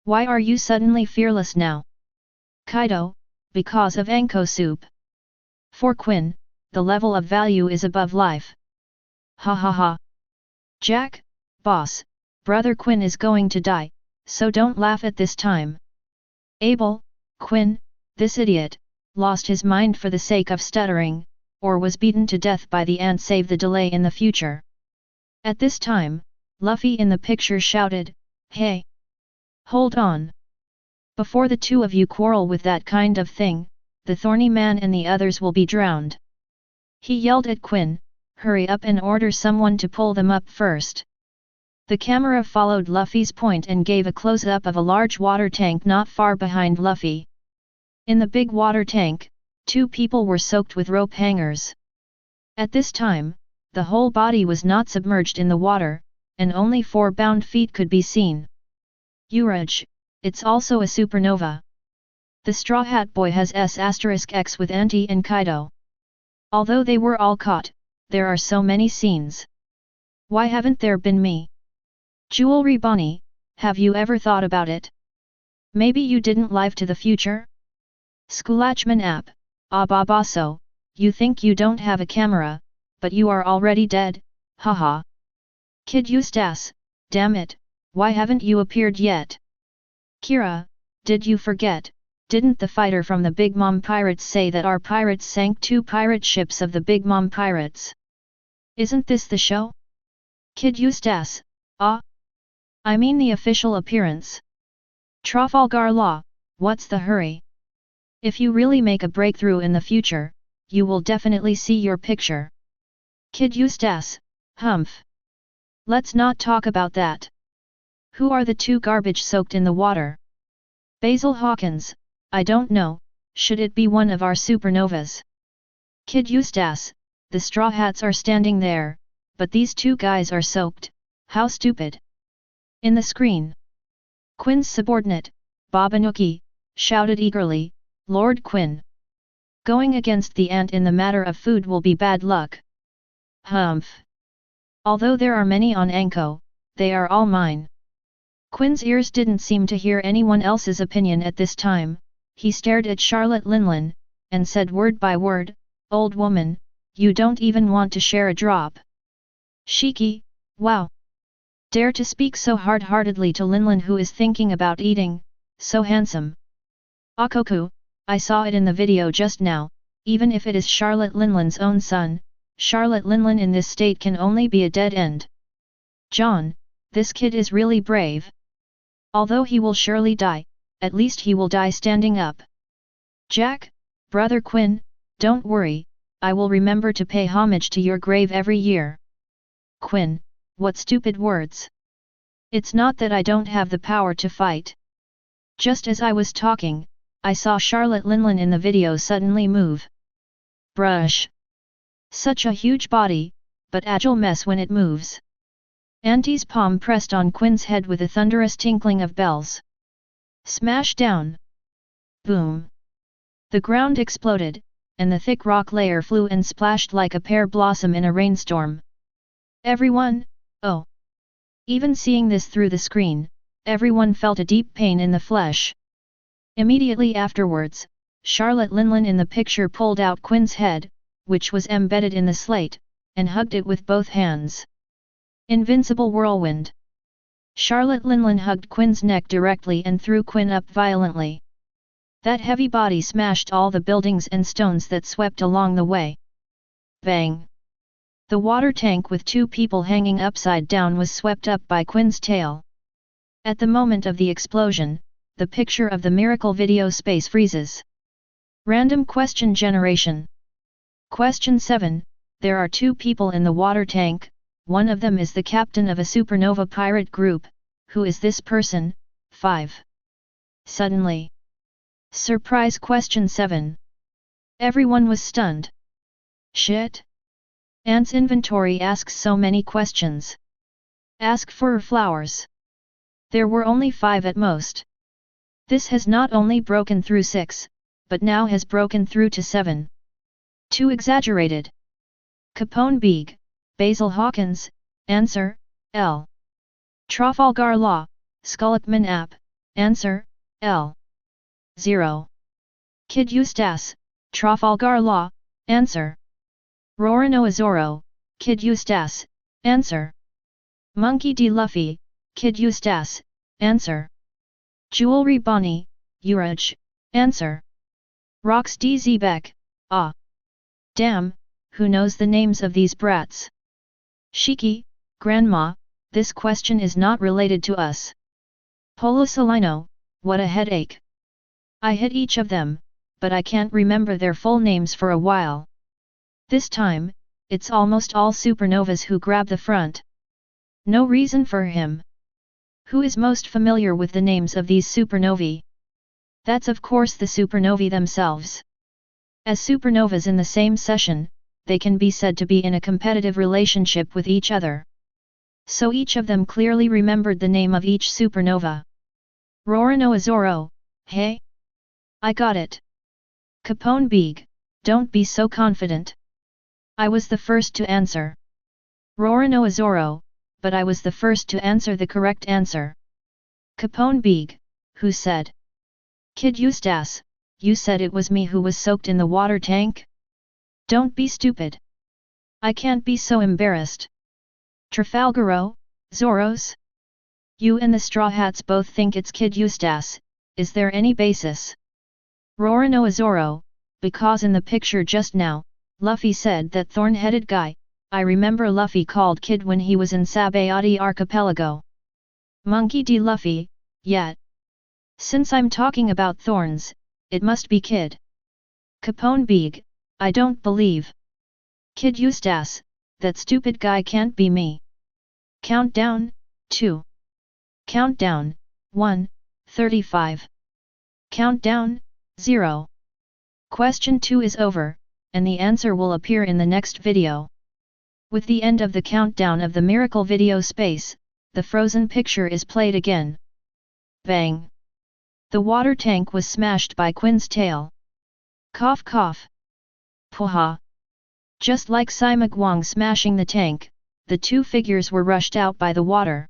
Why are you suddenly fearless now? Kaido, because of anko soup. For Quinn, the level of value is above life. Ha ha ha. Jack, boss, brother Quinn is going to die, so don't laugh at this time. Abel, Quinn, this idiot, lost his mind for the sake of stuttering, or was beaten to death by the ant. Save the delay in the future. At this time, Luffy in the picture shouted, "Hey! Hold on! Before the two of you quarrel with that kind of thing, the thorny man and the others will be drowned." He yelled at Quinn, "Hurry up and order someone to pull them up first." The camera followed Luffy's point and gave a close-up of a large water tank not far behind Luffy. In the big water tank, 2 people were soaked with rope hangers. At this time, the whole body was not submerged in the water, and only 4 bound feet could be seen. Urge, it's also a supernova. The Straw Hat Boy has S*X with Auntie and Kaido. Although they were all caught, there are so many scenes. Why haven't there been me? Jewelry Bonnie, have you ever thought about it? Maybe you didn't live to the future? Skulachman app, Babaso, you think you don't have a camera, but you are already dead, haha. Kid Eustace, damn it, why haven't you appeared yet? Kira, did you forget, didn't the fighter from the Big Mom Pirates say that our pirates sank 2 pirate ships of the Big Mom Pirates? Isn't this the show? Kid Eustace, I mean the official appearance. Trafalgar Law, what's the hurry? If you really make a breakthrough in the future, you will definitely see your picture. Kid Eustace, humph. Let's not talk about that. Who are the 2 garbage soaked in the water? Basil Hawkins, I don't know, should it be one of our supernovas? Kid Eustace, the Straw Hats are standing there, but these 2 guys are soaked, how stupid. In the screen, Quinn's subordinate, Babanuki, shouted eagerly, Lord Quinn. Going against the ant in the matter of food will be bad luck. Humph. Although there are many on Anko, they are all mine. Quinn's ears didn't seem to hear anyone else's opinion at this time. He stared at Charlotte Linlin, and said word by word, Old woman, you don't even want to share a drop. Shiki, wow. Dare to speak so hard-heartedly to Linlin who is thinking about eating, so handsome. Akoku, I saw it in the video just now, even if it is Charlotte Linlin's own son, Charlotte Linlin in this state can only be a dead end. John, this kid is really brave. Although he will surely die, at least he will die standing up. Jack, brother Quinn, don't worry, I will remember to pay homage to your grave every year. Quinn, what stupid words. It's not that I don't have the power to fight. Just as I was talking, I saw Charlotte Linlin in the video suddenly move. Brush. Such a huge body, but agile mess when it moves. Auntie's palm pressed on Quinn's head with a thunderous tinkling of bells. Smash down. Boom. The ground exploded, and the thick rock layer flew and splashed like a pear blossom in a rainstorm. Everyone, oh. Even seeing this through the screen, everyone felt a deep pain in the flesh. Immediately afterwards, Charlotte Linlin in the picture pulled out Quinn's head, which was embedded in the slate, and hugged it with both hands. Invincible whirlwind. Charlotte Linlin hugged Quinn's neck directly and threw Quinn up violently. That heavy body smashed all the buildings and stones that swept along the way. Bang! The water tank with 2 people hanging upside down was swept up by Quinn's tail. At the moment of the explosion, the picture of the miracle video space freezes. Random question generation. Question 7, there are 2 people in the water tank, one of them is the captain of a supernova pirate group, who is this person? 5. Suddenly. Surprise question 7. Everyone was stunned. Shit? Ant's inventory asks so many questions. Ask for flowers. There were only 5 at most. This has not only broken through 6, but now has broken through to 7. Too exaggerated. Capone Beeg, Basil Hawkins, answer, L. Trafalgar Law, Skullockman App, answer, L. 0. Kid Eustace, Trafalgar Law, answer. Rorano Azoro, Kid Eustace, answer. Monkey D. Luffy, Kid Eustace, answer. Jewelry Bonnie, Uraj, answer. Rox D. Zebek, ah. Damn, who knows the names of these brats? Shiki, Grandma, this question is not related to us. Polo Salino, what a headache. I hit each of them, but I can't remember their full names for a while. This time, it's almost all supernovas who grab the front. No reason for him. Who is most familiar with the names of these supernovae? That's of course the supernovae themselves. As supernovas in the same session, they can be said to be in a competitive relationship with each other. So each of them clearly remembered the name of each supernova. Rorano Azoro, hey? I got it. Capone Beeg, don't be so confident. I was the first to answer. Rorano Azoro, but I was the first to answer the correct answer. Capone Beeg, who said? Kid Eustace, you said it was me who was soaked in the water tank? Don't be stupid. I can't be so embarrassed. Trafalgaro, Zoros? You and the Straw Hats both think it's Kid Eustace, is there any basis? Rorano Azoro, because in the picture just now, Luffy said that thorn-headed guy, I remember Luffy called Kid when he was in Sabayati Archipelago. Monkey D. Luffy, yet. Since I'm talking about thorns, it must be Kid. Capone Beeg, I don't believe. Kid Eustace, that stupid guy can't be me. Countdown, 2. Countdown, 1, 35. Countdown, 0. Question 2 is over, and the answer will appear in the next video. With the end of the countdown of the miracle video space, the frozen picture is played again. Bang! The water tank was smashed by Quinn's tail. Cough cough. Pooha! Just like Sima Guang smashing the tank, the two figures were rushed out by the water.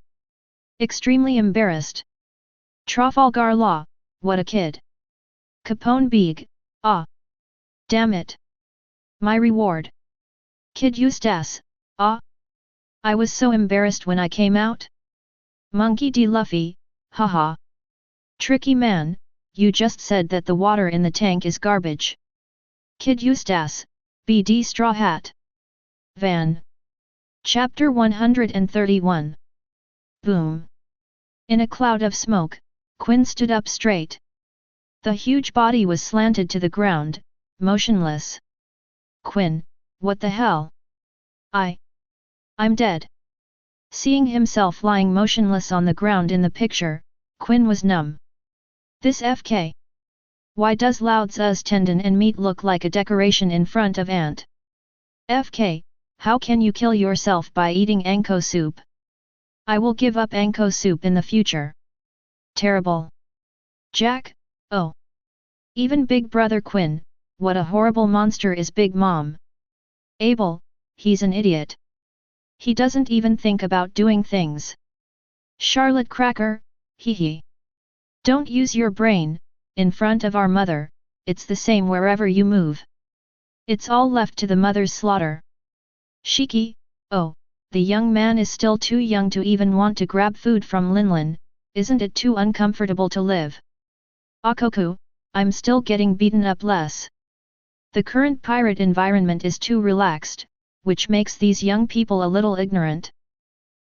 Extremely embarrassed. Trafalgar Law, what a kid. Capone Beeg, ah. Damn it. My reward. Kid Eustace, ah. I was so embarrassed when I came out. Monkey D. Luffy, haha. Tricky man, you just said that the water in the tank is garbage. Kid Eustace, BD Straw Hat. Van. Chapter 131. Boom. In a cloud of smoke, Quinn stood up straight. The huge body was slanted to the ground, motionless. Quinn, what the hell? I'm dead. Seeing himself lying motionless on the ground in the picture, Quinn was numb. This FK. Why does Lao Tzu's tendon and meat look like a decoration in front of Ant? FK, how can you kill yourself by eating Anko soup? I will give up Anko soup in the future. Terrible. Jack, oh. Even Big Brother Quinn, what a horrible monster is Big Mom. Abel, he's an idiot. He doesn't even think about doing things. Charlotte Cracker, hee hee. Don't use your brain, in front of our mother, it's the same wherever you move. It's all left to the mother's slaughter. Shiki, oh, the young man is still too young to even want to grab food from Linlin, isn't it too uncomfortable to live? Akoku, I'm still getting beaten up less. The current pirate environment is too relaxed, which makes these young people a little ignorant.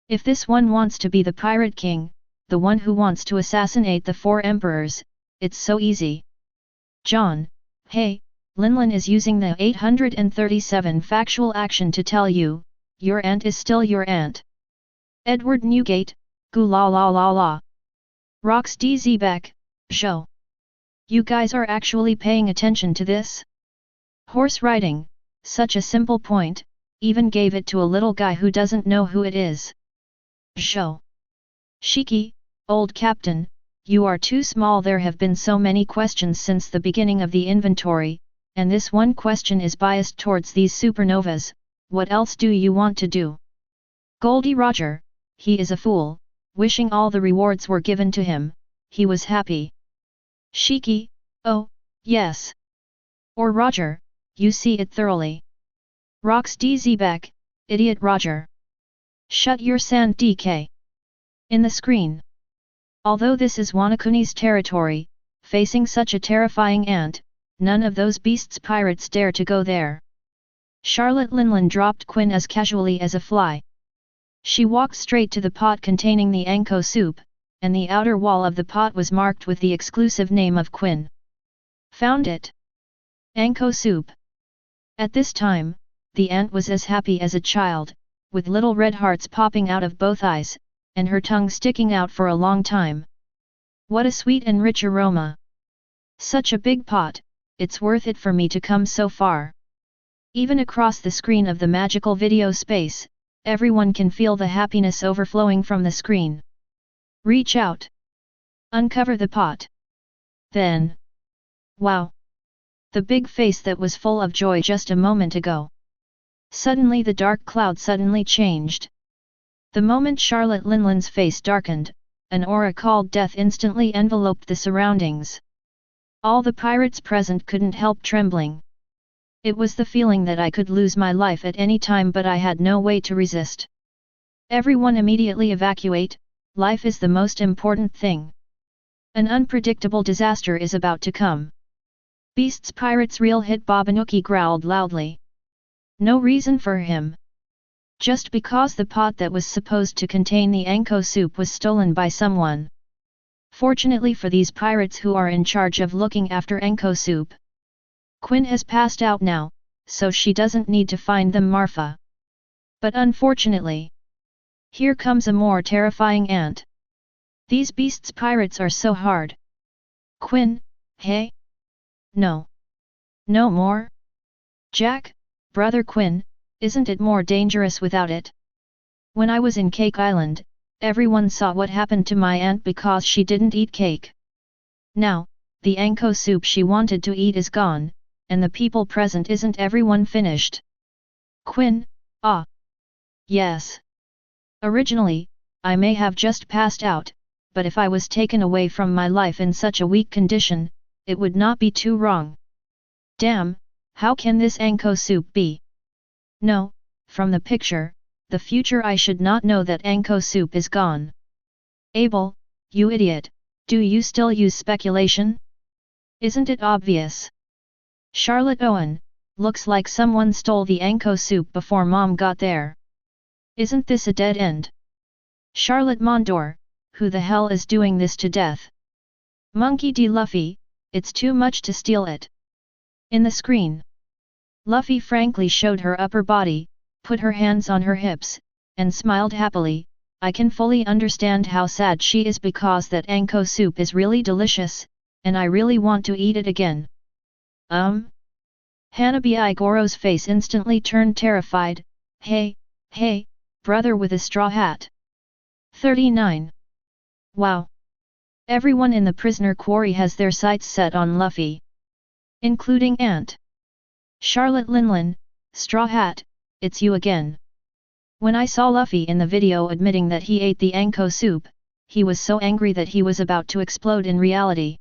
If this one wants to be the pirate king, the one who wants to assassinate the 4 emperors, it's so easy. John, hey, Linlin is using the 837 factual action to tell you, your aunt is still your aunt. Edward Newgate, goo la la la la. Rox D. Zebek, show. You guys are actually paying attention to this? Horse riding, such a simple point, even gave it to a little guy who doesn't know who it is. Show. Shiki, old captain, you are too small. There have been so many questions since the beginning of the inventory, and this one question is biased towards these supernovas. What else do you want to do? Goldie Roger, he is a fool, wishing all the rewards were given to him, he was happy. Shiki, oh, yes. Or Roger, you see it thoroughly. Rocks DZ back, idiot Roger. Shut your sand DK. In the screen. Although this is Wanakuni's territory, facing such a terrifying ant, none of those beasts pirates dare to go there. Charlotte Linlin dropped Quinn as casually as a fly. She walked straight to the pot containing the Anko soup, and the outer wall of the pot was marked with the exclusive name of Quinn. Found it. Anko soup. At this time, the ant was as happy as a child, with little red hearts popping out of both eyes, and her tongue sticking out for a long time. What a sweet and rich aroma! Such a big pot, it's worth it for me to come so far. Even across the screen of the magical video space, everyone can feel the happiness overflowing from the screen. Reach out. Uncover the pot. Then. Wow! The big face that was full of joy just a moment ago. Suddenly the dark cloud suddenly changed. The moment Charlotte Linlin's face darkened, an aura called death instantly enveloped the surroundings. All the pirates present couldn't help trembling. It was the feeling that I could lose my life at any time, but I had no way to resist. Everyone immediately evacuate, life is the most important thing. An unpredictable disaster is about to come. Beast's pirates real hit Babanuki growled loudly. No reason for him. Just because the pot that was supposed to contain the Anko soup was stolen by someone. Fortunately for these pirates who are in charge of looking after Anko soup. Quinn has passed out now, so she doesn't need to find them Marfa. But unfortunately, here comes a more terrifying ant. These beasts pirates are so hard. Quinn, hey? No. No more? Jack, brother Quinn, isn't it more dangerous without it? When I was in Cake Island, everyone saw what happened to my aunt because she didn't eat cake. Now, the Anko soup she wanted to eat is gone, and the people present isn't everyone finished. Quinn, ah. Yes. Originally, I may have just passed out, but if I was taken away from my life in such a weak condition, it would not be too wrong. Damn, how can this Anko soup be? No, from the picture, the future I should not know that Anko soup is gone. Abel, you idiot, do you still use speculation? Isn't it obvious? Charlotte Owen, looks like someone stole the Anko soup before Mom got there. Isn't this a dead end? Charlotte Mondor, who the hell is doing this to death? Monkey D. Luffy, it's too much to steal it. In the screen, Luffy frankly showed her upper body, put her hands on her hips, and smiled happily. I can fully understand how sad she is because that Anko soup is really delicious, and I really want to eat it again. Hanabi Goro's face instantly turned terrified. Hey, brother with a straw hat. 39. Wow. Everyone in the prisoner quarry has their sights set on Luffy. Including Ant. Charlotte Linlin, Straw Hat, it's you again. When I saw Luffy in the video admitting that he ate the Anko soup, he was so angry that he was about to explode in reality.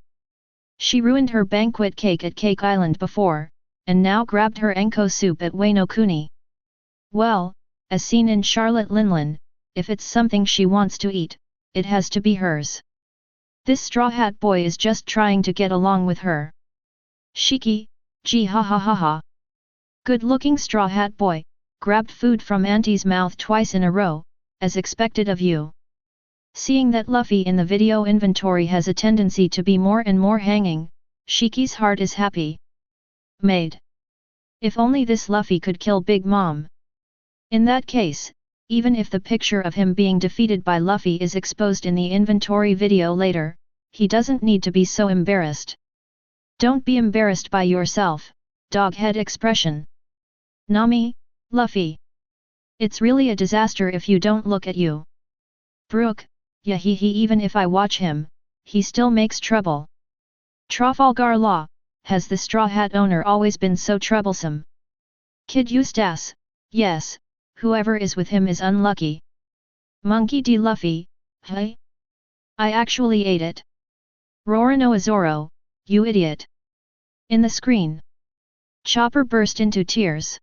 She ruined her banquet cake at Cake Island before, and now grabbed her Anko soup at Wano Kuni. Well, as seen in Charlotte Linlin, if it's something she wants to eat, it has to be hers. This Straw Hat boy is just trying to get along with her. Shiki, gee ha ha ha ha. Good-looking Straw Hat boy, grabbed food from Auntie's mouth twice in a row, as expected of you. Seeing that Luffy in the video inventory has a tendency to be more and more hanging, Shiki's heart is happy. Made. If only this Luffy could kill Big Mom. In that case, even if the picture of him being defeated by Luffy is exposed in the inventory video later, he doesn't need to be so embarrassed. Don't be embarrassed by yourself, dog head expression. Nami, Luffy. It's really a disaster if you don't look at you. Brook, yeah he even if I watch him, he still makes trouble. Trafalgar Law, has the Straw Hat owner always been so troublesome? Kid Eustace, yes, whoever is with him is unlucky. Monkey D. Luffy, hey? I actually ate it. Roronoa Zoro, you idiot. In the screen. Chopper burst into tears.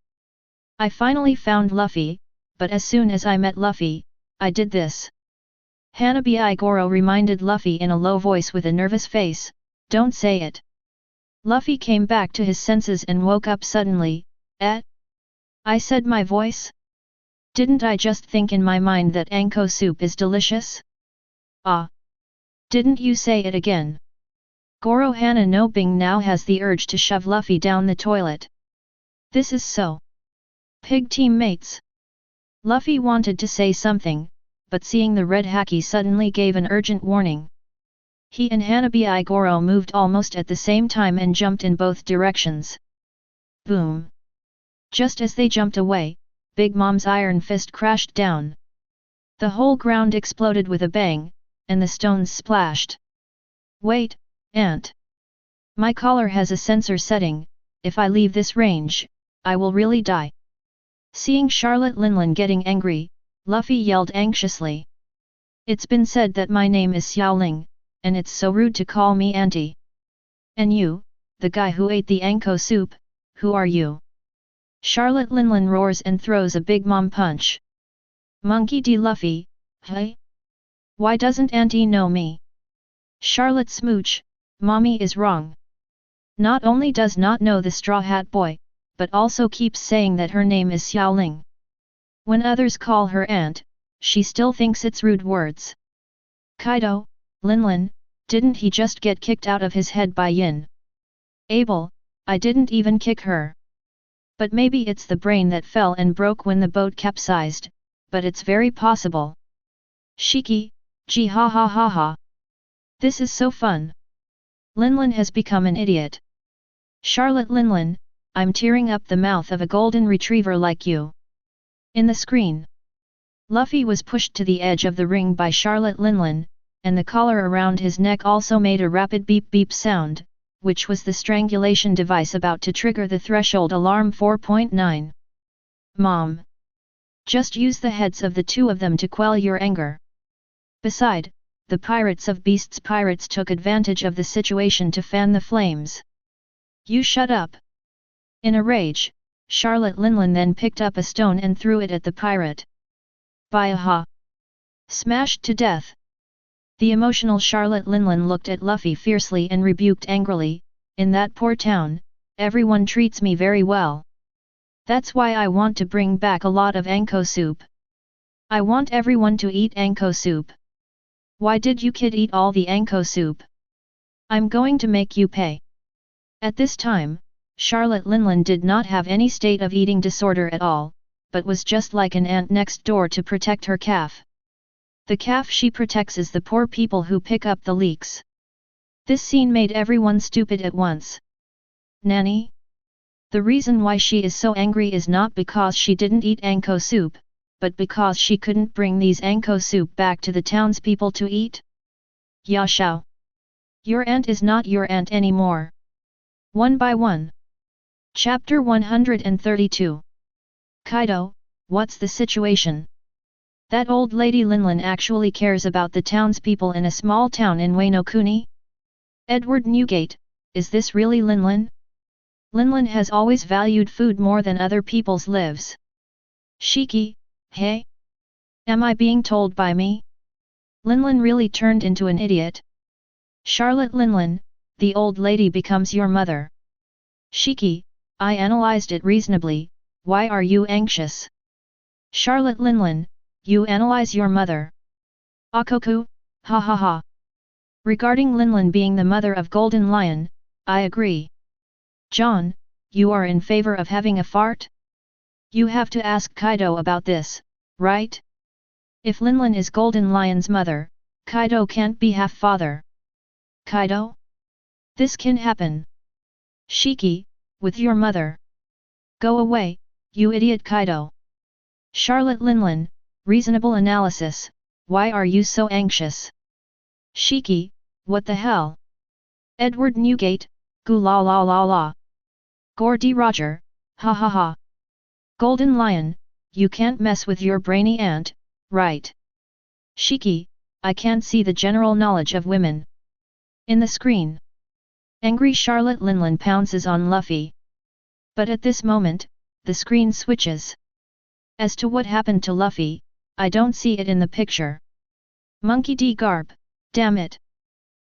I finally found Luffy, but as soon as I met Luffy, I did this. Hanabi Goro reminded Luffy in a low voice with a nervous face, don't say it. Luffy came back to his senses and woke up suddenly, eh? I said my voice? Didn't I just think in my mind that anko soup is delicious? Ah. Didn't you say it again? Goro Hana no Bing now has the urge to shove Luffy down the toilet. This is so. Pig teammates. Luffy wanted to say something, but seeing the red haki suddenly gave an urgent warning. He and Hanabi Goro moved almost at the same time and jumped in both directions. Boom! Just as they jumped away, Big Mom's iron fist crashed down. The whole ground exploded with a bang, and the stones splashed. Wait, Ant! My collar has a sensor setting, if I leave this range, I will really die. Seeing Charlotte Linlin getting angry, Luffy yelled anxiously. It's been said that my name is Xiaoling, and it's so rude to call me auntie. And you, the guy who ate the anko soup, who are you? Charlotte Linlin roars and throws a big mom punch. Monkey D. Luffy, hey? Why doesn't auntie know me? Charlotte smooch, mommy is wrong. Not only does not know the Straw Hat Boy, but also keeps saying that her name is Xiaoling. When others call her aunt, she still thinks it's rude words. Kaido, Linlin, didn't he just get kicked out of his head by Yin? Abel, I didn't even kick her. But maybe it's the brain that fell and broke when the boat capsized, but it's very possible. Shiki, gee ha ha ha ha. This is so fun. Linlin has become an idiot. Charlotte Linlin, I'm tearing up the mouth of a golden retriever like you. In the screen. Luffy was pushed to the edge of the ring by Charlotte Linlin, and the collar around his neck also made a rapid beep beep sound, which was the strangulation device about to trigger the threshold alarm 4.9. Mom! Just use the heads of the two of them to quell your anger. Beside, the Pirates of Beasts pirates took advantage of the situation to fan the flames. You shut up! In a rage, Charlotte Linlin then picked up a stone and threw it at the pirate. Bye-aha! Smashed to death! The emotional Charlotte Linlin looked at Luffy fiercely and rebuked angrily, in that poor town, everyone treats me very well. That's why I want to bring back a lot of anko soup. I want everyone to eat anko soup. Why did you kid eat all the anko soup? I'm going to make you pay. At this time, Charlotte Linlin did not have any state of eating disorder at all, but was just like an ant next door to protect her calf. The calf she protects is the poor people who pick up the leaks. This scene made everyone stupid at once. Nanny? The reason why she is so angry is not because she didn't eat anko soup, but because she couldn't bring these anko soup back to the townspeople to eat? Yashao! Your aunt is not your aunt anymore. One by one. Chapter 132. Kaido, what's the situation? That old lady Linlin actually cares about the townspeople in a small town in Wano Kuni? Edward Newgate, is this really Linlin? Linlin has always valued food more than other people's lives. Shiki, hey? Am I being told by me? Linlin really turned into an idiot. Charlotte Linlin, the old lady becomes your mother. Shiki, I analyzed it reasonably, why are you anxious? Charlotte Linlin, you analyze your mother. Akoku, ha ha ha. Regarding Linlin being the mother of Golden Lion, I agree. John, you are in favor of having a fart? You have to ask Kaido about this, right? If Linlin is Golden Lion's mother, Kaido can't be half father. Kaido? This can happen. Shiki, with your mother. Go away, you idiot Kaido. Charlotte Linlin, reasonable analysis, why are you so anxious? Shiki, what the hell? Edward Newgate, goo la la la la. Gordy Roger, ha ha ha. Golden Lion, you can't mess with your brainy aunt, right? Shiki, I can't see the general knowledge of women. In the screen. Angry Charlotte Linlin pounces on Luffy. But at this moment, the screen switches. As to what happened to Luffy, I don't see it in the picture. Monkey D. Garp, damn it.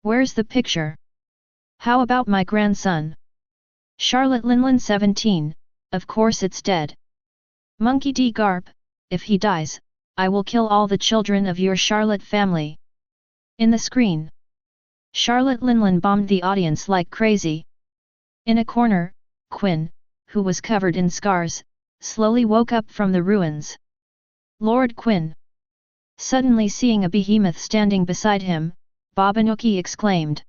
Where's the picture? How about my grandson? Charlotte Linlin 17, of course it's dead. Monkey D. Garp, if he dies, I will kill all the children of your Charlotte family. In the screen. Charlotte Linlin bombed the audience like crazy. In a corner, Quinn, who was covered in scars, slowly woke up from the ruins. Lord Quinn. Suddenly seeing a behemoth standing beside him, Babanuki exclaimed.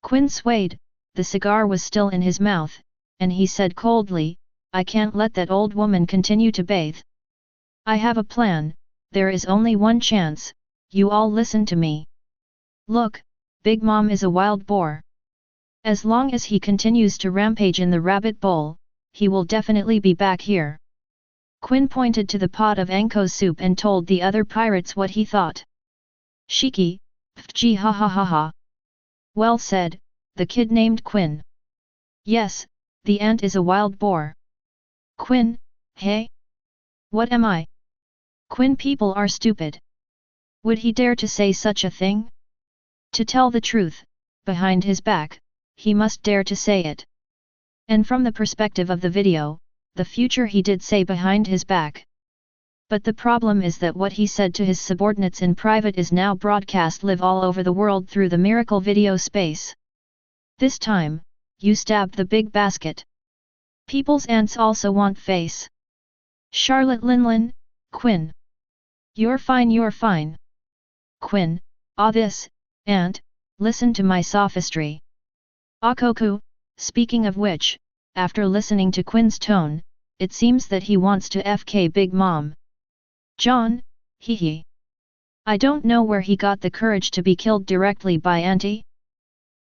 Quinn swayed, the cigar was still in his mouth, and he said coldly, I can't let that old woman continue to bathe. I have a plan, there is only one chance, you all listen to me. Look, Big Mom is a wild boar. As long as he continues to rampage in the rabbit bowl, he will definitely be back here. Quinn pointed to the pot of Anko soup and told the other pirates what he thought. Shiki, pfg ha ha ha ha. Well said, the kid named Quinn. Yes, the ant is a wild boar. Quinn, hey? What am I? Quinn, people are stupid. Would he dare to say such a thing? To tell the truth, behind his back, he must dare to say it. And from the perspective of the video, the future he did say behind his back. But the problem is that what he said to his subordinates in private is now broadcast live all over the world through the miracle video space. This time, you stabbed the big basket. People's ants also want face. Charlotte Linlin, Quinn. You're fine, you're fine. Quinn, this, ant, listen to my sophistry. Akoku, speaking of which, after listening to Quinn's tone, it seems that he wants to FK Big Mom. John, hee hee. I don't know where he got the courage to be killed directly by Auntie.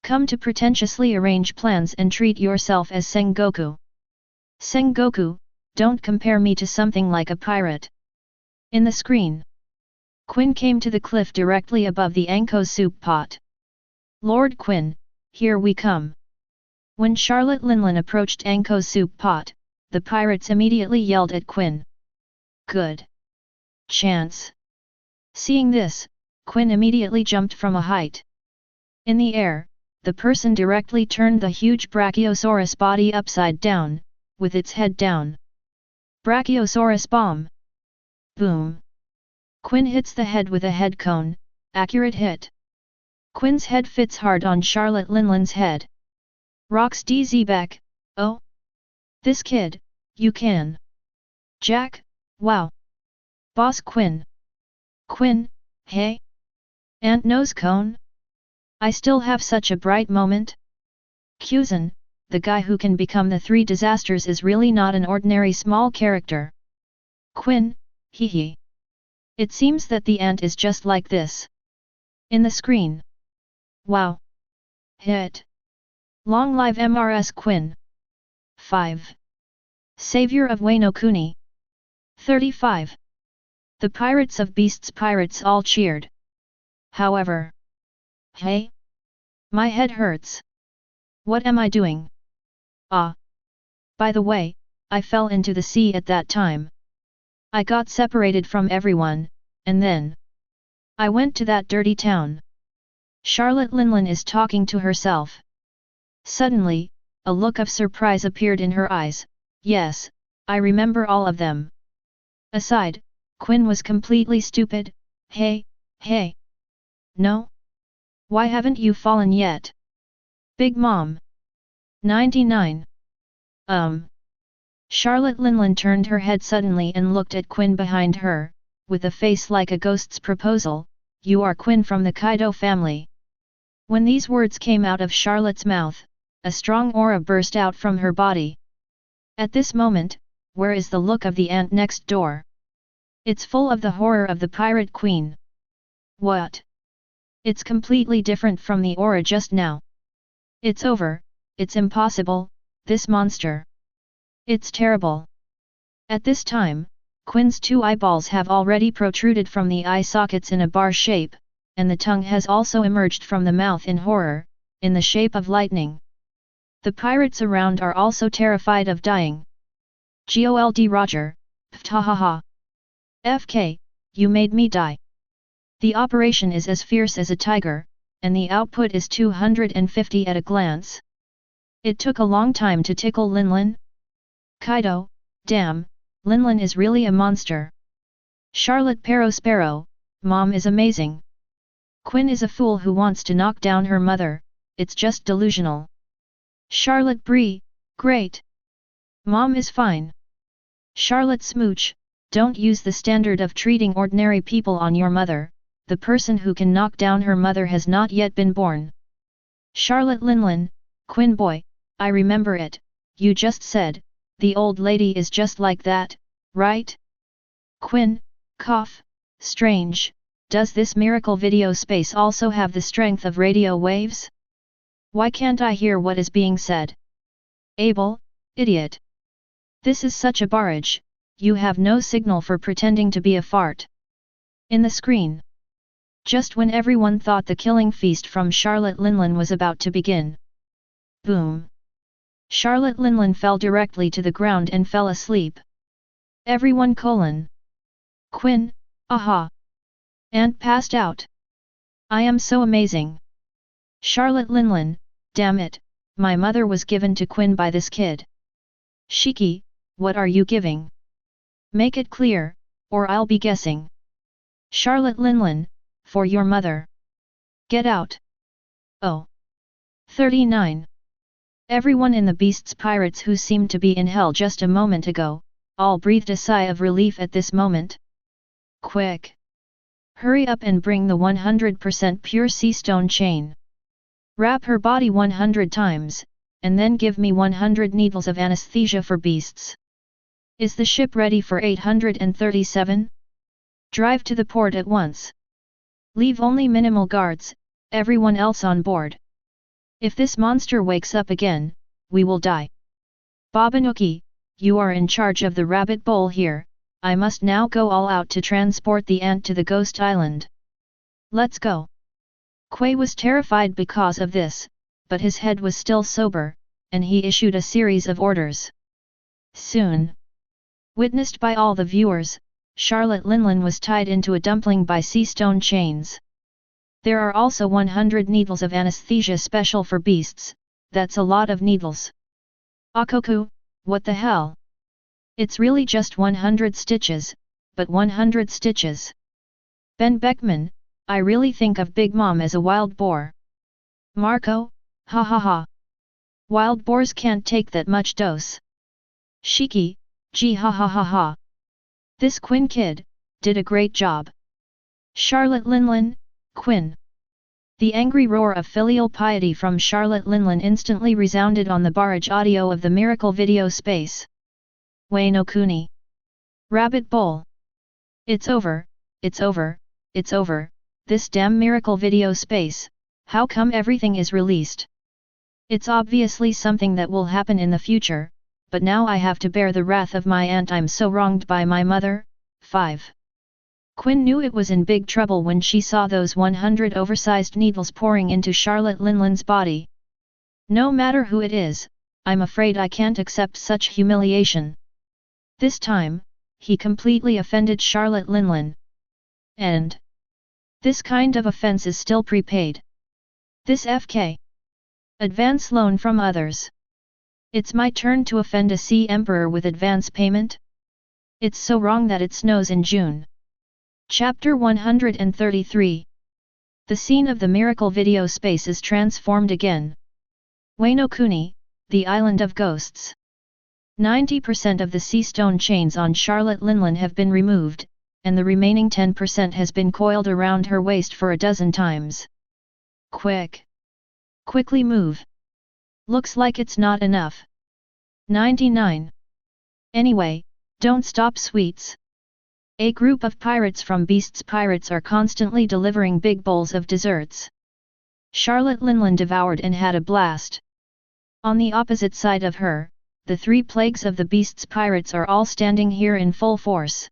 Come to pretentiously arrange plans and treat yourself as Sengoku. Sengoku, don't compare me to something like a pirate. In the screen. Quinn came to the cliff directly above the Anko soup pot. Lord Quinn, here we come. When Charlotte Linlin approached Anko's soup pot, the pirates immediately yelled at Quinn. Good chance. Seeing this, Quinn immediately jumped from a height. In the air, the person directly turned the huge Brachiosaurus body upside down, with its head down. Brachiosaurus bomb. Boom. Quinn hits the head with a head cone, accurate hit. Quinn's head fits hard on Charlotte Linlin's head. Rocks DZ back, oh? This kid, you can. Jack, wow. Boss Quinn. Quinn, hey? Ant nose cone? I still have such a bright moment? Kuzan, the guy who can become the three disasters is really not an ordinary small character. Quinn, hee hee. It seems that the ant is just like this. In the screen. Wow. Hit. Long live MRS Quinn. 5. Savior of Wano Kuni. 35. The Pirates of Beasts pirates all cheered. However. Hey? My head hurts. What am I doing? Ah. By the way, I fell into the sea at that time. I got separated from everyone, and then I went to that dirty town. Charlotte Linlin is talking to herself. Suddenly, a look of surprise appeared in her eyes. Yes, I remember all of them. Aside, Quinn was completely stupid. Hey, hey. No? Why haven't you fallen yet? Big Mom. 99. Charlotte Linlin turned her head suddenly and looked at Quinn behind her, with a face like a ghost's proposal. You are Quinn from the Kaido family. When these words came out of Charlotte's mouth, a strong aura burst out from her body. At this moment, where is the look of the ant next door? It's full of the horror of the pirate queen. What? It's completely different from the aura just now. It's over, it's impossible, this monster. It's terrible. At this time, Quinn's 2 eyeballs have already protruded from the eye sockets in a bar shape, and the tongue has also emerged from the mouth in horror, in the shape of lightning. The pirates around are also terrified of dying. Gold Roger, pftahaha. FK, you made me die. The operation is as fierce as a tiger, and the output is 250 at a glance. It took a long time to tickle Linlin. Kaido, damn, Linlin is really a monster. Charlotte Sparrow, Mom is amazing. Quinn is a fool who wants to knock down her mother, it's just delusional. Charlotte Bree, great. Mom is fine. Charlotte Smooch, don't use the standard of treating ordinary people on your mother, the person who can knock down her mother has not yet been born. Charlotte Linlin, Quinn boy, I remember it, you just said, the old lady is just like that, right? Quinn, cough, strange, does this miracle video space also have the strength of radio waves? Why can't I hear what is being said? Abel, idiot. This is such a barrage, you have no signal for pretending to be a fart. In the screen. Just when everyone thought the killing feast from Charlotte Linlin was about to begin. Boom. Charlotte Linlin fell directly to the ground and fell asleep. Everyone Quinn, aha. And passed out. I am so amazing. Charlotte Linlin, damn it, my mother was given to Quinn by this kid. Shiki, what are you giving? Make it clear, or I'll be guessing. Charlotte Linlin, for your mother. Get out. Oh. 39. Everyone in the Beast's pirates who seemed to be in hell just a moment ago, all breathed a sigh of relief at this moment. Quick. Hurry up and bring the 100% pure sea stone chain. Wrap her body 100 times, and then give me 100 needles of anesthesia for beasts. Is the ship ready for 837? Drive to the port at once. Leave only minimal guards, everyone else on board. If this monster wakes up again, we will die. Babanuki, you are in charge of the rabbit bowl here, I must now go all out to transport the ant to the ghost island. Let's go. Quay was terrified because of this, but his head was still sober, and he issued a series of orders. Soon. Witnessed by all the viewers, Charlotte Linlin was tied into a dumpling by sea stone chains. There are also 100 needles of anesthesia special for beasts, that's a lot of needles. Akoku, what the hell? It's really just 100 stitches, but 100 stitches. Ben Beckman, I really think of Big Mom as a wild boar. Marco, ha ha ha. Wild boars can't take that much dose. Shiki, gee ha ha ha ha. This Quinn kid, did a great job. Charlotte Linlin, Quinn. The angry roar of filial piety from Charlotte Linlin instantly resounded on the barrage audio of the miracle video space. Wei no Kuni. Rabbit bowl. It's over, it's over, it's over, this damn miracle video space, how come everything is released? It's obviously something that will happen in the future, but now I have to bear the wrath of my aunt. I'm so wronged by my mother. 5. Quinn knew it was in big trouble when she saw those 100 oversized needles pouring into Charlotte Linlin's body. No matter who it is, I'm afraid I can't accept such humiliation. This time, he completely offended Charlotte Linlin. And this kind of offense is still prepaid. This FK. Advance loan from others. It's my turn to offend a sea emperor with advance payment? It's so wrong that it snows in June. Chapter 133. The scene of the miracle video space is transformed again. Wei no Kuni, the island of ghosts. 90% of the sea stone chains on Charlotte Linlin have been removed, and the remaining 10% has been coiled around her waist for a dozen times. Quick! Quickly move! Looks like it's not enough. 99. Anyway, don't stop sweets. A group of pirates from Beast's Pirates are constantly delivering big bowls of desserts. Charlotte Linlin devoured and had a blast. On the opposite side of her, the 3 plagues of the Beast's Pirates are all standing here in full force.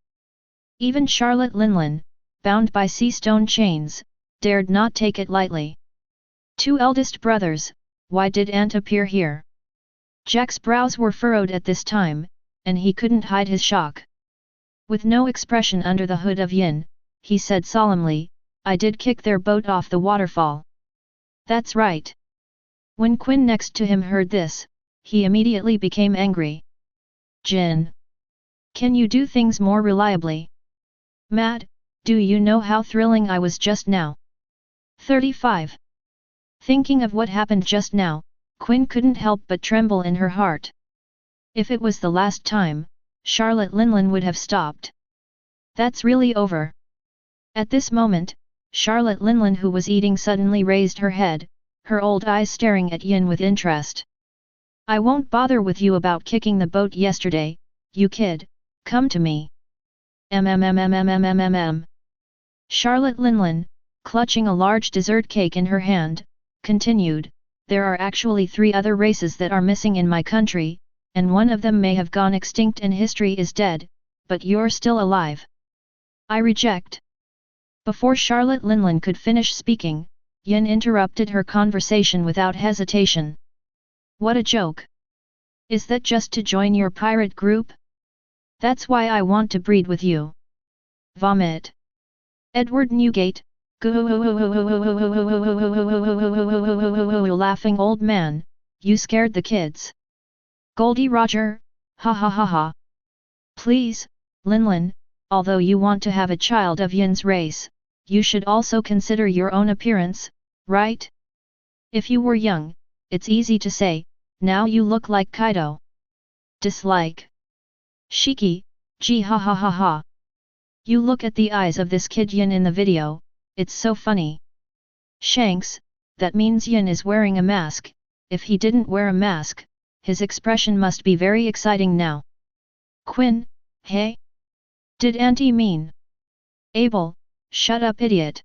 Even Charlotte Linlin, bound by sea stone chains, dared not take it lightly. 2 eldest brothers, why did Ant appear here? Jack's brows were furrowed at this time, and he couldn't hide his shock. With no expression under the hood of Yin, he said solemnly, I did kick their boat off the waterfall. That's right. When Quinn next to him heard this, he immediately became angry. Jin. Can you do things more reliably? Mad, do you know how thrilling I was just now? 35. Thinking of what happened just now, Quinn couldn't help but tremble in her heart. If it was the last time, Charlotte Linlin would have stopped. That's really over. At this moment, Charlotte Linlin, who was eating, suddenly raised her head, her old eyes staring at Yin with interest. I won't bother with you about kicking the boat yesterday, you kid, come to me. Charlotte Linlin, clutching a large dessert cake in her hand, continued, there are actually 3 other races that are missing in my country, and one of them may have gone extinct and history is dead, but you're still alive. I reject. Before Charlotte Linlin could finish speaking, Yin interrupted her conversation without hesitation. What a joke! Is that just to join your pirate group? That's why I want to breed with you. Vomit. Edward Newgate, laughing old man, you scared the kids. Goldie Roger, ha ha ha ha. Please, Linlin, although you want to have a child of Yin's race, you should also consider your own appearance, right? If you were young, it's easy to say, now you look like Kaido. Dislike. Shiki, gee ha ha ha ha. You look at the eyes of this kid Yin in the video, it's so funny. Shanks, that means Yin is wearing a mask, if he didn't wear a mask, his expression must be very exciting now. Quinn, hey? Did Auntie mean? Abel, shut up idiot.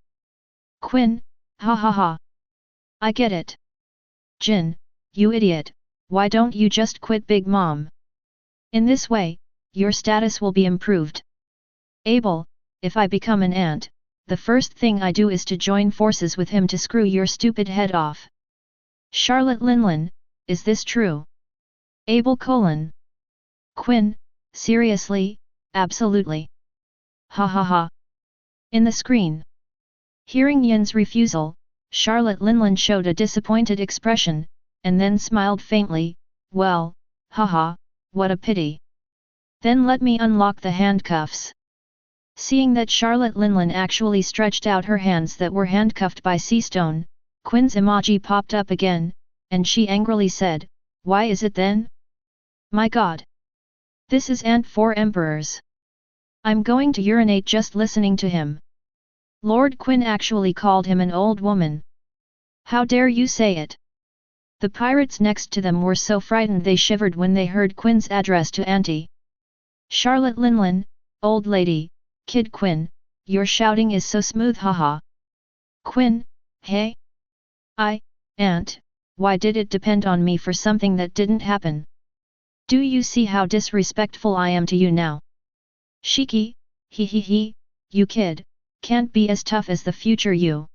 Quinn, ha ha ha. I get it. Jin, you idiot, why don't you just quit Big Mom? In this way, your status will be improved. Abel, if I become an ant, the first thing I do is to join forces with him to screw your stupid head off. Charlotte Linlin, is this true? Abel : Quinn, seriously, absolutely. Ha ha ha. In the screen. Hearing Yin's refusal, Charlotte Linlin showed a disappointed expression, and then smiled faintly, well, haha, what a pity. Then let me unlock the handcuffs. Seeing that Charlotte Linlin actually stretched out her hands that were handcuffed by Seastone, Quinn's emoji popped up again, and she angrily said, why is it then? My god! This is Ant 4 Emperors. I'm going to urinate just listening to him. Lord Quinn actually called him an old woman. How dare you say it? The pirates next to them were so frightened they shivered when they heard Quinn's address to Auntie. Charlotte Linlin, old lady, Kid Quinn, your shouting is so smooth haha. Quinn, hey? Aunt, why did it depend on me for something that didn't happen? Do you see how disrespectful I am to you now? Shiki, he, you kid, can't be as tough as the future you.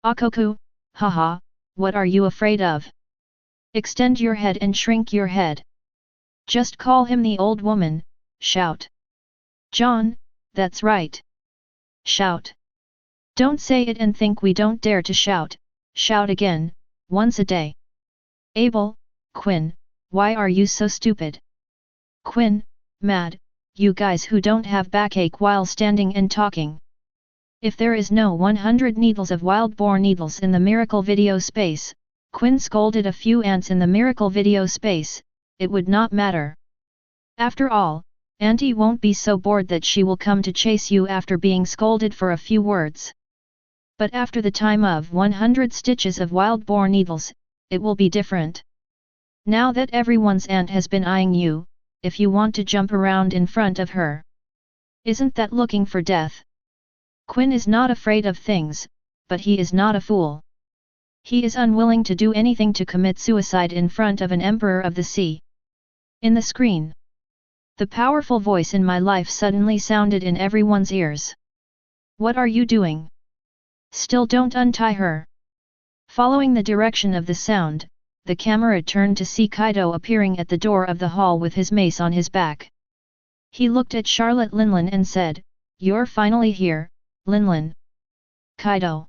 Akoku, haha, what are you afraid of? Extend your head and shrink your head. Just call him the old woman, shout. John, that's right. Shout. Don't say it and think we don't dare to shout, shout again, once a day. Abel, Quinn, why are you so stupid? Quinn, mad, you guys who don't have backache while standing and talking. If there is no 100 needles of wild boar needles in the miracle video space, Quinn scolded a few ants in the miracle video space, it would not matter. After all, Auntie won't be so bored that she will come to chase you after being scolded for a few words. But after the time of 100 stitches of wild boar needles, it will be different. Now that everyone's aunt has been eyeing you, if you want to jump around in front of her, Isn't that looking for death? Quinn is not afraid of things, but he is not a fool. He is unwilling to do anything to commit suicide in front of an emperor of the sea. In the screen, the powerful voice in my life suddenly sounded in everyone's ears. What are you doing? Still don't untie her. Following the direction of the sound, the camera turned to see Kaido appearing at the door of the hall with his mace on his back. He looked at Charlotte Linlin and said, "You're finally here, Linlin." Kaido.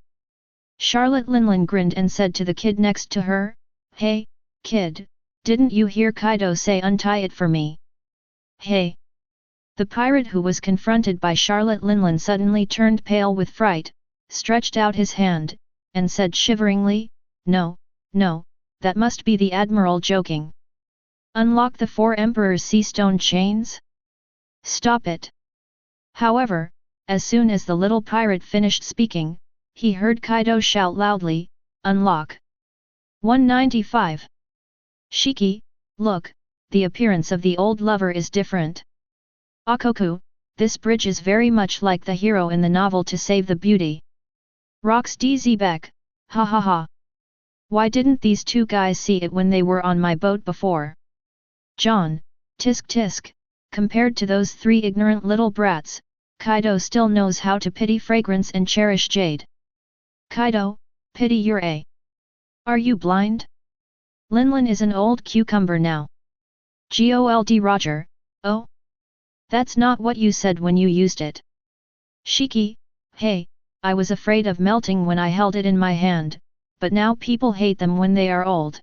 Charlotte Linlin grinned and said to the kid next to her, "Hey, kid, didn't you hear Kaido say untie it for me?" "Hey." The pirate who was confronted by Charlotte Linlin suddenly turned pale with fright, stretched out his hand, and said shiveringly, "No, no, that must be the Admiral joking. Unlock the 4 Emperor's sea stone chains? Stop it." However, as soon as the little pirate finished speaking, he heard Kaido shout loudly, "Unlock!" 195. Shiki, look, the appearance of the old lover is different. Akoku, this bridge is very much like the hero in the novel To Save the Beauty. Rocks DZ Beck, ha ha ha. Why didn't these two guys see it when they were on my boat before? John, tisk tisk, compared to those 3 ignorant little brats, Kaido still knows how to pity Fragrance and cherish Jade. Kaido, pity your A. Are you blind? Linlin is an old cucumber now. Gold Roger, oh? That's not what you said when you used it. Shiki, hey, I was afraid of melting when I held it in my hand, but now people hate them when they are old.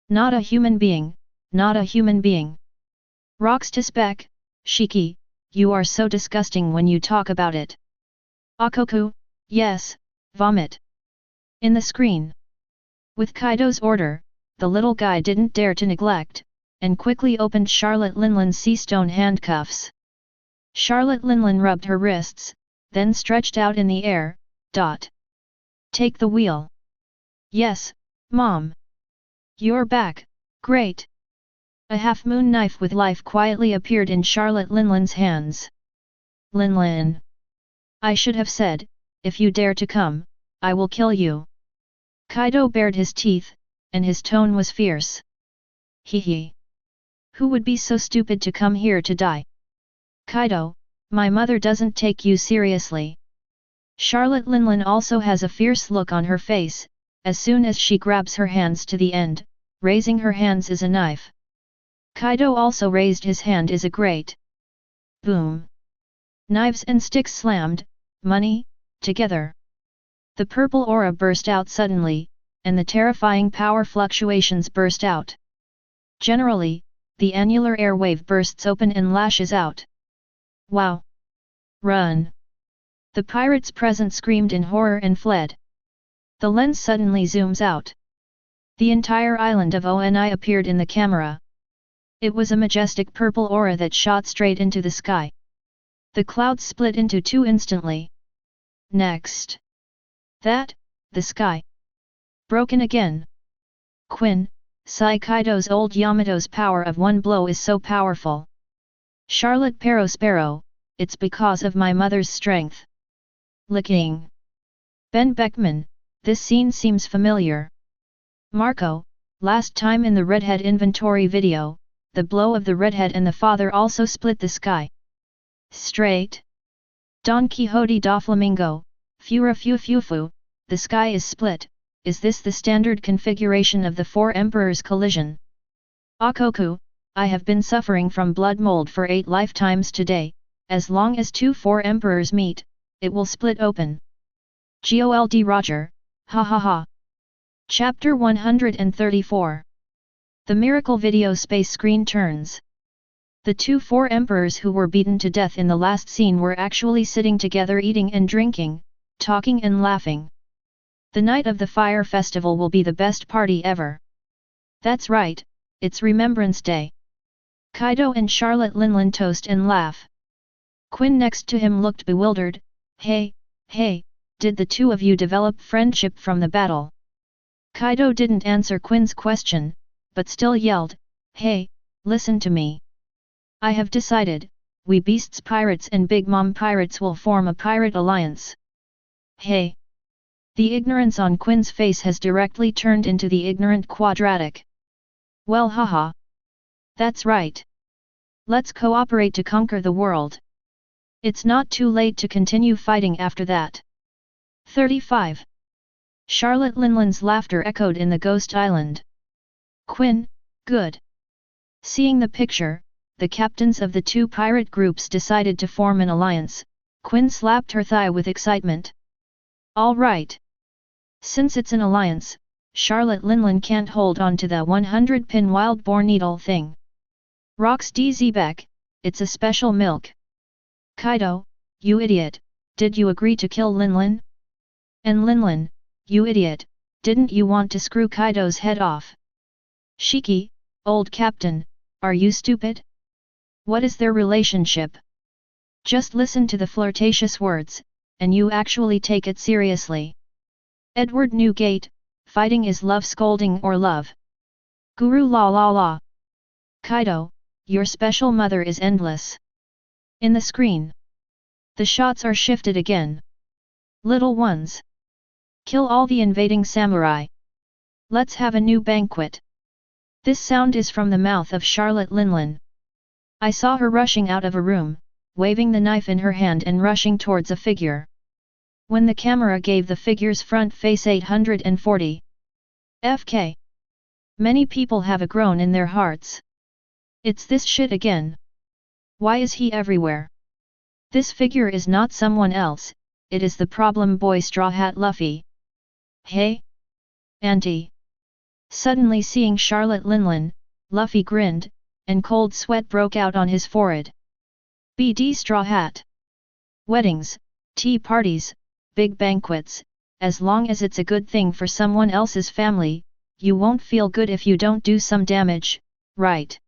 Not a human being, not a human being. Rocks to spec, Shiki, you are so disgusting when you talk about it. Akoku, yes, vomit. In the screen. With Kaido's order, the little guy didn't dare to neglect, and quickly opened Charlotte Linlin's sea stone handcuffs. Charlotte Linlin rubbed her wrists, then stretched out in the air, Take the wheel. Yes, Mom. You're back, great. A half-moon knife with life quietly appeared in Charlotte Linlin's hands. Linlin. I should have said, if you dare to come, I will kill you. Kaido bared his teeth, and his tone was fierce. Hee. Who would be so stupid to come here to die? Kaido, my mother doesn't take you seriously. Charlotte Linlin also has a fierce look on her face, as soon as she grabs her hands to the end, raising her hands is a knife. Kaido also raised his hand is a great. Boom. Knives and sticks slammed, money, together. The purple aura burst out suddenly, and the terrifying power fluctuations burst out. Generally, the annular air wave bursts open and lashes out. Wow! Run! The pirates present screamed in horror and fled. The lens suddenly zooms out. The entire island of Oni appeared in the camera. It was a majestic purple aura that shot straight into the sky. The clouds split into 2 instantly. Next. The sky. Broken again. Quinn, Sai Kaido's old Yamato's power of one blow is so powerful. Charlotte Sparrow, it's because of my mother's strength. Licking. Ben Beckman, this scene seems familiar. Marco, last time in the Redhead inventory video, the blow of the Redhead and the father also split the sky. Straight. Don Quixote da Flamingo, Fura Fu, the sky is split. Is this the standard configuration of the 4 Emperors' collision? Akoku, I have been suffering from blood mold for 8 lifetimes today, as long as 2 4 Emperors meet, it will split open. Gold Roger, ha ha ha. Chapter 134. The Miracle Video Space Screen Turns. The 2 4 Emperors who were beaten to death in the last scene were actually sitting together eating and drinking, talking and laughing. The night of the Fire Festival will be the best party ever. That's right, it's Remembrance Day. Kaido and Charlotte Linlin toast and laugh. Quinn next to him looked bewildered. Hey, did the 2 of you develop friendship from the battle? Kaido didn't answer Quinn's question, but still yelled, hey, listen to me. I have decided, we Beasts Pirates and Big Mom Pirates will form a pirate alliance. Hey! The ignorance on Quinn's face has directly turned into the ignorant quadratic. Well haha. That's right. Let's cooperate to conquer the world. It's not too late to continue fighting after that. 35. Charlotte Linland's laughter echoed in the Ghost Island. Quinn, good. Seeing the picture, the captains of the two pirate groups decided to form an alliance. Quinn slapped her thigh with excitement. All right. Since it's an alliance, Charlotte Linland can't hold on to the 100-pin wild boar needle thing. Rox DZ, it's a special milk. Kaido, you idiot, did you agree to kill Linlan? And Linlan, you idiot, didn't you want to screw Kaido's head off? Shiki, old captain, are you stupid? What is their relationship? Just listen to the flirtatious words, and you actually take it seriously. Edward Newgate, fighting is love scolding or love. Guru la la la. Kaido, your special mother is endless. In the screen. The shots are shifted again. Little ones. Kill all the invading samurai. Let's have a new banquet. This sound is from the mouth of Charlotte Linlan. I saw her rushing out of a room, waving the knife in her hand and rushing towards a figure. When the camera gave the figure's front face 840. FK. Many people have a groan in their hearts. It's this shit again. Why is he everywhere? This figure is not someone else, it is the problem boy Straw Hat Luffy. Hey? Auntie. Suddenly seeing Charlotte Linlan, Luffy grinned, and cold sweat broke out on his forehead. BD Straw Hat. Weddings, tea parties, big banquets, as long as it's a good thing for someone else's family, you won't feel good if you don't do some damage, right?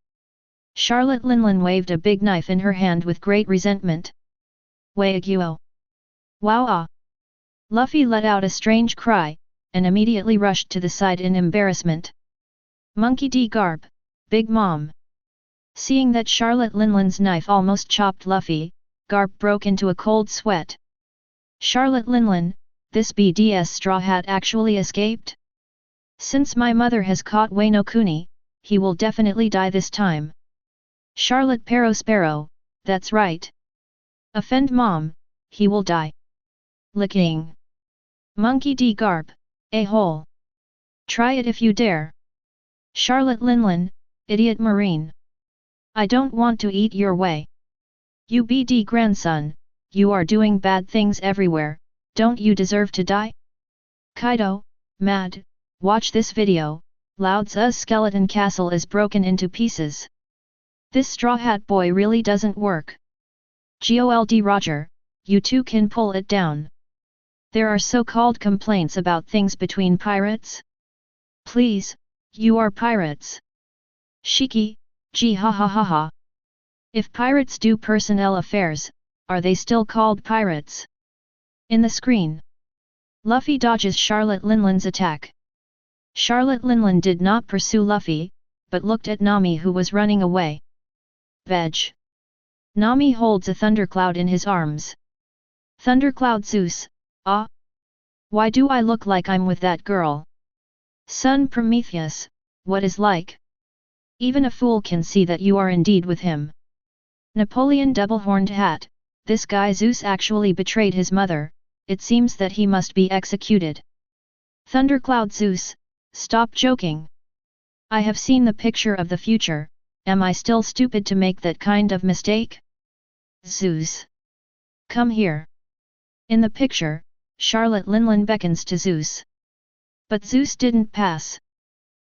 Charlotte Linlan waved a big knife in her hand with great resentment. Wagyu. Wow ah! Luffy let out a strange cry, and immediately rushed to the side in embarrassment. Monkey D. Garp, Big Mom. Seeing that Charlotte Linland's knife almost chopped Luffy, Garp broke into a cold sweat. Charlotte Linlan, this BDS Straw Hat actually escaped? Since my mother has caught Wano Kuni, he will definitely die this time. Charlotte Sparrow, that's right. Offend Mom, he will die. Licking. Monkey D. Garp, a-hole. Try it if you dare. Charlotte Linlan, idiot marine. I don't want to eat your way. You BD grandson, you are doing bad things everywhere, don't you deserve to die? Kaido, mad, watch this video, Lao Tzu's skeleton castle is broken into pieces. This Straw Hat boy really doesn't work. GOLD Roger, you two can pull it down. There are so-called complaints about things between pirates? Please, you are pirates. Shiki, gee ha ha ha ha. If pirates do personnel affairs, are they still called pirates? In the screen. Luffy dodges Charlotte Linland's attack. Charlotte Linland did not pursue Luffy, but looked at Nami who was running away. Veg. Nami holds a thundercloud in his arms. Thundercloud Zeus, ah? Why do I look like I'm with that girl? Son Prometheus, what is like? Even a fool can see that you are indeed with him. Napoleon Double-Horned Hat, this guy Zeus actually betrayed his mother, it seems that he must be executed. Thundercloud Zeus, stop joking. I have seen the picture of the future, am I still stupid to make that kind of mistake? Zeus. Come here. In the picture, Charlotte Linlan beckons to Zeus. But Zeus didn't pass.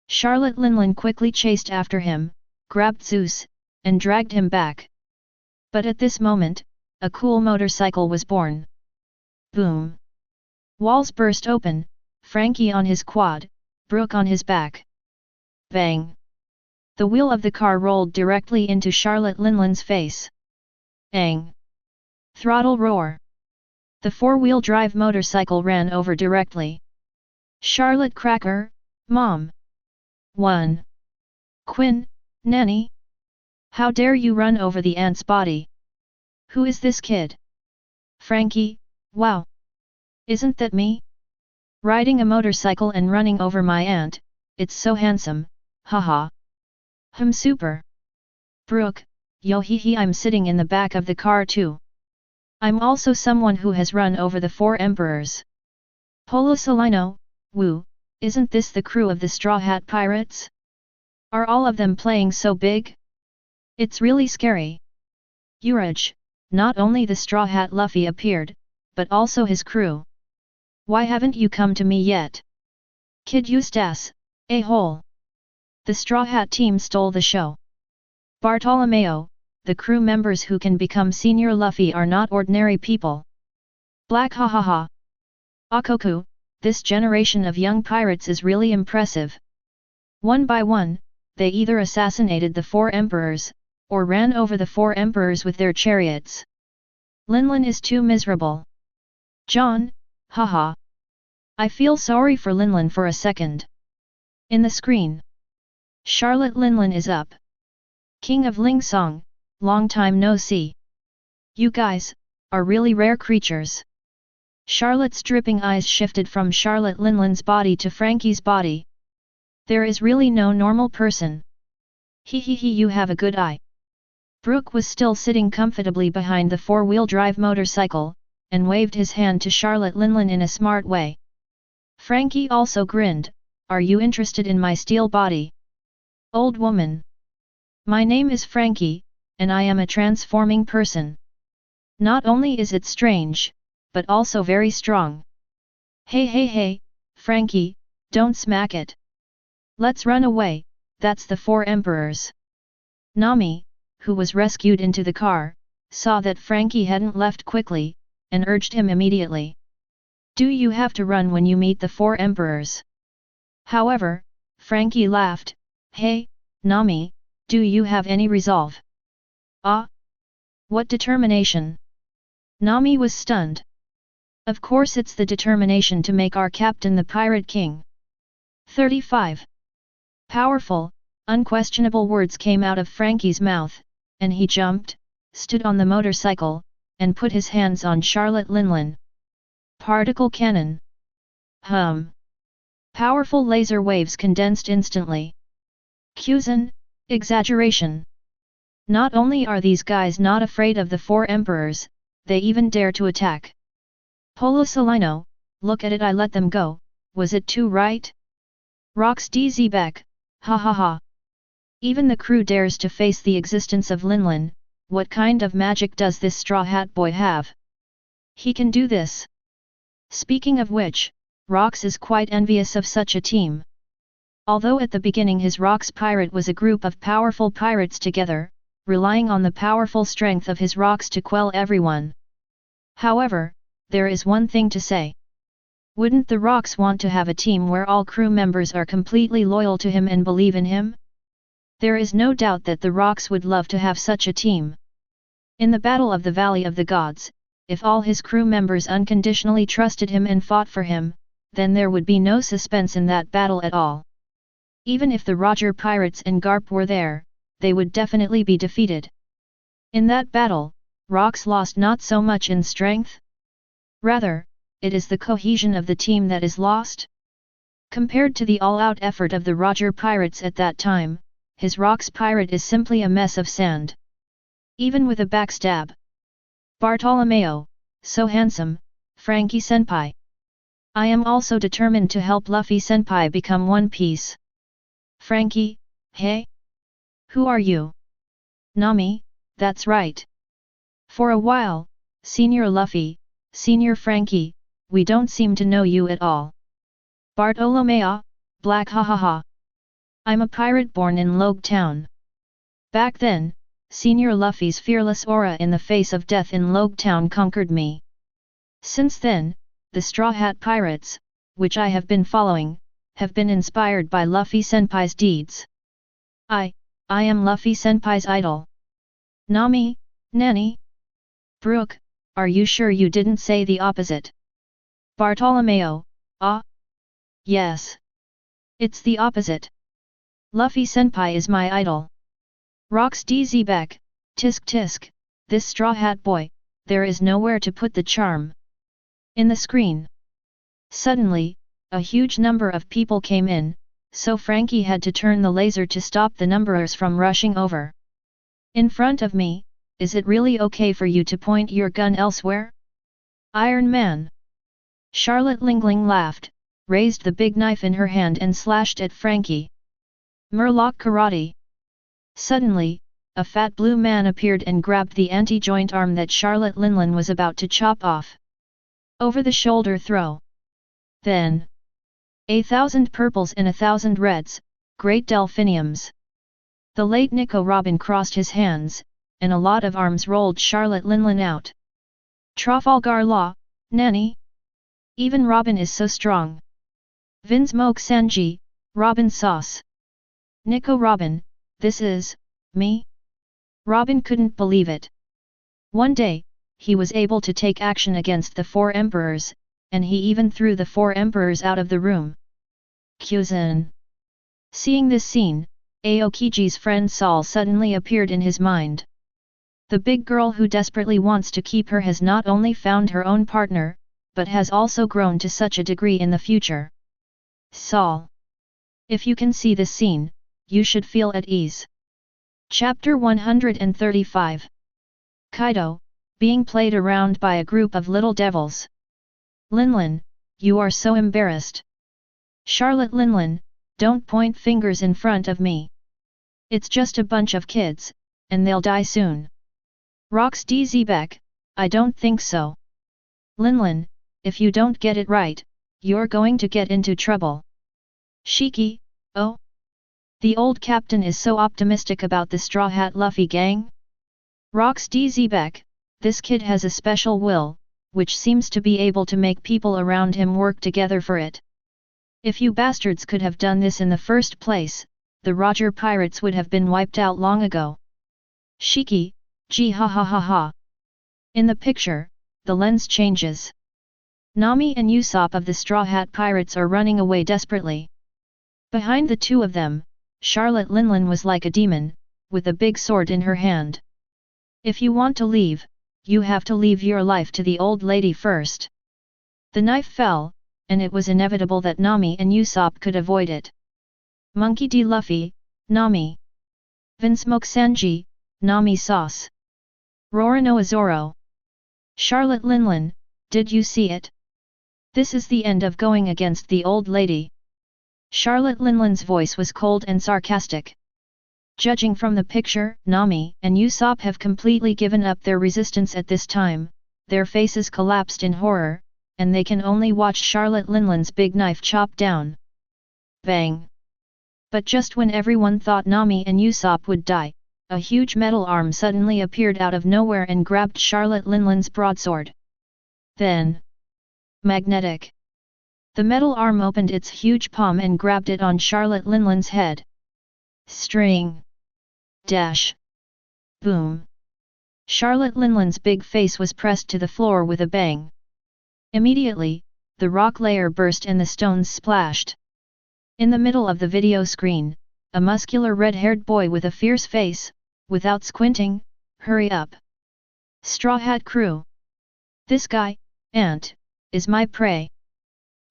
Charlotte Linlan quickly chased after him, grabbed Zeus, and dragged him back. But at this moment, a cool motorcycle was born. Boom! Walls burst open, Frankie on his quad, Brooke on his back. Bang! The wheel of the car rolled directly into Charlotte Linland's face. Ang! Throttle roar! The four-wheel drive motorcycle ran over directly. Charlotte Cracker, Mom! 1. Quinn, Nanny? How dare you run over the ant's body? Who is this kid? Frankie, wow! Isn't that me? Riding a motorcycle and running over my aunt, it's so handsome, haha. Super. Brooke, yo hee hee, I'm sitting in the back of the car too. I'm also someone who has run over the 4 emperors. Polo Salino, woo, isn't this the crew of the Straw Hat Pirates? Are all of them playing so big? It's really scary. Uraj, not only the Straw Hat Luffy appeared, but also his crew. Why haven't you come to me yet? Kid Eustace, a-hole. The Straw Hat team stole the show. Bartolomeo, the crew members who can become Senior Luffy are not ordinary people. Black ha ha ha. Akoku, this generation of young pirates is really impressive. One by one, they either assassinated the 4 emperors, or ran over the 4 emperors with their chariots. Linlin is too miserable. John, haha. I feel sorry for Linlin for a second. In the screen. Charlotte Linlin is up. King of Ling Song, long time no see. You guys, are really rare creatures. Charlotte's dripping eyes shifted from Charlotte Linlin's body to Frankie's body. There is really no normal person. Hee hee hee, you have a good eye. Brooke was still sitting comfortably behind the 4-wheel drive motorcycle, and waved his hand to Charlotte Linlin in a smart way. Frankie also grinned, are you interested in my steel body? Old woman. My name is Frankie, and I am a transforming person. Not only is it strange, but also very strong. Hey hey hey, Frankie, don't smack it. Let's run away, that's the 4 emperors. Nami, who was rescued into the car, saw that Frankie hadn't left quickly, and urged him immediately. Do you have to run when you meet the 4 emperors? However, Frankie laughed, hey, Nami, do you have any resolve? Ah? What determination? Nami was stunned. Of course it's the determination to make our captain the Pirate King. 35. Powerful, unquestionable words came out of Frankie's mouth, and he jumped, stood on the motorcycle, and put his hands on Charlotte Linlin. Particle cannon. Powerful laser waves condensed instantly. Cusin, exaggeration. Not only are these guys not afraid of the 4 emperors, they even dare to attack. Polo Salino, look at it, I let them go, was it too right? Rocks DZ Beck, ha ha ha. Even the crew dares to face the existence of Linlin, what kind of magic does this Straw Hat boy have? He can do this. Speaking of which, Rox is quite envious of such a team. Although at the beginning his Rox pirate was a group of powerful pirates together, relying on the powerful strength of his Rox to quell everyone. However, there is one thing to say. Wouldn't the Rox want to have a team where all crew members are completely loyal to him and believe in him? There is no doubt that the Rox would love to have such a team. In the Battle of the Valley of the Gods, if all his crew members unconditionally trusted him and fought for him, then there would be no suspense in that battle at all. Even if the Roger Pirates and Garp were there, they would definitely be defeated. In that battle, Rox lost not so much in strength. Rather, it is the cohesion of the team that is lost. Compared to the all-out effort of the Roger Pirates at that time, his Rox pirate is simply a mess of sand. Even with a backstab. Bartolomeo, so handsome, Frankie Senpai. I am also determined to help Luffy Senpai become One Piece. Frankie, hey? Who are you? Nami, that's right. For a while, Senior Luffy, Senior Frankie, we don't seem to know you at all. Bartolomeo, black ha ha ha. I'm a pirate born in Logue Town. Back then, Senior Luffy's fearless aura in the face of death in Logue Town conquered me. Since then, the Straw Hat Pirates, which I have been following, have been inspired by Luffy Senpai's deeds. I am Luffy Senpai's idol. Nami, Nani? Brooke, are you sure you didn't say the opposite? Bartolomeo, ah? Yes. It's the opposite. Luffy Senpai is my idol. Rox DZ Beck, tisk tisk, this straw hat boy, there is nowhere to put the charm. In the screen. Suddenly, a huge number of people came in, so Frankie had to turn the laser to stop the numberers from rushing over. In front of me, is it really okay for you to point your gun elsewhere? Iron Man. Charlotte Lingling laughed, raised the big knife in her hand and slashed at Frankie. Murloc Karate. Suddenly, a fat blue man appeared and grabbed the anti-joint arm that Charlotte Linlin was about to chop off. Over the shoulder throw. Then. 1,000 purples and 1,000 reds, great delphiniums. The late Nico Robin crossed his hands, and a lot of arms rolled Charlotte Linlin out. Trafalgar Law, Nanny? Even Robin is so strong. Vince Moke Sanji, Robin sauce. Nico Robin, this is, me? Robin couldn't believe it. One day, he was able to take action against the 4 emperors, and he even threw the 4 emperors out of the room. Kuzan. Seeing this scene, Aokiji's friend Saul suddenly appeared in his mind. The big girl who desperately wants to keep her has not only found her own partner, but has also grown to such a degree in the future. Saul. If you can see this scene, you should feel at ease. Chapter 135. Kaido, being played around by a group of little devils. Linlin, you are so embarrassed. Charlotte Linlin, don't point fingers in front of me. It's just a bunch of kids, and they'll die soon. Rox DZbeck, I don't think so. Linlin, if you don't get it right, you're going to get into trouble. Shiki, oh? The old captain is so optimistic about the Straw Hat Luffy gang? Rox DZbeck, this kid has a special will, which seems to be able to make people around him work together for it. If you bastards could have done this in the first place, the Roger pirates would have been wiped out long ago. Shiki, gee ha ha ha ha. In the picture, the lens changes. Nami and Usopp of the Straw Hat Pirates are running away desperately. Behind the two of them, Charlotte Linlin was like a demon, with a big sword in her hand. If you want to leave, you have to leave your life to the old lady first. The knife fell, and it was inevitable that Nami and Usopp could avoid it. Monkey D. Luffy, Nami. Vinsmoke Sanji, Nami sauce. Roronoa Zoro. Charlotte Linlin, did you see it? This is the end of going against the old lady. Charlotte Linlin's voice was cold and sarcastic. Judging from the picture, Nami and Usopp have completely given up their resistance at this time, their faces collapsed in horror, and they can only watch Charlotte Linlin's big knife chop down. Bang! But just when everyone thought Nami and Usopp would die, a huge metal arm suddenly appeared out of nowhere and grabbed Charlotte Linlin's broadsword. Then, magnetic. The metal arm opened its huge palm and grabbed it on Charlotte Linlin's head. String. Dash. Boom. Charlotte Linlin's big face was pressed to the floor with a bang. Immediately, the rock layer burst and the stones splashed. In the middle of the video screen, a muscular red-haired boy with a fierce face, without squinting, hurry up. Straw Hat Crew. This guy, Ant, is my prey.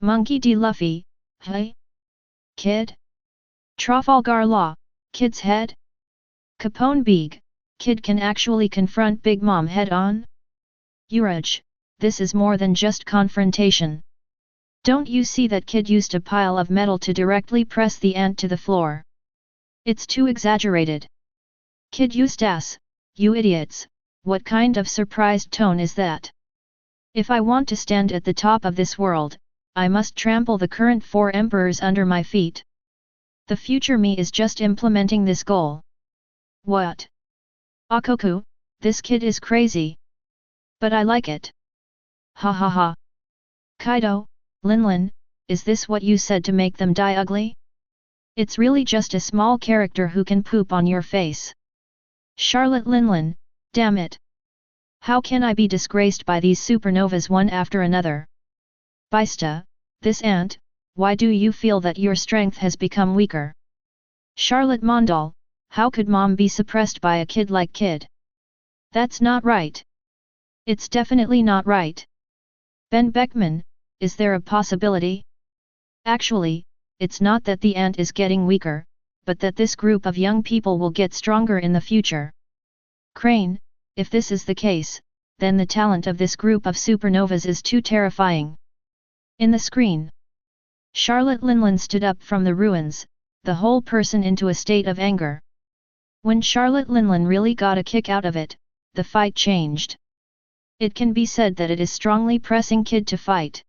Monkey D. Luffy, hey? Kid? Trafalgar Law, Kid's head? Capone Beeg, Kid can actually confront Big Mom head-on? Uraj, this is more than just confrontation. Don't you see that Kid used a pile of metal to directly press the ant to the floor? It's too exaggerated. Kid used ass, you idiots, what kind of surprised tone is that? If I want to stand at the top of this world, I must trample the current 4 emperors under my feet. The future me is just implementing this goal. What? Akoku, this kid is crazy. But I like it. Ha ha ha. Kaido, Linlin, is this what you said to make them die ugly? It's really just a small character who can poop on your face. Charlotte Linlin, damn it. How can I be disgraced by these supernovas one after another? Bista, this ant, why do you feel that your strength has become weaker? Charlotte Mondal, how could Mom be suppressed by a kid like Kid? That's not right. It's definitely not right. Ben Beckman, is there a possibility? Actually, it's not that the ant is getting weaker, but that this group of young people will get stronger in the future. Crane, if this is the case, then the talent of this group of supernovas is too terrifying. In the screen, Charlotte Linlin stood up from the ruins, the whole person into a state of anger. When Charlotte Linlin really got a kick out of it, the fight changed. It can be said that it is strongly pressing Kid to fight.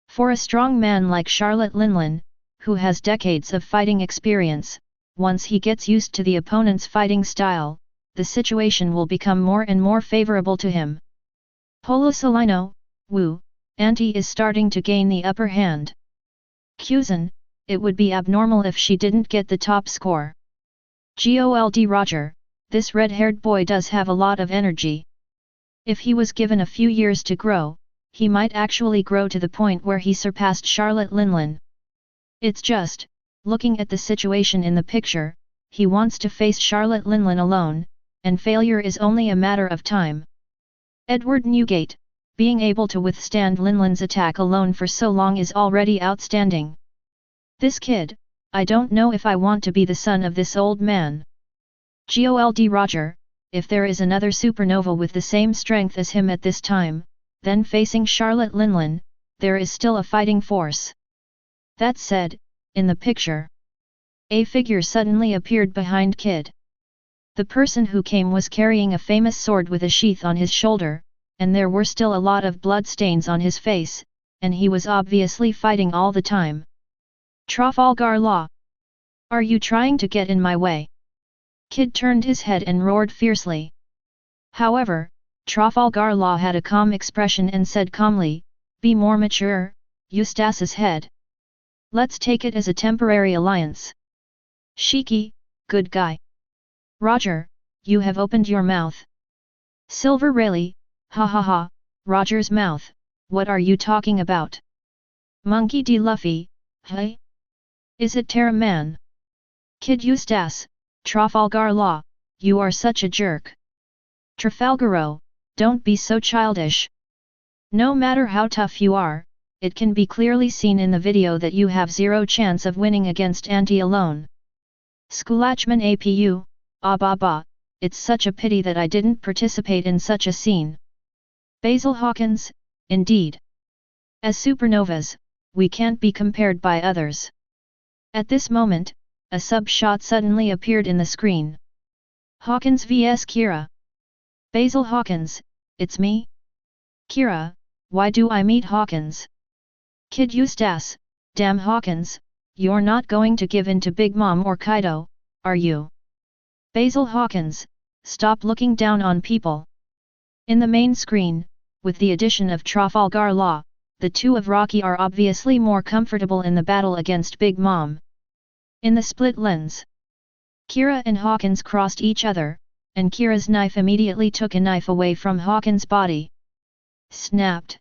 For a strong man like Charlotte Linlin, who has decades of fighting experience, once he gets used to the opponent's fighting style, the situation will become more and more favorable to him. Polo Solino, Wu, Auntie is starting to gain the upper hand. Kuzan, it would be abnormal if she didn't get the top score. Gold Roger, this red-haired boy does have a lot of energy. If he was given a few years to grow, he might actually grow to the point where he surpassed Charlotte Linlin. It's just, looking at the situation in the picture, he wants to face Charlotte Linlin alone, and failure is only a matter of time. Edward Newgate, being able to withstand Linlin's attack alone for so long is already outstanding. This kid, I don't know if I want to be the son of this old man. Gold Roger, if there is another supernova with the same strength as him at this time, then facing Charlotte Linlin, there is still a fighting force. That said, in the picture, a figure suddenly appeared behind Kid. The person who came was carrying a famous sword with a sheath on his shoulder, and there were still a lot of blood stains on his face, and he was obviously fighting all the time. Trafalgar Law! Are you trying to get in my way? Kid turned his head and roared fiercely. However, Trafalgar Law had a calm expression and said calmly, "Be more mature, Eustace's head. Let's take it as a temporary alliance." Shiki, good guy. Roger, you have opened your mouth. Silver Rayleigh, ha ha ha, Roger's mouth, what are you talking about? Monkey D. Luffy, hey? Is it Terra Man? Kid Eustace, Trafalgar Law, you are such a jerk. Trafalgaro, don't be so childish. No matter how tough you are, it can be clearly seen in the video that you have zero chance of winning against Auntie alone. Skulachman APU, ah bah bah, it's such a pity that I didn't participate in such a scene. Basil Hawkins, indeed. As supernovas, we can't be compared by others. At this moment, a sub-shot suddenly appeared in the screen. Hawkins vs Kira. Basil Hawkins, it's me? Kira, why do I meet Hawkins? Kid Eustace, damn Hawkins, you're not going to give in to Big Mom or Kaido, are you? Basil Hawkins, stop looking down on people. In the main screen, with the addition of Trafalgar Law, the two of Rocky are obviously more comfortable in the battle against Big Mom. In the split lens, Kira and Hawkins crossed each other, and Kira's knife immediately took a knife away from Hawkins' body. Snapped.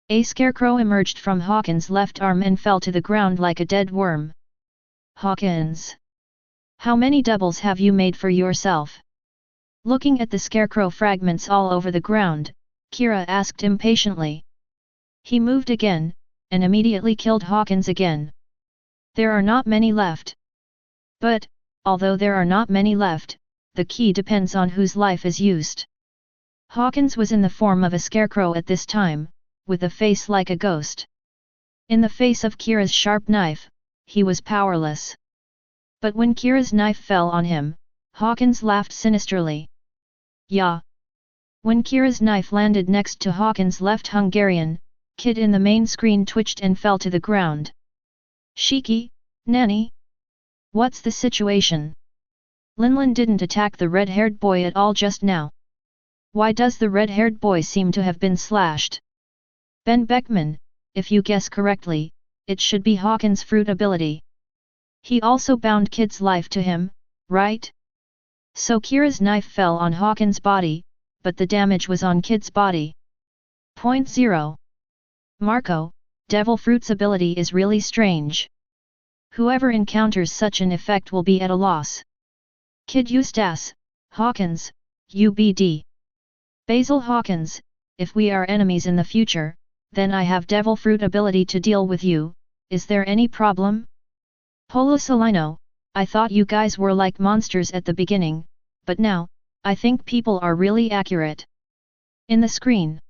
A scarecrow emerged from Hawkins' left arm and fell to the ground like a dead worm. Hawkins! How many doubles have you made for yourself? Looking at the scarecrow fragments all over the ground, Kira asked impatiently. He moved again, and immediately killed Hawkins again. There are not many left. But, although there are not many left, the key depends on whose life is used. Hawkins was in the form of a scarecrow at this time, with a face like a ghost. In the face of Kira's sharp knife, he was powerless. But when Kira's knife fell on him, Hawkins laughed sinisterly. Yeah. When Kira's knife landed next to Hawkins' left Hungarian, Kid in the main screen twitched and fell to the ground. Shiki, Nanny? What's the situation? Linlin didn't attack the red-haired boy at all just now. Why does the red-haired boy seem to have been slashed? Ben Beckman, if you guess correctly, it should be Hawkins' fruit ability. He also bound Kid's life to him, right? So Kira's knife fell on Hawkins' body, but the damage was on Kid's body. Point 0. Marco, Devil Fruit's ability is really strange. Whoever encounters such an effect will be at a loss. Kid Eustace, Hawkins, UBD. Basil Hawkins, if we are enemies in the future, then I have devil fruit ability to deal with you, is there any problem? Polo Salino, I thought you guys were like monsters at the beginning, but now, I think people are really accurate. In the screen,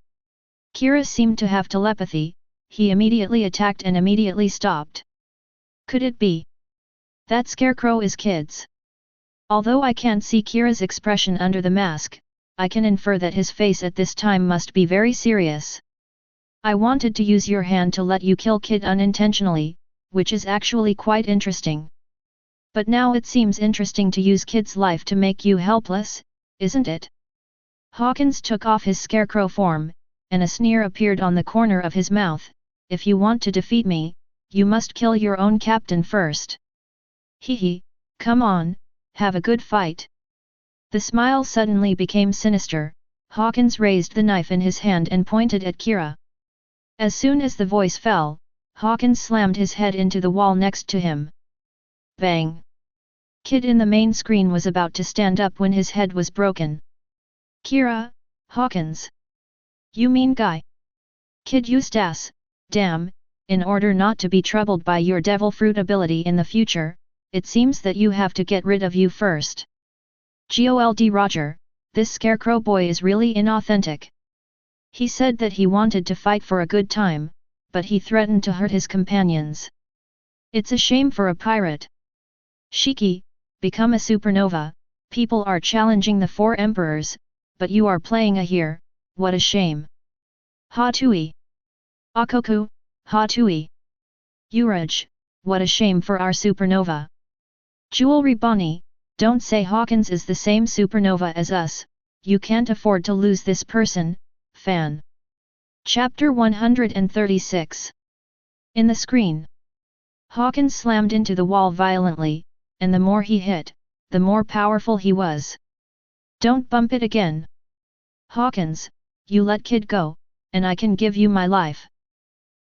Kira seemed to have telepathy, he immediately attacked and immediately stopped. Could it be that Scarecrow is kids? Although I can't see Kira's expression under the mask, I can infer that his face at this time must be very serious. I wanted to use your hand to let you kill Kid unintentionally, which is actually quite interesting. But now it seems interesting to use Kid's life to make you helpless, isn't it? Hawkins took off his scarecrow form, and a sneer appeared on the corner of his mouth. If you want to defeat me, you must kill your own captain first. Hee, come on, have a good fight. The smile suddenly became sinister. Hawkins raised the knife in his hand and pointed at Kira. As soon as the voice fell, Hawkins slammed his head into the wall next to him. Bang! Kid in the main screen was about to stand up when his head was broken. Kira, Hawkins. You mean guy? Kid Eustace, damn, in order not to be troubled by your devil fruit ability in the future, it seems that you have to get rid of you first. GOLD Roger, this scarecrow boy is really inauthentic. He said that he wanted to fight for a good time, but he threatened to hurt his companions. It's a shame for a pirate. Shiki, become a supernova, people are challenging the 4 emperors, but you are playing a here, what a shame. Ha-tui. Akoku, ha-tui. Uraj, what a shame for our supernova. Jewelry Bonnie, don't say Hawkins is the same supernova as us, you can't afford to lose this person, fan. Chapter 136. In the screen, Hawkins slammed into the wall violently, and the more he hit, the more powerful he was. Don't bump it again. Hawkins, you let Kid go, and I can give you my life.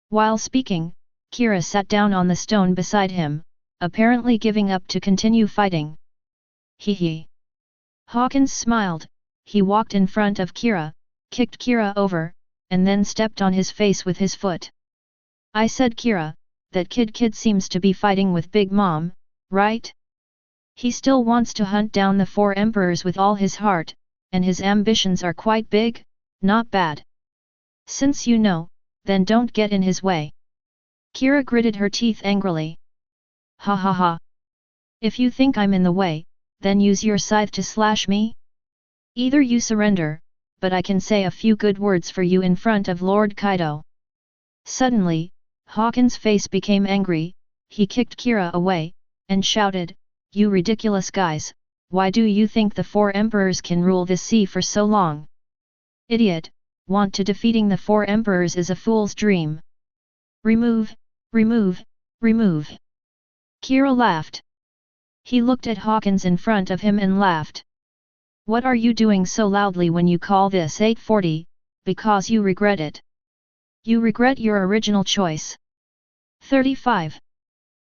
While speaking, Kira sat down on the stone beside him, apparently giving up to continue fighting. Hee. Hawkins smiled, he walked in front of Kira, kicked Kira over, and then stepped on his face with his foot. I said Kira, that kid seems to be fighting with Big Mom, right? He still wants to hunt down the 4 emperors with all his heart, and his ambitions are quite big, not bad. Since you know, then don't get in his way. Kira gritted her teeth angrily. Ha ha ha. If you think I'm in the way, then use your scythe to slash me? Either you surrender, but I can say a few good words for you in front of Lord Kaido. Suddenly, Hawkins' face became angry, he kicked Kira away, and shouted, You ridiculous guys, why do you think the 4 emperors can rule this sea for so long? Idiot, want to defeating the 4 emperors is a fool's dream. Remove, remove, remove. Kira laughed. He looked at Hawkins in front of him and laughed. What are you doing so loudly when you call this 840, because you regret it? You regret your original choice. 35.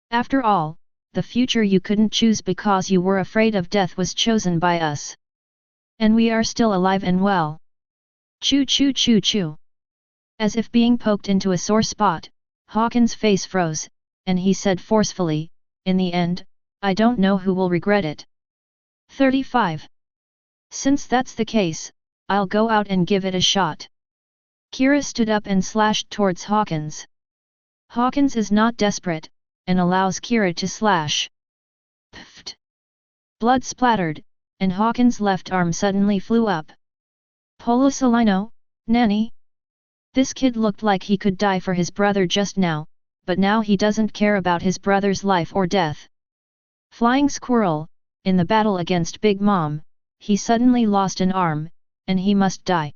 After all, the future you couldn't choose because you were afraid of death was chosen by us. And we are still alive and well. Choo choo choo choo. As if being poked into a sore spot, Hawkins' face froze, and he said forcefully, In the end, I don't know who will regret it. 35. Since that's the case, I'll go out and give it a shot. Kira stood up and slashed towards Hawkins. Hawkins is not desperate, and allows Kira to slash. Pfft. Blood splattered, and Hawkins' left arm suddenly flew up. Polo Salino, Nanny? This kid looked like he could die for his brother just now, but now he doesn't care about his brother's life or death. Flying Squirrel, in the battle against Big Mom, he suddenly lost an arm, and he must die.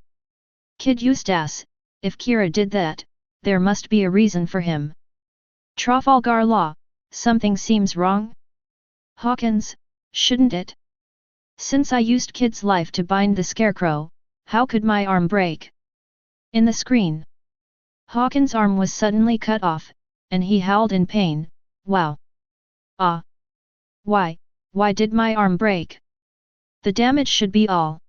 Kid Eustace, if Kira did that, there must be a reason for him. Trafalgar Law, something seems wrong? Hawkins, shouldn't it? Since I used Kid's life to bind the scarecrow, how could my arm break? In the screen, Hawkins' arm was suddenly cut off, and he howled in pain, Wow! Ah! Why did my arm break? The damage should be all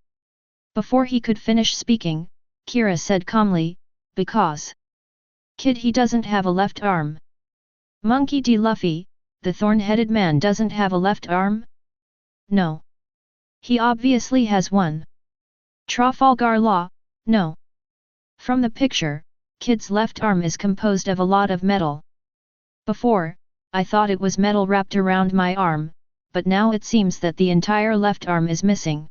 Before he could finish speaking, Kira said calmly, because. Kid, he doesn't have a left arm. Monkey D. Luffy, the thorn-headed man doesn't have a left arm? No. He obviously has one. Trafalgar Law, no. From the picture, Kid's left arm is composed of a lot of metal. Before, I thought it was metal wrapped around my arm, but now it seems that the entire left arm is missing.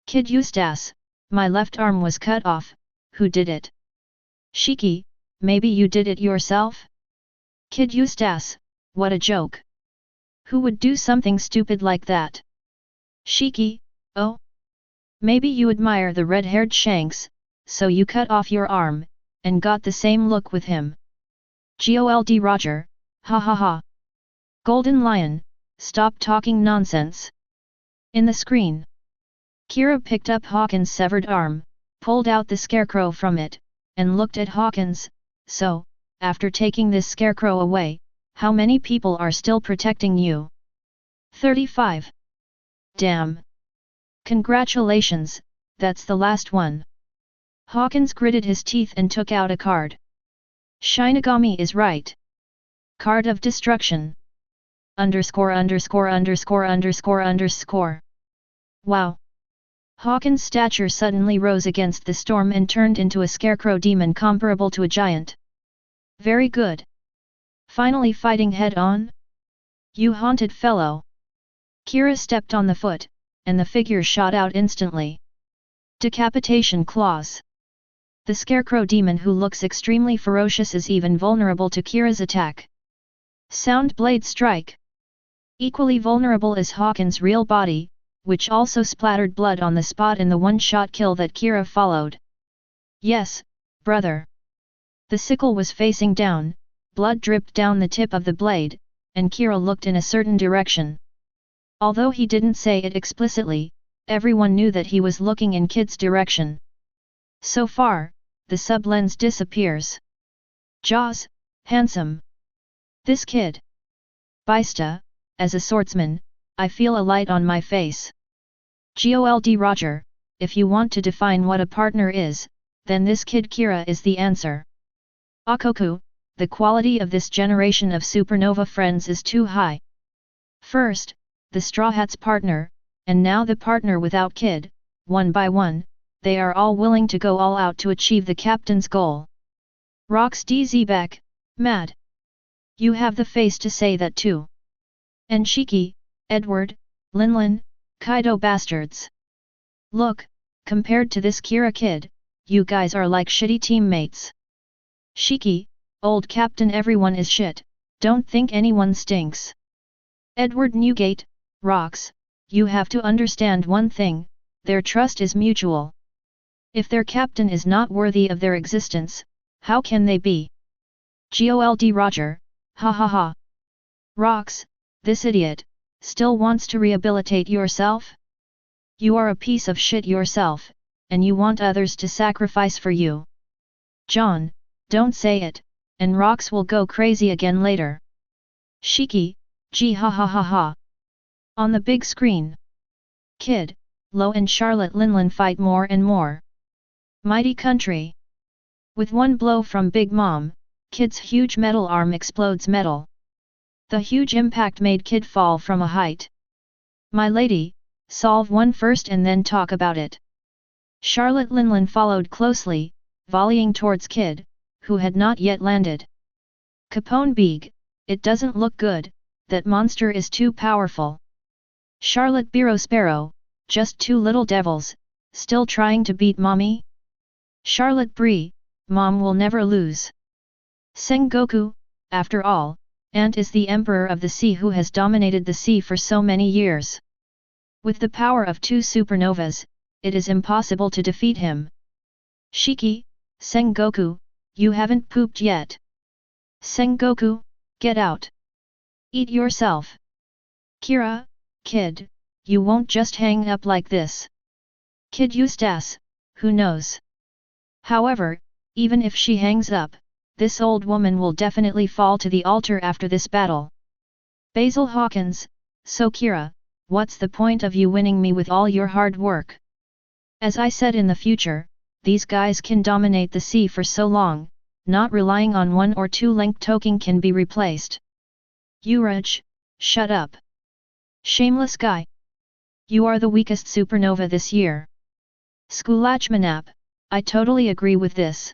Kid Eustace, my left arm was cut off, who did it? Shiki, maybe you did it yourself? Kid Eustace, what a joke. Who would do something stupid like that? Shiki, oh? Maybe you admire the red-haired Shanks, so you cut off your arm, and got the same look with him. Gold Roger, ha ha ha. Golden Lion, stop talking nonsense. In the screen, Kira picked up Hawkins' severed arm, pulled out the scarecrow from it, and looked at Hawkins. So, after taking this scarecrow away, how many people are still protecting you? 35. Damn. Congratulations, that's the last one. Hawkins gritted his teeth and took out a card. Shinigami is right. Card of destruction. Underscore underscore underscore underscore underscore. Wow. Hawkins' stature suddenly rose against the storm and turned into a scarecrow demon comparable to a giant. Very good. Finally fighting head-on? You haunted fellow. Kira stepped on the foot, and the figure shot out instantly. Decapitation claws. The scarecrow demon who looks extremely ferocious is even vulnerable to Kira's attack. Sound blade strike. Equally vulnerable is Hawkins' real body, which also splattered blood on the spot in the one-shot kill that Kira followed. Yes, brother. The sickle was facing down, blood dripped down the tip of the blade, and Kira looked in a certain direction. Although he didn't say it explicitly, everyone knew that he was looking in Kid's direction. So far, the sub-lens disappears. Jaws, handsome. This kid. Bista, as a swordsman, I feel a light on my face. Gold Roger, if you want to define what a partner is, then this kid Kira is the answer. Akoku, the quality of this generation of supernova friends is too high. First, the Straw Hat's partner, and now the partner without Kid, one by one, they are all willing to go all out to achieve the captain's goal. Rox DZ Beck, mad. You have the face to say that too. And Shiki, Edward, Linlin, Kaido bastards. Look, compared to this Kira kid, you guys are like shitty teammates. Shiki, old captain, everyone is shit, don't think anyone stinks. Edward Newgate, Rox, you have to understand one thing, their trust is mutual. If their captain is not worthy of their existence, how can they be? Gold Roger, ha ha ha. Rox, this idiot, still wants to rehabilitate yourself? You are a piece of shit yourself, and you want others to sacrifice for you. John, don't say it, and Rox will go crazy again later. Shiki, gee ha ha ha ha. On the big screen. Kid, Lo and Charlotte Linlin fight more and more. Mighty country. With one blow from Big Mom, Kid's huge metal arm explodes metal. The huge impact made Kid fall from a height. My lady, solve one first and then talk about it. Charlotte Linlin followed closely, volleying towards Kid, who had not yet landed. Capone Beeg, it doesn't look good, that monster is too powerful. Charlotte Biro Sparrow, just two little devils, still trying to beat mommy? Charlotte Bree, mom will never lose. Sengoku, after all, Ant is the emperor of the sea who has dominated the sea for so many years. With the power of two supernovas, it is impossible to defeat him. Shiki, Sengoku, you haven't pooped yet. Sengoku, get out. Eat yourself. Kira, Kid, you won't just hang up like this. Kid Eustace, who knows? However, even if she hangs up, this old woman will definitely fall to the altar after this battle. Basil Hawkins, so Kira, what's the point of you winning me with all your hard work? As I said, in the future, these guys can dominate the sea for so long, not relying on one or two link token can be replaced. Uraj, shut up. Shameless guy. You are the weakest supernova this year. Skulachmanap, I totally agree with this.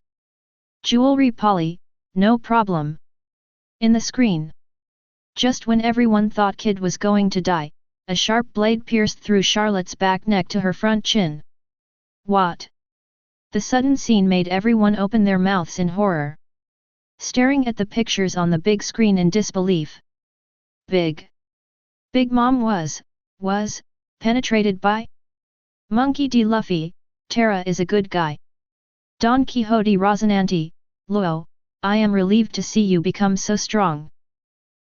Jewelry Polly, no problem. In the screen. Just when everyone thought Kid was going to die, a sharp blade pierced through Charlotte's back neck to her front chin. What? The sudden scene made everyone open their mouths in horror. Staring at the pictures on the big screen in disbelief. Big Mom was penetrated by? Monkey D. Luffy, Terra is a good guy. Don Quixote Rosinante, Luo, I am relieved to see you become so strong.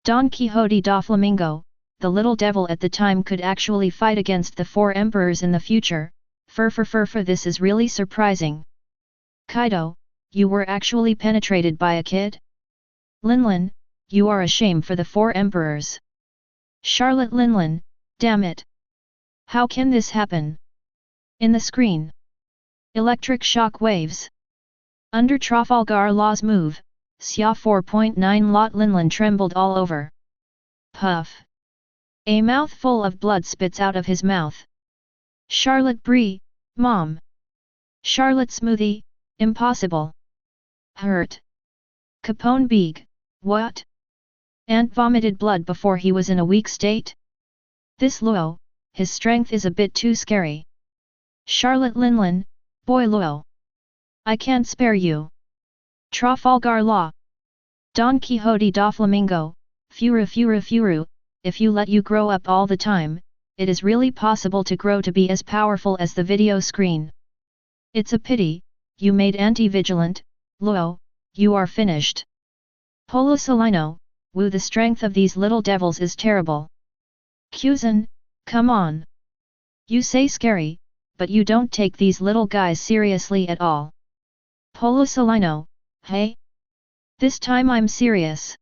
Don Quixote da Flamingo, the little devil at the time could actually fight against the 4 emperors in the future, this is really surprising. Kaido, you were actually penetrated by a kid? Linlin, you are a shame for the 4 emperors. Charlotte Linlin, damn it. How can this happen? In the screen. Electric shock waves. Under Trafalgar Law's move, Xia 4.9 Lot Linlin trembled all over. Puff. A mouthful of blood spits out of his mouth. Charlotte Brie, Mom. Charlotte Smoothie, impossible. Hurt. Capone Beeg, what? Ant vomited blood before he was in a weak state? This Luo, his strength is a bit too scary. Charlotte Linlin, boy Luo. I can't spare you. Trafalgar Law. Don Quixote da Flamingo, Furu, if you let you grow up all the time, it is really possible to grow to be as powerful as the video screen. It's a pity, you made anti-vigilant, Luo, you are finished. Polo Solino, woo, the strength of these little devils is terrible. Kuzan, come on. You say scary, but you don't take these little guys seriously at all. Polo Solino, hey? This time I'm serious.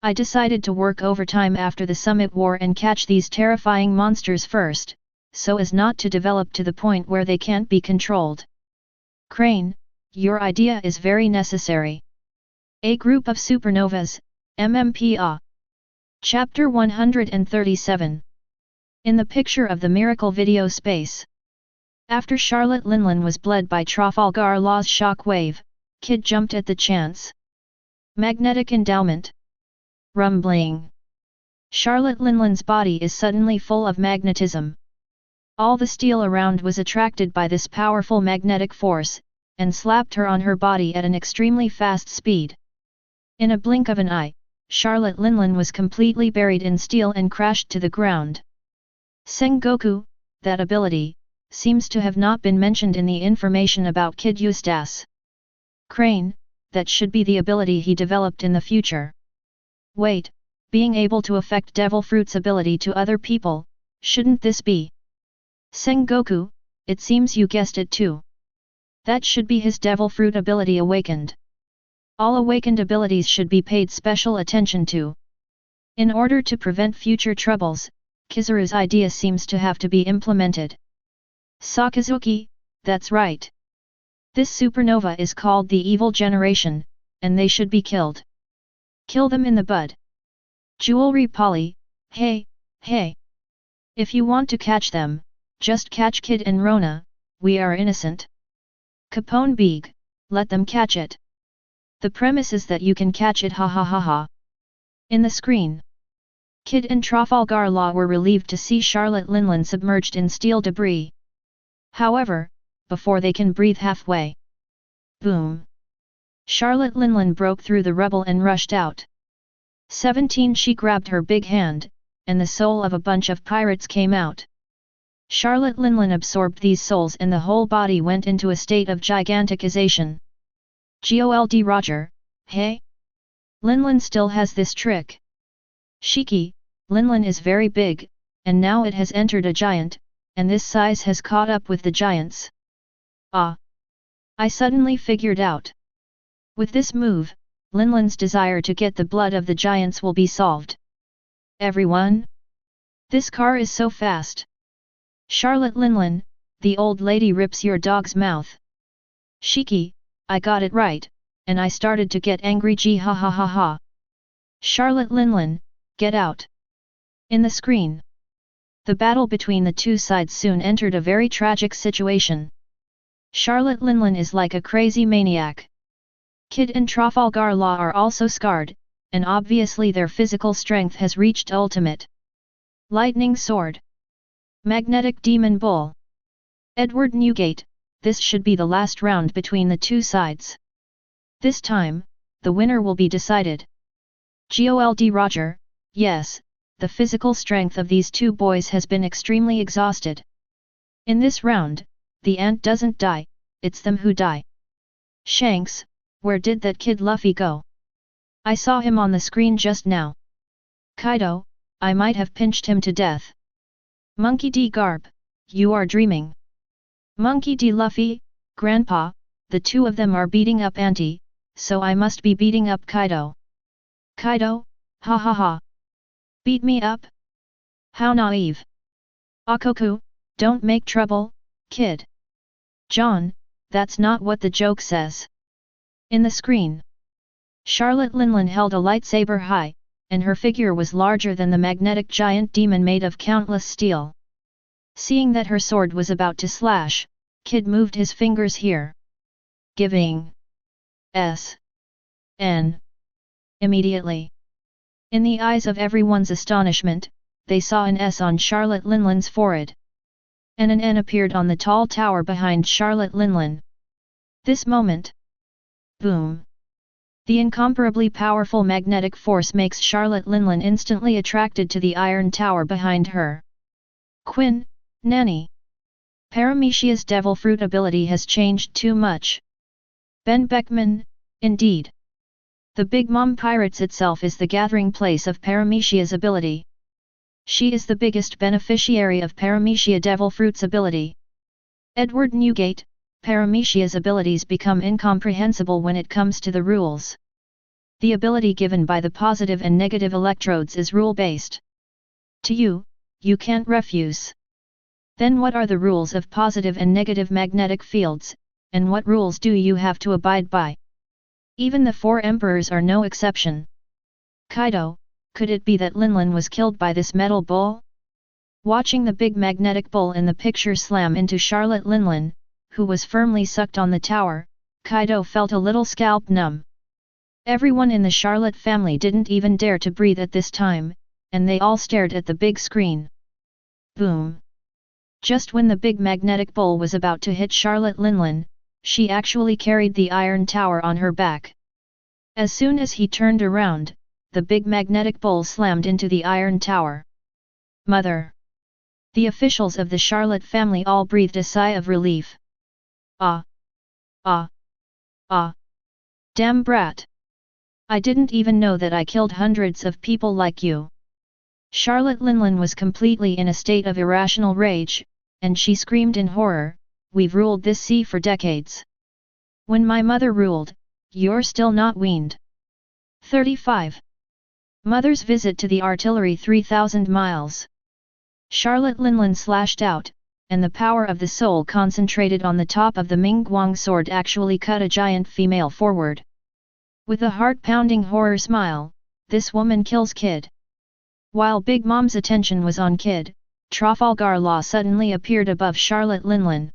I decided to work overtime after the Summit War and catch these terrifying monsters first, so as not to develop to the point where they can't be controlled. Crane, your idea is very necessary. A group of supernovas, MMPA. Chapter 137. In the picture of the miracle video space. After Charlotte Linlin was bled by Trafalgar Law's shock wave, Kid jumped at the chance. Magnetic endowment. Rumbling. Charlotte Linlin's body is suddenly full of magnetism. All the steel around was attracted by this powerful magnetic force, and slapped her on her body at an extremely fast speed. In a blink of an eye, Charlotte Linlin was completely buried in steel and crashed to the ground. Sengoku, that ability, seems to have not been mentioned in the information about Kid Eustace. Crane, that should be the ability he developed in the future. Wait, being able to affect Devil Fruit's ability to other people, shouldn't this be? Sengoku, it seems you guessed it too. That should be his Devil Fruit ability awakened. All awakened abilities should be paid special attention to. In order to prevent future troubles, Kizaru's idea seems to have to be implemented. Sakazuki, that's right. This supernova is called the Evil Generation, and they should be killed. Kill them in the bud. Jewelry Polly, hey. If you want to catch them, just catch Kid and Rona, we are innocent. Capone Beeg, let them catch it. The premise is that you can catch it, ha ha ha ha. In the screen. Kid and Trafalgar Law were relieved to see Charlotte Linlin submerged in steel debris. However, before they can breathe halfway. Boom! Charlotte Linlin broke through the rubble and rushed out. 17 She grabbed her big hand, and the soul of a bunch of pirates came out. Charlotte Linlin absorbed these souls and the whole body went into a state of giganticization. Gold Roger, hey? Linlin still has this trick. Shiki, Linlin is very big, and now it has entered a giant, and this size has caught up with the giants. Ah! I suddenly figured out. With this move, Linlin's desire to get the blood of the giants will be solved. Everyone? This car is so fast. Charlotte Linlin, the old lady rips your dog's mouth. Shiki, I got it right, and I started to get angry. Gee ha ha ha ha. Charlotte Linlin, get out. In the screen. The battle between the two sides soon entered a very tragic situation. Charlotte Linlin is like a crazy maniac. Kid and Trafalgar Law are also scarred, and obviously their physical strength has reached ultimate. Lightning Sword. Magnetic Demon Bull. Edward Newgate, this should be the last round between the two sides. This time, the winner will be decided. Gold Roger, yes, the physical strength of these two boys has been extremely exhausted. In this round, the ant doesn't die, it's them who die. Shanks, where did that kid Luffy go? I saw him on the screen just now. Kaido, I might have pinched him to death. Monkey D. Garp, you are dreaming. Monkey D. Luffy, Grandpa, the two of them are beating up Auntie, so I must be beating up Kaido. Kaido, ha ha ha. Beat me up? How naive. Akoku, don't make trouble, kid. John, that's not what the joke says. In the screen. Charlotte Linlin held a lightsaber high, and her figure was larger than the magnetic giant demon made of countless steel. Seeing that her sword was about to slash, Kid moved his fingers here. Giving S. N. Immediately. In the eyes of everyone's astonishment, they saw an S on Charlotte Linlin's forehead. And an N appeared on the tall tower behind Charlotte Linlin. This moment. Boom. The incomparably powerful magnetic force makes Charlotte Linlin instantly attracted to the iron tower behind her. Quinn, Nanny. Paramecia's devil fruit ability has changed too much. Ben Beckman, indeed. The Big Mom Pirates itself is the gathering place of Paramecia's ability. She is the biggest beneficiary of Paramecia Devil Fruit's ability. Edward Newgate, Paramecia's abilities become incomprehensible when it comes to the rules. The ability given by the positive and negative electrodes is rule-based. To you, you can't refuse. Then what are the rules of positive and negative magnetic fields, and what rules do you have to abide by? Even the four emperors are no exception. Kaido, could it be that Linlin was killed by this metal bull? Watching the big magnetic bull in the picture slam into Charlotte Linlin, who was firmly sucked on the tower, Kaido felt a little scalp numb. Everyone in the Charlotte family didn't even dare to breathe at this time, and they all stared at the big screen. Boom! Just when the big magnetic bull was about to hit Charlotte Linlin, she actually carried the iron tower on her back. As soon as he turned around, the big magnetic bull slammed into the iron tower. Mother! The officials of the Charlotte family all breathed a sigh of relief. Ah! Ah! Ah! Damn brat! I didn't even know that I killed hundreds of people like you. Charlotte Linlin was completely in a state of irrational rage, and she screamed in horror, "We've ruled this sea for decades. When my mother ruled, you're still not weaned." 35. Mother's visit to the artillery 3,000 miles. Charlotte Linlin slashed out, and the power of the soul concentrated on the top of the Mingguang sword actually cut a giant female forward. With a heart-pounding horror smile, this woman kills Kid. While Big Mom's attention was on Kid, Trafalgar Law suddenly appeared above Charlotte Linlin.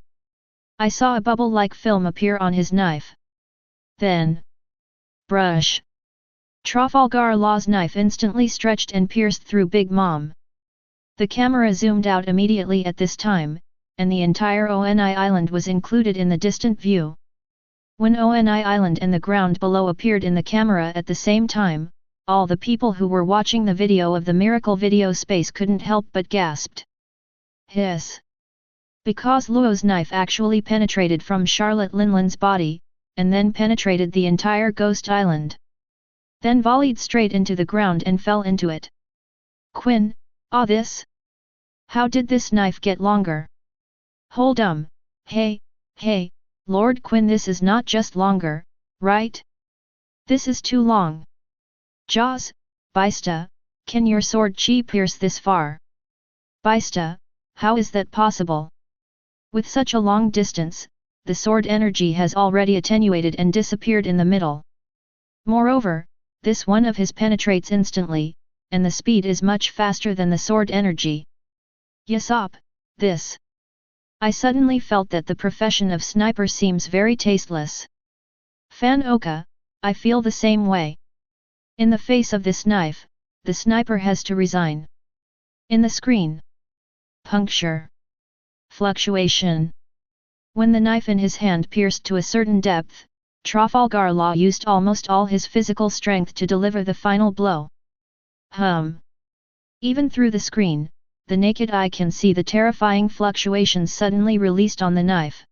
I saw a bubble-like film appear on his knife. Then, brush! Trafalgar Law's knife instantly stretched and pierced through Big Mom. The camera zoomed out immediately at this time, and the entire Oni Island was included in the distant view. When Oni Island and the ground below appeared in the camera at the same time, all the people who were watching the video of the miracle video space couldn't help but gasped. Hiss! Because Luo's knife actually penetrated from Charlotte Linlin's body, and then penetrated the entire ghost island. Then volleyed straight into the ground and fell into it. Quinn, this? How did this knife get longer? Hold hey, Lord Quinn, this is not just longer, right? This is too long. Jaws, Bista, can your sword chi pierce this far? Bista, how is that possible? With such a long distance, the sword energy has already attenuated and disappeared in the middle. Moreover, this one of his penetrates instantly, and the speed is much faster than the sword energy. Yasop, this. I suddenly felt that the profession of sniper seems very tasteless. Fan Oka, I feel the same way. In the face of this knife, the sniper has to resign. In the screen. Puncture. Fluctuation. When the knife in his hand pierced to a certain depth, Trafalgar Law used almost all his physical strength to deliver the final blow. Even through the screen, the naked eye can see the terrifying fluctuations suddenly released on the knife.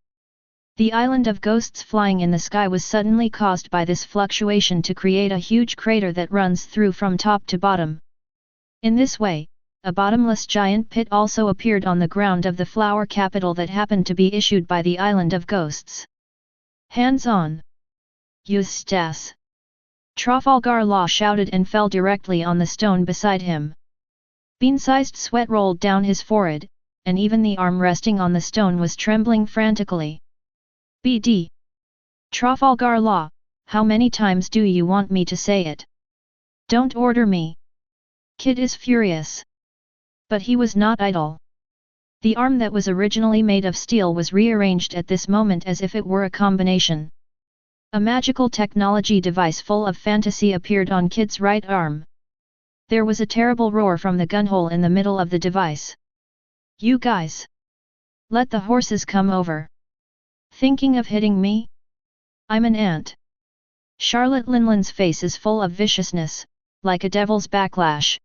The island of ghosts flying in the sky was suddenly caused by this fluctuation to create a huge crater that runs through from top to bottom. In this way, a bottomless giant pit also appeared on the ground of the flower capital that happened to be issued by the island of ghosts. Hands on! Eustace! Trafalgar Law shouted and fell directly on the stone beside him. Bean-sized sweat rolled down his forehead, and even the arm resting on the stone was trembling frantically. BD! Trafalgar Law, how many times do you want me to say it? Don't order me! Kid is furious. But he was not idle. The arm that was originally made of steel was rearranged at this moment as if it were a combination. A magical technology device full of fantasy appeared on Kid's right arm. There was a terrible roar from the gunhole in the middle of the device. You guys! Let the horses come over. Thinking of hitting me? I'm an ant. Charlotte Linland's face is full of viciousness, like a devil's backlash.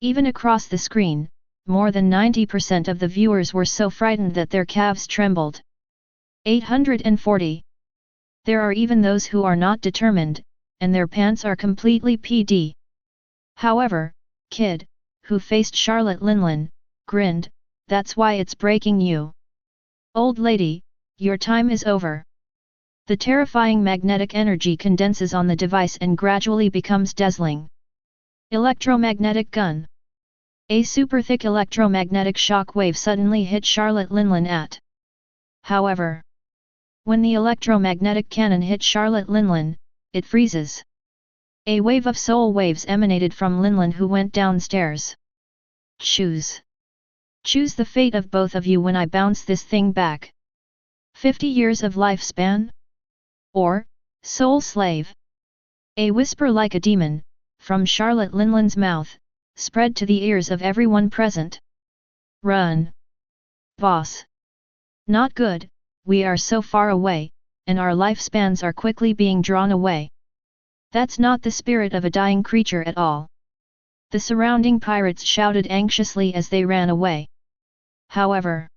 Even across the screen, more than 90% of the viewers were so frightened that their calves trembled. 840. There are even those who are not determined, and their pants are completely PD. However, Kid, who faced Charlotte Linland, grinned, that's why it's breaking you. Old lady, your time is over. The terrifying magnetic energy condenses on the device and gradually becomes dazzling. Electromagnetic gun. A super thick electromagnetic shock wave suddenly hit Charlotte Linland. However, when the electromagnetic cannon hit Charlotte Linland, it freezes. A wave of soul waves emanated from Linland, who went downstairs. Choose the fate of both of you when I bounce this thing back. 50 years of lifespan? Or, soul slave? A whisper like a demon, from Charlotte Linland's mouth, spread to the ears of everyone present. Run! Boss! Not good, we are so far away, and our lifespans are quickly being drawn away. That's not the spirit of a dying creature at all. The surrounding pirates shouted anxiously as they ran away. However,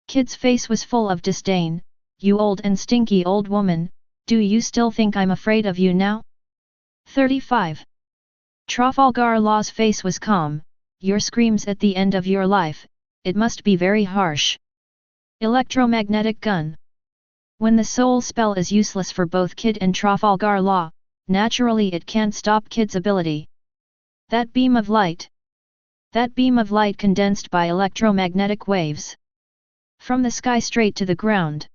Kid's face was full of disdain. You old and stinky old woman, do you still think I'm afraid of you now? 35. Trafalgar Law's face was calm. Your screams at the end of your life, it must be very harsh. Electromagnetic gun. When the soul spell is useless for both Kid and Trafalgar Law, naturally it can't stop Kid's ability. That beam of light condensed by electromagnetic waves. From the sky straight to the ground.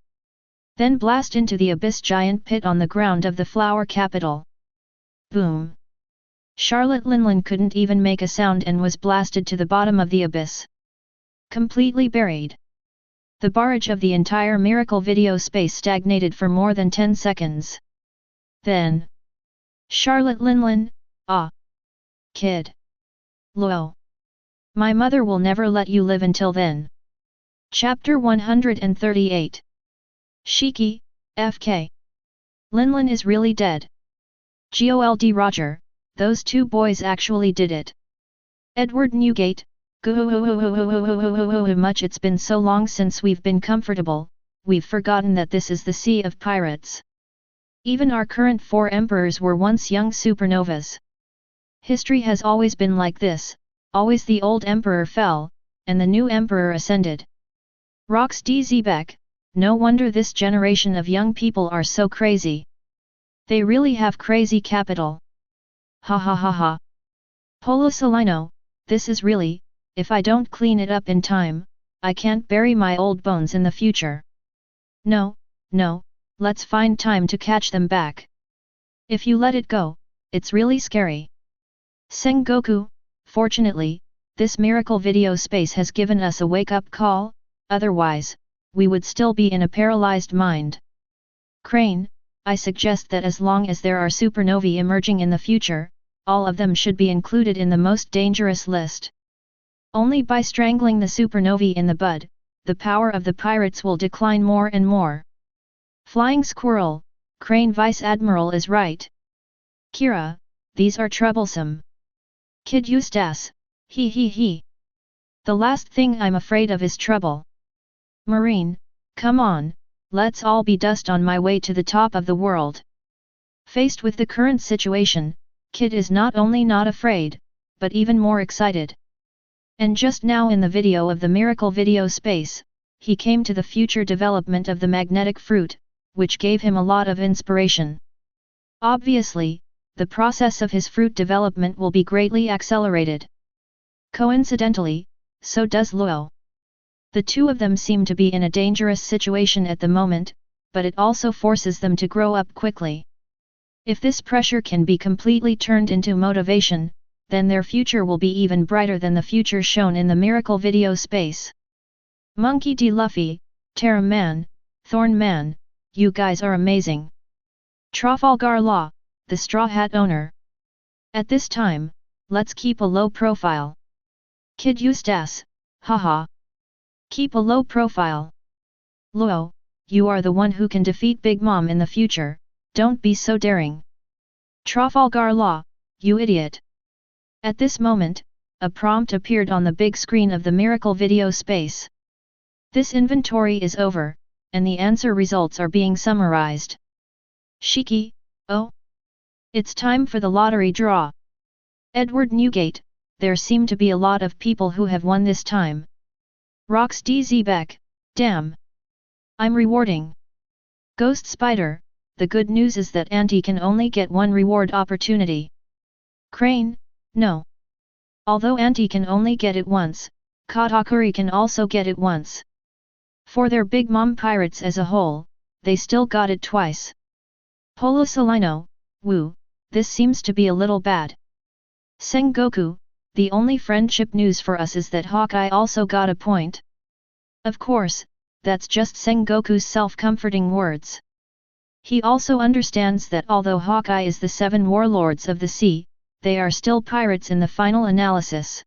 Then blast into the abyss giant pit on the ground of the flower capital. Boom! Charlotte Linland couldn't even make a sound and was blasted to the bottom of the abyss. Completely buried. The barrage of the entire miracle video space stagnated for more than 10 seconds. Then, Charlotte Linland, Kid. Luo. My mother will never let you live until then. Chapter 138. Shiki, FK. Linland is really dead. GOLD Roger, those two boys actually did it. Edward Newgate, much it's been so long since we've been comfortable, we've forgotten that this is the Sea of Pirates. Even our current 4 emperors were once young supernovas. History has always been like this, always the old emperor fell, and the new emperor ascended. Rox DZ Beck, no wonder this generation of young people are so crazy. They really have crazy capital. Ha ha ha ha. Polo Salino, this is really, if I don't clean it up in time, I can't bury my old bones in the future. No, no, let's find time to catch them back. If you let it go, it's really scary. Sengoku, fortunately, this miracle video space has given us a wake-up call, otherwise, we would still be in a paralyzed mind. Crane, I suggest that as long as there are supernovae emerging in the future, all of them should be included in the most dangerous list. Only by strangling the supernovae in the bud, the power of the pirates will decline more and more. Flying Squirrel, Crane Vice Admiral is right. Kira, these are troublesome. Kid Eustace, he. The last thing I'm afraid of is trouble. Marine, come on, let's all be dust on my way to the top of the world. Faced with the current situation, Kid is not only not afraid, but even more excited. And just now in the video of the miracle video space, he came to the future development of the magnetic fruit, which gave him a lot of inspiration. Obviously, the process of his fruit development will be greatly accelerated. Coincidentally, so does Luo. The two of them seem to be in a dangerous situation at the moment, but it also forces them to grow up quickly. If this pressure can be completely turned into motivation, then their future will be even brighter than the future shown in the miracle video space. Monkey D. Luffy, Terra Man, Thorn Man, you guys are amazing. Trafalgar Law, the Straw Hat owner. At this time, let's keep a low profile. Kid Eustace, haha. Keep a low profile. Luo, you are the one who can defeat Big Mom in the future, don't be so daring. Trafalgar Law, you idiot. At this moment, a prompt appeared on the big screen of the miracle video space. This inventory is over, and the answer results are being summarized. Shiki, oh. It's time for the lottery draw. Edward Newgate, there seem to be a lot of people who have won this time. Rox DZ Beck, damn. I'm rewarding. Ghost Spider, the good news is that Auntie can only get one reward opportunity. Crane, no. Although Auntie can only get it once, Katakuri can also get it once. For their Big Mom pirates as a whole, they still got it twice. Polo Salino, woo, this seems to be a little bad. Sengoku, the only friendship news for us is that Hawkeye also got a point. Of course, that's just Sengoku's self-comforting words. He also understands that although Hawkeye is the 7 warlords of the sea, they are still pirates in the final analysis.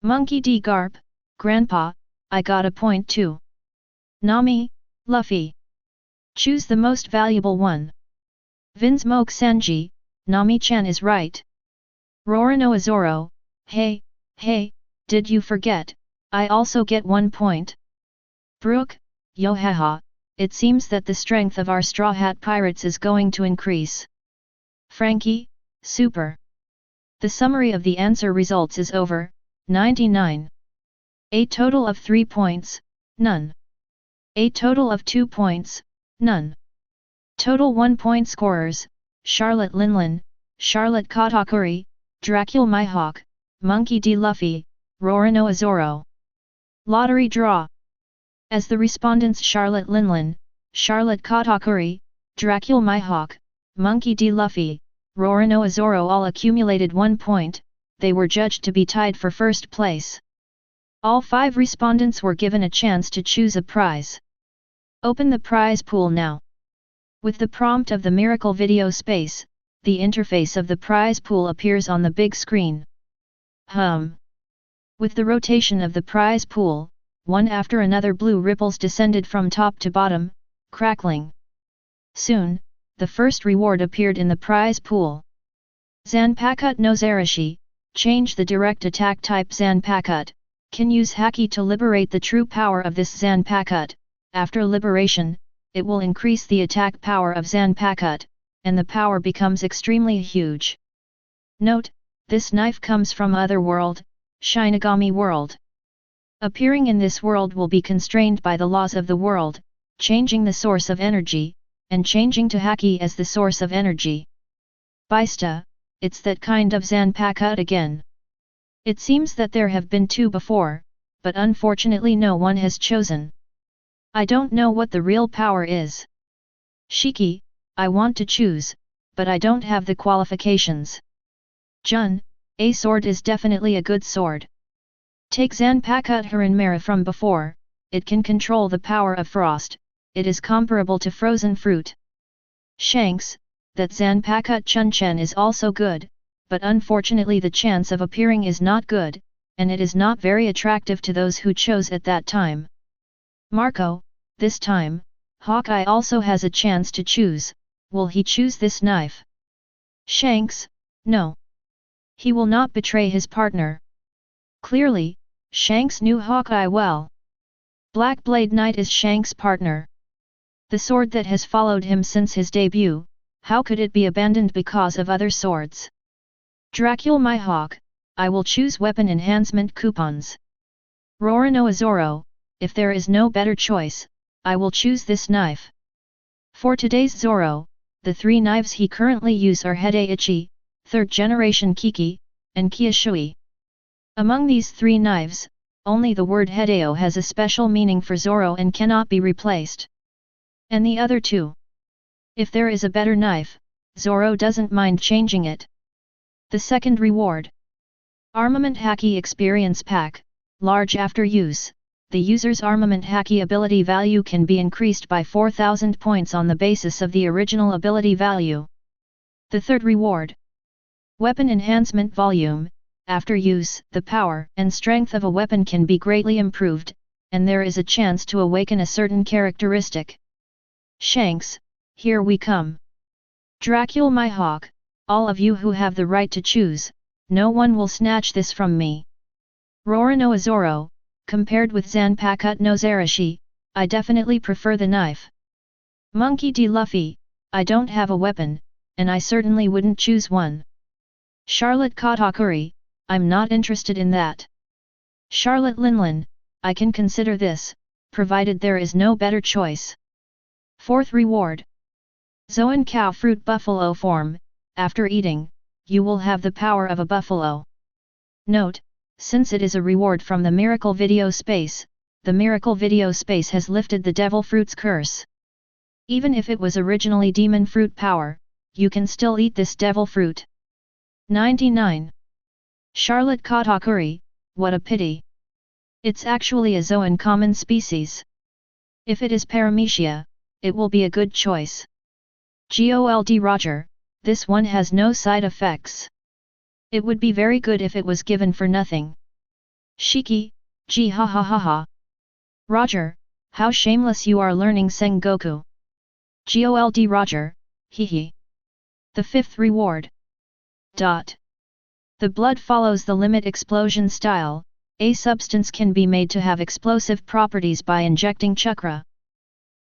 Monkey D. Garp, Grandpa, I got a point too. Nami, Luffy. Choose the most valuable one. Vinsmoke Sanji, Nami-chan is right. Rorano Azoro, hey, did you forget, I also get 1 point. Brook, yo haha, it seems that the strength of our Straw Hat Pirates is going to increase. Frankie, super. The summary of the answer results is over, 99. A total of 3 points, none. A total of 2 points, none. Total 1 point scorers, Charlotte Linlin, Charlotte Katakuri, Dracula Mihawk, Monkey D. Luffy, Rorano Azoro. Lottery draw. As the respondents Charlotte Linlin, Charlotte Katakuri, Dracula Mihawk, Monkey D. Luffy, Rorano Azoro all accumulated 1 point, they were judged to be tied for first place. All 5 respondents were given a chance to choose a prize. Open the prize pool now. With the prompt of the miracle video space, the interface of the prize pool appears on the big screen. With the rotation of the prize pool, one after another blue ripples descended from top to bottom, crackling. Soon, the first reward appeared in the prize pool. Zanpakuto no Zarashi, change the direct attack type Zanpakuto, can use Haki to liberate the true power of this Zanpakuto. After liberation, it will increase the attack power of Zanpakuto, and the power becomes extremely huge. Note, this knife comes from Otherworld, Shinigami World. Appearing in this world will be constrained by the laws of the world, changing the source of energy, and changing to Haki as the source of energy. Bista, it's that kind of Zanpakuto again. It seems that there have been 2 before, but unfortunately no one has chosen. I don't know what the real power is. Shiki, I want to choose, but I don't have the qualifications. Jun, a sword is definitely a good sword. Take Zanpakut Haranmara from before, it can control the power of frost, it is comparable to frozen fruit. Shanks, that Zanpakut Chunchen is also good, but unfortunately the chance of appearing is not good, and it is not very attractive to those who chose at that time. Marco, this time, Hawkeye also has a chance to choose, will he choose this knife? Shanks, no. He will not betray his partner. Clearly, Shanks knew Hawkeye well. Black Blade Knight is Shanks' partner. The sword that has followed him since his debut, how could it be abandoned because of other swords? Dracul my hawk, I will choose weapon enhancement coupons. Rorano Azoro, if there is no better choice, I will choose this knife. For today's Zoro, the three knives he currently uses are Hedeichi, 3rd generation Kiki, and Kyushui. Among these three knives, only the word Hideo has a special meaning for Zoro and cannot be replaced. And the other two? If there is a better knife, Zoro doesn't mind changing it. The second reward. Armament Haki Experience Pack, large after use, the user's armament Haki ability value can be increased by 4,000 points on the basis of the original ability value. The third reward. Weapon Enhancement Volume, after use, the power and strength of a weapon can be greatly improved, and there is a chance to awaken a certain characteristic. Shanks, here we come. Dracul my hawk, all of you who have the right to choose, no one will snatch this from me. Rorano Azoro, compared with Zanpakut no Zarashi, I definitely prefer the knife. Monkey D. Luffy, I don't have a weapon, and I certainly wouldn't choose one. Charlotte Katakuri, I'm not interested in that. Charlotte Linlin, I can consider this, provided there is no better choice. Fourth reward. Zoan Cow Fruit Buffalo Form, after eating, you will have the power of a buffalo. Note, since it is a reward from the Miracle Video Space, the Miracle Video Space has lifted the Devil Fruit's curse. Even if it was originally Demon Fruit power, you can still eat this Devil Fruit. 99. Charlotte Katakuri, what a pity. It's actually a Zoan common species. If it is Paramecia, it will be a good choice. Gold Roger, this one has no side effects. It would be very good if it was given for nothing. Shiki, gee ha ha ha ha. Roger, how shameless you are learning Sengoku. Gold Roger, hee hee. The fifth reward. The blood follows the limit explosion style, a substance can be made to have explosive properties by injecting chakra.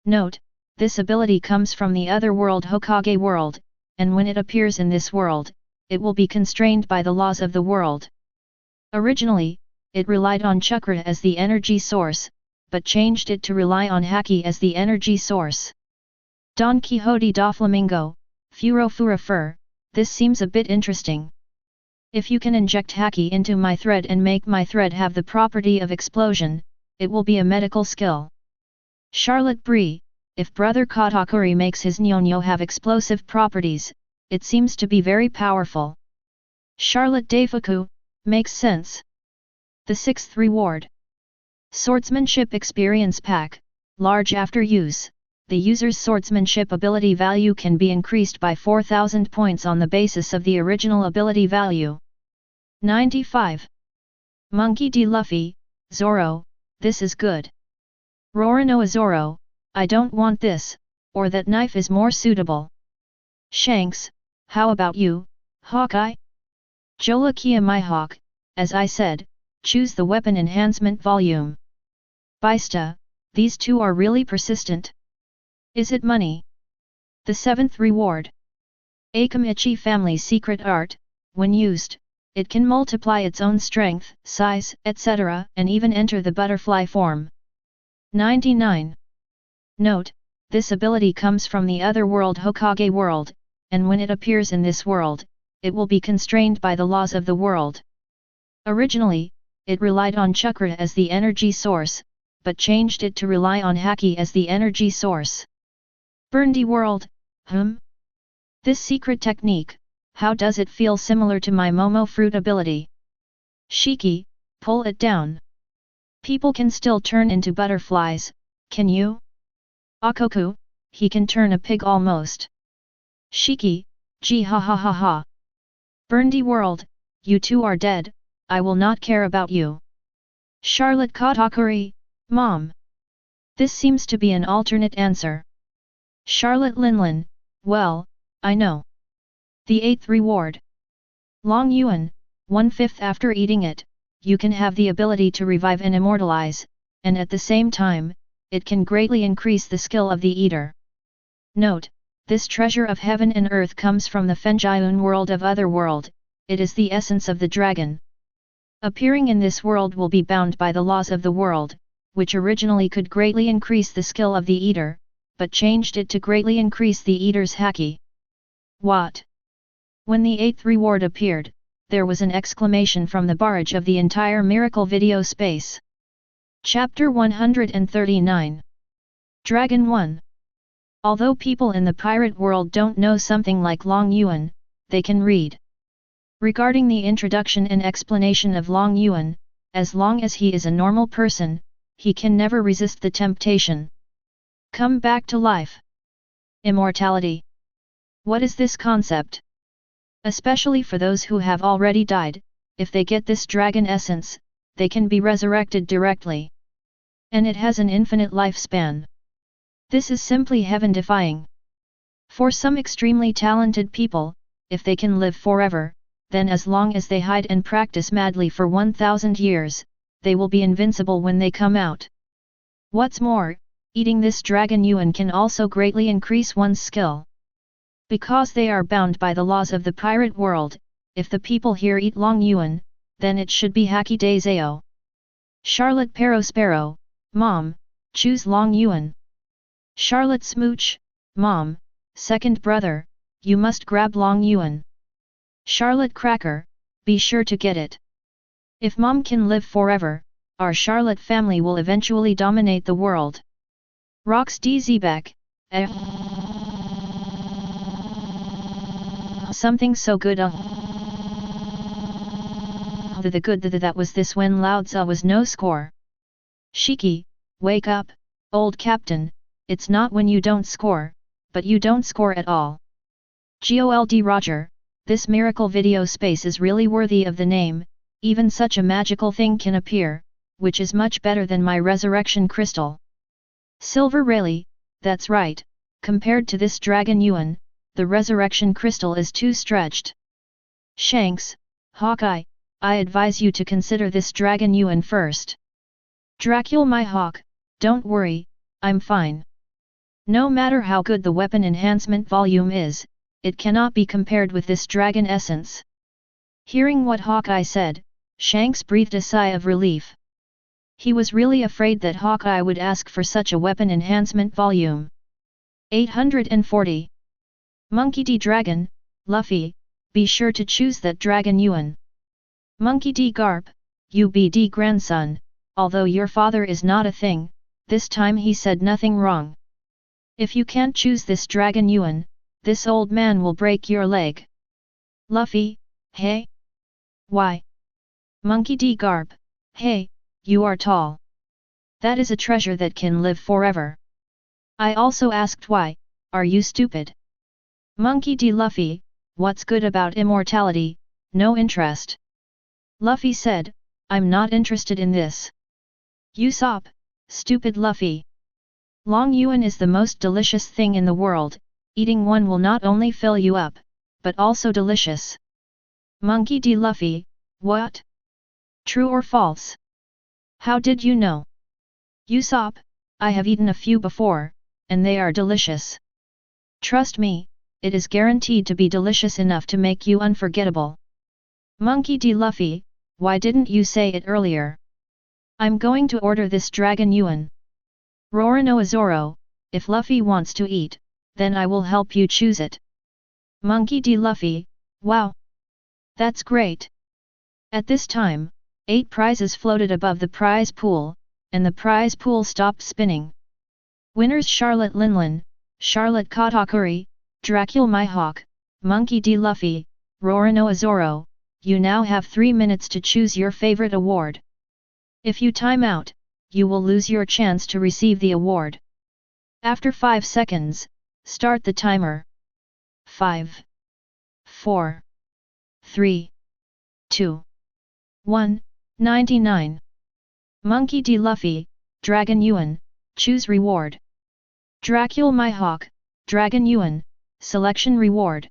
Note, this ability comes from the other world Hokage world, and when it appears in this world, it will be constrained by the laws of the world. Originally, it relied on chakra as the energy source, but changed it to rely on haki as the energy source. Don Quixote da Flamingo, Furo Fura Fur, this seems a bit interesting. If you can inject haki into my thread and make my thread have the property of explosion, it will be a medical skill. Charlotte Brie, if Brother Katakuri makes his Nyonyo have explosive properties, it seems to be very powerful. Charlotte Deifuku, makes sense. The sixth reward. Swordsmanship Experience Pack, large after use, the user's swordsmanship ability value can be increased by 4,000 points on the basis of the original ability value. 95. Monkey D. Luffy, Zoro, this is good. Rorano Azoro, I don't want this, or that knife is more suitable. Shanks, how about you, Hawkeye? Jolakia my hawk, as I said, choose the weapon enhancement volume. Bista, these two are really persistent. Is it money? The seventh reward. Akamichi Family Secret Art, when used, it can multiply its own strength, size, etc. and even enter the butterfly form. 99. Note, this ability comes from the other world Hokage world, and when it appears in this world, it will be constrained by the laws of the world. Originally, it relied on chakra as the energy source, but changed it to rely on haki as the energy source. Burndy world, This secret technique, how does it feel similar to my Momo fruit ability? Shiki, pull it down. People can still turn into butterflies, can you? Akoku, he can turn a pig almost. Shiki, gee ha ha ha ha. Burndy world, you two are dead, I will not care about you. Charlotte Katakuri, Mom. This seems to be an alternate answer. Charlotte Linlin, well, I know. The 8th reward. Long Yuan, 1/5 after eating it, you can have the ability to revive and immortalize, and at the same time, it can greatly increase the skill of the eater. Note, this treasure of heaven and earth comes from the Fenjiun world of Otherworld, it is the essence of the dragon. Appearing in this world will be bound by the laws of the world, which originally could greatly increase the skill of the eater, but changed it to greatly increase the eater's haki. What? When the 8th reward appeared, there was an exclamation from the barrage of the entire miracle video space. Chapter 139. Dragon 1. Although people in the pirate world don't know something like Long Yuan, they can read. Regarding the introduction and explanation of Long Yuan, as long as he is a normal person, he can never resist the temptation. Come back to life. Immortality. What is this concept? Especially for those who have already died, if they get this dragon essence, they can be resurrected directly. And it has an infinite lifespan. This is simply heaven-defying. For some extremely talented people, if they can live forever, then as long as they hide and practice madly for 1000 years, they will be invincible when they come out. What's more, eating this dragon yuan can also greatly increase one's skill. Because they are bound by the laws of the pirate world, if the people here eat Long Yuan, then it should be Haki de Zao. Charlotte Perospero, Mom, choose Long Yuan. Charlotte Smooch, Mom, second brother, you must grab Long Yuan. Charlotte Cracker, be sure to get it. If Mom can live forever, our Charlotte family will eventually dominate the world. Rox D. Zebek, something so good the good that was this when Lao Tzu was no score. Shiki, wake up, old captain, it's not when you don't score, but you don't score at all. Gold Roger, this miracle video space is really worthy of the name, even such a magical thing can appear, which is much better than my resurrection crystal. Silver Rayleigh, that's right, compared to this dragon yuan, the resurrection crystal is too stretched. Shanks, Hawkeye, I advise you to consider this dragon yuan first. Dracula my hawk, don't worry, I'm fine. No matter how good the weapon enhancement volume is, it cannot be compared with this dragon essence. Hearing what Hawkeye said, Shanks breathed a sigh of relief. He was really afraid that Hawkeye would ask for such a weapon enhancement volume. 840. Monkey D. Dragon, Luffy, be sure to choose that dragon yuan. Monkey D. Garp, UBD grandson, although your father is not a thing, this time he said nothing wrong. If you can't choose this dragon yuan, this old man will break your leg. Luffy, hey? Why? Monkey D. Garp, hey, you are tall. That is a treasure that can live forever. I also asked why, are you stupid? Monkey D. Luffy, what's good about immortality, no interest. Luffy said, I'm not interested in this. Usopp, stupid Luffy. Long Yuan is the most delicious thing in the world, eating one will not only fill you up, but also delicious. Monkey D. Luffy, what? True or false? How did you know? Usopp, I have eaten a few before, and they are delicious. Trust me, it is guaranteed to be delicious enough to make you unforgettable. Monkey D. Luffy, why didn't you say it earlier? I'm going to order this dragon yuan. Roronoa Zoro, if Luffy wants to eat, then I will help you choose it. Monkey D. Luffy, wow! That's great! At this time, 8 prizes floated above the prize pool, and the prize pool stopped spinning. Winners: Charlotte Linlin, Charlotte Katakuri, Dracula Mihawk, Monkey D. Luffy, Rorano Azoro. You now have 3 minutes to choose your favorite award. If you time out, you will lose your chance to receive the award. After 5 seconds, start the timer. 5, 4, 3, 2, 1, 99. Monkey D. Luffy, Dragon Yuan, choose reward. Dracula Mihawk, Dragon Yuan, selection reward.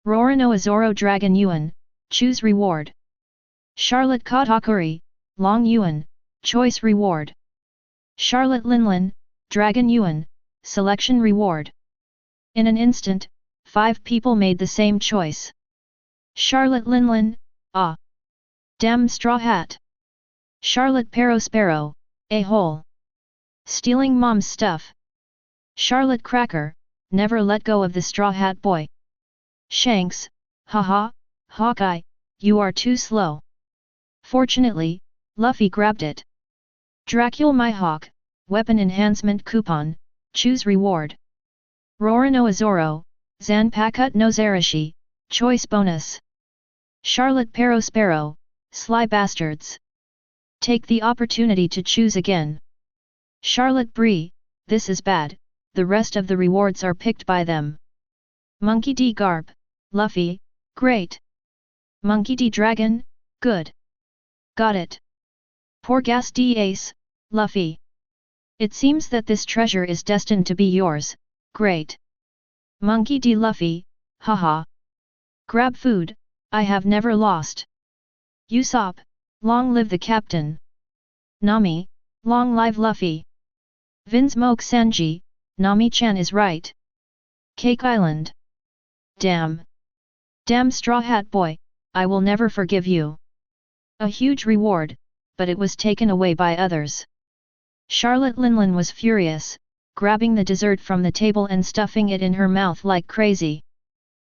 Rorano Azoro Dragon Yuan, choose reward. Charlotte Katakuri, Long Yuan, choice reward. Charlotte Linlin, Dragon Yuan, selection reward. In an instant, 5 people made the same choice. Charlotte Linlin, ah! Damn straw hat! Charlotte Sparrow, a-hole! Stealing mom's stuff! Charlotte Cracker, never let go of the straw hat boy! Shanks, haha, Hawkeye, you are too slow! Fortunately, Luffy grabbed it. Dracula Mihawk, weapon enhancement coupon, choose reward. Rorano Azoro, Zanpakut no Zarashi, choice bonus. Charlotte Sparrow, sly bastards. Take the opportunity to choose again. Charlotte Bree, this is bad, the rest of the rewards are picked by them. Monkey D. Garp, Luffy, great. Monkey D. Dragon, good. Got it. Porgas D. Ace, Luffy. It seems that this treasure is destined to be yours, great. Monkey D. Luffy, haha. Grab food, I have never lost. Usopp, long live the captain. Nami, long live Luffy. Vinsmoke Sanji, Nami-chan is right. Cake Island. Damn. Damn Straw Hat Boy, I will never forgive you. A huge reward, but it was taken away by others. Charlotte Linlin was furious, grabbing the dessert from the table and stuffing it in her mouth like crazy.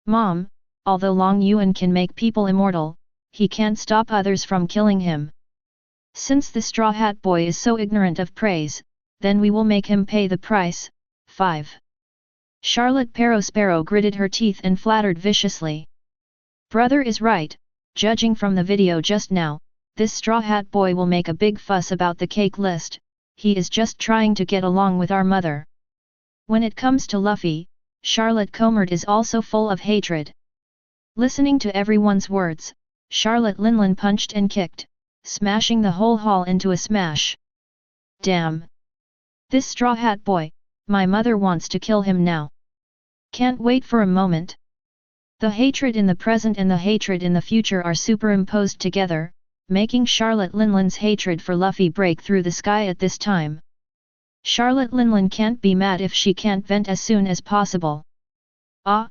Mom, although Long Yuan can make people immortal, he can't stop others from killing him. Since the Straw Hat Boy is so ignorant of praise, then we will make him pay the price. 5. Charlotte Sparrow gritted her teeth and flattered viciously. Brother is right, judging from the video just now, this Straw Hat Boy will make a big fuss about the cake list, he is just trying to get along with our mother. When it comes to Luffy, Charlotte Comard is also full of hatred. Listening to everyone's words, Charlotte Linlin punched and kicked, smashing the whole hall into a smash. Damn! This Straw Hat Boy, my mother wants to kill him now. Can't wait for a moment. The hatred in the present and the hatred in the future are superimposed together, making Charlotte Linlin's hatred for Luffy break through the sky at this time. Charlotte Linlin can't be mad if she can't vent as soon as possible. Ah!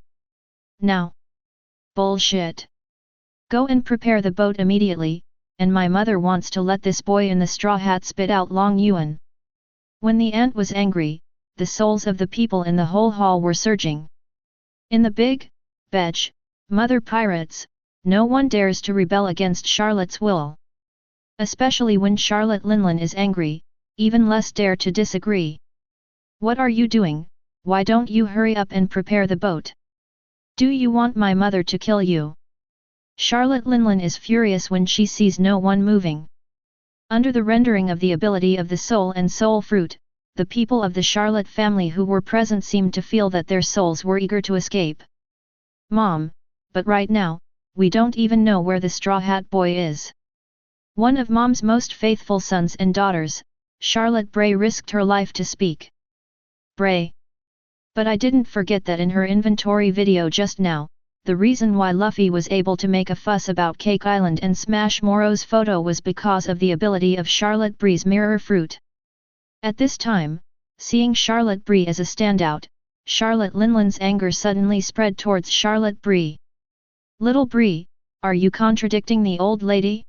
Now! Bullshit! Go and prepare the boat immediately, and my mother wants to let this boy in the straw hat spit out Long Yuan. When the ant was angry, the souls of the people in the whole hall were surging. In the big, betch, mother pirates, no one dares to rebel against Charlotte's will. Especially when Charlotte Linlin is angry, even less dare to disagree. What are you doing? Why don't you hurry up and prepare the boat? Do you want my mother to kill you? Charlotte Linlin is furious when she sees no one moving. Under the rendering of the ability of the soul and soul fruit, the people of the Charlotte family who were present seemed to feel that their souls were eager to escape. Mom, but right now, we don't even know where the Straw Hat Boy is. One of Mom's most faithful sons and daughters, Charlotte Bray, risked her life to speak. Bray. But I didn't forget that in her inventory video just now, the reason why Luffy was able to make a fuss about Cake Island and smash Moro's photo was because of the ability of Charlotte Bree's mirror fruit. At this time, seeing Charlotte Bree as a standout, Charlotte Linlin's anger suddenly spread towards Charlotte Bree. Little Bree, are you contradicting the old lady?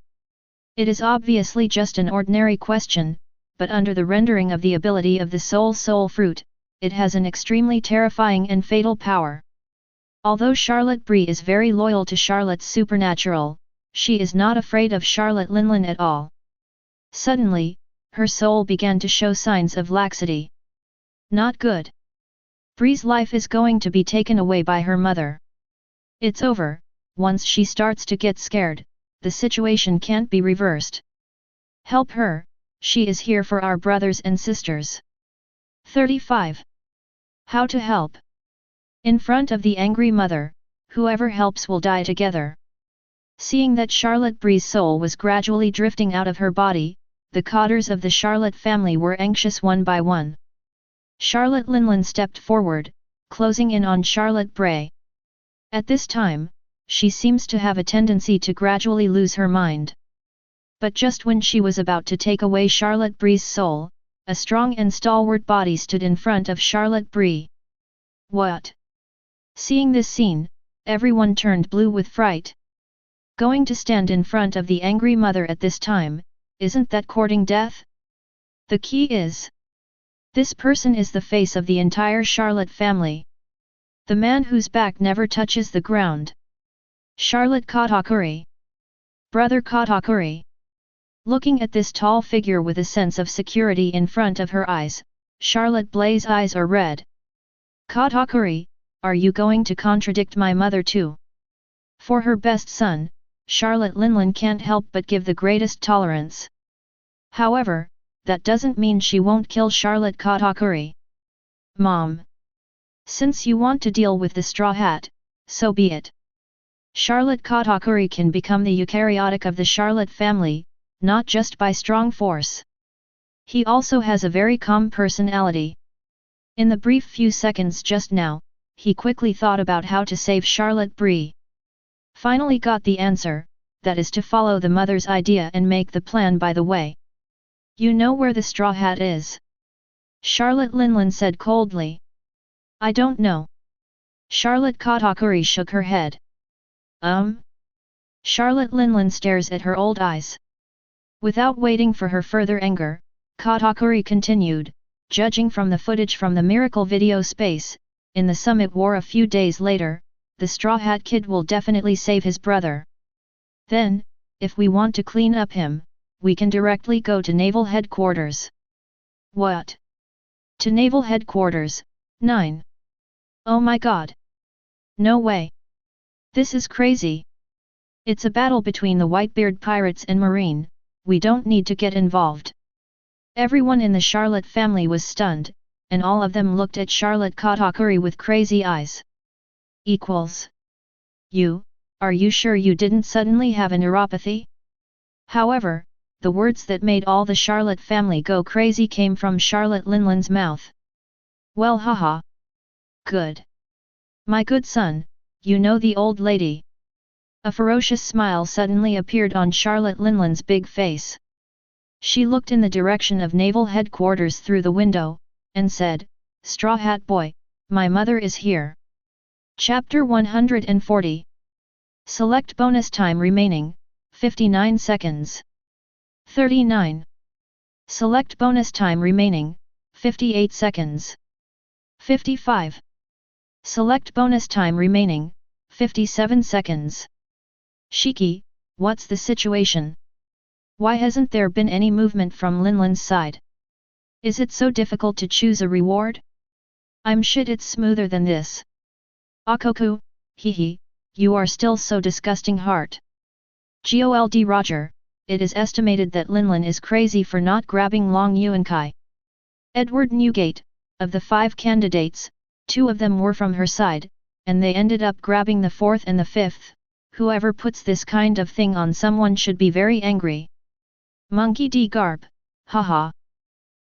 It is obviously just an ordinary question, but under the rendering of the ability of the soul fruit, it has an extremely terrifying and fatal power. Although Charlotte Bree is very loyal to Charlotte's supernatural, she is not afraid of Charlotte Linlin at all. Suddenly, her soul began to show signs of laxity. Not good. Bree's life is going to be taken away by her mother. It's over. Once she starts to get scared, the situation can't be reversed. Help her, she is here for our brothers and sisters. 35. How to help? In front of the angry mother, whoever helps will die together. Seeing that Charlotte Bree's soul was gradually drifting out of her body, the Cotters of the Charlotte family were anxious one by one. Charlotte Linlin stepped forward, closing in on Charlotte Bray. At this time, she seems to have a tendency to gradually lose her mind. But just when she was about to take away Charlotte Bree's soul, a strong and stalwart body stood in front of Charlotte Bree. What? Seeing this scene, everyone turned blue with fright. Going to stand in front of the angry mother at this time, isn't that courting death? The key is, this person is the face of the entire Charlotte family. The man whose back never touches the ground. Charlotte Katakuri. Brother Katakuri. Looking at this tall figure with a sense of security in front of her eyes, Charlotte Bray's eyes are red. Katakuri, are you going to contradict my mother too? For her best son, Charlotte Linlin can't help but give the greatest tolerance. However, that doesn't mean she won't kill Charlotte Katakuri. Mom. Since you want to deal with the Straw Hat, so be it. Charlotte Katakuri can become the eukaryotic of the Charlotte family, not just by strong force. He also has a very calm personality. In the brief few seconds just now, he quickly thought about how to save Charlotte Bree. Finally got the answer, that is to follow the mother's idea and make the plan by the way. You know where the Straw Hat is? Charlotte Linlin said coldly. I don't know. Charlotte Katakuri shook her head. Charlotte Linlin stares at her old eyes. Without waiting for her further anger, Katakuri continued, judging from the footage from the Miracle video space, in the Summit War a few days later, the Straw Hat Kid will definitely save his brother. Then, if we want to clean up him, we can directly go to Naval Headquarters. What? To Naval Headquarters, 9. Oh my god. No way. This is crazy. It's a battle between the Whitebeard pirates and Marine, we don't need to get involved. Everyone in the Charlotte family was stunned, and all of them looked at Charlotte Katakuri with crazy eyes. Are you sure you didn't suddenly have a neuropathy? However, the words that made all the Charlotte family go crazy came from Charlotte Linlin's mouth. Well haha. Good. My good son, you know the old lady. A ferocious smile suddenly appeared on Charlotte Linlin's big face. She looked in the direction of Naval Headquarters through the window, and said, Straw Hat Boy, my mother is here. Chapter 140. Select bonus time remaining, 59 seconds. 39. Select bonus time remaining, 58 seconds. 55. Select bonus time remaining, 57 seconds. Shiki, what's the situation? Why hasn't there been any movement from Linlin's side? Is it so difficult to choose a reward? I'm shit it's smoother than this. Akoku, hehe, you are still so disgusting heart. Gold Roger, it is estimated that Linlin is crazy for not grabbing Long Yuankai. Edward Newgate, of the 5 candidates, 2 of them were from her side, and they ended up grabbing the 4th and the 5th. Whoever puts this kind of thing on someone should be very angry. Monkey D. Garp, haha.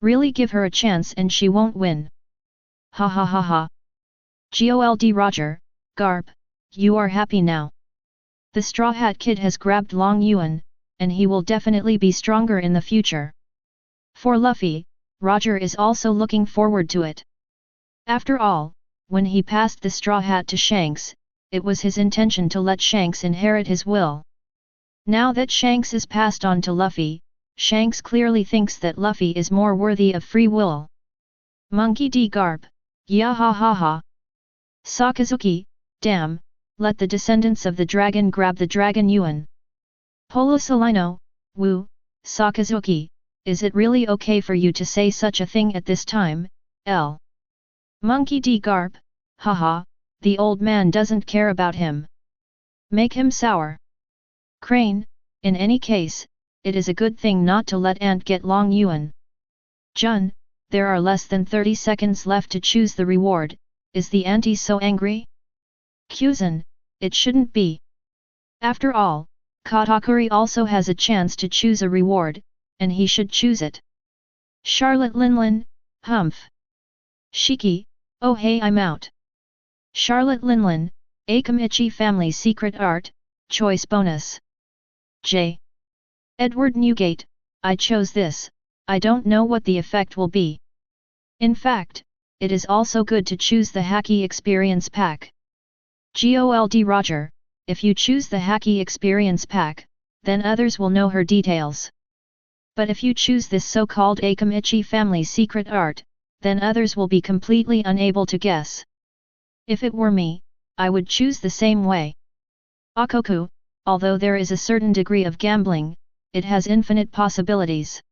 Really give her a chance and she won't win. Ha ha ha ha. Gold Roger, Garp, you are happy now. The Straw Hat Kid has grabbed Long Yuan, and he will definitely be stronger in the future. For Luffy, Roger is also looking forward to it. After all, when he passed the Straw Hat to Shanks, it was his intention to let Shanks inherit his will. Now that Shanks is passed on to Luffy, Shanks clearly thinks that Luffy is more worthy of free will. Monkey D. Garp, ya ha ha ha. Sakazuki, damn, let the descendants of the dragon grab the Dragon Yuan. Polo Solino, Wu, Sakazuki, is it really okay for you to say such a thing at this time, L. Monkey D. Garp, haha, the old man doesn't care about him. Make him sour. Crane, in any case, it is a good thing not to let Ant get Long Yuan. Jun, there are less than 30 seconds left to choose the reward, is the auntie so angry? Kuzan, it shouldn't be. After all, Katakuri also has a chance to choose a reward, and he should choose it. Charlotte Linlin, humph. Shiki, oh hey I'm out. Charlotte Linlin, Akamichi Family Secret Art, Choice Bonus. J. Edward Newgate, I chose this, I don't know what the effect will be. In fact, it is also good to choose the Hacky Experience Pack. Gold Roger, if you choose the Hacky Experience Pack, then others will know her details. But if you choose this so-called Akamichi Family Secret Art, then others will be completely unable to guess. If it were me, I would choose the same way. Akoku, although there is a certain degree of gambling, it has infinite possibilities.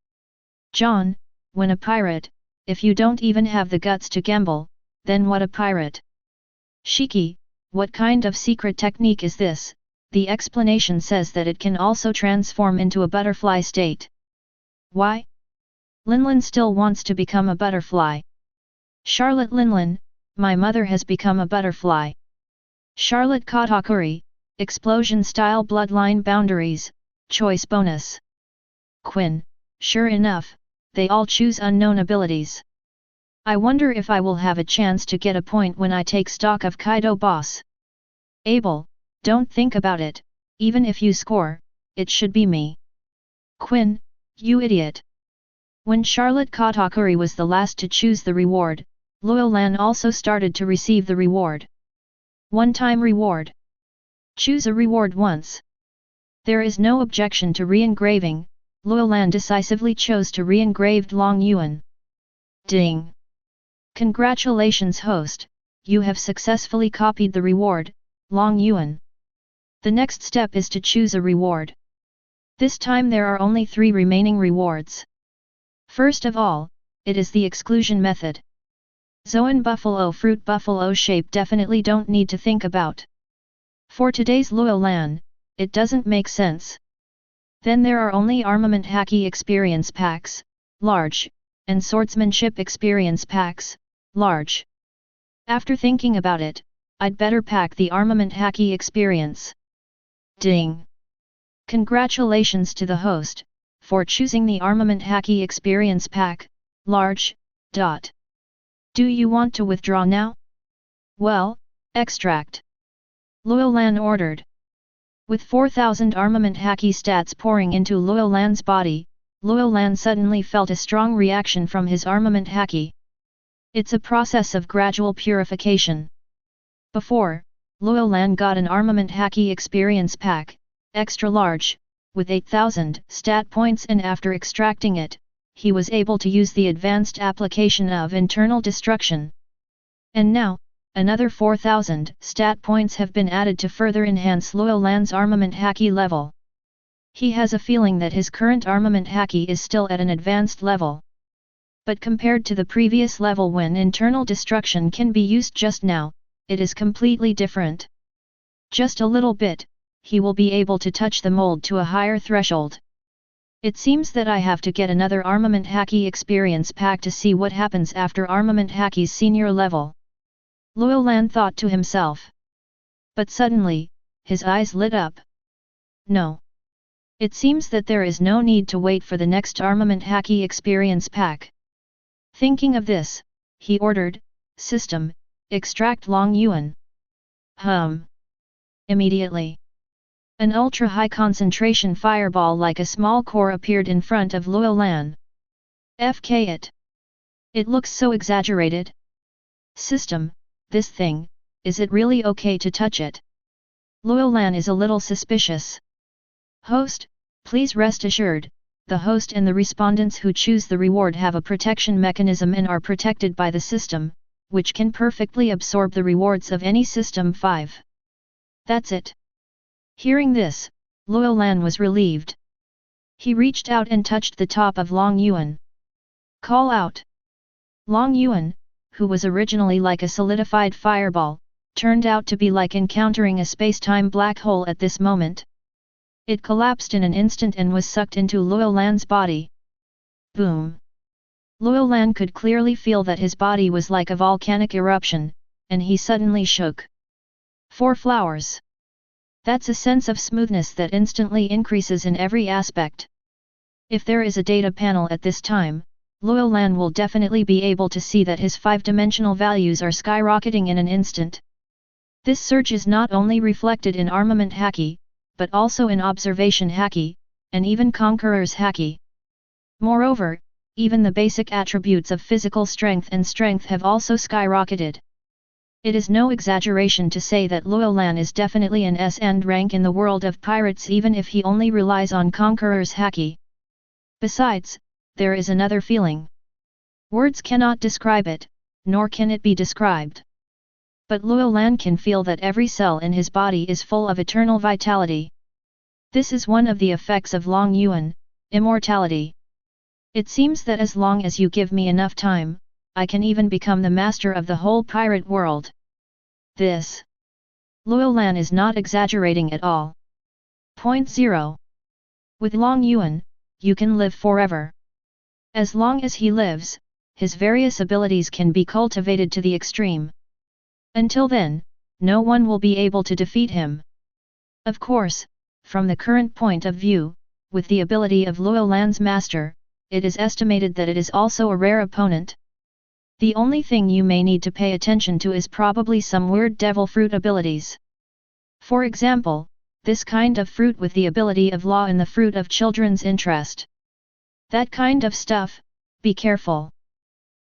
John, when a pirate, if you don't even have the guts to gamble, then what a pirate? Shiki, what kind of secret technique is this? The explanation says that it can also transform into a butterfly state. Why? Linlin still wants to become a butterfly. Charlotte Linlin, my mother has become a butterfly. Charlotte Katakuri, explosion style bloodline boundaries, choice bonus. Quinn, sure enough, they all choose unknown abilities. I wonder if I will have a chance to get a point when I take stock of Kaido boss. Abel, don't think about it, even if you score, it should be me. Quinn, you idiot. When Charlotte Katakuri was the last to choose the reward, Luo Lan also started to receive the reward. One-time reward. Choose a reward once. There is no objection to re-engraving, Luo Lan decisively chose to re-engraved Long Yuan. Ding! Congratulations host, you have successfully copied the reward, Long Yuan. The next step is to choose a reward. This time there are only 3 remaining rewards. First of all, it is the exclusion method. Zoan buffalo fruit buffalo shape definitely don't need to think about. For today's Luo Lan, it doesn't make sense. Then there are only armament hacky experience packs, large, and swordsmanship experience packs, large. After thinking about it, I'd better pack the armament hacky experience. Ding! Congratulations to the host, for choosing the armament hacky experience pack, large. Do you want to withdraw now? Well, extract. Luo Lan ordered. With 4,000 armament hacky stats pouring into Luo Lan's body, Luo Lan suddenly felt a strong reaction from his armament hacky. It's a process of gradual purification. Before, Luo Lan got an armament hacky experience pack, extra large, with 8,000 stat points, and after extracting it, he was able to use the advanced application of internal destruction. And now, another 4,000 stat points have been added to further enhance Luo Lan's armament hacky level. He has a feeling that his current armament hacky is still at an advanced level. But compared to the previous level when internal destruction can be used just now, it is completely different. Just a little bit, he will be able to touch the mold to a higher threshold. It seems that I have to get another armament hacky experience pack to see what happens after armament hacky's senior level. Luo Lan thought to himself. But suddenly, his eyes lit up. No. It seems that there is no need to wait for the next armament hacky experience pack. Thinking of this, he ordered, System, extract Long Yuan. Immediately. An ultra-high concentration fireball like a small core appeared in front of Luo Lan. FK it. It looks so exaggerated. System, this thing, is it really okay to touch it? Luo Lan is a little suspicious. Host, please rest assured, the host and the respondents who choose the reward have a protection mechanism and are protected by the system, which can perfectly absorb the rewards of any System 5. That's it. Hearing this, Luo Lan was relieved. He reached out and touched the top of Long Yuan. Call out! Long Yuan, who was originally like a solidified fireball, turned out to be like encountering a space-time black hole at this moment. It collapsed in an instant and was sucked into Luo Lan's body. Boom! Luo Lan could clearly feel that his body was like a volcanic eruption, and he suddenly shook. 4 flowers. That's a sense of smoothness that instantly increases in every aspect. If there is a data panel at this time, Luo Lan will definitely be able to see that his 5-dimensional values are skyrocketing in an instant. This surge is not only reflected in armament haki, but also in observation haki, and even conqueror's haki. Moreover, even the basic attributes of physical strength and strength have also skyrocketed. It is no exaggeration to say that Luo Lan is definitely an S-end rank in the world of pirates even if he only relies on conqueror's haki. Besides, there is another feeling. Words cannot describe it, nor can it be described. But Luo Lan can feel that every cell in his body is full of eternal vitality. This is one of the effects of Long Yuan, immortality. It seems that as long as you give me enough time, I can even become the master of the whole pirate world. This. Luo Lan is not exaggerating at all. Point 0. With Long Yuan, you can live forever. As long as he lives, his various abilities can be cultivated to the extreme. Until then, no one will be able to defeat him. Of course, from the current point of view, with the ability of Luo Lan's master, it is estimated that it is also a rare opponent. The only thing you may need to pay attention to is probably some weird devil fruit abilities. For example, this kind of fruit with the ability of law and the fruit of children's interest. That kind of stuff, be careful.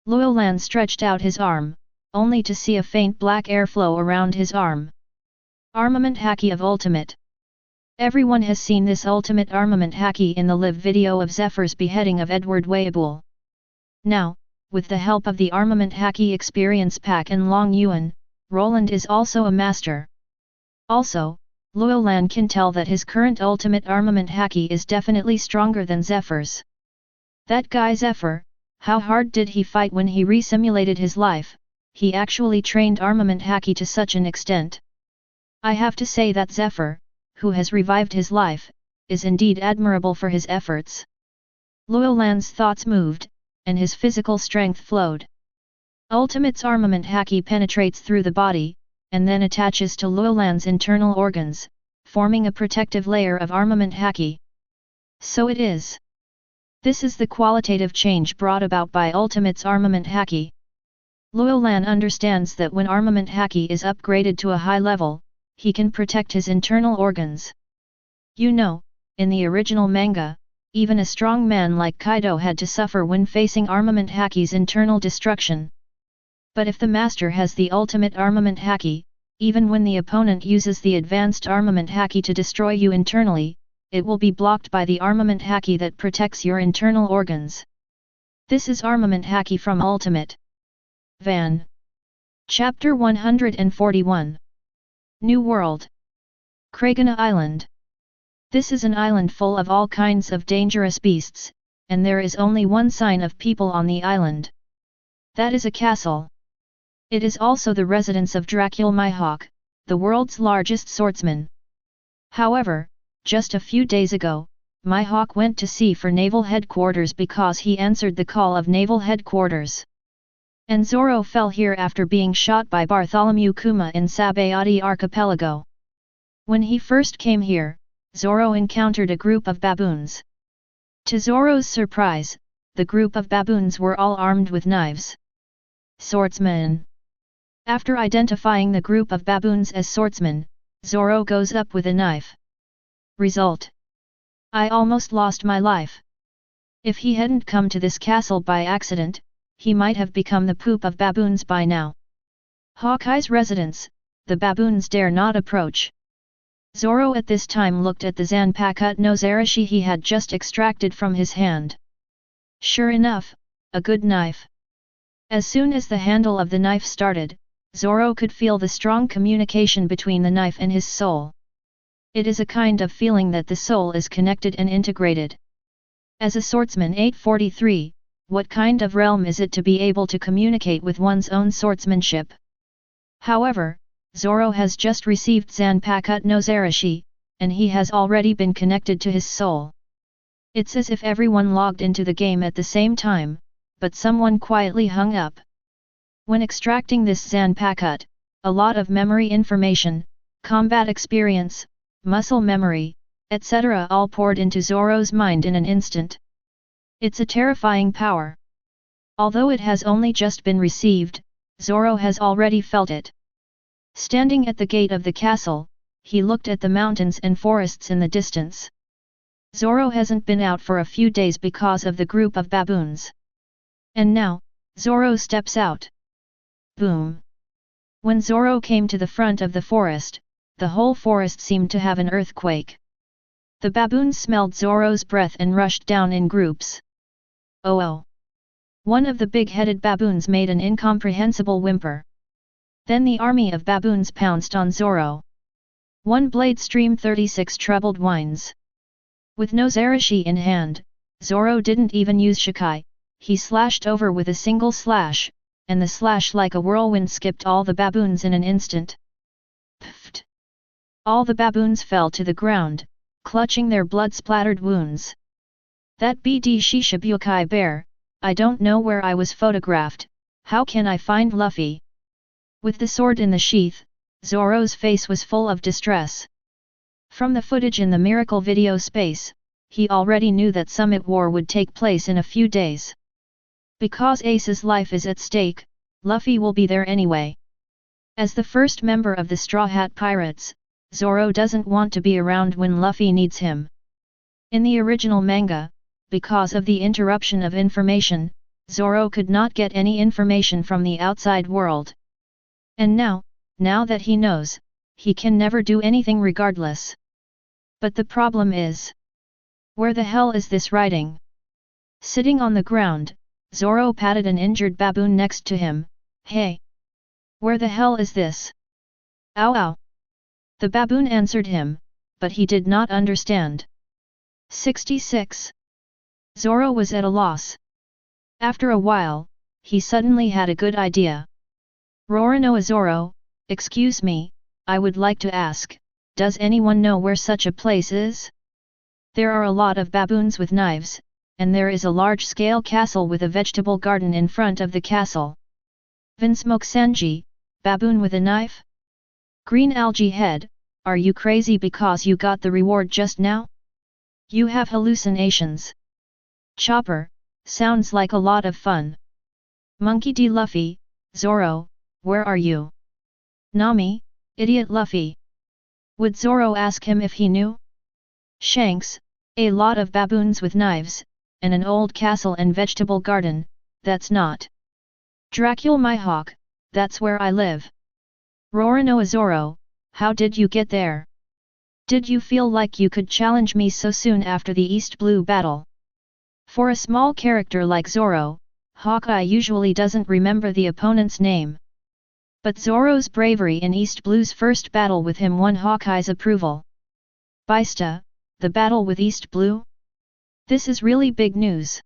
Luo Lan stretched out his arm, only to see a faint black airflow around his arm. Armament haki of ultimate. Everyone has seen this ultimate armament haki in the live video of Zephyr's beheading of Edward Weibul. Now, with the help of the armament haki experience pack and Long Yuan, Roland is also a master. Also, Luo Lan can tell that his current ultimate armament haki is definitely stronger than Zephyr's. That guy Zephyr, how hard did he fight when he re-simulated his life? He actually trained armament haki to such an extent. I have to say that Zephyr, who has revived his life, is indeed admirable for his efforts. Luo Lan's thoughts moved, and his physical strength flowed. Ultimate's armament haki penetrates through the body, and then attaches to Luo Lan's internal organs, forming a protective layer of armament haki. So it is. This is the qualitative change brought about by Ultimate's armament haki. Luo Lan understands that when armament haki is upgraded to a high level, he can protect his internal organs. You know, in the original manga, even a strong man like Kaido had to suffer when facing armament haki's internal destruction. But if the master has the ultimate armament haki, even when the opponent uses the advanced armament haki to destroy you internally, it will be blocked by the armament haki that protects your internal organs. This is armament haki from Ultimate. Van. Chapter 141. New World. Kragana Island. This is an island full of all kinds of dangerous beasts, and there is only one sign of people on the island. That is a castle. It is also the residence of Dracul Mihawk, the world's largest swordsman. However, just a few days ago, Mihawk went to sea for naval headquarters because he answered the call of naval headquarters. And Zoro fell here after being shot by Bartholomew Kuma in Sabayati Archipelago. When he first came here, Zoro encountered a group of baboons. To Zoro's surprise, the group of baboons were all armed with knives. Swordsmen. After identifying the group of baboons as swordsmen, Zoro goes up with a knife. Result. I almost lost my life. If he hadn't come to this castle by accident, he might have become the poop of baboons by now. Hawkeye's residence, the baboons dare not approach. Zoro at this time looked at the Zanpakuto no Zarashi he had just extracted from his hand. Sure enough, a good knife. As soon as the handle of the knife started, Zoro could feel the strong communication between the knife and his soul. It is a kind of feeling that the soul is connected and integrated. As a swordsman 843, what kind of realm is it to be able to communicate with one's own swordsmanship? However, Zoro has just received Zanpakuto no Zarashi, and he has already been connected to his soul. It's as if everyone logged into the game at the same time, but someone quietly hung up. When extracting this Zanpakuto, a lot of memory information, combat experience, muscle memory, etc. all poured into Zoro's mind in an instant. It's a terrifying power. Although it has only just been received, Zoro has already felt it. Standing at the gate of the castle, he looked at the mountains and forests in the distance. Zoro hasn't been out for a few days because of the group of baboons. And now, Zoro steps out. Boom! When Zoro came to the front of the forest, the whole forest seemed to have an earthquake. The baboons smelled Zoro's breath and rushed down in groups. Oh! One of the big-headed baboons made an incomprehensible whimper. Then the army of baboons pounced on Zoro. One blade streamed 36 troubled whines. With no Zarashi in hand, Zoro didn't even use Shikai, he slashed over with a single slash, and the slash like a whirlwind skipped all the baboons in an instant. Pfft! All the baboons fell to the ground, clutching their blood-splattered wounds. That BD Shishibukai bear, I don't know where I was photographed, how can I find Luffy? With the sword in the sheath, Zoro's face was full of distress. From the footage in the Miracle video space, he already knew that Summit War would take place in a few days. Because Ace's life is at stake, Luffy will be there anyway. As the first member of the Straw Hat Pirates, Zoro doesn't want to be around when Luffy needs him. In the original manga, because of the interruption of information, Zoro could not get any information from the outside world. And now that he knows, he can never do anything regardless. But the problem is, where the hell is this writing? Sitting on the ground, Zoro patted an injured baboon next to him. Hey! Where the hell is this? Ow ow! The baboon answered him, but he did not understand. 66. Zoro was at a loss. After a while, he suddenly had a good idea. Roronoa Zoro, excuse me, I would like to ask, does anyone know where such a place is? There are a lot of baboons with knives, and there is a large-scale castle with a vegetable garden in front of the castle. Vinsmoke Senji, baboon with a knife? Green Algae Head, are you crazy because you got the reward just now? You have hallucinations. Chopper, sounds like a lot of fun. Monkey D. Luffy, Zoro, where are you? Nami, idiot Luffy. Would Zoro ask him if he knew? Shanks, a lot of baboons with knives, and an old castle and vegetable garden, that's not. Dracula my hawk, that's where I live. Roronoa Zoro, how did you get there? Did you feel like you could challenge me so soon after the East Blue battle? For a small character like Zoro, Hawkeye usually doesn't remember the opponent's name. But Zoro's bravery in East Blue's first battle with him won Hawkeye's approval. Baista, the battle with East Blue? This is really big news.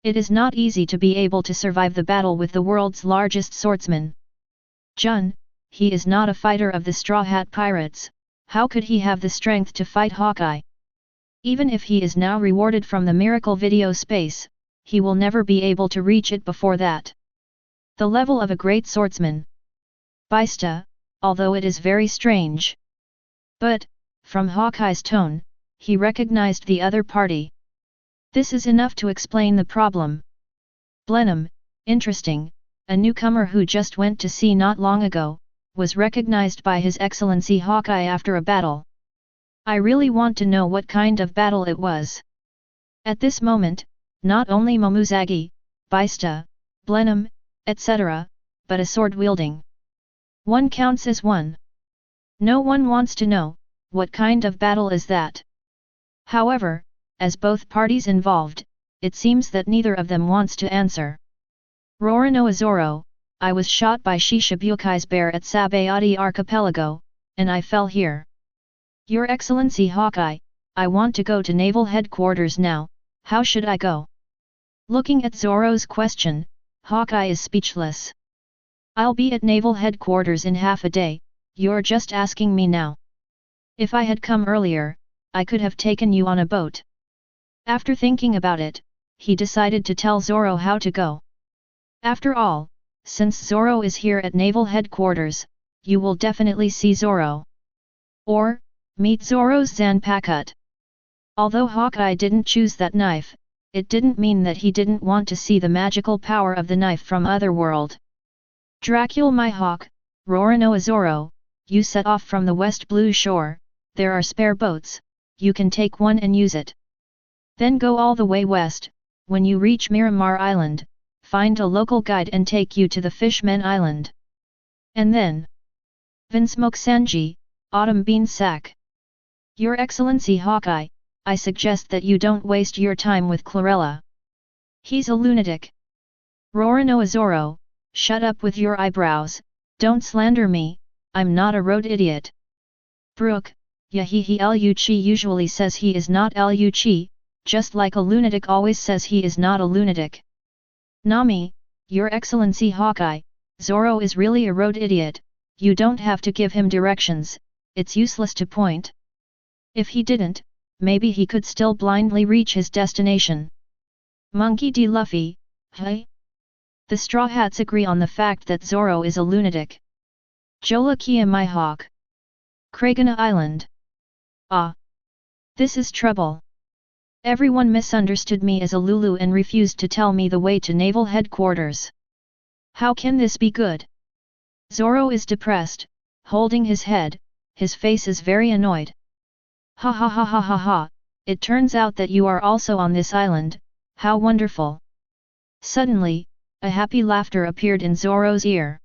It is not easy to be able to survive the battle with the world's largest swordsman. Jun, he is not a fighter of the Straw Hat Pirates, how could he have the strength to fight Hawkeye? Even if he is now rewarded from the Miracle video space, he will never be able to reach it before that. The level of a great swordsman. Baista, although it is very strange. But, from Hawkeye's tone, he recognized the other party. This is enough to explain the problem. Blenheim, interesting, a newcomer who just went to sea not long ago, was recognized by His Excellency Hawkeye after a battle. I really want to know what kind of battle it was. At this moment, not only Momuzagi, Baista, Blenheim, etc., but a sword-wielding. One counts as one. No one wants to know, what kind of battle is that? However, as both parties involved, it seems that neither of them wants to answer. Roronoa Zoro, I was shot by Shishabukai's bear at Sabayati Archipelago, and I fell here. Your Excellency Hawkeye, I want to go to Naval Headquarters now, how should I go? Looking at Zoro's question, Hawkeye is speechless. I'll be at Naval Headquarters in half a day, you're just asking me now. If I had come earlier, I could have taken you on a boat. After thinking about it, he decided to tell Zoro how to go. After all, since Zoro is here at Naval Headquarters, you will definitely see Zoro. Or, meet Zoro's Zanpakuto. Although Hawkeye didn't choose that knife, it didn't mean that he didn't want to see the magical power of the knife from Otherworld. Dracula my hawk, Roronoa Zoro, you set off from the west blue shore, there are spare boats, you can take one and use it. Then go all the way west, when you reach Miramar Island, find a local guide and take you to the Fishmen Island. And then Vinsmoke Sanji, Autumn Bean Sack. Your Excellency Hawkeye, I suggest that you don't waste your time with Chlorella. He's a lunatic. Roronoa Zoro, shut up with your eyebrows, don't slander me, I'm not a road idiot. Brook, Yahihi Luchi usually says he is not Luchi, just like a lunatic always says he is not a lunatic. Nami, Your Excellency Hawkeye, Zoro is really a road idiot, you don't have to give him directions, it's useless to point. If he didn't, maybe he could still blindly reach his destination. Monkey D. Luffy, hey? The Straw Hats agree on the fact that Zoro is a lunatic. Jola Kia my hawk. Kragana Island. Ah! This is trouble. Everyone misunderstood me as a Lulu and refused to tell me the way to Naval Headquarters. How can this be good? Zoro is depressed, holding his head, his face is very annoyed. Ha ha ha ha ha ha, it turns out that you are also on this island, how wonderful. Suddenly, a happy laughter appeared in Zoro's ear.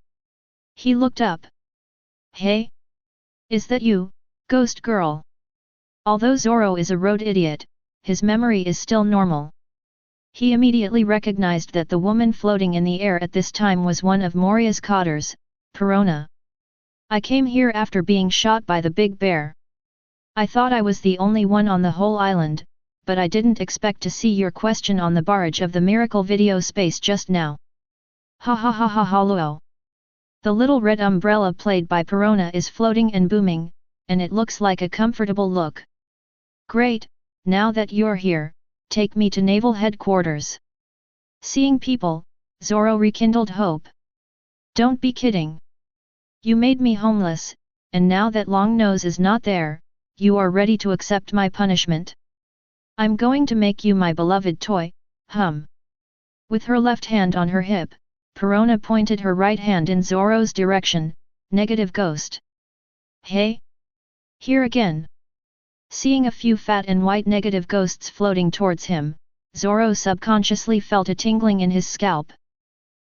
He looked up. Hey? Is that you, ghost girl? Although Zoro is a road idiot, his memory is still normal. He immediately recognized that the woman floating in the air at this time was one of Moria's cotters, Perona. I came here after being shot by the big bear. I thought I was the only one on the whole island, but I didn't expect to see your question on the barrage of the Miracle Video Space just now. Ha ha ha ha ha Luo. The little red umbrella played by Perona is floating and booming, and it looks like a comfortable look. Great, now that you're here, take me to Naval Headquarters. Seeing people, Zoro rekindled hope. Don't be kidding. You made me homeless, and now that Long Nose is not there, you are ready to accept my punishment. I'm going to make you my beloved toy, hum. With her left hand on her hip, Perona pointed her right hand in Zoro's direction, negative ghost. Hey? Here again. Seeing a few fat and white negative ghosts floating towards him, Zoro subconsciously felt a tingling in his scalp.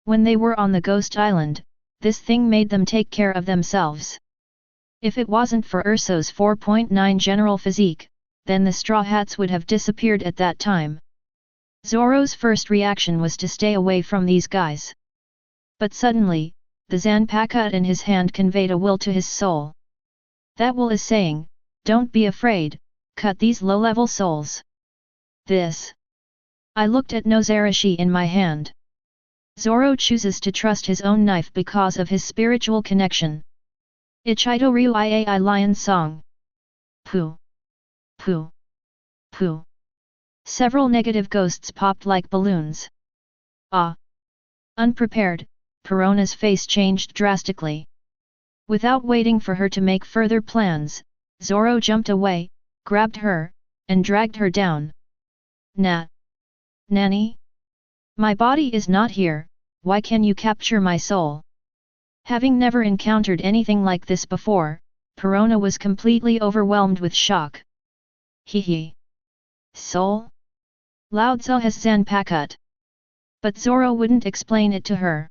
When they were on the Ghost Island, this thing made them take care of themselves. If it wasn't for Urso's 4.9 general physique, then the Straw Hats would have disappeared at that time. Zoro's first reaction was to stay away from these guys. But suddenly, the Zanpakuto in his hand conveyed a will to his soul. That will is saying, don't be afraid, cut these low-level souls. This. I looked at Nozarashi in my hand. Zoro chooses to trust his own knife because of his spiritual connection. Ichido Ryu Iai Lion Song. Pooh. Pooh. Pooh. Several negative ghosts popped like balloons. Ah. Unprepared, Perona's face changed drastically. Without waiting for her to make further plans, Zoro jumped away, grabbed her, and dragged her down. Nanny? My body is not here, why can you capture my soul? Having never encountered anything like this before, Perona was completely overwhelmed with shock. Hee. Soul? Laozi has Zanpakuto. But Zoro wouldn't explain it to her.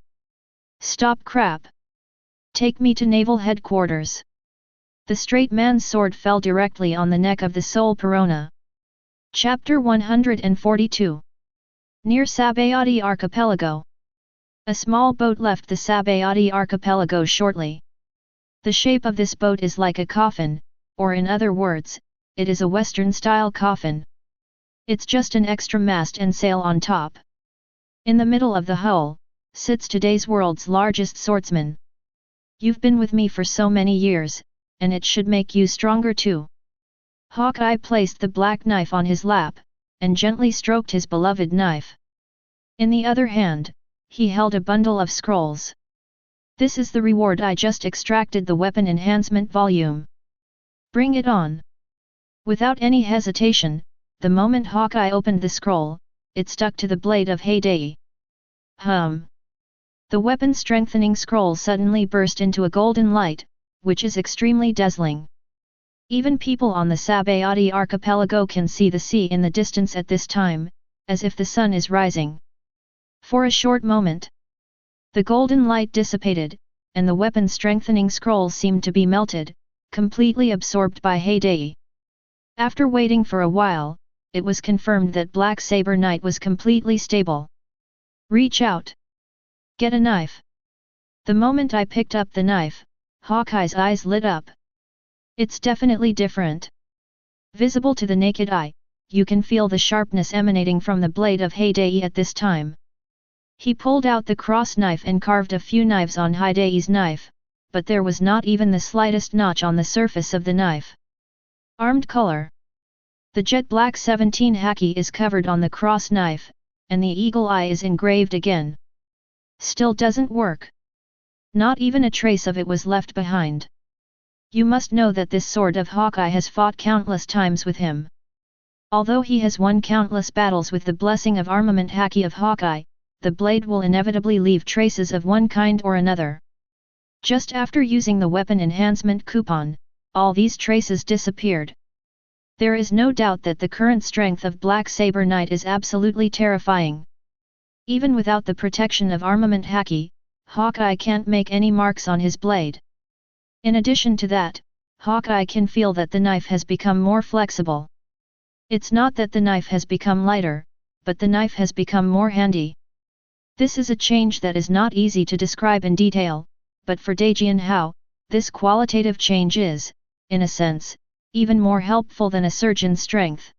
Stop crap. Take me to Naval Headquarters. The straight man's sword fell directly on the neck of the soul Perona. Chapter 142. Near Sabayati Archipelago. A small boat left the Sabayati Archipelago shortly. The shape of this boat is like a coffin, or in other words, it is a Western-style coffin. It's just an extra mast and sail on top. In the middle of the hull, sits today's world's largest swordsman. You've been with me for so many years, and it should make you stronger too. Hawkeye placed the black knife on his lap, and gently stroked his beloved knife. In the other hand, he held a bundle of scrolls. This is the reward I just extracted, the weapon enhancement volume. Bring it on. Without any hesitation, the moment Hawkeye opened the scroll, it stuck to the blade of Heyday. The weapon-strengthening scroll suddenly burst into a golden light, which is extremely dazzling. Even people on the Sabayati archipelago can see the sea in the distance at this time, as if the sun is rising. For a short moment, the golden light dissipated, and the weapon-strengthening scroll seemed to be melted, completely absorbed by Heyday. After waiting for a while, it was confirmed that Black Saber Knight was completely stable. Reach out. Get a knife. The moment I picked up the knife, Hawkeye's eyes lit up. It's definitely different. Visible to the naked eye, you can feel the sharpness emanating from the blade of Heyday at this time. He pulled out the cross knife and carved a few knives on Heyday's knife, but there was not even the slightest notch on the surface of the knife. Armed color. The jet black 17 haki is covered on the cross knife, and the eagle eye is engraved again. Still doesn't work. Not even a trace of it was left behind. You must know that this sword of Hawkeye has fought countless times with him. Although he has won countless battles with the blessing of armament haki of Hawkeye, the blade will inevitably leave traces of one kind or another. Just after using the weapon enhancement coupon, all these traces disappeared. There is no doubt that the current strength of Black Saber Knight is absolutely terrifying. Even without the protection of armament haki, Hawkeye can't make any marks on his blade. In addition to that, Hawkeye can feel that the knife has become more flexible. It's not that the knife has become lighter, but the knife has become more handy. This is a change that is not easy to describe in detail, but for Daejian Hao, this qualitative change is, in a sense, even more helpful than a surge in strength.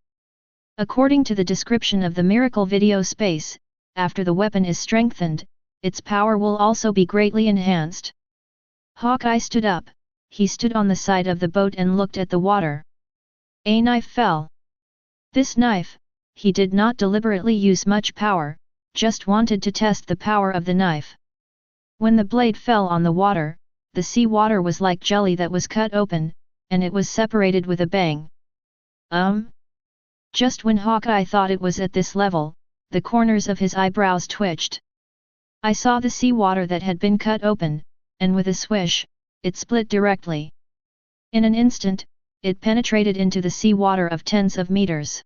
According to the description of the Miracle video space, after the weapon is strengthened, its power will also be greatly enhanced. Hawkeye stood up. He stood on the side of the boat and looked at the water. A knife fell. This knife, he did not deliberately use much power, just wanted to test the power of the knife. When the blade fell on the water, the sea water was like jelly that was cut open, and it was separated with a bang. Just when Hawkeye thought it was at this level, the corners of his eyebrows twitched. I saw the sea water that had been cut open, and with a swish, it split directly. In an instant, it penetrated into the sea water of tens of meters.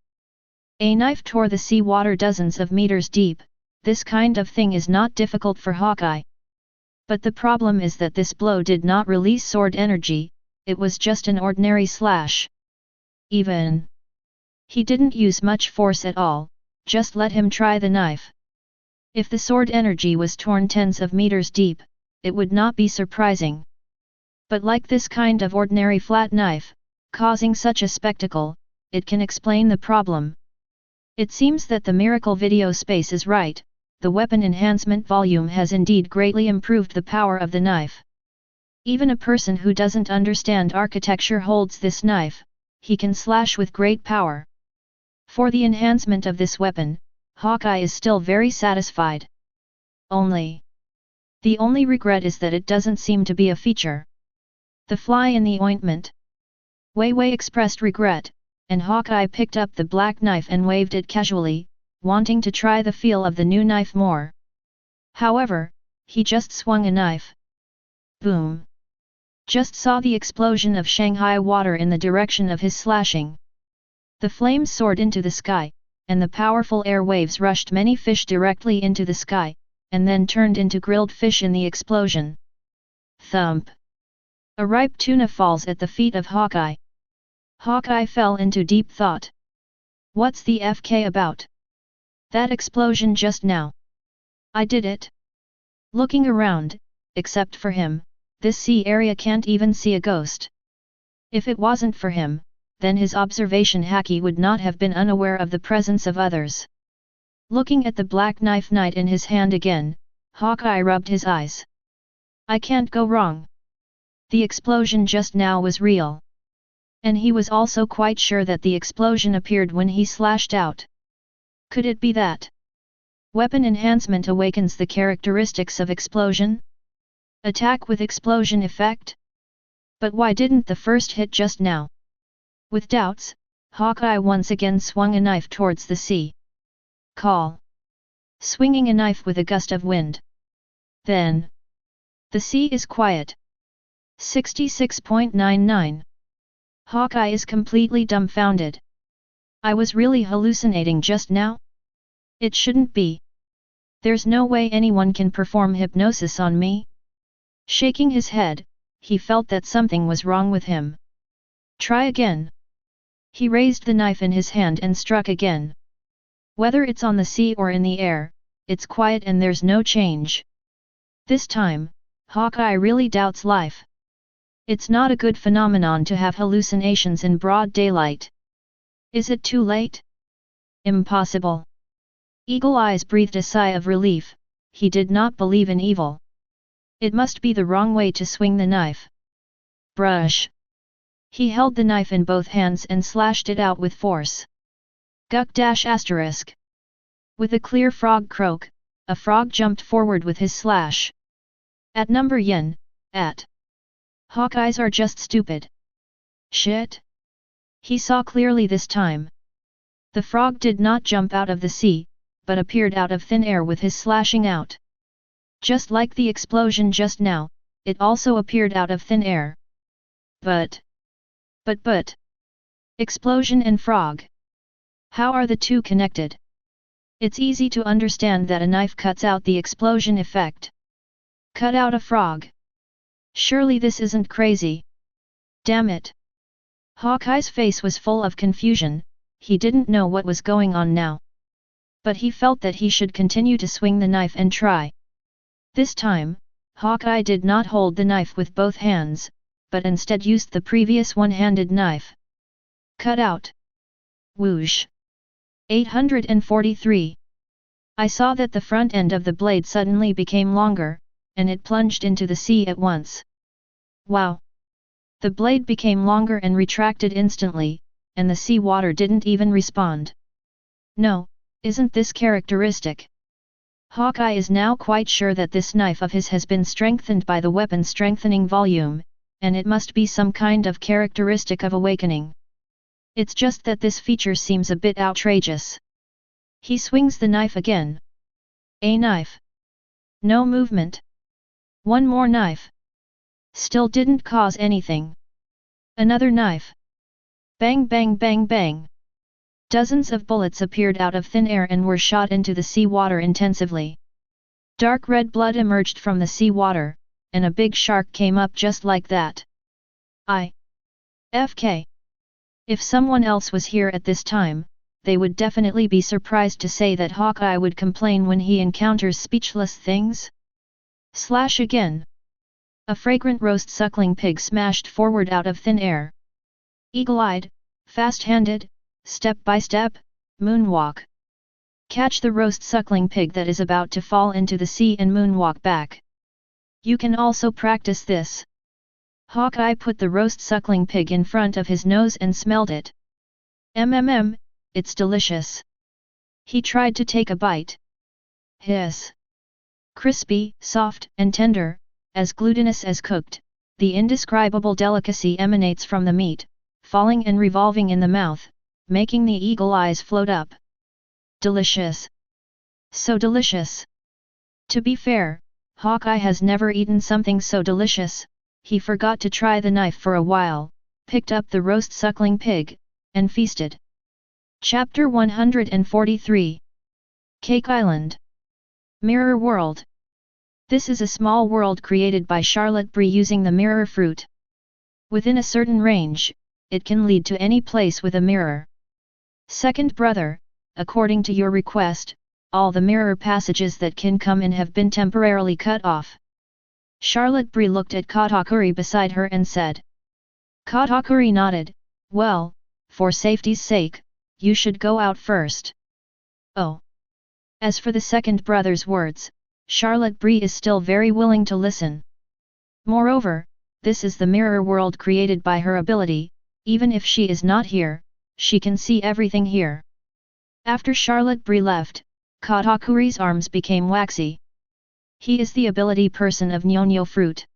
A knife tore the sea water dozens of meters deep. This kind of thing is not difficult for Hawkeye. But the problem is that this blow did not release sword energy, it was just an ordinary slash. He didn't use much force at all, just let him try the knife. If the sword energy was torn tens of meters deep, it would not be surprising. But like this kind of ordinary flat knife, causing such a spectacle, it can explain the problem. It seems that the Miracle video space is right. The weapon enhancement volume has indeed greatly improved the power of the knife. Even a person who doesn't understand architecture holds this knife, he can slash with great power. For the enhancement of this weapon, Hawkeye is still very satisfied. The only regret is that it doesn't seem to be a feature. The fly in the ointment. Wei Wei expressed regret, and Hawkeye picked up the black knife and waved it casually, wanting to try the feel of the new knife more. However, he just swung a knife. Boom! Just saw the explosion of Shanghai water in the direction of his slashing. The flames soared into the sky, and the powerful air waves rushed many fish directly into the sky, and then turned into grilled fish in the explosion. Thump! A ripe tuna falls at the feet of Hawkeye. Hawkeye fell into deep thought. What's the FK about? That explosion just now. I did it. Looking around, except for him, this sea area can't even see a ghost. If it wasn't for him, then his observation Haki would not have been unaware of the presence of others. Looking at the black knife knight in his hand again, Hawkeye rubbed his eyes. I can't go wrong. The explosion just now was real. And he was also quite sure that the explosion appeared when he slashed out. Could it be that weapon enhancement awakens the characteristics of explosion? Attack with explosion effect? But why didn't the first hit just now? With doubts, Hawkeye once again swung a knife towards the sea. Call. Swinging a knife with a gust of wind. Then. The sea is quiet. 66.99. Hawkeye is completely dumbfounded. I was really hallucinating just now? It shouldn't be. There's no way anyone can perform hypnosis on me. Shaking his head, he felt that something was wrong with him. Try again. He raised the knife in his hand and struck again. Whether it's on the sea or in the air, it's quiet and there's no change. This time, Hawkeye really doubts life. It's not a good phenomenon to have hallucinations in broad daylight. Is it too late? Impossible. Eagle Eyes breathed a sigh of relief. He did not believe in evil. It must be the wrong way to swing the knife. Brush. He held the knife in both hands and slashed it out with force. Guck-***. With a clear frog croak, a frog jumped forward with his slash. At number yen, at. Hawkeyes are just stupid. Shit. He saw clearly this time. The frog did not jump out of the sea, but appeared out of thin air with his slashing out. Just like the explosion just now, it also appeared out of thin air. But. Explosion and frog. How are the two connected? It's easy to understand that a knife cuts out the explosion effect. Cut out a frog. Surely this isn't crazy. Damn it. Hawkeye's face was full of confusion, he didn't know what was going on now. But he felt that he should continue to swing the knife and try. This time, Hawkeye did not hold the knife with both hands, but instead used the previous one-handed knife. Cut out. Whoosh. 843. I saw that the front end of the blade suddenly became longer, and it plunged into the sea at once. Wow! The blade became longer and retracted instantly, and the sea water didn't even respond. No, isn't this characteristic? Hawkeye is now quite sure that this knife of his has been strengthened by the weapon strengthening volume, and it must be some kind of characteristic of awakening. It's just that this feature seems a bit outrageous. He swings the knife again. A knife. No movement. One more knife. Still didn't cause anything. Another knife. Bang bang bang bang. Dozens of bullets appeared out of thin air and were shot into the sea water intensively. Dark red blood emerged from the sea water, and a big shark came up just like that. FK. If someone else was here at this time, they would definitely be surprised to say that Hawkeye would complain when he encounters speechless things. Slash again. A fragrant roast suckling pig smashed forward out of thin air. Eagle-eyed, fast-handed, step-by-step, moonwalk. Catch the roast suckling pig that is about to fall into the sea and moonwalk back. You can also practice this. Hawkeye put the roast suckling pig in front of his nose and smelled it. It's delicious. He tried to take a bite. Hiss. Crispy, soft, and tender, as glutinous as cooked, the indescribable delicacy emanates from the meat, falling and revolving in the mouth, making the eagle eyes float up. Delicious. So delicious. To be fair, Hawkeye has never eaten something so delicious. He forgot to try the knife for a while, picked up the roast suckling pig, and feasted. Chapter 143. Cake Island. Mirror World. This is a small world created by Charlotte Brie using the mirror fruit. Within a certain range, it can lead to any place with a mirror. Second brother, according to your request, all the mirror passages that can come in have been temporarily cut off. Charlotte Brie looked at Katakuri beside her and said. Katakuri nodded. Well, for safety's sake, you should go out first. Oh. As for the second brother's words, Charlotte Brie is still very willing to listen. Moreover, this is the mirror world created by her ability, even if she is not here, she can see everything here. After Charlotte Brie left, Katakuri's arms became waxy. He is the ability person of Nyonyo fruit.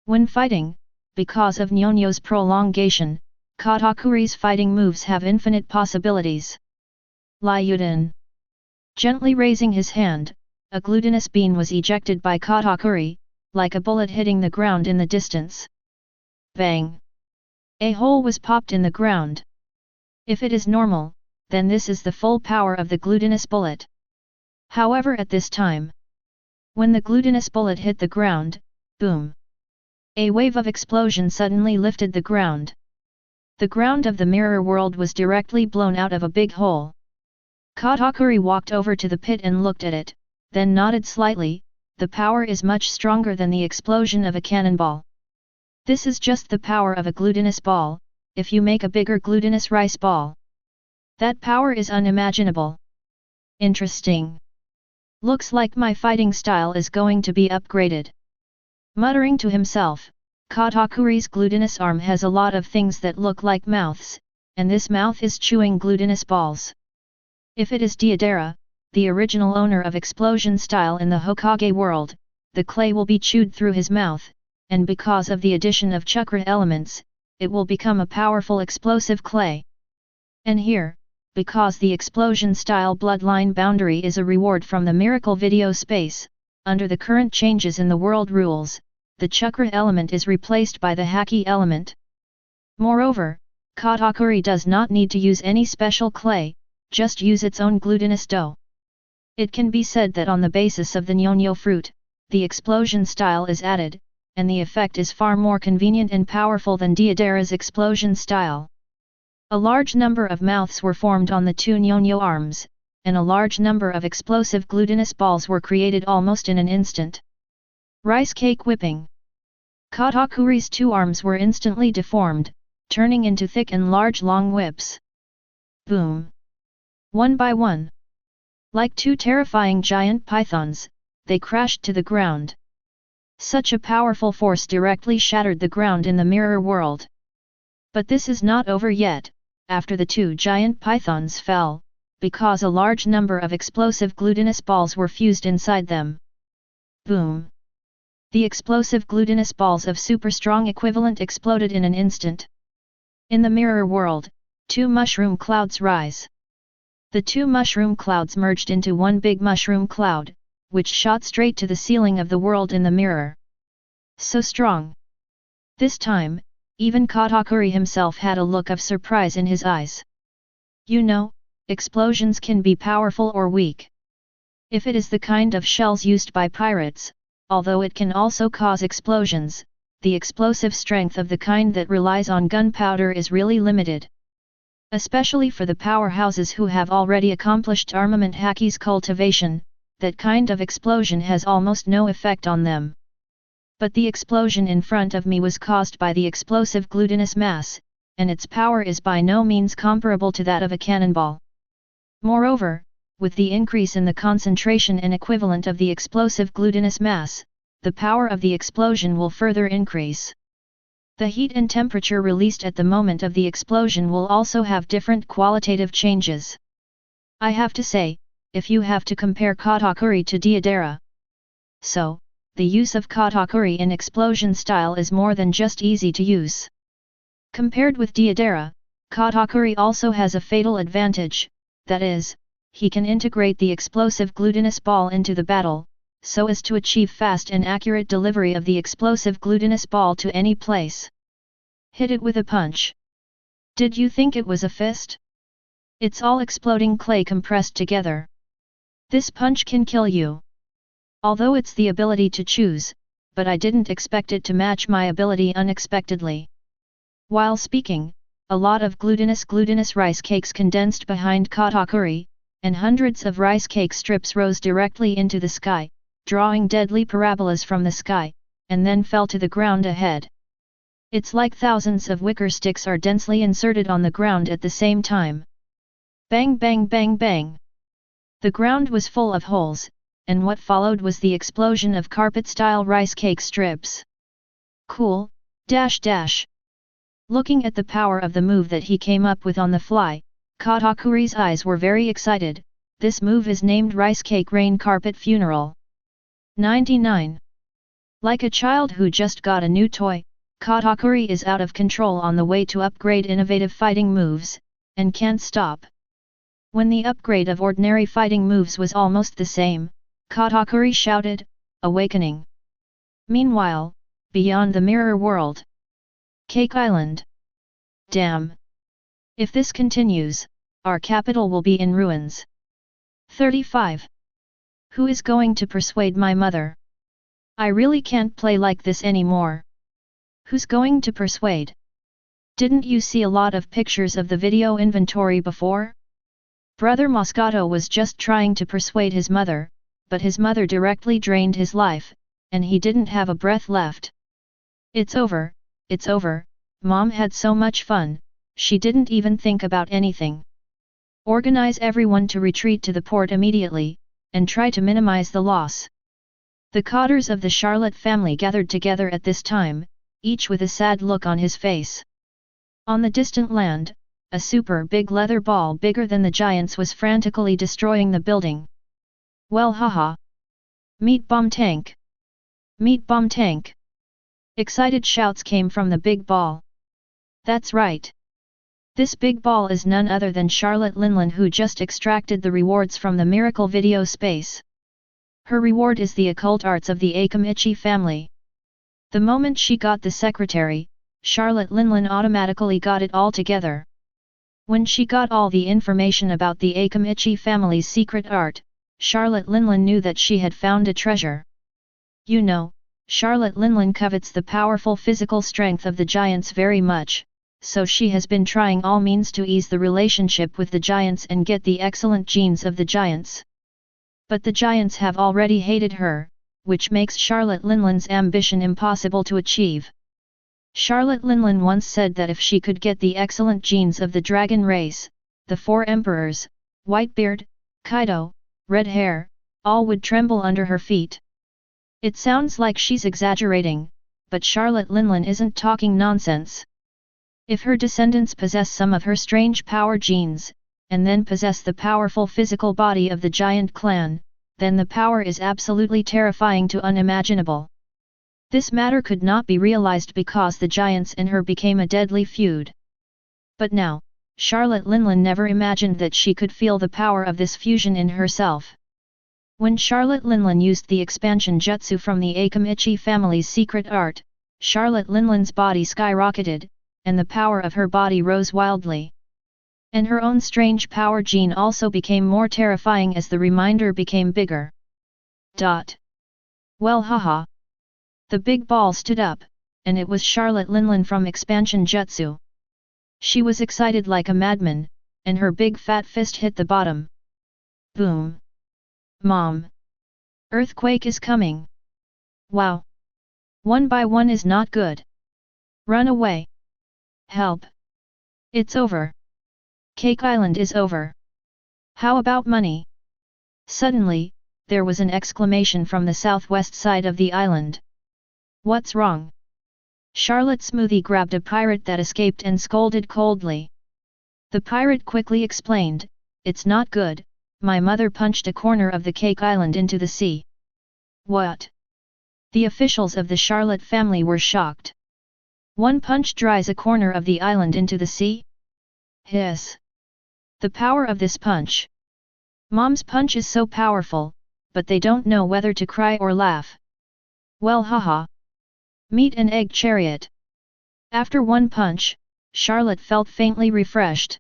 When fighting, because of Nyonyo's prolongation, Katakuri's fighting moves have infinite possibilities. Lyuden. Gently raising his hand, a glutinous bean was ejected by Katakuri, like a bullet hitting the ground in the distance. Bang! A hole was popped in the ground. If it is normal, then this is the full power of the glutinous bullet. However, at this time, when the glutinous bullet hit the ground, boom! A wave of explosion suddenly lifted the ground. The ground of the mirror world was directly blown out of a big hole. Katakuri walked over to the pit and looked at it, then nodded slightly. The power is much stronger than the explosion of a cannonball. This is just the power of a glutinous ball, if you make a bigger glutinous rice ball. That power is unimaginable. Interesting. Looks like my fighting style is going to be upgraded. Muttering to himself, Katakuri's glutinous arm has a lot of things that look like mouths, and this mouth is chewing glutinous balls. If it is Deidara, the original owner of explosion style in the Hokage world, the clay will be chewed through his mouth, and because of the addition of chakra elements, it will become a powerful explosive clay. And here, because the explosion style bloodline boundary is a reward from the miracle video space, under the current changes in the world rules, the chakra element is replaced by the haki element. Moreover, Katakuri does not need to use any special clay, just use its own glutinous dough. It can be said that on the basis of the Nyonyo fruit, the explosion style is added, and the effect is far more convenient and powerful than Deidara's explosion style. A large number of mouths were formed on the two Nyonyo arms, and a large number of explosive glutinous balls were created almost in an instant. Rice cake whipping. Katakuri's two arms were instantly deformed, turning into thick and large long whips. Boom! One by one. Like two terrifying giant pythons, they crashed to the ground. Such a powerful force directly shattered the ground in the mirror world. But this is not over yet. After the two giant pythons fell, because a large number of explosive glutinous balls were fused inside them. Boom! The explosive glutinous balls of super strong equivalent exploded in an instant. In the mirror world, two mushroom clouds rise. The two mushroom clouds merged into one big mushroom cloud, which shot straight to the ceiling of the world in the mirror. So strong! This time, even Katakuri himself had a look of surprise in his eyes. You know, explosions can be powerful or weak. If it is the kind of shells used by pirates, although it can also cause explosions, the explosive strength of the kind that relies on gunpowder is really limited. Especially for the powerhouses who have already accomplished armament haki's cultivation, that kind of explosion has almost no effect on them. But the explosion in front of me was caused by the explosive glutinous mass, and its power is by no means comparable to that of a cannonball. Moreover, with the increase in the concentration and equivalent of the explosive glutinous mass, the power of the explosion will further increase. The heat and temperature released at the moment of the explosion will also have different qualitative changes. I have to say, if you have to compare Katakuri to Deidara. So, the use of Katakuri in explosion style is more than just easy to use. Compared with Deidara, Katakuri also has a fatal advantage, that is, he can integrate the explosive glutinous ball into the battle, so as to achieve fast and accurate delivery of the explosive glutinous ball to any place. Hit it with a punch. Did you think it was a fist? It's all exploding clay compressed together. This punch can kill you. Although it's the ability to choose, but I didn't expect it to match my ability unexpectedly. While speaking, a lot of glutinous rice cakes condensed behind Katakuri, and hundreds of rice cake strips rose directly into the sky, drawing deadly parabolas from the sky, and then fell to the ground ahead. It's like thousands of wicker sticks are densely inserted on the ground at the same time. Bang bang bang bang. The ground was full of holes, and what followed was the explosion of carpet-style rice cake strips. Cool, dash dash. Looking at the power of the move that he came up with on the fly, Katakuri's eyes were very excited. This move is named Rice Cake Rain Carpet Funeral. 99. Like a child who just got a new toy, Katakuri is out of control on the way to upgrade innovative fighting moves, and can't stop. When the upgrade of ordinary fighting moves was almost the same, Katakuri shouted, "Awakening!" Meanwhile, beyond the mirror world, Cake Island. Damn! If this continues, our capital will be in ruins. 35. Who is going to persuade my mother? I really can't play like this anymore. Who's going to persuade? Didn't you see a lot of pictures of the video inventory before? Brother Moscato was just trying to persuade his mother, but his mother directly drained his life, and he didn't have a breath left. It's over, Mom had so much fun, she didn't even think about anything. Organize everyone to retreat to the port immediately, and try to minimize the loss. The cotters of the Charlotte family gathered together at this time, each with a sad look on his face. On the distant land, a super big leather ball bigger than the giants was frantically destroying the building. Well haha! Meat bomb tank! Meat bomb tank! Excited shouts came from the big ball. That's right! This big ball is none other than Charlotte Linlin, who just extracted the rewards from the miracle video space. Her reward is the occult arts of the Aokiji family. The moment she got the secretary, Charlotte Linlin automatically got it all together. When she got all the information about the Aokiji family's secret art, Charlotte Linlin knew that she had found a treasure. You know, Charlotte Linlin covets the powerful physical strength of the giants very much, so she has been trying all means to ease the relationship with the giants and get the excellent genes of the giants. But the giants have already hated her, which makes Charlotte Linlin's ambition impossible to achieve. Charlotte Linlin once said that if she could get the excellent genes of the dragon race, the 4 emperors, Whitebeard, Kaido, Red Hair, all would tremble under her feet. It sounds like she's exaggerating, but Charlotte Linlin isn't talking nonsense. If her descendants possess some of her strange power genes, and then possess the powerful physical body of the giant clan, then the power is absolutely terrifying to unimaginable. This matter could not be realized because the giants and her became a deadly feud. But now, Charlotte Linlin never imagined that she could feel the power of this fusion in herself. When Charlotte Linlin used the expansion jutsu from the Aokiji family's secret art, Charlotte Linlin's body skyrocketed, and the power of her body rose wildly. And her own strange power gene also became more terrifying as the reminder became bigger. Well haha! The big ball stood up, and it was Charlotte Linlin from Expansion Jutsu. She was excited like a madman, and her big fat fist hit the bottom. Boom! Mom! Earthquake is coming! Wow! 1 by 1 is not good! Run away! Help! It's over! Cake Island is over! How about money? Suddenly, there was an exclamation from the southwest side of the island. What's wrong? Charlotte Smoothie grabbed a pirate that escaped and scolded coldly. The pirate quickly explained, "It's not good, my mother punched a corner of the Cake Island into the sea." What? The officials of the Charlotte family were shocked. One punch dries a corner of the island into the sea? Hiss! The power of this punch! Mom's punch is so powerful, but they don't know whether to cry or laugh. Well haha! Meet an egg chariot! After one punch, Charlotte felt faintly refreshed.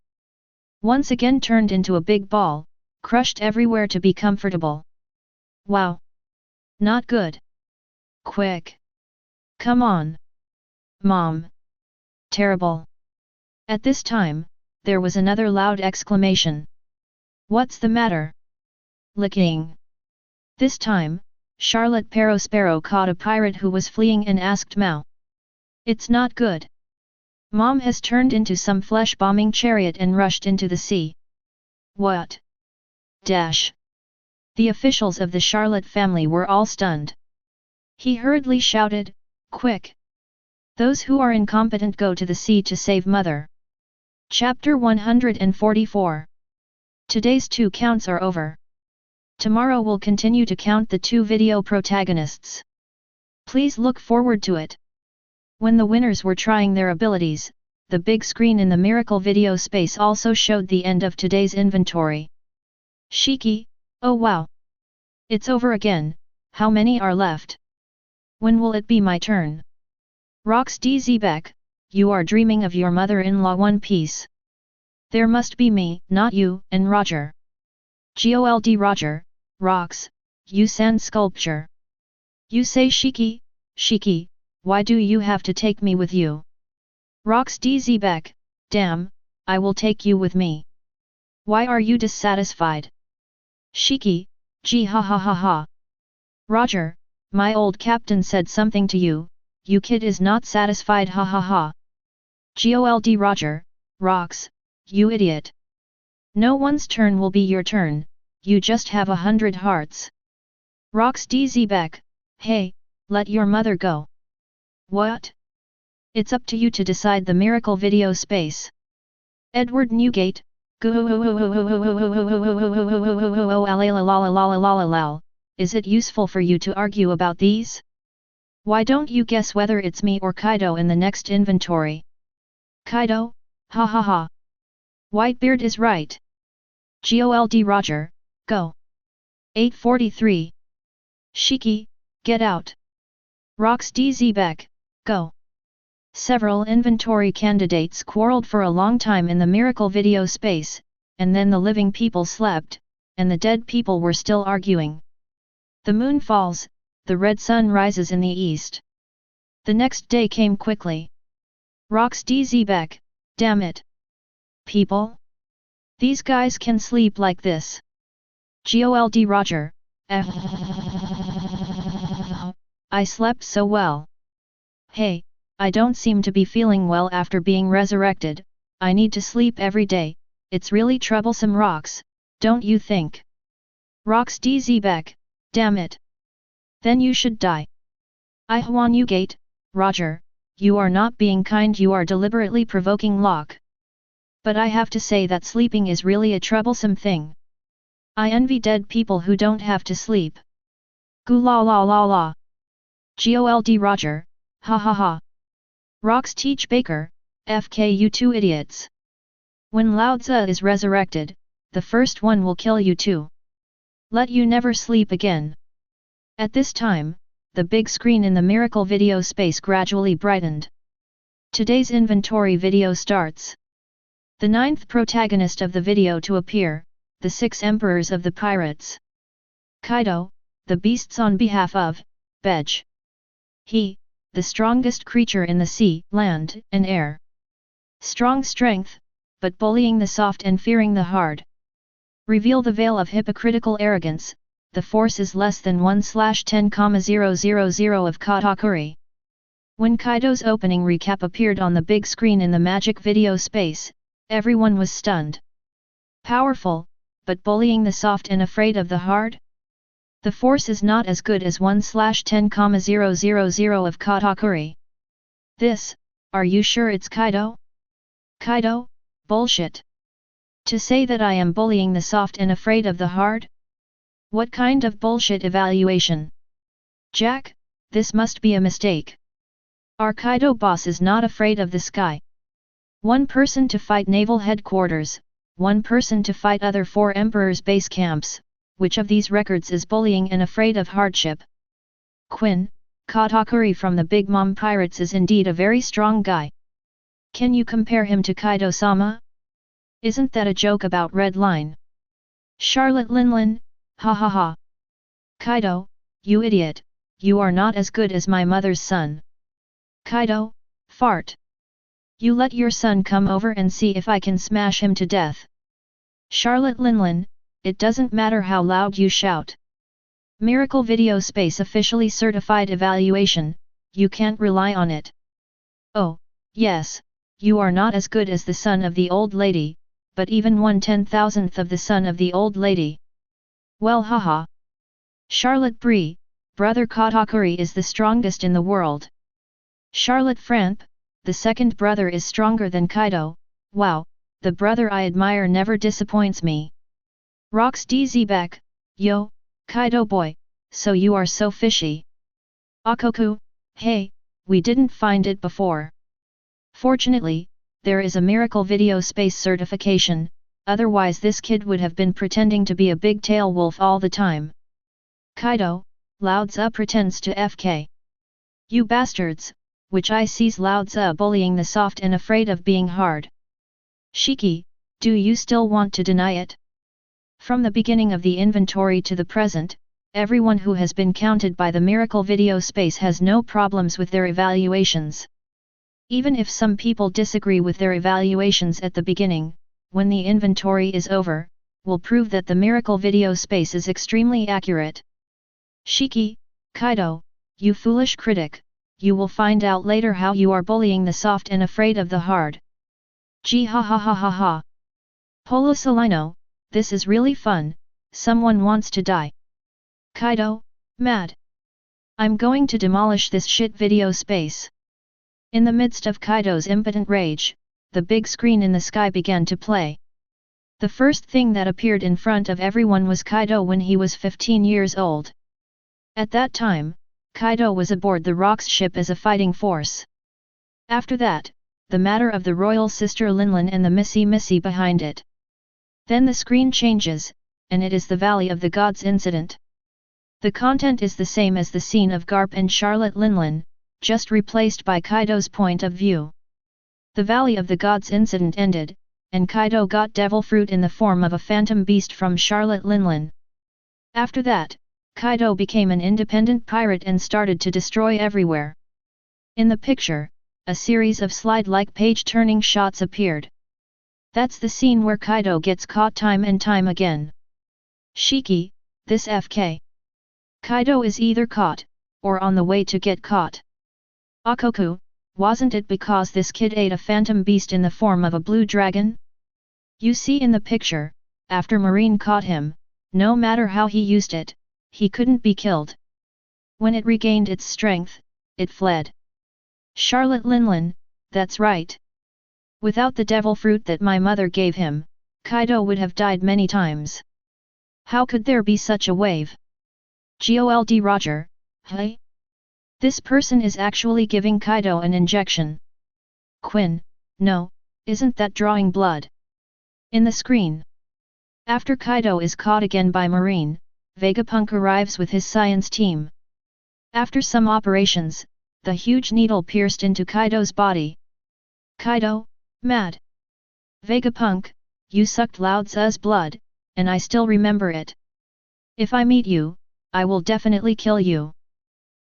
Once again turned into a big ball, crushed everywhere to be comfortable. Wow! Not good! Quick! Come on! Mom! Terrible! At this time, there was another loud exclamation. What's the matter? Licking! This time, Charlotte Perospero caught a pirate who was fleeing and asked Mao. It's not good. Mom has turned into some flesh-bombing chariot and rushed into the sea. What? Dash. The officials of the Charlotte family were all stunned. He hurriedly shouted, "Quick! Those who are incompetent go to the sea to save mother." Chapter 144. Today's 2 counts are over. Tomorrow we'll continue to count the 2 video protagonists. Please look forward to it. When the winners were trying their abilities, the big screen in the Miracle video space also showed the end of today's inventory. Shiki, oh wow! It's over again, how many are left? When will it be my turn? Rox DZBek, you are dreaming of your mother-in-law One Piece. There must be me, not you, and Roger. GOLD Roger, Rox, you sand sculpture. You say Shiki, Shiki, why do you have to take me with you? Rox DZBek, damn, I will take you with me. Why are you dissatisfied? Shiki, gee ha ha ha ha. Roger, my old captain said something to you, you kid is not satisfied ha ha ha. GOLD Roger, Rox, you idiot. No one's turn will be your turn, you just have 100 hearts. Rox DZBek, hey, let your mother go. What? It's up to you to decide the Miracle video space. Edward Newgate, is it useful for you to argue about these? Why don't you guess whether it's me or Kaido in the next inventory? Kaido, ha ha ha. Whitebeard is right. GOLD Roger, go. 843. Shiki, get out. Rox DZBek, go. Several inventory candidates quarreled for a long time in the Miracle video space, and then the living people slept, and the dead people were still arguing. The moon falls, the red sun rises in the east. The next day came quickly. Rox DZBek, damn it. People? These guys can sleep like this. GOLD Roger, I slept so well. Hey, I don't seem to be feeling well after being resurrected, I need to sleep every day, it's really troublesome Rox, don't you think? Rox DZBek, damn it. Then you should die. Ihwan Newgate, Roger, you are not being kind, you are deliberately provoking Locke. But I have to say that sleeping is really a troublesome thing. I envy dead people who don't have to sleep. Goo la la la la. GOLD Roger, ha ha ha. Rox Teach Baker, FK you 2 idiots. When Lao Tzu is resurrected, the first one will kill you too. Let you never sleep again. At this time, the big screen in the Miracle video space gradually brightened. Today's inventory video starts. The 9th protagonist of the video to appear, the 6 emperors of the pirates. Kaido, the beasts on behalf of, Bej. He, the strongest creature in the sea, land, and air. Strong strength, but bullying the soft and fearing the hard. Reveal the veil of hypocritical arrogance, the force is less than 1/10,000 of Katakuri. When Kaido's opening recap appeared on the big screen in the magic video space, everyone was stunned. Powerful, but bullying the soft and afraid of the hard? The force is not as good as 1/10,000 of Katakuri. This, are you sure it's Kaido? Kaido, bullshit. To say that I am bullying the soft and afraid of the hard? What kind of bullshit evaluation? Jack, this must be a mistake. Our Kaido boss is not afraid of the sky. One person to fight naval headquarters, one person to fight other 4 emperors' base camps, which of these records is bullying and afraid of hardship? Quinn, Katakuri from the Big Mom Pirates is indeed a very strong guy. Can you compare him to Kaido-sama? Isn't that a joke about Red Line? Charlotte Linlin, ha ha ha. Kaido, you idiot, you are not as good as my mother's son. Kaido, fart. You let your son come over and see if I can smash him to death. Charlotte Linlin, it doesn't matter how loud you shout. Miracle Video Space officially certified evaluation, you can't rely on it. Oh, yes, you are not as good as the son of the old lady, but even 1/10,000th of the son of the old lady. Well haha. Charlotte Brie, brother Katakuri is the strongest in the world. Charlotte Framp, the second brother is stronger than Kaido, wow, the brother I admire never disappoints me. Rocks DZ back, yo, Kaido boy, so you are so fishy. Akoku, hey, we didn't find it before. Fortunately, there is a miracle video space certification, otherwise this kid would have been pretending to be a big tail wolf all the time. Kaido, Lao Tzu pretends to FK. You bastards, which I sees Lao Tzu bullying the soft and afraid of being hard. Shiki, do you still want to deny it? From the beginning of the inventory to the present, everyone who has been counted by the miracle video space has no problems with their evaluations. Even if some people disagree with their evaluations at the beginning, when the inventory is over, will prove that the miracle video space is extremely accurate. Shiki, Kaido, you foolish critic, you will find out later how you are bullying the soft and afraid of the hard. Gee ha ha ha ha ha. Polo Salino, this is really fun, someone wants to die. Kaido, mad. I'm going to demolish this shit video space. In the midst of Kaido's impotent rage, the big screen in the sky began to play. The first thing that appeared in front of everyone was Kaido when he was 15 years old. At that time, Kaido was aboard the Rock's ship as a fighting force. After that, the matter of the royal sister Linlin and the Missy behind it. Then the screen changes, and it is the Valley of the Gods incident. The content is the same as the scene of Garp and Charlotte Linlin, just replaced by Kaido's point of view. The Valley of the Gods incident ended, and Kaido got devil fruit in the form of a phantom beast from Charlotte Linlin. After that, Kaido became an independent pirate and started to destroy everywhere. In the picture, a series of slide-like page-turning shots appeared. That's the scene where Kaido gets caught time and time again. Shiki, this FK. Kaido is either caught, or on the way to get caught. Akoku, wasn't it because this kid ate a phantom beast in the form of a blue dragon? You see in the picture, after Marine caught him, no matter how he used it, he couldn't be killed. When it regained its strength, it fled. Charlotte Linlin, that's right. Without the devil fruit that my mother gave him, Kaido would have died many times. How could there be such a wave? Gold Roger, hey? This person is actually giving Kaido an injection. Quinn, no, isn't that drawing blood? In the screen. After Kaido is caught again by Marine, Vegapunk arrives with his science team. After some operations, the huge needle pierced into Kaido's body. Kaido, mad. Vegapunk, you sucked Lao Tzu's blood, and I still remember it. If I meet you, I will definitely kill you.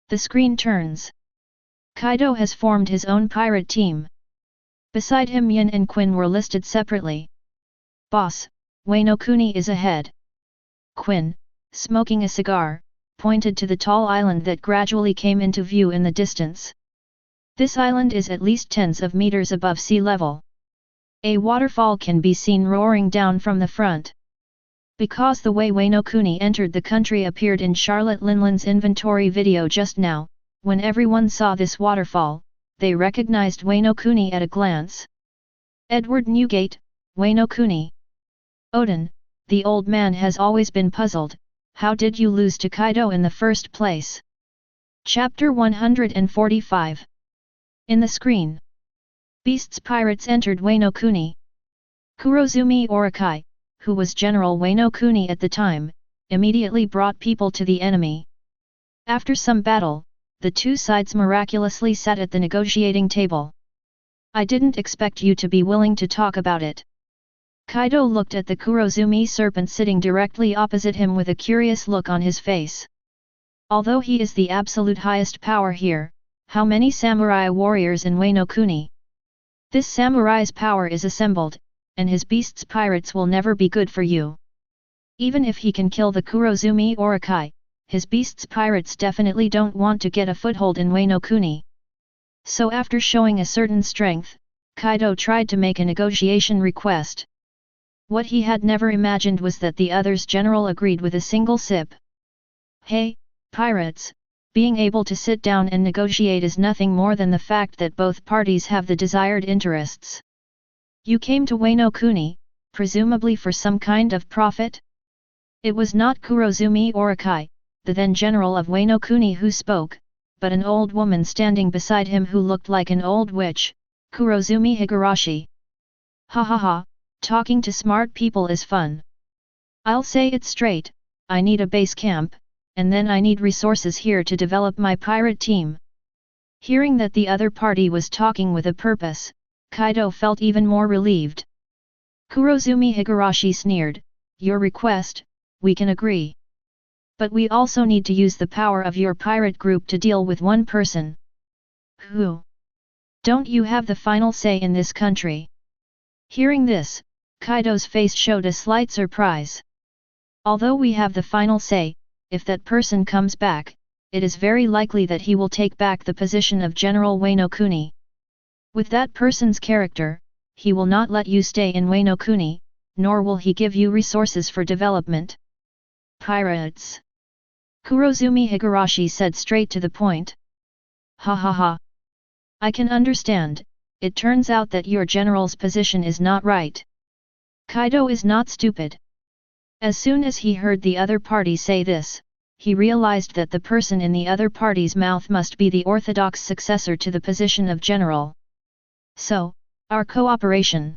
The screen turns. Kaido has formed his own pirate team. Beside him Yin and Quinn were listed separately. Boss, Wano Kuni is ahead. Quinn, smoking a cigar, pointed to the tall island that gradually came into view in the distance. This island is at least tens of meters above sea level. A waterfall can be seen roaring down from the front. Because the way Wano Kuni entered the country appeared in Charlotte Linlin's inventory video just now, when everyone saw this waterfall, they recognized Wano Kuni at a glance. Edward Newgate, Wano Kuni. Odin, the old man has always been puzzled, how did you lose to Kaido in the first place? Chapter 145. In the screen. Beasts pirates entered Wano Kuni. Kurozumi Orakai, who was General Wano Kuni at the time, immediately brought people to the enemy. After some battle, the two sides miraculously sat at the negotiating table. I didn't expect you to be willing to talk about it. Kaido looked at the Kurozumi serpent sitting directly opposite him with a curious look on his face. Although he is the absolute highest power here, how many samurai warriors in Wano Kuni? This samurai's power is assembled, and his beasts pirates will never be good for you. Even if he can kill the Kurozumi Orakai, his beasts pirates definitely don't want to get a foothold in Wano Kuni. So after showing a certain strength, Kaido tried to make a negotiation request. What he had never imagined was that the other's general agreed with a single sip. Hey, pirates, being able to sit down and negotiate is nothing more than the fact that both parties have the desired interests. You came to Wano Kuni, presumably for some kind of profit? It was not Kurozumi Orakai, the then general of Wano Kuni who spoke, but an old woman standing beside him who looked like an old witch, Kurozumi Higurashi. Ha ha ha, talking to smart people is fun. I'll say it straight, I need a base camp, and then I need resources here to develop my pirate team. Hearing that the other party was talking with a purpose, Kaido felt even more relieved. Kurozumi Higurashi sneered, your request, we can agree. But we also need to use the power of your pirate group to deal with one person. Who? Don't you have the final say in this country? Hearing this, Kaido's face showed a slight surprise. Although we have the final say, if that person comes back, it is very likely that he will take back the position of General Wano Kuni. With that person's character, he will not let you stay in Wano Kuni, nor will he give you resources for development. Pirates. Kurozumi Higurashi said straight to the point. Ha ha ha. I can understand, it turns out that your general's position is not right. Kaido is not stupid. As soon as he heard the other party say this, he realized that the person in the other party's mouth must be the orthodox successor to the position of general. So, our cooperation.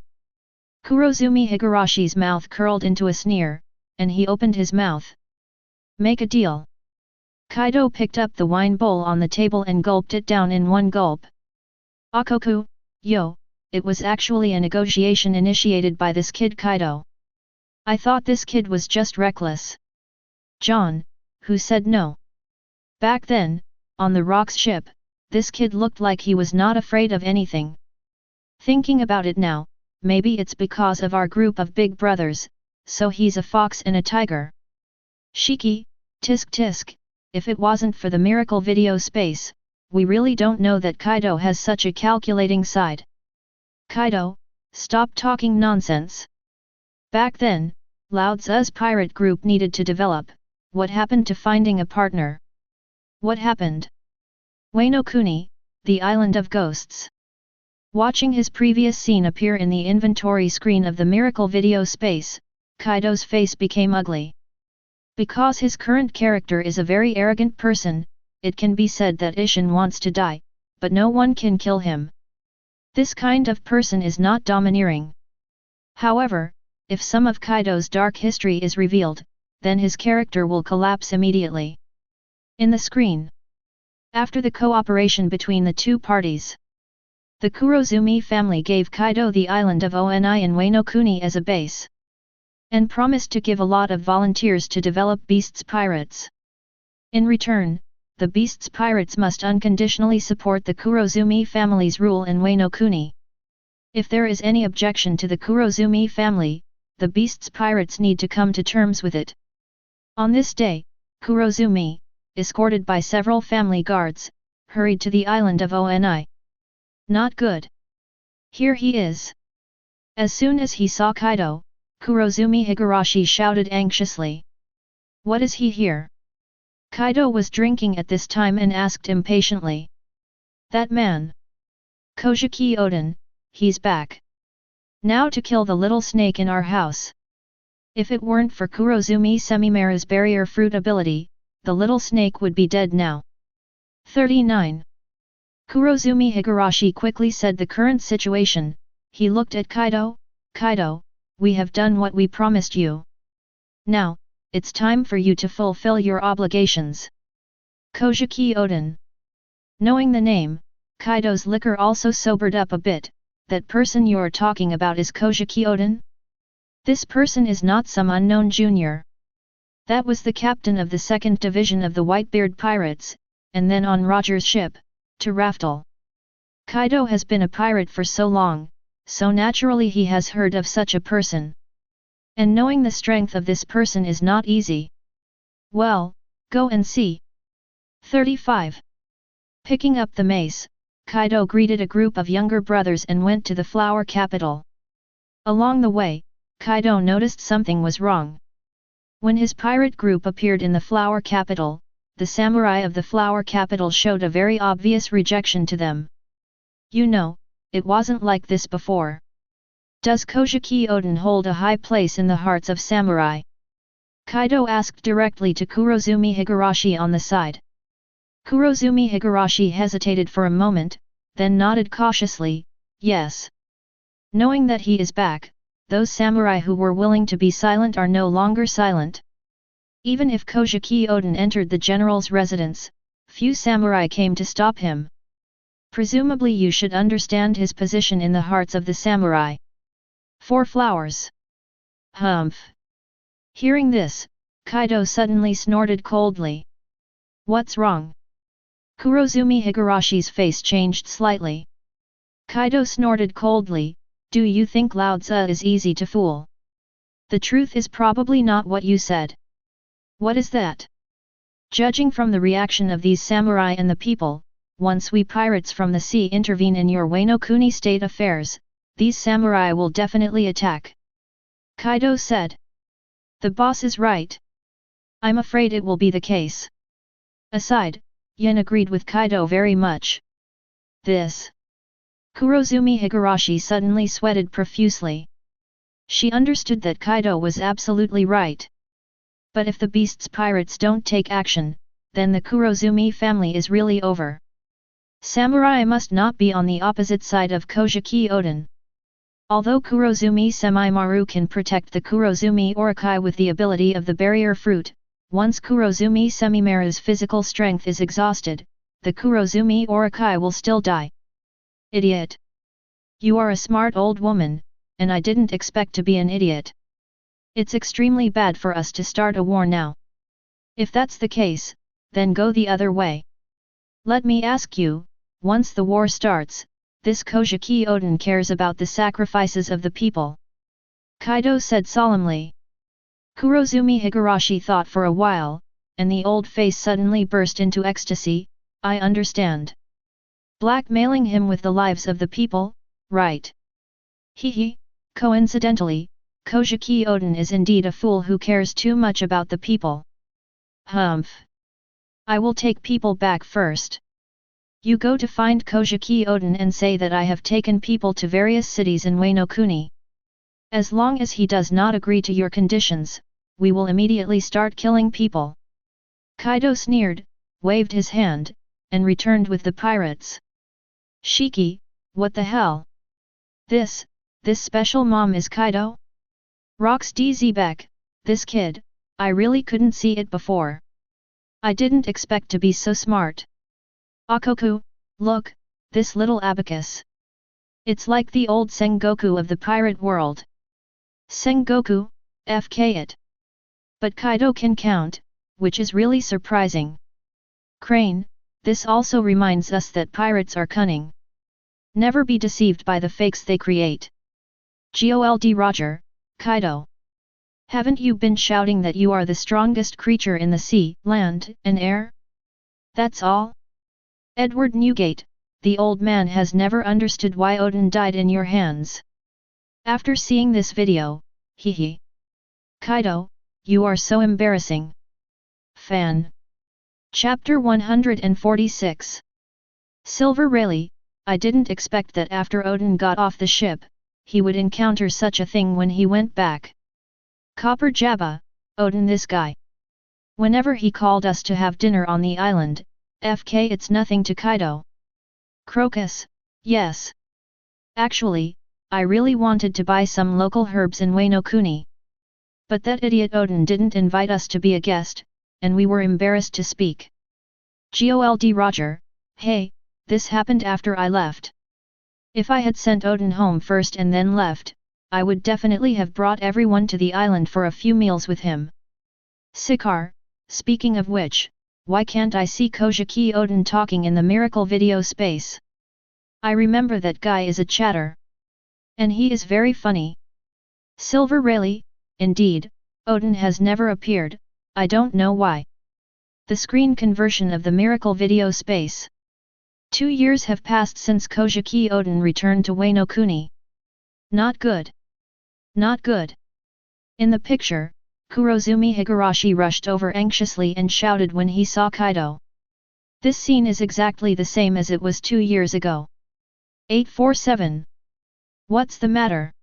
Kurozumi Higurashi's mouth curled into a sneer, and he opened his mouth. Make a deal. Kaido picked up the wine bowl on the table and gulped it down in one gulp. Akoku, yo, it was actually a negotiation initiated by this kid Kaido. I thought this kid was just reckless. John, who said no? Back then, on the Rocks ship, this kid looked like he was not afraid of anything. Thinking about it now, maybe it's because of our group of big brothers, so he's a fox and a tiger. Shiki, tisk tisk, if it wasn't for the miracle video space, we really don't know that Kaido has such a calculating side. Kaido, stop talking nonsense. Back then, Lao Tzu's pirate group needed to develop. What happened to finding a partner? What happened? Wano Kuni, the island of ghosts. Watching his previous scene appear in the inventory screen of the miracle video space, Kaido's face became ugly. Because his current character is a very arrogant person, it can be said that Ishin wants to die, but no one can kill him. This kind of person is not domineering. However, if some of Kaido's dark history is revealed, then his character will collapse immediately. In the screen. After the cooperation between the two parties, the Kurozumi family gave Kaido the island of Oni in Wano Kuni as a base, and promised to give a lot of volunteers to develop Beast's pirates. In return, the Beast's pirates must unconditionally support the Kurozumi family's rule in Wano Kuni. If there is any objection to the Kurozumi family, the Beast's pirates need to come to terms with it. On this day, Kurozumi, escorted by several family guards, hurried to the island of Oni. Not good. Here he is. As soon as he saw Kaido, Kurozumi Higurashi shouted anxiously. What is he here? Kaido was drinking at this time and asked impatiently. That man. Kojiki Oden, he's back. Now to kill the little snake in our house. If it weren't for Kurozumi Semimaru's barrier fruit ability, the little snake would be dead now. 39. Kurozumi Higurashi quickly said the current situation. He looked at Kaido. Kaido, we have done what we promised you. Now, it's time for you to fulfill your obligations. Kojiki Oden. Knowing the name, Kaido's liquor also sobered up a bit. That person you're talking about is Kojiki Oden? This person is not some unknown junior. That was the captain of the 2nd Division of the Whitebeard Pirates, and then on Roger's ship, to Raftel. Kaido has been a pirate for so long, so naturally he has heard of such a person. And knowing the strength of this person is not easy. Well, go and see. 35. Picking up the mace, Kaido greeted a group of younger brothers and went to the flower capital. Along the way, Kaido noticed something was wrong. When his pirate group appeared in the flower capital, the samurai of the flower capital showed a very obvious rejection to them. You know, it wasn't like this before. Does Kojiki Oden hold a high place in the hearts of samurai? Kaido asked directly to Kurozumi Higurashi on the side. Kurozumi Higurashi hesitated for a moment, then nodded cautiously, yes. Knowing that he is back, those samurai who were willing to be silent are no longer silent. Even if Kojiki Oden entered the general's residence, few samurai came to stop him. Presumably you should understand his position in the hearts of the samurai. 4 flowers. Humph. Hearing this, Kaido suddenly snorted coldly. What's wrong? Kurozumi Higurashi's face changed slightly. Kaido snorted coldly, do you think Lao Tzu is easy to fool? The truth is probably not what you said. What is that? Judging from the reaction of these samurai and the people, once we pirates from the sea intervene in your Wano Kuni state affairs, these samurai will definitely attack. Kaido said. The boss is right. I'm afraid it will be the case. Aside, Yin agreed with Kaido very much. This. Kurozumi Higurashi suddenly sweated profusely. She understood that Kaido was absolutely right. But if the beast's pirates don't take action, then the Kurozumi family is really over. Samurai must not be on the opposite side of Kojiki Oden. Although Kurozumi Semimaru can protect the Kurozumi Orokai with the ability of the barrier fruit, once Kurozumi Semimaru's physical strength is exhausted, the Kurozumi Orokai will still die. Idiot! You are a smart old woman, and I didn't expect to be an idiot. It's extremely bad for us to start a war now. If that's the case, then go the other way. Let me ask you, once the war starts, this Kojiki Oden cares about the sacrifices of the people? Kaido said solemnly. Kurozumi Higurashi thought for a while, and the old face suddenly burst into ecstasy, I understand. Blackmailing him with the lives of the people, right? Hehe, coincidentally, Kojiki Oden is indeed a fool who cares too much about the people. Humph. I will take people back first. You go to find Kojiki Oden and say that I have taken people to various cities in Wano Kuni. As long as he does not agree to your conditions, we will immediately start killing people. Kaido sneered, waved his hand, and returned with the pirates. Shiki, what the hell? This special mom is Kaido? Rocks DZ this kid, I really couldn't see it before. I didn't expect to be so smart. Akoku, look, this little abacus. It's like the old Sengoku of the pirate world. Sengoku, FK it. But Kaido can count, which is really surprising. Crane, this also reminds us that pirates are cunning. Never be deceived by the fakes they create. Gold Roger, Kaido. Haven't you been shouting that you are the strongest creature in the sea, land, and air? That's all? Edward Newgate, the old man has never understood why Oden died in your hands. After seeing this video, hehe. Kaido, you are so embarrassing. Fan. Chapter 146. Silver Rayleigh, I didn't expect that after Oden got off the ship, he would encounter such a thing when he went back. Copper Jabba, Oden this guy. Whenever he called us to have dinner on the island, FK it's nothing to Kaido. Crocus, yes. Actually, I really wanted to buy some local herbs in Wano Kuni. But that idiot Oden didn't invite us to be a guest, and we were embarrassed to speak. Gold Roger, hey, this happened after I left. If I had sent Oden home first and then left, I would definitely have brought everyone to the island for a few meals with him. Sikar, speaking of which, why can't I see Kojiki Oden talking in the miracle video space? I remember that guy is a chatter. And he is very funny. Silver Rayleigh, indeed, Oden has never appeared, I don't know why. The screen conversion of the miracle video space. 2 years have passed since Kojiki Oden returned to Wano Kuni. Not good. Not good. In the picture, Kurozumi Higurashi rushed over anxiously and shouted when he saw Kaido. This scene is exactly the same as it was 2 years ago. 847. What's the matter?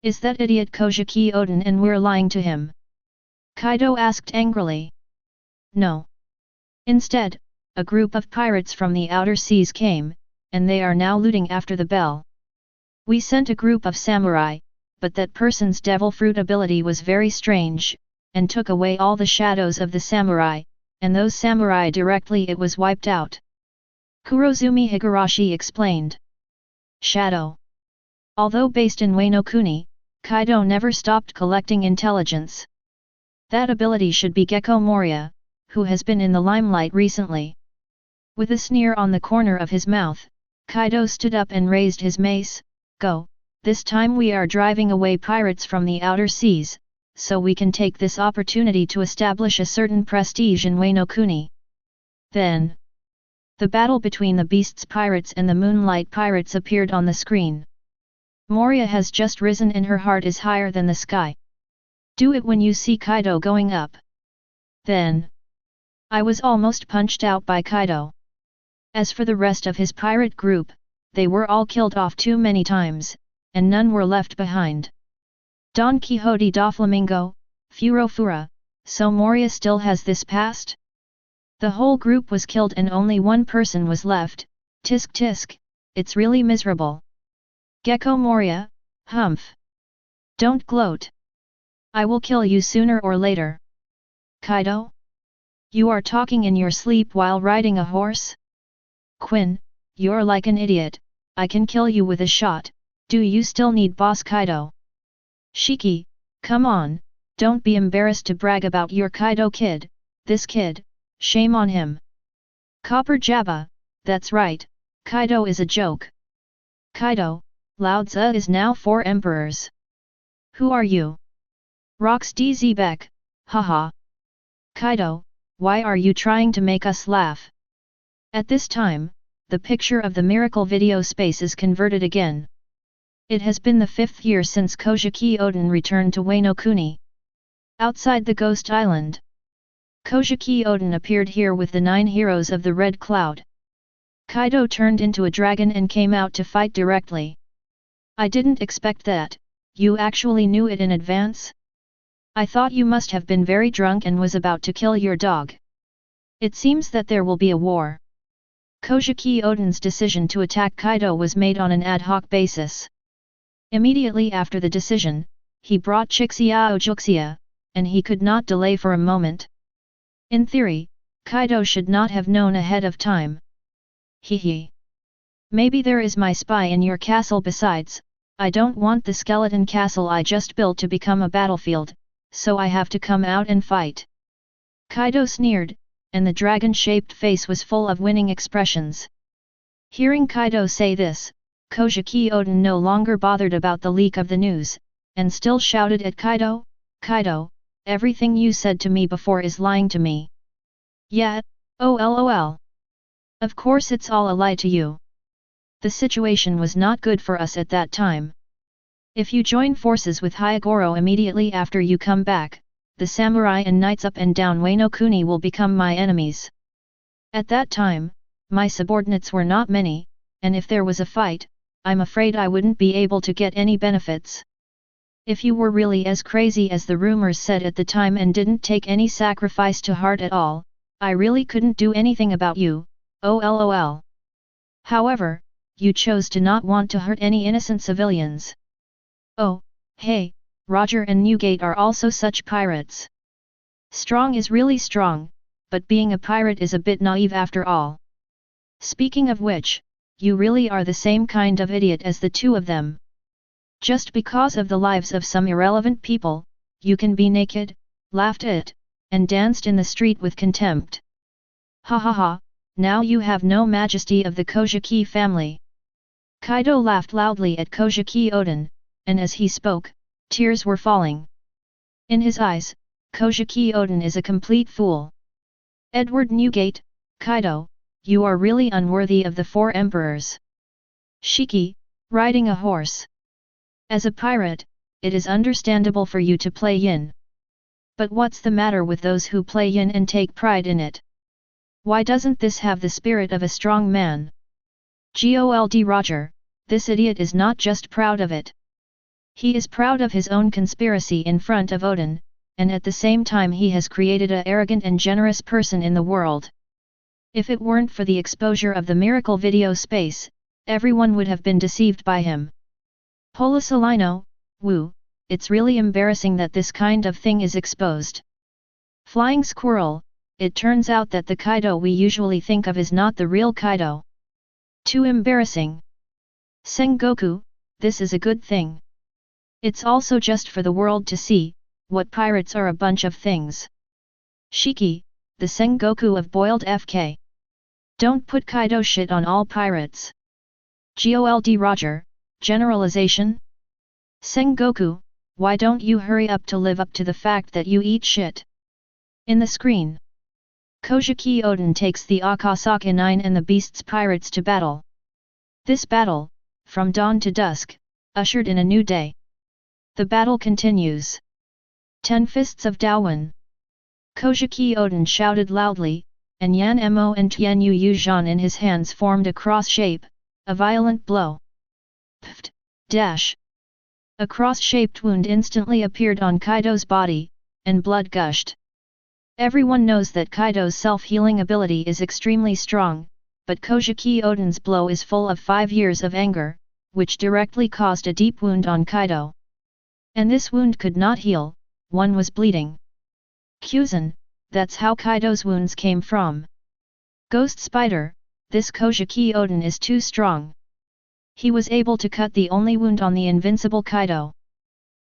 Is that idiot Kojiki Oden and we're lying to him? Kaido asked angrily. No. Instead, a group of pirates from the outer seas came, and they are now looting after the bell. We sent a group of samurai, but that person's devil fruit ability was very strange, and took away all the shadows of the samurai, and those samurai directly it was wiped out. Kurozumi Higurashi explained. Shadow. Although based in Wano Kuni, Kaido never stopped collecting intelligence. That ability should be Gecko Moria, who has been in the limelight recently. With a sneer on the corner of his mouth, Kaido stood up and raised his mace. Go, this time we are driving away pirates from the outer seas, so we can take this opportunity to establish a certain prestige in Wano Kuni. Then, the battle between the Beasts Pirates and the Moonlight Pirates appeared on the screen. Moria has just risen and her heart is higher than the sky. Do it when you see Kaido going up. Then, I was almost punched out by Kaido. As for the rest of his pirate group, they were all killed off too many times, and none were left behind. Don Quixote da Flamingo, Furofura, so Moria still has this past? The whole group was killed and only one person was left. Tisk tisk, it's really miserable. Gecko Moria, humph. Don't gloat. I will kill you sooner or later. Kaido? You are talking in your sleep while riding a horse? Quinn, you're like an idiot. I can kill you with a shot. Do you still need Boss Kaido? Shiki, come on, don't be embarrassed to brag about your Kaido kid, this kid, shame on him. Copper Jabba, that's right, Kaido is a joke. Kaido, Lao Tzu is now 4 emperors. Who are you? Rox DZ haha. Kaido, why are you trying to make us laugh? At this time, the picture of the miracle video space is converted again. It has been the 5th year since Kojiki Oden returned to Wano Kuni. Outside the Ghost Island, Kojiki Oden appeared here with the 9 heroes of the Red Cloud. Kaido turned into a dragon and came out to fight directly. I didn't expect that. You actually knew it in advance? I thought you must have been very drunk and was about to kill your dog. It seems that there will be a war. Kojiki Oden's decision to attack Kaido was made on an ad hoc basis. Immediately after the decision, he brought Chixiao Juxia, and he could not delay for a moment. In theory, Kaido should not have known ahead of time. Hehe. Maybe there is my spy in your castle besides, I don't want the skeleton castle I just built to become a battlefield, so I have to come out and fight. Kaido sneered, and the dragon-shaped face was full of winning expressions. Hearing Kaido say this, Kojiki Oden no longer bothered about the leak of the news, and still shouted at Kaido, Kaido, everything you said to me before is lying to me. Yeah, oh lol. Of course it's all a lie to you. The situation was not good for us at that time. If you join forces with Hyogoro immediately after you come back, the samurai and knights up and down Wano Kuni will become my enemies. At that time, my subordinates were not many, and if there was a fight, I'm afraid I wouldn't be able to get any benefits. If you were really as crazy as the rumors said at the time and didn't take any sacrifice to heart at all, I really couldn't do anything about you, oh lol. However, you chose to not want to hurt any innocent civilians. Oh, hey, Roger and Newgate are also such pirates. Strong is really strong, but being a pirate is a bit naive after all. Speaking of which, you really are the same kind of idiot as the two of them. Just because of the lives of some irrelevant people, you can be naked, laughed at, and danced in the street with contempt. Ha ha ha, now you have no majesty of the Kojiki family. Kaido laughed loudly at Kojiki Oden, and as he spoke, tears were falling. In his eyes, Kojiki Oden is a complete fool. Edward Newgate, Kaido, you are really unworthy of the 4 emperors. Shiki, riding a horse. As a pirate, it is understandable for you to play yin. But what's the matter with those who play yin and take pride in it? Why doesn't this have the spirit of a strong man? Gold Roger, this idiot is not just proud of it. He is proud of his own conspiracy in front of Odin, and at the same time he has created a arrogant and generous person in the world. If it weren't for the exposure of the miracle video space, everyone would have been deceived by him. Polisalino, woo, it's really embarrassing that this kind of thing is exposed. Flying squirrel, it turns out that the Kaido we usually think of is not the real Kaido. Too embarrassing. Sengoku, this is a good thing. It's also just for the world to see, what pirates are a bunch of things. Shiki, the Sengoku of boiled FK. Don't put Kaido shit on all pirates. Gold Roger, generalization? Sengoku, why don't you hurry up to live up to the fact that you eat shit? In the screen. Kojiki Odin takes the Akasaka 9 and the Beast's pirates to battle. This battle, from dawn to dusk, ushered in a new day. The battle continues. 10 fists of Daowen. Kojiki Odin shouted loudly, and Yan Mo and Tian Yu Yuzhan in his hands formed a cross shape, a violent blow. Pft! Dash! A cross-shaped wound instantly appeared on Kaido's body, and blood gushed. Everyone knows that Kaido's self-healing ability is extremely strong, but Kojiki Odin's blow is full of 5 years of anger, which directly caused a deep wound on Kaido. And this wound could not heal, one was bleeding. Kuzan, that's how Kaido's wounds came from. Ghost Spider, this Kojiki Odin is too strong. He was able to cut the only wound on the invincible Kaido.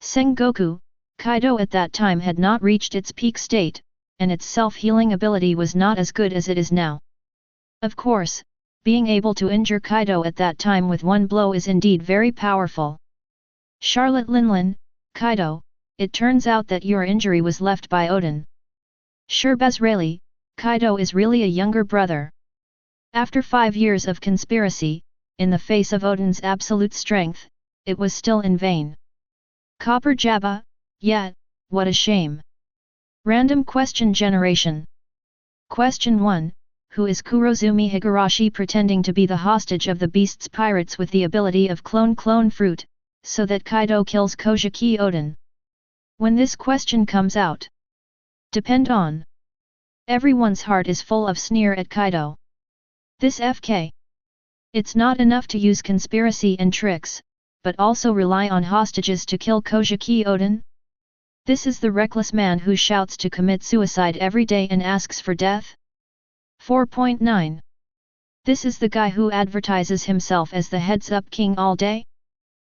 Sengoku, Kaido at that time had not reached its peak state, and its self-healing ability was not as good as it is now. Of course, being able to injure Kaido at that time with one blow is indeed very powerful. Charlotte Linlin, Kaido, it turns out that your injury was left by Odin. Sherbazreli, Kaido is really a younger brother. After 5 years of conspiracy, in the face of Odin's absolute strength, it was still in vain. Copper Jabba, yet, what a shame. Random question generation. Question 1, who is Kurozumi Higurashi pretending to be the hostage of the Beast's pirates with the ability of clone fruit, so that Kaido kills Kojiki Odin? When this question comes out, depend on. Everyone's heart is full of sneer at Kaido. This FK. It's not enough to use conspiracy and tricks, but also rely on hostages to kill Kojiki Odin? This is the reckless man who shouts to commit suicide every day and asks for death? 4.9. This is the guy who advertises himself as the heads-up king all day?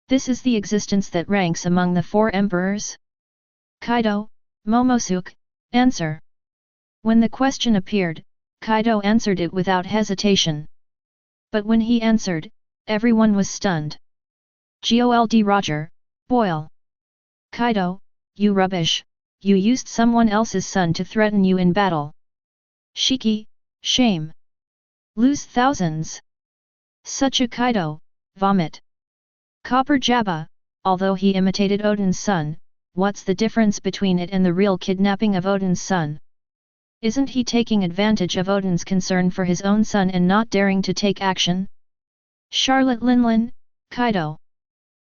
This is the existence that ranks among the 4 emperors? Kaido, Momosuke, answer. When the question appeared, Kaido answered it without hesitation. But when he answered, everyone was stunned. Gold Roger, boil. Kaido, you rubbish, you used someone else's son to threaten you in battle. Shiki, shame. Lose thousands. Such a Kaido, vomit. Copper Jabba, although he imitated Odin's son, what's the difference between it and the real kidnapping of Odin's son? Isn't he taking advantage of Odin's concern for his own son and not daring to take action? Charlotte Linlin, Kaido.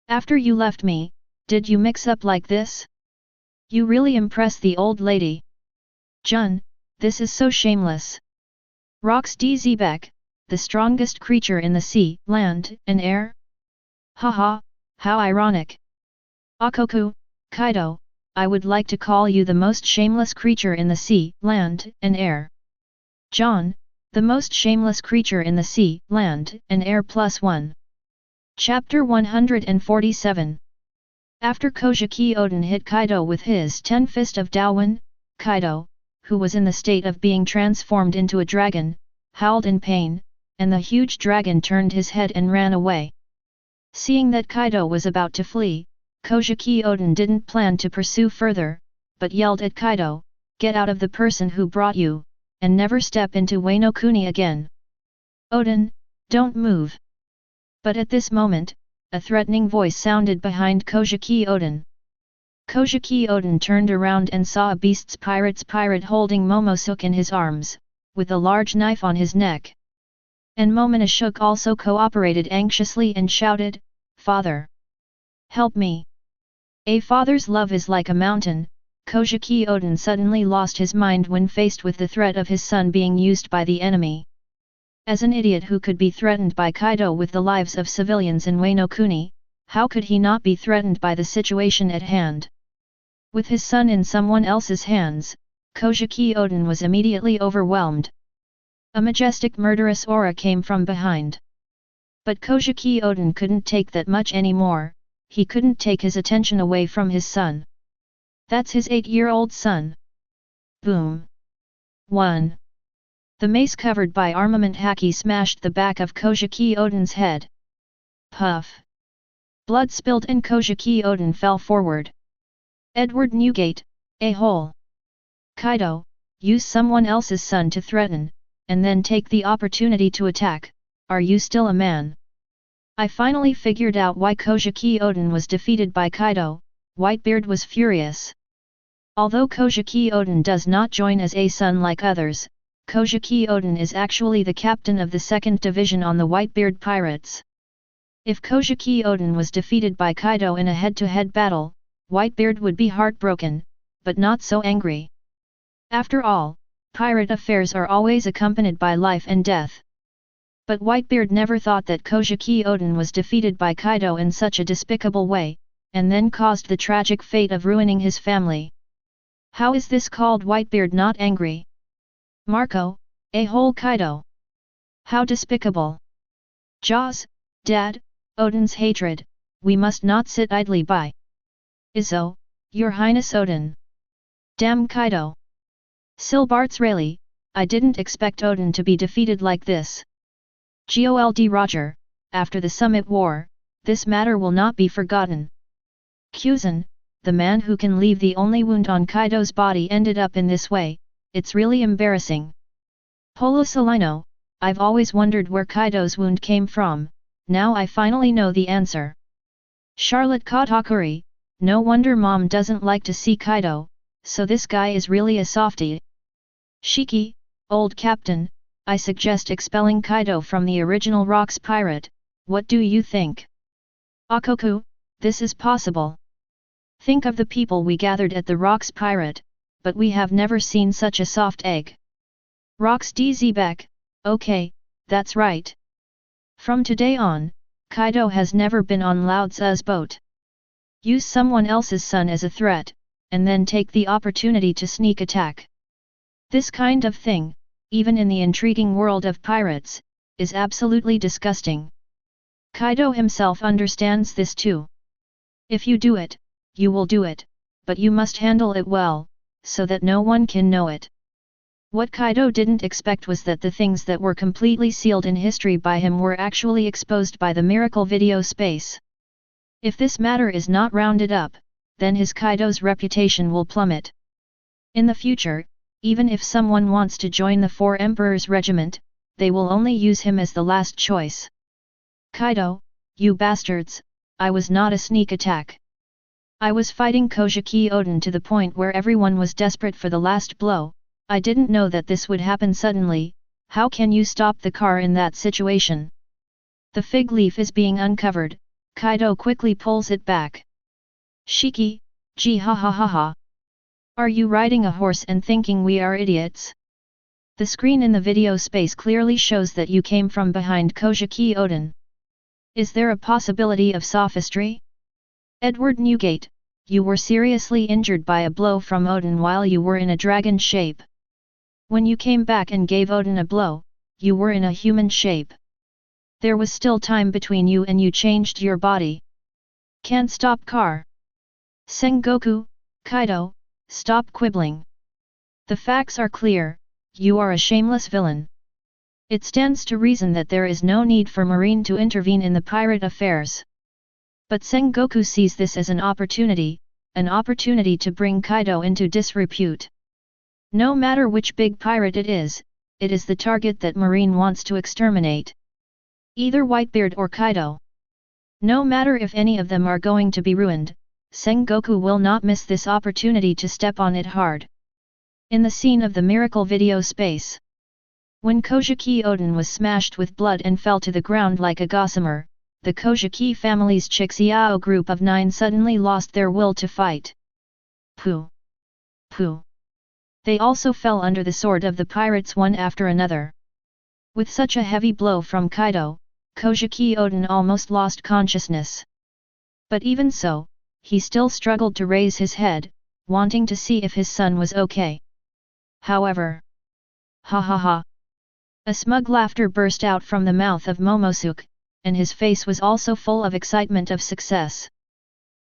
After you left me, did you mix up like this? You really impress the old lady. Jun, this is so shameless. Rox Dzebek, the strongest creature in the sea, land, and air? Haha, how ironic. Akoku, Kaido, I would like to call you the most shameless creature in the sea, land, and air. John, the most shameless creature in the sea, land, and air +1. Chapter 147. After Kojiki Odin hit Kaido with his 10 Fist of Daowen, Kaido, who was in the state of being transformed into a dragon, howled in pain, and the huge dragon turned his head and ran away. Seeing that Kaido was about to flee, Kojiki Odin didn't plan to pursue further, but yelled at Kaido, "Get out of the person who brought you, and never step into Wano Kuni again." Odin, don't move. But at this moment, a threatening voice sounded behind Kojiki Odin. Kojiki Odin turned around and saw a beast's pirate holding Momosuke in his arms, with a large knife on his neck. And Momonosuke also cooperated anxiously and shouted, "Father! Help me! A father's love is like a mountain." Kojiki Odin suddenly lost his mind when faced with the threat of his son being used by the enemy. As an idiot who could be threatened by Kaido with the lives of civilians in Wano Kuni, how could he not be threatened by the situation at hand? With his son in someone else's hands, Kojiki Odin was immediately overwhelmed. A majestic murderous aura came from behind. But Kojiki Odin couldn't take that much anymore, he couldn't take his attention away from his son. That's his 8-year-old son. Boom. 1. The mace covered by armament haki smashed the back of Kojiki Odin's head. Puff. Blood spilled and Kojiki Odin fell forward. Edward Newgate, a hole. Kaido, use someone else's son to threaten, and then take the opportunity to attack. Are you still a man? I finally figured out why Kojiki Odin was defeated by Kaido. Whitebeard was furious. Although Kojiki Odin does not join as a son like others, Kojiki Odin is actually the captain of the 2nd Division on the Whitebeard Pirates. If Kojiki Odin was defeated by Kaido in a head-to-head battle, Whitebeard would be heartbroken, but not so angry. After all, pirate affairs are always accompanied by life and death. But Whitebeard never thought that Kojiki Odin was defeated by Kaido in such a despicable way, and then caused the tragic fate of ruining his family. How is this called Whitebeard not angry? Marco, a whole Kaido. How despicable. Jaws, Dad, Odin's hatred, we must not sit idly by. Izzo, Your Highness Odin. Damn Kaido. Silbart's Rayleigh, I didn't expect Odin to be defeated like this. Gold Roger, after the Summit War, this matter will not be forgotten. Kuzan, the man who can leave the only wound on Kaido's body ended up in this way, it's really embarrassing. Polo Salino, I've always wondered where Kaido's wound came from, now I finally know the answer. Charlotte Katakuri, no wonder Mom doesn't like to see Kaido, so this guy is really a softie. Shiki, old captain, I suggest expelling Kaido from the original Rocks Pirate, what do you think? Akoku, this is possible. Think of the people we gathered at the Rocks Pirate, but we have never seen such a soft egg. Rocks DZ okay, that's right. From today on, Kaido has never been on Lao Tzu's boat. Use someone else's son as a threat, and then take the opportunity to sneak attack. This kind of thing, even in the intriguing world of pirates, is absolutely disgusting. Kaido himself understands this too. If you do it, you will do it, but you must handle it well, so that no one can know it. What Kaido didn't expect was that the things that were completely sealed in history by him were actually exposed by the miracle video space. If this matter is not rounded up, then his Kaido's reputation will plummet. In the future, even if someone wants to join the Four Emperors Regiment, they will only use him as the last choice. Kaido, you bastards, I was not a sneak attack. I was fighting Kojiki Odin to the point where everyone was desperate for the last blow. I didn't know that this would happen suddenly. How can you stop the car in that situation? The fig leaf is being uncovered, Kaido quickly pulls it back. Shiki, gee ha ha ha ha. Are you riding a horse and thinking we are idiots? The screen in the video space clearly shows that you came from behind Kojiki Odin. Is there a possibility of sophistry? Edward Newgate, you were seriously injured by a blow from Odin while you were in a dragon shape. When you came back and gave Odin a blow, you were in a human shape. There was still time between you and you changed your body. Can't stop car. Sengoku, Kaido, stop quibbling. The facts are clear, you are a shameless villain. It stands to reason that there is no need for Marine to intervene in the pirate affairs. But Sengoku sees this as an opportunity to bring Kaido into disrepute. No matter which big pirate it is, it is the target that Marine wants to exterminate. Either Whitebeard or Kaido. No matter if any of them are going to be ruined, Sengoku will not miss this opportunity to step on it hard. In the scene of the miracle video space, when Kojiki Oden was smashed with blood and fell to the ground like a gossamer, the Kojiki family's Chixiao group of 9 suddenly lost their will to fight. Pooh! Pooh! They also fell under the sword of the pirates one after another. With such a heavy blow from Kaido, Kojiki Oden almost lost consciousness. But even so, he still struggled to raise his head, wanting to see if his son was okay. However, ha ha ha! A smug laughter burst out from the mouth of Momosuke, and his face was also full of excitement of success.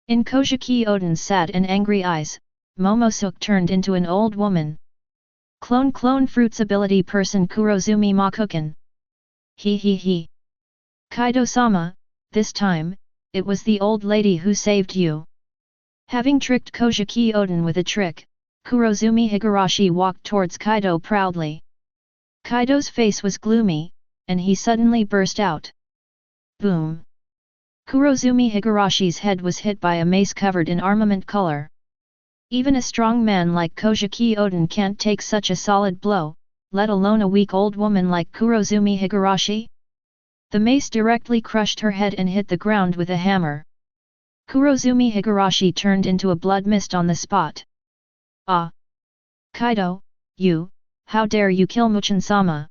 In Kojiki Oden's sad and angry eyes, Momosuke turned into an old woman. Clone Fruits ability person Kurozumi Makuken. He. Kaido-sama, this time, it was the old lady who saved you. Having tricked Kojiki Oden with a trick, Kurozumi Higurashi walked towards Kaido proudly. Kaido's face was gloomy, and he suddenly burst out. Boom! Kurozumi Higurashi's head was hit by a mace covered in armament color. Even a strong man like Kojiki Oden can't take such a solid blow, let alone a weak old woman like Kurozumi Higurashi. The mace directly crushed her head and hit the ground with a hammer. Kurozumi Higurashi turned into a blood mist on the spot. Ah! Kaido, you, how dare you kill Muchin-sama?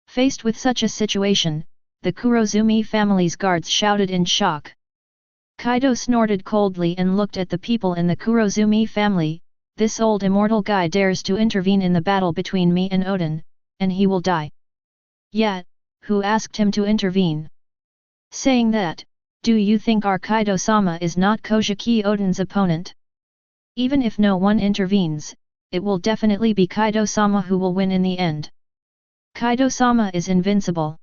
Faced with such a situation, the Kurozumi family's guards shouted in shock. Kaido snorted coldly and looked at the people in the Kurozumi family. This old immortal guy dares to intervene in the battle between me and Oden, and he will die. Yet, who asked him to intervene? Saying that, do you think our Kaido-sama is not Kojiki Oden's opponent? Even if no one intervenes, it will definitely be Kaido-sama who will win in the end. Kaido-sama is invincible.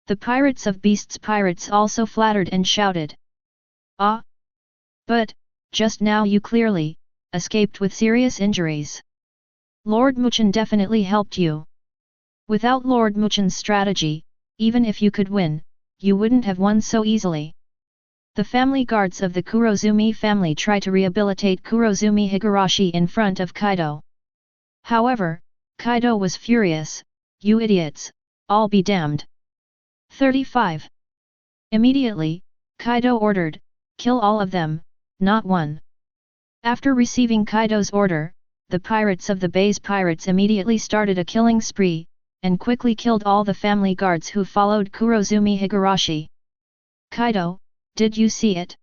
The Pirates of Beasts pirates also flattered and shouted. Ah! But, just now you clearly escaped with serious injuries. Lord Muchin definitely helped you. Without Lord Muchin's strategy, even if you could win, you wouldn't have won so easily. The family guards of the Kurozumi family try to rehabilitate Kurozumi Higurashi in front of Kaido. However, Kaido was furious. You idiots, all be damned. 35. Immediately, Kaido ordered, kill all of them, not one. After receiving Kaido's order, the pirates of the Bay's pirates immediately started a killing spree, and quickly killed all the family guards who followed Kurozumi Higurashi. Kaido, did you see it?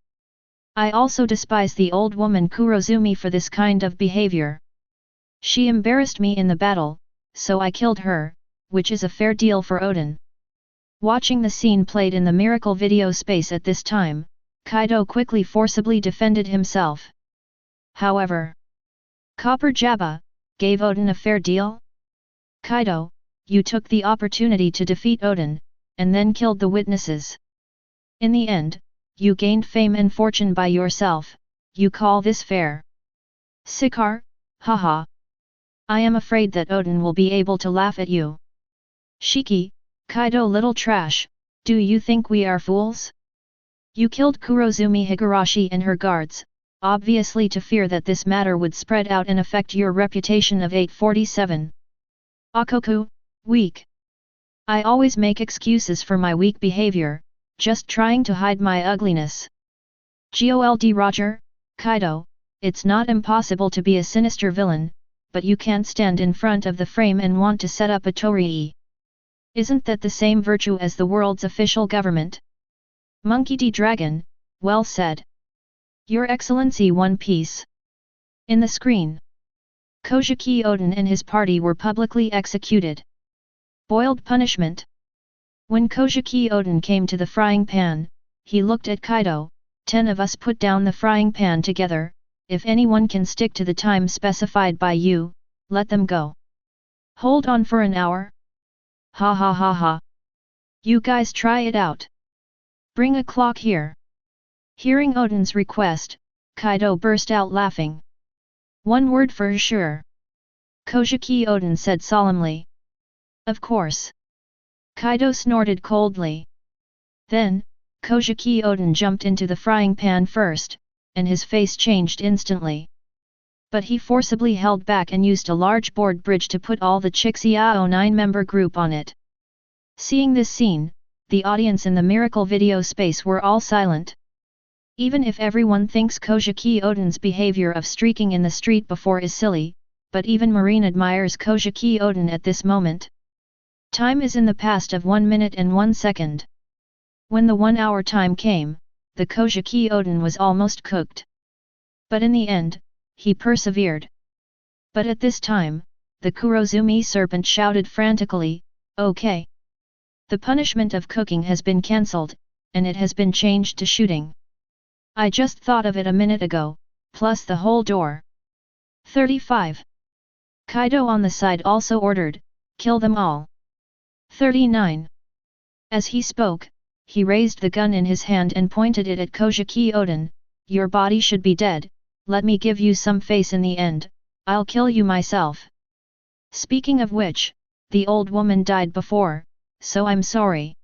I also despise the old woman Kurozumi for this kind of behavior. She embarrassed me in the battle, so I killed her, which is a fair deal for Oden. Watching the scene played in the miracle video space at this time, Kaido quickly forcibly defended himself. However, Copper Jabba gave Oden a fair deal? Kaido, you took the opportunity to defeat Oden, and then killed the witnesses. In the end, you gained fame and fortune by yourself. You call this fair? Sikar, haha. I am afraid that Oden will be able to laugh at you. Shiki, Kaido little trash, do you think we are fools? You killed Kurozumi Higurashi and her guards, obviously to fear that this matter would spread out and affect your reputation of 847. Akoku, weak. I always make excuses for my weak behavior, just trying to hide my ugliness. Gold Roger, Kaido, it's not impossible to be a sinister villain, but you can't stand in front of the frame and want to set up a torii. Isn't that the same virtue as the world's official government? Monkey D. Dragon, well said. Your Excellency One Piece. In the screen, Kojiki Oden and his party were publicly executed. Boiled punishment. When Kojiki Oden came to the frying pan, he looked at Kaido. 10 of us put down the frying pan together. If anyone can stick to the time specified by you, let them go. Hold on for an hour? Ha ha ha ha. You guys try it out. Bring a clock here. Hearing Oden's request, Kaido burst out laughing. One word for sure. Kojiki Oden said solemnly. Of course. Kaido snorted coldly. Then, Kojiki Oden jumped into the frying pan first, and his face changed instantly. But he forcibly held back and used a large board bridge to put all the Chixiao 9-member group on it. Seeing this scene, the audience in the miracle video space were all silent. Even if everyone thinks Kojiki Oden's behavior of streaking in the street before is silly, but even Marine admires Kojiki Oden at this moment. Time is in the past of 1 minute and 1 second. When the 1 hour time came, the Kojiki Oden was almost cooked. But in the end, he persevered. But at this time, the Kurozumi serpent shouted frantically, "Okay! The punishment of cooking has been cancelled, and it has been changed to shooting. I just thought of it a minute ago, plus the whole door." 35. Kaido on the side also ordered, "Kill them all." 39. As he spoke, he raised the gun in his hand and pointed it at Kojiki Oden. "Your body should be dead, let me give you some face in the end, I'll kill you myself. Speaking of which, the old woman died before, so I'm sorry.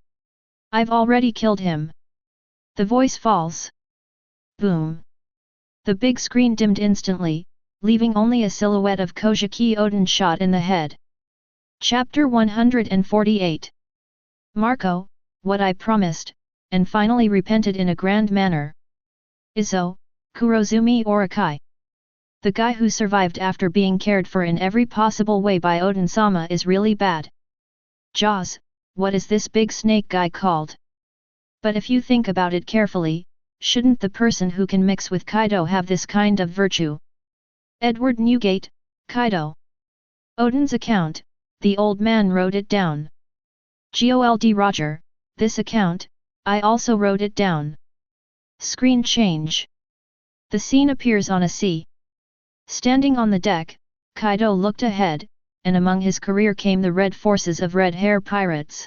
I've already killed him." The voice falls. Boom. The big screen dimmed instantly, leaving only a silhouette of Kojiki Oden shot in the head. Chapter 148. Marco, what I promised, and finally repented in a grand manner. Izzo, Kurozumi Orakai. The guy who survived after being cared for in every possible way by Oden-sama is really bad. Jaws, what is this big snake guy called? But if you think about it carefully, shouldn't the person who can mix with Kaido have this kind of virtue? Edward Newgate, Kaido. Oden's account, the old man wrote it down. Gold Roger, this account, I also wrote it down. Screen change. The scene appears on a sea. Standing on the deck, Kaido looked ahead, and among his career came the red forces of red hair pirates.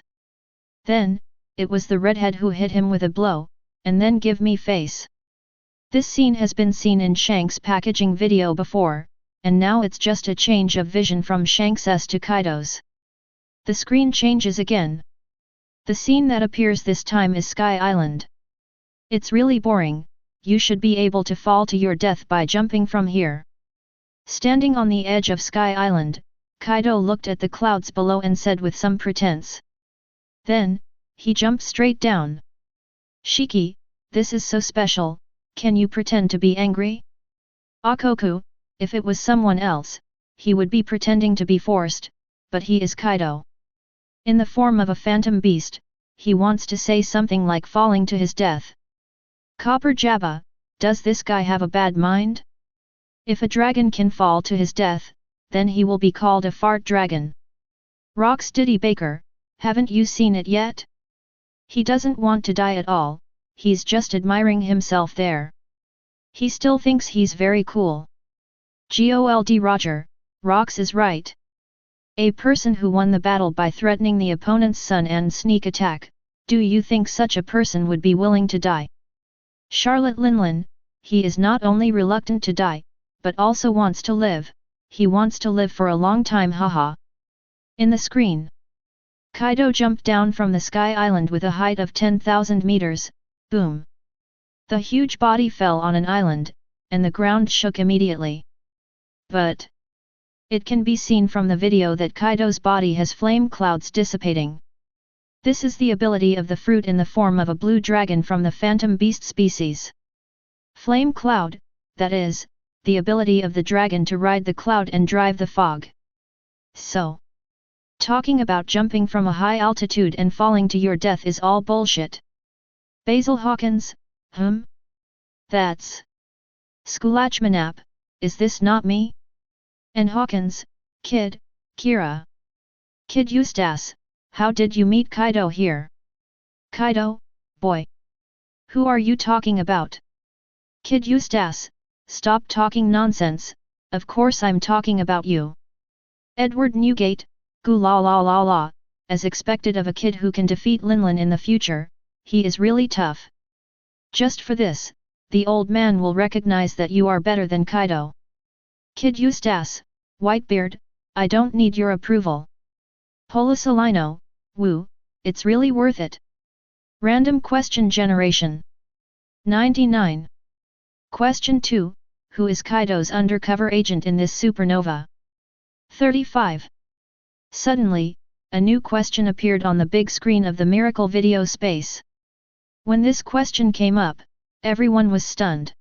Then, it was the redhead who hit him with a blow, and then give me face. This scene has been seen in Shanks' packaging video before, and now it's just a change of vision from Shanks' to Kaido's. The screen changes again. The scene that appears this time is Sky Island. It's really boring, you should be able to fall to your death by jumping from here. Standing on the edge of Sky Island, Kaido looked at the clouds below and said with some pretense. Then, he jumped straight down. "Shiki, this is so special, can you pretend to be angry?" Akoku, if it was someone else, he would be pretending to be forced, but he is Kaido. In the form of a phantom beast, he wants to say something like falling to his death. Copper Jabba, does this guy have a bad mind? If a dragon can fall to his death, then he will be called a fart dragon. Rox Diddy Baker, haven't you seen it yet? He doesn't want to die at all, he's just admiring himself there. He still thinks he's very cool. Gold Roger, Rox is right. A person who won the battle by threatening the opponent's son and sneak attack, do you think such a person would be willing to die? Charlotte Linlin, he is not only reluctant to die, but also wants to live, he wants to live for a long time, haha. In the screen, Kaido jumped down from the Sky Island with a height of 10,000 meters, boom. The huge body fell on an island, and the ground shook immediately. But it can be seen from the video that Kaido's body has flame clouds dissipating. This is the ability of the fruit in the form of a blue dragon from the phantom beast species. Flame cloud, that is, the ability of the dragon to ride the cloud and drive the fog. So, talking about jumping from a high altitude and falling to your death is all bullshit. Basil Hawkins, That's Skulachmanap, is this not me? And Hawkins, Kid, Kira. Kid Eustace, how did you meet Kaido here? Kaido, boy. Who are you talking about? Kid Eustace, stop talking nonsense, of course I'm talking about you. Edward Newgate, gu la la la la, as expected of a kid who can defeat Linlin in the future, he is really tough. Just for this, the old man will recognize that you are better than Kaido. Kid Eustace, Whitebeard, I don't need your approval. Polisalino, woo, it's really worth it. Random question generation. 99. Question 2, who is Kaido's undercover agent in this supernova? 35. Suddenly, a new question appeared on the big screen of the miracle video space. When this question came up, everyone was stunned.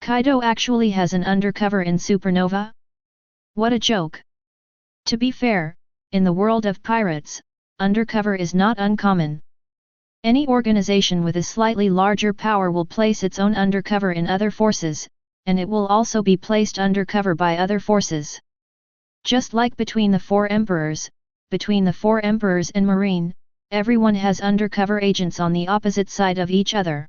Kaido actually has an undercover in supernova? What a joke! To be fair, in the world of pirates, undercover is not uncommon. Any organization with a slightly larger power will place its own undercover in other forces, and it will also be placed undercover by other forces. Just like between the four emperors and Marine, everyone has undercover agents on the opposite side of each other.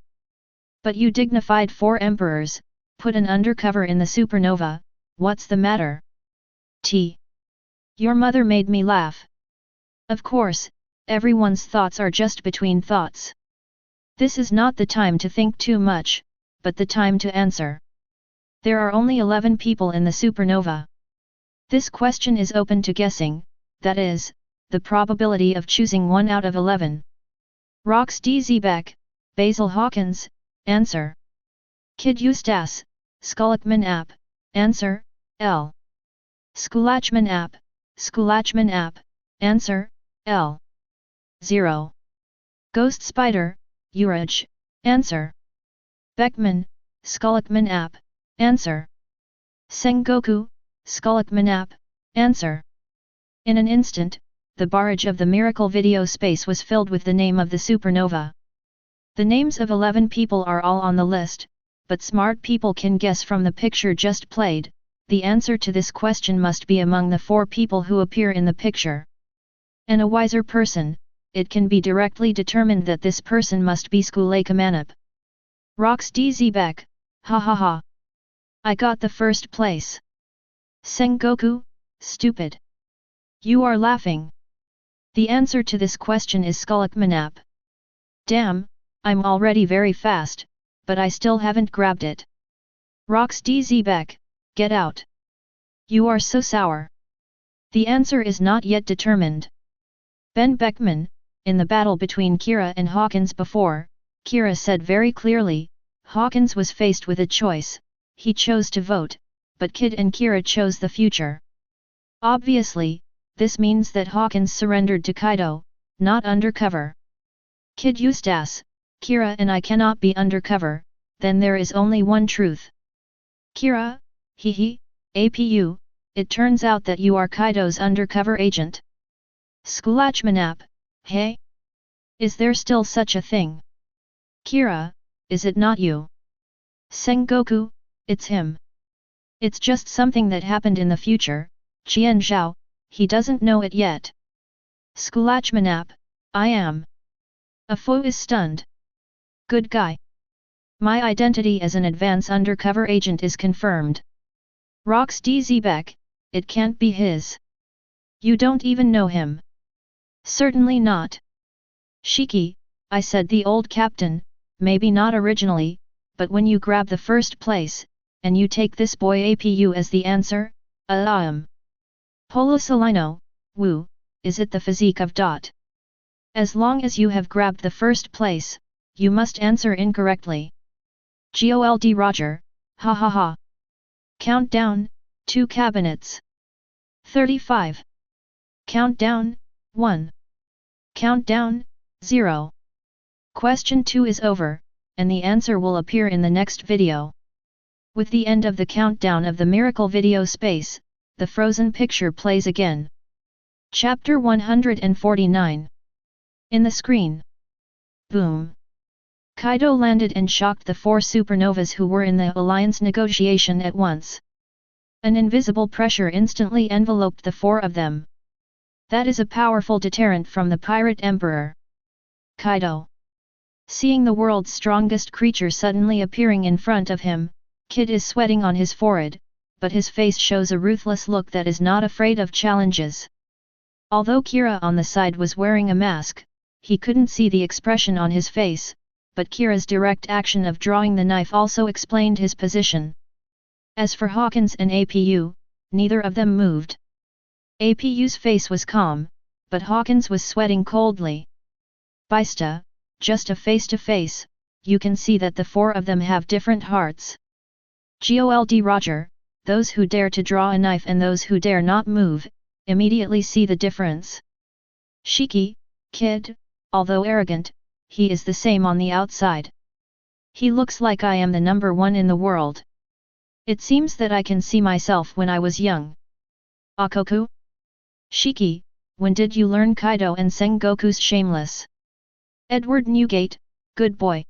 But you dignified four emperors, put an undercover in the supernova, what's the matter? Your mother made me laugh. Of course, everyone's thoughts are just between thoughts. This is not the time to think too much, but the time to answer. There are only 11 people in the supernova. This question is open to guessing, that is, the probability of choosing 1 out of 11. Rox DZ Basil Hawkins, answer. Kid Eustace, Skullachman app, answer, L. Skulachman app, answer, L. 0. Ghost Spider, Uraj, answer. Beckman, Skullachman app, answer. Sengoku, Skullachman app, answer. In an instant, the barrage of the miracle video space was filled with the name of the supernova. The names of 11 people are all on the list, but smart people can guess from the picture just played. The answer to this question must be among the 4 people who appear in the picture. And a wiser person, it can be directly determined that this person must be Skulaikamanap. Rox DZ Beck, ha ha ha. I got the first place. Sengoku, stupid. You are laughing. The answer to this question is Skullachmanap. Damn, I'm already very fast, but I still haven't grabbed it. Rox DZ Beck, get out. You are so sour. The answer is not yet determined. Ben Beckman, in the battle between Kira and Hawkins before, Kira said very clearly, Hawkins was faced with a choice, he chose to vote, but Kid and Kira chose the future. Obviously, this means that Hawkins surrendered to Kaido, not undercover. Kid Eustace, Kira and I cannot be undercover, then there is only one truth. Kira, hehe, APU, it turns out that you are Kaido's undercover agent. Skulachmanap, hey? Is there still such a thing? Kira, is it not you? Sengoku, it's him. It's just something that happened in the future, Qian Zhao, he doesn't know it yet. Skulachmanap, I am. A foe is stunned. Good guy. My identity as an advance undercover agent is confirmed. Rox DZ Beck, it can't be his. You don't even know him. Certainly not. Shiki, I said the old captain, maybe not originally, but when you grab the first place, and you take this boy APU as the answer, Polosalino, woo, is it the physique of Dot? As long as you have grabbed the first place, you must answer incorrectly. GOLD Roger, ha ha ha. Countdown, 2 cabinets. 35. Countdown, 1. Countdown, 0. Question 2 is over, and the answer will appear in the next video. With the end of the countdown of the miracle video space, the frozen picture plays again. Chapter 149. In the screen. Boom. Kaido landed and shocked the 4 supernovas who were in the alliance negotiation at once. An invisible pressure instantly enveloped the 4 of them. That is a powerful deterrent from the pirate emperor. Kaido. Seeing the world's strongest creature suddenly appearing in front of him, Kid is sweating on his forehead, but his face shows a ruthless look that is not afraid of challenges. Although Kira on the side was wearing a mask, he couldn't see the expression on his face, but Kira's direct action of drawing the knife also explained his position. As for Hawkins and APU, neither of them moved. APU's face was calm, but Hawkins was sweating coldly. Bista, just a face-to-face, you can see that the four of them have different hearts. Gold Roger, those who dare to draw a knife and those who dare not move, immediately see the difference. Shiki, kid, although arrogant, he is the same on the outside. He looks like I am the number one in the world. It seems that I can see myself when I was young. Akoku? Shiki, when did you learn Kaido and Sengoku's shameless? Edward Newgate, good boy.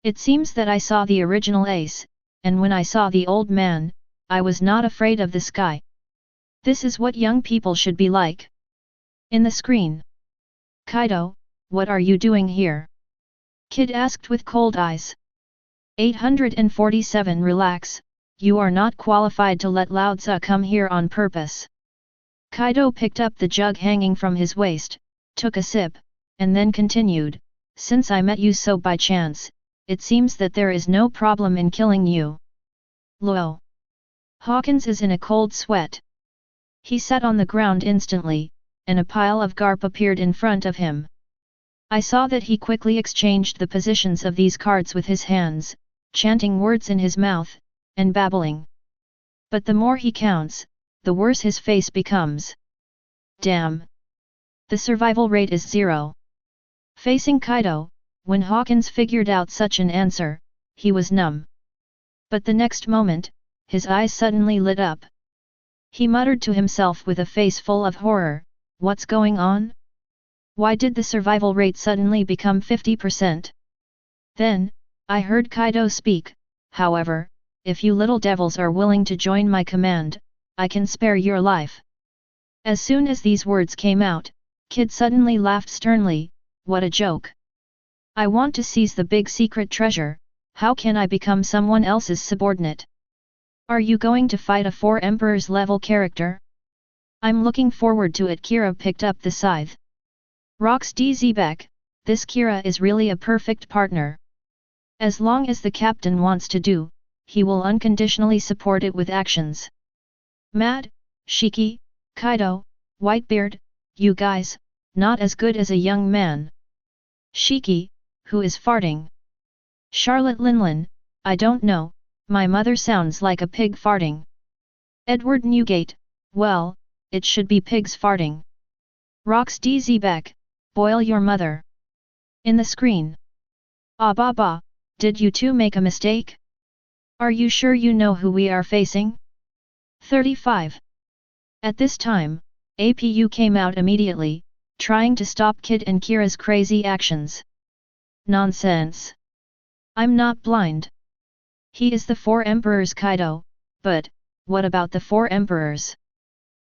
It seems that I saw the original ace, and when I saw the old man, I was not afraid of the sky. This is what young people should be like. In the screen. Kaido, what are you doing here? Kid asked with cold eyes. 847 Relax, you are not qualified to let Lao Tzu come here on purpose. Kaido picked up the jug hanging from his waist, took a sip, and then continued, since I met you so by chance, it seems that there is no problem in killing you. Luo. Hawkins is in a cold sweat. He sat on the ground instantly, and a pile of garp appeared in front of him. I saw that he quickly exchanged the positions of these cards with his hands, chanting words in his mouth, and babbling. But the more he counts, the worse his face becomes. Damn! The survival rate is 0. Facing Kaido, when Hawkins figured out such an answer, he was numb. But the next moment, his eyes suddenly lit up. He muttered to himself with a face full of horror, what's going on? Why did the survival rate suddenly become 50%? Then, I heard Kaido speak, however, if you little devils are willing to join my command, I can spare your life. As soon as these words came out, Kid suddenly laughed sternly, what a joke. I want to seize the big secret treasure, how can I become someone else's subordinate? Are you going to fight a 4 Emperors level character? I'm looking forward to it. Kira picked up the scythe. Rox DZ, this Kira is really a perfect partner. As long as the captain wants to do, he will unconditionally support it with actions. Mad, Shiki, Kaido, Whitebeard, you guys, not as good as a young man. Shiki, who is farting? Charlotte Linlin, I don't know, my mother sounds like a pig farting. Edward Newgate, well, it should be pigs farting. Rox DZ, boil your mother. In the screen. Ah bah bah, did you two make a mistake? Are you sure you know who we are facing? 35. At this time, APU came out immediately, trying to stop Kid and Kira's crazy actions. Nonsense. I'm not blind. He is the 4 Emperors Kaido, but, what about the 4 Emperors?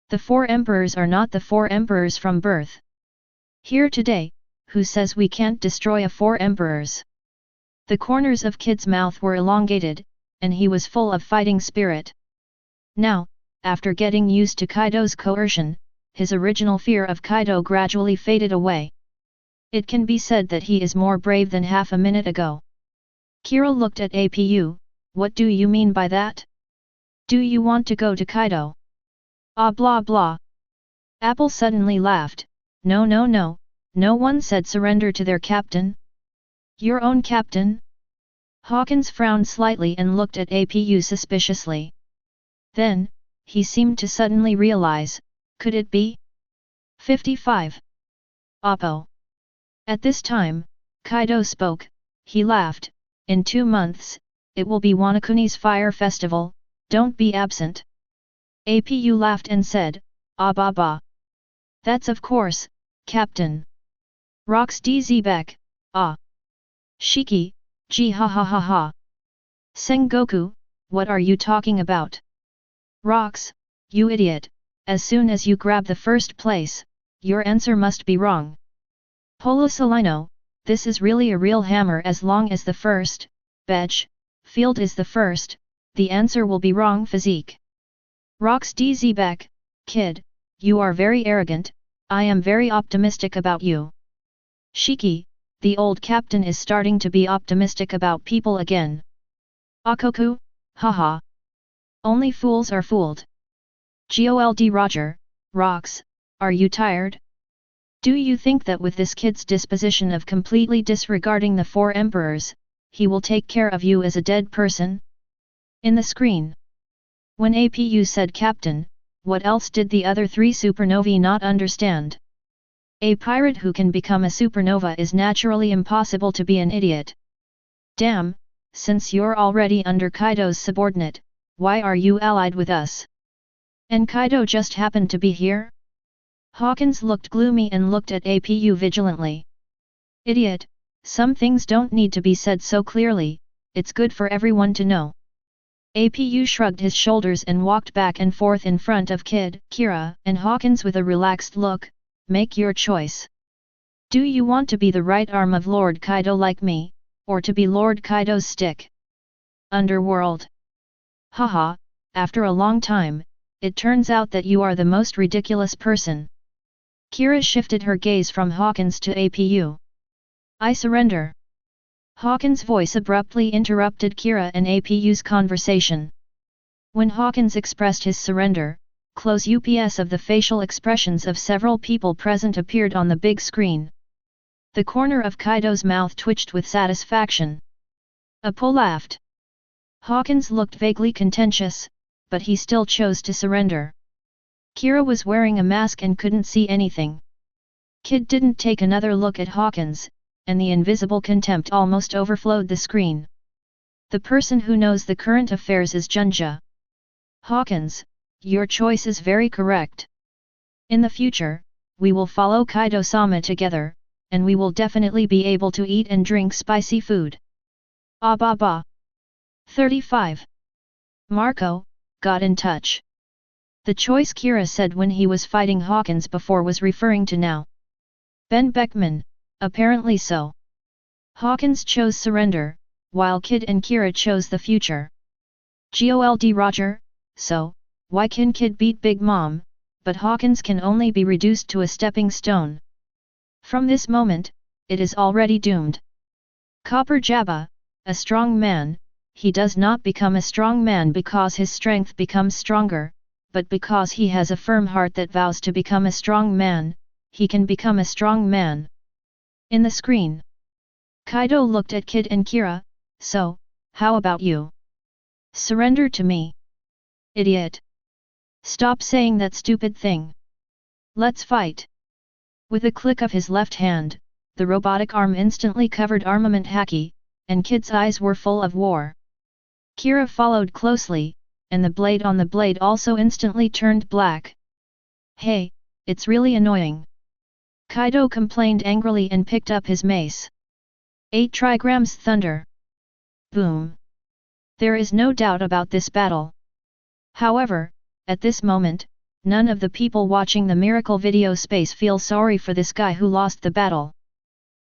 The 4 Emperors are not the 4 Emperors from birth. Here today, who says we can't destroy a 4 Emperors? The corners of Kid's mouth were elongated, and he was full of fighting spirit. Now, after getting used to Kaido's coercion, his original fear of Kaido gradually faded away. It can be said that he is more brave than half a minute ago. Kira looked at APU, what do you mean by that? Do you want to go to Kaido? Ah blah blah. Apple suddenly laughed, no no no, no one said surrender to their captain. Your own captain? Hawkins frowned slightly and looked at APU suspiciously. Then, he seemed to suddenly realize, could it be? 55. Oppo. At this time, Kaido spoke, he laughed, in 2 months, it will be Wanakuni's Fire Festival, don't be absent. APU laughed and said, ah bah bah. That's of course, Captain. Rox DZ, ah. Shiki, gee ha ha ha ha. Sengoku, what are you talking about? Rox, you idiot, as soon as you grab the first place, your answer must be wrong. Polo Solino, this is really a real hammer. As long as the first, field is the first, the answer will be wrong. Physique. Rox DZ, kid, you are very arrogant, I am very optimistic about you. Shiki, the old captain is starting to be optimistic about people again. Akoku, haha. Only fools are fooled. Gold Roger, Rox, are you tired? Do you think that with this kid's disposition of completely disregarding the 4 emperors, he will take care of you as a dead person? In the screen. When APU said Captain, what else did the other 3 supernovae not understand? A pirate who can become a supernova is naturally impossible to be an idiot. Damn, since you're already under Kaido's subordinate, why are you allied with us? And Kaido just happened to be here? Hawkins looked gloomy and looked at APU vigilantly. Idiot, some things don't need to be said so clearly, it's good for everyone to know. APU shrugged his shoulders and walked back and forth in front of Kid, Kira, and Hawkins with a relaxed look. Make your choice. Do you want to be the right arm of Lord Kaido like me, or to be Lord Kaido's stick? Underworld. Haha, after a long time, it turns out that you are the most ridiculous person. Kira shifted her gaze from Hawkins to APU. I surrender. Hawkins' voice abruptly interrupted Kira and APU's conversation. When Hawkins expressed his surrender, close UPS of the facial expressions of several people present appeared on the big screen. The corner of Kaido's mouth twitched with satisfaction. Apo laughed. Hawkins looked vaguely contentious, but he still chose to surrender. Kira was wearing a mask and couldn't see anything. Kid didn't take another look at Hawkins, and the invisible contempt almost overflowed the screen. The person who knows the current affairs is Junja. Hawkins, your choice is very correct. In the future, we will follow Kaido-sama together, and we will definitely be able to eat and drink spicy food. Ah ba ba. 35. Marco, got in touch. The choice Kira said when he was fighting Hawkins before was referring to now. Ben Beckman, apparently so. Hawkins chose surrender, while Kid and Kira chose the future. Gold Roger, so, why can Kid beat Big Mom, but Hawkins can only be reduced to a stepping stone? From this moment, it is already doomed. Copper Jabba, a strong man, he does not become a strong man because his strength becomes stronger, but because he has a firm heart that vows to become a strong man, he can become a strong man. In the screen, Kaido looked at Kid and Kira, so, how about you? Surrender to me. Idiot. Stop saying that stupid thing. Let's fight. With a click of his left hand, the robotic arm instantly covered armament Haki, and Kid's eyes were full of war. Kira followed closely, and the blade on the blade also instantly turned black. Hey, it's really annoying. Kaido complained angrily and picked up his mace. 8 trigrams thunder. Boom. There is no doubt about this battle. However, at this moment, none of the people watching the miracle video space feel sorry for this guy who lost the battle.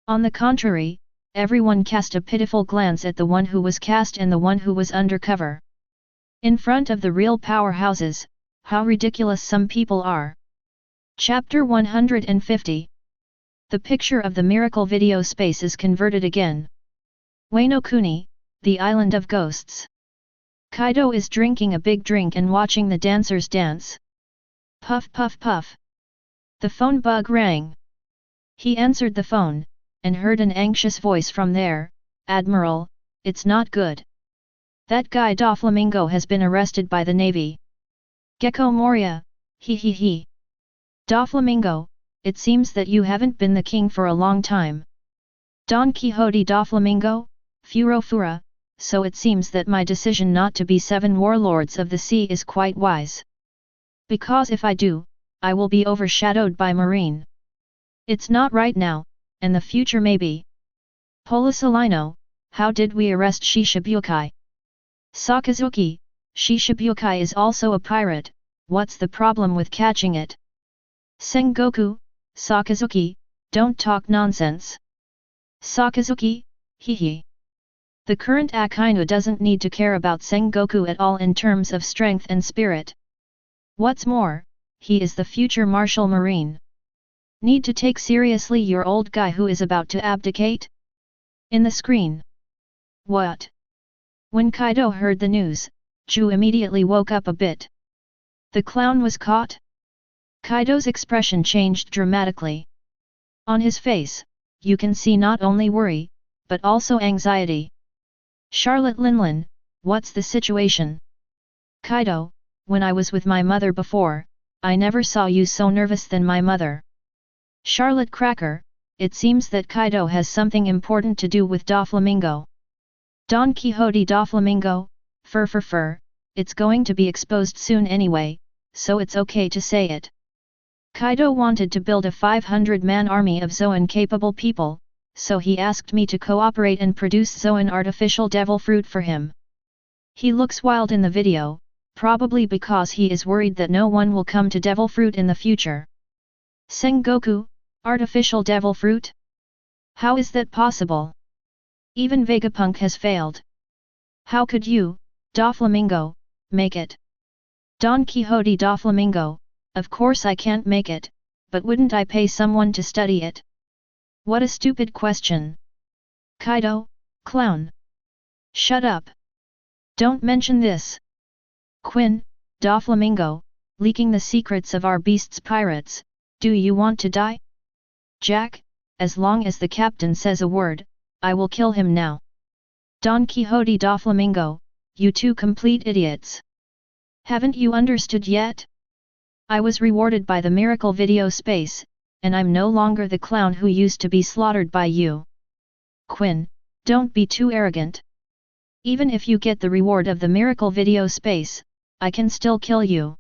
On the contrary, everyone cast a pitiful glance at the one who was cast and the one who was undercover. In front of the real powerhouses, how ridiculous some people are. Chapter 150. The picture of the miracle video space is converted again. Wano Kuni, the island of ghosts. Kaido is drinking a big drink and watching the dancers dance. Puff puff puff. The phone bug rang. He answered the phone, and heard an anxious voice from there, Admiral, it's not good. That guy Doflamingo has been arrested by the Navy. Gecko Moria, he he he. Doflamingo, it seems that you haven't been the king for a long time. Don Quixote Doflamingo, Furofura, so it seems that my decision not to be 7 warlords of the sea is quite wise. Because if I do, I will be overshadowed by Marine. It's not right now, and the future may be. Polisalino, how did we arrest Shishibukai? Sakazuki, Shishibukai is also a pirate, what's the problem with catching it? Sengoku, Sakazuki, don't talk nonsense. Sakazuki, hee hee. The current Akainu doesn't need to care about Sengoku at all in terms of strength and spirit. What's more, he is the future Marshal Marine. Need to take seriously your old guy who is about to abdicate? In the screen. What? When Kaido heard the news, Ju immediately woke up a bit. The clown was caught? Kaido's expression changed dramatically. On his face, you can see not only worry, but also anxiety. Charlotte Linlin, what's the situation? Kaido, when I was with my mother before, I never saw you so nervous than my mother. Charlotte Cracker, it seems that Kaido has something important to do with Doflamingo. Don Quixote Doflamingo, fur, it's going to be exposed soon anyway, so it's okay to say it. Kaido wanted to build a 500-man army of Zoan-capable people, so he asked me to cooperate and produce Zoan artificial devil fruit for him. He looks wild in the video, probably because he is worried that no one will come to devil fruit in the future. Sengoku, artificial devil fruit? How is that possible? Even Vegapunk has failed. How could you, Doflamingo, make it? Don Quixote Doflamingo, of course I can't make it, but wouldn't I pay someone to study it? What a stupid question. Kaido, clown. Shut up. Don't mention this. Quinn, Doflamingo, leaking the secrets of our beasts pirates, do you want to die? Jack, as long as the captain says a word, I will kill him now. Don Quixote Doflamingo, you two complete idiots. Haven't you understood yet? I was rewarded by the miracle video space, and I'm no longer the clown who used to be slaughtered by you. Quinn, don't be too arrogant. Even if you get the reward of the miracle video space, I can still kill you.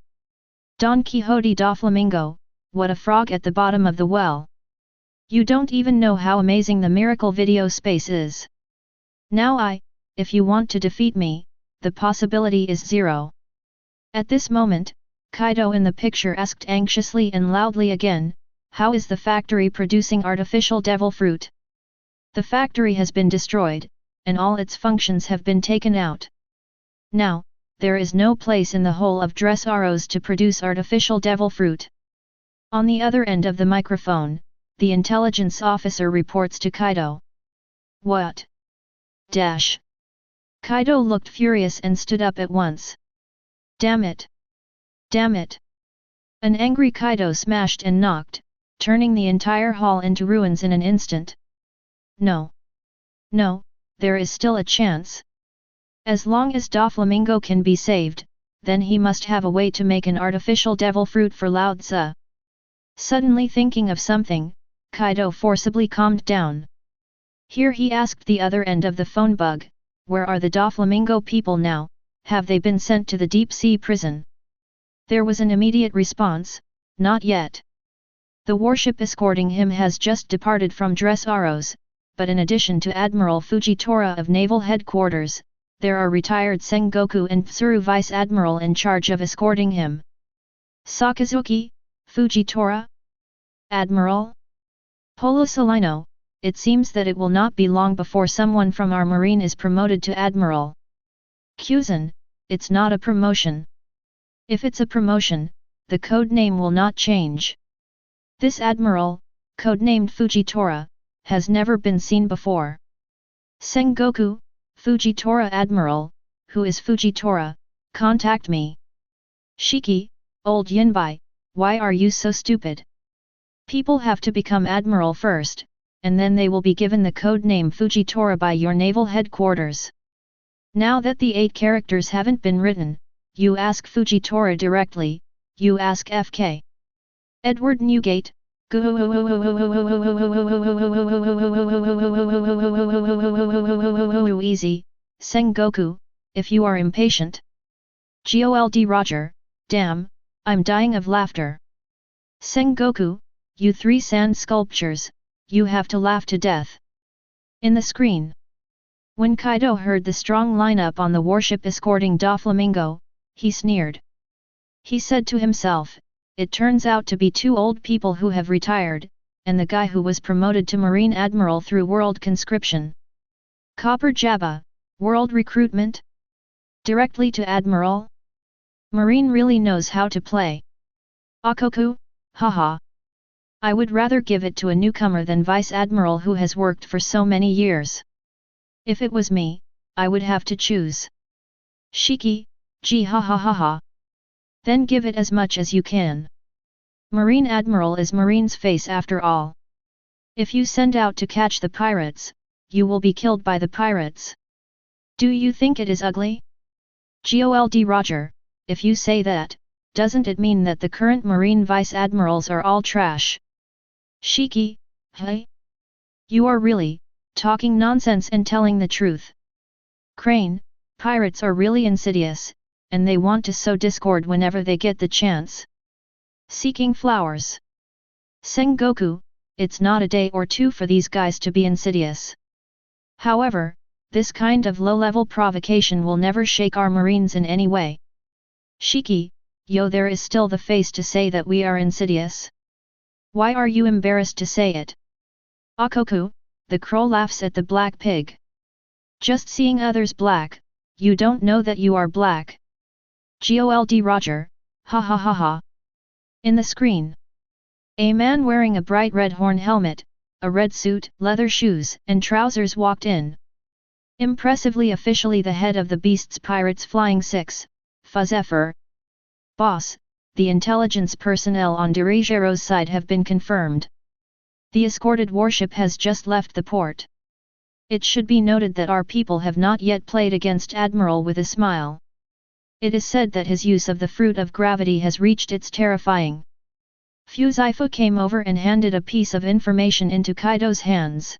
Don Quixote Doflamingo, what a frog at the bottom of the well. You don't even know how amazing the miracle video space is. Now if you want to defeat me, the possibility is 0. At this moment, Kaido in the picture asked anxiously and loudly again, how is the factory producing artificial devil fruit? The factory has been destroyed, and all its functions have been taken out. Now, there is no place in the whole of Dressaros to produce artificial devil fruit. On the other end of the microphone, the intelligence officer reports to Kaido. What? Dash. Kaido looked furious and stood up at once. Damn it! Damn it! An angry Kaido smashed and knocked, turning the entire hall into ruins in an instant. No. No, there is still a chance. As long as Doflamingo can be saved, then he must have a way to make an artificial devil fruit for Lao Tzu. Suddenly thinking of something, Kaido forcibly calmed down. Here he asked the other end of the phone bug, where are the Doflamingo people now, have they been sent to the deep sea prison? There was an immediate response, not yet. The warship escorting him has just departed from Dressaros, but in addition to Admiral Fujitora of Naval Headquarters, there are retired Sengoku and Tsuru Vice Admiral in charge of escorting him. Sakazuki, Fujitora? Admiral? Polo Salino, it seems that it will not be long before someone from our marine is promoted to Admiral. Kuzan, it's not a promotion. If it's a promotion, the code name will not change. This Admiral, codenamed Fujitora, has never been seen before. Sengoku, Fujitora Admiral, who is Fujitora, contact me. Shiki, old Yinbai, why are you so stupid? People have to become Admiral first, and then they will be given the code name Fujitora by your naval headquarters. Now that the 8 characters haven't been written, you ask Fujitora directly, you ask FK. Edward Newgate, easy, Sengoku, if you are impatient. Gold Roger, damn, I'm dying of laughter. Sengoku, you 3 sand sculptures, you have to laugh to death. In the screen. When Kaido heard the strong lineup on the warship escorting Doflamingo, he sneered. He said to himself, it turns out to be 2 old people who have retired, and the guy who was promoted to Marine Admiral through world conscription. Copper Jabba, world recruitment? Directly to Admiral? Marine really knows how to play. Akoku, haha. I would rather give it to a newcomer than Vice Admiral who has worked for so many years. If it was me, I would have to choose. Shiki, gee ha ha ha ha. Then give it as much as you can. Marine Admiral is Marine's face after all. If you send out to catch the pirates, you will be killed by the pirates. Do you think it is ugly? Gold Roger, if you say that, doesn't it mean that the current marine vice admirals are all trash? Shiki, hey? You are really talking nonsense and telling the truth. Crane, pirates are really insidious, and they want to sow discord whenever they get the chance. Seeking flowers. Sengoku, it's not a day or two for these guys to be insidious. However, this kind of low-level provocation will never shake our marines in any way. Shiki, yo, there is still the face to say that we are insidious. Why are you embarrassed to say it? Akoku, the crow laughs at the black pig. Just seeing others black, you don't know that you are black. Gold Roger, ha ha ha ha. In the screen. A man wearing a bright red horn helmet, a red suit, leather shoes, and trousers walked in. Impressively officially the head of the Beast's Pirates Flying 6, Fuzeffer. Boss, the intelligence personnel on Dirigero's side have been confirmed. The escorted warship has just left the port. It should be noted that our people have not yet played against Admiral with a smile. It is said that his use of the fruit of gravity has reached its terrifying. Fuzaifu came over and handed a piece of information into Kaido's hands.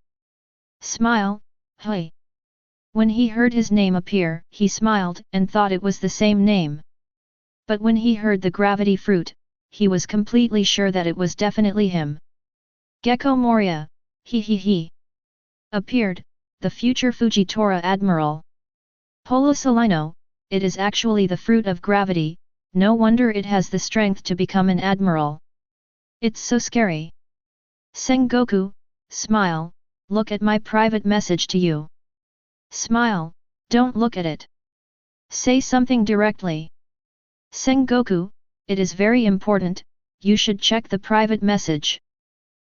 Smile, hey. When he heard his name appear, he smiled and thought it was the same name. But when he heard the gravity fruit, he was completely sure that it was definitely him. Gecko Moria, he. Appeared, the future Fujitora Admiral. Polo Salino, it is actually the fruit of gravity, no wonder it has the strength to become an admiral. It's so scary. Sengoku, smile, look at my private message to you. Smile, don't look at it. Say something directly. Sengoku, it is very important, you should check the private message.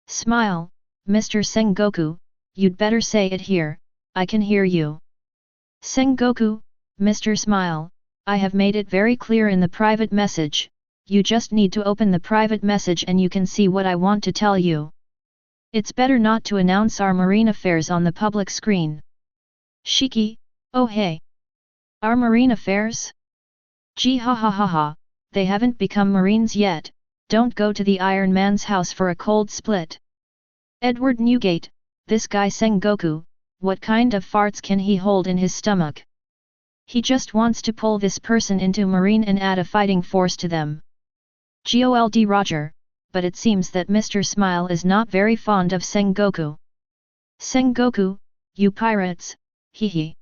Smile, Mr. Sengoku, you'd better say it here, I can hear you. Sengoku, Mr. Smile, I have made it very clear in the private message, you just need to open the private message and you can see what I want to tell you. It's better not to announce our marine affairs on the public screen. Shiki, oh hey. Our marine affairs? Gee ha ha ha ha, they haven't become marines yet, don't go to the Iron Man's house for a cold split. Edward Newgate, this guy Sengoku, what kind of farts can he hold in his stomach? He just wants to pull this person into marine and add a fighting force to them. Gold Roger, but it seems that Mr. Smile is not very fond of Sengoku. Sengoku, you pirates, hehe.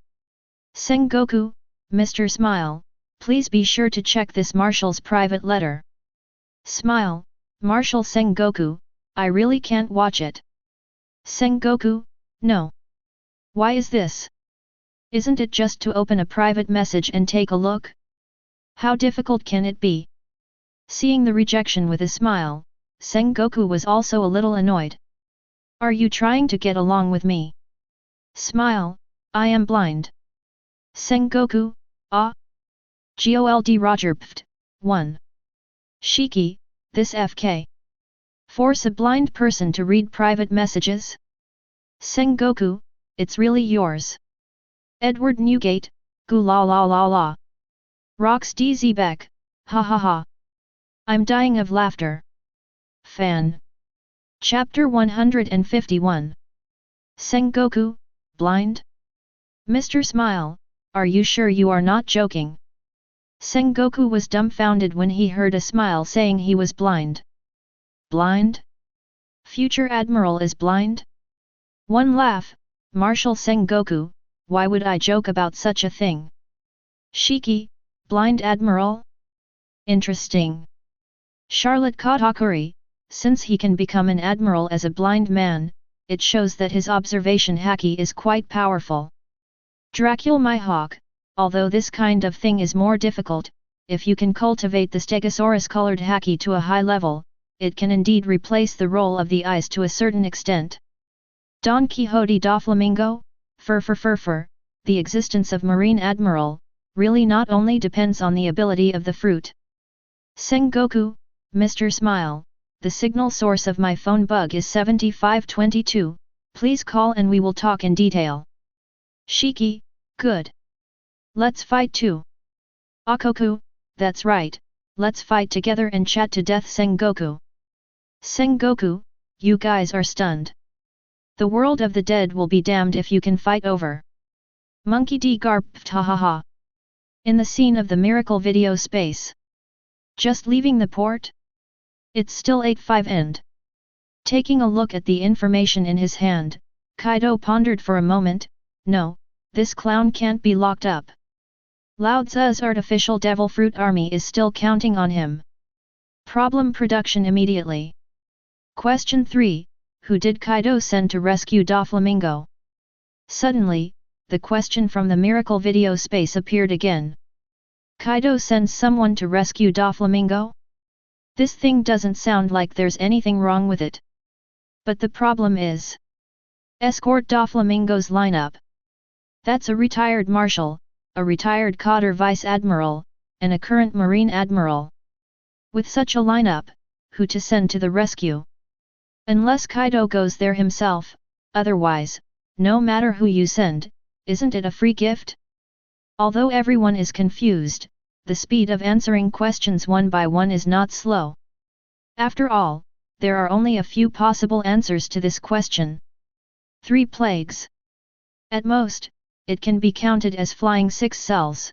Sengoku, Mr. Smile, please be sure to check this Marshal's private letter. Smile, Marshal Sengoku, I really can't watch it. Sengoku, no. Why is this? Isn't it just to open a private message and take a look? How difficult can it be? Seeing the rejection with a smile, Sengoku was also a little annoyed. Are you trying to get along with me? Smile, I am blind. Sengoku, ah? Gold Roger pft, 1. Shiki, this FK. Force a blind person to read private messages? Sengoku, it's really yours. Edward Newgate, goo la la la la. Rox DZ Beck, ha ha ha. I'm dying of laughter. Fan. Chapter 151. Sengoku, blind? Mr. Smile, are you sure you are not joking? Sengoku was dumbfounded when he heard a smile saying he was blind. Blind? Future Admiral is blind? One laugh, Marshal Sengoku, why would I joke about such a thing? Shiki, blind Admiral? Interesting. Charlotte Katakuri, since he can become an admiral as a blind man, it shows that his observation haki is quite powerful. Dracula my hawk, although this kind of thing is more difficult, if you can cultivate the Stegosaurus-colored haki to a high level, it can indeed replace the role of the eyes to a certain extent. Don Quixote da Flamingo, fur, the existence of Marine Admiral, really not only depends on the ability of the fruit. Sengoku, Mr. Smile, the signal source of my phone bug is 7522, please call and we will talk in detail. Shiki, good. Let's fight too. Akoku, that's right, let's fight together and chat to death. Sengoku. Sengoku, you guys are stunned. The world of the dead will be damned if you can fight over. Monkey D. Garp, ha. In the scene of the miracle video space. Just leaving the port? It's still 8-5 end. Taking a look at the information in his hand, Kaido pondered for a moment, no, this clown can't be locked up. Lao Tzu's artificial devil fruit army is still counting on him. Problem production immediately. Question 3, who did Kaido send to rescue Doflamingo? Suddenly, the question from the miracle video space appeared again. Kaido sends someone to rescue Doflamingo? This thing doesn't sound like there's anything wrong with it. But the problem is, escort Doflamingo's lineup. That's a retired marshal, a retired Cotter vice admiral, and a current marine admiral. With such a lineup, who to send to the rescue? Unless Kaido goes there himself, otherwise, no matter who you send, isn't it a free gift? Although everyone is confused, the speed of answering questions one by one is not slow. After all, there are only a few possible answers to this question. 3 plagues. At most, it can be counted as flying 6 cells.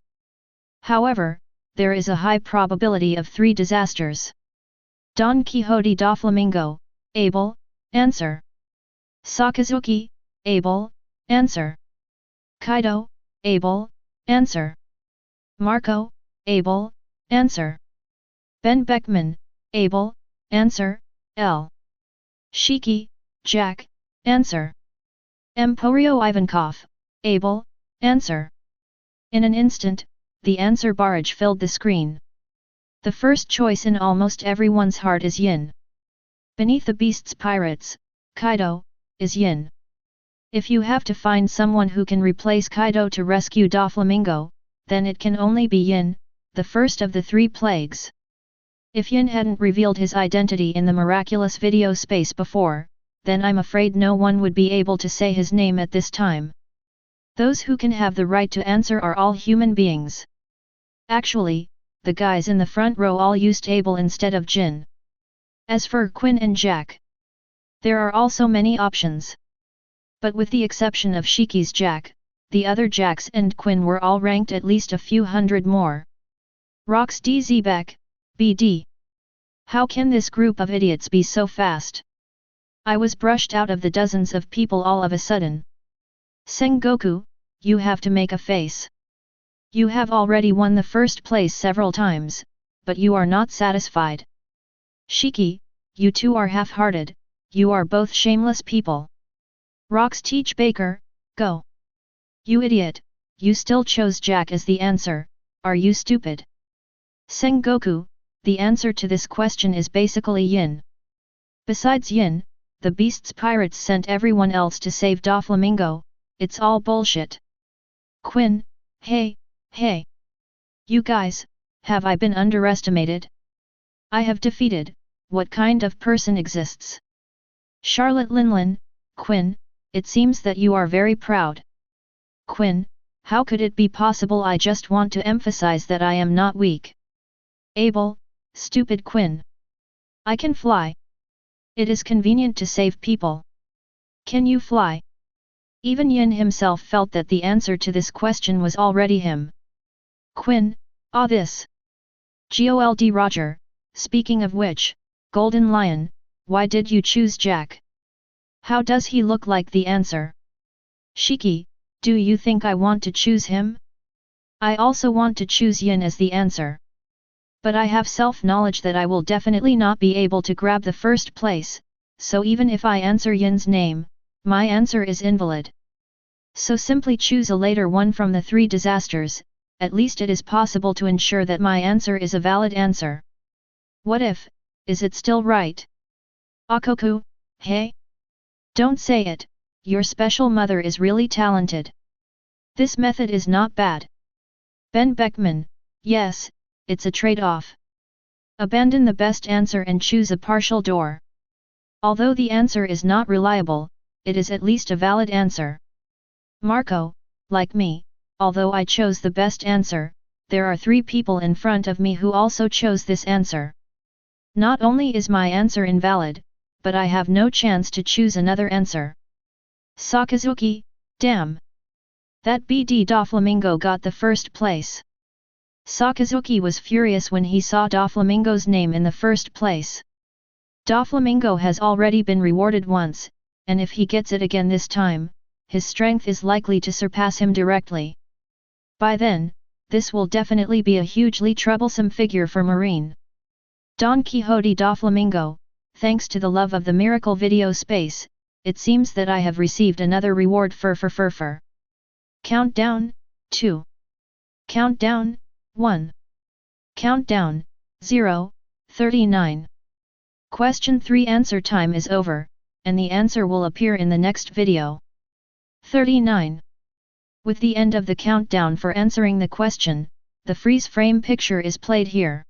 However, there is a high probability of 3 disasters. Don Quixote Doflamingo, able, answer. Sakazuki, able, answer. Kaido, able, answer. Marco, able, answer. Ben Beckman, able, answer. L. Shiki, Jack, answer. Emporio Ivankov, able, answer. In an instant, the answer barrage filled the screen. The first choice in almost everyone's heart is Yin. Beneath the Beast's pirates, Kaido, is Yin. If you have to find someone who can replace Kaido to rescue Doflamingo, then it can only be Yin, the first of the 3 plagues. If Yin hadn't revealed his identity in the miraculous video space before, then I'm afraid no one would be able to say his name at this time. Those who can have the right to answer are all human beings. Actually, the guys in the front row all used able instead of Jin. As for Quinn and Jack, there are also many options. But with the exception of Shiki's Jack, the other Jacks and Quinn were all ranked at least a few hundred more. Rox DZBek, BD. How can this group of idiots be so fast? I was brushed out of the dozens of people all of a sudden. Sengoku, you have to make a face. You have already won the first place several times, but you are not satisfied. Shiki, you two are half-hearted, you are both shameless people. Rox Teach Baker, go. You idiot, you still chose Jack as the answer, are you stupid? Sengoku, the answer to this question is basically Yin. Besides Yin, the Beast's pirates sent everyone else to save Doflamingo, it's all bullshit. Quinn, hey. You guys, have I been underestimated? I have defeated, what kind of person exists? Charlotte Linlin, Quinn, it seems that you are very proud. Quinn, how could it be possible? I just want to emphasize that I am not weak. Able, stupid Quinn. I can fly. It is convenient to save people. Can you fly? Even Yin himself felt that the answer to this question was already him. Quinn, this. Gold Roger, speaking of which, Golden Lion, why did you choose Jack? How does he look like the answer? Shiki, do you think I want to choose him? I also want to choose Yin as the answer. But I have self-knowledge that I will definitely not be able to grab the first place, so even if I answer Yin's name, my answer is invalid. So simply choose a later one from the 3 disasters, at least it is possible to ensure that my answer is a valid answer. What if, is it still right? Akoku, hey? Don't say it, your special mother is really talented. This method is not bad. Ben Beckman, yes, it's a trade-off. Abandon the best answer and choose a partial door. Although the answer is not reliable, it is at least a valid answer. Marco, like me, although I chose the best answer, there are 3 people in front of me who also chose this answer. Not only is my answer invalid, but I have no chance to choose another answer. Sakazuki, damn! That BD Doflamingo got the first place. Sakazuki was furious when he saw Doflamingo's name in the first place. Doflamingo has already been rewarded once, and if he gets it again this time, his strength is likely to surpass him directly. By then, this will definitely be a hugely troublesome figure for Marine. Don Quixote Doflamingo, thanks to the love of the miracle video space, it seems that I have received another reward for. Countdown, 2. Countdown, 1. Countdown, 0, 39. Question 3 answer time is over, and the answer will appear in the next video. 39. With the end of the countdown for answering the question, the freeze frame picture is played here.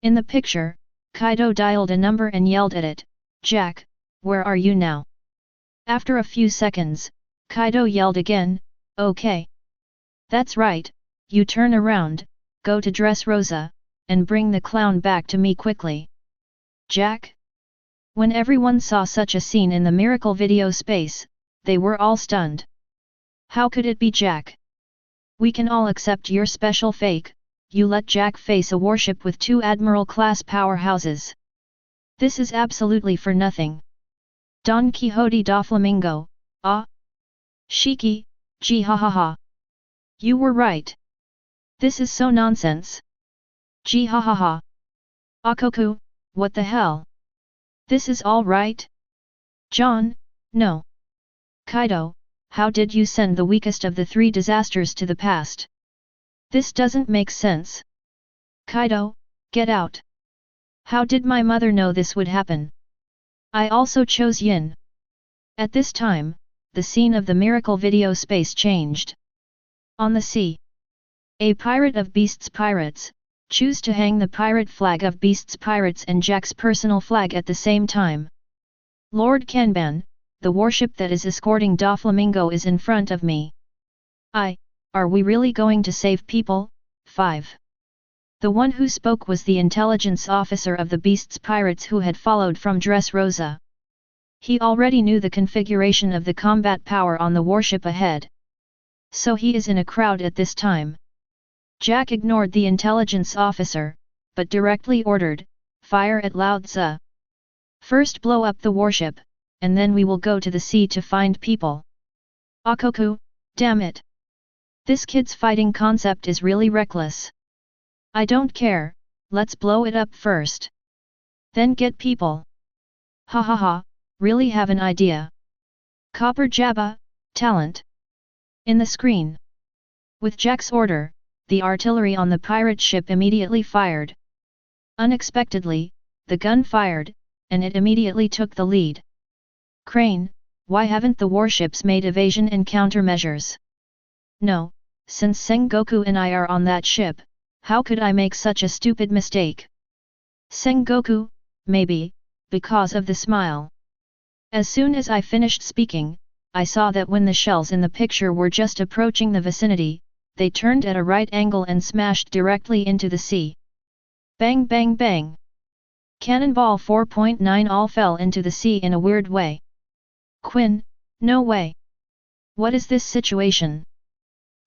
In the picture, Kaido dialed a number and yelled at it, "Jack, where are you now?" After a few seconds, Kaido yelled again, "Okay. That's right, you turn around, go to Dressrosa, and bring the clown back to me quickly." Jack? When everyone saw such a scene in the miracle video space, they were all stunned. How could it be Jack? We can all accept your special fake, you let Jack face a warship with 2 Admiral class powerhouses. This is absolutely for nothing. Don Quixote Doflamingo, ah? Shiki, gee ha ha ha. You were right. This is so nonsense. Gee ha ha ha. Akoku, what the hell? This is all right? John, no. Kaido, how did you send the weakest of the 3 disasters to the past? This doesn't make sense. Kaido, get out. How did my mother know this would happen? I also chose Yin. At this time, the scene of the miracle video space changed. On the sea. A pirate of Beast's pirates, choose to hang the pirate flag of Beast's pirates and Jack's personal flag at the same time. Lord Kanban, the warship that is escorting Doflamingo is in front of me. Are we really going to save people? 5. The one who spoke was the intelligence officer of the Beast's pirates who had followed from Dressrosa. He already knew the configuration of the combat power on the warship ahead. So he is in a crowd at this time. Jack ignored the intelligence officer, but directly ordered, "Fire at Lao Tzu. First blow up the warship, and then we will go to the sea to find people." Akoku, damn it! This kid's fighting concept is really reckless. I don't care, let's blow it up first. Then get people. Ha ha ha, really have an idea. Copper Jabba, talent. In the screen. With Jack's order, the artillery on the pirate ship immediately fired. Unexpectedly, the gun fired, and it immediately took the lead. Crane, why haven't the warships made evasion and countermeasures? No, since Sengoku and I are on that ship, how could I make such a stupid mistake? Sengoku, maybe, because of the smile. As soon as I finished speaking, I saw that when the shells in the picture were just approaching the vicinity, they turned at a right angle and smashed directly into the sea. Bang bang bang! Cannonball 4.9 all fell into the sea in a weird way. Quinn, no way! What is this situation?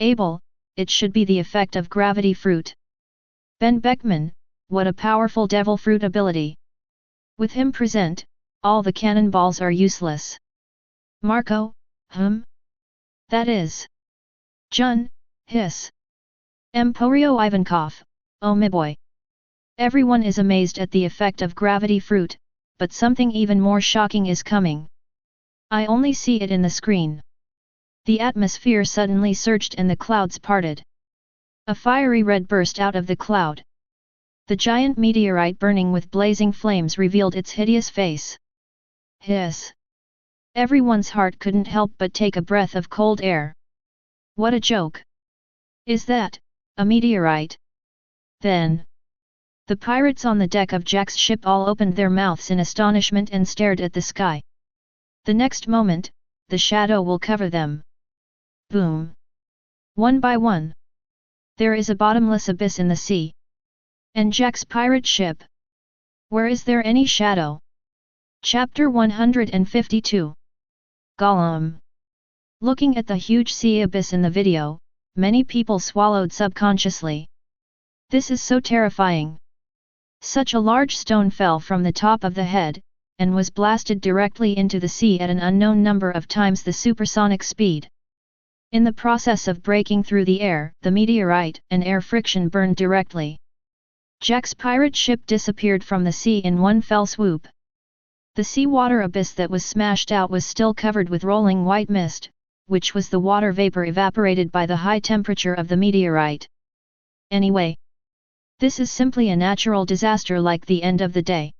Abel, it should be the effect of gravity fruit. Ben Beckman, what a powerful devil fruit ability. With him present, all the cannonballs are useless. Marco, that is. Jun, hiss. Emporio Ivankov, oh my boy. Everyone is amazed at the effect of gravity fruit, but something even more shocking is coming. I only see it in the screen. The atmosphere suddenly surged and the clouds parted. A fiery red burst out of the cloud. The giant meteorite burning with blazing flames revealed its hideous face. Hiss! Everyone's heart couldn't help but take a breath of cold air. What a joke! Is that a meteorite? Then The pirates on the deck of Jack's ship all opened their mouths in astonishment and stared at the sky. The next moment, the shadow will cover them. Boom! One by one. There is a bottomless abyss in the sea. And Jack's pirate ship? Where is there any shadow? Chapter 152. Gollum. Looking at the huge sea abyss in the video, many people swallowed subconsciously. This is so terrifying. Such a large stone fell from the top of the head, and was blasted directly into the sea at an unknown number of times the supersonic speed. In the process of breaking through the air, the meteorite and air friction burned directly. Jack's pirate ship disappeared from the sea in one fell swoop. The seawater abyss that was smashed out was still covered with rolling white mist, which was the water vapor evaporated by the high temperature of the meteorite. Anyway, this is simply a natural disaster like the end of the day.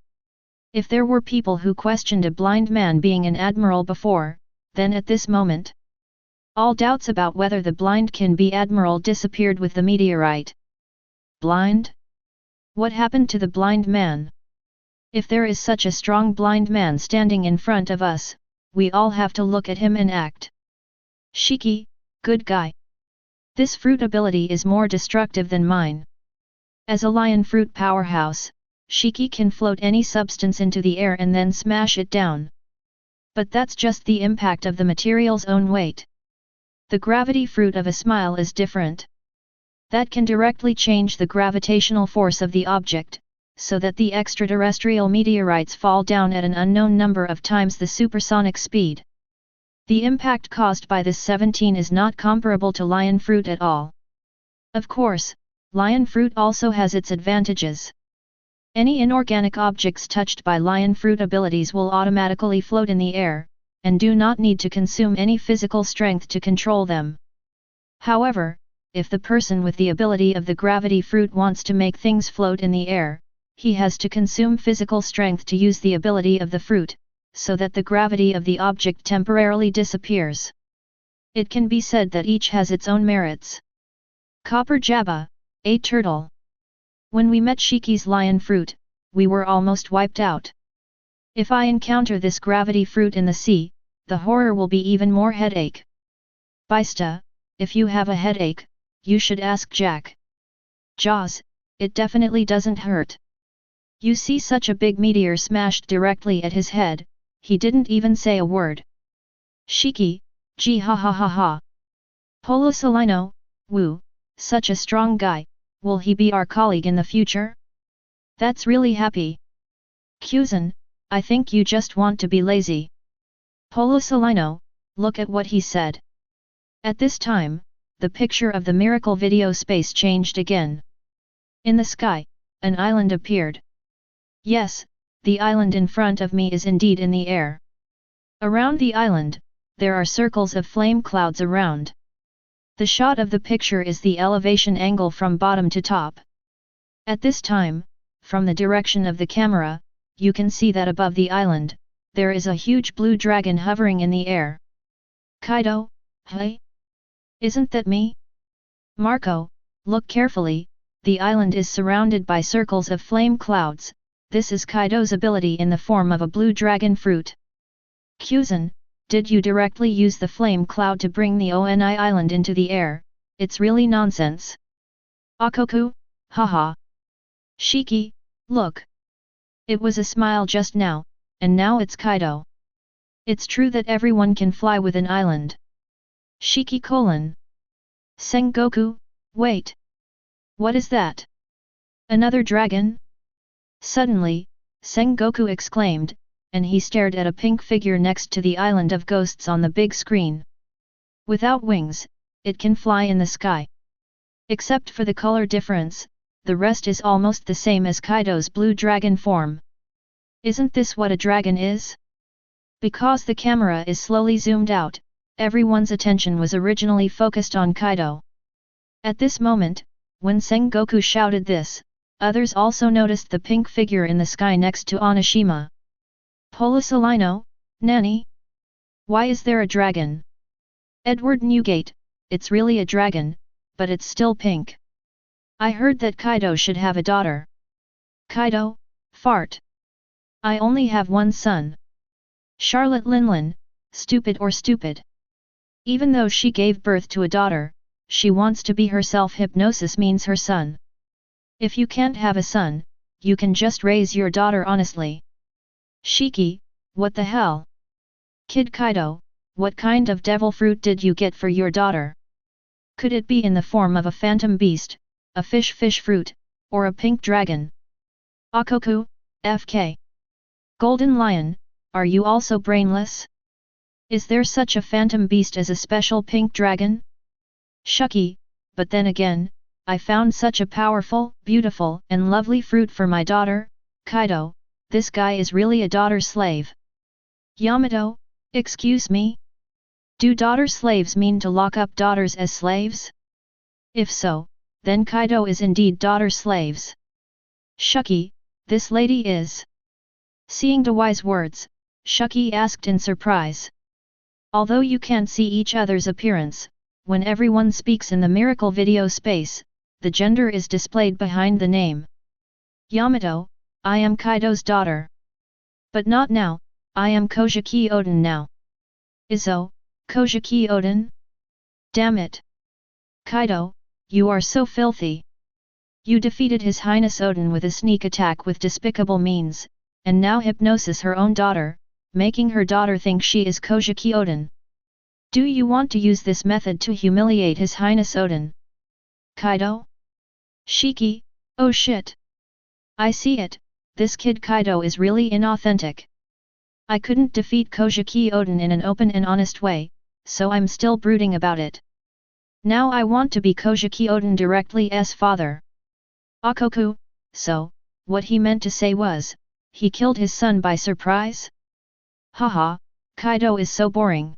If there were people who questioned a blind man being an admiral before, then at this moment, all doubts about whether the blind can be admiral disappeared with the meteorite. Blind? What happened to the blind man? If there is such a strong blind man standing in front of us, we all have to look at him and act. Shiki, good guy. This fruit ability is more destructive than mine. As a lion fruit powerhouse, Shiki can float any substance into the air and then smash it down. But that's just the impact of the material's own weight. The gravity fruit of a smile is different. That can directly change the gravitational force of the object, so that the extraterrestrial meteorites fall down at an unknown number of times the supersonic speed. The impact caused by this 17 is not comparable to lion fruit at all. Of course, lion fruit also has its advantages. Any inorganic objects touched by lion fruit abilities will automatically float in the air, and do not need to consume any physical strength to control them. However, if the person with the ability of the gravity fruit wants to make things float in the air, he has to consume physical strength to use the ability of the fruit, so that the gravity of the object temporarily disappears. It can be said that each has its own merits. Copper Jabba, a turtle. When we met Shiki's lion fruit, we were almost wiped out. If I encounter this gravity fruit in the sea, the horror will be even more headache. Bista, if you have a headache, you should ask Jack. Jaws, it definitely doesn't hurt. You see such a big meteor smashed directly at his head, he didn't even say a word. Shiki, gee ha ha ha ha. Polo Salino, woo, such a strong guy, will he be our colleague in the future? That's really happy. Kuzan, I think you just want to be lazy. Polo Salino, look at what he said. At this time, the picture of the miracle video space changed again. In the sky, an island appeared. Yes, the island in front of me is indeed in the air. Around the island, there are circles of flame clouds around. The shot of the picture is the elevation angle from bottom to top. At this time, from the direction of the camera, you can see that above the island, there is a huge blue dragon hovering in the air. Kaido, hey? Isn't that me? Marco, look carefully, the island is surrounded by circles of flame clouds, this is Kaido's ability in the form of a blue dragon fruit. Kuzan, did you directly use the flame cloud to bring the Oni island into the air? It's really nonsense. Akoku, haha. Shiki, look. It was a smile just now, and now it's Kaido. It's true that everyone can fly with an island. Shiki : Sengoku, wait. What is that? Another dragon? Suddenly, Sengoku exclaimed, and he stared at a pink figure next to the island of ghosts on the big screen. Without wings, it can fly in the sky. Except for the color difference, the rest is almost the same as Kaido's blue dragon form. Isn't this what a dragon is? Because the camera is slowly zoomed out, everyone's attention was originally focused on Kaido. At this moment, when Sengoku shouted this, others also noticed the pink figure in the sky next to Onishima. Polisalino, Nani? Why is there a dragon? Edward Newgate, it's really a dragon, but it's still pink. I heard that Kaido should have a daughter. Kaido, fart. I only have one son. Charlotte Linlin, stupid or stupid. Even though she gave birth to a daughter, she wants to be herself. Hypnosis means her son. If you can't have a son, you can just raise your daughter honestly. Shiki, what the hell? Kid Kaido, what kind of devil fruit did you get for your daughter? Could it be in the form of a phantom beast, a fish fruit, or a pink dragon? Akoku, FK. Golden Lion, are you also brainless? Is there such a phantom beast as a special pink dragon? Shucky, but then again, I found such a powerful, beautiful, and lovely fruit for my daughter, Kaido. This guy is really a daughter slave. Yamato, excuse me? Do daughter slaves mean to lock up daughters as slaves? If so, then Kaido is indeed daughter slaves. Shucky, this lady is. Seeing the wise words, Shucky asked in surprise. Although you can't see each other's appearance, when everyone speaks in the miracle video space, the gender is displayed behind the name. Yamato, I am Kaido's daughter. But not now, I am Kojiki Oden now. Izzo, Kojiki Oden? Damn it! Kaido, you are so filthy. You defeated His Highness Oden with a sneak attack with despicable means, and now hypnosis her own daughter, making her daughter think she is Kojiki Oden. Do you want to use this method to humiliate His Highness Oden? Kaido? Shiki, oh shit! I see it, this kid Kaido is really inauthentic. I couldn't defeat Kojiki Oden in an open and honest way, so I'm still brooding about it. Now I want to be Kojiki Oden directly's father. Akoku, so, what he meant to say was, he killed his son by surprise? Haha, Kaido is so boring.